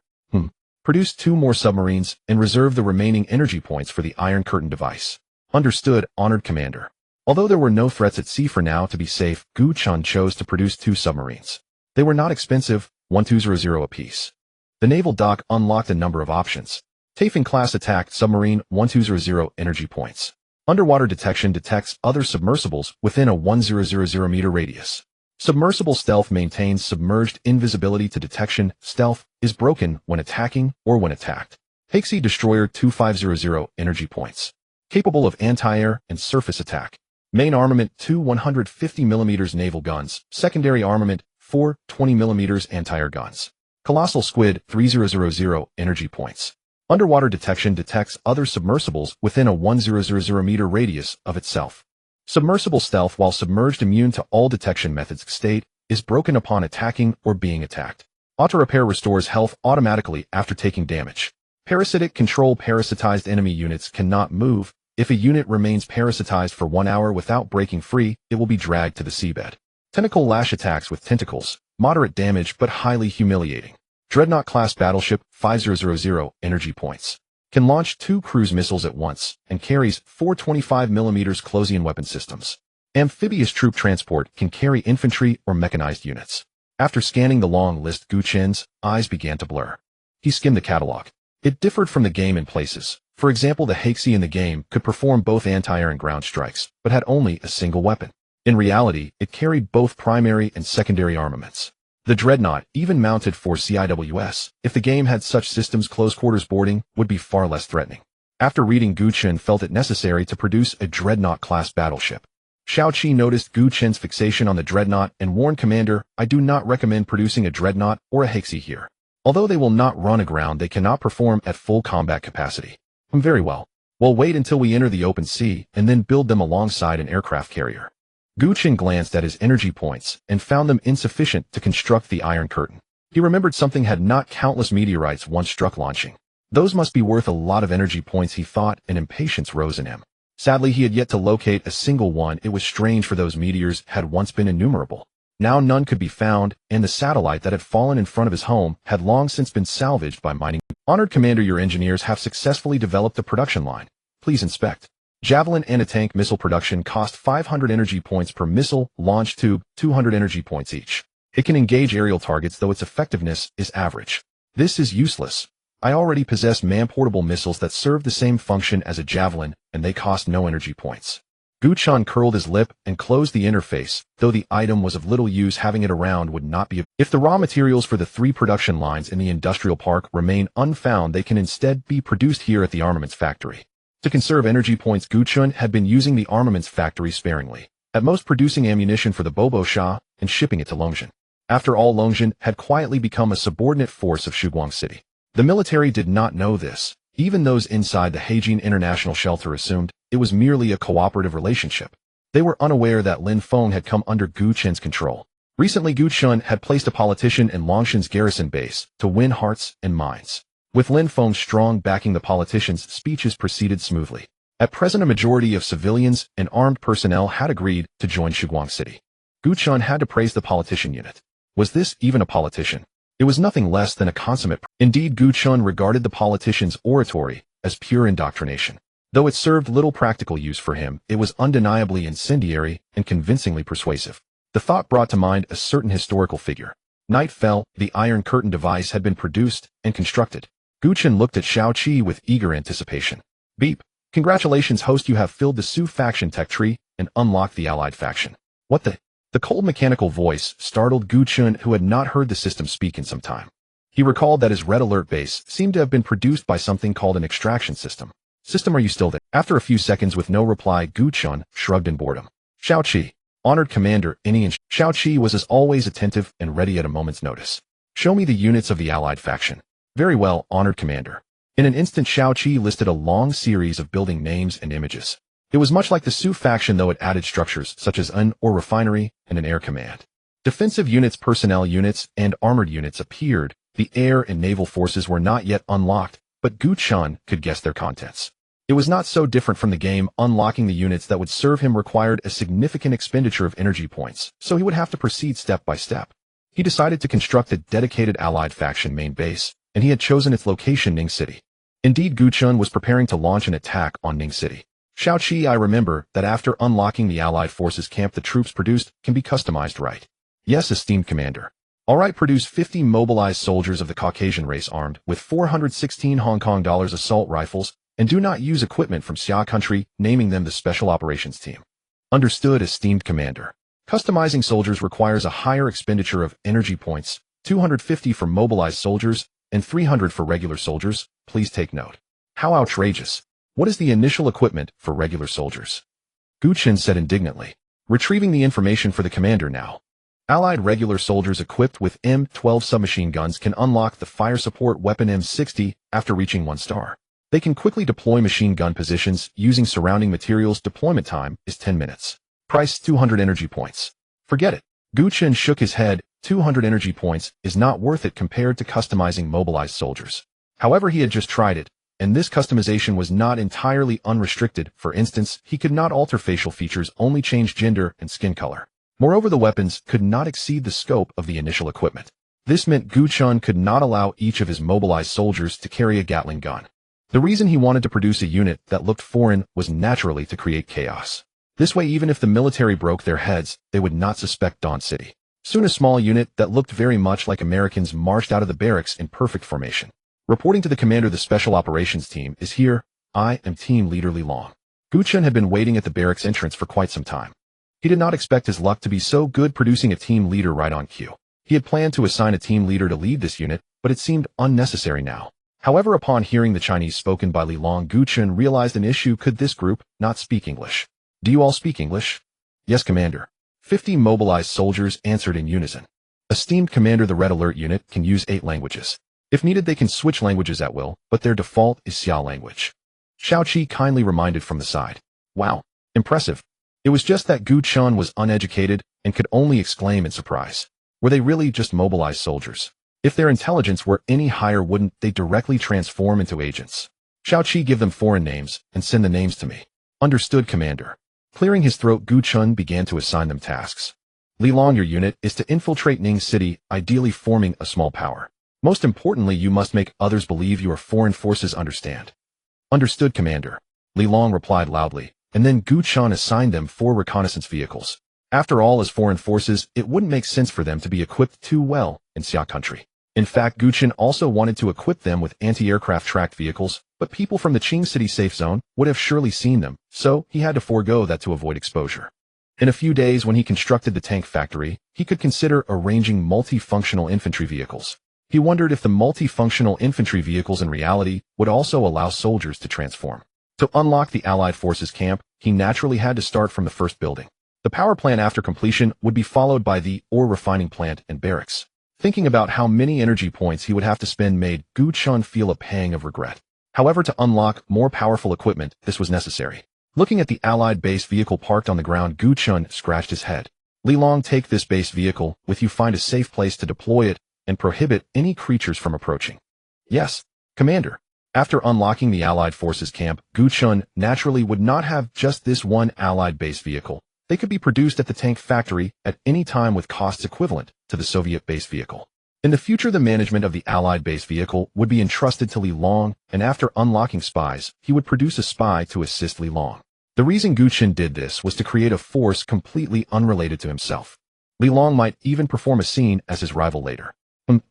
Produce 2 more submarines and reserve the remaining energy points for the Iron Curtain device. Understood, Honored Commander. Although there were no threats at sea for now, to be safe, Gu Chen chose to produce 2 submarines. They were not expensive, 1200 apiece. The naval dock unlocked a number of options. Taifeng-class attack submarine, 1200 energy points. Underwater detection detects other submersibles within a 1000-meter radius. Submersible stealth maintains submerged invisibility to detection. Stealth is broken when attacking or when attacked. Takesy destroyer, 2500 energy points. capable of anti-air and surface attack. Main armament 2 150mm naval guns, secondary armament 4 20mm anti-air guns. Colossal Squid 3000 energy points. Underwater detection detects other submersibles within a 1000 meter radius of itself. Submersible stealth while submerged, immune to all detection methods. State is broken upon attacking or being attacked. Auto repair restores health automatically after taking damage. Parasitic control. Parasitized enemy units cannot move. If a unit remains parasitized for 1 hour without breaking free, it will be dragged to the seabed. Tentacle lash attacks with tentacles. Moderate damage but highly humiliating. Dreadnought class battleship 5000 energy points. Can launch 2 cruise missiles at once and carries 4 25mm Closian weapon systems. Amphibious troop transport can carry infantry or mechanized units. After scanning the long list, Gu Chen's eyes began to blur. He skimmed the catalog. It differed from the game in places. For example, the Haixi in the game could perform both anti-air and ground strikes, but had only a single weapon. In reality, it carried both primary and secondary armaments. The Dreadnought, even mounted for CIWS, if the game had such systems, close quarters boarding would be far less threatening. After reading, Gu Chen felt it necessary to produce a Dreadnought-class battleship. Xiao Qi noticed Gu Chen's fixation on the Dreadnought and warned Commander, "I do not recommend producing a Dreadnought or a Haixi here. Although they will not run aground, they cannot perform at full combat capacity." Very well. We'll wait until we enter the open sea and then build them alongside an aircraft carrier. Gu Chen glanced at his energy points and found them insufficient to construct the Iron Curtain. He remembered something: had not countless meteorites once struck launching? Those must be worth a lot of energy points, he thought, and impatience rose in him. Sadly, he had yet to locate a single one. It was strange, for those meteors had once been innumerable. Now none could be found, and the satellite that had fallen in front of his home had long since been salvaged by mining. Honored Commander, your engineers have successfully developed the production line. Please inspect. Javelin anti-tank missile production cost 500 energy points per missile, launch tube 200 energy points each. It can engage aerial targets, though its effectiveness is average. This is useless. I already possess man-portable missiles that serve the same function as a javelin, and they cost no energy points. Gu Chen curled his lip and closed the interface. Though the item was of little use, having it around would not be. If the raw materials for the 3 production lines in the industrial park remain unfound, they can instead be produced here at the armaments factory. To conserve energy points, Gu Chen had been using the armaments factory sparingly, at most producing ammunition for the Bobo Sha and shipping it to Longshan. After all, Longshan had quietly become a subordinate force of Shuguang City. The military did not know this. Even those inside the Heijin International Shelter assumed it was merely a cooperative relationship. They were unaware that Lin Feng had come under Gu Chen's control. Recently, Gu Chen had placed a politician in Longshan's garrison base to win hearts and minds. With Lin Feng's strong backing, the politician's speeches proceeded smoothly. At present, a majority of civilians and armed personnel had agreed to join Shuguang City. Gu Chen had to praise the politician unit. Was this even a politician? It was nothing less than a consummate. Indeed, Gu Chen regarded the politician's oratory as pure indoctrination. Though it served little practical use for him, it was undeniably incendiary and convincingly persuasive. The thought brought to mind a certain historical figure. Night fell, the Iron Curtain device had been produced and constructed. Gu Chen looked at Xiao Qi with eager anticipation. Beep. Congratulations, host, you have filled the Su faction tech tree and unlocked the Allied faction. What the? The cold mechanical voice startled Gu Chen, who had not heard the system speak in some time. He recalled that his Red Alert base seemed to have been produced by something called an extraction system. System, are you still there? After a few seconds with no reply, Gu Chen shrugged in boredom. Xiao Qi. Honored Commander, Xiao Qi was as always attentive and ready at a moment's notice. Show me the units of the Allied faction. Very well, Honored Commander. In an instant, Xiao Qi listed a long series of building names and images. It was much like the Su faction, though it added structures such as an ore refinery and an air command. Defensive units, personnel units, and armored units appeared. The air and naval forces were not yet unlocked, but Gu Chen could guess their contents. It was not so different from the game. Unlocking the units that would serve him required a significant expenditure of energy points, so he would have to proceed step by step. He decided to construct a dedicated Allied faction main base, and he had chosen its location, Ning City. Indeed, Gu Chen was preparing to launch an attack on Ning City. Xiao Qi, I remember that after unlocking the Allied forces camp, the troops produced can be customized, right? Yes, esteemed Commander. Alright, produce 50 mobilized soldiers of the Caucasian race armed with 416 Hong Kong dollars assault rifles, and do not use equipment from Xia country, naming them the Special Operations Team. Understood, esteemed Commander. Customizing soldiers requires a higher expenditure of energy points, 250 for mobilized soldiers, and 300 for regular soldiers. Please take note. How outrageous. What is the initial equipment for regular soldiers? Gu Chen said indignantly, retrieving the information for the commander now. Allied regular soldiers equipped with M12 submachine guns can unlock the fire support weapon M60 after reaching 1 star. They can quickly deploy machine gun positions using surrounding materials. Deployment time is 10 minutes. Price 200 energy points. Forget it. Gu Chen shook his head. 200 energy points is not worth it compared to customizing mobilized soldiers. However, he had just tried it, and this customization was not entirely unrestricted. For instance, he could not alter facial features, only change gender and skin color. Moreover, the weapons could not exceed the scope of the initial equipment. This meant Gu Chen could not allow each of his mobilized soldiers to carry a Gatling gun. The reason he wanted to produce a unit that looked foreign was naturally to create chaos. This way, even if the military broke their heads, they would not suspect Dawn City. Soon a small unit that looked very much like Americans marched out of the barracks in perfect formation. Reporting to the commander, the special operations team is here. I am team leader Li Long. Gu Chen had been waiting at the barracks entrance for quite some time. He did not expect his luck to be so good, producing a team leader right on cue. He had planned to assign a team leader to lead this unit, but it seemed unnecessary now. However, upon hearing the Chinese spoken by Li Long, Gu Chen realized an issue. Could this group not speak English? Do you all speak English? Yes, Commander. 50 mobilized soldiers answered in unison. Esteemed Commander, the Red Alert unit can use 8 languages. If needed, they can switch languages at will, but their default is Xia language. Xiao Qi kindly reminded from the side. Wow, impressive. It was just that Gu Chen was uneducated and could only exclaim in surprise. Were they really just mobilized soldiers? If their intelligence were any higher, wouldn't they directly transform into agents? Xiao Qi, give them foreign names and send the names to me. Understood, Commander. Clearing his throat, Gu Chen began to assign them tasks. Li Long, your unit is to infiltrate Ning City, ideally forming a small power. Most importantly, you must make others believe your foreign forces understand. Understood, Commander. Li Long replied loudly, and then Gu Chen assigned them 4 reconnaissance vehicles. After all, as foreign forces, it wouldn't make sense for them to be equipped too well in Xia country. In fact, Gu Chen also wanted to equip them with anti-aircraft tracked vehicles, but people from the Qing City safe zone would have surely seen them, so he had to forego that to avoid exposure. In a few days, when he constructed the tank factory, he could consider arranging multifunctional infantry vehicles. He wondered if the multifunctional infantry vehicles in reality would also allow soldiers to transform. To unlock the Allied forces camp, he naturally had to start from the first building. The power plant after completion would be followed by the ore refining plant and barracks. Thinking about how many energy points he would have to spend made Gu Chen feel a pang of regret. However, to unlock more powerful equipment, this was necessary. Looking at the Allied base vehicle parked on the ground, Gu Chen scratched his head. Li Long, take this base vehicle with you, find a safe place to deploy it, and prohibit any creatures from approaching. Yes, Commander. After unlocking the Allied forces camp, Gu Chen naturally would not have just this one Allied base vehicle. They could be produced at the tank factory at any time with costs equivalent to the Soviet base vehicle. In the future, the management of the Allied base vehicle would be entrusted to Li Long, and after unlocking spies, he would produce a spy to assist Li Long. The reason Gu Chen did this was to create a force completely unrelated to himself. Li Long might even perform a scene as his rival later.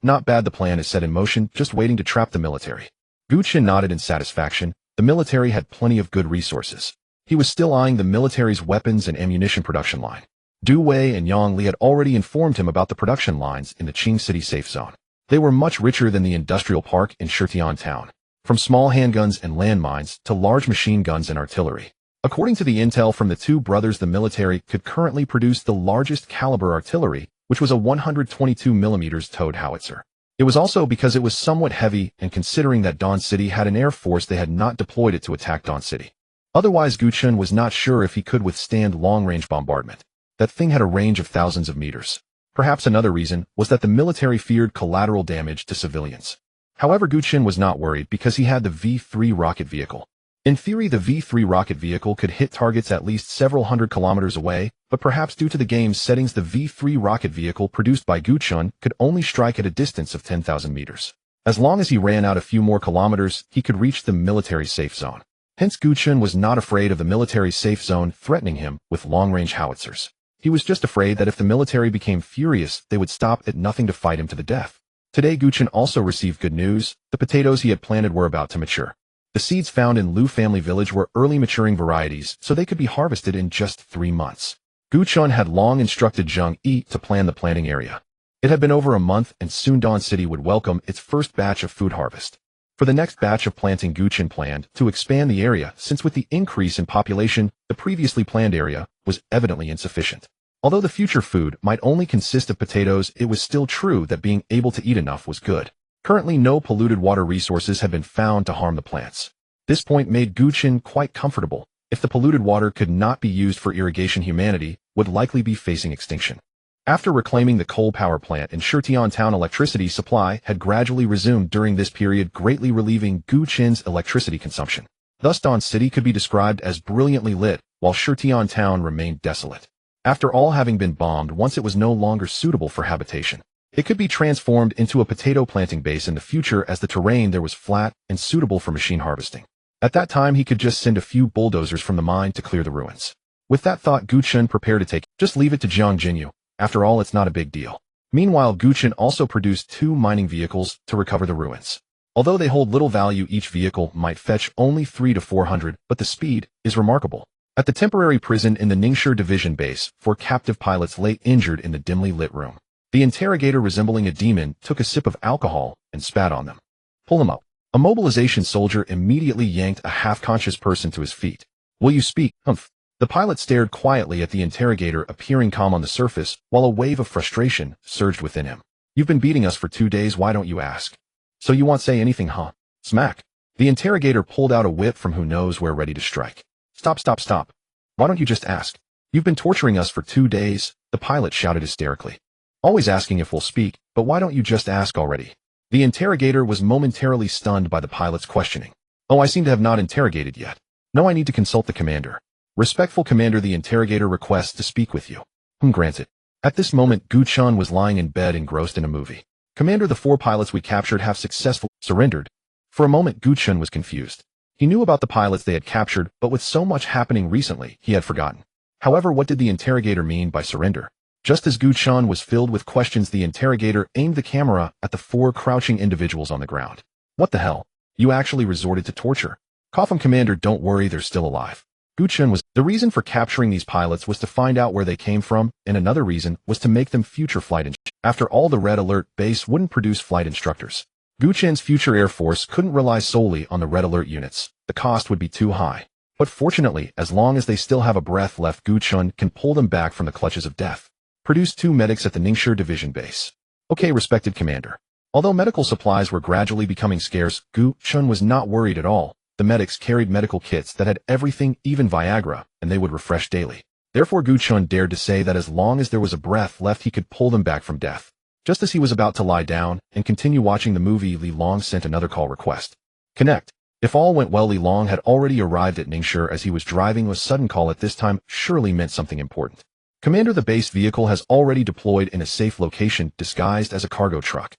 Not bad. The plan is set in motion, just waiting to trap the military. Gu Chen nodded in satisfaction. The military had plenty of good resources. He was still eyeing the military's weapons and ammunition production line. Du Wei and Yang Li had already informed him about the production lines in the Qing City safe zone. They were much richer than the industrial park in Shitian town, from small handguns and landmines to large machine guns and artillery. According to the intel from the 2 brothers, the military could currently produce the largest caliber artillery, which was a 122mm towed howitzer. It was also because it was somewhat heavy, and considering that Dawn City had an air force, they had not deployed it to attack Dawn City. Otherwise, Gu Chen was not sure if he could withstand long-range bombardment. That thing had a range of thousands of meters. Perhaps another reason was that the military feared collateral damage to civilians. However, Gu Chen was not worried because he had the V-3 rocket vehicle. In theory, the V-3 rocket vehicle could hit targets at least several hundred kilometers away, but perhaps due to the game's settings, the V-3 rocket vehicle produced by Gu Chen could only strike at a distance of 10,000 meters. As long as he ran out a few more kilometers, he could reach the military safe zone. Hence, Gu Chen was not afraid of the military safe zone threatening him with long-range howitzers. He was just afraid that if the military became furious, they would stop at nothing to fight him to the death. Today, Gu Chen also received good news. The potatoes he had planted were about to mature. The seeds found in Lu family village were early maturing varieties, so they could be harvested in just 3 months. Gu Chen had long instructed Zheng Yi to plan the planting area. It had been over a month, and soon Dawn City would welcome its first batch of food harvest. For the next batch of planting, Gu Chen planned to expand the area, since with the increase in population, the previously planned area was evidently insufficient. Although the future food might only consist of potatoes, it was still true that being able to eat enough was good. Currently, no polluted water resources had been found to harm the plants. This point made Gu Chen quite comfortable. If the polluted water could not be used for irrigation, humanity would likely be facing extinction. After reclaiming the coal power plant in Shutian town, electricity supply had gradually resumed during this period, greatly relieving Gu Chen's electricity consumption. Thus, Dawn City could be described as brilliantly lit, while Shutian town remained desolate. After all having been bombed, once it was no longer suitable for habitation. It could be transformed into a potato planting base in the future, as the terrain there was flat and suitable for machine harvesting. At that time, he could just send a few bulldozers from the mine to clear the ruins. With that thought, Gu Chen prepared to take it. Just leave it to Jiang Jinyu. After all, it's not a big deal. Meanwhile, Gu Chen also produced 2 mining vehicles to recover the ruins. Although they hold little value, each vehicle might fetch only 300 to 400, but the speed is remarkable. At the temporary prison in the Ningshi Division base, 4 captive pilots lay injured in the dimly lit room. The interrogator, resembling a demon, took a sip of alcohol and spat on them. Pull him up. A mobilization soldier immediately yanked a half-conscious person to his feet. Will you speak? Humph. The pilot stared quietly at the interrogator, appearing calm on the surface, while a wave of frustration surged within him. You've been beating us for 2 days, why don't you ask? So you won't say anything, huh? Smack. The interrogator pulled out a whip from who knows where, ready to strike. Stop, stop, stop. Why don't you just ask? You've been torturing us for 2 days, the pilot shouted hysterically. Always asking if we'll speak, but why don't you just ask already? The interrogator was momentarily stunned by the pilot's questioning. Oh, I seem to have not interrogated yet. No, I need to consult the commander. Respectful commander, the interrogator requests to speak with you. Granted. At this moment, Gu Chen was lying in bed engrossed in a movie. Commander, the 4 pilots we captured have successfully surrendered. For a moment, Gu Chen was confused. He knew about the pilots they had captured, but with so much happening recently, he had forgotten. However, what did the interrogator mean by surrender? Just as Gu Chen was filled with questions, the interrogator aimed the camera at the 4 crouching individuals on the ground. What the hell? You actually resorted to torture? Cough 'em, commander, don't worry, they're still alive. Gu Chen was. The reason for capturing these pilots was to find out where they came from, and another reason was to make them future flight instructors. After all, the Red Alert base wouldn't produce flight instructors. Gu Chen's future Air Force couldn't rely solely on the Red Alert units. The cost would be too high. But fortunately, as long as they still have a breath left, Gu Chen can pull them back from the clutches of death. Produce 2 medics at the Ningshi Division base. Okay, respected commander. Although medical supplies were gradually becoming scarce, Gu Chen was not worried at all. The medics carried medical kits that had everything, even Viagra, and they would refresh daily. Therefore, Gu Chen dared to say that as long as there was a breath left, he could pull them back from death. Just as he was about to lie down and continue watching the movie, Li Long sent another call request. Connect. If all went well, Li Long had already arrived at Ningshi as he was driving. A sudden call at this time surely meant something important. Commander, the base vehicle has already deployed in a safe location, disguised as a cargo truck.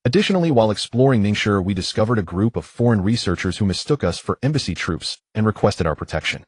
Additionally, while exploring Ningshi, we discovered a group of foreign researchers who mistook us for embassy troops and requested our protection.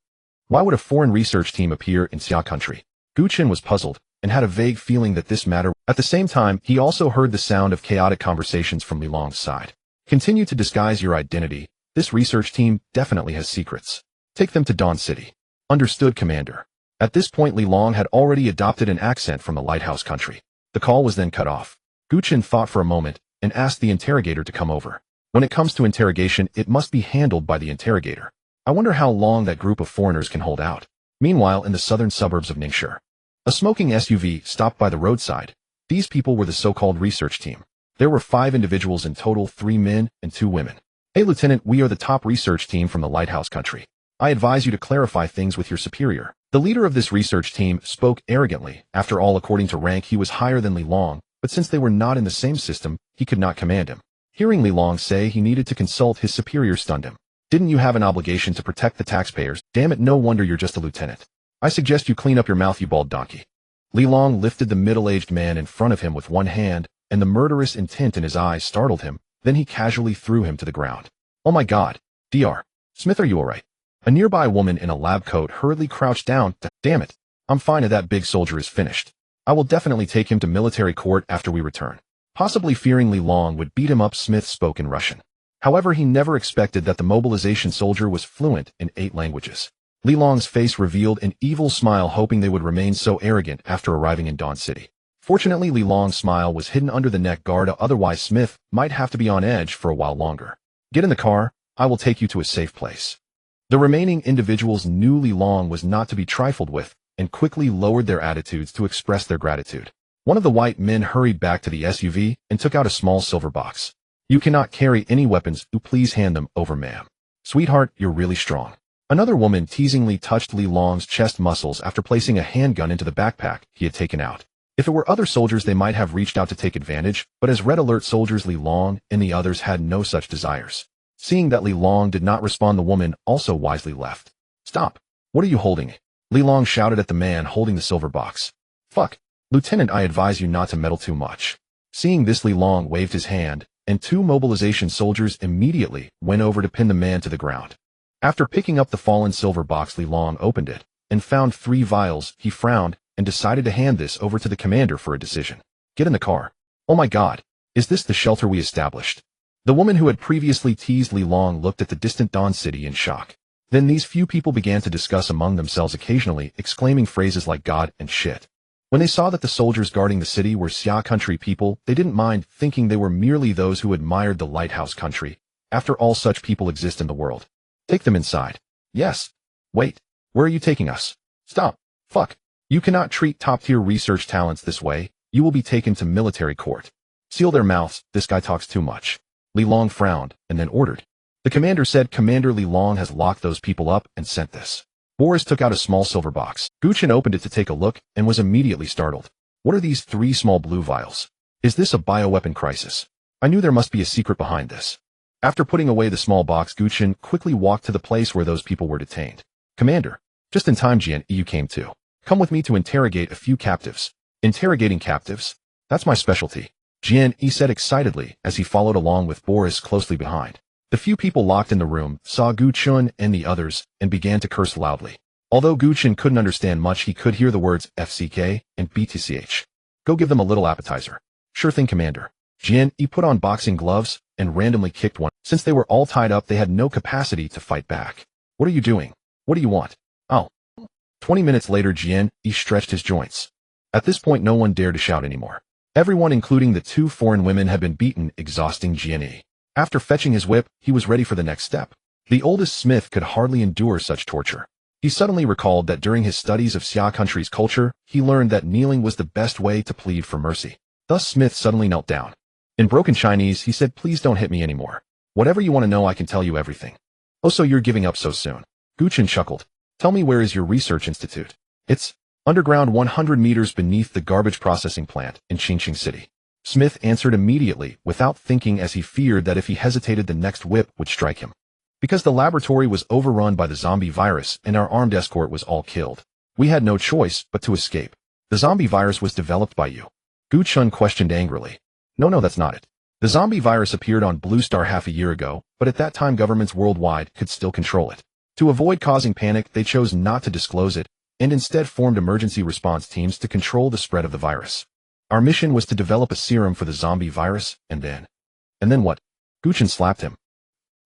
Why would a foreign research team appear in Xia country? Gu Chen was puzzled and had a vague feeling that this matter. At the same time, he also heard the sound of chaotic conversations from Li Long's side. Continue to disguise your identity. This research team definitely has secrets. Take them to Dawn City. Understood, commander. At this point, Li Long had already adopted an accent from the lighthouse country. The call was then cut off. Gu Chen thought for a moment and asked the interrogator to come over. When it comes to interrogation, it must be handled by the interrogator. I wonder how long that group of foreigners can hold out. Meanwhile, in the southern suburbs of Ningshi, a smoking SUV stopped by the roadside. These people were the so-called research team. There were 5 individuals in total, 3 men and 2 women. Hey, Lieutenant, we are the top research team from the lighthouse country. I advise you to clarify things with your superior. The leader of this research team spoke arrogantly. After all, according to rank, he was higher than Li Long, but since they were not in the same system, he could not command him. Hearing Li Long say he needed to consult his superior stunned him. Didn't you have an obligation to protect the taxpayers? Damn it, no wonder you're just a lieutenant. I suggest you clean up your mouth, you bald donkey. Li Long lifted the middle-aged man in front of him with one hand, and the murderous intent in his eyes startled him. Then he casually threw him to the ground. Oh my God. Dr. Smith, are you alright? A nearby woman in a lab coat hurriedly crouched down. Damn it. I'm fine if that big soldier is finished. I will definitely take him to military court after we return. Possibly fearing Li Long would beat him up, Smith spoke in Russian. However, he never expected that the mobilization soldier was fluent in 8 languages. Li Long's face revealed an evil smile, hoping they would remain so arrogant after arriving in Dawn City. Fortunately, Li Long's smile was hidden under the neck guard, otherwise Smith might have to be on edge for a while longer. Get in the car, I will take you to a safe place. The remaining individuals knew Li Long was not to be trifled with, and quickly lowered their attitudes to express their gratitude. One of the white men hurried back to the SUV and took out a small silver box. You cannot carry any weapons, please hand them over, ma'am. Sweetheart, you're really strong. Another woman teasingly touched Li Long's chest muscles after placing a handgun into the backpack he had taken out. If it were other soldiers, they might have reached out to take advantage, but as red alert soldiers, Li Long and the others had no such desires. Seeing that Li Long did not respond, the woman also wisely left. Stop. What are you holding? Li Long shouted at the man holding the silver box. Fuck. Lieutenant, I advise you not to meddle too much. Seeing this, Li Long waved his hand, and two mobilization soldiers immediately went over to pin the man to the ground. After picking up the fallen silver box, Li Long opened it and found 3 vials. He frowned and decided to hand this over to the commander for a decision. Get in the car. Oh my God. Is this the shelter we established? The woman who had previously teased Li Long looked at the distant Dawn City in shock. Then these few people began to discuss among themselves, occasionally exclaiming phrases like God and shit. When they saw that the soldiers guarding the city were Xia country people, they didn't mind, thinking they were merely those who admired the lighthouse country. After all, such people exist in the world. Take them inside. Yes. Wait. Where are you taking us? Stop. Fuck. You cannot treat top-tier research talents this way. You will be taken to military court. Seal their mouths. This guy talks too much. Li Long frowned and then ordered. The commander said, Commander, Li Long has locked those people up and sent this. Boris took out a small silver box. Gu Chen opened it to take a look and was immediately startled. What are these 3 small blue vials? Is this a bioweapon crisis? I knew there must be a secret behind this. After putting away the small box, Gu Chen quickly walked to the place where those people were detained. Commander, just in time, Jian, you came too. Come with me to interrogate a few captives. Interrogating captives? That's my specialty. Jian Yi said excitedly as he followed along with Boris closely behind. The few people locked in the room saw Gu Chen and the others and began to curse loudly. Although Gu Chen couldn't understand much, he could hear the words FCK and BTCH. Go give them a little appetizer. Sure thing, Commander. Jian Yi put on boxing gloves and randomly kicked one. Since they were all tied up, they had no capacity to fight back. What are you doing? What do you want? Oh. 20 minutes later, Jian Yi stretched his joints. At this point, no one dared to shout anymore. Everyone, including the 2 foreign women, had been beaten, exhausting Jian Yi. After fetching his whip, he was ready for the next step. The oldest Smith could hardly endure such torture. He suddenly recalled that during his studies of Xia country's culture, he learned that kneeling was the best way to plead for mercy. Thus Smith suddenly knelt down. In broken Chinese, he said, Please don't hit me anymore. Whatever you want to know, I can tell you everything. Oh, so you're giving up so soon? Gu Chen chuckled. Tell me, where is your research institute? It's underground 100 meters beneath the garbage processing plant in Qingqing City. Smith answered immediately, without thinking, as he feared that if he hesitated, the next whip would strike him. Because the laboratory was overrun by the zombie virus and our armed escort was all killed. We had no choice but to escape. The zombie virus was developed by you. Gu Chen questioned angrily. No, that's not it. The zombie virus appeared on Blue Star half a year ago, but at that time governments worldwide could still control it. To avoid causing panic, they chose not to disclose it, and instead formed emergency response teams to control the spread of the virus. Our mission was to develop a serum for the zombie virus, and then what? Gu Chen slapped him.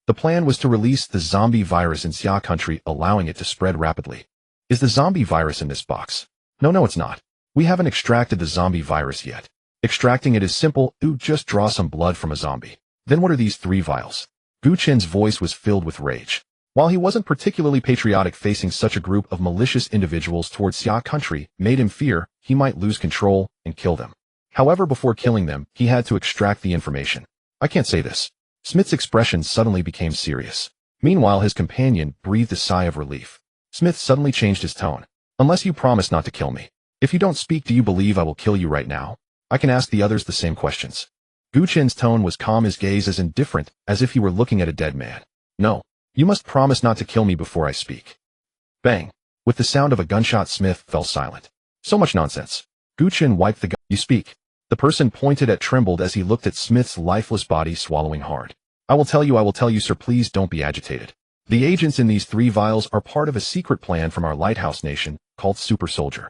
The plan was to release the zombie virus in Xia country, allowing it to spread rapidly. Is the zombie virus in this box? No, it's not. We haven't extracted the zombie virus yet. Extracting it is simple, just draw some blood from a zombie. Then what are these 3 vials? Gu Chen's voice was filled with rage. While he wasn't particularly patriotic, facing such a group of malicious individuals towards Xia country made him fear he might lose control and kill them. However, before killing them, he had to extract the information. I can't say this. Smith's expression suddenly became serious. Meanwhile, his companion breathed a sigh of relief. Smith suddenly changed his tone. Unless you promise not to kill me. If you don't speak, do you believe I will kill you right now? I can ask the others the same questions. Gu Chen's tone was calm, his gaze as indifferent as if he were looking at a dead man. No. You must promise not to kill me before I speak. Bang. With the sound of a gunshot, Smith fell silent. So much nonsense. Gu Chen wiped the gun. You speak. The person pointed at trembled as he looked at Smith's lifeless body, swallowing hard. I will tell you, sir, please don't be agitated. The agents in these 3 vials are part of a secret plan from our lighthouse nation called Super Soldier.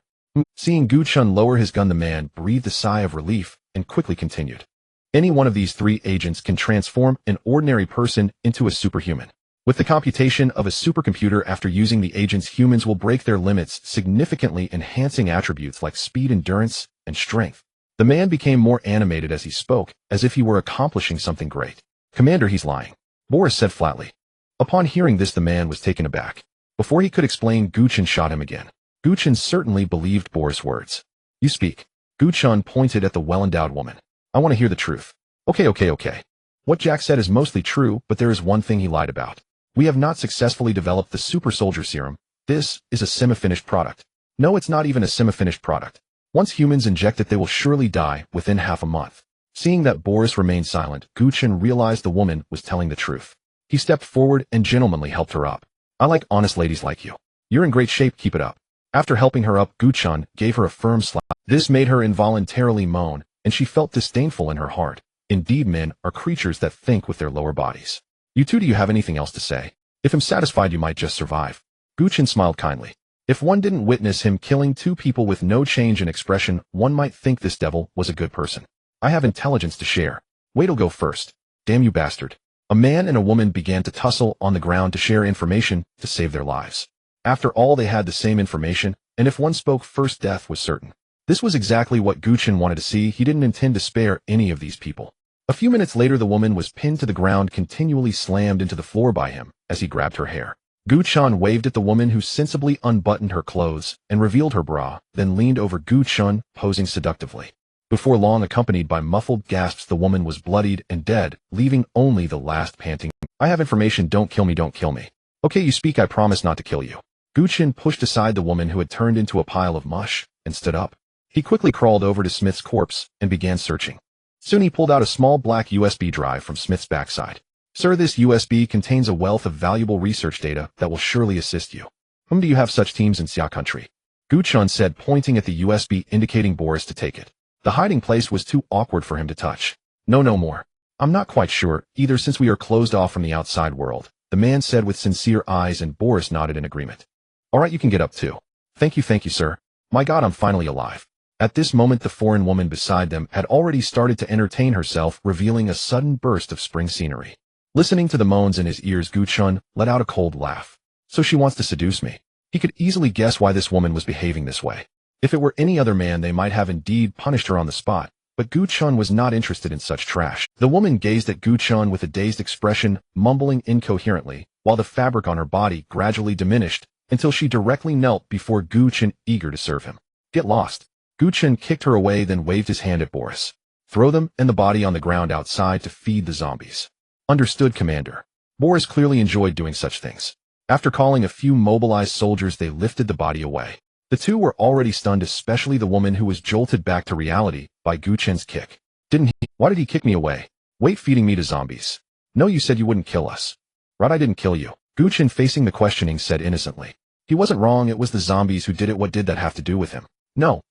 Seeing Gu Chen lower his gun, the man breathed a sigh of relief and quickly continued. Any one of these 3 agents can transform an ordinary person into a superhuman. With the computation of a supercomputer, after using the agents, humans will break their limits, significantly enhancing attributes like speed, endurance, and strength. The man became more animated as he spoke, as if he were accomplishing something great. Commander, he's lying. Boris said flatly. Upon hearing this, the man was taken aback. Before he could explain, Gu Chen shot him again. Gu Chen certainly believed Boris' words. You speak. Gu Chen pointed at the well-endowed woman. I want to hear the truth. Okay. What Jack said is mostly true, but there is one thing he lied about. We have not successfully developed the super soldier serum. This is a semi-finished product. No, it's not even a semi-finished product. Once humans inject it, they will surely die within half a month. Seeing that Boris remained silent, Gu Chen realized the woman was telling the truth. He stepped forward and gentlemanly helped her up. I like honest ladies like you. You're in great shape, keep it up. After helping her up, Gu Chen gave her a firm slap. This made her involuntarily moan, and she felt disdainful in her heart. Indeed, men are creatures that think with their lower bodies. You two, do you have anything else to say? If I'm satisfied, you might just survive. Gu Chen smiled kindly. If one didn't witness him killing two people with no change in expression, one might think this devil was a good person. I have intelligence to share. Wait'll go first. Damn you bastard. A man and a woman began to tussle on the ground to share information to save their lives. After all, they had the same information, and if one spoke first, death was certain. This was exactly what Gu Chen wanted to see. He didn't intend to spare any of these people. A few minutes later, the woman was pinned to the ground, continually slammed into the floor by him as he grabbed her hair. Gu Chen waved at the woman, who sensibly unbuttoned her clothes and revealed her bra, then leaned over Gu Chen, posing seductively. Before long, accompanied by muffled gasps, the woman was bloodied and dead, leaving only the last panting. I have information, don't kill me, don't kill me. Okay, you speak, I promise not to kill you. Gu Chen pushed aside the woman, who had turned into a pile of mush, and stood up. He quickly crawled over to Smith's corpse and began searching. Soon he pulled out a small black USB drive from Smith's backside. Sir, this USB contains a wealth of valuable research data that will surely assist you. Whom do you have such teams in Xia country? Gu Chen said, pointing at the USB, indicating Boris to take it. The hiding place was too awkward for him to touch. No more. I'm not quite sure, either, since we are closed off from the outside world, the man said with sincere eyes, and Boris nodded in agreement. All right, you can get up too. Thank you, sir. My God, I'm finally alive. At this moment, the foreign woman beside them had already started to entertain herself, revealing a sudden burst of spring scenery. Listening to the moans in his ears, Gu Chen let out a cold laugh. So she wants to seduce me. He could easily guess why this woman was behaving this way. If it were any other man, they might have indeed punished her on the spot, but Gu Chen was not interested in such trash. The woman gazed at Gu Chen with a dazed expression, mumbling incoherently, while the fabric on her body gradually diminished until she directly knelt before Gu Chen, eager to serve him. Get lost. Gu Chen kicked her away, then waved his hand at Boris. Throw them and the body on the ground outside to feed the zombies. Understood, Commander. Boris clearly enjoyed doing such things. After calling a few mobilized soldiers, they lifted the body away. The two were already stunned, especially the woman, who was jolted back to reality by Gu Chen's kick. Didn't he? Why did he kick me away? Wait, feeding me to zombies. No, you said you wouldn't kill us. Right, I didn't kill you. Gu Chen, facing the questioning, said innocently. He wasn't wrong, it was the zombies who did it. What did that have to do with him? No.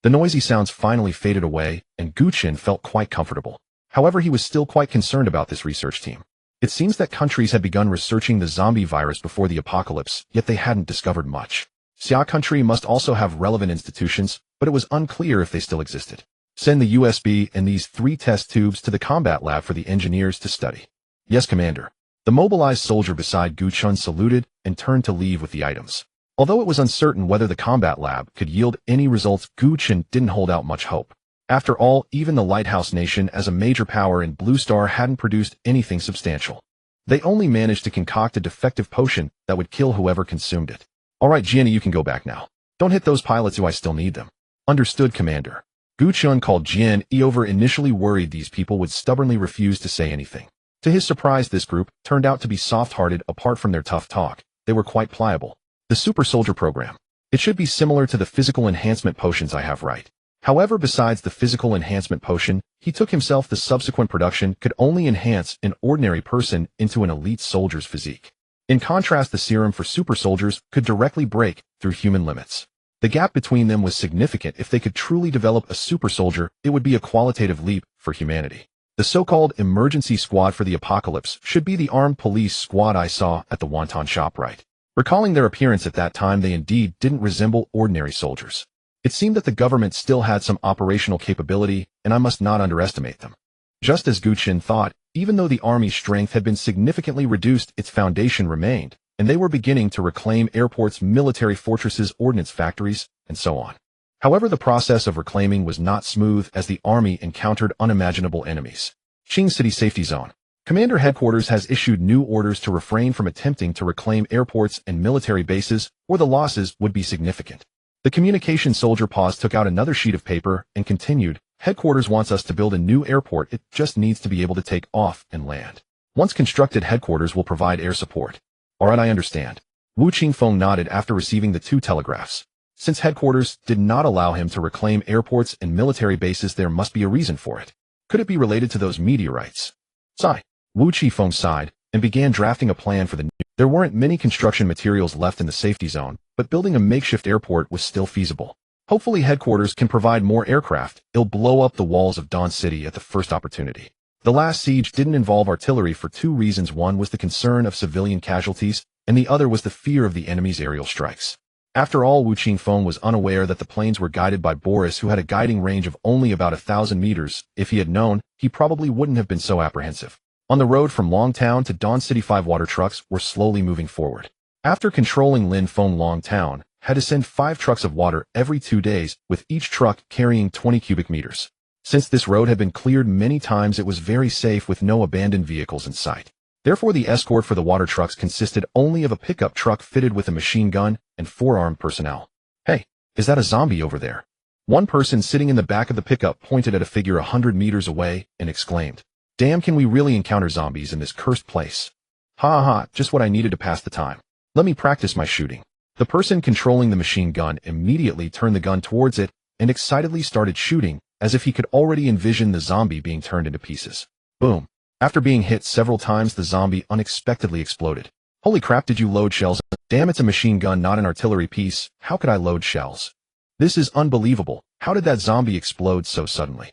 The noisy sounds finally faded away, and Gu Chen felt quite comfortable. However, he was still quite concerned about this research team. It seems that countries had begun researching the zombie virus before the apocalypse, yet they hadn't discovered much. Xia country must also have relevant institutions, but it was unclear if they still existed. Send the USB and these 3 test tubes to the combat lab for the engineers to study. Yes, Commander. The mobilized soldier beside Gu Chen saluted and turned to leave with the items. Although it was uncertain whether the combat lab could yield any results, Gu Chen didn't hold out much hope. After all, even the Lighthouse Nation, as a major power in Blue Star, hadn't produced anything substantial. They only managed to concoct a defective potion that would kill whoever consumed it. All right, Gianni, you can go back now. Don't hit those pilots, who I still need them. Understood, Commander. Gu Chen called Jian over. Initially worried these people would stubbornly refuse to say anything. To his surprise, this group turned out to be soft-hearted. Apart from their tough talk, they were quite pliable. The Super Soldier program. It should be similar to the physical enhancement potions I have, right? However, besides the physical enhancement potion, he took himself, the subsequent production could only enhance an ordinary person into an elite soldier's physique. In contrast, the serum for super soldiers could directly break through human limits. The gap between them was significant. If they could truly develop a super soldier, it would be a qualitative leap for humanity. The so-called emergency squad for the apocalypse should be the armed police squad I saw at the wonton shop, right? Recalling their appearance at that time, they indeed didn't resemble ordinary soldiers. It seemed that the government still had some operational capability, and I must not underestimate them. Just as Gu Chen thought, even though the army's strength had been significantly reduced, its foundation remained, and they were beginning to reclaim airports, military fortresses, ordnance factories, and so on. However, the process of reclaiming was not smooth, as the army encountered unimaginable enemies. Qing City Safety Zone. Commander Headquarters has issued new orders to refrain from attempting to reclaim airports and military bases, or the losses would be significant. The communication soldier took out another sheet of paper and continued, Headquarters wants us to build a new airport. It just needs to be able to take off and land. Once constructed, Headquarters will provide air support. Alright, I understand. Wu Qingfeng nodded after receiving the 2 telegraphs. Since Headquarters did not allow him to reclaim airports and military bases, there must be a reason for it. Could it be related to those meteorites? Sigh. Wu Qifeng sighed and began drafting a plan for the new. There weren't many construction materials left in the safety zone, but building a makeshift airport was still feasible. Hopefully Headquarters can provide more aircraft. It'll blow up the walls of Dawn City at the first opportunity. The last siege didn't involve artillery for 2 reasons. One was the concern of civilian casualties, and the other was the fear of the enemy's aerial strikes. After all, Wu Qingfeng was unaware that the planes were guided by Boris, who had a guiding range of only about 1,000 meters. If he had known, he probably wouldn't have been so apprehensive. On the road from Longtown to Dawn City, 5 water trucks were slowly moving forward. After controlling Linfeng, Longtown had to send 5 trucks of water every 2 days, with each truck carrying 20 cubic meters. Since this road had been cleared many times, it was very safe with no abandoned vehicles in sight. Therefore, the escort for the water trucks consisted only of a pickup truck fitted with a machine gun and 4 armed personnel. Hey, is that a zombie over there? One person sitting in the back of the pickup pointed at a figure 100 meters away and exclaimed, Damn, can we really encounter zombies in this cursed place? Ha ha, just what I needed to pass the time. Let me practice my shooting. The person controlling the machine gun immediately turned the gun towards it and excitedly started shooting, as if he could already envision the zombie being turned into pieces. Boom. After being hit several times, the zombie unexpectedly exploded. Holy crap, did you load shells? Damn, it's a machine gun, not an artillery piece. How could I load shells? This is unbelievable. How did that zombie explode so suddenly?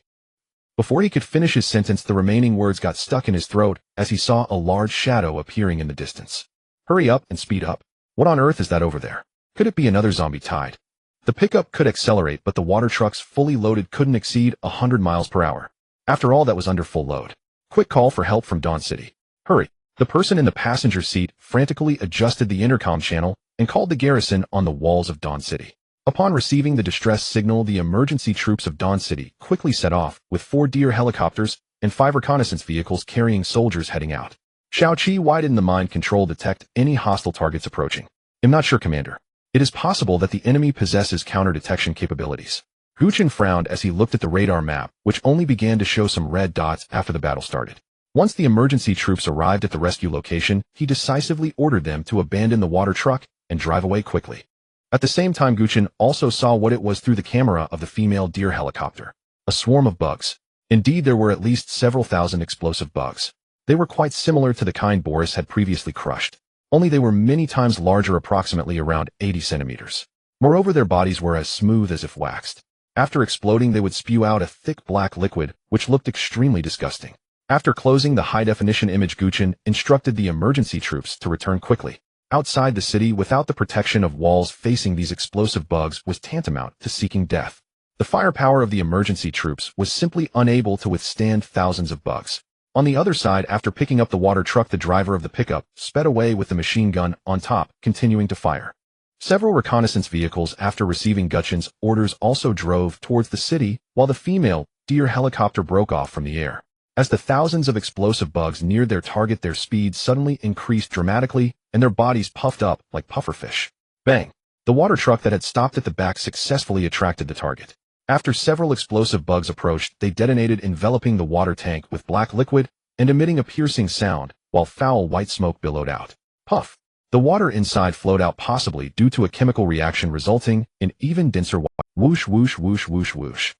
Before he could finish his sentence, the remaining words got stuck in his throat as he saw a large shadow appearing in the distance. Hurry up and speed up. What on earth is that over there? Could it be another zombie tide? The pickup could accelerate, but the water trucks fully loaded couldn't exceed 100 miles per hour. After all, that was under full load. Quick call for help from Dawn City. Hurry. The person in the passenger seat frantically adjusted the intercom channel and called the garrison on the walls of Dawn City. Upon receiving the distress signal, the emergency troops of Dawn City quickly set off, with 4 Deer helicopters and 5 reconnaissance vehicles carrying soldiers heading out. Xiaoqi, why didn't the mind control detect any hostile targets approaching? I'm not sure, Commander. It is possible that the enemy possesses counter-detection capabilities. Gu Chen frowned as he looked at the radar map, which only began to show some red dots after the battle started. Once the emergency troops arrived at the rescue location, he decisively ordered them to abandon the water truck and drive away quickly. At the same time, Gu Chen also saw what it was through the camera of the female Deer helicopter. A swarm of bugs. Indeed, there were at least several thousand explosive bugs. They were quite similar to the kind Boris had previously crushed, only they were many times larger, approximately around 80 centimeters. Moreover, their bodies were as smooth as if waxed. After exploding, they would spew out a thick black liquid, which looked extremely disgusting. After closing the high-definition image, Gu Chen instructed the emergency troops to return quickly. Outside the city, without the protection of walls, facing these explosive bugs was tantamount to seeking death. The firepower of the emergency troops was simply unable to withstand thousands of bugs. On the other side, after picking up the water truck, the driver of the pickup sped away with the machine gun on top, continuing to fire. Several reconnaissance vehicles, after receiving Gu Chen's orders, also drove towards the city, while the female Deer helicopter broke off from the air. As the thousands of explosive bugs neared their target, their speed suddenly increased dramatically, and their bodies puffed up like pufferfish. Bang! The water truck that had stopped at the back successfully attracted the target. After several explosive bugs approached, they detonated, enveloping the water tank with black liquid and emitting a piercing sound, while foul white smoke billowed out. Puff! The water inside flowed out, possibly due to a chemical reaction, resulting in even denser white. Whoosh, whoosh, whoosh, whoosh, whoosh.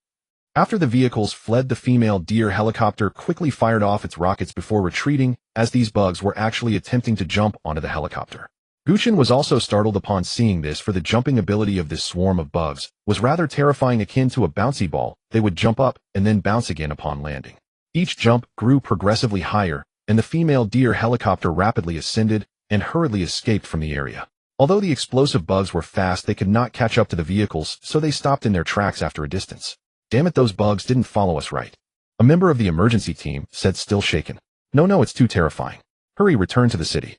After the vehicles fled, the female Deer helicopter quickly fired off its rockets before retreating, as these bugs were actually attempting to jump onto the helicopter. Gu Chen was also startled upon seeing this, for the jumping ability of this swarm of bugs was rather terrifying, akin to a bouncy ball. They would jump up and then bounce again upon landing. Each jump grew progressively higher, and the female Deer helicopter rapidly ascended and hurriedly escaped from the area. Although the explosive bugs were fast, they could not catch up to the vehicles, so they stopped in their tracks after a distance. Damn it, those bugs didn't follow us, right? A member of the emergency team said, still shaken. No, it's too terrifying. Hurry, return to the city.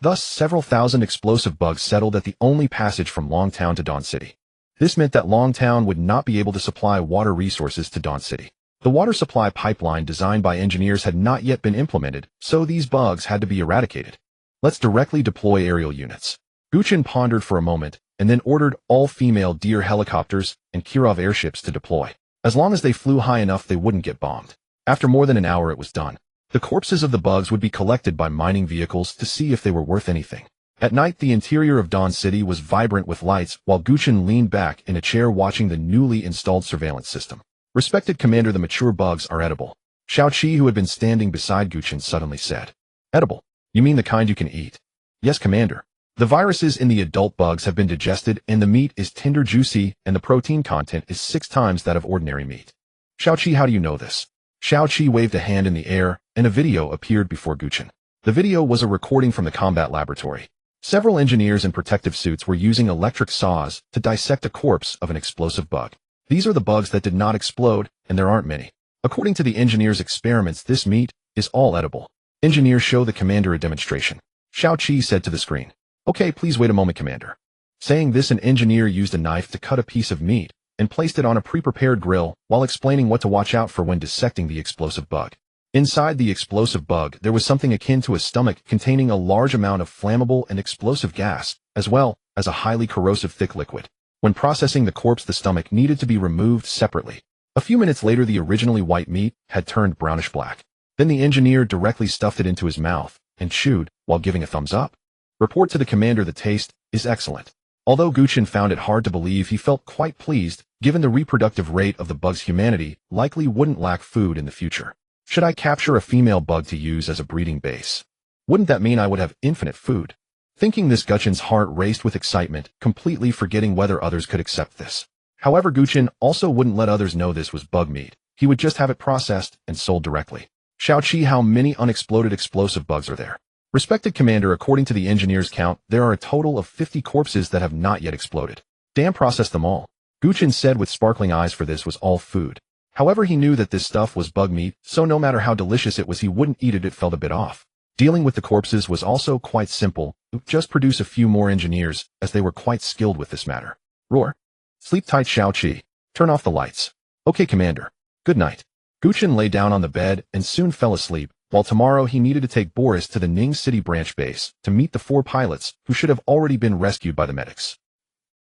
Thus, several thousand explosive bugs settled at the only passage from Longtown to Dawn City. This meant that Longtown would not be able to supply water resources to Dawn City. The water supply pipeline designed by engineers had not yet been implemented, so these bugs had to be eradicated. Let's directly deploy aerial units. Gu Chen pondered for a moment, and then ordered all female Deer helicopters and Kirov airships to deploy. As long as they flew high enough, they wouldn't get bombed. After more than an hour, it was done. The corpses of the bugs would be collected by mining vehicles to see if they were worth anything. At night, the interior of Dawn City was vibrant with lights, while Gu Chen leaned back in a chair watching the newly installed surveillance system. Respected Commander, the mature bugs are edible. Xiao Qi, who had been standing beside Gu Chen, suddenly said. Edible? You mean the kind you can eat? Yes, Commander. The viruses in the adult bugs have been digested, and the meat is tender, juicy, and the protein content is 6 times that of ordinary meat. Xiao Qi, how do you know this? Xiao Qi waved a hand in the air, and a video appeared before Gu Chen. The video was a recording from the combat laboratory. Several engineers in protective suits were using electric saws to dissect a corpse of an explosive bug. These are the bugs that did not explode, and there aren't many. According to the engineers' experiments, this meat is all edible. Engineers show the commander a demonstration. Xiao Qi said to the screen. Okay, please wait a moment, Commander. Saying this, an engineer used a knife to cut a piece of meat and placed it on a pre-prepared grill while explaining what to watch out for when dissecting the explosive bug. Inside the explosive bug, there was something akin to a stomach containing a large amount of flammable and explosive gas, as well as a highly corrosive thick liquid. When processing the corpse, the stomach needed to be removed separately. A few minutes later, the originally white meat had turned brownish black. Then the engineer directly stuffed it into his mouth and chewed while giving a thumbs up. Report to the commander, the taste is excellent. Although Gu Chen found it hard to believe, he felt quite pleased, given the reproductive rate of the bug's humanity likely wouldn't lack food in the future. Should I capture a female bug to use as a breeding base? Wouldn't that mean I would have infinite food? Thinking this, Gu Chen's heart raced with excitement, completely forgetting whether others could accept this. However, Gu Chen also wouldn't let others know this was bug meat. He would just have it processed and sold directly. Xiao Qi, how many unexploded explosive bugs are there? Respected Commander, according to the engineer's count, there are a total of 50 corpses that have not yet exploded. Damn, process them all. Gu Chen said with sparkling eyes, for this was all food. However, he knew that this stuff was bug meat, so no matter how delicious it was, he wouldn't eat it. It felt a bit off. Dealing with the corpses was also quite simple. Just produce a few more engineers, as they were quite skilled with this matter. Roar. Sleep tight, Xiao Qi. Turn off the lights. Okay, Commander. Good night. Gu Chen lay down on the bed and soon fell asleep, while tomorrow he needed to take Boris to the Ning City branch base to meet the 4 pilots who should have already been rescued by the medics.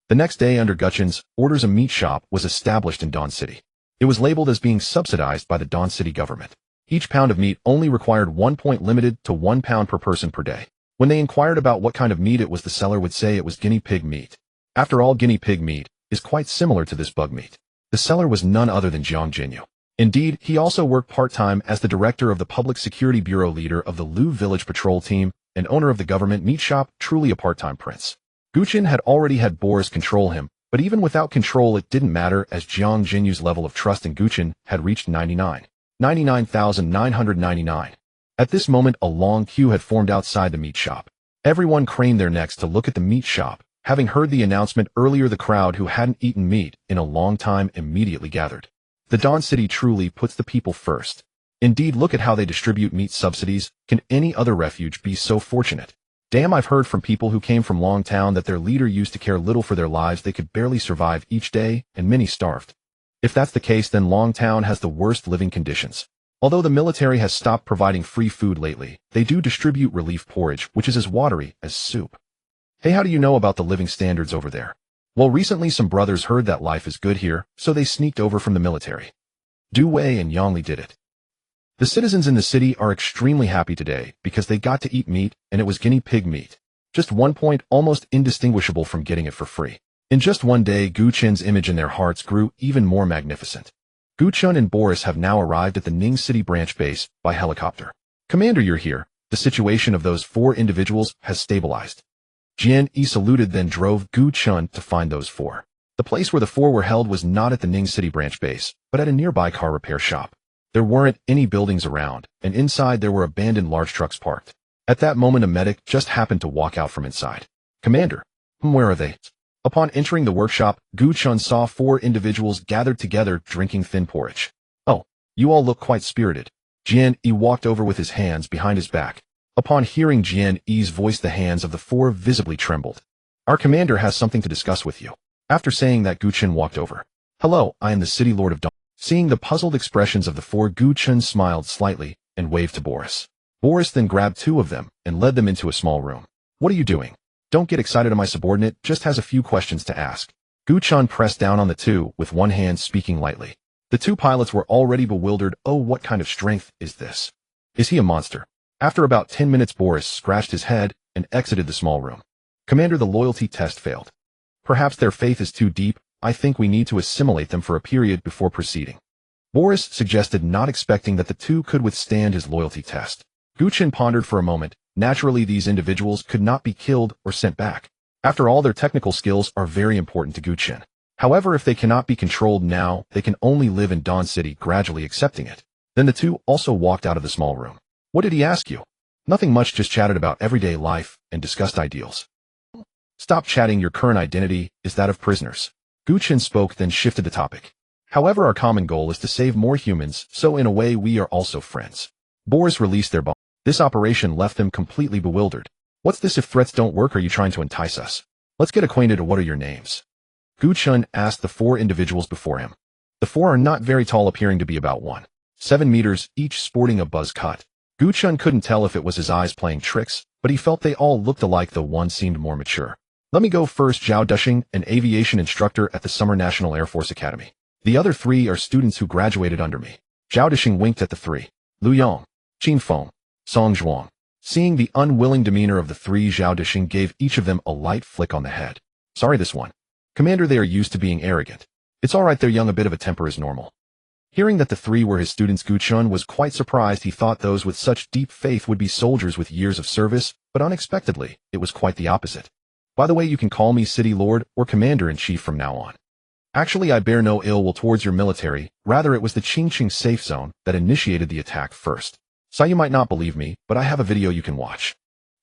The next day, under Gu Chen's orders, a meat shop was established in Dawn City. It was labeled as being subsidized by the Dawn City government. Each pound of meat only required 1 point, limited to 1 pound per person per day. When they inquired about what kind of meat it was, the seller would say it was guinea pig meat. After all, guinea pig meat is quite similar to this bug meat. The seller was none other than Jiang Jinyu. Indeed, he also worked part-time as the director of the Public Security Bureau, leader of the Lu Village Patrol Team, and owner of the government meat shop, truly a part-time prince. Gu Chen had already had Boris control him, but even without control it didn't matter, as Jiang Jinyu's level of trust in Gu Chen had reached 99,999. At this moment, a long queue had formed outside the meat shop. Everyone craned their necks to look at the meat shop. Having heard the announcement earlier, the crowd who hadn't eaten meat in a long time immediately gathered. The Dawn City truly puts the people first. Indeed, look at how they distribute meat subsidies. Can any other refuge be so fortunate? Damn, I've heard from people who came from Longtown that their leader used to care little for their lives. They could barely survive each day, and many starved. If that's the case, then Longtown has the worst living conditions. Although the military has stopped providing free food lately, they do distribute relief porridge, which is as watery as soup. Hey, how do you know about the living standards over there? Well, recently some brothers heard that life is good here, so they sneaked over from the military. Du Wei and Yang Li did it. The citizens in the city are extremely happy today because they got to eat meat, and it was guinea pig meat. Just 1 point, almost indistinguishable from getting it for free. In just one day, Gu Chen's image in their hearts grew even more magnificent. Gu Chen and Boris have now arrived at the Ning City branch base by helicopter. Commander, you're here. The situation of those 4 individuals has stabilized. Jian Yi saluted, then drove Gu Chen to find those 4. The place where the 4 were held was not at the Ning City branch base, but at a nearby car repair shop. There weren't any buildings around, and inside there were abandoned large trucks parked. At that moment, a medic just happened to walk out from inside. Commander, where are they? Upon entering the workshop, Gu Chen saw 4 individuals gathered together drinking thin porridge. Oh, you all look quite spirited. Jian Yi walked over with his hands behind his back. Upon hearing Jian Yi's voice, the hands of the 4 visibly trembled. Our commander has something to discuss with you. After saying that, Gu Chen walked over. Hello, I am the City Lord of Dawn. Seeing the puzzled expressions of the four, Gu Chen smiled slightly and waved to Boris. Boris then grabbed two of them and led them into a small room. What are you doing? Don't get excited, my subordinate just has a few questions to ask. Gu Chen pressed down on the two with one hand, speaking lightly. The two pilots were already bewildered. Oh, what kind of strength is this? Is he a monster? After about 10 minutes, Boris scratched his head and exited the small room. Commander, the loyalty test failed. Perhaps their faith is too deep. I think we need to assimilate them for a period before proceeding. Boris suggested, not expecting that the two could withstand his loyalty test. Gu Chen pondered for a moment. Naturally, these individuals could not be killed or sent back. After all, their technical skills are very important to Gu Chen. However, if they cannot be controlled now, they can only live in Dawn City, gradually accepting it. Then the two also walked out of the small room. What did he ask you? Nothing much, just chatted about everyday life and discussed ideals. Stop chatting, your current identity is that of prisoners. Gu Chen spoke, then shifted the topic. However, our common goal is to save more humans, so in a way we are also friends. Boris released their bomb. This operation left them completely bewildered. What's this? If threats don't work, are you trying to entice us? Let's get acquainted. What are your names? Gu Chen asked the four individuals before him. The four are not very tall, appearing to be about 1.7 meters, each sporting a buzz cut. Gu Chen couldn't tell if it was his eyes playing tricks, but he felt they all looked alike, though one seemed more mature. Let me go first. Zhao Dushing, an aviation instructor at the Summer National Air Force Academy. The other three are students who graduated under me. Zhao Dushing winked at the three. Lu Yong, Qin Feng, Song Zhuang. Seeing the unwilling demeanor of the three, Zhao Dushing gave each of them a light flick on the head. Sorry, this one. Commander, they are used to being arrogant. It's all right, they're young, a bit of a temper is normal. Hearing that the three were his students, Gu Chen was quite surprised. He thought those with such deep faith would be soldiers with years of service, but unexpectedly, it was quite the opposite. By the way, you can call me City Lord or Commander-in-Chief from now on. Actually, I bear no ill will towards your military, rather it was the Qingqing safe zone that initiated the attack first. So you might not believe me, but I have a video you can watch.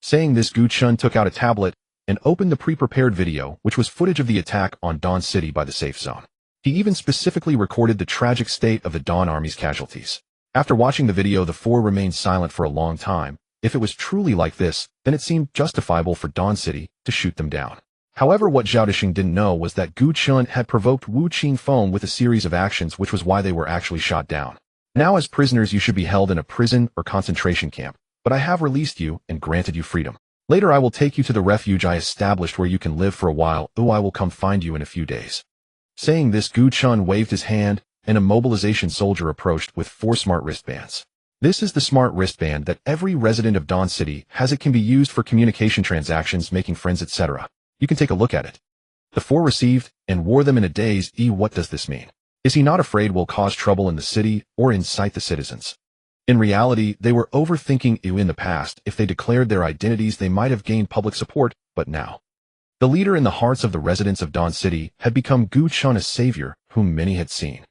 Saying this, Gu Chen took out a tablet and opened the pre-prepared video, which was footage of the attack on Dawn City by the safe zone. He even specifically recorded the tragic state of the Dawn Army's casualties. After watching the video, the four remained silent for a long time. If it was truly like this, then it seemed justifiable for Dawn City to shoot them down. However, what Zhao Dushing didn't know was that Gu Chen had provoked Wu Qingfeng with a series of actions, which was why they were actually shot down. Now, as prisoners, you should be held in a prison or concentration camp, but I have released you and granted you freedom. Later, I will take you to the refuge I established where you can live for a while. I will come find you in a few days. Saying this, Gu Chen waved his hand, and a mobilization soldier approached with 4 smart wristbands. This is the smart wristband that every resident of Dawn City has. It can be used for communication, transactions, making friends, etc. You can take a look at it. The 4 received and wore them in a daze. What does this mean? Is he not afraid we'll cause trouble in the city or incite the citizens? In reality, they were overthinking it. In the past, if they declared their identities, they might have gained public support, but now, the leader in the hearts of the residents of Dawn City had become Gu Chen, a savior whom many had seen.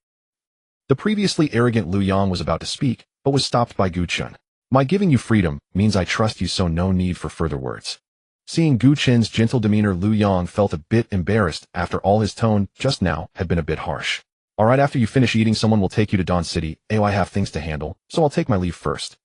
The previously arrogant Lu Yang was about to speak, but was stopped by Gu Chen. My giving you freedom means I trust you, so no need for further words. Seeing Gu Chen's gentle demeanor, Lu Yang felt a bit embarrassed. After all, his tone just now had been a bit harsh. All right, after you finish eating, someone will take you to Dawn City. I have things to handle, so I'll take my leave first.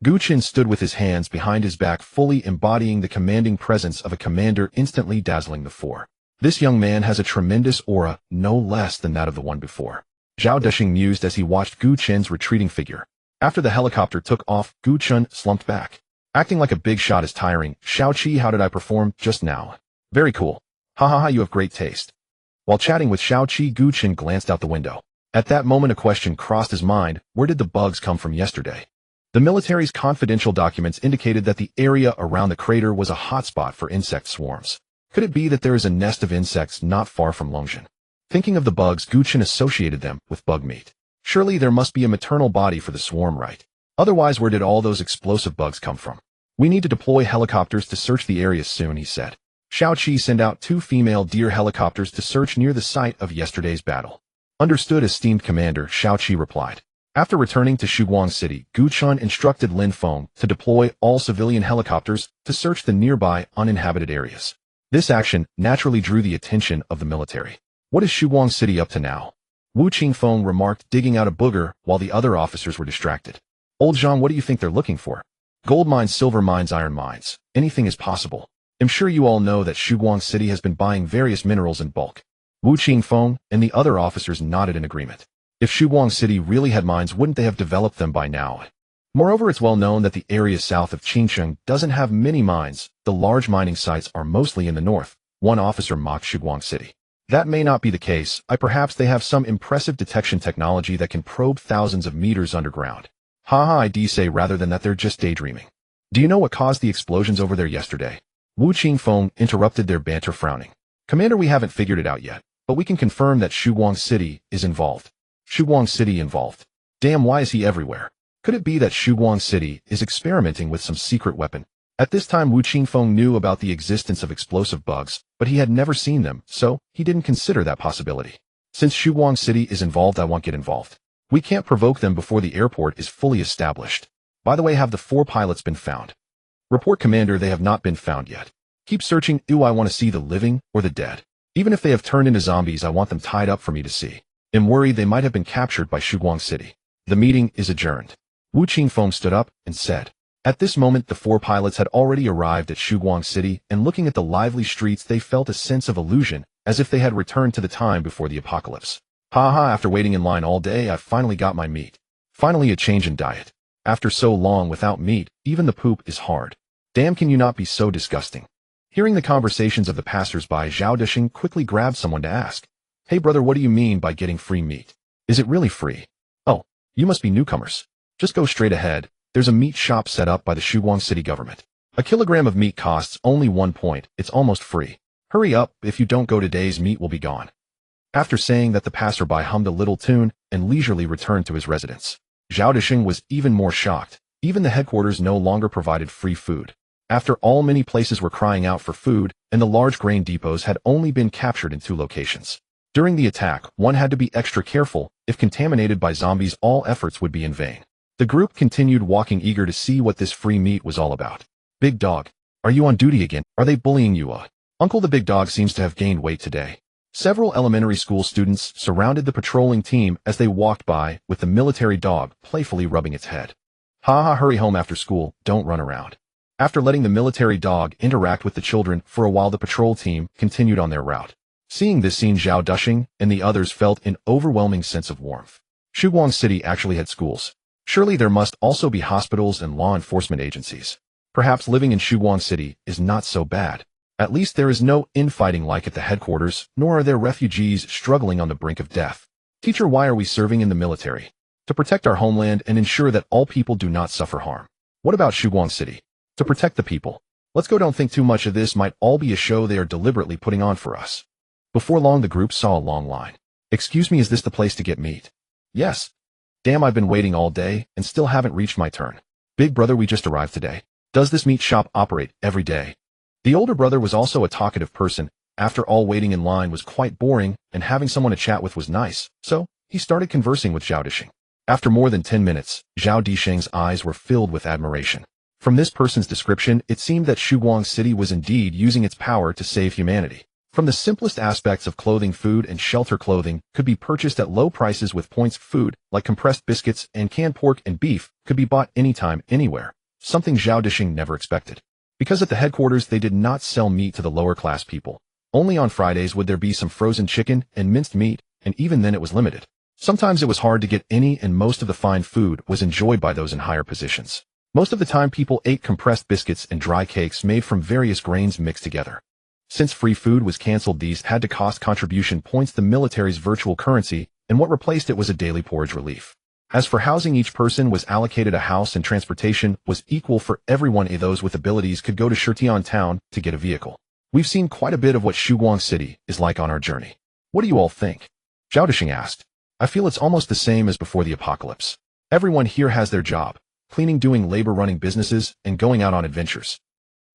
Gu Chen stood with his hands behind his back, fully embodying the commanding presence of a commander, instantly dazzling the 4. This young man has a tremendous aura, no less than that of the one before. Zhao Dushing mused as he watched Gu Chen's retreating figure. After the helicopter took off, Gu Chen slumped back. Acting like a big shot is tiring. Xiao Qi, how did I perform just now? Very cool. Ha ha ha, you have great taste. While chatting with Xiao Qi, Gu Chen glanced out the window. At that moment, a question crossed his mind. Where did the bugs come from yesterday? The military's confidential documents indicated that the area around the crater was a hotspot for insect swarms. Could it be that there is a nest of insects not far from Longshan? Thinking of the bugs, Gu Chen associated them with bug meat. Surely there must be a maternal body for the swarm, right? Otherwise, where did all those explosive bugs come from? We need to deploy helicopters to search the area soon, he said. Xiao Qi, send out 2 female deer helicopters to search near the site of yesterday's battle. Understood, esteemed commander, Xiao Qi replied. After returning to Shuguang City, Gu Chen instructed Lin Feng to deploy all civilian helicopters to search the nearby uninhabited areas. This action naturally drew the attention of the military. What is Shuguang City up to now? Wu Qingfeng remarked, digging out a booger while the other officers were distracted. Old Zhang, what do you think they're looking for? Gold mines, silver mines, iron mines. Anything is possible. I'm sure you all know that Shuguang City has been buying various minerals in bulk. Wu Qingfeng and the other officers nodded in agreement. If Shuguang City really had mines, wouldn't they have developed them by now? Moreover, it's well known that the area south of Qingcheng doesn't have many mines. The large mining sites are mostly in the north. One officer mocked Shuguang City. That may not be the case. Perhaps they have some impressive detection technology that can probe thousands of meters underground. Haha, I'd say rather than that they're just daydreaming. Do you know what caused the explosions over there yesterday? Wu Qingfeng interrupted their banter, frowning. Commander, we haven't figured it out yet, but we can confirm that Shuguang City is involved. Shuguang City involved. Damn, why is he everywhere? Could it be that Shuguang City is experimenting with some secret weapon? At this time, Wu Qingfeng knew about the existence of explosive bugs, but he had never seen them, so he didn't consider that possibility. Since Shuguang City is involved, I won't get involved. We can't provoke them before the airport is fully established. By the way, have the 4 pilots been found? Report, Commander, they have not been found yet. Keep searching. I want to see the living or the dead. Even if they have turned into zombies, I want them tied up for me to see. I'm worried they might have been captured by Shuguang City. The meeting is adjourned. Wu Qingfeng stood up and said. At this moment, the 4 pilots had already arrived at Shuguang City, and looking at the lively streets, they felt a sense of illusion, as if they had returned to the time before the apocalypse. Haha, after waiting in line all day, I finally got my meat. Finally a change in diet. After so long without meat, even the poop is hard. Damn, can you not be so disgusting? Hearing the conversations of the passers-by, Zhao Disheng quickly grabbed someone to ask. Hey brother, what do you mean by getting free meat? Is it really free? Oh, you must be newcomers. Just go straight ahead. There's a meat shop set up by the Shuguang City government. A kilogram of meat costs only 1 point. It's almost free. Hurry up, if you don't go, today's meat will be gone. After saying that, the passerby hummed a little tune and leisurely returned to his residence. Zhao Disheng was even more shocked. Even the headquarters no longer provided free food. After all, many places were crying out for food, and the large grain depots had only been captured in 2 locations. During the attack, one had to be extra careful. If contaminated by zombies, all efforts would be in vain. The group continued walking, eager to see what this free meat was all about. Big dog, are you on duty again? Are they bullying you? Uncle, the big dog seems to have gained weight today. Several elementary school students surrounded the patrolling team as they walked by, with the military dog playfully rubbing its head. Haha, hurry home after school, don't run around. After letting the military dog interact with the children for a while, the patrol team continued on their route. Seeing this scene, Zhao Disheng and the others felt an overwhelming sense of warmth. Shuguang City actually had schools. Surely there must also be hospitals and law enforcement agencies. Perhaps living in Shuguang City is not so bad. At least there is no infighting like at the headquarters, nor are there refugees struggling on the brink of death. Teacher, why are we serving in the military? To protect our homeland and ensure that all people do not suffer harm. What about Shuguang City? To protect the people. Let's go, don't think too much of this, might all be a show they are deliberately putting on for us. Before long, the group saw a long line. Excuse me, is this the place to get meat? Yes. Damn, I've been waiting all day and still haven't reached my turn. Big brother, we just arrived today. Does this meat shop operate every day? The older brother was also a talkative person. After all, waiting in line was quite boring, and having someone to chat with was nice, so he started conversing with Zhao Disheng. After more than 10 minutes, Zhao Disheng's eyes were filled with admiration. From this person's description, it seemed that Shuguang City was indeed using its power to save humanity. From the simplest aspects of clothing, food and shelter, clothing could be purchased at low prices with points. Food, like compressed biscuits and canned pork and beef, could be bought anytime, anywhere. Something Zhao Disheng never expected. Because at the headquarters they did not sell meat to the lower class people. Only on Fridays would there be some frozen chicken and minced meat, and even then it was limited. Sometimes it was hard to get any, and most of the fine food was enjoyed by those in higher positions. Most of the time people ate compressed biscuits and dry cakes made from various grains mixed together. Since free food was cancelled, these had to cost contribution points, the military's virtual currency, and what replaced it was a daily porridge relief. As for housing, each person was allocated a house, and transportation was equal for everyone. Those with abilities could go to Shutian town to get a vehicle. We've seen quite a bit of what Shuguang City is like on our journey. What do you all think? Zhao Disheng asked. I feel it's almost the same as before the apocalypse. Everyone here has their job, cleaning, doing labor, running businesses, and going out on adventures.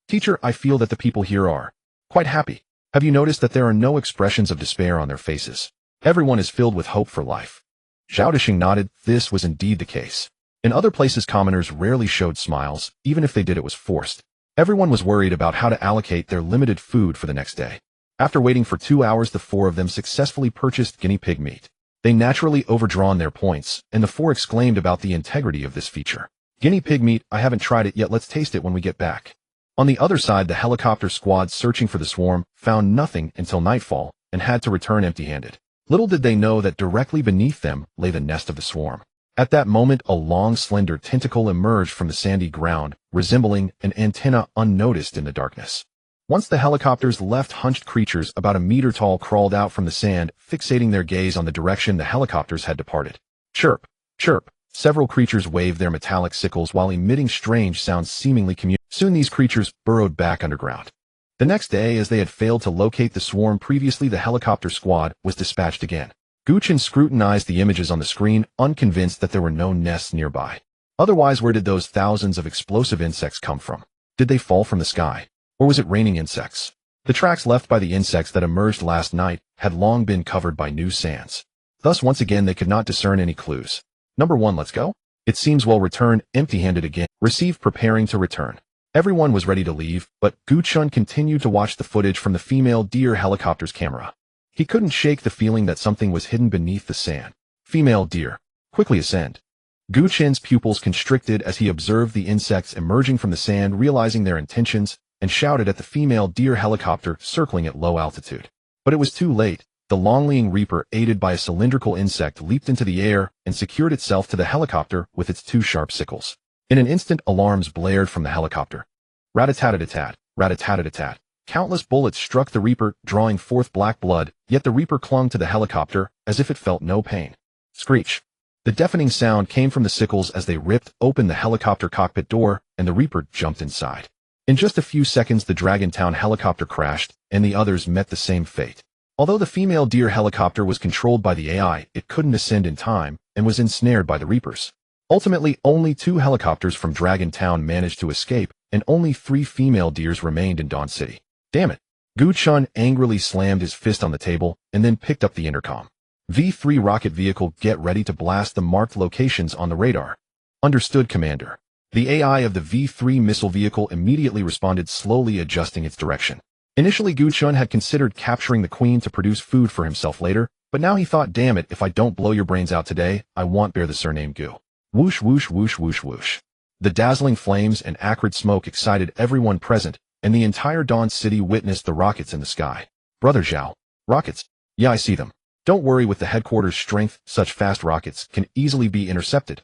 Teacher, I feel that the people here are quite happy. Have you noticed that there are no expressions of despair on their faces? Everyone is filled with hope for life. Zhao Disheng nodded. This was indeed the case. In other places, commoners rarely showed smiles. Even if they did, it was forced. Everyone was worried about how to allocate their limited food for the next day. After waiting for 2 hours, the 4 of them successfully purchased guinea pig meat. They naturally overdrawn their points, and the 4 exclaimed about the integrity of this feature. Guinea pig meat, I haven't tried it yet, let's taste it when we get back. On the other side, the helicopter squad searching for the swarm found nothing until nightfall and had to return empty-handed. Little did they know that directly beneath them lay the nest of the swarm. At that moment, a long, slender tentacle emerged from the sandy ground, resembling an antenna unnoticed in the darkness. Once the helicopter's left hunched creatures about a meter tall crawled out from the sand, fixating their gaze on the direction the helicopters had departed. Chirp, chirp. Several creatures waved their metallic sickles while emitting strange sounds seemingly Soon these creatures burrowed back underground. The next day, as they had failed to locate the swarm previously, the helicopter squad was dispatched again. Gu Chen scrutinized the images on the screen, unconvinced that there were no nests nearby. Otherwise, where did those thousands of explosive insects come from? Did they fall from the sky? Or was it raining insects? The tracks left by the insects that emerged last night had long been covered by new sands. Thus, once again, they could not discern any clues. Number 1, let's go. It seems we'll return empty-handed again. Receive, preparing to return. Everyone was ready to leave, but Gu Chen continued to watch the footage from the female deer helicopter's camera. He couldn't shake the feeling that something was hidden beneath the sand. Female deer. Quickly ascend. Gu Chen's pupils constricted as he observed the insects emerging from the sand, realizing their intentions, and shouted at the female deer helicopter circling at low altitude. But it was too late. The long-leaning reaper, aided by a cylindrical insect, leaped into the air and secured itself to the helicopter with its 2 sharp sickles. In an instant, alarms blared from the helicopter. Rat-a-tat-a-tat, rat-a-tat-a-tat. Countless bullets struck the reaper, drawing forth black blood, yet the reaper clung to the helicopter as if it felt no pain. Screech. The deafening sound came from the sickles as they ripped open the helicopter cockpit door, and the reaper jumped inside. In just a few seconds, the Dragon Town helicopter crashed, and the others met the same fate. Although the female deer helicopter was controlled by the AI, it couldn't ascend in time, and was ensnared by the reapers. Ultimately, only 2 helicopters from Dragon Town managed to escape, and only 3 female deers remained in Dawn City. Damn it! Gu Chen angrily slammed his fist on the table, and then picked up the intercom. V3 rocket vehicle, get ready to blast the marked locations on the radar. Understood, Commander. The AI of the V3 missile vehicle immediately responded, slowly adjusting its direction. Initially, Gu Chen had considered capturing the queen to produce food for himself later, but now he thought, damn it, if I don't blow your brains out today, I won't bear the surname Gu. Whoosh, whoosh, whoosh, whoosh, whoosh. The dazzling flames and acrid smoke excited everyone present, and the entire Dawn City witnessed the rockets in the sky. Brother Zhao. Rockets? Yeah, I see them. Don't worry, with the headquarters strength, such fast rockets can easily be intercepted.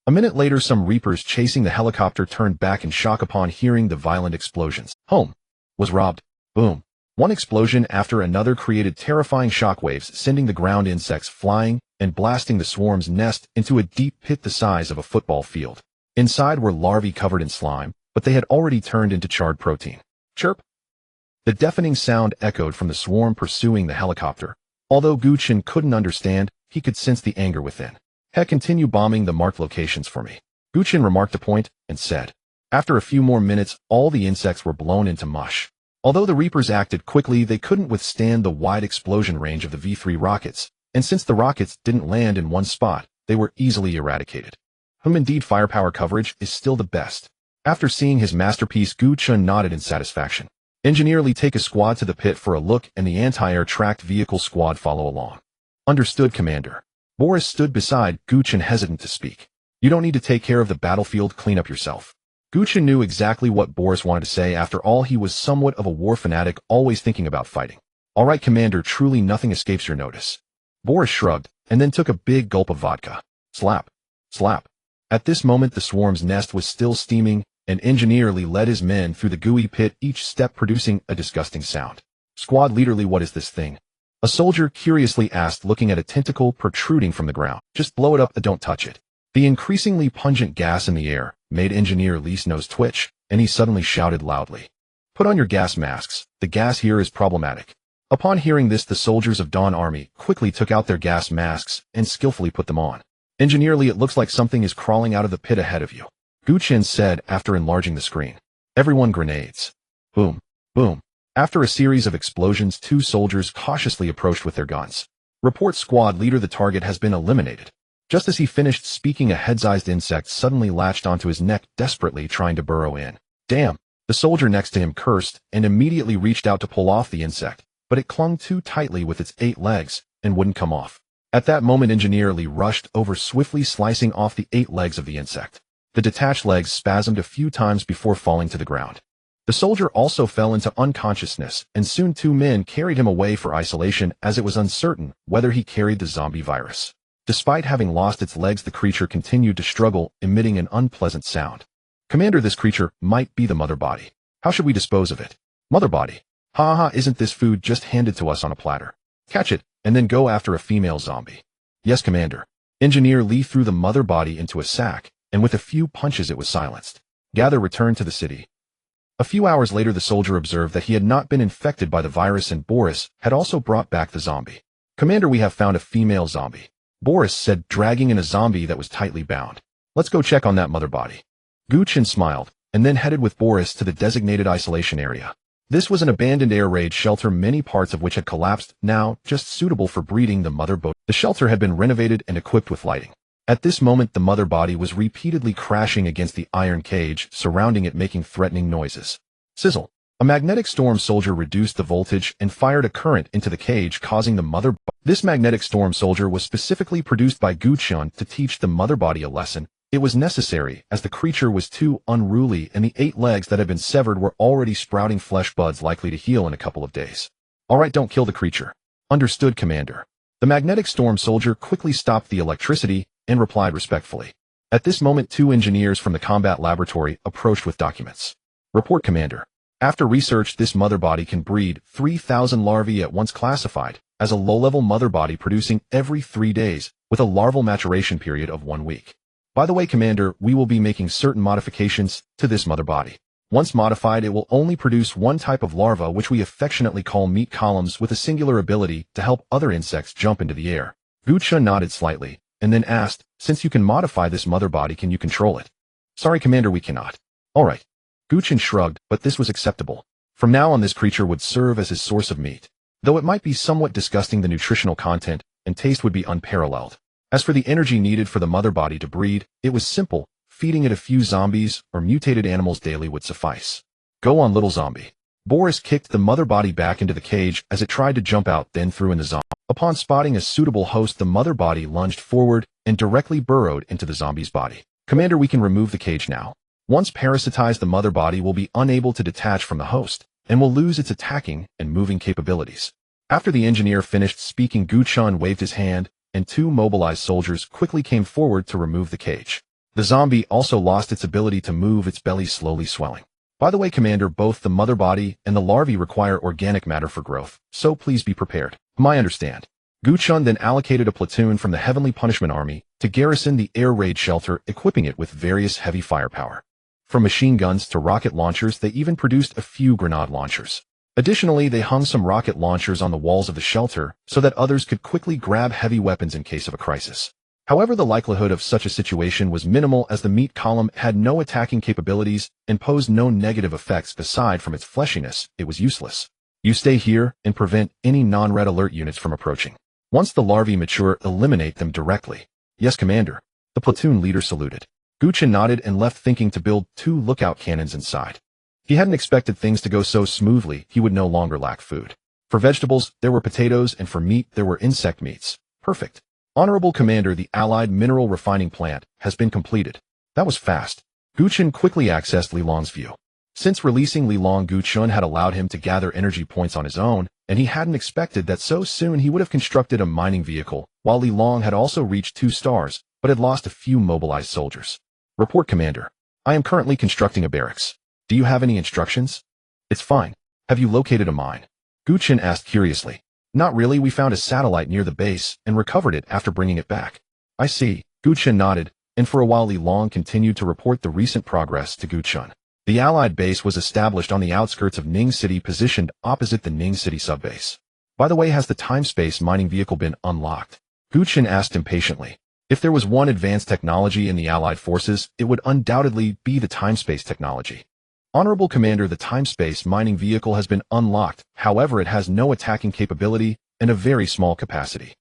A minute later, some reapers chasing the helicopter turned back in shock upon hearing the violent explosions. Home was robbed. Boom. One explosion after another created terrifying shockwaves, sending the ground insects flying and blasting the swarm's nest into a deep pit the size of a football field. Inside were larvae covered in slime, but they had already turned into charred protein. Chirp. The deafening sound echoed from the swarm pursuing the helicopter. Although Gu Chen couldn't understand, he could sense the anger within. Heck, continue bombing the marked locations for me. Gu Chen remarked a point and said. After a few more minutes, all the insects were blown into mush. Although the Reapers acted quickly, they couldn't withstand the wide explosion range of the V3 rockets, and since the rockets didn't land in one spot, they were easily eradicated. Indeed, firepower coverage is still the best. After seeing his masterpiece, Gu Chen nodded in satisfaction. Engineer, take a squad to the pit for a look, and the anti-air tracked vehicle squad follow along. Understood, Commander. Boris stood beside Gu Chen, hesitant to speak. You don't need to take care of the battlefield, clean up yourself. Gu Chen knew exactly what Boris wanted to say. After all, he was somewhat of a war fanatic, always thinking about fighting. All right, Commander, truly nothing escapes your notice. Boris shrugged, and then took a big gulp of vodka. Slap. Slap. At this moment, the swarm's nest was still steaming, and Engineer Lee led his men through the gooey pit, each step producing a disgusting sound. Squad Leader Lee, what is this thing? A soldier curiously asked, looking at a tentacle protruding from the ground. Just blow it up, don't touch it. The increasingly pungent gas in the air made Engineer Lee's nose twitch, and he suddenly shouted loudly. Put on your gas masks. The gas here is problematic. Upon hearing this, the soldiers of Dawn Army quickly took out their gas masks and skillfully put them on. Engineer Lee, it looks like something is crawling out of the pit ahead of you. Gu Chen said after enlarging the screen. Everyone, grenades. Boom. Boom. After a series of explosions, two soldiers cautiously approached with their guns. Report, Squad Leader, the target has been eliminated. Just as he finished speaking, a head-sized insect suddenly latched onto his neck, desperately trying to burrow in. Damn! The soldier next to him cursed and immediately reached out to pull off the insect, but it clung too tightly with its 8 legs and wouldn't come off. At that moment, Engineer Lee rushed over, swiftly slicing off the 8 legs of the insect. The detached legs spasmed a few times before falling to the ground. The soldier also fell into unconsciousness, and soon 2 men carried him away for isolation as it was uncertain whether he carried the zombie virus. Despite having lost its legs, the creature continued to struggle, emitting an unpleasant sound. Commander, this creature might be the mother body. How should we dispose of it? Mother body. Ha ha, isn't this food just handed to us on a platter? Catch it, and then go after a female zombie. Yes, Commander. Engineer Lee threw the mother body into a sack, and with a few punches it was silenced. Gather returned to the city. A few hours later, the soldier observed that he had not been infected by the virus, and Boris had also brought back the zombie. Commander, we have found a female zombie, Boris said, dragging in a zombie that was tightly bound. Let's go check on that mother body. Gu Chen smiled, and then headed with Boris to the designated isolation area. This was an abandoned air raid shelter, many parts of which had collapsed, now just suitable for breeding the mother boat. The shelter had been renovated and equipped with lighting. At this moment, the mother body was repeatedly crashing against the iron cage surrounding it, making threatening noises. Sizzle. A magnetic storm soldier reduced the voltage and fired a current into the cage, causing the mother. This magnetic storm soldier was specifically produced by Gu Chen to teach the mother body a lesson. It was necessary, as the creature was too unruly and the 8 legs that had been severed were already sprouting flesh buds likely to heal in a couple of days. All right, don't kill the creature. Understood, Commander. The magnetic storm soldier quickly stopped the electricity and replied respectfully. At this moment, 2 engineers from the combat laboratory approached with documents. Report, Commander. After research, this mother body can breed 3,000 larvae at once, classified as a low-level mother body producing every 3 days, with a larval maturation period of 1 week. By the way, Commander, we will be making certain modifications to this mother body. Once modified, it will only produce 1 type of larva, which we affectionately call meat columns, with a singular ability to help other insects jump into the air. Gu Chen nodded slightly, and then asked, since you can modify this mother body, can you control it? Sorry, Commander, we cannot. All right. Gu Chen shrugged, but this was acceptable. From now on, this creature would serve as his source of meat. Though it might be somewhat disgusting, the nutritional content and taste would be unparalleled. As for the energy needed for the mother body to breed, it was simple. Feeding it a few zombies or mutated animals daily would suffice. Go on, little zombie. Boris kicked the mother body back into the cage as it tried to jump out, then threw in the zombie. Upon spotting a suitable host, the mother body lunged forward and directly burrowed into the zombie's body. Commander, we can remove the cage now. Once parasitized, the mother body will be unable to detach from the host and will lose its attacking and moving capabilities. After the engineer finished speaking, Gu Chen waved his hand, and 2 mobilized soldiers quickly came forward to remove the cage. The zombie also lost its ability to move, its belly slowly swelling. By the way, Commander, both the mother body and the larvae require organic matter for growth, so please be prepared. I understand. Gu Chen then allocated a platoon from the Heavenly Punishment Army to garrison the air raid shelter, equipping it with various heavy firepower. From machine guns to rocket launchers, they even produced a few grenade launchers. Additionally, they hung some rocket launchers on the walls of the shelter so that others could quickly grab heavy weapons in case of a crisis. However, the likelihood of such a situation was minimal, as the meat column had no attacking capabilities and posed no negative effects aside from its fleshiness. It was useless. You stay here and prevent any non-red alert units from approaching. Once the larvae mature, eliminate them directly. Yes, Commander. The platoon leader saluted. Gu Chen nodded and left, thinking to build 2 lookout cannons inside. He hadn't expected things to go so smoothly. He would no longer lack food. For vegetables, there were potatoes, and for meat, there were insect meats. Perfect. Honorable Commander, the Allied mineral refining plant has been completed. That was fast. Gu Chen quickly accessed Li Long's view. Since releasing Li Long, Gu Chen had allowed him to gather energy points on his own, and he hadn't expected that so soon he would have constructed a mining vehicle, while Li Long had also reached 2 stars, but had lost a few mobilized soldiers. Report, Commander. I am currently constructing a barracks. Do you have any instructions? It's fine. Have you located a mine? Gu Chen asked curiously. Not really, we found a satellite near the base and recovered it after bringing it back. I see. Gu Chen nodded, and for a while Li Long continued to report the recent progress to Gu Chen. The Allied base was established on the outskirts of Ning City, positioned opposite the Ning City subbase. By the way, has the time-space mining vehicle been unlocked? Gu Chen asked impatiently. If there was one advanced technology in the Allied forces, it would undoubtedly be the time-space technology. Honorable Commander, the time-space mining vehicle has been unlocked, however it has no attacking capability and a very small capacity.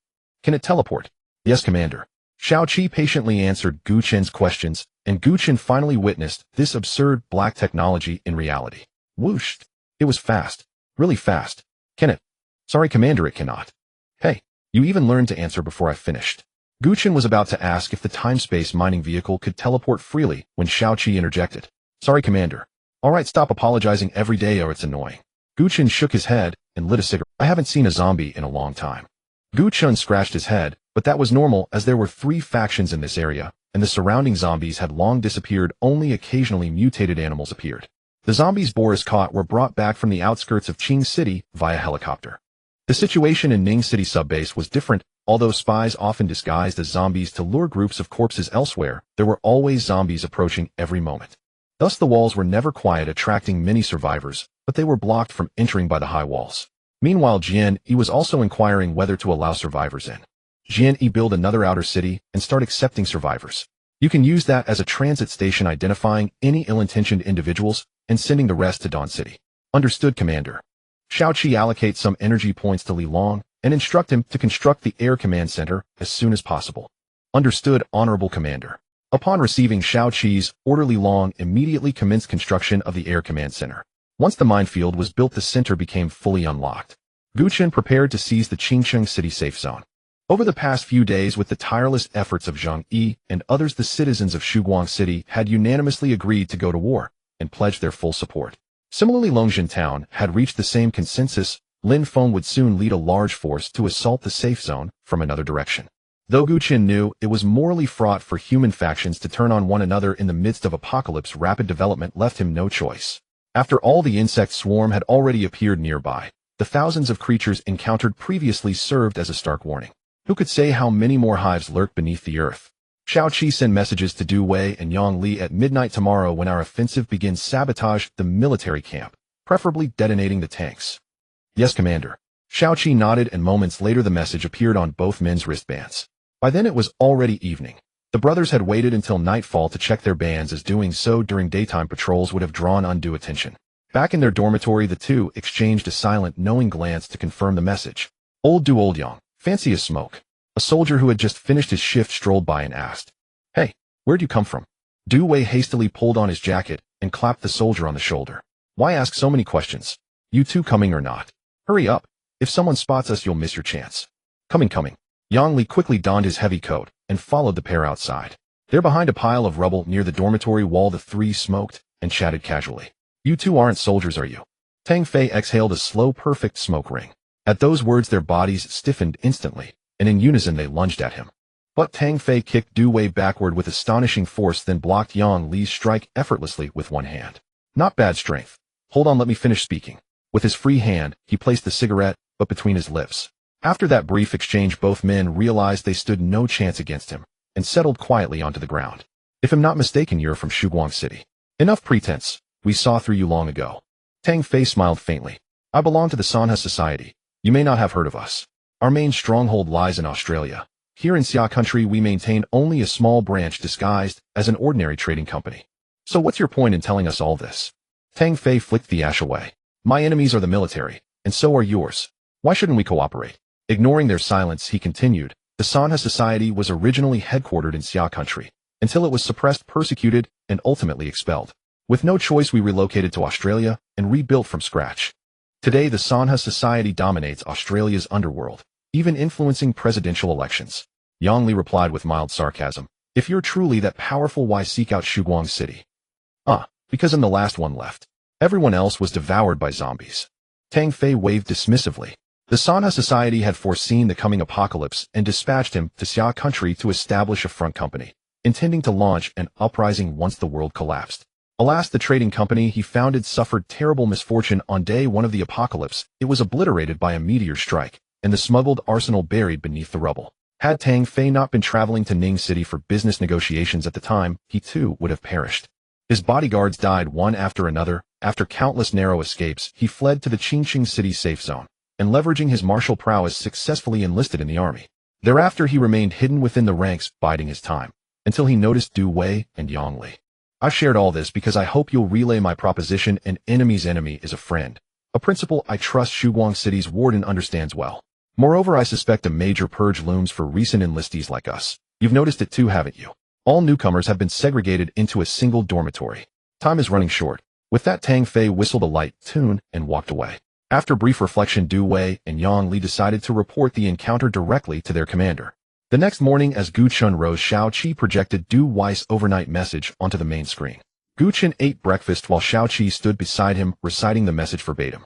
Can it teleport? Yes, Commander. Xiao Qi patiently answered Gu Chen's questions, and Gu Chen finally witnessed this absurd black technology in reality. Whoosh! It was fast. Really fast. Can it? Sorry, Commander, it cannot. Hey, you even learned to answer before I finished. Gu Chen was about to ask if the time-space mining vehicle could teleport freely when Xiao Qi interjected. Sorry, Commander. Alright, stop apologizing every day or it's annoying. Gu Chen shook his head and lit a cigarette. I haven't seen a zombie in a long time. Gu Chen scratched his head, but that was normal as there were 3 factions in this area, and the surrounding zombies had long disappeared. Only occasionally mutated animals appeared. The zombies Boris caught were brought back from the outskirts of Qing City via helicopter. The situation in Ning City subbase was different. Although spies often disguised as zombies to lure groups of corpses elsewhere, there were always zombies approaching every moment. Thus the walls were never quiet, attracting many survivors, but they were blocked from entering by the high walls. Meanwhile, Jian Yi was also inquiring whether to allow survivors in. Jian Yi built another outer city and start accepting survivors. You can use that as a transit station, identifying any ill-intentioned individuals and sending the rest to Dawn City. Understood, Commander. Shao Qi allocates some energy points to Li Long and instruct him to construct the Air Command Center as soon as possible. Understood, Honorable Commander. Upon receiving Shao Qi's order, Li Long immediately commenced construction of the Air Command Center. Once the minefield was built, the center became fully unlocked. Gu Chen prepared to seize the Qingcheng City safe zone. Over the past few days, with the tireless efforts of Zhang Yi and others, the citizens of Shuguang City had unanimously agreed to go to war and pledged their full support. Similarly, Longjin Town had reached the same consensus. Lin Feng would soon lead a large force to assault the safe zone from another direction. Though Gu Chen knew it was morally fraught for human factions to turn on one another in the midst of apocalypse, rapid development left him no choice. After all, the insect swarm had already appeared nearby. The thousands of creatures encountered previously served as a stark warning. Who could say how many more hives lurk beneath the earth? Shao Qi sent messages to Du Wei and Yang Li at midnight tomorrow when our offensive begins. Sabotage the military camp, preferably detonating the tanks. Yes, Commander. Shao Qi nodded, and moments later the message appeared on both men's wristbands. By then it was already evening. The brothers had waited until nightfall to check their bands, as doing so during daytime patrols would have drawn undue attention. Back in their dormitory, the two exchanged a silent, knowing glance to confirm the message. Old Yang, fancy a smoke. A soldier who had just finished his shift strolled by and asked, "Hey, where'd you come from?" Du Wei hastily pulled on his jacket and clapped the soldier on the shoulder. "Why ask so many questions? You two coming or not? Hurry up. If someone spots us, you'll miss your chance." Coming. Yang Li quickly donned his heavy coat and followed the pair outside. There, behind a pile of rubble near the dormitory wall, the three smoked and chatted casually. "You two aren't soldiers, are you?" Tang Fei exhaled a slow, perfect smoke ring. At those words, their bodies stiffened instantly, and in unison they lunged at him. But Tang Fei kicked Du Wei backward with astonishing force, then blocked Yang Li's strike effortlessly with one hand. "Not bad strength. Hold on, let me finish speaking." With his free hand, he placed the cigarette, but between his lips. After that brief exchange, both men realized they stood no chance against him, and settled quietly onto the ground. "If I'm not mistaken, you're from Shuguang City." "Enough pretense. We saw through you long ago." Tang Fei smiled faintly. "I belong to the Sanha Society. You may not have heard of us. Our main stronghold lies in Australia. Here in Xia country, we maintain only a small branch disguised as an ordinary trading company. So what's your point in telling us all this?" Tang Fei flicked the ash away. "My enemies are the military, and so are yours. Why shouldn't we cooperate?" Ignoring their silence, he continued, "The Sanha Society was originally headquartered in Xia country, until it was suppressed, persecuted, and ultimately expelled. With no choice, we relocated to Australia and rebuilt from scratch. Today, the Sanha Society dominates Australia's underworld, even influencing presidential elections." Yang Li replied with mild sarcasm, "If you're truly that powerful, why seek out Shuguang City?" Because I'm the last one left. Everyone else was devoured by zombies." Tang Fei waved dismissively. The Sanha Society had foreseen the coming apocalypse and dispatched him to Xia country to establish a front company, intending to launch an uprising once the world collapsed. Alas, the trading company he founded suffered terrible misfortune on day one of the apocalypse. It was obliterated by a meteor strike, and the smuggled arsenal buried beneath the rubble. Had Tang Fei not been traveling to Ning City for business negotiations at the time, he too would have perished. His bodyguards died one after another. After countless narrow escapes, he fled to the Qingcheng City safe zone, and leveraging his martial prowess successfully enlisted in the army. Thereafter he remained hidden within the ranks, biding his time, until he noticed Du Wei and Yang Li. "I've shared all this because I hope you'll relay my proposition: an enemy's enemy is a friend, a principle I trust Shuguang City's warden understands well. Moreover, I suspect a major purge looms for recent enlistees like us. You've noticed it too, haven't you? All newcomers have been segregated into a single dormitory. Time is running short." With that, Tang Fei whistled a light tune and walked away. After brief reflection, Du Wei and Yang Li decided to report the encounter directly to their commander. The next morning, as Gu Chen rose, Shao Qi projected Du Wei's overnight message onto the main screen. Gu Chen ate breakfast while Xiaoqi stood beside him, reciting the message verbatim.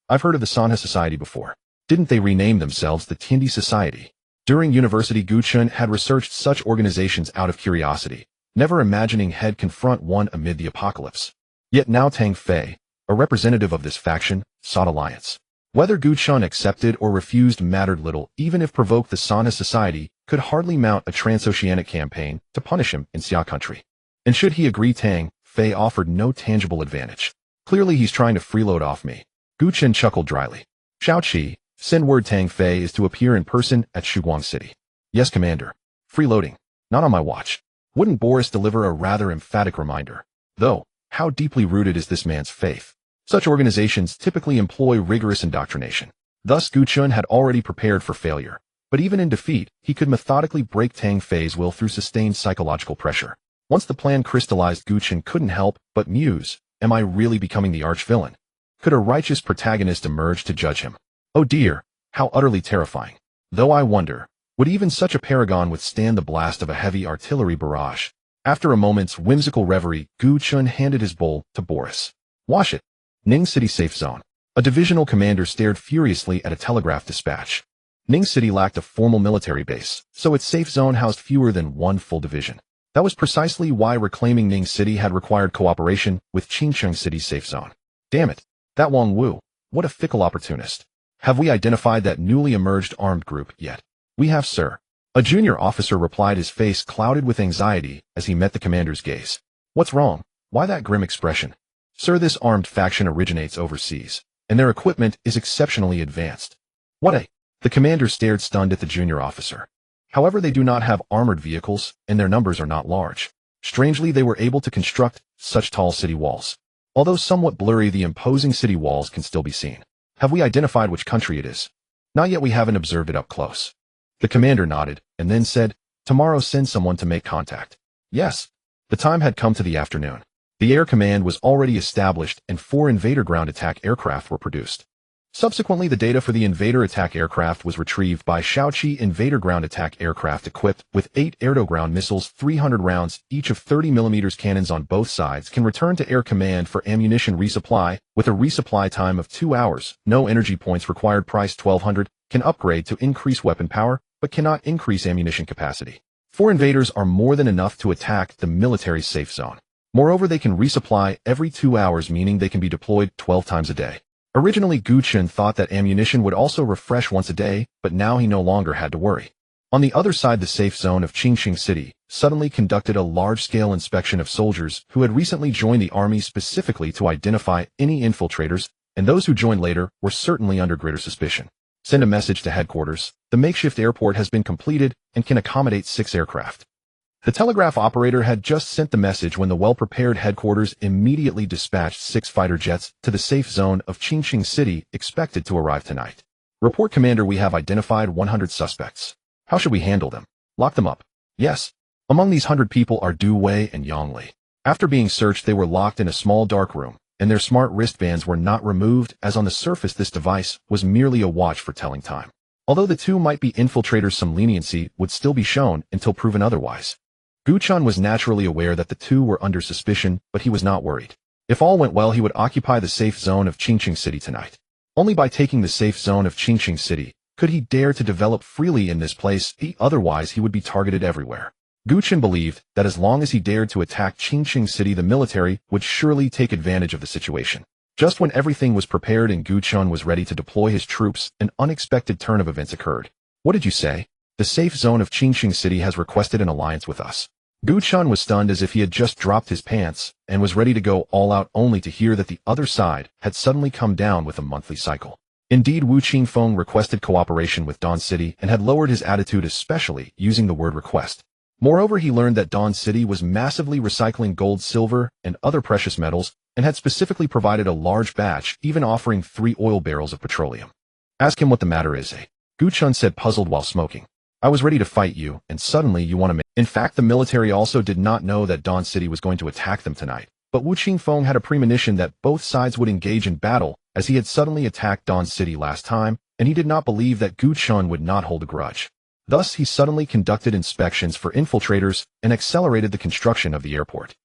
I've heard of the Sanha Society before. Didn't they rename themselves the Tindi Society? During university, Gu Chen had researched such organizations out of curiosity, never imagining he'd confront one amid the apocalypse. Yet now Tang Fei, a representative of this faction, sought alliance. Whether Gu Chen accepted or refused mattered little, even if provoked, the Sanha Society could hardly mount a transoceanic campaign to punish him in Xia country. And should he agree, Tang Fei offered no tangible advantage. Clearly he's trying to freeload off me. Gu Chen chuckled dryly. Xiaoqi, send word Tang Fei is to appear in person at Shuguang City. Yes, Commander. Freeloading. Not on my watch. Wouldn't Boris deliver a rather emphatic reminder? Though, how deeply rooted is this man's faith? Such organizations typically employ rigorous indoctrination. Thus, Gu Chen had already prepared for failure. But even in defeat, he could methodically break Tang Fei's will through sustained psychological pressure. Once the plan crystallized, Gu Chen couldn't help but muse, am I really becoming the arch-villain? Could a righteous protagonist emerge to judge him? Oh dear, how utterly terrifying. Though I wonder, would even such a paragon withstand the blast of a heavy artillery barrage? After a moment's whimsical reverie, Gu Chen handed his bowl to Boris. Wash it. Ning City Safe Zone. A divisional commander stared furiously at a telegraph dispatch. Ning City lacked a formal military base, so its safe zone housed fewer than one full division. That was precisely why reclaiming Ning City had required cooperation with Qingcheng City's safe zone. Damn it. That Wang Wu. What a fickle opportunist. Have we identified that newly emerged armed group yet? We have, sir. A junior officer replied, his face clouded with anxiety as he met the commander's gaze. What's wrong? Why that grim expression? Sir, this armed faction originates overseas, and their equipment is exceptionally advanced. What a... The commander stared stunned at the junior officer. However, they do not have armored vehicles, and their numbers are not large. Strangely, they were able to construct such tall city walls. Although somewhat blurry, the imposing city walls can still be seen. Have we identified which country it is? Not yet. We haven't observed it up close. The commander nodded, and then said, tomorrow send someone to make contact. Yes. The time had come to the afternoon. The air command was already established, and 4 invader ground attack aircraft were produced. Subsequently, the data for the invader attack aircraft was retrieved by Xiaoqi. Invader ground attack aircraft equipped with 8 air-to-ground missiles, 300 rounds, each of 30mm cannons on both sides, can return to air command for ammunition resupply, with a resupply time of 2 hours, no energy points required, price 1200, can upgrade to increase weapon power, but cannot increase ammunition capacity. 4 invaders are more than enough to attack the military safe zone. Moreover, they can resupply every 2 hours, meaning they can be deployed 12 times a day. Originally, Gu Chen thought that ammunition would also refresh once a day, but now he no longer had to worry. On the other side, the safe zone of Qingcheng City suddenly conducted a large-scale inspection of soldiers who had recently joined the army, specifically to identify any infiltrators, and those who joined later were certainly under greater suspicion. Send a message to headquarters. The makeshift airport has been completed and can accommodate 6 aircraft. The telegraph operator had just sent the message when the well-prepared headquarters immediately dispatched 6 fighter jets to the safe zone of Qingcheng City, expected to arrive tonight. Report, Commander, we have identified 100 suspects. How should we handle them? Lock them up. Yes. Among these 100 people are Du Wei and Yang Li. After being searched, they were locked in a small dark room, and their smart wristbands were not removed, as on the surface this device was merely a watch for telling time. Although the 2 might be infiltrators, some leniency would still be shown until proven otherwise. Gu Chen was naturally aware that the 2 were under suspicion, but he was not worried. If all went well, he would occupy the safe zone of Qingcheng City tonight. Only by taking the safe zone of Qingcheng City could he dare to develop freely in this place, otherwise he would be targeted everywhere. Gu Chen believed that as long as he dared to attack Qingcheng City, the military would surely take advantage of the situation. Just when everything was prepared and Gu Chen was ready to deploy his troops, an unexpected turn of events occurred. What did you say? The safe zone of Qingcheng City has requested an alliance with us. Gu Chen was stunned, as if he had just dropped his pants, and was ready to go all out, only to hear that the other side had suddenly come down with a monthly cycle. Indeed, Wu Qingfeng requested cooperation with Dawn City and had lowered his attitude, especially using the word request. Moreover, he learned that Dawn City was massively recycling gold, silver, and other precious metals, and had specifically provided a large batch, even offering 3 oil barrels of petroleum. Ask him what the matter is, eh? Gu Chen said, puzzled while smoking. I was ready to fight you, and suddenly you want to make... In fact, the military also did not know that Dawn City was going to attack them tonight, but Wu Qingfeng had a premonition that both sides would engage in battle, as he had suddenly attacked Dawn City last time, and he did not believe that Gu Chen would not hold a grudge. Thus, he suddenly conducted inspections for infiltrators and accelerated the construction of the airport.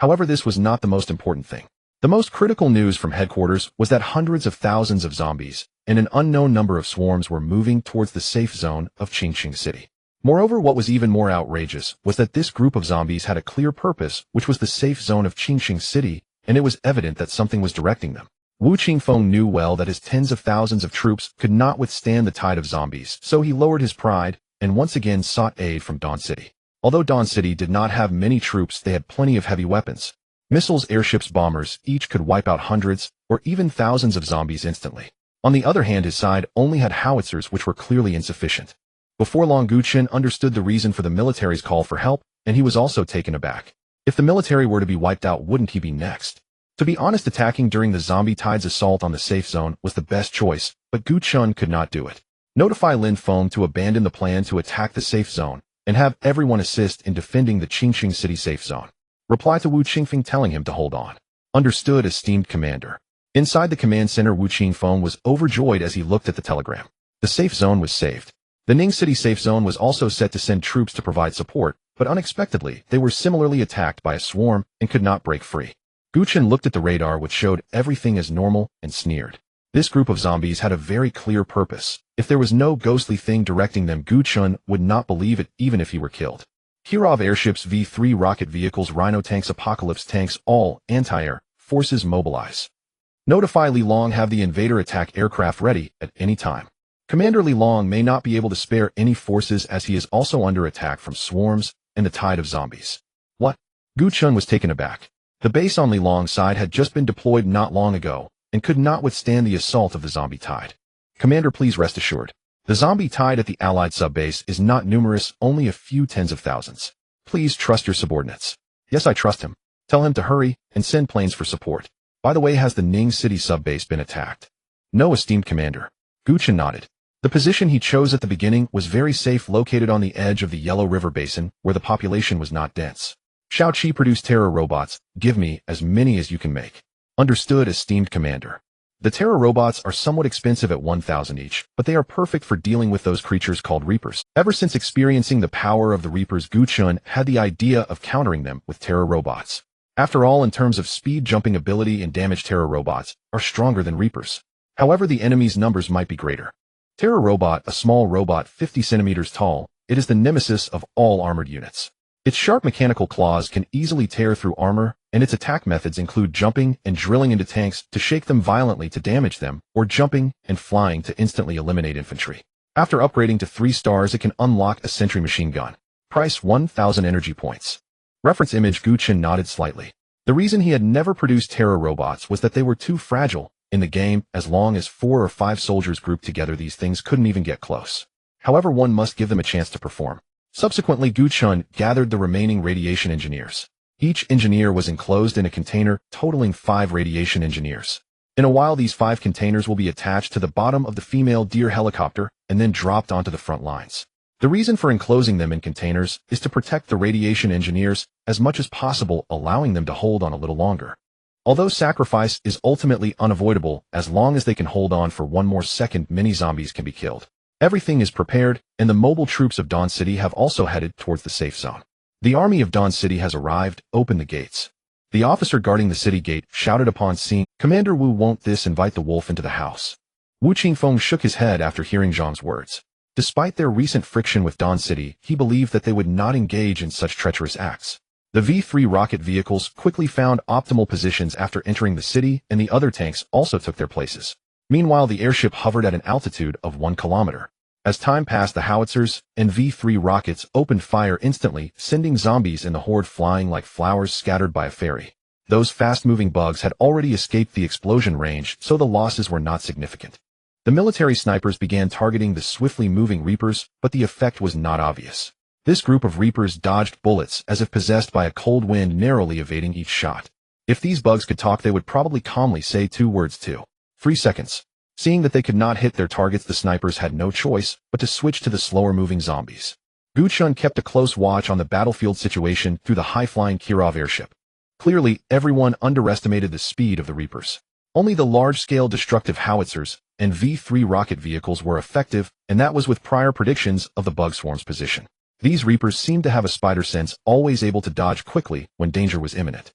However, this was not the most important thing. The most critical news from headquarters was that hundreds of thousands of zombies and an unknown number of swarms were moving towards the safe zone of Qingqing City. Moreover, what was even more outrageous was that this group of zombies had a clear purpose, which was the safe zone of Qingqing City, and it was evident that something was directing them. Wu Qingfeng knew well that his tens of thousands of troops could not withstand the tide of zombies, so he lowered his pride and once again sought aid from Dawn City. Although Dawn City did not have many troops, they had plenty of heavy weapons. Missiles, airships, bombers, each could wipe out hundreds or even thousands of zombies instantly. On the other hand, his side only had howitzers, which were clearly insufficient. Before long, Gu Chen understood the reason for the military's call for help, and he was also taken aback. If the military were to be wiped out, wouldn't he be next? To be honest, attacking during the zombie tide's assault on the safe zone was the best choice, but Gu Chen could not do it. Notify Lin Feng to abandon the plan to attack the safe zone, and have everyone assist in defending the Qingqing City safe zone. Reply to Wu Qingfeng telling him to hold on. Understood, esteemed commander. Inside the command center, Wu Qingfeng was overjoyed as he looked at the telegram. The safe zone was saved. The Ning City safe zone was also set to send troops to provide support, but unexpectedly, they were similarly attacked by a swarm and could not break free. Gu Chen looked at the radar, which showed everything as normal, and sneered. This group of zombies had a very clear purpose. If there was no ghostly thing directing them, Gu Chen would not believe it even if he were killed. Kirov airships, V-3 rocket vehicles, Rhino tanks, Apocalypse tanks, all anti-air forces mobilize. Notify Li Long, have the invader attack aircraft ready at any time. Commander Li Long may not be able to spare any forces as he is also under attack from swarms and the tide of zombies. What? Gu Chen was taken aback. The base on Li Long's side had just been deployed not long ago and could not withstand the assault of the zombie tide. Commander, please rest assured. The zombie tide at the Allied subbase is not numerous, only a few tens of thousands. Please trust your subordinates. Yes, I trust him. Tell him to hurry and send planes for support. By the way, has the Ning City subbase been attacked? No, esteemed commander. Gu Chen nodded. The position he chose at the beginning was very safe, located on the edge of the Yellow River Basin, where the population was not dense. Shao Qi produced terror robots. Give me as many as you can make. Understood, esteemed commander. The terror robots are somewhat expensive at 1,000 each, but they are perfect for dealing with those creatures called Reapers. Ever since experiencing the power of the Reapers, Gu Chen had the idea of countering them with terror robots. After all, in terms of speed, jumping ability, and damage, terror robots are stronger than Reapers. However, the enemy's numbers might be greater. Terror robot, a small robot 50 centimeters tall, it is the nemesis of all armored units. Its sharp mechanical claws can easily tear through armor, and its attack methods include jumping and drilling into tanks to shake them violently to damage them, or jumping and flying to instantly eliminate infantry. After upgrading to 3 stars, it can unlock a sentry machine gun. Price 1,000 energy points. Reference image. Gu Chen nodded slightly. The reason he had never produced terror robots was that they were too fragile. In the game, as long as 4 or 5 soldiers grouped together, these things couldn't even get close. However, one must give them a chance to perform. Subsequently, Gu Chen gathered the remaining radiation engineers. Each engineer was enclosed in a container, totaling 5 radiation engineers. In a while, these 5 containers will be attached to the bottom of the female deer helicopter and then dropped onto the front lines. The reason for enclosing them in containers is to protect the radiation engineers as much as possible, allowing them to hold on a little longer. Although sacrifice is ultimately unavoidable, as long as they can hold on for 1 more second, many zombies can be killed. Everything is prepared, and the mobile troops of Dawn City have also headed towards the safe zone. The army of Dawn City has arrived. Open the gates. The officer guarding the city gate shouted upon seeing Commander Wu. Won't this invite the wolf into the house? Wu Qingfeng shook his head after hearing Zhang's words. Despite their recent friction with Dawn City, he believed that they would not engage in such treacherous acts. The V-3 rocket vehicles quickly found optimal positions after entering the city, and the other tanks also took their places. Meanwhile, the airship hovered at an altitude of 1 kilometer. As time passed, the howitzers and V-3 rockets opened fire instantly, sending zombies in the horde flying like flowers scattered by a fairy. Those fast-moving bugs had already escaped the explosion range, so the losses were not significant. The military snipers began targeting the swiftly moving Reapers, but the effect was not obvious. This group of Reapers dodged bullets as if possessed by a cold wind, narrowly evading each shot. If these bugs could talk, they would probably calmly say 2 words: 3 seconds. Seeing that they could not hit their targets, the snipers had no choice but to switch to the slower-moving zombies. Gu Chen kept a close watch on the battlefield situation through the high-flying Kirov airship. Clearly, everyone underestimated the speed of the Reapers. Only the large-scale destructive howitzers and V-3 rocket vehicles were effective, and that was with prior predictions of the bug swarm's position. These Reapers seemed to have a spider sense, always able to dodge quickly when danger was imminent.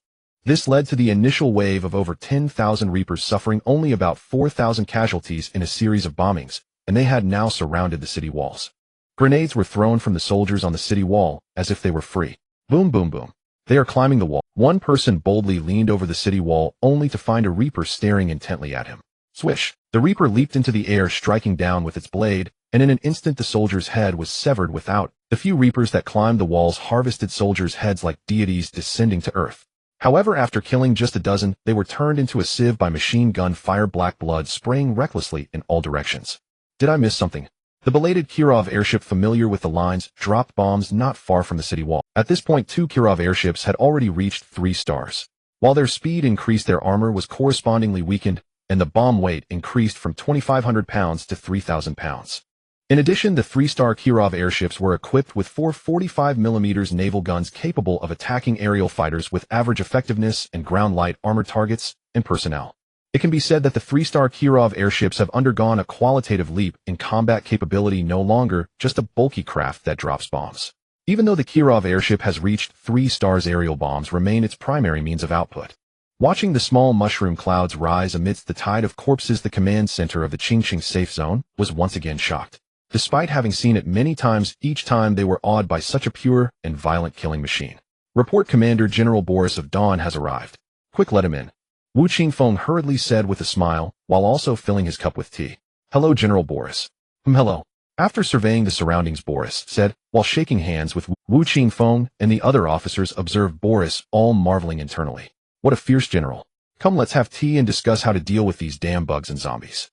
This led to the initial wave of over 10,000 Reapers suffering only about 4,000 casualties in a series of bombings, and they had now surrounded the city walls. Grenades were thrown from the soldiers on the city wall as if they were free. Boom, boom, boom. They are climbing the wall. One person boldly leaned over the city wall only to find a Reaper staring intently at him. Swish! The Reaper leaped into the air, striking down with its blade, and in an instant the soldier's head was severed without. The few Reapers that climbed the walls harvested soldiers' heads like deities descending to earth. However, after killing just a dozen, they were turned into a sieve by machine gun fire, black blood spraying recklessly in all directions. Did I miss something? The belated Kirov airship, familiar with the lines, dropped bombs not far from the city wall. At this point, 2 Kirov airships had already reached 3 stars. While their speed increased, their armor was correspondingly weakened, and the bomb weight increased from 2,500 pounds to 3,000 pounds. In addition, the 3-star Kirov airships were equipped with 4 45mm naval guns capable of attacking aerial fighters with average effectiveness and ground light armor targets and personnel. It can be said that the 3-star Kirov airships have undergone a qualitative leap in combat capability, no longer just a bulky craft that drops bombs. Even though the Kirov airship has reached 3 stars, aerial bombs remain its primary means of output. Watching the small mushroom clouds rise amidst the tide of corpses, the command center of the Qingqing safe zone was once again shocked. Despite having seen it many times, each time they were awed by such a pure and violent killing machine. Report, Commander General Boris of Dawn has arrived. Quick, let him in. Wu Qingfeng hurriedly said with a smile, while also filling his cup with tea. Hello, General Boris. Hello. After surveying the surroundings, Boris said, while shaking hands with Wu Qingfeng, and the other officers observed Boris, all marveling internally. What a fierce general. Come, let's have tea and discuss how to deal with these damn bugs and zombies.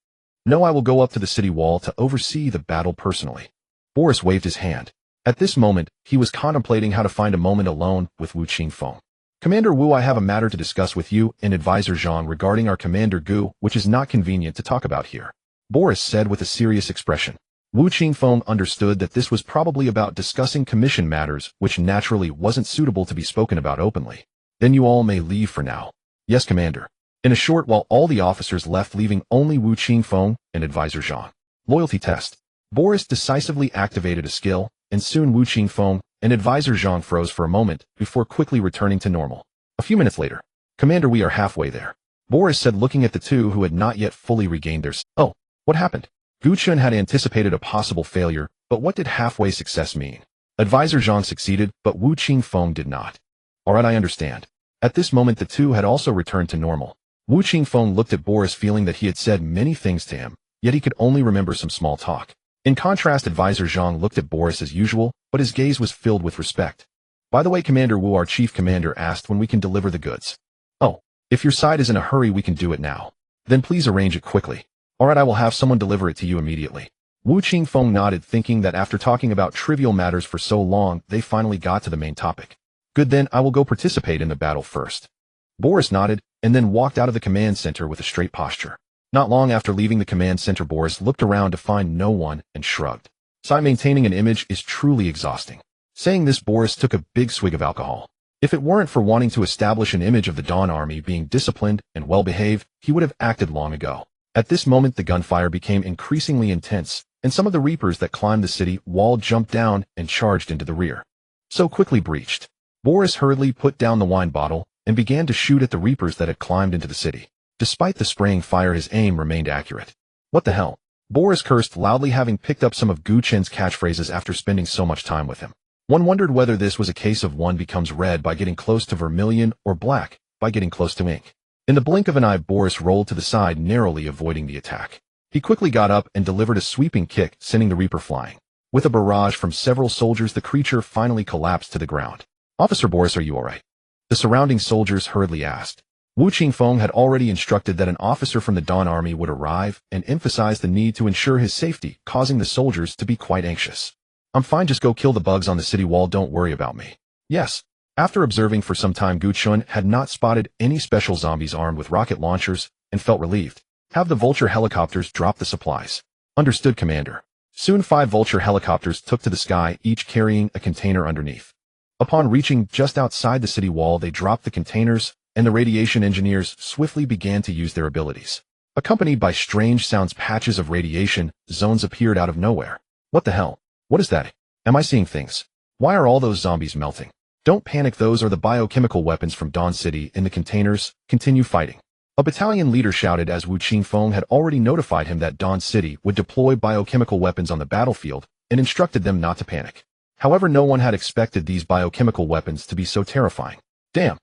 No, I will go up to the city wall to oversee the battle personally. Boris waved his hand. At this moment, he was contemplating how to find a moment alone with Wu Qingfeng. Commander Wu, I have a matter to discuss with you and Advisor Zhang regarding our Commander Gu, which is not convenient to talk about here. Boris said with a serious expression. Wu Qingfeng understood that this was probably about discussing commission matters, which naturally wasn't suitable to be spoken about openly. Then you all may leave for now. Yes, Commander. In a short while, all the officers left, leaving only Wu Qingfeng and Advisor Zhang. Loyalty test. Boris decisively activated a skill, and soon Wu Qingfeng and Advisor Zhang froze for a moment before quickly returning to normal. A few minutes later. Commander, we are halfway there. Boris said, looking at the two who had not yet fully regained their... Oh, what happened? Gu Chen had anticipated a possible failure, but what did halfway success mean? Advisor Zhang succeeded, but Wu Qingfeng did not. Alright, I understand. At this moment, the two had also returned to normal. Wu Qingfeng looked at Boris, feeling that he had said many things to him, yet he could only remember some small talk. In contrast, Advisor Zhang looked at Boris as usual, but his gaze was filled with respect. By the way, Commander Wu, our chief commander asked when we can deliver the goods. Oh, if your side is in a hurry, we can do it now. Then please arrange it quickly. Alright, I will have someone deliver it to you immediately. Wu Qingfeng nodded, thinking that after talking about trivial matters for so long, they finally got to the main topic. Good, then I will go participate in the battle first. Boris nodded, and then walked out of the command center with a straight posture. Not long after leaving the command center, Boris looked around to find no one and shrugged. Maintaining an image is truly exhausting. Saying this, Boris took a big swig of alcohol. If it weren't for wanting to establish an image of the Dawn Army being disciplined and well-behaved, he would have acted long ago. At this moment, the gunfire became increasingly intense, and some of the Reapers that climbed the city wall jumped down and charged into the rear. So quickly breached. Boris hurriedly put down the wine bottle and began to shoot at the Reapers that had climbed into the city. Despite the spraying fire, his aim remained accurate. What the hell? Boris cursed loudly, having picked up some of Gu Chen's catchphrases after spending so much time with him. One wondered whether this was a case of one becomes red by getting close to vermilion or black by getting close to ink. In the blink of an eye, Boris rolled to the side, narrowly avoiding the attack. He quickly got up and delivered a sweeping kick, sending the Reaper flying. With a barrage from several soldiers, the creature finally collapsed to the ground. Officer Boris, are you alright? The surrounding soldiers hurriedly asked. Wu Qingfeng had already instructed that an officer from the Dawn Army would arrive and emphasized the need to ensure his safety, causing the soldiers to be quite anxious. I'm fine, just go kill the bugs on the city wall, don't worry about me. Yes. After observing for some time, Gu Chen had not spotted any special zombies armed with rocket launchers and felt relieved. Have the Vulture helicopters drop the supplies. Understood, Commander. Soon 5 Vulture helicopters took to the sky, each carrying a container underneath. Upon reaching just outside the city wall, they dropped the containers, and the radiation engineers swiftly began to use their abilities. Accompanied by strange sounds, patches of radiation zones appeared out of nowhere. What the hell? What is that? Am I seeing things? Why are all those zombies melting? Don't panic, those are the biochemical weapons from Dawn City in the containers. Continue fighting. A battalion leader shouted as Wu Qingfeng had already notified him that Dawn City would deploy biochemical weapons on the battlefield and instructed them not to panic. However, no one had expected these biochemical weapons to be so terrifying. Damn.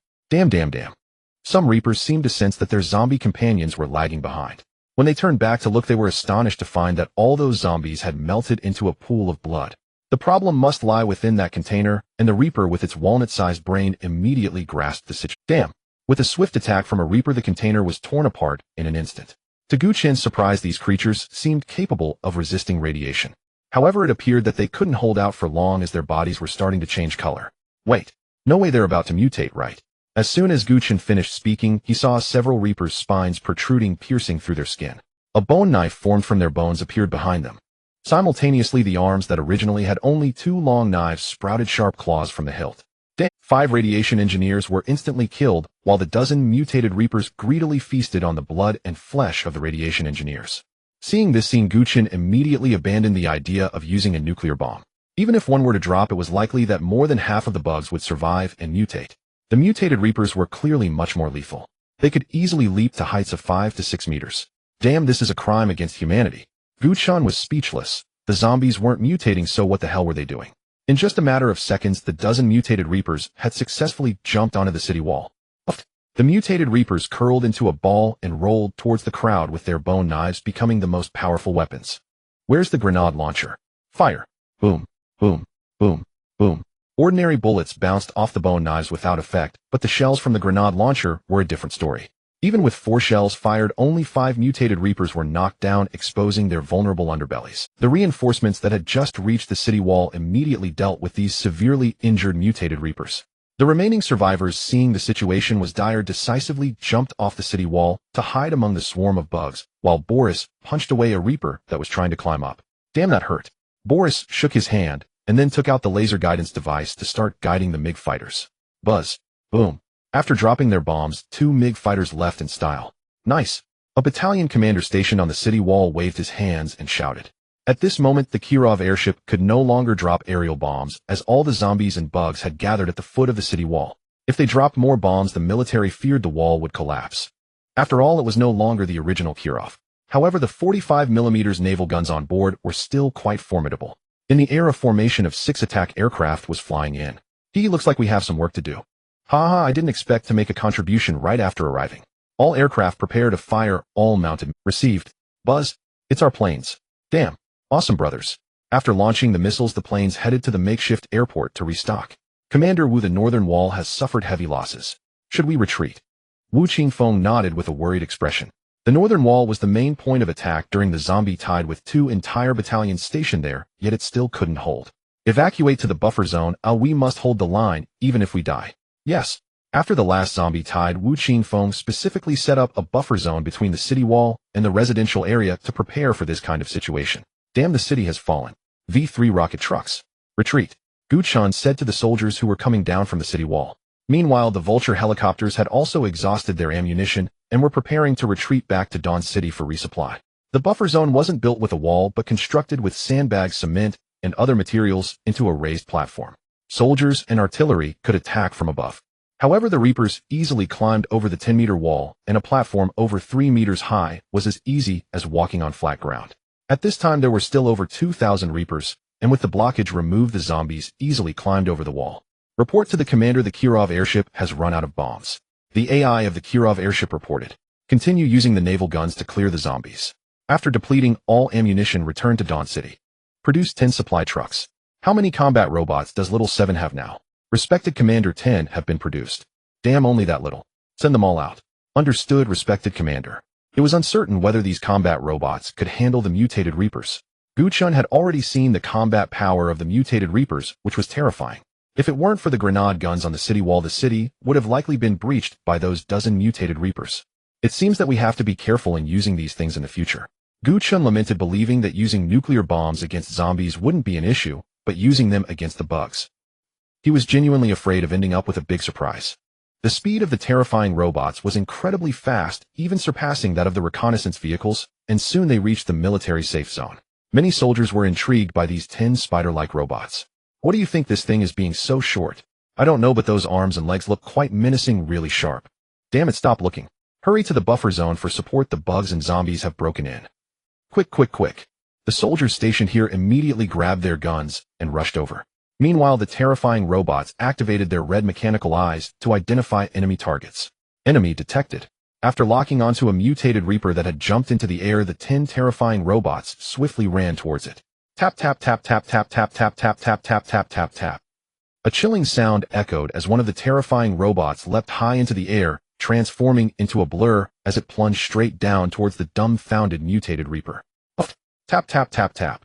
Some Reapers seemed to sense that their zombie companions were lagging behind. When they turned back to look, they were astonished to find that all those zombies had melted into a pool of blood. The problem must lie within that container, and the Reaper with its walnut-sized brain immediately grasped the situation. Damn. With a swift attack from a Reaper, the container was torn apart in an instant. To Gu Chen's surprise, these creatures seemed capable of resisting radiation. However, it appeared that they couldn't hold out for long as their bodies were starting to change color. Wait. No way, they're about to mutate, right? As soon as Gu Chen finished speaking, he saw several Reapers' spines protruding, piercing through their skin. A bone knife formed from their bones appeared behind them. Simultaneously, the arms that originally had only 2 long knives sprouted sharp claws from the hilt. 5 radiation engineers were instantly killed, while the dozen mutated Reapers greedily feasted on the blood and flesh of the radiation engineers. Seeing this scene, Gu Chen immediately abandoned the idea of using a nuclear bomb. Even if one were to drop, it was likely that more than half of the bugs would survive and mutate. The mutated Reapers were clearly much more lethal. They could easily leap to heights of 5 to 6 meters. Damn, this is a crime against humanity. Gu Chen was speechless. The zombies weren't mutating, so what the hell were they doing? In just a matter of seconds, the dozen mutated Reapers had successfully jumped onto the city wall. The mutated Reapers curled into a ball and rolled towards the crowd with their bone knives becoming the most powerful weapons. Where's the grenade launcher? Fire! Boom, boom, boom, boom. Ordinary bullets bounced off the bone knives without effect, but the shells from the grenade launcher were a different story. Even with 4 shells fired, only 5 mutated Reapers were knocked down, exposing their vulnerable underbellies. The reinforcements that had just reached the city wall immediately dealt with these severely injured mutated Reapers. The remaining survivors, seeing the situation was dire, decisively jumped off the city wall to hide among the swarm of bugs, while Boris punched away a Reaper that was trying to climb up. Damn, that hurt. Boris shook his hand and then took out the laser guidance device to start guiding the MiG fighters. Buzz. Boom. After dropping their bombs, 2 MiG fighters left in style. Nice. A battalion commander stationed on the city wall waved his hands and shouted. At this moment, the Kirov airship could no longer drop aerial bombs, as all the zombies and bugs had gathered at the foot of the city wall. If they dropped more bombs, the military feared the wall would collapse. After all, it was no longer the original Kirov. However, the 45mm naval guns on board were still quite formidable. In the air, a formation of 6 attack aircraft was flying in. Looks like we have some work to do. Haha, I didn't expect to make a contribution right after arriving. All aircraft prepare to fire, all mounted. Received. Buzz. It's our planes. Damn. Awesome, brothers. After launching the missiles, the planes headed to the makeshift airport to restock. Commander Wu, the northern wall has suffered heavy losses. Should we retreat? Wu Qingfeng nodded with a worried expression. The northern wall was the main point of attack during the zombie tide, with 2 entire battalions stationed there, yet it still couldn't hold. Evacuate to the buffer zone. We must hold the line, even if we die. Yes. After the last zombie tide, Wu Qingfeng specifically set up a buffer zone between the city wall and the residential area to prepare for this kind of situation. Damn, the city has fallen. V3 rocket trucks. Retreat. Gu Chen said to the soldiers who were coming down from the city wall. Meanwhile, the Vulture helicopters had also exhausted their ammunition and were preparing to retreat back to Dawn City for resupply. The buffer zone wasn't built with a wall, but constructed with sandbags, cement, and other materials into a raised platform. Soldiers and artillery could attack from above. However, the Reapers easily climbed over the 10-meter wall, and a platform over 3 meters high was as easy as walking on flat ground. At this time, there were still over 2,000 Reapers, and with the blockage removed, the zombies easily climbed over the wall. Report to the commander, the Kirov airship has run out of bombs. The AI of the Kirov airship reported. Continue using the naval guns to clear the zombies. After depleting all ammunition, return to Dawn City. Produce 10 supply trucks. How many combat robots does Little 7 have now? Respected Commander, 10 have been produced. Damn, only that little. Send them all out. Understood, respected Commander. It was uncertain whether these combat robots could handle the mutated Reapers. Gu Chen had already seen the combat power of the mutated Reapers, which was terrifying. If it weren't for the grenade guns on the city wall, the city would have likely been breached by those dozen mutated Reapers. It seems that we have to be careful in using these things in the future. Gu Chen lamented, believing that using nuclear bombs against zombies wouldn't be an issue, but using them against the bugs. He was genuinely afraid of ending up with a big surprise. The speed of the terrifying robots was incredibly fast, even surpassing that of the reconnaissance vehicles, and soon they reached the military safe zone. Many soldiers were intrigued by these 10 spider-like robots. What do you think this thing is being so short? I don't know, but those arms and legs look quite menacing, really sharp. Damn it, stop looking. Hurry to the buffer zone for support, the bugs and zombies have broken in. Quick, quick, quick. The soldiers stationed here immediately grabbed their guns and rushed over. Meanwhile, the terrifying robots activated their red mechanical eyes to identify enemy targets. Enemy detected. After locking onto a mutated Reaper that had jumped into the air, the 10 terrifying robots swiftly ran towards it. Tap, tap, tap, tap, tap, tap, tap, tap, tap, tap, tap, tap, tap. A chilling sound echoed as one of the terrifying robots leapt high into the air, transforming into a blur as it plunged straight down towards the dumbfounded mutated Reaper. Tap, tap, tap, tap.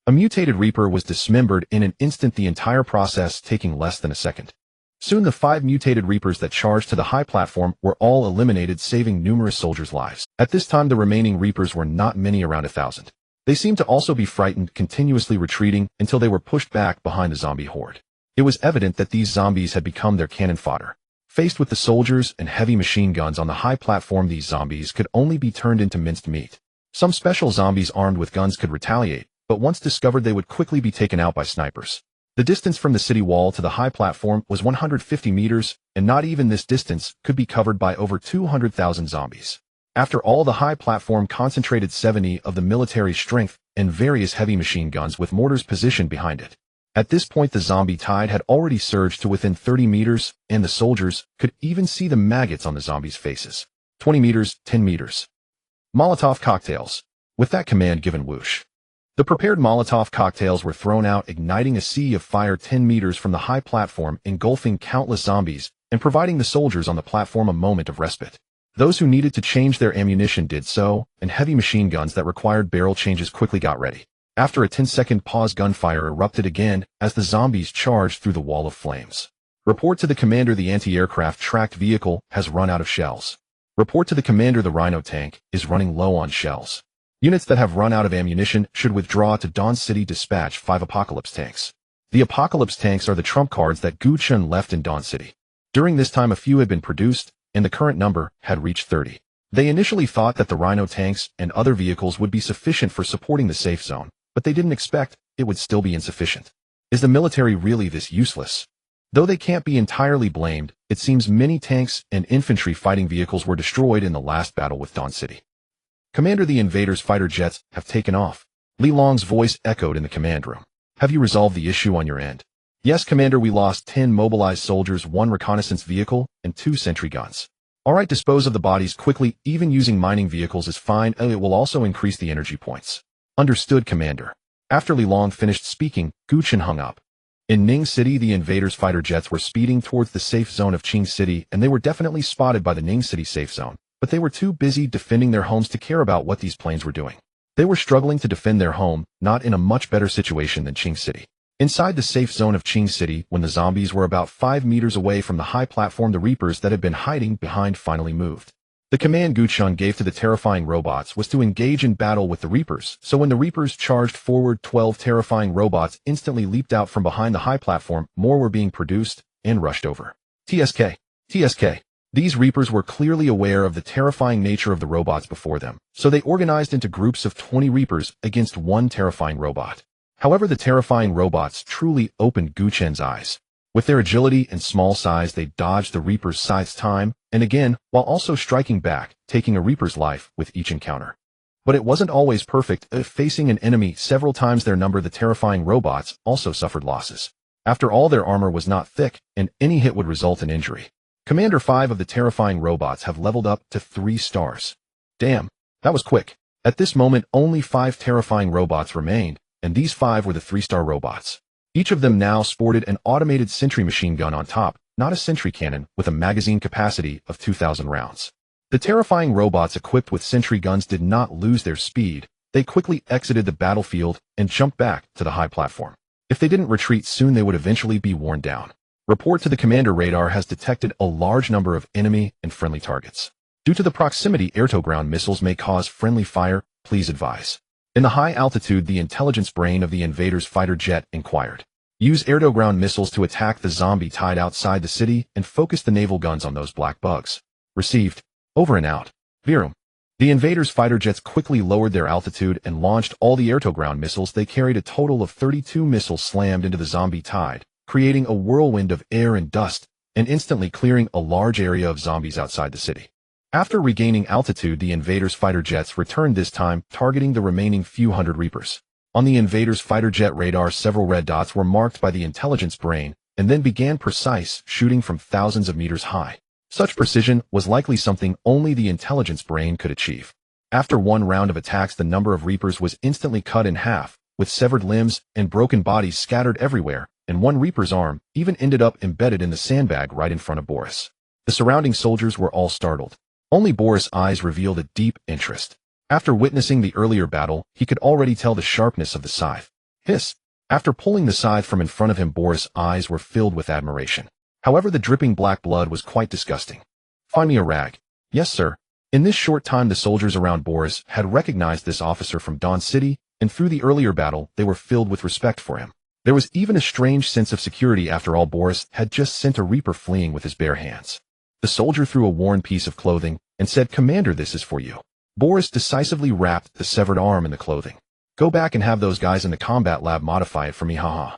A mutated Reaper was dismembered in an instant, the entire process taking less than a second. Soon the 5 mutated Reapers that charged to the high platform were all eliminated, saving numerous soldiers' lives. At this time, the remaining Reapers were not many, around 1,000. They seemed to also be frightened, continuously retreating until they were pushed back behind the zombie horde. It was evident that these zombies had become their cannon fodder. Faced with the soldiers and heavy machine guns on the high platform, these zombies could only be turned into minced meat. Some special zombies armed with guns could retaliate, but once discovered they would quickly be taken out by snipers. The distance from the city wall to the high platform was 150 meters, and not even this distance could be covered by over 200,000 zombies. After all, the high platform concentrated 70 of the military's strength and various heavy machine guns with mortars positioned behind it. At this point, the zombie tide had already surged to within 30 meters, and the soldiers could even see the maggots on the zombies' faces. 20 meters, 10 meters. Molotov cocktails. With that command given, whoosh. The prepared Molotov cocktails were thrown out, igniting a sea of fire 10 meters from the high platform, engulfing countless zombies and providing the soldiers on the platform a moment of respite. Those who needed to change their ammunition did so, and heavy machine guns that required barrel changes quickly got ready. After a 10-second pause, gunfire erupted again as the zombies charged through the wall of flames. Report to the commander, the anti-aircraft tracked vehicle has run out of shells. Report to the commander, the Rhino tank is running low on shells. Units that have run out of ammunition should withdraw to Dawn City. Dispatch 5 Apocalypse tanks. The Apocalypse tanks are the trump cards that Gu Chen left in Dawn City. During this time, a few had been produced, and the current number had reached 30. They initially thought that the Rhino tanks and other vehicles would be sufficient for supporting the safe zone, but they didn't expect it would still be insufficient. Is the military really this useless? Though they can't be entirely blamed, it seems many tanks and infantry fighting vehicles were destroyed in the last battle with Dawn City. Commander, the invaders' fighter jets have taken off. Li Long's voice echoed in the command room. Have you resolved the issue on your end? Yes, Commander, we lost 10 mobilized soldiers, 1 reconnaissance vehicle, and 2 sentry guns. All right, dispose of the bodies quickly. Even using mining vehicles is fine, and it will also increase the energy points. Understood, Commander. After Li Long finished speaking, Gu Chen hung up. In Ning City, the invaders' fighter jets were speeding towards the safe zone of Qing City, and they were definitely spotted by the Ning City safe zone. But they were too busy defending their homes to care about what these planes were doing. They were struggling to defend their home, not in a much better situation than Qing City. Inside the safe zone of Qing City, when the zombies were about 5 meters away from the high platform, the Reapers that had been hiding behind finally moved. The command Gu Chen gave to the terrifying robots was to engage in battle with the Reapers, so when the Reapers charged forward, 12 terrifying robots instantly leaped out from behind the high platform. More were being produced and rushed over. TSK. TSK. These Reapers were clearly aware of the terrifying nature of the robots before them, so they organized into groups of 20 Reapers against 1 terrifying robot. However, the terrifying robots truly opened Gu Chen's eyes. With their agility and small size, they dodged the Reaper's scythes time and again, while also striking back, taking a Reaper's life with each encounter. But it wasn't always perfect. Facing an enemy several times their number, the terrifying robots also suffered losses. After all, their armor was not thick, and any hit would result in injury. Commander, 5 of the terrifying robots have leveled up to 3 stars. Damn, that was quick. At this moment, only 5 terrifying robots remained, and these 5 were the 3-star robots. Each of them now sported an automated sentry machine gun on top, not a sentry cannon, with a magazine capacity of 2,000 rounds. The terrifying robots equipped with sentry guns did not lose their speed. They quickly exited the battlefield and jumped back to the high platform. If they didn't retreat soon, they would eventually be worn down. Report to the commander, radar has detected a large number of enemy and friendly targets. Due to the proximity, air-to-ground missiles may cause friendly fire. Please advise. In the high altitude, the intelligence brain of the invader's fighter jet inquired. Use air-to-ground missiles to attack the zombie tide outside the city and focus the naval guns on those black bugs. Received. Over and out. Virum. The invaders' fighter jets quickly lowered their altitude and launched all the air-to-ground missiles. They carried a total of 32 missiles slammed into the zombie tide, creating a whirlwind of air and dust, and instantly clearing a large area of zombies outside the city. After regaining altitude, the invaders' fighter jets returned, this time targeting the remaining few hundred Reapers. On the invaders' fighter jet radar, several red dots were marked by the intelligence brain, and then began precise shooting from thousands of meters high. Such precision was likely something only the intelligence brain could achieve. After one round of attacks, the number of Reapers was instantly cut in half, with severed limbs and broken bodies scattered everywhere, and one Reaper's arm even ended up embedded in the sandbag right in front of Boris. The surrounding soldiers were all startled. Only Boris' eyes revealed a deep interest. After witnessing the earlier battle, he could already tell the sharpness of the scythe. Hiss! After pulling the scythe from in front of him, Boris' eyes were filled with admiration. However, the dripping black blood was quite disgusting. Find me a rag. Yes, sir. In this short time, the soldiers around Boris had recognized this officer from Dawn City, and through the earlier battle, they were filled with respect for him. There was even a strange sense of security. After all, Boris had just sent a Reaper fleeing with his bare hands. The soldier threw a worn piece of clothing and said, "Commander, this is for you." Boris decisively wrapped the severed arm in the clothing. "Go back and have those guys in the combat lab modify it for me, haha."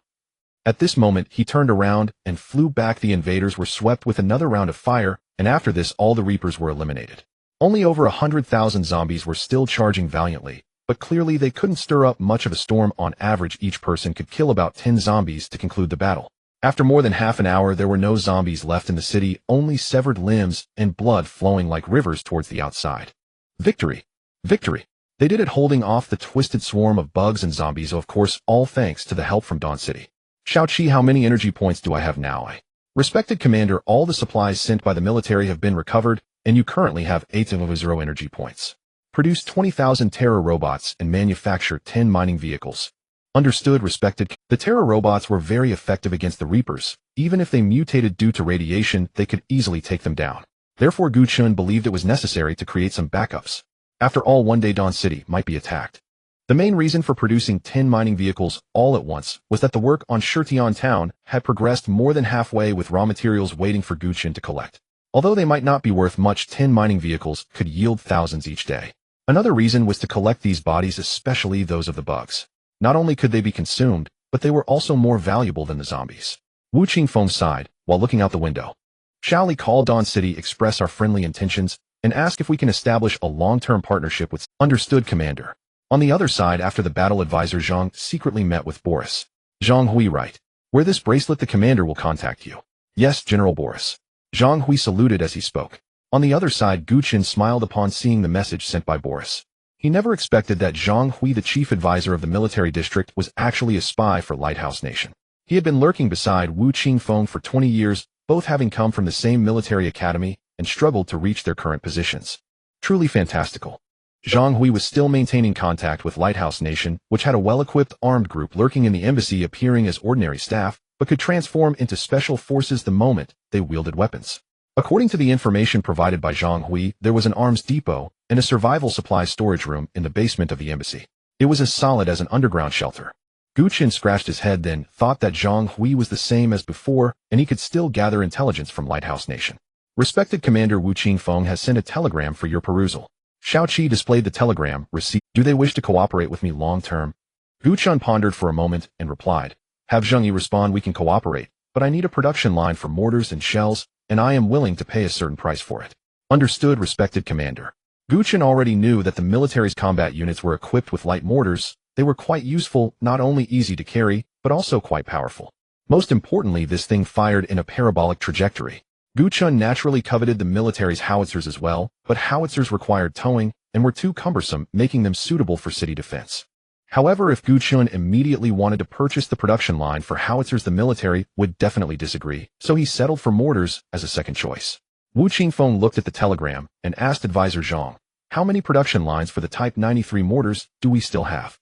At this moment, he turned around and flew back. The invaders were swept with another round of fire, and after this, all the Reapers were eliminated. Only over 100,000 zombies were still charging valiantly, but clearly they couldn't stir up much of a storm. On average, each person could kill about 10 zombies to conclude the battle. After more than half an hour, there were no zombies left in the city, only severed limbs and blood flowing like rivers towards the outside. Victory! Victory! They did it, holding off the twisted swarm of bugs and zombies, of course, all thanks to the help from Dawn City. Shao Chi, how many energy points do I have now? Respected Commander, all the supplies sent by the military have been recovered, and you currently have 8,000 energy points. Produce 20,000 terror robots and manufacture 10 mining vehicles. Understood, respected. The terror robots were very effective against the Reapers. Even if they mutated due to radiation, they could easily take them down. Therefore, Gu Chen believed it was necessary to create some backups. After all, one day Dawn City might be attacked. The main reason for producing 10 mining vehicles all at once was that the work on Shirtian Town had progressed more than halfway, with raw materials waiting for Gu Chen to collect. Although they might not be worth much, 10 mining vehicles could yield thousands each day. Another reason was to collect these bodies, especially those of the bugs. Not only could they be consumed, but they were also more valuable than the zombies. Wu Qingfeng sighed while looking out the window. Shall we call Dawn City, express our friendly intentions, and ask if we can establish a long-term partnership with... Understood, Commander. On the other side, after the battle, advisor Zhang secretly met with Boris. Zhang Hui, right. Wear this bracelet, the commander will contact you. Yes, General Boris. Zhang Hui saluted as he spoke. On the other side, Gu Chen smiled upon seeing the message sent by Boris. He never expected that Zhang Hui, the chief advisor of the military district, was actually a spy for Lighthouse Nation. He had been lurking beside Wu Qingfeng for 20 years, both having come from the same military academy and struggled to reach their current positions. Truly fantastical. Zhang Hui was still maintaining contact with Lighthouse Nation, which had a well-equipped armed group lurking in the embassy, appearing as ordinary staff, but could transform into special forces the moment they wielded weapons. According to the information provided by Zhang Hui, there was an arms depot and a survival supply storage room in the basement of the embassy. It was as solid as an underground shelter. Gu Chen scratched his head, then thought that Zhang Hui was the same as before, and he could still gather intelligence from Lighthouse Nation. Respected Commander, Wu Qingfeng has sent a telegram for your perusal. Shao Qi displayed the telegram. Receipt. Do they wish to cooperate with me long-term? Gu Chen pondered for a moment and replied, have Zheng Yi respond, we can cooperate, but I need a production line for mortars and shells, and I am willing to pay a certain price for it. Understood, respected Commander. Gu Chen already knew that the military's combat units were equipped with light mortars. They were quite useful, not only easy to carry, but also quite powerful. Most importantly, this thing fired in a parabolic trajectory. Gu Chen naturally coveted the military's howitzers as well, but howitzers required towing and were too cumbersome, making them suitable for city defense. However, if Gu Chen immediately wanted to purchase the production line for howitzers, the military would definitely disagree, so he settled for mortars as a second choice. Wu Qingfeng looked at the telegram and asked advisor Zhang, how many production lines for the Type 93 mortars do we still have?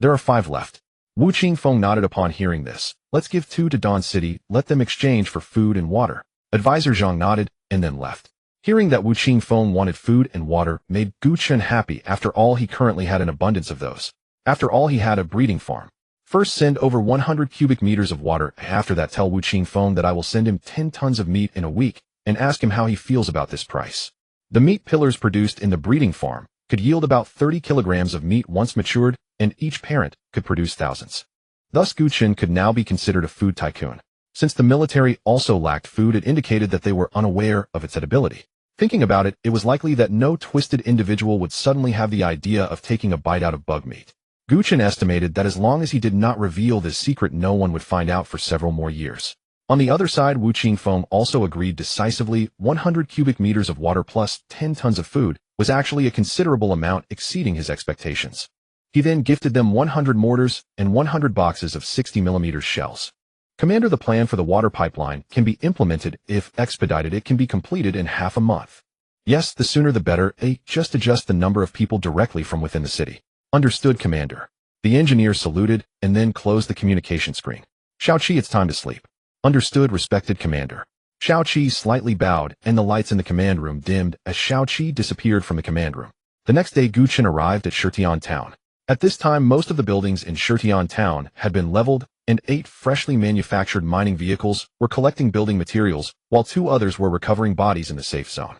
There are 5 left. Wu Qingfeng nodded upon hearing this. Let's give 2 to Dawn City, let them exchange for food and water. Advisor Zhang nodded and then left. Hearing that Wu Qingfeng wanted food and water made Gu Chen happy. After all, he currently had an abundance of those. After all, he had a breeding farm. First, send over 100 cubic meters of water. After that, tell Wu Qingfeng that I will send him 10 tons of meat in a week and ask him how he feels about this price. The meat pillars produced in the breeding farm could yield about 30 kilograms of meat once matured, and each parent could produce thousands. Thus, Gu Chen could now be considered a food tycoon. Since the military also lacked food, it indicated that they were unaware of its edibility. Thinking about it, it was likely that no twisted individual would suddenly have the idea of taking a bite out of bug meat. Gu Chen estimated that as long as he did not reveal this secret, no one would find out for several more years. On the other side, Wu Qingfeng also agreed decisively. 100 cubic meters of water plus 10 tons of food was actually a considerable amount, exceeding his expectations. He then gifted them 100 mortars and 100 boxes of 60mm shells. Commander, the plan for the water pipeline can be implemented. If expedited, it can be completed in half a month. Yes, the sooner the better. Just adjust the number of people directly from within the city. Understood, Commander. The engineer saluted and then closed the communication screen. Xiaoqi, it's time to sleep. Understood, respected Commander. Xiaoqi slightly bowed, and the lights in the command room dimmed as Xiaoqi disappeared from the command room. The next day, Gu Chen arrived at Shitian Town. At this time, most of the buildings in Shitian Town had been leveled, and 8 freshly manufactured mining vehicles were collecting building materials, while 2 others were recovering bodies in the safe zone.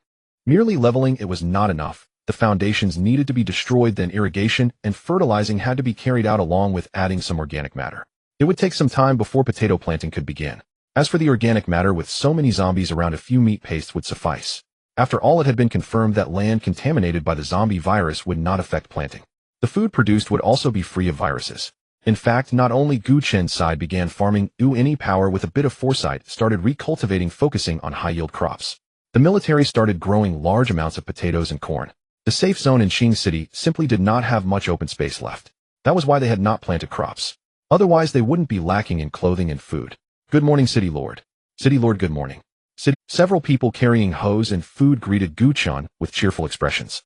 Merely leveling it was not enough. The foundations needed to be destroyed, then irrigation and fertilizing had to be carried out along with adding some organic matter. It would take some time before potato planting could begin. As for the organic matter, with so many zombies around, a few meat pastes would suffice. After all, it had been confirmed that land contaminated by the zombie virus would not affect planting. The food produced would also be free of viruses. In fact, not only Gu Chen's side began farming, Any Power with a bit of foresight started recultivating, focusing on high-yield crops. The military started growing large amounts of potatoes and corn. The safe zone in Qing City simply did not have much open space left. That was why they had not planted crops. Otherwise, they wouldn't be lacking in clothing and food. Good morning, City Lord. City Lord, good morning. Several people carrying hose and food greeted Gu Chen with cheerful expressions.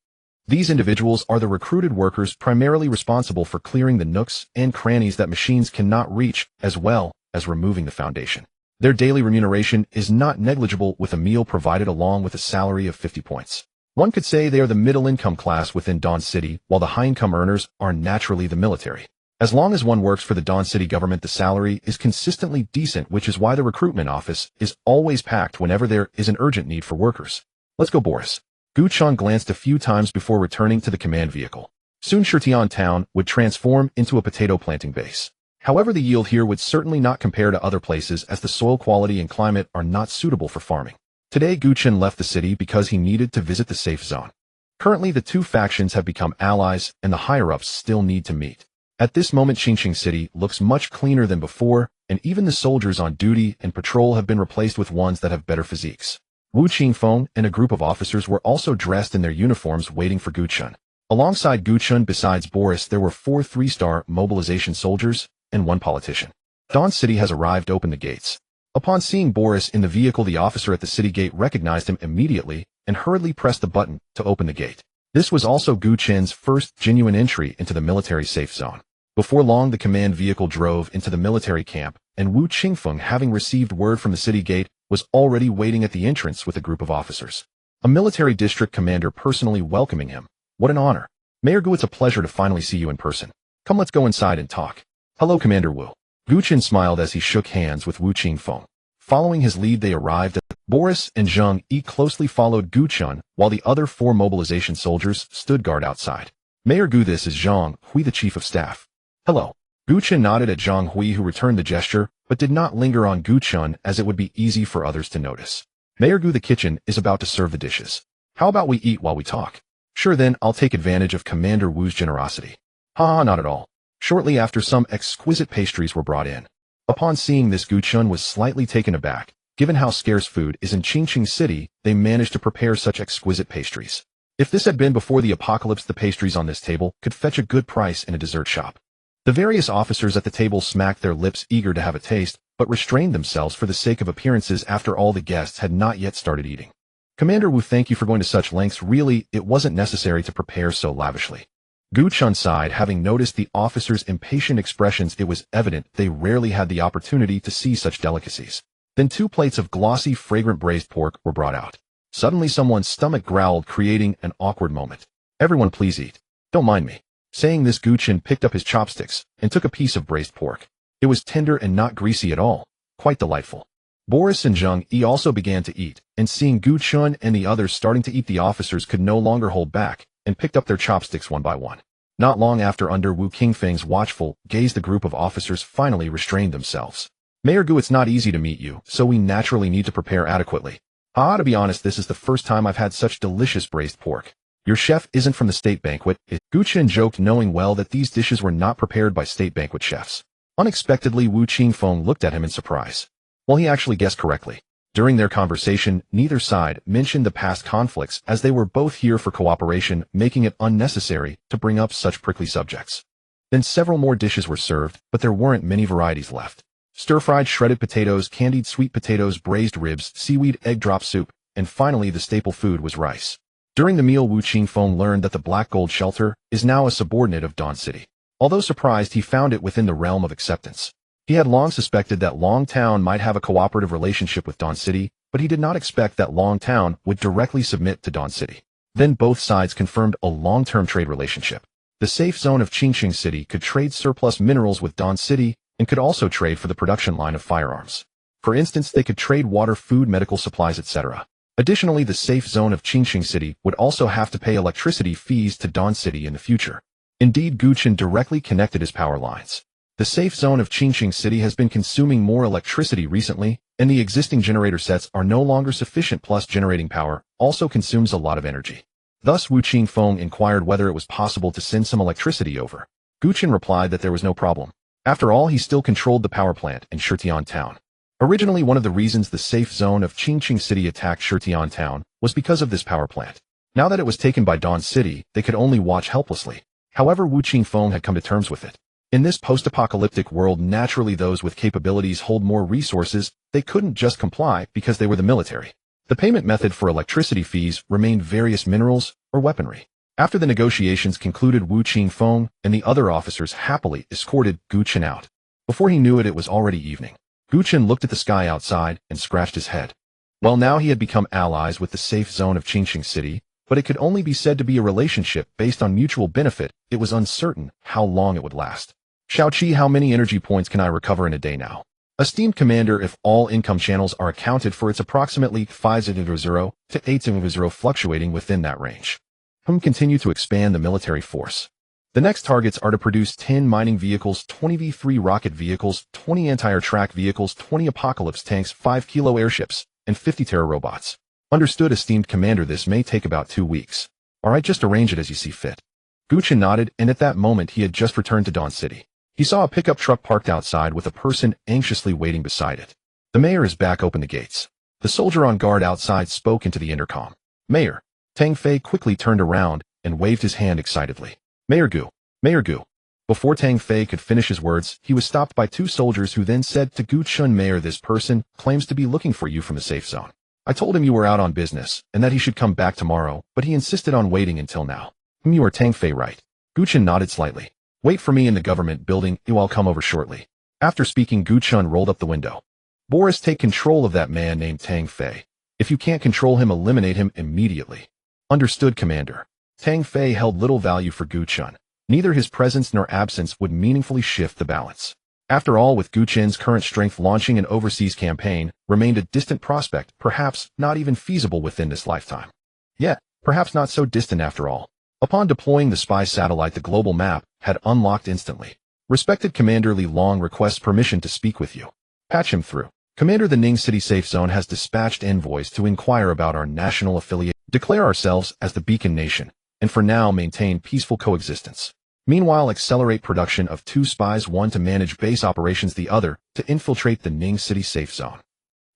These individuals are the recruited workers primarily responsible for clearing the nooks and crannies that machines cannot reach, as well as removing the foundation. Their daily remuneration is not negligible, with a meal provided along with a salary of 50 points. One could say they are the middle-income class within Dawn City, while the high-income earners are naturally the military. As long as one works for the Dawn City government, the salary is consistently decent, which is why the recruitment office is always packed whenever there is an urgent need for workers. Let's go, Boris. Gu Chen glanced a few times before returning to the command vehicle. Soon Shitian Town would transform into a potato planting base. However, the yield here would certainly not compare to other places, as the soil quality and climate are not suitable for farming. Today, Gu Chen left the city because he needed to visit the safe zone. Currently, the 2 factions have become allies, and the higher-ups still need to meet. At this moment, Qingqing City looks much cleaner than before, and even the soldiers on duty and patrol have been replaced with ones that have better physiques. Wu Qingfeng and a group of officers were also dressed in their uniforms, waiting for Gu Chen. Alongside Gu Chen, besides Boris, there were 4 3-star mobilization soldiers and 1 politician. Dawn City has arrived. Open the gates. Upon seeing Boris in the vehicle, the officer at the city gate recognized him immediately and hurriedly pressed the button to open the gate. This was also Gu Chen's first genuine entry into the military safe zone. Before long, the command vehicle drove into the military camp, and Wu Qingfeng, having received word from the city gate, was already waiting at the entrance with a group of officers. A military district commander personally welcoming him. What an honor. Mayor Gu, it's a pleasure to finally see you in person. Come, let's go inside and talk. Hello, Commander Wu. Gu Chen smiled as he shook hands with Wu Qingfeng. Following his lead, they arrived at Boris and Zhang Yi closely followed Gu Chen, while the other 4 mobilization soldiers stood guard outside. Mayor Gu, this is Zhang Hui, the chief of staff. Hello. Gu Chen nodded at Zhang Hui, who returned the gesture, but did not linger on Gu Chen, as it would be easy for others to notice. Mayor Gu, the kitchen is about to serve the dishes. How about we eat while we talk? Sure, then I'll take advantage of Commander Wu's generosity. Not at all. Shortly after, some exquisite pastries were brought in. Upon seeing this, Gu Chen was slightly taken aback. Given how scarce food is in Qingqing City, they managed to prepare such exquisite pastries. If this had been before the apocalypse, the pastries on this table could fetch a good price in a dessert shop. The various officers at the table smacked their lips, eager to have a taste, but restrained themselves for the sake of appearances after all the guests had not yet started eating. Commander Wu, thank you for going to such lengths. Really, it wasn't necessary to prepare so lavishly. Gu Chen sighed, having noticed the officers' impatient expressions. It was evident they rarely had the opportunity to see such delicacies. Then 2 plates of glossy, fragrant braised pork were brought out. Suddenly someone's stomach growled, creating an awkward moment. Everyone, please eat. Don't mind me. Saying this, Gu Chen picked up his chopsticks and took a piece of braised pork. It was tender and not greasy at all. Quite delightful. Boris and Zhang Yi also began to eat, and seeing Gu Chen and the others starting to eat, the officers could no longer hold back and picked up their chopsticks one by one. Not long after, under Wu Qingfeng's watchful gaze, the group of officers finally restrained themselves. Mayor Gu, it's not easy to meet you, so we naturally need to prepare adequately. To be honest, this is the first time I've had such delicious braised pork. Your chef isn't from the state banquet, Gu Chen joked, knowing well that these dishes were not prepared by state banquet chefs. Unexpectedly, Wu Qingfeng looked at him in surprise. Well, he actually guessed correctly. During their conversation, neither side mentioned the past conflicts, as they were both here for cooperation, making it unnecessary to bring up such prickly subjects. Then several more dishes were served, but there weren't many varieties left. Stir-fried shredded potatoes, candied sweet potatoes, braised ribs, seaweed egg drop soup, and finally the staple food was rice. During the meal, Wu Qingfeng learned that the Black Gold Shelter is now a subordinate of Dawn City. Although surprised, he found it within the realm of acceptance. He had long suspected that Long Town might have a cooperative relationship with Dawn City, but he did not expect that Long Town would directly submit to Dawn City. Then both sides confirmed a long-term trade relationship. The safe zone of Qingqing City could trade surplus minerals with Dawn City and could also trade for the production line of firearms. For instance, they could trade water, food, medical supplies, etc. Additionally, the safe zone of Qingqing City would also have to pay electricity fees to Dawn City in the future. Indeed, Gu Chen directly connected his power lines. The safe zone of Qingqing City has been consuming more electricity recently, and the existing generator sets are no longer sufficient, plus generating power also consumes a lot of energy. Thus, Wu Qingfeng inquired whether it was possible to send some electricity over. Gu Chen replied that there was no problem. After all, he still controlled the power plant in Shitian Town. Originally, one of the reasons the safe zone of Qingqing City attacked Shitian Town was because of this power plant. Now that it was taken by Dawn City, they could only watch helplessly. However, Wu Qingfeng had come to terms with it. In this post-apocalyptic world, naturally those with capabilities hold more resources. They couldn't just comply because they were the military. The payment method for electricity fees remained various minerals or weaponry. After the negotiations concluded, Wu Qingfeng and the other officers happily escorted Gu Chen out. Before he knew it, it was already evening. Gu Chen looked at the sky outside and scratched his head. Well, now he had become allies with the safe zone of Qingqing City, but it could only be said to be a relationship based on mutual benefit. It was uncertain how long it would last. Xiaoqi, how many energy points can I recover in a day now? Esteemed Commander, if all income channels are accounted for, it's approximately 500 to 800, fluctuating within that range. Continue to expand the military force. The next targets are to produce 10 mining vehicles, 20 V3 rocket vehicles, 20 anti-air track vehicles, 20 apocalypse tanks, 5 kilo airships, and 50 terror robots. Understood, esteemed Commander. This may take about 2 weeks. Alright, just arrange it as you see fit. Gu Chen nodded, and at that moment he had just returned to Dawn City. He saw a pickup truck parked outside with a person anxiously waiting beside it. The mayor is back. Open the gates. The soldier on guard outside spoke into the intercom. Mayor. Tang Fei quickly turned around and waved his hand excitedly. Mayor Gu. Mayor Gu. Before Tang Fei could finish his words, he was stopped by 2 soldiers who then said to Gu Chen, Mayor, this person claims to be looking for you from the safe zone. I told him you were out on business and that he should come back tomorrow, but he insisted on waiting until now. You are Tang Fei, right? Gu Chen nodded slightly. Wait for me in the government building. I'll come over shortly. After speaking, Gu Chen rolled up the window. Boris, take control of that man named Tang Fei. If you can't control him, eliminate him immediately. Understood, Commander. Tang Fei held little value for Gu Chen. Neither his presence nor absence would meaningfully shift the balance. After all, with Gu Chen's current strength, launching an overseas campaign remained a distant prospect, perhaps not even feasible within this lifetime. Yet, perhaps not so distant after all. Upon deploying the spy satellite, the global map had unlocked instantly. Respected Commander, Li Long requests permission to speak with you. Patch him through. Commander, the Ning City Safe Zone has dispatched envoys to inquire about our national affiliate. Declare ourselves as the Beacon Nation, and for now maintain peaceful coexistence. Meanwhile, accelerate production of 2 spies, one to manage base operations, the other to infiltrate the Ning City Safe Zone.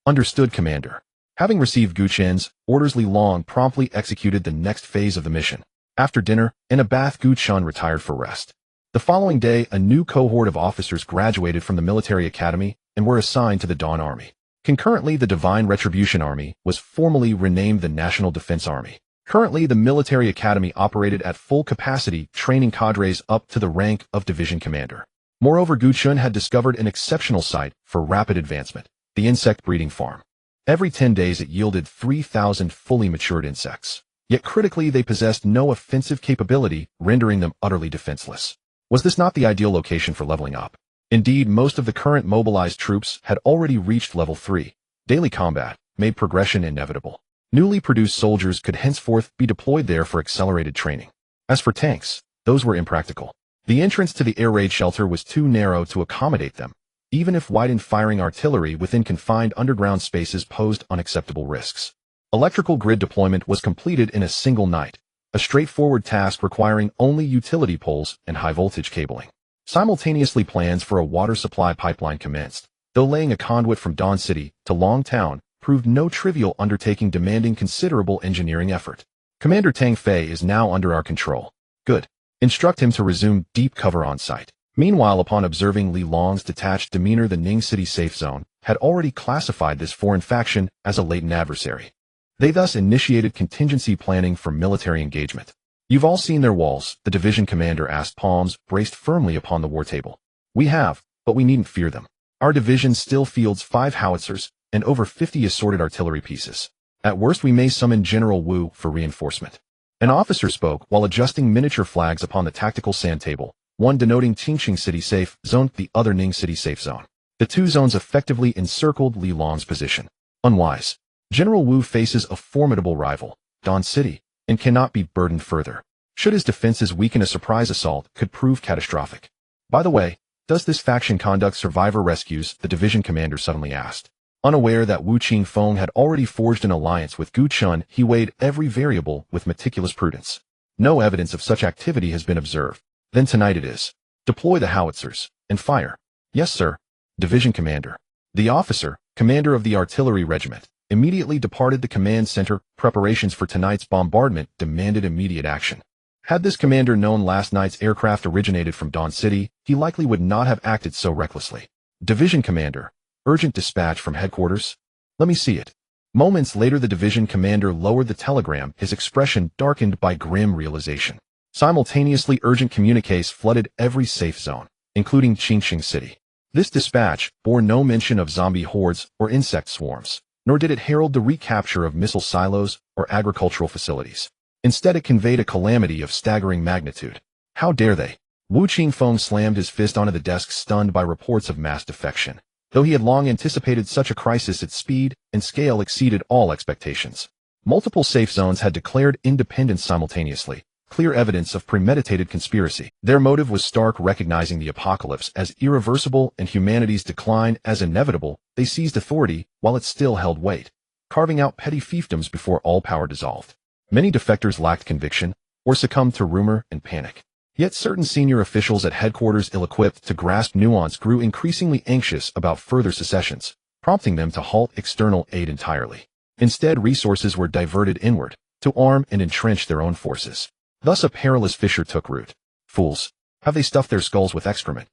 Understood, Commander. Having received Gu Chen's orders, Li Long promptly executed the next phase of the mission. After dinner, in a bath, Gu Chen retired for rest. The following day, a new cohort of officers graduated from the military academy and were assigned to the Dawn Army. Concurrently, the Divine Retribution Army was formally renamed the National Defense Army. Currently, the military academy operated at full capacity, training cadres up to the rank of division commander. Moreover, Gu Chen had discovered an exceptional site for rapid advancement, the insect breeding farm. Every 10 days it yielded 3,000 fully matured insects. Yet critically, they possessed no offensive capability, rendering them utterly defenseless. Was this not the ideal location for leveling up? Indeed, most of the current mobilized troops had already reached level 3. Daily combat made progression inevitable. Newly produced soldiers could henceforth be deployed there for accelerated training. As for tanks, those were impractical. The entrance to the air raid shelter was too narrow to accommodate them. even if widened firing artillery within confined underground spaces posed unacceptable risks. Electrical grid deployment was completed in a single night, a straightforward task requiring only utility poles and high-voltage cabling. Simultaneously, plans for a water supply pipeline commenced, though laying a conduit from Dawn City to Long Town proved no trivial undertaking demanding considerable engineering effort. Commander Tang Fei is now under our control. Good. Instruct him to resume deep cover on site. Meanwhile, upon observing Li Long's detached demeanor, the Ning City safe zone had already classified this foreign faction as a latent adversary. They thus initiated contingency planning for military engagement. You've all seen their walls, the division commander asked, palms braced firmly upon the war table. We have, but we needn't fear them. Our division still fields 5 howitzers and over 50 assorted artillery pieces. At worst, we may summon General Wu for reinforcement. An officer spoke while adjusting miniature flags upon the tactical sand table, one denoting Qingqing City Safe Zone, the other Ning City Safe Zone. The two zones effectively encircled Li Long's position. Unwise. General Wu faces a formidable rival, Dawn City, and cannot be burdened further. Should his defenses weaken, a surprise assault could prove catastrophic. By the way, does this faction conduct survivor rescues? The division commander suddenly asked. Unaware that Wu Qingfeng had already forged an alliance with Gu Chen, he weighed every variable with meticulous prudence. No evidence of such activity has been observed. Then tonight it is. Deploy the howitzers and fire. Yes, sir. Division commander. The officer, commander of the artillery regiment, immediately departed the command center. Preparations for tonight's bombardment demanded immediate action. Had this commander known last night's aircraft originated from Dawn City, he likely would not have acted so recklessly. Division commander. Urgent dispatch from headquarters. Let me see it. Moments later, the division commander lowered the telegram, his expression darkened by grim realization. Simultaneously, urgent communiques flooded every safe zone, including Qingqing City. This dispatch bore no mention of zombie hordes or insect swarms, nor did it herald the recapture of missile silos or agricultural facilities. Instead, it conveyed a calamity of staggering magnitude. How dare they? Wu Qingfeng slammed his fist onto the desk, stunned by reports of mass defection. Though he had long anticipated such a crisis, its speed and scale exceeded all expectations. Multiple safe zones had declared independence simultaneously, clear evidence of premeditated conspiracy. Their motive was stark, recognizing the apocalypse as irreversible and humanity's decline as inevitable. They seized authority while it still held weight, carving out petty fiefdoms before all power dissolved. Many defectors lacked conviction or succumbed to rumor and panic. Yet certain senior officials at headquarters, ill-equipped to grasp nuance, grew increasingly anxious about further secessions, prompting them to halt external aid entirely. Instead, resources were diverted inward, to arm and entrench their own forces. Thus a perilous fissure took root. Fools! Have they stuffed their skulls with excrement?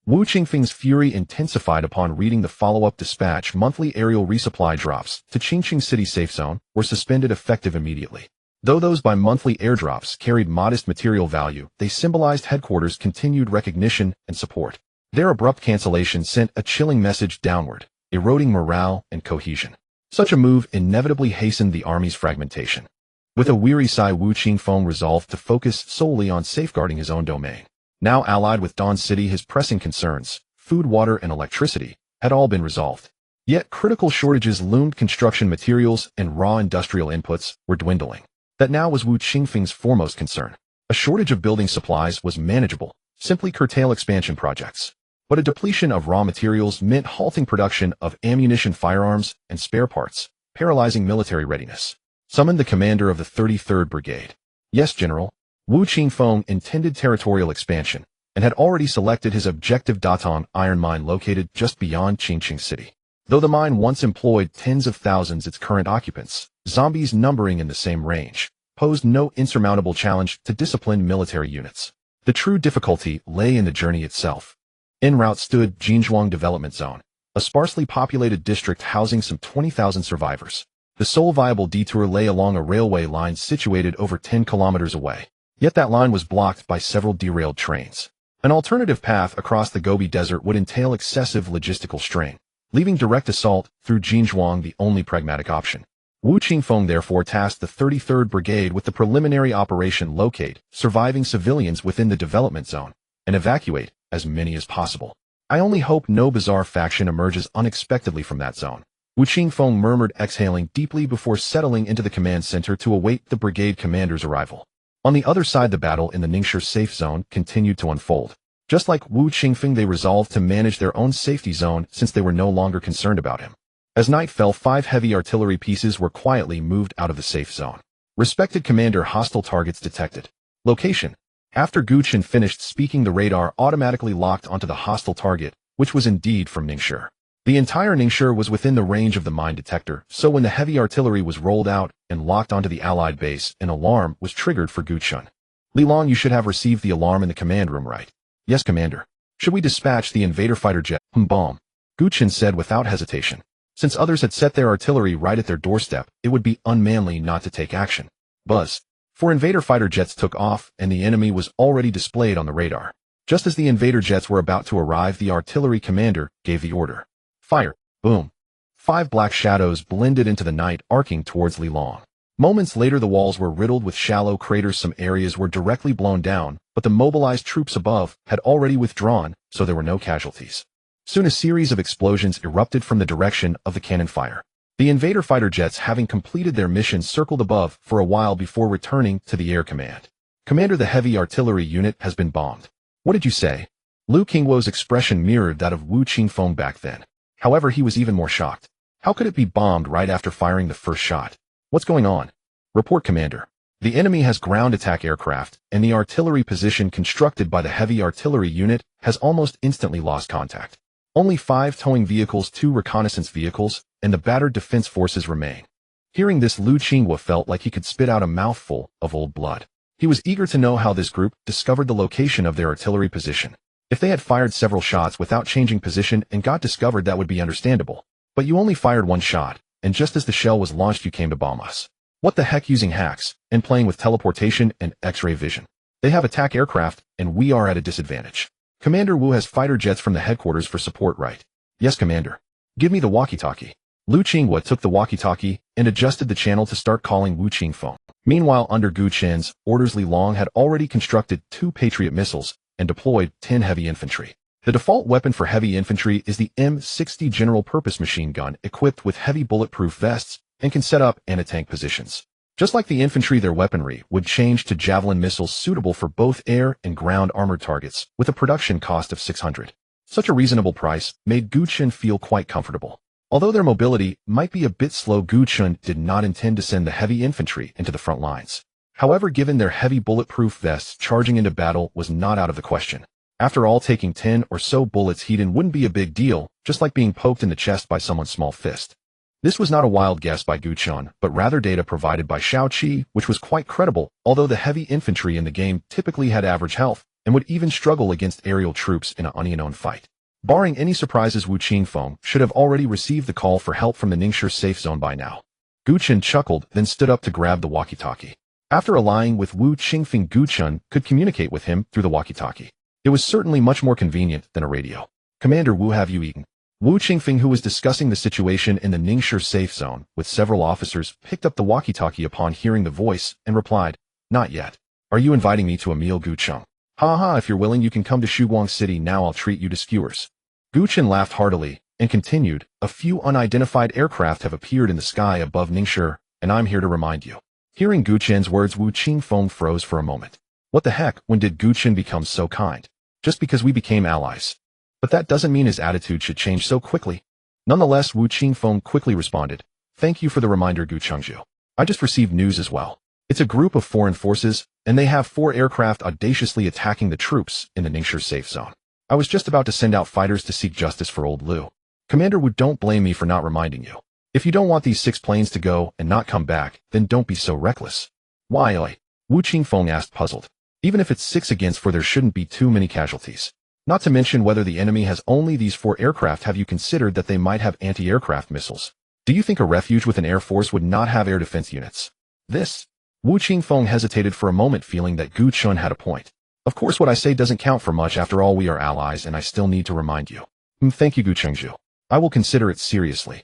Wu Qingfeng's fury intensified upon reading the follow-up dispatch. Monthly aerial resupply drops to Qingqing City Safe Zone were suspended, effective immediately. Though those bi-monthly airdrops carried modest material value, they symbolized headquarters' continued recognition and support. Their abrupt cancellation sent a chilling message downward, eroding morale and cohesion. Such a move inevitably hastened the army's fragmentation. With a weary sigh, Wu Qingfeng resolved to focus solely on safeguarding his own domain. Now allied with Dawn City, his pressing concerns, food, water, and electricity, had all been resolved. Yet critical shortages loomed. Construction materials and raw industrial inputs were dwindling. That now was Wu Qingfeng's foremost concern. A shortage of building supplies was manageable, simply curtail expansion projects. But a depletion of raw materials meant halting production of ammunition, firearms, and spare parts, paralyzing military readiness. Summoned the commander of the 33rd Brigade. Yes, General. Wu Qingfeng intended territorial expansion, and had already selected his objective, Daton iron mine located just beyond Qingqing City. Though the mine once employed tens of thousands, its current occupants, zombies numbering in the same range, posed no insurmountable challenge to disciplined military units. The true difficulty lay in the journey itself. En route stood Jinzhuang Development Zone, a sparsely populated district housing some 20,000 survivors. The sole viable detour lay along a railway line situated over 10 kilometers away. Yet that line was blocked by several derailed trains. An alternative path across the Gobi Desert would entail excessive logistical strain, leaving direct assault through Jinzhuang the only pragmatic option. Wu Qingfeng therefore tasked the 33rd Brigade with the preliminary operation: locate surviving civilians within the development zone and evacuate as many as possible. I only hope no bizarre faction emerges unexpectedly from that zone. Wu Qingfeng murmured, exhaling deeply before settling into the command center to await the brigade commander's arrival. On the other side, the battle in the Ningshi safe zone continued to unfold. Just like Wu Qingfeng, they resolved to manage their own safety zone since they were no longer concerned about him. As night fell, 5 heavy artillery pieces were quietly moved out of the safe zone. Respected Commander, hostile targets detected. Location. After Gu Chen finished speaking, the radar automatically locked onto the hostile target, which was indeed from Ningshi. The entire Ningshi was within the range of the mine detector, so when the heavy artillery was rolled out and locked onto the allied base, an alarm was triggered for Gu Chen. Li Long, you should have received the alarm in the command room, right? Yes, Commander. Should we dispatch the invader fighter jet? Bomb. Gu Chen said without hesitation. Since others had set their artillery right at their doorstep, it would be unmanly not to take action. Buzz. 4 invader fighter jets took off, and the enemy was already displayed on the radar. Just as the invader jets were about to arrive, the artillery commander gave the order. Fire. Boom. 5 black shadows blended into the night, arcing towards Li Long. Moments later, the walls were riddled with shallow craters. Some areas were directly blown down, but the mobilized troops above had already withdrawn, so there were no casualties. Soon a series of explosions erupted from the direction of the cannon fire. The invader fighter jets, having completed their mission, circled above for a while before returning to the air command. Commander, the heavy artillery unit has been bombed. What did you say? Lu Qingwo's expression mirrored that of Wu Qingfeng back then. However, he was even more shocked. How could it be bombed right after firing the first shot? What's going on? Report, Commander. The enemy has ground attack aircraft, and the artillery position constructed by the heavy artillery unit has almost instantly lost contact. Only 5 towing vehicles, 2 reconnaissance vehicles, and the battered defense forces remain. Hearing this, Lu Qingwo felt like he could spit out a mouthful of old blood. He was eager to know how this group discovered the location of their artillery position. If they had fired several shots without changing position and got discovered, that would be understandable. But you only fired 1 shot, and just as the shell was launched, you came to bomb us. What the heck? Using hacks and playing with teleportation and X-ray vision. They have attack aircraft, and we are at a disadvantage. Commander Wu has fighter jets from the headquarters for support, right? Yes, Commander. Give me the walkie-talkie. Lu Qingwo took the walkie-talkie and adjusted the channel to start calling Wu Qingfeng. Meanwhile, under Gu Chen's orders, Li Long had already constructed 2 Patriot missiles and deployed 10 heavy infantry. The default weapon for heavy infantry is the M60 general-purpose machine gun, equipped with heavy bulletproof vests and can set up anti-tank positions. Just like the infantry, their weaponry would change to javelin missiles suitable for both air and ground armored targets, with a production cost of 600. Such a reasonable price made Gu Chen feel quite comfortable. Although their mobility might be a bit slow, Gu Chen did not intend to send the heavy infantry into the front lines. However, given their heavy bulletproof vests, charging into battle was not out of the question. After all, taking 10 or so bullets hidden wouldn't be a big deal, just like being poked in the chest by someone's small fist. This was not a wild guess by Gu Chen, but rather data provided by Xiao Qi, which was quite credible, although the heavy infantry in the game typically had average health and would even struggle against aerial troops in an unknown fight. Barring any surprises, Wu Qingfeng should have already received the call for help from the Ningshi safe zone by now. Gu Chen chuckled, then stood up to grab the walkie-talkie. After allying with Wu Qingfeng, Gu Chen could communicate with him through the walkie-talkie. It was certainly much more convenient than a radio. Commander Wu, have you eaten? Wu Qingfeng, who was discussing the situation in the Ningshi safe zone with several officers, picked up the walkie-talkie upon hearing the voice and replied, Not yet. Are you inviting me to a meal, Gu Chen? Ha, if you're willing, you can come to Shuguang City now. I'll treat you to skewers. Gu Chen laughed heartily and continued, A few unidentified aircraft have appeared in the sky above Ningshi, and I'm here to remind you. Hearing Gu Chen's words, Wu Qingfeng froze for a moment. What the heck? When did Gu Chen become so kind? Just because we became allies. But that doesn't mean his attitude should change so quickly. Nonetheless, Wu Qingfeng quickly responded, Thank you for the reminder, Gu Chengzhu. I just received news as well. It's a group of foreign forces, and they have 4 aircraft audaciously attacking the troops in the Ningshi safe zone. I was just about to send out fighters to seek justice for old Lu. Commander Wu, don't blame me for not reminding you. If you don't want these 6 planes to go and not come back, then don't be so reckless. Why? Wu Qingfeng asked, puzzled. Even if it's 6 against 4, there shouldn't be too many casualties. Not to mention whether the enemy has only these 4 aircraft. Have you considered that they might have anti-aircraft missiles? Do you think a refuge with an air force would not have air defense units? Wu Qingfeng hesitated for a moment, feeling that Gu Chen had a point. Of course, what I say doesn't count for much. After all, we are allies, and I still need to remind you. Thank you, Gu Chengzhu. I will consider it seriously.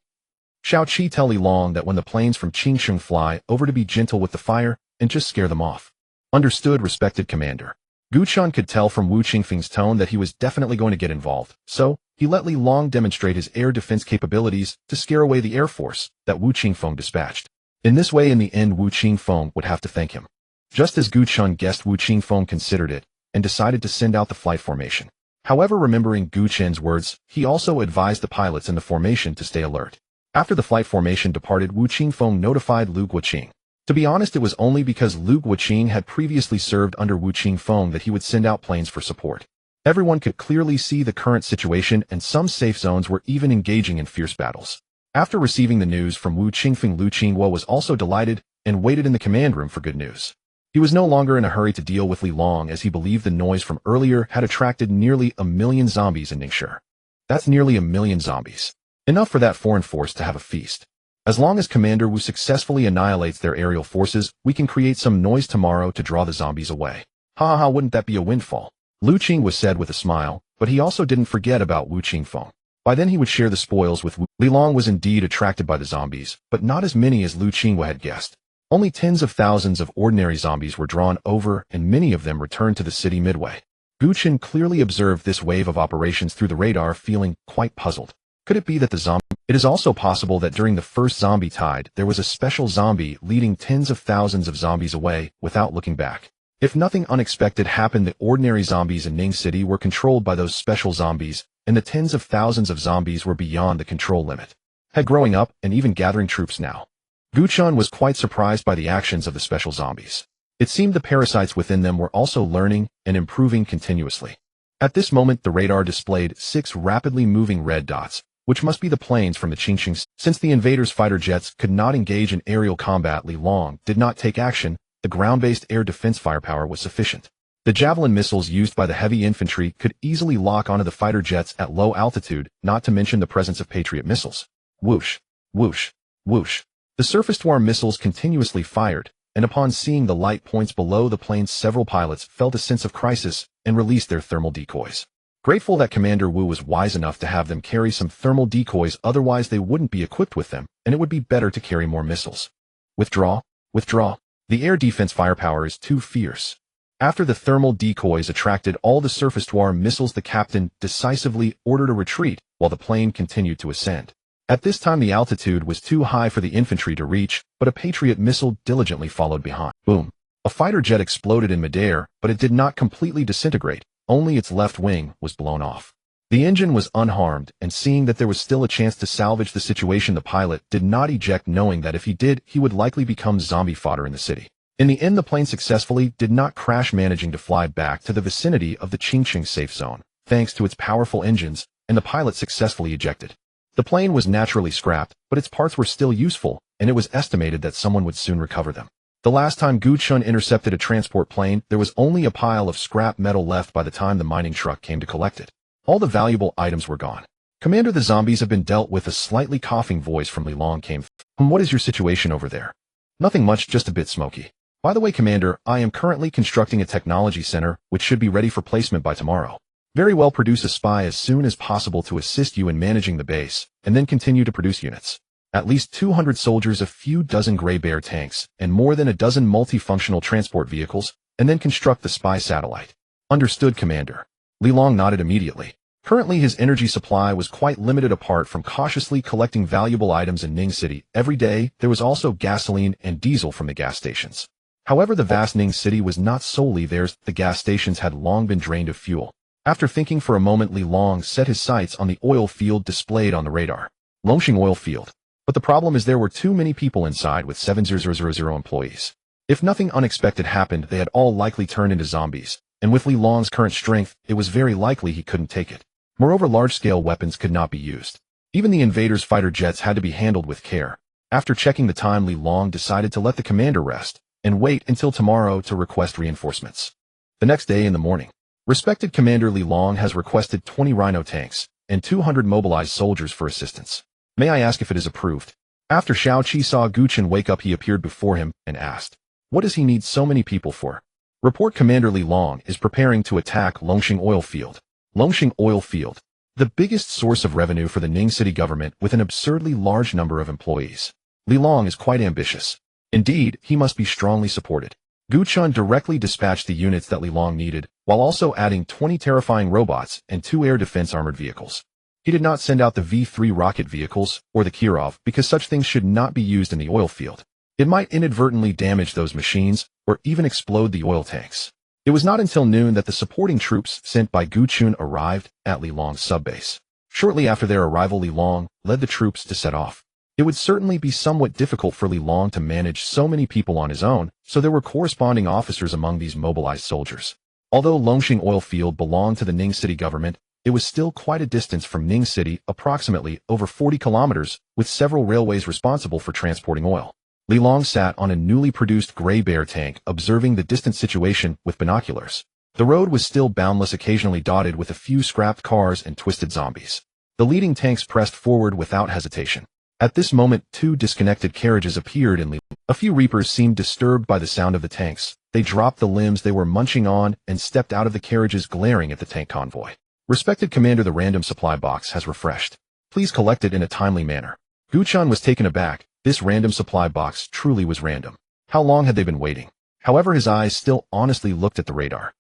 Xiao Qi, tell Li Long that when the planes from Qingsheng fly over, to be gentle with the fire and just scare them off. Understood, respected Commander. Gu Chen could tell from Wu Qingfeng's tone that he was definitely going to get involved, so he let Li Long demonstrate his air defense capabilities to scare away the air force that Wu Qingfeng dispatched. In this way, in the end, Wu Qingfeng would have to thank him. Just as Gu Chen guessed, Wu Qingfeng considered it, and decided to send out the flight formation. However, remembering Gu Chen's words, he also advised the pilots in the formation to stay alert. After the flight formation departed, Wu Qingfeng notified Gu Chen. To be honest, it was only because Gu Chen had previously served under Wu Qingfeng that he would send out planes for support. Everyone could clearly see the current situation, and some safe zones were even engaging in fierce battles. After receiving the news from Wu Qingfeng, Lu Qingguo was also delighted and waited in the command room for good news. He was no longer in a hurry to deal with Li Long, as he believed the noise from earlier had attracted nearly 1 million zombies in Ningshi. That's nearly 1 million zombies. Enough for that foreign force to have a feast. As long as Commander Wu successfully annihilates their aerial forces, we can create some noise tomorrow to draw the zombies away. Ha ha, wouldn't that be a windfall? Lu Qing was said with a smile, but he also didn't forget about Wu Qingfeng. By then he would share the spoils with Wu. Li Long was indeed attracted by the zombies, but not as many as Lu Qingguo had guessed. Only tens of thousands of ordinary zombies were drawn over, and many of them returned to the city midway. Gu Chen clearly observed this wave of operations through the radar, feeling quite puzzled. Could it be that the zombie... It is also possible that during the first zombie tide, there was a special zombie leading tens of thousands of zombies away without looking back. If nothing unexpected happened, the ordinary zombies in Ning City were controlled by those special zombies, and the tens of thousands of zombies were beyond the control limit. Had growing up and even gathering troops now. Gu Chen was quite surprised by the actions of the special zombies. It seemed the parasites within them were also learning and improving continuously. At this moment, the radar displayed 6 rapidly moving red dots, which must be the planes from the Qingqing. Since the invaders' fighter jets could not engage in aerial combat, Li Long did not take action. The ground-based air defense firepower was sufficient. The javelin missiles used by the heavy infantry could easily lock onto the fighter jets at low altitude, not to mention the presence of Patriot missiles. Whoosh, whoosh, whoosh. The surface-to-air missiles continuously fired, and upon seeing the light points below the planes, several pilots felt a sense of crisis and released their thermal decoys. Grateful that Commander Wu was wise enough to have them carry some thermal decoys, otherwise they wouldn't be equipped with them, and it would be better to carry more missiles. Withdraw, withdraw. The air defense firepower is too fierce. After the thermal decoys attracted all the surface-to-air missiles, the captain decisively ordered a retreat while the plane continued to ascend. At this time, the altitude was too high for the infantry to reach, but a Patriot missile diligently followed behind. Boom. A fighter jet exploded in midair, but it did not completely disintegrate. Only its left wing was blown off. The engine was unharmed, and seeing that there was still a chance to salvage the situation, the pilot did not eject, knowing that if he did, he would likely become zombie fodder in the city. In the end, the plane successfully did not crash, managing to fly back to the vicinity of the Qingqing safe zone, thanks to its powerful engines, and the pilot successfully ejected. The plane was naturally scrapped, but its parts were still useful, and it was estimated that someone would soon recover them. The last time Gu Chen intercepted a transport plane, there was only a pile of scrap metal left by the time the mining truck came to collect it. All the valuable items were gone. Commander, the zombies have been dealt with. A slightly coughing voice from Li Long came. What is your situation over there? Nothing much, just a bit smoky. By the way, Commander, I am currently constructing a technology center, which should be ready for placement by tomorrow. Very well, produce a spy as soon as possible to assist you in managing the base, and then continue to produce units. At least 200 soldiers, a few dozen Grey Bear tanks, and more than a dozen multifunctional transport vehicles, and then construct the spy satellite. Understood, Commander. Li Long nodded immediately. Currently, his energy supply was quite limited. Apart from cautiously collecting valuable items in Ning City every day, there was also gasoline and diesel from the gas stations. However, the vast Ning City was not solely theirs. The gas stations had long been drained of fuel. After thinking for a moment, Li Long set his sights on the oil field displayed on the radar. Longxing oil field. But the problem is there were too many people inside with 7,000 employees. If nothing unexpected happened, they had all likely turned into zombies, and with Li Long's current strength, it was very likely he couldn't take it. Moreover, large-scale weapons could not be used. Even the invaders' fighter jets had to be handled with care. After checking the time, Li Long decided to let the commander rest, and wait until tomorrow to request reinforcements. The next day in the morning, respected Commander Li Long has requested 20 Rhino tanks, and 200 mobilized soldiers for assistance. May I ask if it is approved? After Xiao Qi saw Gu Chen wake up, he appeared before him and asked, "What does he need so many people for?" Report: Commander Li Long is preparing to attack Longxing oil field. Longxing oil field, the biggest source of revenue for the Ning City government with an absurdly large number of employees. Li Long is quite ambitious. Indeed, he must be strongly supported. Gu Chen directly dispatched the units that Li Long needed, while also adding 20 terrifying robots and 2 air defense armored vehicles. He did not send out the V-3 rocket vehicles or the Kirov because such things should not be used in the oil field. It might inadvertently damage those machines or even explode the oil tanks. It was not until noon that the supporting troops sent by Gu Chen arrived at Li Long's subbase. Shortly after their arrival, Li Long led the troops to set off. It would certainly be somewhat difficult for Li Long to manage so many people on his own, so there were corresponding officers among these mobilized soldiers. Although Longxing oil field belonged to the Ning City government, it was still quite a distance from Ning City, approximately over 40 kilometers, with several railways responsible for transporting oil. Li Long sat on a newly produced gray bear tank, observing the distant situation with binoculars. The road was still boundless, occasionally dotted with a few scrapped cars and twisted zombies. The leading tanks pressed forward without hesitation. At this moment, two disconnected carriages appeared in Li Long. A few reapers seemed disturbed by the sound of the tanks. They dropped the limbs they were munching on and stepped out of the carriages, glaring at the tank convoy. Respected Commander, the random supply box has refreshed. Please collect it in a timely manner. Gu Chen was taken aback. This random supply box truly was random. How long had they been waiting? However, his eyes still honestly looked at the radar.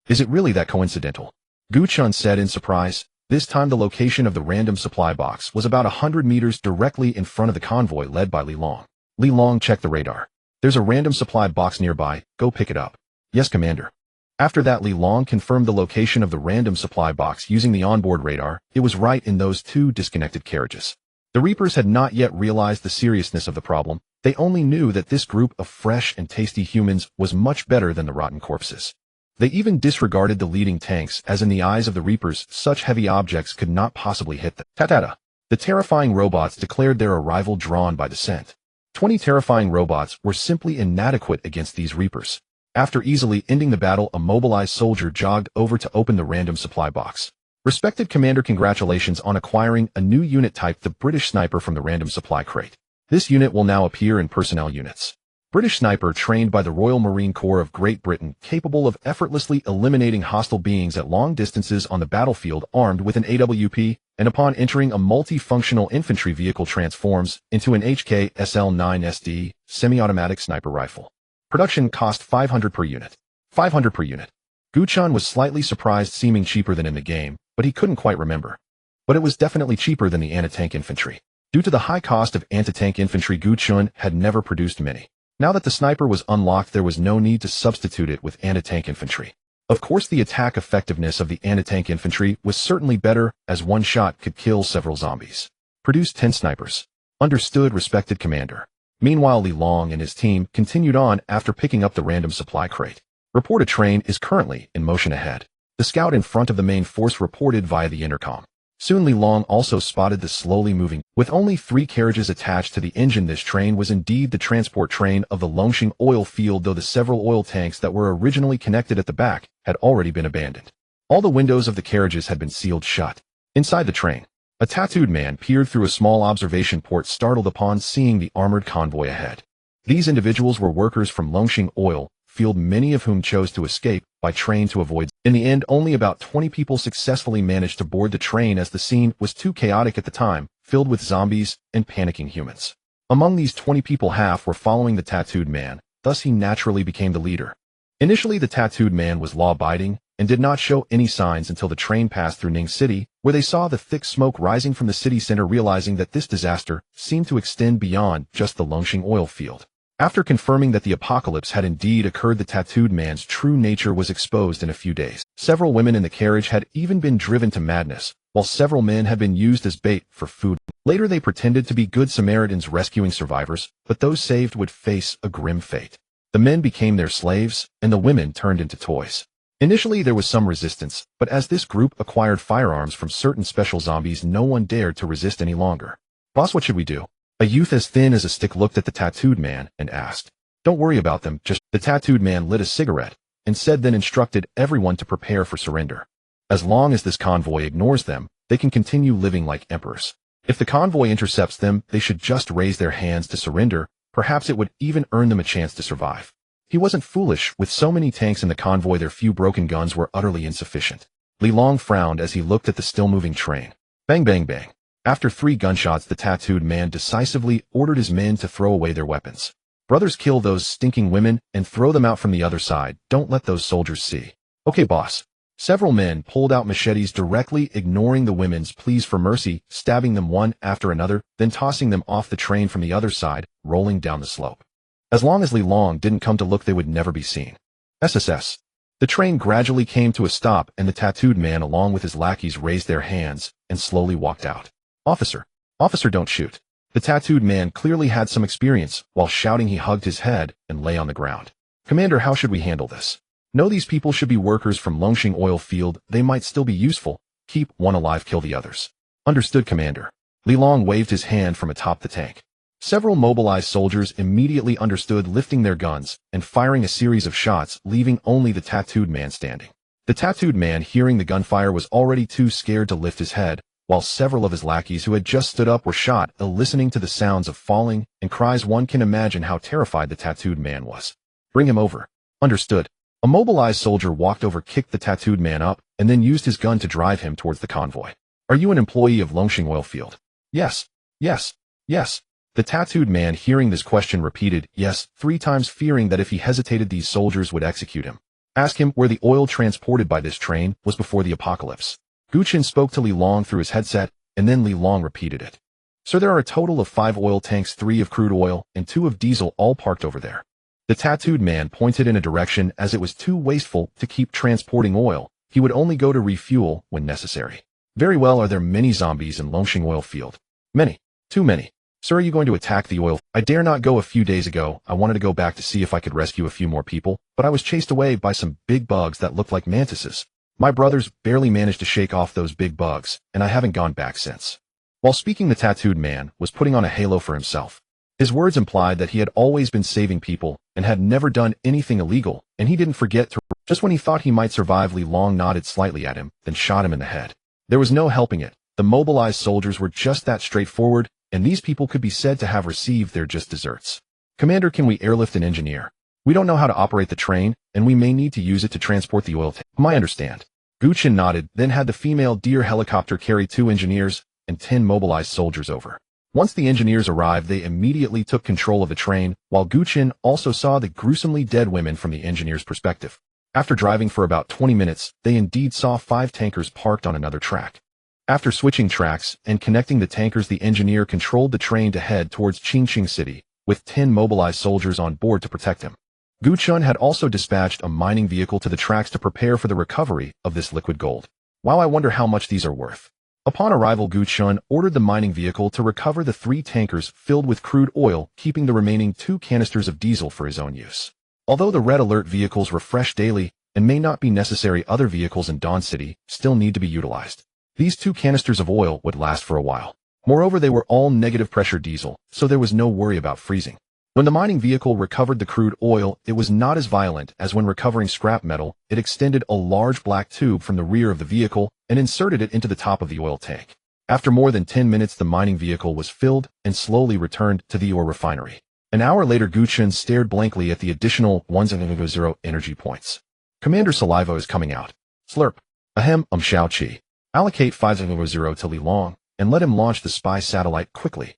Is it really that coincidental? Gu Chen said in surprise. This time the location of the random supply box was about 100 meters directly in front of the convoy led by Li Long. Li Long checked the radar. There's a random supply box nearby. Go pick it up. Yes, Commander. After that, Li Long confirmed the location of the random supply box using the onboard radar. It was right in those two disconnected carriages. The Reapers had not yet realized the seriousness of the problem. They only knew that this group of fresh and tasty humans was much better than the rotten corpses. They even disregarded the leading tanks, as in the eyes of the Reapers, such heavy objects could not possibly hit them. Ta-ta-ta. The terrifying robots declared their arrival, drawn by the scent. 20 terrifying robots were simply inadequate against these Reapers. After easily ending the battle, a mobilized soldier jogged over to open the random supply box. Respected Commander, congratulations on acquiring a new unit type, the British Sniper, from the random supply crate. This unit will now appear in personnel units. British Sniper, trained by the Royal Marine Corps of Great Britain, capable of effortlessly eliminating hostile beings at long distances on the battlefield, armed with an AWP, and upon entering a multifunctional infantry vehicle transforms into an HK SL-9SD semi-automatic sniper rifle. Production cost 500 per unit. 500 per unit. Gu Chen was slightly surprised, seeming cheaper than in the game, but he couldn't quite remember. But it was definitely cheaper than the anti-tank infantry. Due to the high cost of anti-tank infantry, Gu Chen had never produced many. Now that the sniper was unlocked, there was no need to substitute it with anti-tank infantry. Of course, the attack effectiveness of the anti-tank infantry was certainly better, as one shot could kill several zombies. Produce 10 snipers. Understood, respected Commander. Meanwhile, Li Long and his team continued on after picking up the random supply crate. Report: a train is currently in motion ahead. The scout in front of the main force reported via the intercom. Soon Li Long also spotted the slowly moving, with only 3 carriages attached to the engine. This train was indeed the transport train of the Longxing oil field, though the several oil tanks that were originally connected at the back had already been abandoned. All the windows of the carriages had been sealed shut. Inside the train, a tattooed man peered through a small observation port, startled upon seeing the armored convoy ahead. These individuals were workers from Longxing oil field, many of whom chose to escape by train to avoid. In the end, only about 20 people successfully managed to board the train, as the scene was too chaotic at the time, filled with zombies and panicking humans. Among these 20 people, half were following the tattooed man, thus he naturally became the leader. Initially, the tattooed man was law-abiding and did not show any signs until the train passed through Ning City, where they saw the thick smoke rising from the city center, realizing that this disaster seemed to extend beyond just the Longxing oil field. After confirming that the apocalypse had indeed occurred, the tattooed man's true nature was exposed in a few days. Several women in the carriage had even been driven to madness, while several men had been used as bait for food. Later, they pretended to be good Samaritans rescuing survivors, but those saved would face a grim fate. The men became their slaves, and the women turned into toys. Initially, there was some resistance, but as this group acquired firearms from certain special zombies, no one dared to resist any longer. Boss, what should we do? A youth as thin as a stick looked at the tattooed man and asked. Don't worry about them, just... The tattooed man lit a cigarette and said, then instructed everyone to prepare for surrender. As long as this convoy ignores them, they can continue living like emperors. If the convoy intercepts them, they should just raise their hands to surrender. Perhaps it would even earn them a chance to survive. He wasn't foolish. With so many tanks in the convoy, their few broken guns were utterly insufficient. Li Long frowned as he looked at the still-moving train. Bang, bang, bang. After 3 gunshots, the tattooed man decisively ordered his men to throw away their weapons. Brothers, kill those stinking women and throw them out from the other side. Don't let those soldiers see. Okay, boss. Several men pulled out machetes, directly ignoring the women's pleas for mercy, stabbing them one after another, then tossing them off the train from the other side, rolling down the slope. As long as Li Long didn't come to look, they would never be seen. SSS. The train gradually came to a stop and the tattooed man along with his lackeys raised their hands and slowly walked out. Officer, officer, don't shoot. The tattooed man clearly had some experience. While shouting, he hugged his head and lay on the ground. Commander, how should we handle this? No, these people should be workers from Longxing oil field. They might still be useful. Keep one alive, kill the others. Understood, Commander. Li Long waved his hand from atop the tank. Several mobilized soldiers immediately understood, lifting their guns and firing a series of shots, leaving only the tattooed man standing. The tattooed man, hearing the gunfire, was already too scared to lift his head, while several of his lackeys who had just stood up were shot, listening to the sounds of falling and cries. One can imagine how terrified the tattooed man was. Bring him over. Understood. A mobilized soldier walked over, kicked the tattooed man up, and then used his gun to drive him towards the convoy. Are you an employee of Longxing oil field? Yes. Yes. Yes. The tattooed man, hearing this question, repeated yes 3 times, fearing that if he hesitated these soldiers would execute him. Ask him where the oil transported by this train was before the apocalypse. Gu Chen spoke to Li Long through his headset, and then Li Long repeated it. Sir, there are a total of 5 oil tanks, 3 of crude oil and 2 of diesel, all parked over there. The tattooed man pointed in a direction as it was too wasteful to keep transporting oil. He would only go to refuel when necessary. Very well. Are there many zombies in Longxing oil field? Many. Too many. Sir, are you going to attack the oil? I dare not go. A few days ago, I wanted to go back to see if I could rescue a few more people, but I was chased away by some big bugs that looked like mantises. My brothers barely managed to shake off those big bugs, and I haven't gone back since. While speaking, the tattooed man was putting on a halo for himself. His words implied that he had always been saving people and had never done anything illegal, and he didn't forget to. Just when he thought he might survive, Li Long nodded slightly at him, then shot him in the head. There was no helping it. The mobilized soldiers were just that straightforward, and these people could be said to have received their just desserts. Commander, can we airlift an engineer? We don't know how to operate the train, and we may need to use it to transport the oil tank. I understand. Gu Chen nodded, then had the female Deer helicopter carry 2 engineers and 10 mobilized soldiers over. Once the engineers arrived, they immediately took control of the train, while Gu Chen also saw the gruesomely dead women from the engineers' perspective. After driving for about 20 minutes, they indeed saw 5 tankers parked on another track. After switching tracks and connecting the tankers, the engineer controlled the train to head towards Qingqing City, with 10 mobilized soldiers on board to protect him. Gu Chen had also dispatched a mining vehicle to the tracks to prepare for the recovery of this liquid gold. Wow, I wonder how much these are worth. Upon arrival, Gu Chen ordered the mining vehicle to recover the 3 tankers filled with crude oil, keeping the remaining 2 canisters of diesel for his own use. Although the red alert vehicles refresh daily and may not be necessary, other vehicles in Dawn City still need to be utilized. These 2 canisters of oil would last for a while. Moreover, they were all negative pressure diesel, so there was no worry about freezing. When the mining vehicle recovered the crude oil, it was not as violent as when recovering scrap metal. It extended a large black tube from the rear of the vehicle and inserted it into the top of the oil tank. After more than 10 minutes, the mining vehicle was filled and slowly returned to the ore refinery. An hour later, Gu Chen stared blankly at the additional 100 energy points. Commander, saliva is coming out. Slurp. Ahem, Xiao Qi. Allocate 500 to Li Long, and let him launch the spy satellite quickly.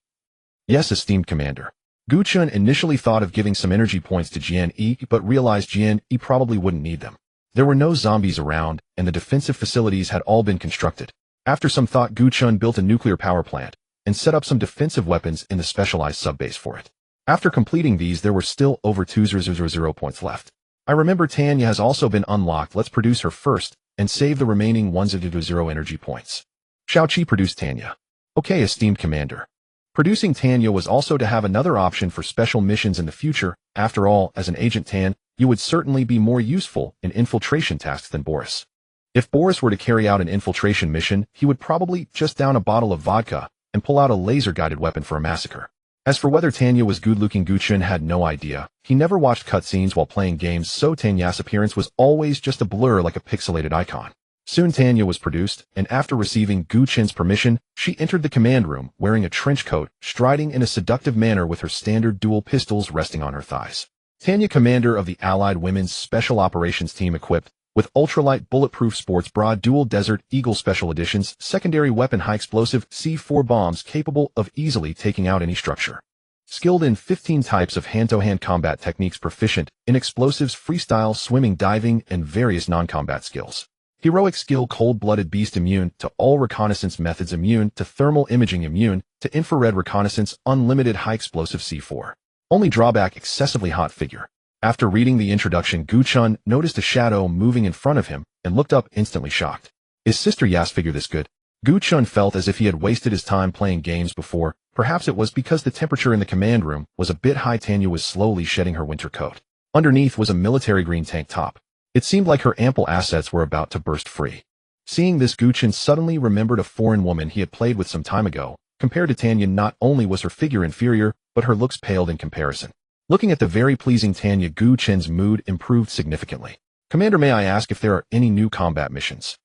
Yes, esteemed Commander. Gu Chen initially thought of giving some energy points to Jian Yi, but realized Jian Yi probably wouldn't need them. There were no zombies around, and the defensive facilities had all been constructed. After some thought, Gu Chen built a nuclear power plant, and set up some defensive weapons in the specialized subbase for it. After completing these, there were still over 200 points left. I remember Tanya has also been unlocked. Let's produce her first, and save the remaining 100 energy points. Xiaoqi produced Tanya. Okay, esteemed Commander. Producing Tanya was also to have another option for special missions in the future. After all, as an Agent Tan, you would certainly be more useful in infiltration tasks than Boris. If Boris were to carry out an infiltration mission, he would probably just down a bottle of vodka and pull out a laser-guided weapon for a massacre. As for whether Tanya was good-looking, Gu Chen had no idea. He never watched cutscenes while playing games, so Tanya's appearance was always just a blur like a pixelated icon. Soon Tanya was produced, and after receiving Gu Chen's permission, she entered the command room wearing a trench coat, striding in a seductive manner with her standard dual pistols resting on her thighs. Tanya, commander of the Allied Women's Special Operations Team, equipped with ultralight bulletproof sports bra, dual Desert Eagle Special Editions, secondary weapon, high explosive C4 bombs capable of easily taking out any structure. Skilled in 15 types of hand-to-hand combat techniques, proficient in explosives, freestyle, swimming, diving, and various non-combat skills. Heroic skill, cold-blooded beast, immune to all reconnaissance methods, immune to thermal imaging, immune to infrared reconnaissance, unlimited high explosive C4. Only drawback, excessively hot figure. After reading the introduction, Gu Chen noticed a shadow moving in front of him and looked up instantly shocked. Is Sister Ya's figure this good? Gu Chen felt as if he had wasted his time playing games before. Perhaps it was because the temperature in the command room was a bit high. Tanya was slowly shedding her winter coat. Underneath was a military green tank top. It seemed like her ample assets were about to burst free. Seeing this, Gu Chen suddenly remembered a foreign woman he had played with some time ago. Compared to Tanya, not only was her figure inferior, but her looks paled in comparison. Looking at the very pleasing Tanya, Gu Chen's mood improved significantly. Commander, may I ask if there are any new combat missions?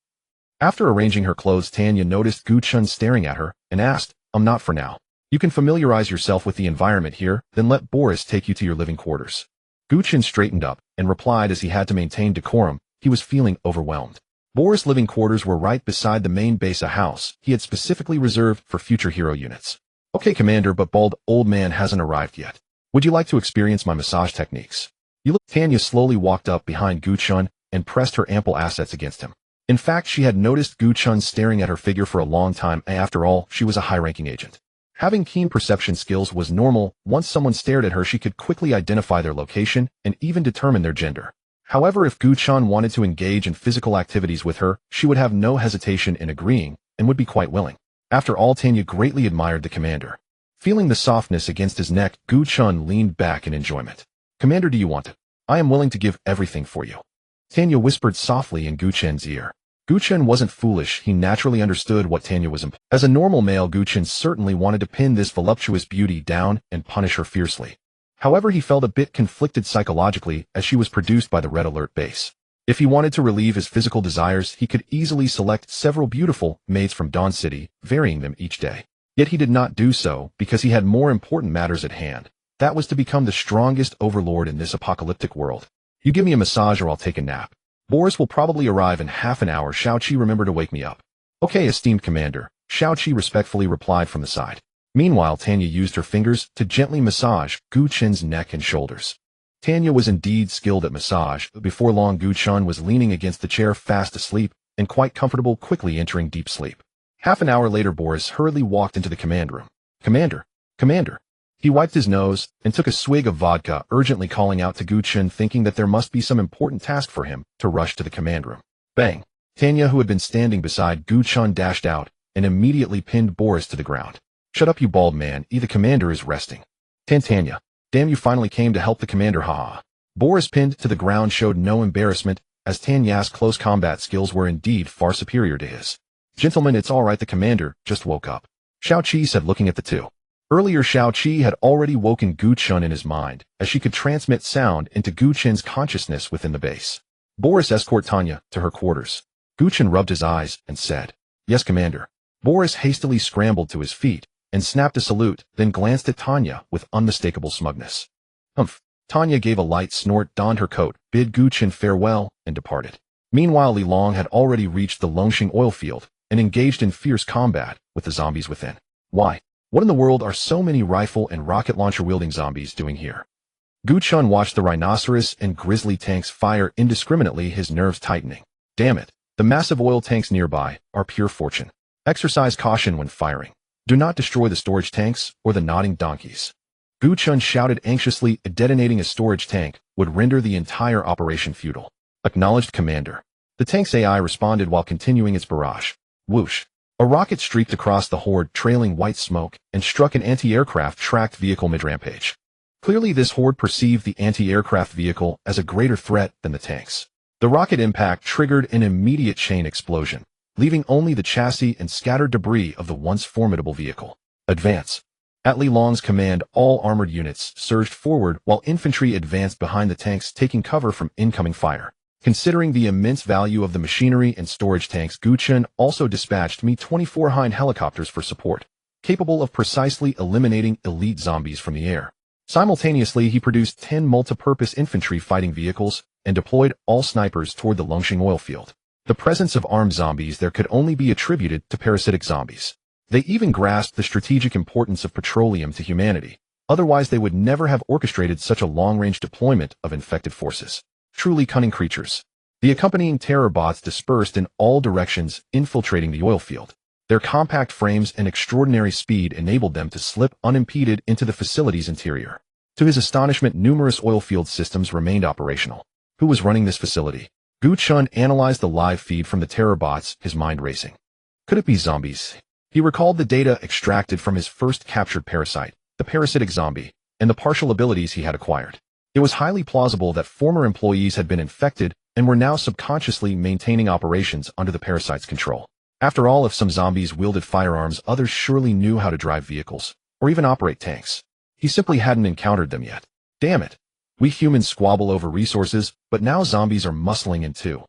After arranging her clothes, Tanya noticed Gu Chen staring at her and asked, not for now. You can familiarize yourself with the environment here, then let Boris take you to your living quarters. Gu Chen straightened up and replied as he had to maintain decorum. He was feeling overwhelmed. Boris' living quarters were right beside the main base, a house he had specifically reserved for future hero units. Okay, Commander, but bald old man hasn't arrived yet. Would you like to experience my massage techniques? Tanya slowly walked up behind Gu Chen and pressed her ample assets against him. In fact, she had noticed Gu Chen staring at her figure for a long time. After all, she was a high-ranking agent. Having keen perception skills was normal. Once someone stared at her, she could quickly identify their location and even determine their gender. However, if Gu Chen wanted to engage in physical activities with her, she would have no hesitation in agreeing and would be quite willing. After all, Tanya greatly admired the commander. Feeling the softness against his neck, Gu Chen leaned back in enjoyment. Commander, do you want it? I am willing to give everything for you. Tanya whispered softly in Gu Chen's ear. Gu Chen wasn't foolish. He naturally understood what Tanya was implying. As a normal male, Gu Chen certainly wanted to pin this voluptuous beauty down and punish her fiercely. However, he felt a bit conflicted psychologically as she was produced by the Red Alert base. If he wanted to relieve his physical desires, he could easily select several beautiful maids from Dawn City, varying them each day. Yet he did not do so because he had more important matters at hand. That was to become the strongest overlord in this apocalyptic world. You give me a massage or I'll take a nap. Boris will probably arrive in half an hour. Shao Qi, remember to wake me up. Okay, esteemed commander, Shao Qi respectfully replied from the side. Meanwhile, Tanya used her fingers to gently massage Gu Chen's neck and shoulders. Tanya was indeed skilled at massage. Before long, Gu Chen was leaning against the chair fast asleep and quite comfortable, quickly entering deep sleep. Half an hour later, Boris hurriedly walked into the command room. Commander! Commander! He wiped his nose and took a swig of vodka, urgently calling out to Gu Chen, thinking that there must be some important task for him to rush to the command room. Bang! Tanya, who had been standing beside Gu Chen, dashed out and immediately pinned Boris to the ground. Shut up, you bald man. The commander is resting. Tanya. Damn, you finally came to help the commander, haha. Boris, pinned to the ground, showed no embarrassment, as Tanya's close combat skills were indeed far superior to his. Gentlemen, it's all right, the commander just woke up. Shao Qi said, looking at the two. Earlier, Shao Qi had already woken Gu Chen in his mind, as she could transmit sound into Gu Chen's consciousness within the base. Boris, escort Tanya to her quarters. Gu Chen rubbed his eyes and said, Yes, commander. Boris hastily scrambled to his feet and snapped a salute, then glanced at Tanya with unmistakable smugness. Humph. Tanya gave a light snort, donned her coat, bid Gu Chen farewell, and departed. Meanwhile, Li Long had already reached the Longxing oil field and engaged in fierce combat with the zombies within. Why? What in the world are so many rifle and rocket launcher-wielding zombies doing here? Gu Chen watched the rhinoceros and grizzly tanks fire indiscriminately, his nerves tightening. Damn it. The massive oil tanks nearby are pure fortune. Exercise caution when firing. Do not destroy the storage tanks or the nodding donkeys. Gu Chen shouted anxiously. Detonating a storage tank would render the entire operation futile. Acknowledged, commander. The tank's AI responded while continuing its barrage. Whoosh. A rocket streaked across the horde, trailing white smoke, and struck an anti-aircraft tracked vehicle mid-rampage. Clearly, this horde perceived the anti-aircraft vehicle as a greater threat than the tanks. The rocket impact triggered an immediate chain explosion, leaving only the chassis and scattered debris of the once formidable vehicle. Advance. At Li Long's command, all armored units surged forward while infantry advanced behind the tanks, taking cover from incoming fire. Considering the immense value of the machinery and storage tanks, Gu Chen also dispatched Mi-24 Hind helicopters for support, capable of precisely eliminating elite zombies from the air. Simultaneously, he produced 10 multi-purpose infantry fighting vehicles and deployed all snipers toward the Longxing oil field. The presence of armed zombies there could only be attributed to parasitic zombies. They even grasped the strategic importance of petroleum to humanity. Otherwise, they would never have orchestrated such a long-range deployment of infected forces. Truly cunning creatures. The accompanying terror bots dispersed in all directions, infiltrating the oil field. Their compact frames and extraordinary speed enabled them to slip unimpeded into the facility's interior. To his astonishment, numerous oilfield systems remained operational. Who was running this facility? Gu Chen analyzed the live feed from the terror bots, his mind racing. Could it be zombies? He recalled the data extracted from his first captured parasite, the parasitic zombie, and the partial abilities he had acquired. It was highly plausible that former employees had been infected and were now subconsciously maintaining operations under the parasite's control. After all, if some zombies wielded firearms, others surely knew how to drive vehicles, or even operate tanks. He simply hadn't encountered them yet. Damn it. We humans squabble over resources, but now zombies are muscling in too.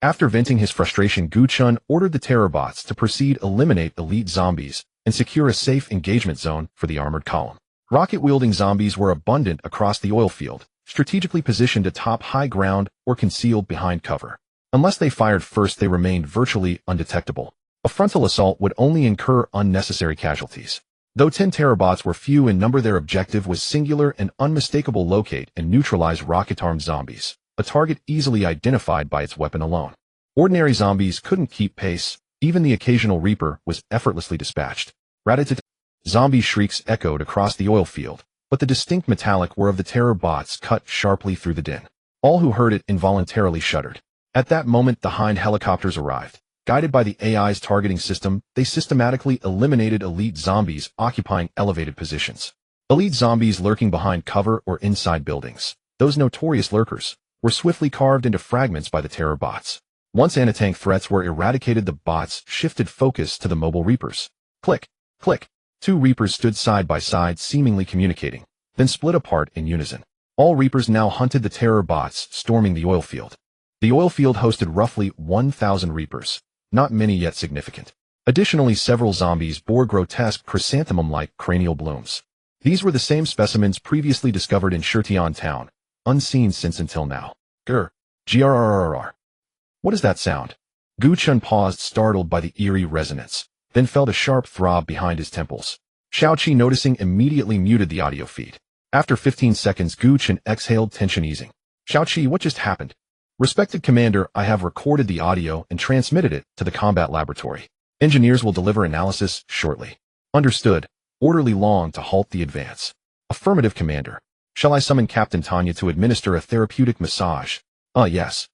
After venting his frustration, Gu Chen ordered the terror bots to proceed eliminate elite zombies and secure a safe engagement zone for the armored column. Rocket-wielding zombies were abundant across the oil field, strategically positioned atop high ground or concealed behind cover. Unless they fired first, they remained virtually undetectable. A frontal assault would only incur unnecessary casualties. Though 10 terrorbots were few in number, their objective was singular and unmistakable: locate and neutralize rocket-armed zombies, a target easily identified by its weapon alone. Ordinary zombies couldn't keep pace. Even the occasional Reaper was effortlessly dispatched. Rat-a-tat. Zombie shrieks echoed across the oil field, but the distinct metallic whir of the terror bots cut sharply through the din. All who heard it involuntarily shuddered. At that moment, the Hind helicopters arrived. Guided by the AI's targeting system, they systematically eliminated elite zombies occupying elevated positions. Elite zombies lurking behind cover or inside buildings, those notorious lurkers, were swiftly carved into fragments by the terror bots. Once anti-tank threats were eradicated, the bots shifted focus to the mobile Reapers. Click, click. 2 Reapers stood side by side, seemingly communicating, then split apart in unison. All Reapers now hunted the terror bots, storming the oil field. The oil field hosted roughly 1,000 Reapers, not many yet significant. Additionally, several zombies bore grotesque chrysanthemum-like cranial blooms. These were the same specimens previously discovered in Shirtian town, unseen since until now. Grrrr. What is that sound? Gu Chen paused, startled by the eerie resonance, then felt a sharp throb behind his temples. Xiaoqi, noticing, immediately muted the audio feed. After 15 seconds, Gu Chen exhaled, tension easing. Xiaoqi, what just happened? Respected Commander, I have recorded the audio and transmitted it to the combat laboratory. Engineers will deliver analysis shortly. Understood. Orderly Long to halt the advance. Affirmative, Commander. Shall I summon Captain Tanya to administer a therapeutic massage? Yes.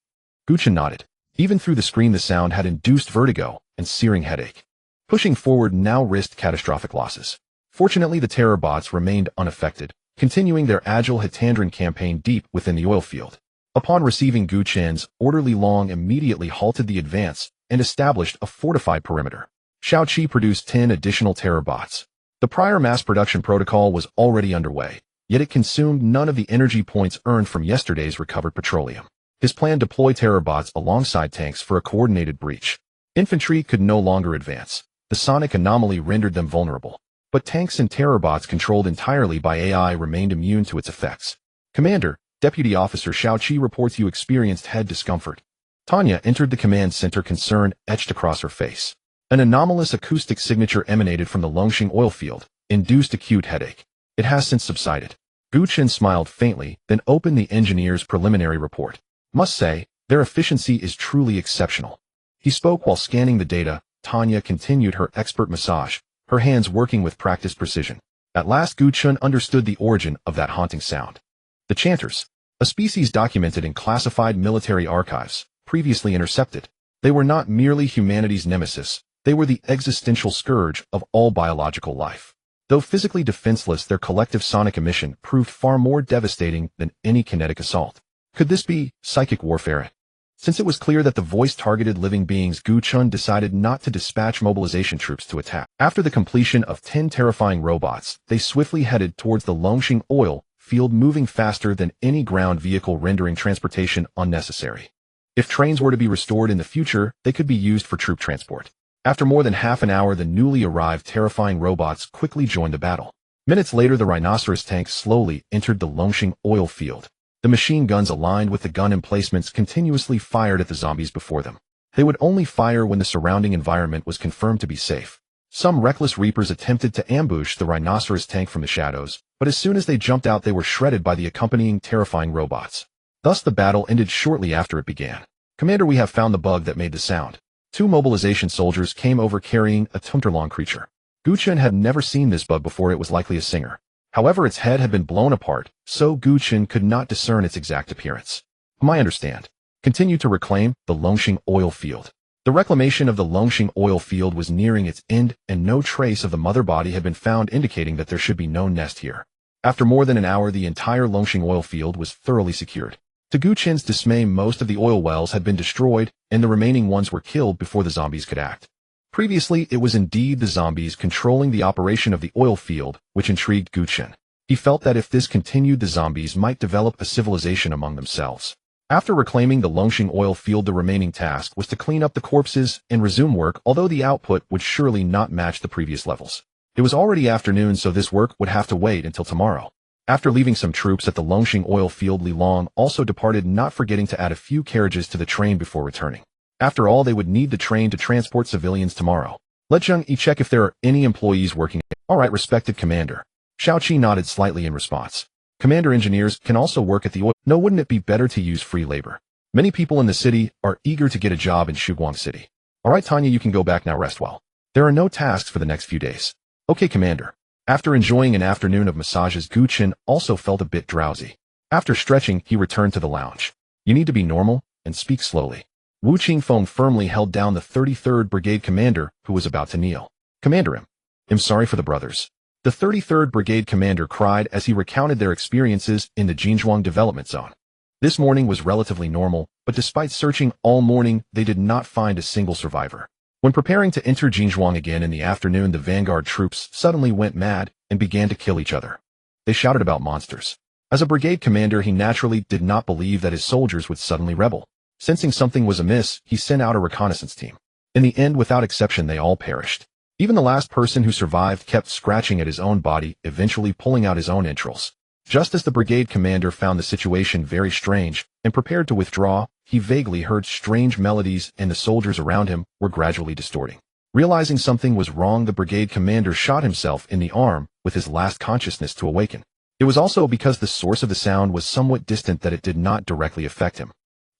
Gu Chen nodded. Even through the screen, the sound had induced vertigo and searing headache. Pushing forward now risked catastrophic losses. Fortunately, the terror bots remained unaffected, continuing their agile Hitandran campaign deep within the oil field. Upon receiving Gu Chen's, Orderly Long immediately halted the advance and established a fortified perimeter. Xiaoqi produced 10 additional terror bots. The prior mass production protocol was already underway, yet it consumed none of the energy points earned from yesterday's recovered petroleum. His plan: deploy terror bots alongside tanks for a coordinated breach. Infantry could no longer advance. The sonic anomaly rendered them vulnerable. But tanks and terror bots controlled entirely by AI remained immune to its effects. Commander, Deputy Officer Xiaoqi reports you experienced head discomfort. Tanya entered the command center, concern etched across her face. An anomalous acoustic signature emanated from the Longxing oil field, induced acute headache. It has since subsided. Gu Chen smiled faintly, then opened the engineer's preliminary report. Must say, their efficiency is truly exceptional. He spoke while scanning the data. Tanya continued her expert massage, her hands working with practiced precision. At last, Gu Chen understood the origin of that haunting sound. The Chanters, a species documented in classified military archives, previously intercepted. They were not merely humanity's nemesis, they were the existential scourge of all biological life. Though physically defenseless, their collective sonic emission proved far more devastating than any kinetic assault. Could this be psychic warfare? Since it was clear that the voice targeted living beings, Gu Chen decided not to dispatch mobilization troops to attack. After the completion of 10 terrifying robots, they swiftly headed towards the Longxing oil field, moving faster than any ground vehicle, rendering transportation unnecessary. If trains were to be restored in the future, they could be used for troop transport. After more than half an hour, the newly arrived terrifying robots quickly joined the battle. Minutes later, the rhinoceros tank slowly entered the Longxing oil field. The machine guns, aligned with the gun emplacements, continuously fired at the zombies before them. They would only fire when the surrounding environment was confirmed to be safe. Some reckless Reapers attempted to ambush the rhinoceros tank from the shadows, but as soon as they jumped out, they were shredded by the accompanying terrifying robots. Thus the battle ended shortly after it began. Commander, we have found the bug that made the sound. 2 mobilization soldiers came over carrying a Tunterlong creature. Gu Chen had never seen this bug before. It was likely a singer. However, its head had been blown apart, so Gu Chen could not discern its exact appearance. I understand. Continued to reclaim the Longxing oil field. The reclamation of the Longxing oil field was nearing its end, and no trace of the mother body had been found, indicating that there should be no nest here. After more than an hour, the entire Longxing oil field was thoroughly secured. To Gu Chen's dismay, most of the oil wells had been destroyed, and the remaining ones were killed before the zombies could act. Previously, it was indeed the zombies controlling the operation of the oil field, which intrigued Gu Chen. He felt that if this continued, the zombies might develop a civilization among themselves. After reclaiming the Longxing oil field, the remaining task was to clean up the corpses and resume work, although the output would surely not match the previous levels. It was already afternoon, so this work would have to wait until tomorrow. After leaving some troops at the Longxing oil field, Li Long also departed, not forgetting to add a few carriages to the train before returning. After all, they would need the train to transport civilians tomorrow. Let Zheng Yi check if there are any employees working. All right, respected commander. Xiao Qi nodded slightly in response. Commander, engineers can also work at the oil. No, wouldn't it be better to use free labor? Many people in the city are eager to get a job in Shuguang City. All right, Tanya, you can go back now. Rest well. There are no tasks for the next few days. Okay, commander. After enjoying an afternoon of massages, Gu Chen also felt a bit drowsy. After stretching, he returned to the lounge. You need to be normal and speak slowly. Wu Qingfeng firmly held down the 33rd Brigade commander, who was about to kneel. Commander, I'm sorry for the brothers. The 33rd Brigade commander cried as he recounted their experiences in the Jinzhuang development zone. This morning was relatively normal, but despite searching all morning, they did not find a single survivor. When preparing to enter Jinzhuang again in the afternoon, the vanguard troops suddenly went mad and began to kill each other. They shouted about monsters. As a brigade commander, he naturally did not believe that his soldiers would suddenly rebel. Sensing something was amiss, he sent out a reconnaissance team. In the end, without exception, they all perished. Even the last person who survived kept scratching at his own body, eventually pulling out his own entrails. Just as the brigade commander found the situation very strange and prepared to withdraw, he vaguely heard strange melodies, and the soldiers around him were gradually distorting. Realizing something was wrong, the brigade commander shot himself in the arm with his last consciousness to awaken. It was also because the source of the sound was somewhat distant that it did not directly affect him.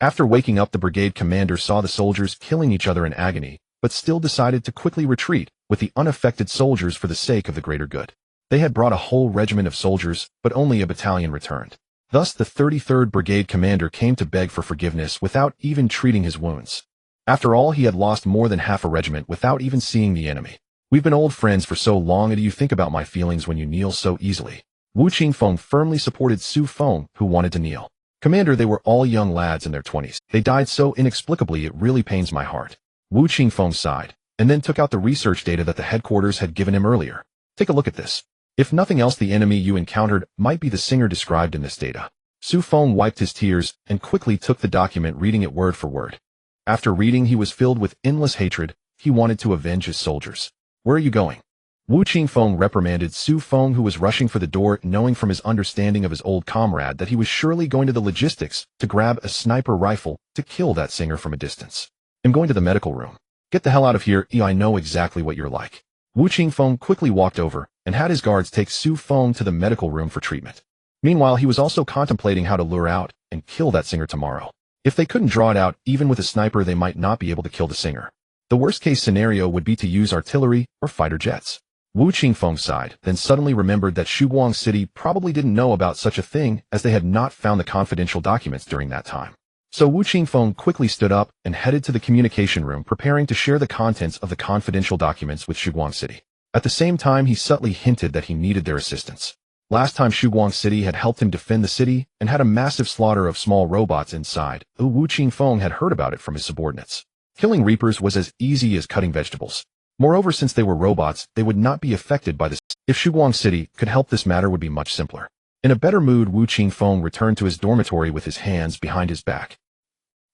After waking up, the brigade commander saw the soldiers killing each other in agony, but still decided to quickly retreat with the unaffected soldiers for the sake of the greater good. They had brought a whole regiment of soldiers, but only a battalion returned. Thus, the 33rd Brigade commander came to beg for forgiveness without even treating his wounds. After all, he had lost more than half a regiment without even seeing the enemy. We've been old friends for so long, and do you think about my feelings when you kneel so easily? Wu Qingfeng firmly supported Su Feng, who wanted to kneel. Commander, they were all young lads in their 20s. They died so inexplicably, it really pains my heart. Wu Qingfeng sighed, and then took out the research data that the headquarters had given him earlier. Take a look at this. If nothing else, the enemy you encountered might be the singer described in this data. Su Feng wiped his tears and quickly took the document, reading it word for word. After reading, he was filled with endless hatred. He wanted to avenge his soldiers. Where are you going? Wu Qingfeng reprimanded Su Feng, who was rushing for the door, knowing from his understanding of his old comrade that he was surely going to the logistics to grab a sniper rifle to kill that singer from a distance. I'm going to the medical room. Get the hell out of here, I know exactly what you're like. Wu Qingfeng quickly walked over and had his guards take Su Feng to the medical room for treatment. Meanwhile, he was also contemplating how to lure out and kill that singer tomorrow. If they couldn't draw it out, even with a sniper, they might not be able to kill the singer. The worst-case scenario would be to use artillery or fighter jets. Wu Qingfeng sighed, then suddenly remembered that Shuguang City probably didn't know about such a thing, as they had not found the confidential documents during that time. So Wu Qingfeng quickly stood up and headed to the communication room, preparing to share the contents of the confidential documents with Shuguang City. At the same time, he subtly hinted that he needed their assistance. Last time, Shuguang City had helped him defend the city and had a massive slaughter of small robots inside. Wu Qingfeng had heard about it from his subordinates. Killing Reapers was as easy as cutting vegetables. Moreover, since they were robots, they would not be affected by this. If Shuguang City could help, this matter would be much simpler. In a better mood, Wu Qingfeng returned to his dormitory with his hands behind his back.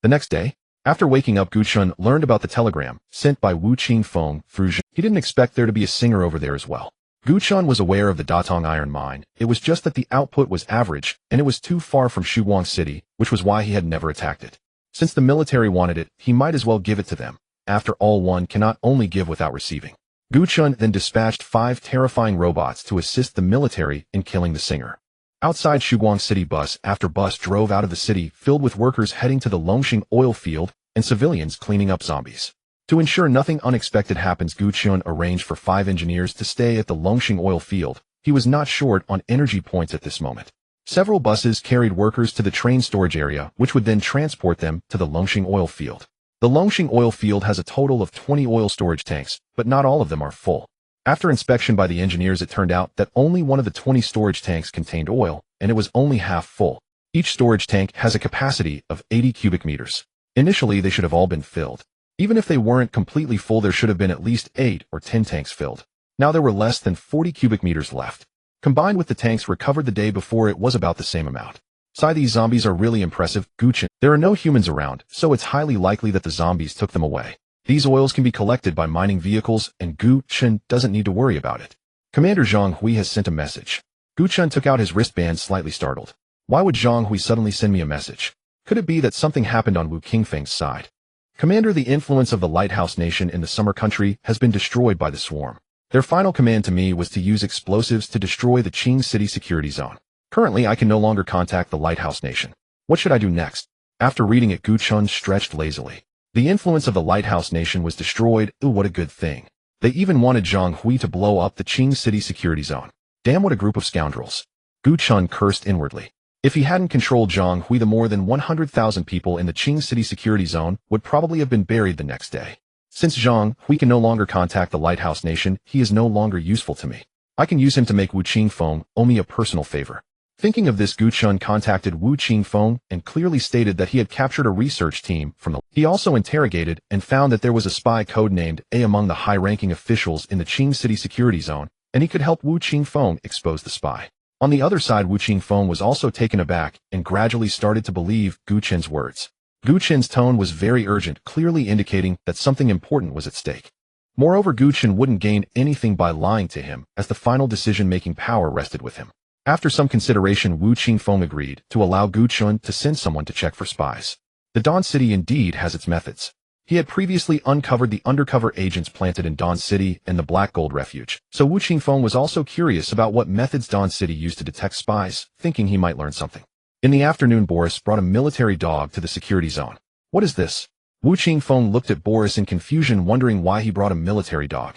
The next day, after waking up, Gu Chen learned about the telegram sent by Wu Qingfeng through Zheng. He didn't expect there to be a singer over there as well. Gu Chen was aware of the Datong iron mine. It was just that the output was average, and it was too far from Shuguang City, which was why he had never attacked it. Since the military wanted it, he might as well give it to them. After all, one cannot only give without receiving. Gu Chen then dispatched 5 terrifying robots to assist the military in killing the singer. Outside Shuguang City, bus after bus drove out of the city, filled with workers heading to the Longxing oil field and civilians cleaning up zombies. To ensure nothing unexpected happens, Gu Chen arranged for 5 engineers to stay at the Longxing oil field, He was not short on energy points at this moment. Several buses carried workers to the train storage area, which would then transport them to the Longxing oil field. The Longxing oil field has a total of 20 oil storage tanks, but not all of them are full. After inspection by the engineers, it turned out that only one of the 20 storage tanks contained oil, and it was only half full. Each storage tank has a capacity of 80 cubic meters. Initially, they should have all been filled. Even if they weren't completely full, there should have been at least 8 or 10 tanks filled. Now there were less than 40 cubic meters left. Combined with the tanks recovered the day before, it was about the same amount. These zombies are really impressive, Gu Chen. There are no humans around, so it's highly likely that the zombies took them away. These oils can be collected by mining vehicles, and Gu Chen doesn't need to worry about it. Commander Zhang Hui has sent a message. Gu Chen took out his wristband, slightly startled. Why would Zhang Hui suddenly send me a message? Could it be that something happened on Wu Qingfeng's side? Commander, the influence of the Lighthouse Nation in the Summer Country has been destroyed by the swarm. Their final command to me was to use explosives to destroy the Qing City security zone. Currently, I can no longer contact the Lighthouse Nation. What should I do next? After reading it, Gu Chen stretched lazily. The influence of the Lighthouse Nation was destroyed. Ooh, what a good thing. They even wanted Zhang Hui to blow up the Qing City security zone. Damn, what a group of scoundrels. Gu Chen cursed inwardly. If he hadn't controlled Zhang Hui, the more than 100,000 people in the Qing City security zone would probably have been buried the next day. Since Zhang Hui can no longer contact the Lighthouse Nation, he is no longer useful to me. I can use him to make Wu Qingfeng owe me a personal favor. Thinking of this, Gu Chen contacted Wu Qingfeng and clearly stated that he had captured a research team from the... He also interrogated and found that there was a spy codenamed A among the high-ranking officials in the Qing City security zone, and he could help Wu Qingfeng expose the spy. On the other side, Wu Qingfeng was also taken aback and gradually started to believe Gu Chen's words. Gu Chen's tone was very urgent, clearly indicating that something important was at stake. Moreover, Gu Chen wouldn't gain anything by lying to him, as the final decision-making power rested with him. After some consideration, Wu Qingfeng agreed to allow Gu Chen to send someone to check for spies. The Dawn City indeed has its methods. He had previously uncovered the undercover agents planted in Dawn City and the Black Gold Refuge, so Wu Qingfeng was also curious about what methods Dawn City used to detect spies, thinking he might learn something. In the afternoon, Boris brought a military dog to the security zone. What is this? Wu Qingfeng looked at Boris in confusion, wondering why he brought a military dog.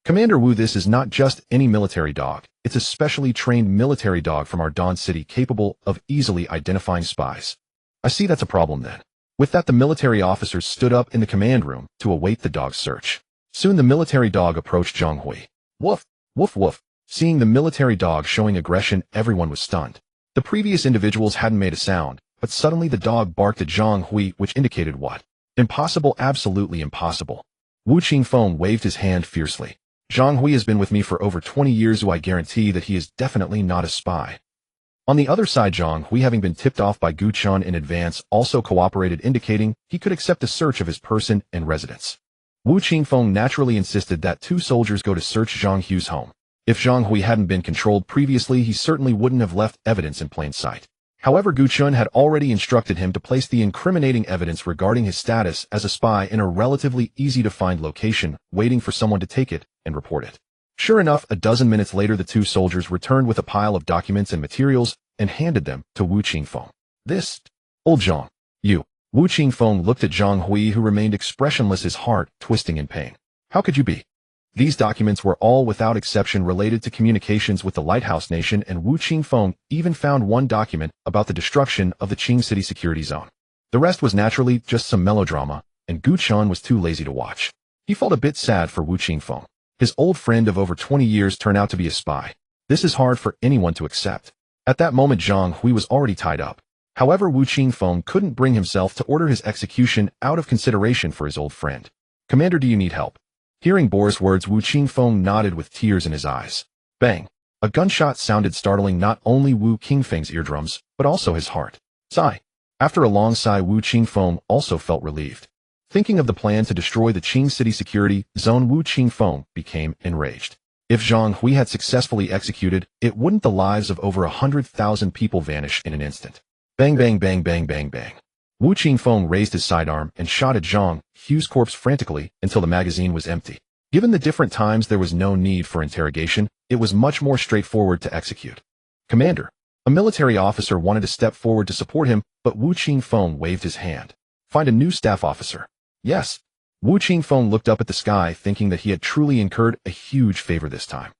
Commander Wu, this is not just any military dog. It's a specially trained military dog from our Dawn City capable of easily identifying spies. I see that's a problem then. With that, the military officers stood up in the command room to await the dog's search. Soon the military dog approached Zhang Hui. Woof, woof, woof. Seeing the military dog showing aggression, everyone was stunned. The previous individuals hadn't made a sound, but suddenly the dog barked at Zhang Hui, which indicated what? Impossible, absolutely impossible. Wu Qingfeng waved his hand fiercely. Zhang Hui has been with me for over 20 years, so I guarantee that he is definitely not a spy. On the other side, Zhang Hui, having been tipped off by Gu Chen in advance, also cooperated, indicating he could accept a search of his person and residence. Wu Qingfeng naturally insisted that 2 soldiers go to search Zhang Hui's home. If Zhang Hui hadn't been controlled previously, he certainly wouldn't have left evidence in plain sight. However, Gu Chen had already instructed him to place the incriminating evidence regarding his status as a spy in a relatively easy-to-find location, waiting for someone to take it and report it. Sure enough, a dozen minutes later, the 2 soldiers returned with a pile of documents and materials and handed them to Wu Qingfeng. This, old Zhang, you. Wu Qingfeng looked at Zhang Hui, who remained expressionless, his heart twisting in pain. How could you be? These documents were all without exception related to communications with the Lighthouse Nation, and Wu Qingfeng even found one document about the destruction of the Qing City security zone. The rest was naturally just some melodrama, and Gu Chen was too lazy to watch. He felt a bit sad for Wu Qingfeng. His old friend of over 20 years turned out to be a spy. This is hard for anyone to accept. At that moment, Zhang Hui was already tied up. However, Wu Qingfeng couldn't bring himself to order his execution out of consideration for his old friend. Commander, do you need help? Hearing Boris' words, Wu Qingfeng nodded with tears in his eyes. Bang! A gunshot sounded, startling not only Wu Qingfeng's eardrums, but also his heart. Sigh. After a long sigh, Wu Qingfeng also felt relieved. Thinking of the plan to destroy the Qing City security zone, Wu Qingfeng became enraged. If Zhang Hui had successfully executed, it wouldn't the lives of over 100,000 people vanish in an instant. Bang, bang, bang, bang, bang, bang. Wu Qingfeng raised his sidearm and shot at Zhang Hui's corpse frantically until the magazine was empty. Given the different times, there was no need for interrogation. It was much more straightforward to execute. Commander. A military officer wanted to step forward to support him, but Wu Qingfeng waved his hand. Find a new staff officer. Yes. Wu Qingfeng looked up at the sky, thinking that he had truly incurred a huge favor this time.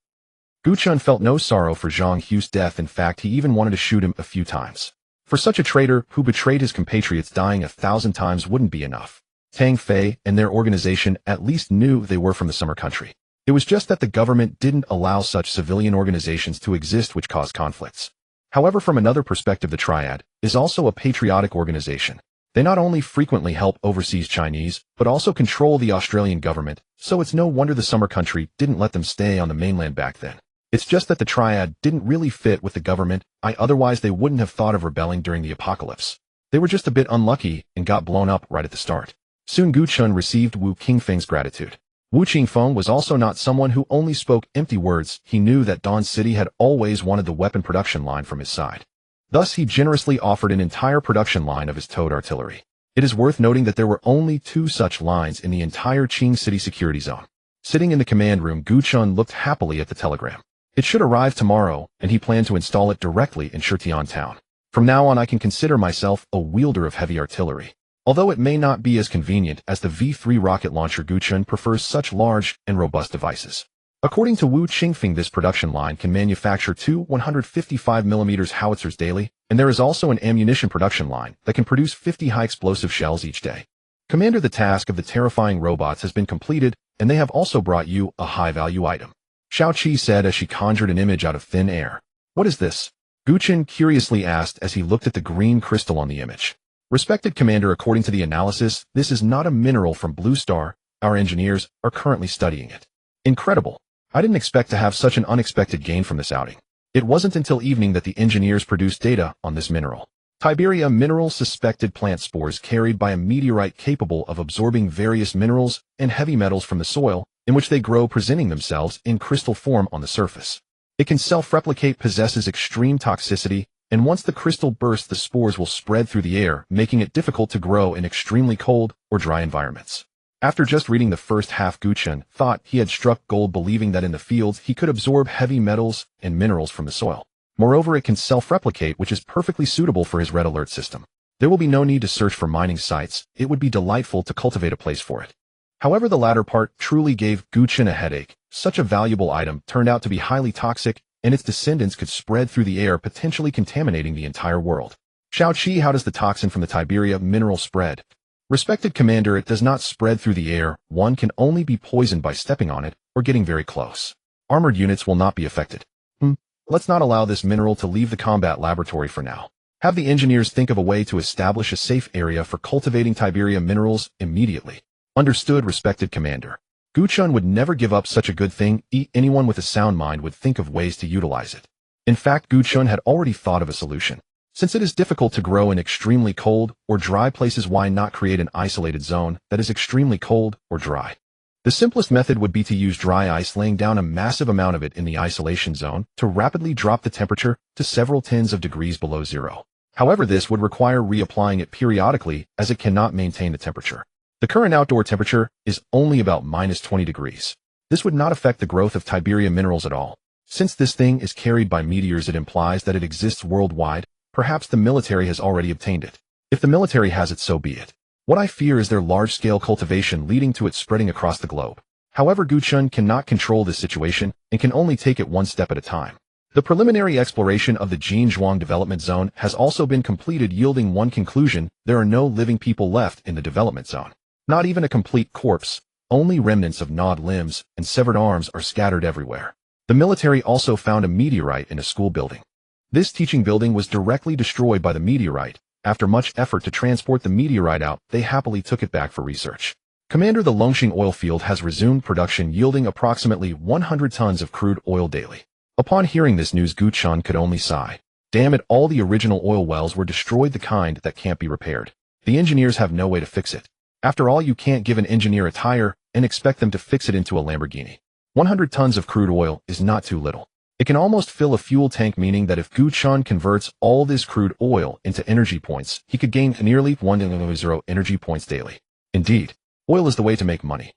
Gu Chen felt no sorrow for Zhang Hu's death. In fact, he even wanted to shoot him a few times. For such a traitor who betrayed his compatriots, dying 1,000 times wouldn't be enough. Tang Fei and their organization at least knew they were from the summer country. It was just that the government didn't allow such civilian organizations to exist, which caused conflicts. However, from another perspective, the Triad is also a patriotic organization. They not only frequently help overseas Chinese, but also control the Australian government, so it's no wonder the summer country didn't let them stay on the mainland back then. It's just that the Triad didn't really fit with the government. Otherwise they wouldn't have thought of rebelling during the apocalypse. They were just a bit unlucky and got blown up right at the start. Soon Gu Chen received Wu Qingfeng's gratitude. Wu Qingfeng was also not someone who only spoke empty words. He knew that Dawn City had always wanted the weapon production line from his side. Thus he generously offered an entire production line of his towed artillery. It is worth noting that there were only 2 such lines in the entire Qing City security zone. Sitting in the command room, Gu Chen looked happily at the telegram. It should arrive tomorrow, and he planned to install it directly in Shutian town. From now on I can consider myself a wielder of heavy artillery. Although it may not be as convenient as the V3 rocket launcher, Gu Chen prefers such large and robust devices. According to Wu Qingfeng, this production line can manufacture 2 155mm howitzers daily, and there is also an ammunition production line that can produce 50 high-explosive shells each day. Commander, the task of the terrifying robots has been completed, and they have also brought you a high-value item. Xiao Qi said as she conjured an image out of thin air. What is this? Gu Chen curiously asked as he looked at the green crystal on the image. Respected Commander, according to the analysis, this is not a mineral from Blue Star. Our engineers are currently studying it. Incredible. I didn't expect to have such an unexpected gain from this outing. It wasn't until evening that the engineers produced data on this mineral. Tiberia mineral, suspected plant spores carried by a meteorite capable of absorbing various minerals and heavy metals from the soil, in which they grow, presenting themselves in crystal form on the surface. It can self-replicate, possesses extreme toxicity, and once the crystal bursts, the spores will spread through the air, making it difficult to grow in extremely cold or dry environments. After just reading the first half, Gu Chen thought he had struck gold, believing that in the fields he could absorb heavy metals and minerals from the soil. Moreover, it can self-replicate, which is perfectly suitable for his red alert system. There will be no need to search for mining sites. It would be delightful to cultivate a place for it. However, the latter part truly gave Gu Chen a headache. Such a valuable item turned out to be highly toxic, and its descendants could spread through the air, potentially contaminating the entire world. Xiao Qi, how does the toxin from the Tiberia mineral spread? Respected Commander, it does not spread through the air. One can only be poisoned by stepping on it or getting very close. Armored units will not be affected. Let's not allow this mineral to leave the combat laboratory for now. Have the engineers think of a way to establish a safe area for cultivating Tiberia minerals immediately. Understood, respected Commander. Gu Chen would never give up such a good thing. Anyone with a sound mind would think of ways to utilize it. In fact, Gu Chen had already thought of a solution. Since it is difficult to grow in extremely cold or dry places, why not create an isolated zone that is extremely cold or dry? The simplest method would be to use dry ice, laying down a massive amount of it in the isolation zone to rapidly drop the temperature to several tens of degrees below zero. However, this would require reapplying it periodically, as it cannot maintain the temperature. The current outdoor temperature is only about -20 degrees. This would not affect the growth of Tiberia minerals at all. Since this thing is carried by meteors, it implies that it exists worldwide. Perhaps the military has already obtained it. If the military has it, so be it. What I fear is their large-scale cultivation, leading to it spreading across the globe. However, Gu Chen cannot control this situation and can only take it one step at a time. The preliminary exploration of the Jinzhuang development zone has also been completed, yielding one conclusion: there are no living people left in the development zone. Not even a complete corpse. Only remnants of gnawed limbs and severed arms are scattered everywhere. The military also found a meteorite in a school building. This teaching building was directly destroyed by the meteorite. After much effort to transport the meteorite out, they happily took it back for research. Commander, the Longxing oil field has resumed production, yielding approximately 100 tons of crude oil daily. Upon hearing this news, Gu Chen could only sigh. Damn it, all the original oil wells were destroyed, the kind that can't be repaired. The engineers have no way to fix it. After all, you can't give an engineer a tire and expect them to fix it into a Lamborghini. 100 tons of crude oil is not too little. It can almost fill a fuel tank, meaning that if Gu Chen converts all this crude oil into energy points, he could gain nearly 100 energy points daily. Indeed, oil is the way to make money.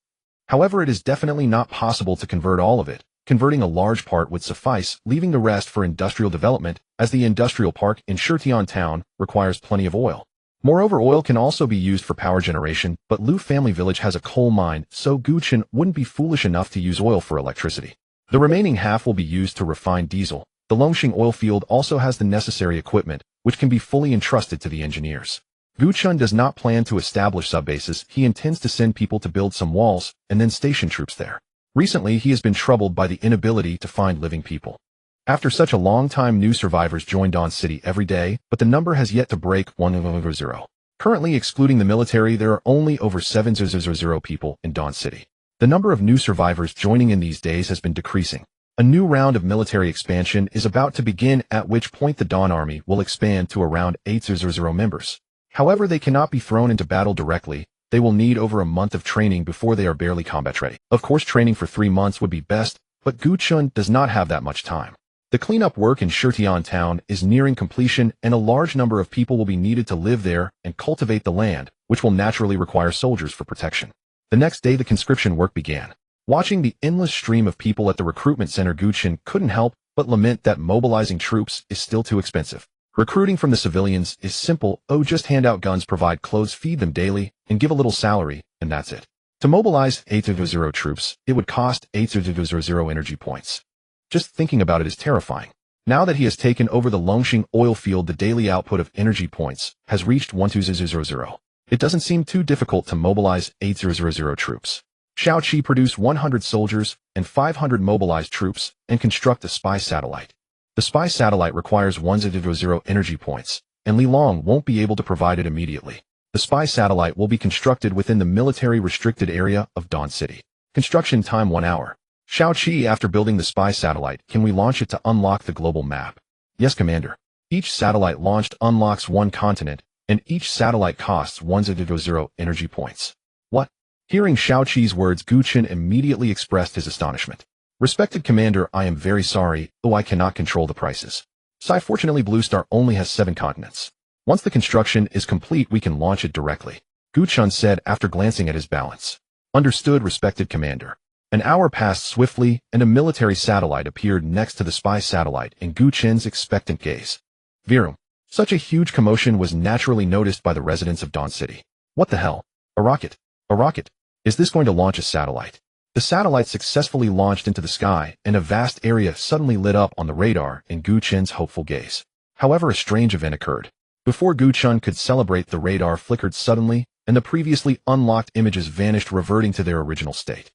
However, it is definitely not possible to convert all of it. Converting a large part would suffice, leaving the rest for industrial development, as the industrial park in Shutian town requires plenty of oil. Moreover, oil can also be used for power generation, but Lu family village has a coal mine, so Gu Chen wouldn't be foolish enough to use oil for electricity. The remaining half will be used to refine diesel. The Longxing oil field also has the necessary equipment, which can be fully entrusted to the engineers. Gu Chen does not plan to establish subbases. He intends to send people to build some walls and then station troops there. Recently, he has been troubled by the inability to find living people. After such a long time, new survivors join Dawn City every day, but the number has yet to break 100. Currently, excluding the military, there are only over 700 people in Dawn City. The number of new survivors joining in these days has been decreasing. A new round of military expansion is about to begin, at which point the Dawn Army will expand to around 800 members. However, they cannot be thrown into battle directly. They will need over a month of training before they are barely combat ready. Of course, training for 3 months would be best, but Gu Chen does not have that much time. The cleanup work in Shitian town is nearing completion, and a large number of people will be needed to live there and cultivate the land, which will naturally require soldiers for protection. The next day, the conscription work began. Watching the endless stream of people at the recruitment center, Gu Chen couldn't help but lament that mobilizing troops is still too expensive. Recruiting from the civilians is simple. Just hand out guns, provide clothes, feed them daily, and give a little salary, and that's it. To mobilize 800 troops, it would cost 800 energy points. Just thinking about it is terrifying. Now that he has taken over the Longxing oil field, the daily output of energy points has reached 1200. It doesn't seem too difficult to mobilize 800 troops. Xiao Qi produced 100 soldiers and 500 mobilized troops and construct a spy satellite. The spy satellite requires 100 energy points, and Li Long won't be able to provide it immediately. The spy satellite will be constructed within the military restricted area of Dawn City. Construction time 1 hour. Xiao Qi, after building the spy satellite, can we launch it to unlock the global map? Yes, Commander. Each satellite launched unlocks 1 continent, and each satellite costs 100 energy points. What? Hearing Xiao Qi's words, Gu Chen immediately expressed his astonishment. Respected Commander, I am very sorry, I cannot control the prices. Fortunately, Blue Star only has 7 continents. Once the construction is complete, we can launch it directly, Gu Chen said after glancing at his balance. Understood, respected Commander. An hour passed swiftly, and a military satellite appeared next to the spy satellite in Gu Chen's expectant gaze. Virum. Such a huge commotion was naturally noticed by the residents of Dawn City. What the hell? A rocket? A rocket? Is this going to launch a satellite? The satellite successfully launched into the sky, and a vast area suddenly lit up on the radar in Gu Chen's hopeful gaze. However, a strange event occurred. Before Gu Chen could celebrate, the radar flickered suddenly, and the previously unlocked images vanished, reverting to their original state.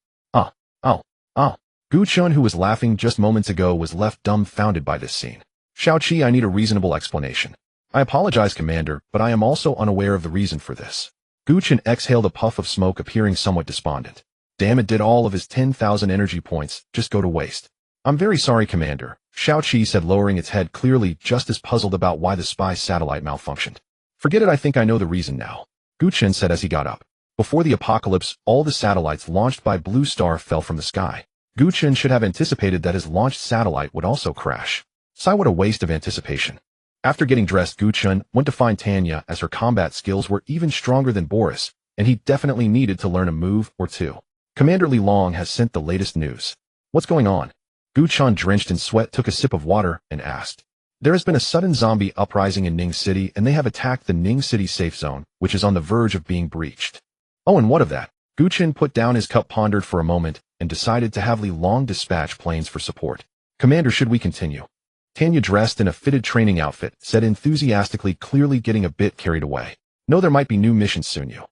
Gu Chen, who was laughing just moments ago, was left dumbfounded by this scene. Xiao Qi, I need a reasonable explanation. I apologize, Commander, but I am also unaware of the reason for this. Gu Chen exhaled a puff of smoke, appearing somewhat despondent. Damn it, did all of his 10,000 energy points just go to waste? I'm very sorry, Commander, Xiao Qi said, lowering its head, clearly just as puzzled about why the spy satellite malfunctioned. Forget it, I think I know the reason now, Gu Chen said as he got up. Before the apocalypse, all the satellites launched by Blue Star fell from the sky. Gu Chen should have anticipated that his launched satellite would also crash. Sigh, what a waste of anticipation. After getting dressed, Gu Chen went to find Tanya, as her combat skills were even stronger than Boris, and he definitely needed to learn a move or two. Commander Li Long has sent the latest news. What's going on? Gu Chen, drenched in sweat, took a sip of water and asked. There has been a sudden zombie uprising in Ning City, and they have attacked the Ning City safe zone, which is on the verge of being breached. Oh, and what of that? Gu Chen put down his cup, pondered for a moment, and decided to have Li Long dispatch planes for support. Commander, should we continue? Tanya, dressed in a fitted training outfit, said enthusiastically, clearly getting a bit carried away. No, there might be new missions soon. You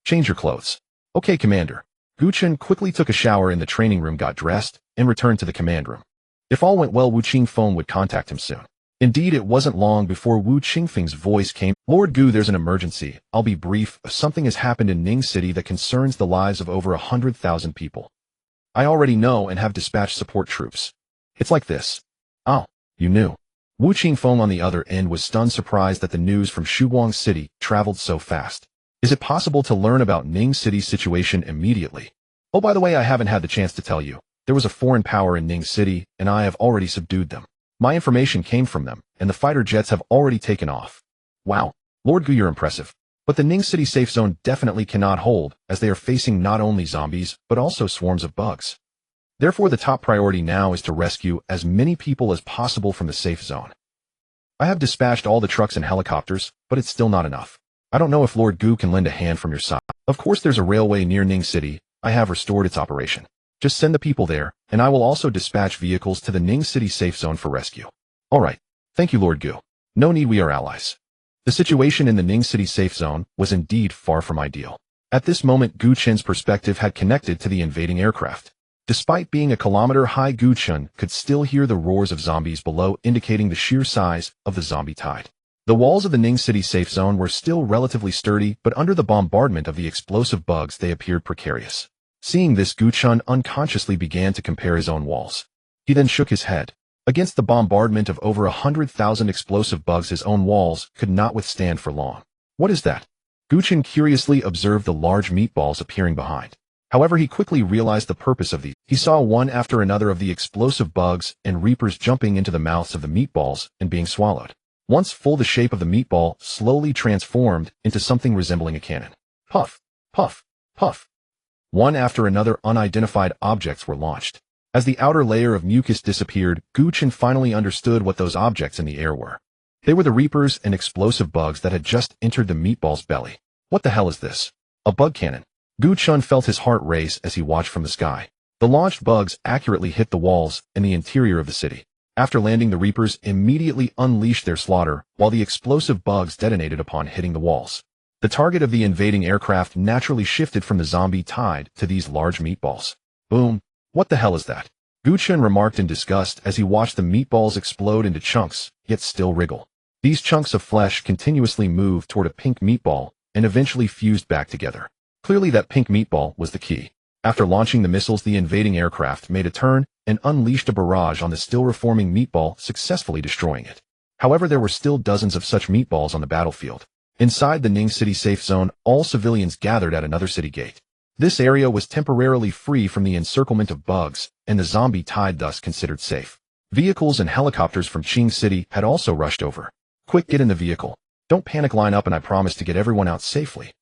change your clothes. Okay, Commander. Gu Chen quickly took a shower in the training room, got dressed, and returned to the command room. If all went well, Wu Qingfeng would contact him soon. Indeed, it wasn't long before Wu Qingfeng's voice came. Lord Gu, there's an emergency. I'll be brief. Something has happened in Ning City that concerns the lives of over 100,000 people. I already know and have dispatched support troops. It's like this. Oh, you knew. Wu Qingfeng on the other end was stunned, surprised that the news from Shuguang City traveled so fast. Is it possible to learn about Ning City's situation immediately? Oh, by the way, I haven't had the chance to tell you. There was a foreign power in Ning City, and I have already subdued them. My information came from them, and the fighter jets have already taken off. Wow, Lord Gu, you're impressive. But the Ning City safe zone definitely cannot hold, as they are facing not only zombies, but also swarms of bugs. Therefore, the top priority now is to rescue as many people as possible from the safe zone. I have dispatched all the trucks and helicopters, but it's still not enough. I don't know if Lord Gu can lend a hand from your side. Of course, there's a railway near Ning City. I have restored its operation. Just send the people there, and I will also dispatch vehicles to the Ning City safe zone for rescue. All right. Thank you, Lord Gu. No need, we are allies. The situation in the Ning City safe zone was indeed far from ideal. At this moment, Gu Chen's perspective had connected to the invading aircraft. Despite being a kilometer high, Gu Chen could still hear the roars of zombies below, indicating the sheer size of the zombie tide. The walls of the Ning City safe zone were still relatively sturdy, but under the bombardment of the explosive bugs they appeared precarious. Seeing this, Gu Chen unconsciously began to compare his own walls. He then shook his head. Against the bombardment of over 100,000 explosive bugs, his own walls could not withstand for long. What is that? Gu Chen curiously observed the large meatballs appearing behind. However, he quickly realized the purpose of these. He saw one after another of the explosive bugs and reapers jumping into the mouths of the meatballs and being swallowed. Once full, the shape of the meatball slowly transformed into something resembling a cannon. Puff, puff, puff. One after another unidentified objects were launched. As the outer layer of mucus disappeared, Gu Chen finally understood what those objects in the air were. They were the reapers and explosive bugs that had just entered the meatball's belly. What the hell is this? A bug cannon. Gu Chen felt his heart race as he watched from the sky. The launched bugs accurately hit the walls and the interior of the city. After landing, the reapers immediately unleashed their slaughter, while the explosive bugs detonated upon hitting the walls. The target of the invading aircraft naturally shifted from the zombie tide to these large meatballs. Boom. What the hell is that? Gu Chen remarked in disgust as he watched the meatballs explode into chunks, yet still wriggle. These chunks of flesh continuously moved toward a pink meatball and eventually fused back together. Clearly that pink meatball was the key. After launching the missiles, the invading aircraft made a turn and unleashed a barrage on the still reforming meatball, successfully destroying it. However, there were still dozens of such meatballs on the battlefield. Inside the Ning City safe zone, all civilians gathered at another city gate. This area was temporarily free from the encirclement of bugs, and the zombie tide thus considered safe. Vehicles and helicopters from Qing City had also rushed over. Quick, get in the vehicle. Don't panic, line up, and I promise to get everyone out safely.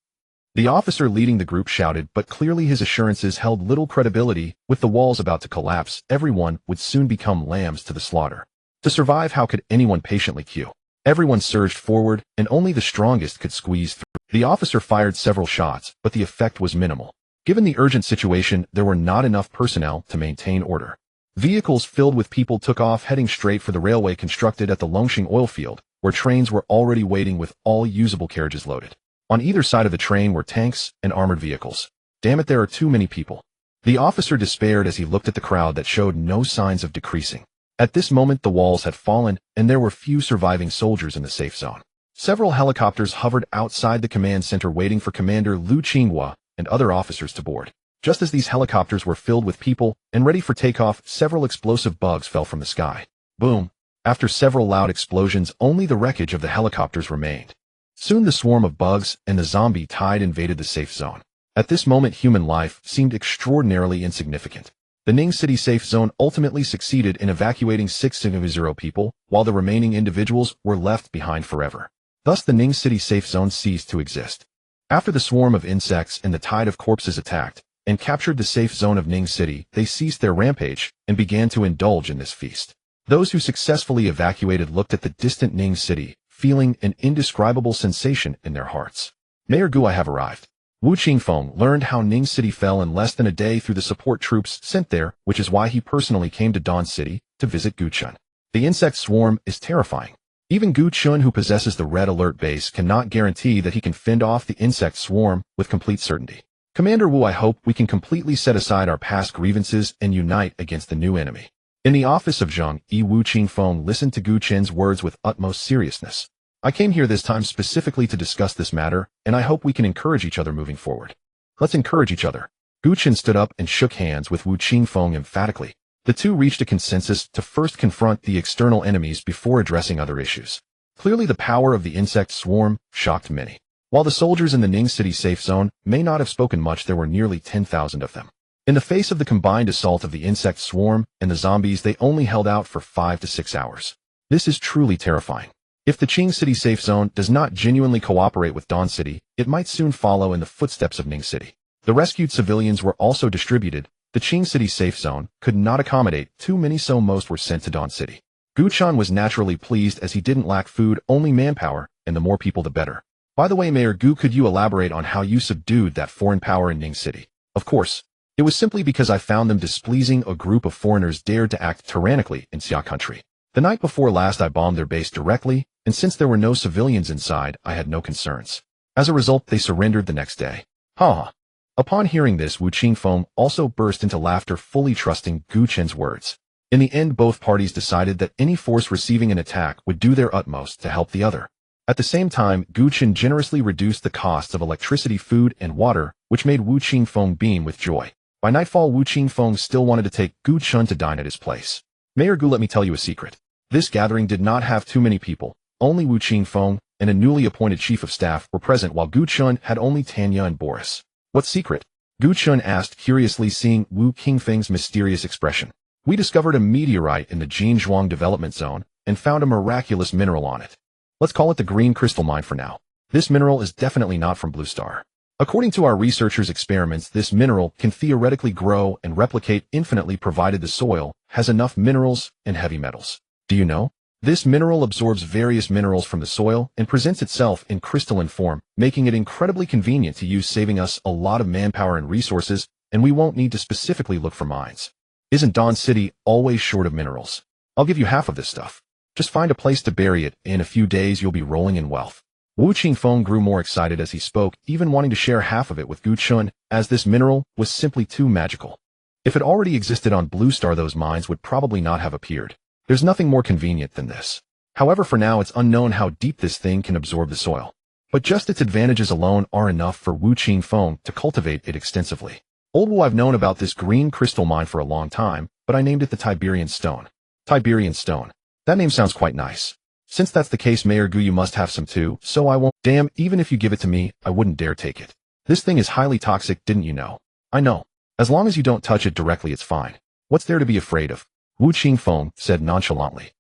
The officer leading the group shouted, but clearly his assurances held little credibility. With the walls about to collapse, everyone would soon become lambs to the slaughter. To survive, how could anyone patiently queue? Everyone surged forward, and only the strongest could squeeze through. The officer fired several shots, but the effect was minimal. Given the urgent situation, there were not enough personnel to maintain order. Vehicles filled with people took off, heading straight for the railway constructed at the Longxing oil field, where trains were already waiting with all usable carriages loaded. On either side of the train were tanks and armored vehicles. Damn it, there are too many people. The officer despaired as he looked at the crowd that showed no signs of decreasing. At this moment, the walls had fallen, and there were few surviving soldiers in the safe zone. Several helicopters hovered outside the command center waiting for Commander Lu Qinghua and other officers to board. Just as these helicopters were filled with people and ready for takeoff, several explosive bugs fell from the sky. Boom. After several loud explosions, only the wreckage of the helicopters remained. Soon the swarm of bugs and the zombie tide invaded the safe zone. At this moment, human life seemed extraordinarily insignificant. The Ning City safe zone ultimately succeeded in evacuating 600 people, while the remaining individuals were left behind forever. Thus the Ning City safe zone ceased to exist. After the swarm of insects and the tide of corpses attacked and captured the safe zone of Ning City, they ceased their rampage and began to indulge in this feast. Those who successfully evacuated looked at the distant Ning City, feeling an indescribable sensation in their hearts. Mayor Gu, I have arrived. Wu Qingfeng learned how Ning City fell in less than a day through the support troops sent there, which is why he personally came to Dawn City to visit Gu Chen. The insect swarm is terrifying. Even Gu Chen, who possesses the Red Alert base, cannot guarantee that he can fend off the insect swarm with complete certainty. Commander Wu, I hope we can completely set aside our past grievances and unite against the new enemy. In the office of Zhang Yi, Wu Qingfeng listened to Gu Chen's words with utmost seriousness. I came here this time specifically to discuss this matter, and I hope we can encourage each other moving forward. Let's encourage each other. Gu Chen stood up and shook hands with Wu Qingfeng emphatically. The two reached a consensus to first confront the external enemies before addressing other issues. Clearly the power of the insect swarm shocked many. While the soldiers in the Ning City safe zone may not have spoken much, there were nearly 10,000 of them. In the face of the combined assault of the insect swarm and the zombies, they only held out for 5 to 6 hours. This is truly terrifying. If the Qing City safe zone does not genuinely cooperate with Dawn City, it might soon follow in the footsteps of Ning City. The rescued civilians were also distributed. The Qing City safe zone could not accommodate too many, so most were sent to Dawn City. Gu Chen was naturally pleased as he didn't lack food, only manpower, and the more people the better. By the way, Mayor Gu, could you elaborate on how you subdued that foreign power in Ning City? Of course. It was simply because I found them displeasing. A group of foreigners dared to act tyrannically in Xia country. The night before last I bombed their base directly, and since there were no civilians inside, I had no concerns. As a result, they surrendered the next day. Ha! Upon hearing this, Wu Qingfeng also burst into laughter, fully trusting Gu Chen's words. In the end, both parties decided that any force receiving an attack would do their utmost to help the other. At the same time, Gu Chen generously reduced the costs of electricity, food, and water, which made Wu Qingfeng beam with joy. By nightfall, Wu Qingfeng still wanted to take Gu Chen to dine at his place. Mayor Gu, let me tell you a secret. This gathering did not have too many people. Only Wu Qingfeng and a newly appointed chief of staff were present, while Gu Chen had only Tanya and Boris. What secret? Gu Chen asked curiously, seeing Wu Qingfeng's mysterious expression. We discovered a meteorite in the Jinzhuang development zone and found a miraculous mineral on it. Let's call it the green crystal mine for now. This mineral is definitely not from Blue Star. According to our researchers' experiments, this mineral can theoretically grow and replicate infinitely provided the soil has enough minerals and heavy metals. Do you know? This mineral absorbs various minerals from the soil and presents itself in crystalline form, making it incredibly convenient to use, saving us a lot of manpower and resources, and we won't need to specifically look for mines. Isn't Dawn City always short of minerals? I'll give you half of this stuff. Just find a place to bury it. In a few days you'll be rolling in wealth. Wu Qingfeng grew more excited as he spoke, even wanting to share half of it with Gu Chen, as this mineral was simply too magical. If it already existed on Blue Star, those mines would probably not have appeared. There's nothing more convenient than this. However, for now it's unknown how deep this thing can absorb the soil. But just its advantages alone are enough for Wu Qingfeng to cultivate it extensively. Old Wu, I've known about this green crystal mine for a long time, but I named it the Tiberian Stone. Tiberian Stone. That name sounds quite nice. Since that's the case, Mayor Gu, you must have some too, so I won't. Damn, even if you give it to me, I wouldn't dare take it. This thing is highly toxic, didn't you know? I know. As long as you don't touch it directly, it's fine. What's there to be afraid of? Wu Qingfeng said nonchalantly.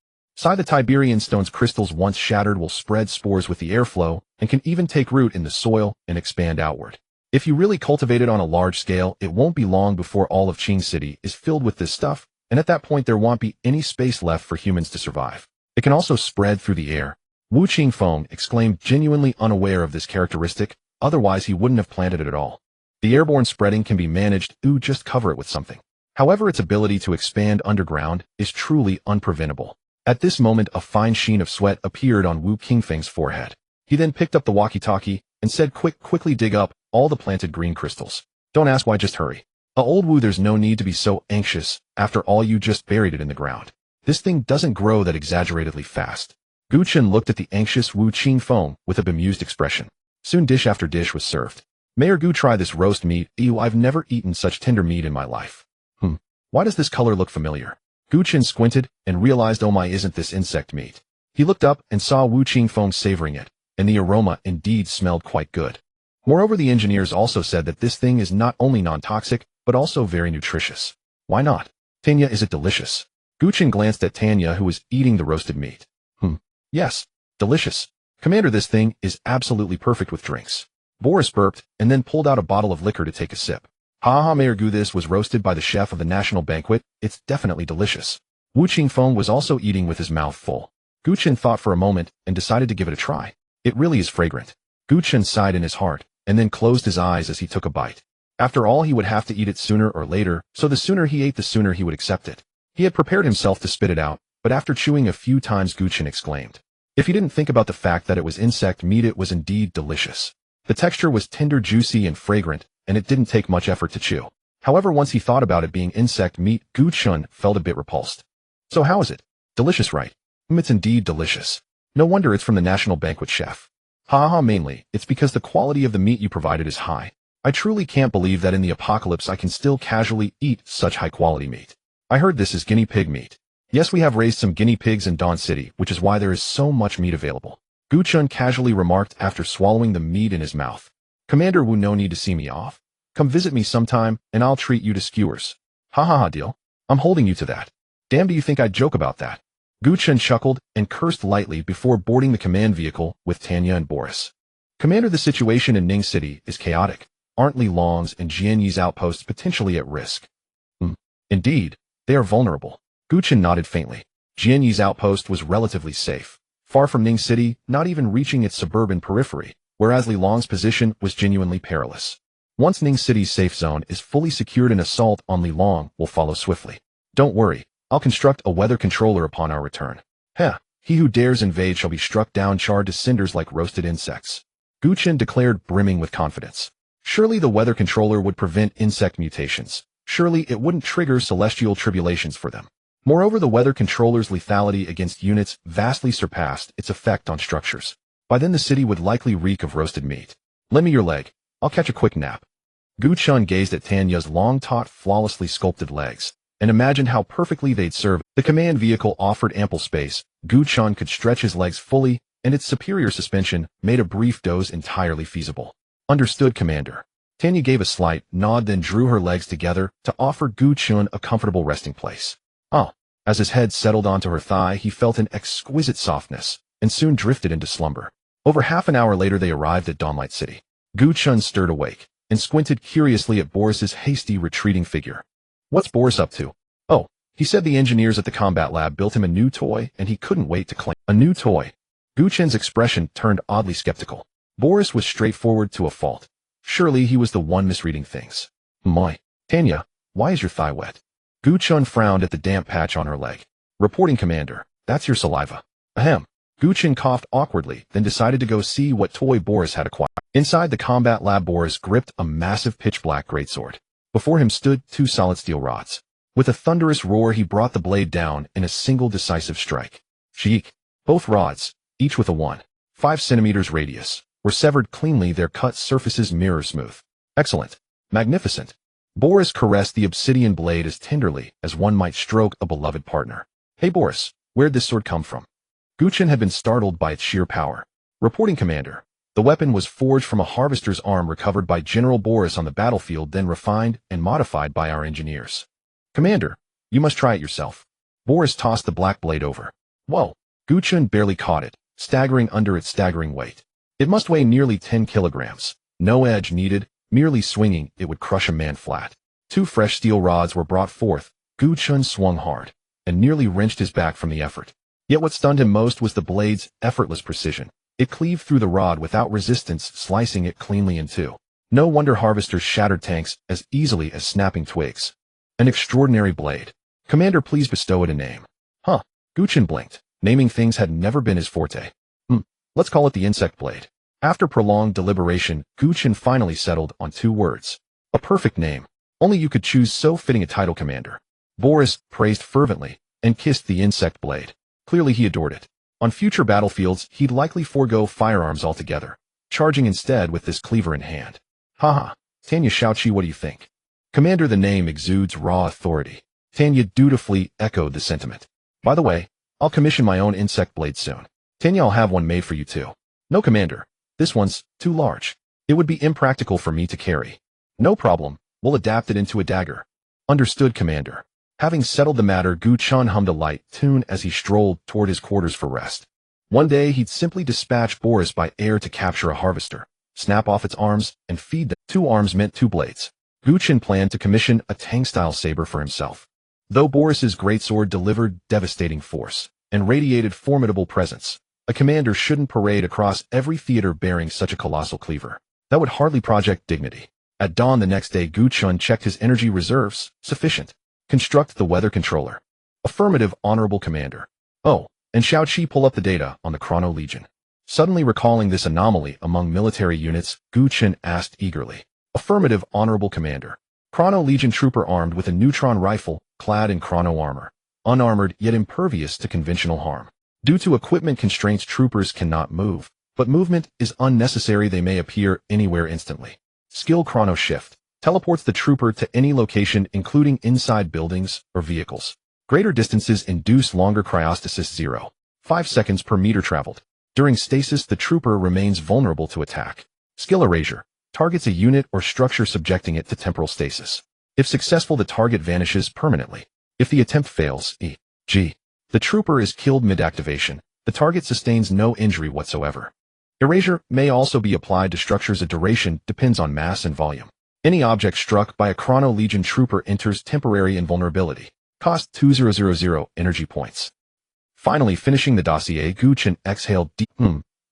The Tiberian Stone's crystals, once shattered, will spread spores with the airflow and can even take root in the soil and expand outward. If you really cultivate it on a large scale, it won't be long before all of Qing City is filled with this stuff, and at that point there won't be any space left for humans to survive. It can also spread through the air. Wu Qingfeng exclaimed, genuinely unaware of this characteristic, otherwise he wouldn't have planted it at all. The airborne spreading can be managed, just cover it with something. However, its ability to expand underground is truly unpreventable. At this moment, a fine sheen of sweat appeared on Wu Qingfeng's forehead. He then picked up the walkie-talkie and said, quickly dig up all the planted green crystals. Don't ask why, just hurry. Old Wu, there's no need to be so anxious. After all, you just buried it in the ground. This thing doesn't grow that exaggeratedly fast. Gu Chen looked at the anxious Wu Qingfeng with a bemused expression. Soon dish after dish was served. Mayor Gu, try this roast meat. Ew, I've never eaten such tender meat in my life. Why does this color look familiar? Gu Chen squinted and realized, oh my, isn't this insect meat? He looked up and saw Wu Qingfeng savoring it, and the aroma indeed smelled quite good. Moreover, the engineers also said that this thing is not only non-toxic, but also very nutritious. Why not? Tanya, is it delicious? Gu Chen glanced at Tanya, who was eating the roasted meat. Yes, delicious. Commander, this thing is absolutely perfect with drinks. Boris burped and then pulled out a bottle of liquor to take a sip. Ha, Mayor Gu, this was roasted by the chef of the national banquet. It's definitely delicious. Wu Qingfeng was also eating with his mouth full. Gu Chen thought for a moment and decided to give it a try. It really is fragrant. Gu Chen sighed in his heart and then closed his eyes as he took a bite. After all, he would have to eat it sooner or later, so the sooner he ate, the sooner he would accept it. He had prepared himself to spit it out, but after chewing a few times, Gu Chen exclaimed. If he didn't think about the fact that it was insect meat, it was indeed delicious. The texture was tender, juicy, and fragrant, and it didn't take much effort to chew. However, once he thought about it being insect meat, Gu Chen felt a bit repulsed. So how is it? Delicious, right? It's indeed delicious. No wonder it's from the national banquet chef. Mainly, it's because the quality of the meat you provided is high. I truly can't believe that in the apocalypse I can still casually eat such high-quality meat. I heard this is guinea pig meat. Yes, we have raised some guinea pigs in Dawn City, which is why there is so much meat available. Gu Chen casually remarked after swallowing the meat in his mouth. Commander Wu, no need to see me off. Come visit me sometime, and I'll treat you to skewers. Deal. I'm holding you to that. Damn, do you think I'd joke about that? Gu Chen chuckled and cursed lightly before boarding the command vehicle with Tanya and Boris. Commander, the situation in Ning City is chaotic. Aren't Li Long's and Jian Yi's outposts potentially at risk? Indeed, they are vulnerable. Gu Chen nodded faintly. Jian Yi's outpost was relatively safe, far from Ning City, not even reaching its suburban periphery, whereas Li Long's position was genuinely perilous. Once Ning City's safe zone is fully secured, an assault on Lilong will follow swiftly. Don't worry, I'll construct a weather controller upon our return. Heh, he who dares invade shall be struck down, charred to cinders like roasted insects. Gu Chen declared, brimming with confidence. Surely the weather controller would prevent insect mutations. Surely it wouldn't trigger celestial tribulations for them. Moreover, the weather controller's lethality against units vastly surpassed its effect on structures. By then the city would likely reek of roasted meat. Lend me your leg. I'll catch a quick nap. Gu Chen gazed at Tanya's long, taut, flawlessly sculpted legs, and imagined how perfectly they'd serve. The command vehicle offered ample space. Gu Chen could stretch his legs fully, and its superior suspension made a brief doze entirely feasible. Understood, Commander. Tanya gave a slight nod, then drew her legs together to offer Gu Chen a comfortable resting place. Oh. As his head settled onto her thigh, he felt an exquisite softness, and soon drifted into slumber. Over half an hour later they arrived at Dawnlight City. Gu Chen stirred awake, and squinted curiously at Boris's hasty, retreating figure. What's Boris up to? Oh, he said the engineers at the combat lab built him a new toy, and he couldn't wait to claim. A new toy? Gu Chen's expression turned oddly skeptical. Boris was straightforward to a fault. Surely he was the one misreading things. My. Tanya, why is your thigh wet? Gu Chen frowned at the damp patch on her leg. Reporting, Commander. That's your saliva. Ahem. Gu Chen coughed awkwardly, then decided to go see what toy Boris had acquired. Inside the combat lab, Boris gripped a massive pitch-black greatsword. Before him stood two solid steel rods. With a thunderous roar, he brought the blade down in a single decisive strike. Cheek. Both rods, each with a 1.5 centimeters radius, were severed cleanly, their cut surfaces mirror smooth. Excellent. Magnificent. Boris caressed the obsidian blade as tenderly as one might stroke a beloved partner. Hey Boris, where'd this sword come from? Gu Chen had been startled by its sheer power. Reporting, Commander. The weapon was forged from a harvester's arm recovered by General Boris on the battlefield, then refined and modified by our engineers. Commander, you must try it yourself. Boris tossed the black blade over. Whoa. Gu Chen barely caught it, staggering under its staggering weight. It must weigh nearly 10 kilograms. No edge needed. Merely swinging, it would crush a man flat. Two fresh steel rods were brought forth. Gu Chen swung hard, and nearly wrenched his back from the effort. Yet what stunned him most was the blade's effortless precision. It cleaved through the rod without resistance, slicing it cleanly in two. No wonder harvesters shattered tanks as easily as snapping twigs. An extraordinary blade. Commander, please bestow it a name. Huh. Gu Chen blinked. Naming things had never been his forte. Let's call it the insect blade. After prolonged deliberation, Gu Chen finally settled on 2 words. A perfect name. Only you could choose so fitting a title, Commander. Boris praised fervently and kissed the insect blade. Clearly he adored it. On future battlefields, he'd likely forego firearms altogether, charging instead with this cleaver in hand. Haha. Tanya Shaoqi, what do you think? Commander, the name exudes raw authority. Tanya dutifully echoed the sentiment. By the way, I'll commission my own insect blade soon. Tanya, I'll have one made for you too. No, Commander. This one's too large. It would be impractical for me to carry. No problem. We'll adapt it into a dagger. Understood, Commander. Having settled the matter, Gu Chen hummed a light tune as he strolled toward his quarters for rest. One day, he'd simply dispatch Boris by air to capture a harvester, snap off its arms, and feed them. 2 arms meant 2 blades. Gu Chen planned to commission a Tang-style saber for himself. Though Boris's greatsword delivered devastating force and radiated formidable presence, a commander shouldn't parade across every theater bearing such a colossal cleaver. That would hardly project dignity. At dawn the next day, Gu Chen checked his energy reserves. Sufficient. Construct the weather controller. Affirmative, Honorable Commander. Oh, and Shaoqi, pull up the data on the Chrono Legion. Suddenly recalling this anomaly among military units, Gu Chen asked eagerly. Affirmative, Honorable Commander. Chrono Legion trooper armed with a neutron rifle, clad in chrono armor. Unarmored yet impervious to conventional harm. Due to equipment constraints, troopers cannot move, but movement is unnecessary. They may appear anywhere instantly. Skill Chrono Shift teleports the trooper to any location, including inside buildings or vehicles. Greater distances induce longer cryostasis. 0.5 seconds per meter traveled. During stasis, the trooper remains vulnerable to attack. Skill Erasure targets a unit or structure, subjecting it to temporal stasis. If successful, the target vanishes permanently. If the attempt fails, e.g., the trooper is killed mid-activation, the target sustains no injury whatsoever. Erasure may also be applied to structures. A duration depends on mass and volume. Any object struck by a Chrono Legion trooper enters temporary invulnerability. Cost 2000 energy points. Finally, finishing the dossier, Gu Chen exhaled deep.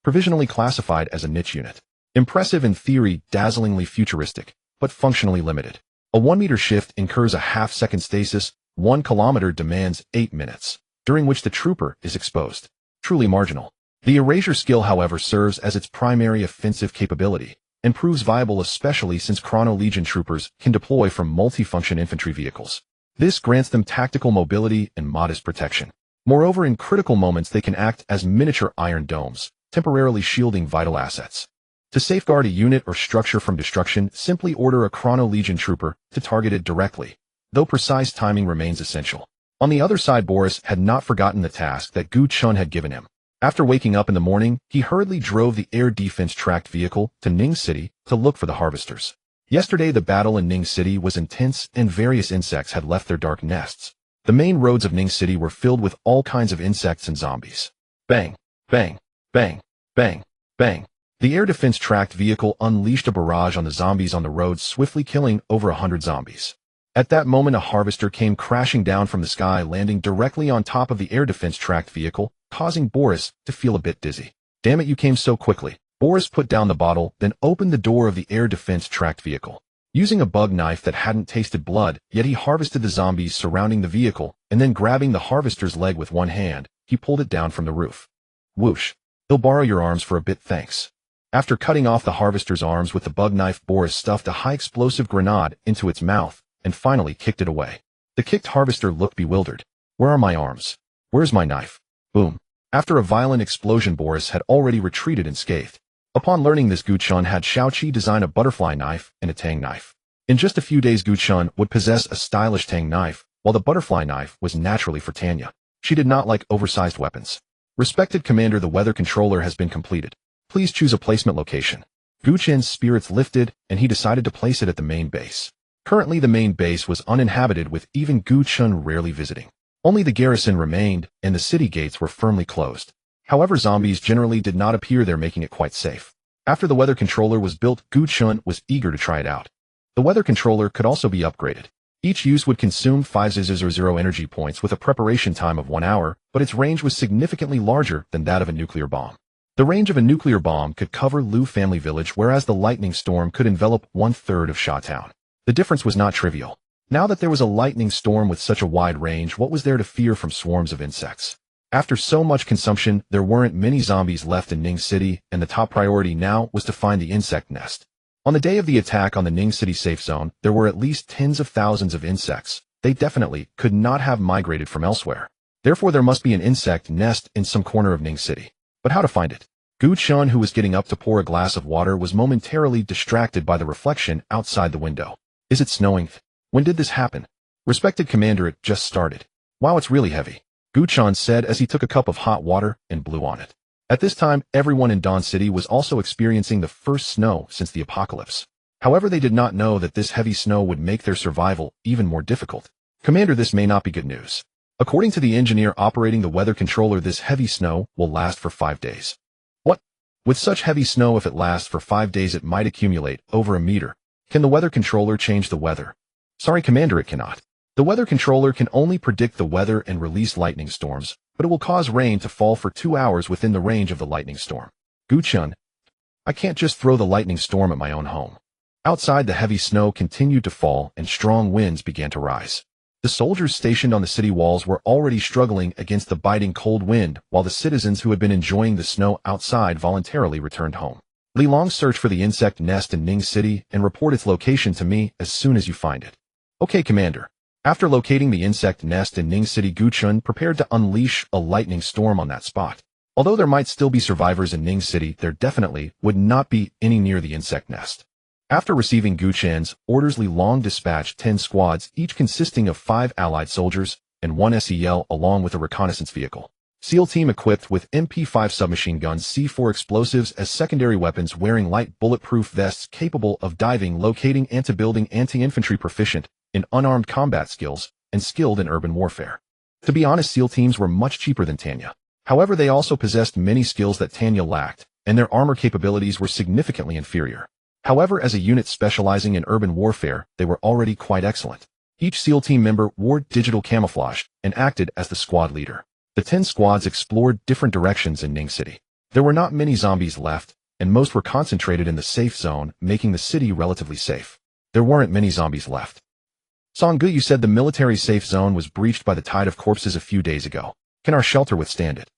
Provisionally classified as a niche unit. Impressive in theory, dazzlingly futuristic. but functionally limited. A 1-meter shift incurs a half-second stasis, 1 kilometer demands 8 minutes, during which the trooper is exposed. Truly marginal. The erasure skill, however, serves as its primary offensive capability, and proves viable especially since Chrono Legion troopers can deploy from multi-function infantry vehicles. This grants them tactical mobility and modest protection. Moreover, in critical moments they can act as miniature iron domes, temporarily shielding vital assets. To safeguard a unit or structure from destruction, simply order a Chrono Legion trooper to target it directly, though precise timing remains essential. On the other side, Boris had not forgotten the task that Gu Chen had given him. After waking up in the morning, he hurriedly drove the air defense tracked vehicle to Ning City to look for the harvesters. Yesterday the battle in Ning City was intense and various insects had left their dark nests. The main roads of Ning City were filled with all kinds of insects and zombies. Bang, bang, bang, bang, bang. The air defense tracked vehicle unleashed a barrage on the zombies on the road, swiftly killing over 100 zombies. At that moment a harvester came crashing down from the sky, landing directly on top of the air defense tracked vehicle, causing Boris to feel a bit dizzy. Damn it, you came so quickly. Boris put down the bottle, then opened the door of the air defense tracked vehicle. Using a bug knife that hadn't tasted blood, yet he harvested the zombies surrounding the vehicle, and then grabbing the harvester's leg with one hand, he pulled it down from the roof. Whoosh. He'll borrow your arms for a bit, thanks. After cutting off the harvester's arms with the bug knife, Boris stuffed a high-explosive grenade into its mouth, and finally kicked it away. The kicked harvester looked bewildered. Where are my arms? Where's my knife? Boom. After a violent explosion, Boris had already retreated unscathed. Upon learning this, Gu Chen had Shaoqi design a butterfly knife and a tang knife. In just a few days, Gu Chen would possess a stylish tang knife, while the butterfly knife was naturally for Tanya. She did not like oversized weapons. Respected Commander, the weather controller has been completed. Please choose a placement location. Gu Chen's spirits lifted, and he decided to place it at the main base. Currently the main base was uninhabited, with even Gu Chen rarely visiting. Only the garrison remained, and the city gates were firmly closed. However, zombies generally did not appear there, making it quite safe. After the weather controller was built, Gu Chen was eager to try it out. The weather controller could also be upgraded. Each use would consume 500 energy points with a preparation time of 1 hour, but its range was significantly larger than that of a nuclear bomb. The range of a nuclear bomb could cover Lu family village, whereas the lightning storm could envelop 1/3 of Sha Town. The difference was not trivial. Now that there was a lightning storm with such a wide range, what was there to fear from swarms of insects? After so much consumption, there weren't many zombies left in Ning City, and the top priority now was to find the insect nest. On the day of the attack on the Ning City safe zone, there were at least tens of thousands of insects. They definitely could not have migrated from elsewhere. Therefore, there must be an insect nest in some corner of Ning City. But how to find it? Gu Chen, who was getting up to pour a glass of water, was momentarily distracted by the reflection outside the window. Is it snowing? When did this happen? Respected Commander, it just started. Wow, it's really heavy, Gu Chen said as he took a cup of hot water and blew on it. At this time, everyone in Dawn City was also experiencing the first snow since the apocalypse. However, they did not know that this heavy snow would make their survival even more difficult. Commander, this may not be good news. According to the engineer operating the weather controller, this heavy snow will last for 5 days. What? With such heavy snow, if it lasts for 5 days, it might accumulate over a meter. Can the weather controller change the weather? Sorry, Commander, it cannot. The weather controller can only predict the weather and release lightning storms, but it will cause rain to fall for 2 hours within the range of the lightning storm. Gu Chen, I can't just throw the lightning storm at my own home. Outside, the heavy snow continued to fall and strong winds began to rise. The soldiers stationed on the city walls were already struggling against the biting cold wind, while the citizens who had been enjoying the snow outside voluntarily returned home. Li Long, search for the insect nest in Ning City and report its location to me as soon as you find it. Okay, Commander. After locating the insect nest in Ning City, Gu Chen prepared to unleash a lightning storm on that spot. Although there might still be survivors in Ning City, there definitely would not be any near the insect nest. After receiving Gu Chen's orders, Li Long dispatched 10 squads, each consisting of 5 allied soldiers and 1 SEL, along with a reconnaissance vehicle. SEAL team equipped with MP5 submachine guns, C4 explosives as secondary weapons, wearing light bulletproof vests, capable of diving, locating, anti-building, anti-infantry, proficient in unarmed combat skills, and skilled in urban warfare. To be honest, SEAL teams were much cheaper than Tanya. However, they also possessed many skills that Tanya lacked, and their armor capabilities were significantly inferior. However, as a unit specializing in urban warfare, they were already quite excellent. Each SEAL team member wore digital camouflage and acted as the squad leader. The 10 squads explored different directions in Ning City. There were not many zombies left, and most were concentrated in the safe zone, making the city relatively safe. There weren't many zombies left. Song-gu, you said the military safe zone was breached by the tide of corpses a few days ago. Can our shelter withstand it?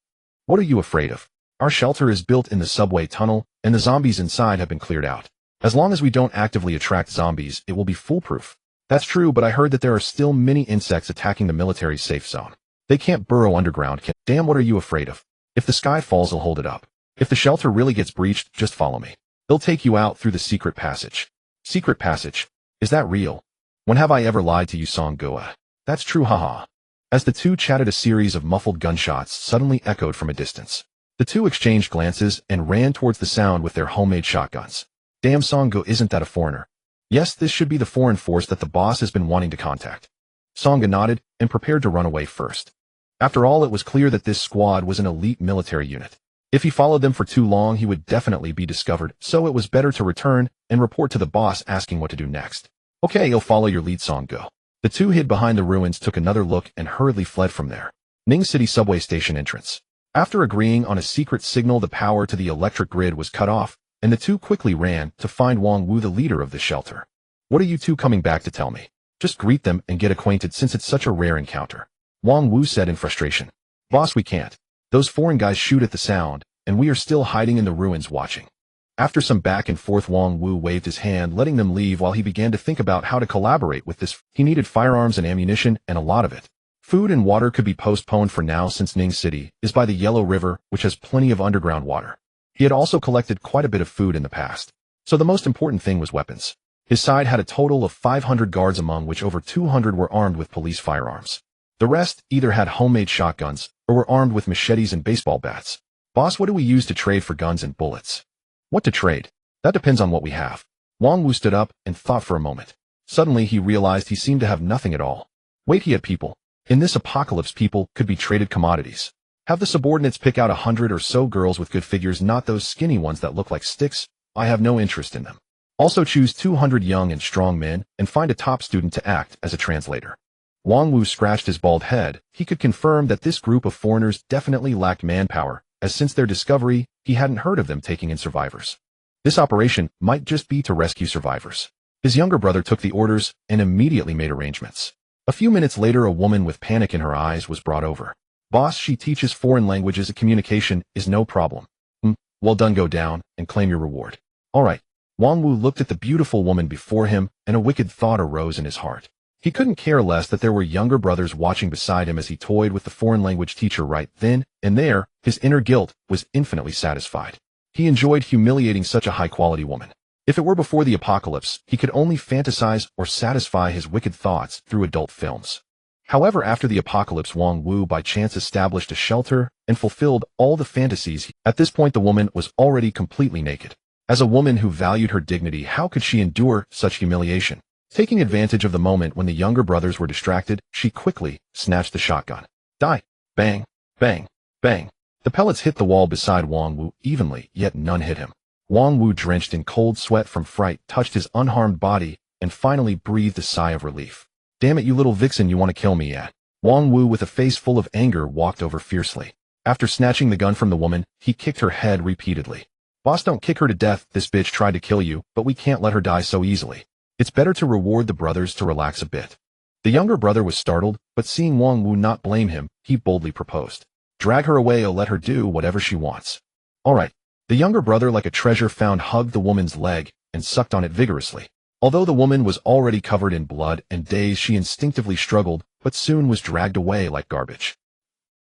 What are you afraid of? Our shelter is built in the subway tunnel, and the zombies inside have been cleared out. As long as we don't actively attract zombies, it will be foolproof. That's true, but I heard that there are still many insects attacking the military safe zone. They can't burrow underground. Damn, what are you afraid of? If the sky falls, I'll hold it up. If the shelter really gets breached, just follow me. They'll take you out through the secret passage. Secret passage? Is that real? When have I ever lied to you, Song-gu? That's true, haha. As the two chatted, a series of muffled gunshots suddenly echoed from a distance. The two exchanged glances and ran towards the sound with their homemade shotguns. Damn, Song-gu, isn't that a foreigner? Yes, this should be the foreign force that the boss has been wanting to contact. Song-gu nodded and prepared to run away first. After all, it was clear that this squad was an elite military unit. If he followed them for too long, he would definitely be discovered, so it was better to return and report to the boss asking what to do next. Okay, you'll follow your lead, Song-gu. The two hid behind the ruins, took another look, and hurriedly fled from there. Ning City subway station entrance. After agreeing on a secret signal, the power to the electric grid was cut off, and the two quickly ran to find Wang Wu, the leader of the shelter. What are you two coming back to tell me? Just greet them and get acquainted since it's such a rare encounter. Wang Wu said in frustration. Boss, we can't. Those foreign guys shoot at the sound, and we are still hiding in the ruins watching. After some back and forth, Wang Wu waved his hand, letting them leave while he began to think about how to collaborate with this. He needed firearms and ammunition, and a lot of it. Food and water could be postponed for now since Ning City is by the Yellow River, which has plenty of underground water. He had also collected quite a bit of food in the past. So the most important thing was weapons. His side had a total of 500 guards, among which over 200 were armed with police firearms. The rest either had homemade shotguns or were armed with machetes and baseball bats. Boss, what do we use to trade for guns and bullets? What to trade? That depends on what we have. Wang Wu stood up and thought for a moment. Suddenly he realized he seemed to have nothing at all. Wait, he had people. In this apocalypse, people could be traded commodities. Have the subordinates pick out 100 or so girls with good figures, not those skinny ones that look like sticks. I have no interest in them. Also choose 200 young and strong men and find a top student to act as a translator. Wang Wu scratched his bald head. He could confirm that this group of foreigners definitely lacked manpower, as since their discovery, he hadn't heard of them taking in survivors. This operation might just be to rescue survivors. His younger brother took the orders and immediately made arrangements. A few minutes later, a woman with panic in her eyes was brought over. Boss, she teaches foreign languages. Communication is no problem. Well done, go down and claim your reward. All right. Wang Wu looked at the beautiful woman before him, and a wicked thought arose in his heart. He couldn't care less that there were younger brothers watching beside him as he toyed with the foreign language teacher. Right then and there, his inner guilt was infinitely satisfied. He enjoyed humiliating such a high-quality woman. If it were before the apocalypse, he could only fantasize or satisfy his wicked thoughts through adult films. However, after the apocalypse, Wang Wu by chance established a shelter and fulfilled all the fantasies. At this point, the woman was already completely naked. As a woman who valued her dignity, how could she endure such humiliation? Taking advantage of the moment when the younger brothers were distracted, she quickly snatched the shotgun. Die! Bang! Bang! Bang! The pellets hit the wall beside Wang Wu evenly, yet none hit him. Wang Wu, drenched in cold sweat from fright, touched his unharmed body and finally breathed a sigh of relief. Damn it, you little vixen, you want to kill me yet? Wang Wu, with a face full of anger, walked over fiercely. After snatching the gun from the woman, he kicked her head repeatedly. Boss, don't kick her to death. This bitch tried to kill you, but we can't let her die so easily. It's better to reward the brothers to relax a bit. The younger brother was startled, but seeing Wang Wu not blame him, he boldly proposed. Drag her away, or let her do whatever she wants. All right. The younger brother, like a treasure found, hugged the woman's leg and sucked on it vigorously. Although the woman was already covered in blood and dazed, she instinctively struggled, but soon was dragged away like garbage.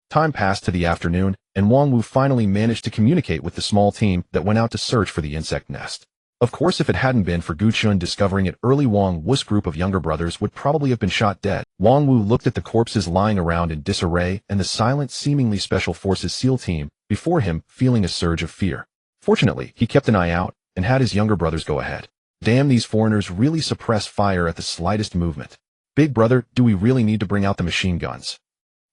Time passed to the afternoon, and Wang Wu finally managed to communicate with the small team that went out to search for the insect nest. Of course, if it hadn't been for Gu Chen discovering it early, Wang Wu's group of younger brothers would probably have been shot dead. Wang Wu looked at the corpses lying around in disarray and the silent, seemingly Special Forces SEAL team before him, feeling a surge of fear. Fortunately, he kept an eye out and had his younger brothers go ahead. Damn, these foreigners really suppress fire at the slightest movement. Big brother, do we really need to bring out the machine guns?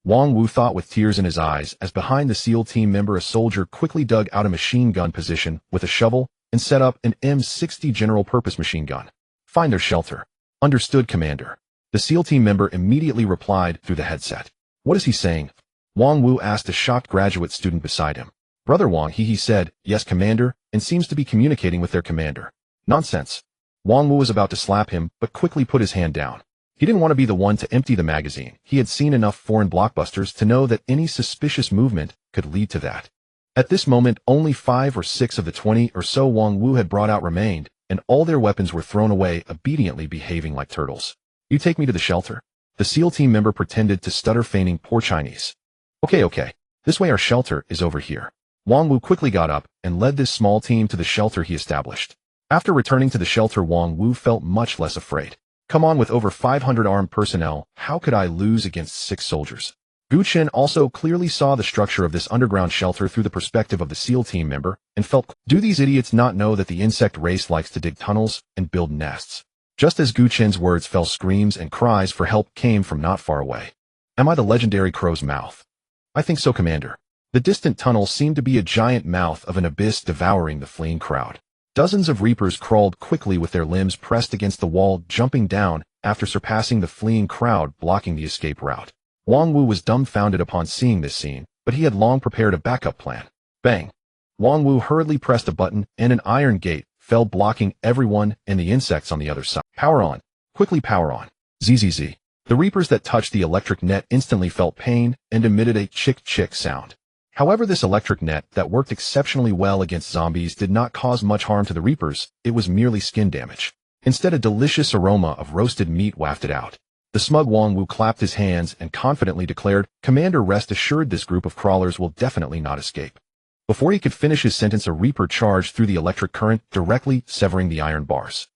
Wang Wu thought with tears in his eyes as behind the SEAL team member, a soldier quickly dug out a machine gun position with a shovel and set up an M60 general-purpose machine gun. Find their shelter. Understood, Commander. The SEAL team member immediately replied through the headset. What is he saying? Wang Wu asked a shocked graduate student beside him. Brother Wang, he said, yes, Commander, and seems to be communicating with their commander. Nonsense. Wang Wu was about to slap him, but quickly put his hand down. He didn't want to be the one to empty the magazine. He had seen enough foreign blockbusters to know that any suspicious movement could lead to that. At this moment, only 5 or 6 of the 20 or so Wang Wu had brought out remained, and all their weapons were thrown away, obediently behaving like turtles. You take me to the shelter? The SEAL team member pretended to stutter, feigning poor Chinese. Okay. This way, our shelter is over here. Wang Wu quickly got up and led this small team to the shelter he established. After returning to the shelter, Wang Wu felt much less afraid. Come on, with over 500 armed personnel, how could I lose against 6 soldiers? Gu Chen also clearly saw the structure of this underground shelter through the perspective of the SEAL team member and felt, do these idiots not know that the insect race likes to dig tunnels and build nests? Just as Gu Chen's words fell, screams and cries for help came from not far away. Am I the legendary crow's mouth? I think so, Commander. The distant tunnel seemed to be a giant mouth of an abyss devouring the fleeing crowd. Dozens of reapers crawled quickly with their limbs pressed against the wall, jumping down after surpassing the fleeing crowd, blocking the escape route. Wang Wu was dumbfounded upon seeing this scene, but he had long prepared a backup plan. Bang! Wang Wu hurriedly pressed a button, and an iron gate fell, blocking everyone and the insects on the other side. Power on! Quickly power on! Zzz. The reapers that touched the electric net instantly felt pain and emitted a chick-chick sound. However, this electric net that worked exceptionally well against zombies did not cause much harm to the reapers. It was merely skin damage. Instead, a delicious aroma of roasted meat wafted out. The smug Wang Wu clapped his hands and confidently declared, Commander, rest assured, this group of crawlers will definitely not escape. Before he could finish his sentence, a reaper charged through the electric current, directly severing the iron bars.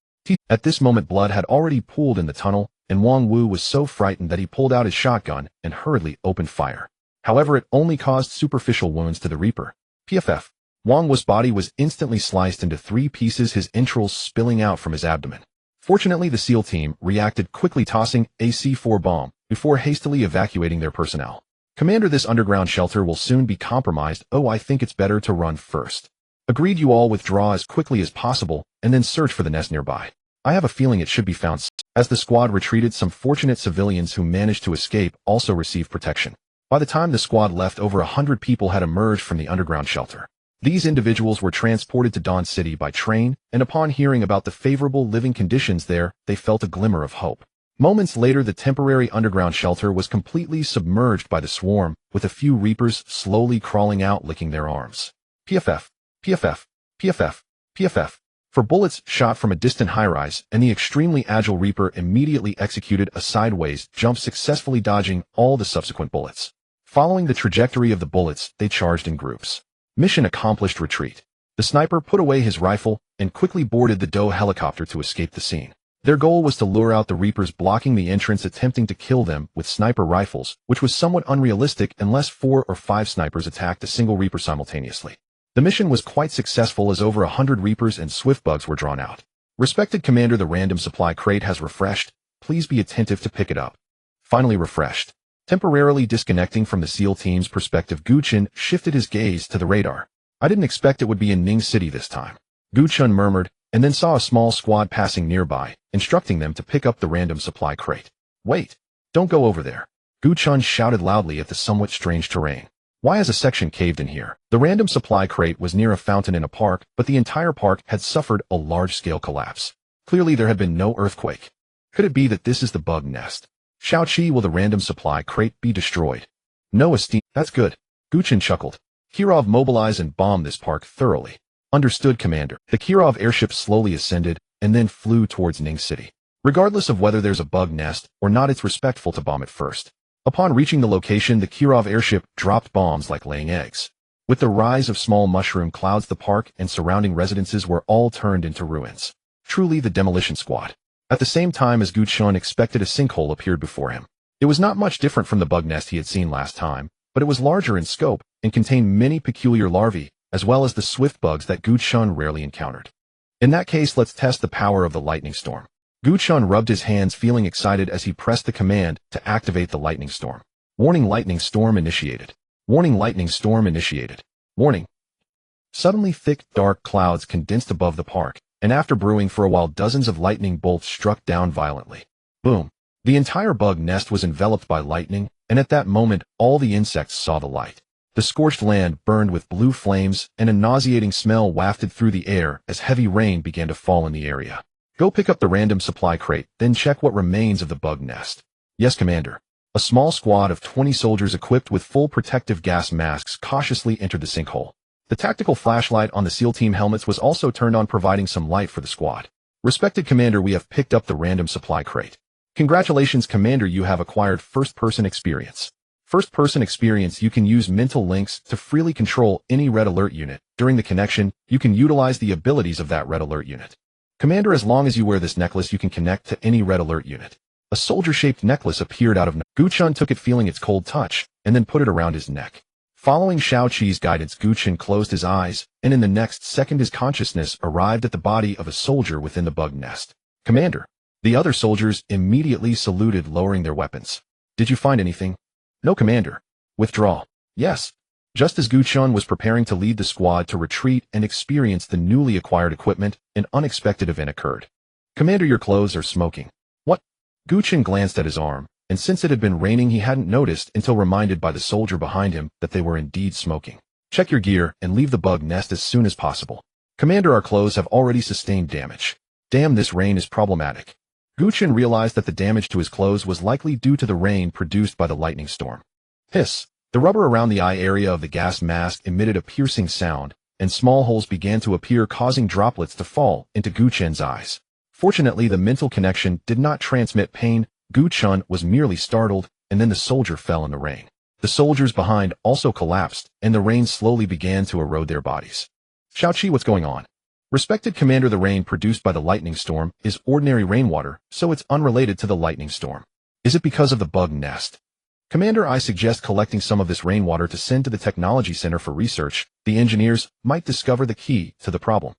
At this moment, blood had already pooled in the tunnel, and Wang Wu was so frightened that he pulled out his shotgun and hurriedly opened fire. However, it only caused superficial wounds to the reaper. PFF. Wang Wu's body was instantly sliced into 3 pieces, his entrails spilling out from his abdomen. Fortunately, the SEAL team reacted quickly, tossing a C4 bomb before hastily evacuating their personnel. Commander, this underground shelter will soon be compromised. Oh, I think it's better to run first. Agreed, you all withdraw as quickly as possible and then search for the nest nearby. I have a feeling it should be found. As the squad retreated, some fortunate civilians who managed to escape also received protection. By the time the squad left, over 100 people had emerged from the underground shelter. These individuals were transported to Dawn City by train, and upon hearing about the favorable living conditions there, they felt a glimmer of hope. Moments later, the temporary underground shelter was completely submerged by the swarm, with a few reapers slowly crawling out, licking their arms. PFF, PFF, PFF, PFF. For bullets shot from a distant high-rise, and the extremely agile reaper immediately executed a sideways jump, successfully dodging all the subsequent bullets. Following the trajectory of the bullets, they charged in groups. Mission accomplished. Retreat. The sniper put away his rifle and quickly boarded the DOE helicopter to escape the scene. Their goal was to lure out the reapers blocking the entrance, attempting to kill them with sniper rifles, which was somewhat unrealistic unless 4 or 5 snipers attacked a single reaper simultaneously. The mission was quite successful as over 100 reapers and swift bugs were drawn out. Respected Commander, the random supply crate has refreshed. Please be attentive to pick it up. Finally refreshed. Temporarily disconnecting from the SEAL team's perspective, Gu Chen shifted his gaze to the radar. I didn't expect it would be in Ning City this time. Gu Chen murmured, and then saw a small squad passing nearby, instructing them to pick up the random supply crate. Wait! Don't go over there. Gu Chen shouted loudly at the somewhat strange terrain. Why has a section caved in here? The random supply crate was near a fountain in a park, but the entire park had suffered a large-scale collapse. Clearly there had been no earthquake. Could it be that this is the bug nest? Shao-Chi, will the random supply crate be destroyed? No esteem. That's good. Gu Chen chuckled. Kirov, mobilize and bomb this park thoroughly. Understood, Commander. The Kirov airship slowly ascended and then flew towards Ning City. Regardless of whether there's a bug nest or not, it's respectful to bomb it first. Upon reaching the location, the Kirov airship dropped bombs like laying eggs. With the rise of small mushroom clouds, the park and surrounding residences were all turned into ruins. Truly the demolition squad. At the same time as Gu Chen expected, a sinkhole appeared before him. It was not much different from the bug nest he had seen last time, but it was larger in scope and contained many peculiar larvae, as well as the swift bugs that Gu Chen rarely encountered. In that case, let's test the power of the lightning storm. Gu Chen rubbed his hands, feeling excited as he pressed the command to activate the lightning storm. Warning, lightning storm initiated. Warning, lightning storm initiated. Warning. Suddenly, thick, dark clouds condensed above the park, and after brewing for a while, dozens of lightning bolts struck down violently. Boom. The entire bug nest was enveloped by lightning, and at that moment, all the insects saw the light. The scorched land burned with blue flames, and a nauseating smell wafted through the air as heavy rain began to fall in the area. Go pick up the random supply crate, then check what remains of the bug nest. Yes, Commander. A small squad of 20 soldiers equipped with full protective gas masks cautiously entered the sinkhole. The tactical flashlight on the SEAL team helmets was also turned on, providing some light for the squad. Respected Commander, we have picked up the random supply crate. Congratulations, Commander, you have acquired first-person experience. First-person experience, you can use mental links to freely control any red alert unit. During the connection, you can utilize the abilities of that red alert unit. Commander, as long as you wear this necklace, you can connect to any red alert unit. A soldier-shaped necklace appeared out of nowhere. Gu Chen took it, feeling its cold touch, and then put it around his neck. Following Xiao Qi's guidance, Gu Chen closed his eyes, and in the next second his consciousness arrived at the body of a soldier within the bug nest. Commander. The other soldiers immediately saluted, lowering their weapons. Did you find anything? No, Commander. Withdraw. Yes. Just as Gu Chen was preparing to lead the squad to retreat and experience the newly acquired equipment, an unexpected event occurred. Commander, your clothes are smoking. What? Gu Chen glanced at his arm, and since it had been raining he hadn't noticed until reminded by the soldier behind him that they were indeed smoking. Check your gear and leave the bug nest as soon as possible. Commander, our clothes have already sustained damage. Damn, this rain is problematic. Gu Chen realized that the damage to his clothes was likely due to the rain produced by the lightning storm. Hiss! The rubber around the eye area of the gas mask emitted a piercing sound, and small holes began to appear, causing droplets to fall into Gu Chen's eyes. Fortunately, the mental connection did not transmit pain. Gu Chen was merely startled, and then the soldier fell in the rain. The soldiers behind also collapsed, and the rain slowly began to erode their bodies. Xiao Qi, what's going on? Respected Commander, the rain produced by the lightning storm is ordinary rainwater, so it's unrelated to the lightning storm. Is it because of the bug nest? Commander, I suggest collecting some of this rainwater to send to the Technology Center for research. The engineers might discover the key to the problem.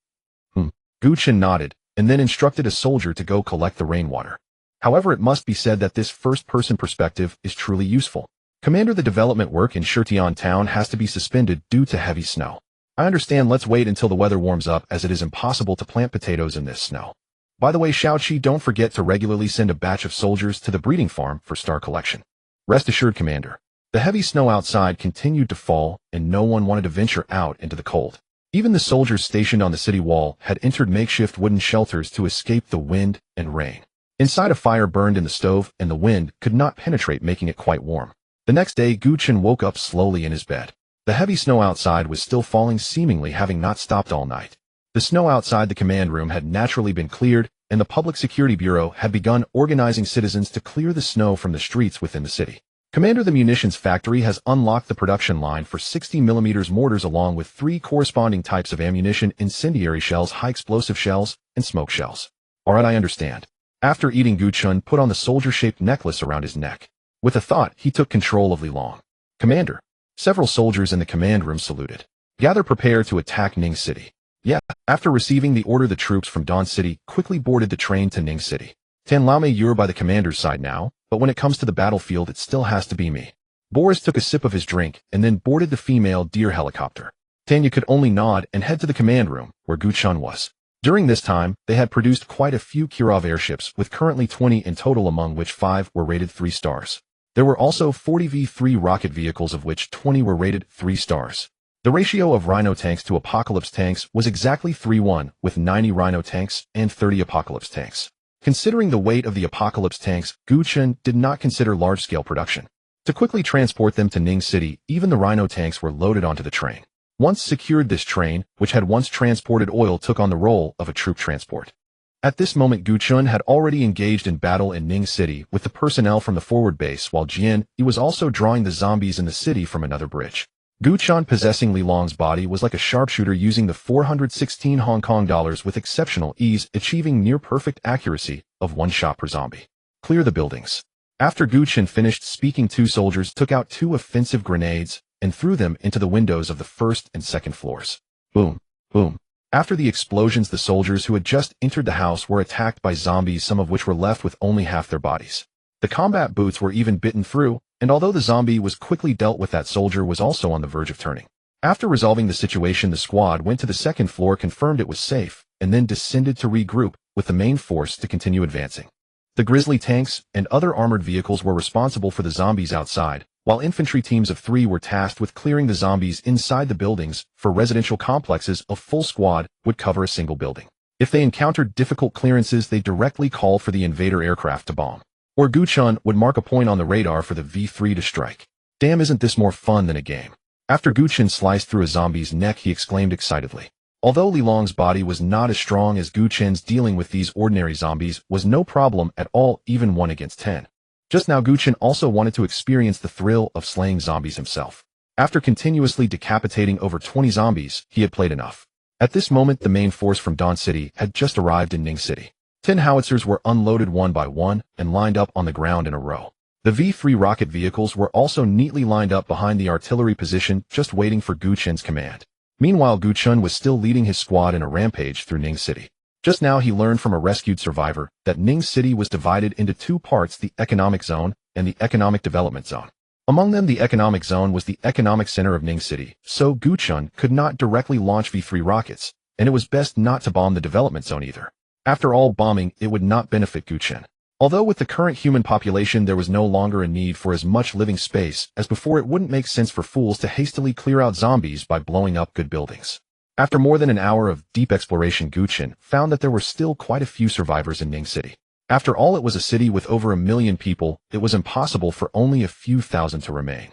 Gu Chen nodded, and then instructed a soldier to go collect the rainwater. However, it must be said that this first-person perspective is truly useful. Commander, the development work in Shutian town has to be suspended due to heavy snow. I understand, let's wait until the weather warms up, as it is impossible to plant potatoes in this snow. By the way, Xiao Qi, don't forget to regularly send a batch of soldiers to the breeding farm for star collection. Rest assured, Commander. The heavy snow outside continued to fall, and no one wanted to venture out into the cold. Even the soldiers stationed on the city wall had entered makeshift wooden shelters to escape the wind and rain. Inside, a fire burned in the stove, and the wind could not penetrate, making it quite warm. The next day, Gu Chen woke up slowly in his bed. The heavy snow outside was still falling, seemingly having not stopped all night. The snow outside the command room had naturally been cleared, and the Public Security Bureau had begun organizing citizens to clear the snow from the streets within the city. Commander, the munitions factory has unlocked the production line for 60mm mortars along with 3 corresponding types of ammunition: incendiary shells, high-explosive shells, and smoke shells. Alright, I understand. After eating, Gu Chen put on the soldier-shaped necklace around his neck. With a thought, he took control of Lilong. Commander. Several soldiers in the command room saluted. Gather, prepare to attack Ning City. Yeah. After receiving the order, the troops from Dawn City quickly boarded the train to Ning City. Tan Lame, you're by the commander's side now, but when it comes to the battlefield, it still has to be me. Boris took a sip of his drink and then boarded the female deer helicopter. Tanya could only nod and head to the command room, where Gu Chen was. During this time, they had produced quite a few Kirov airships, with currently 20 in total, among which 5 were rated 3 stars. There were also 40 V-3 rocket vehicles, of which 20 were rated 3 stars. The ratio of Rhino tanks to Apocalypse tanks was exactly 3:1, with 90 Rhino tanks and 30 Apocalypse tanks. Considering the weight of the Apocalypse tanks, Gu Chen did not consider large-scale production. To quickly transport them to Ning City, even the Rhino tanks were loaded onto the train. Once secured, this train, which had once transported oil, took on the role of a troop transport. At this moment, Gu Chen had already engaged in battle in Ning City with the personnel from the forward base, while he was also drawing the zombies in the city from another bridge. Gu Chen, possessing Lilong's body, was like a sharpshooter, using the 416 Hong Kong dollars with exceptional ease, achieving near-perfect accuracy of 1 shot per zombie. Clear the buildings. After Gu Chen finished speaking, 2 soldiers took out 2 offensive grenades and threw them into the windows of the 1st and 2nd floors. Boom. Boom. After the explosions, the soldiers who had just entered the house were attacked by zombies, some of which were left with only half their bodies. The combat boots were even bitten through, and although the zombie was quickly dealt with, that soldier was also on the verge of turning. After resolving the situation, the squad went to the 2nd floor, confirmed it was safe, and then descended to regroup with the main force to continue advancing. The Grizzly tanks and other armored vehicles were responsible for the zombies outside, while infantry teams of 3 were tasked with clearing the zombies inside the buildings. For residential complexes, a full squad would cover a single building. If they encountered difficult clearances, they directly called for the invader aircraft to bomb. Or Gu Chen would mark a point on the radar for the V3 to strike. Damn, isn't this more fun than a game? After Gu Chen sliced through a zombie's neck, he exclaimed excitedly. Although Li Long's body was not as strong as Gu Chen's, dealing with these ordinary zombies was no problem at all, even 1 against 10. Just now Gu Chen also wanted to experience the thrill of slaying zombies himself. After continuously decapitating over 20 zombies, he had played enough. At this moment, the main force from Dawn City had just arrived in Ning City. 10 howitzers were unloaded one by one and lined up on the ground in a row. The V3 rocket vehicles were also neatly lined up behind the artillery position, just waiting for Gu Chen's command. Meanwhile, Gu Chen was still leading his squad in a rampage through Ning City. Just now he learned from a rescued survivor that Ning City was divided into 2 parts, the economic zone and the economic development zone. Among them, the economic zone was the economic center of Ning City, so Gu Chen could not directly launch V3 rockets, and it was best not to bomb the development zone either. After all, bombing it would not benefit Gu Chen. Although with the current human population there was no longer a need for as much living space as before, it wouldn't make sense for fools to hastily clear out zombies by blowing up good buildings. After more than an hour of deep exploration, Gu Chen found that there were still quite a few survivors in Ning City. After all, it was a city with over 1 million people. It was impossible for only a few thousand to remain.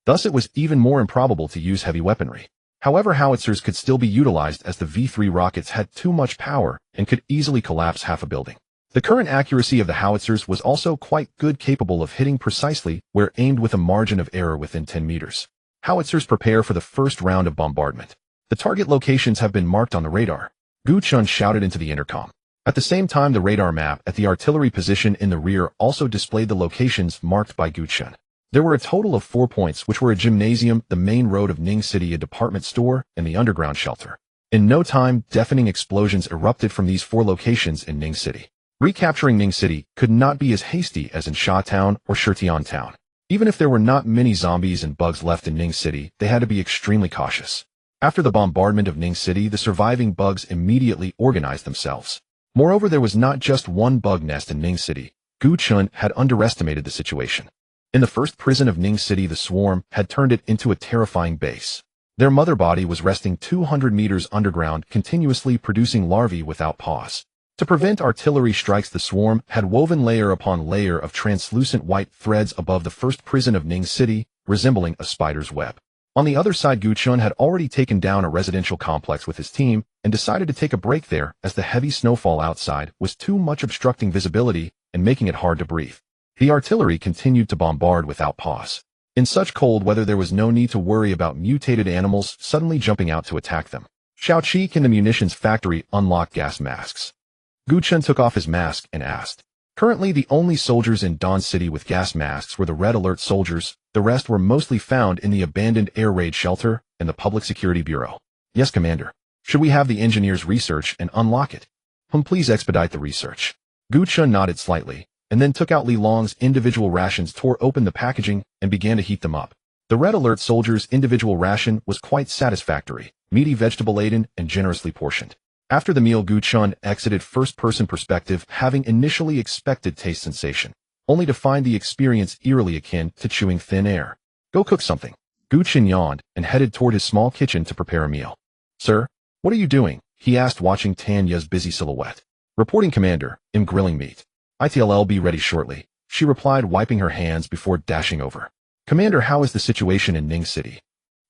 Thus it was even more improbable to use heavy weaponry. However, howitzers could still be utilized as the V3 rockets had too much power and could easily collapse half a building. The current accuracy of the howitzers was also quite good, capable of hitting precisely where aimed with a margin of error within 10 meters. Howitzers prepare for the first round of bombardment. The target locations have been marked on the radar. Gu Chen shouted into the intercom. At the same time, the radar map at the artillery position in the rear also displayed the locations marked by Gu Chen. There were a total of 4 points, which were a gymnasium, the main road of Ning City, a department store, and the underground shelter. In no time, deafening explosions erupted from these 4 locations in Ning City. Recapturing Ning City could not be as hasty as in Sha Town or Shirtian Town. Even if there were not many zombies and bugs left in Ning City, they had to be extremely cautious. After the bombardment of Ning City, the surviving bugs immediately organized themselves. Moreover, there was not just one bug nest in Ning City. Gu Chen had underestimated the situation. In the first prison of Ning City, the swarm had turned it into a terrifying base. Their mother body was resting 200 meters underground, continuously producing larvae without pause. To prevent artillery strikes, the swarm had woven layer upon layer of translucent white threads above the first prison of Ning City, resembling a spider's web. On the other side, Gu Chen had already taken down a residential complex with his team and decided to take a break there, as the heavy snowfall outside was too much, obstructing visibility and making it hard to breathe. The artillery continued to bombard without pause. In such cold weather, there was no need to worry about mutated animals suddenly jumping out to attack them. Xiao Qi in the munitions factory unlocked gas masks. Gu Chen took off his mask and asked. Currently, the only soldiers in Dawn City with gas masks were the Red Alert soldiers. The rest were mostly found in the abandoned air raid shelter and the Public Security Bureau. Yes, Commander. Should we have the engineers research and unlock it? Please expedite the research. Gu Chen nodded slightly, and then took out Li Long's individual rations, tore open the packaging, and began to heat them up. The Red Alert soldiers' individual ration was quite satisfactory, meaty, vegetable-laden, and generously portioned. After the meal, Gu Chen exited first-person perspective, having initially expected taste sensation, only to find the experience eerily akin to chewing thin air. Go cook something. Gu Chen yawned and headed toward his small kitchen to prepare a meal. Sir, what are you doing? He asked, watching Tanya's busy silhouette. Reporting, Commander. I'm grilling meat. I'll be ready shortly, she replied, wiping her hands before dashing over. Commander, how is the situation in Ning City?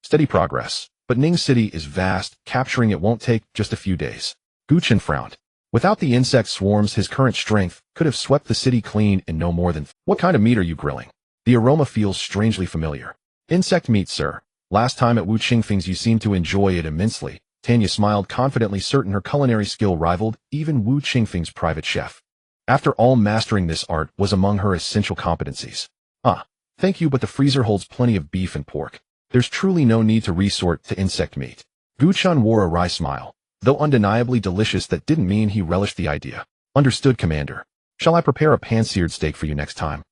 Steady progress. But Ning City is vast, capturing it won't take just a few days. Gu Chen frowned. Without the insect swarms, his current strength could have swept the city clean in no more than... What kind of meat are you grilling? The aroma feels strangely familiar. Insect meat, sir. Last time at Wu Qingfeng's you seemed to enjoy it immensely. Tanya smiled confidently, certain her culinary skill rivaled even Wu Qingfeng's private chef. After all, mastering this art was among her essential competencies. Thank you, but the freezer holds plenty of beef and pork. There's truly no need to resort to insect meat. Gu Chen wore a wry smile. Though undeniably delicious, that didn't mean he relished the idea. Understood, Commander. Shall I prepare a pan-seared steak for you next time?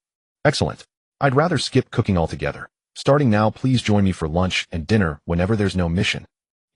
Excellent. I'd rather skip cooking altogether. Starting now, please join me for lunch and dinner whenever there's no mission.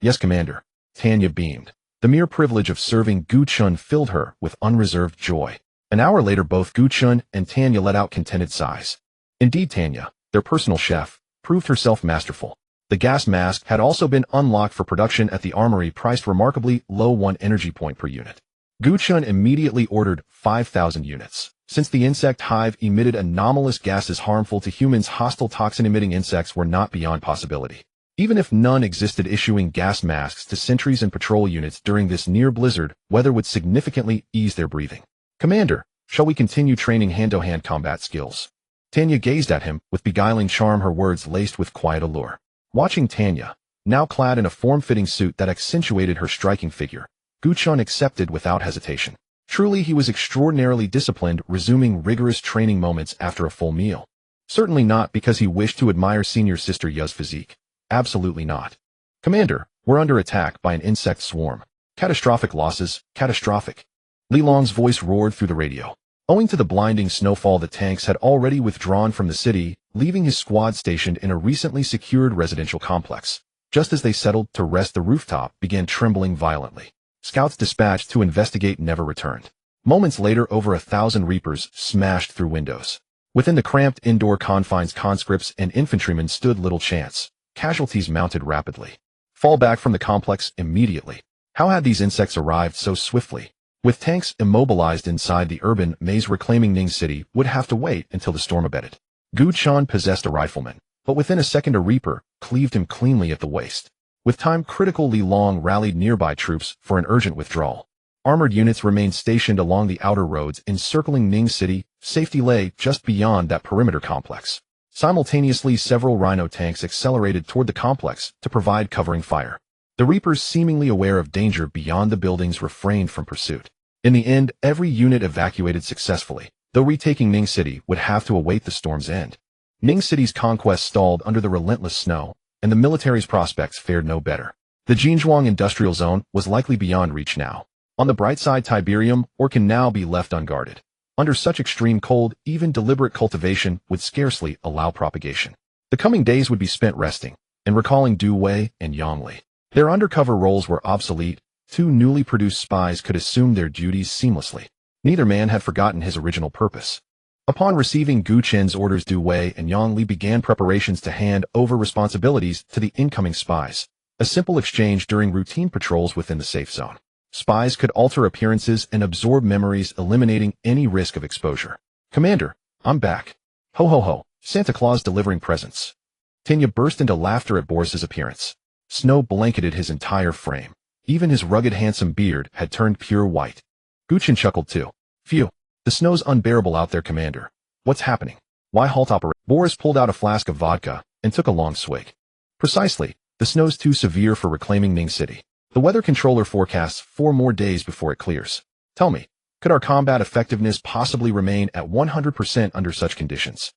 Yes, Commander. Tanya beamed. The mere privilege of serving Gu Chen filled her with unreserved joy. An hour later, both Gu Chen and Tanya let out contented sighs. Indeed, Tanya, their personal chef, proved herself masterful. The gas mask had also been unlocked for production at the armory, priced remarkably low, 1 energy point per unit. Gu Chen immediately ordered 5,000 units. Since the insect hive emitted anomalous gases harmful to humans, hostile toxin-emitting insects were not beyond possibility. Even if none existed, issuing gas masks to sentries and patrol units during this near blizzard weather would significantly ease their breathing. Commander, shall we continue training hand-to-hand combat skills? Tanya gazed at him with beguiling charm, her words laced with quiet allure. Watching Tanya, now clad in a form-fitting suit that accentuated her striking figure, Gu Chen accepted without hesitation. Truly, he was extraordinarily disciplined, resuming rigorous training moments after a full meal. Certainly not because he wished to admire senior sister Yu's physique. Absolutely not. Commander, we're under attack by an insect swarm. Catastrophic losses, catastrophic. Li Long's voice roared through the radio. Owing to the blinding snowfall, the tanks had already withdrawn from the city, leaving his squad stationed in a recently secured residential complex. Just as they settled to rest, the rooftop began trembling violently. Scouts dispatched to investigate never returned. Moments later, over 1,000 Reapers smashed through windows. Within the cramped indoor confines, conscripts and infantrymen stood little chance. Casualties mounted rapidly. Fall back from the complex immediately. How had these insects arrived so swiftly? With tanks immobilized inside the urban maze, reclaiming Ning City would have to wait until the storm abated. Gu Chen possessed a rifleman, but within a second a Reaper cleaved him cleanly at the waist. With time critical, Li Long rallied nearby troops for an urgent withdrawal. Armored units remained stationed along the outer roads encircling Ning City. Safety lay just beyond that perimeter complex. Simultaneously, several Rhino tanks accelerated toward the complex to provide covering fire. The Reapers, seemingly aware of danger beyond the buildings, refrained from pursuit. In the end, every unit evacuated successfully, though retaking Ning City would have to await the storm's end. Ning City's conquest stalled under the relentless snow, and the military's prospects fared no better. The Jinzhuang industrial zone was likely beyond reach now. On the bright side, Tiberium ore can now be left unguarded. Under such extreme cold, even deliberate cultivation would scarcely allow propagation. The coming days would be spent resting and recalling Du Wei and Yang Li. Their undercover roles were obsolete. Two newly produced spies could assume their duties seamlessly. Neither man had forgotten his original purpose. Upon receiving Gu Chen's orders, Du Wei and Yang Li began preparations to hand over responsibilities to the incoming spies. A simple exchange during routine patrols within the safe zone. Spies could alter appearances and absorb memories, eliminating any risk of exposure. Commander, I'm back. Ho ho ho, Santa Claus delivering presents. Tanya burst into laughter at Boris's appearance. Snow blanketed his entire frame. Even his rugged, handsome beard had turned pure white. Gu Chen chuckled too. Phew, the snow's unbearable out there, Commander. What's happening? Why halt operation? Boris pulled out a flask of vodka and took a long swig. Precisely, the snow's too severe for reclaiming Ning City. The weather controller forecasts 4 more days before it clears. Tell me, could our combat effectiveness possibly remain at 100% under such conditions?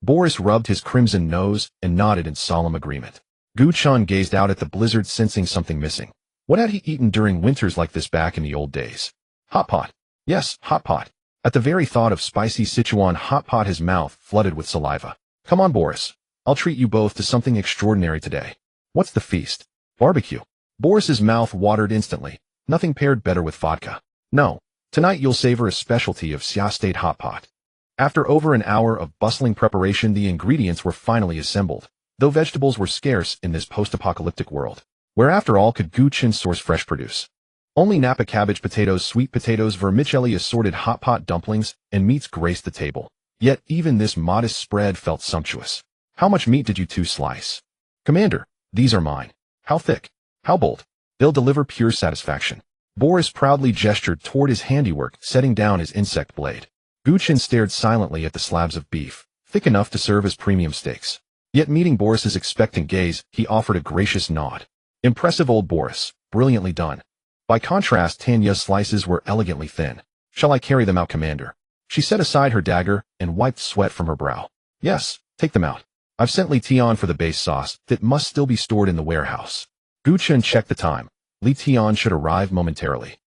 Boris rubbed his crimson nose and nodded in solemn agreement. Gu Chen gazed out at the blizzard, sensing something missing. What had he eaten during winters like this back in the old days? Hot pot. Yes, hot pot. At the very thought of spicy Sichuan hot pot, his mouth flooded with saliva. Come on, Boris. I'll treat you both to something extraordinary today. What's the feast? Barbecue. Boris's mouth watered instantly. Nothing paired better with vodka. No, tonight you'll savor a specialty of Xia State hot pot. After over an hour of bustling preparation, the ingredients were finally assembled, though vegetables were scarce in this post-apocalyptic world. Where after all could Gu Chen source fresh produce? Only Napa cabbage, potatoes, sweet potatoes, vermicelli, assorted hot pot dumplings, and meats graced the table. Yet even this modest spread felt sumptuous. How much meat did you two slice? Commander, these are mine. How thick? How bold? They'll deliver pure satisfaction. Boris proudly gestured toward his handiwork, setting down his insect blade. Gu Chen stared silently at the slabs of beef, thick enough to serve as premium steaks. Yet meeting Boris's expectant gaze, he offered a gracious nod. Impressive, old Boris. Brilliantly done. By contrast, Tanya's slices were elegantly thin. Shall I carry them out, Commander? She set aside her dagger and wiped sweat from her brow. Yes, take them out. I've sent Li Tian for the base sauce that must still be stored in the warehouse. Gu Chen checked the time. Li Tian should arrive momentarily.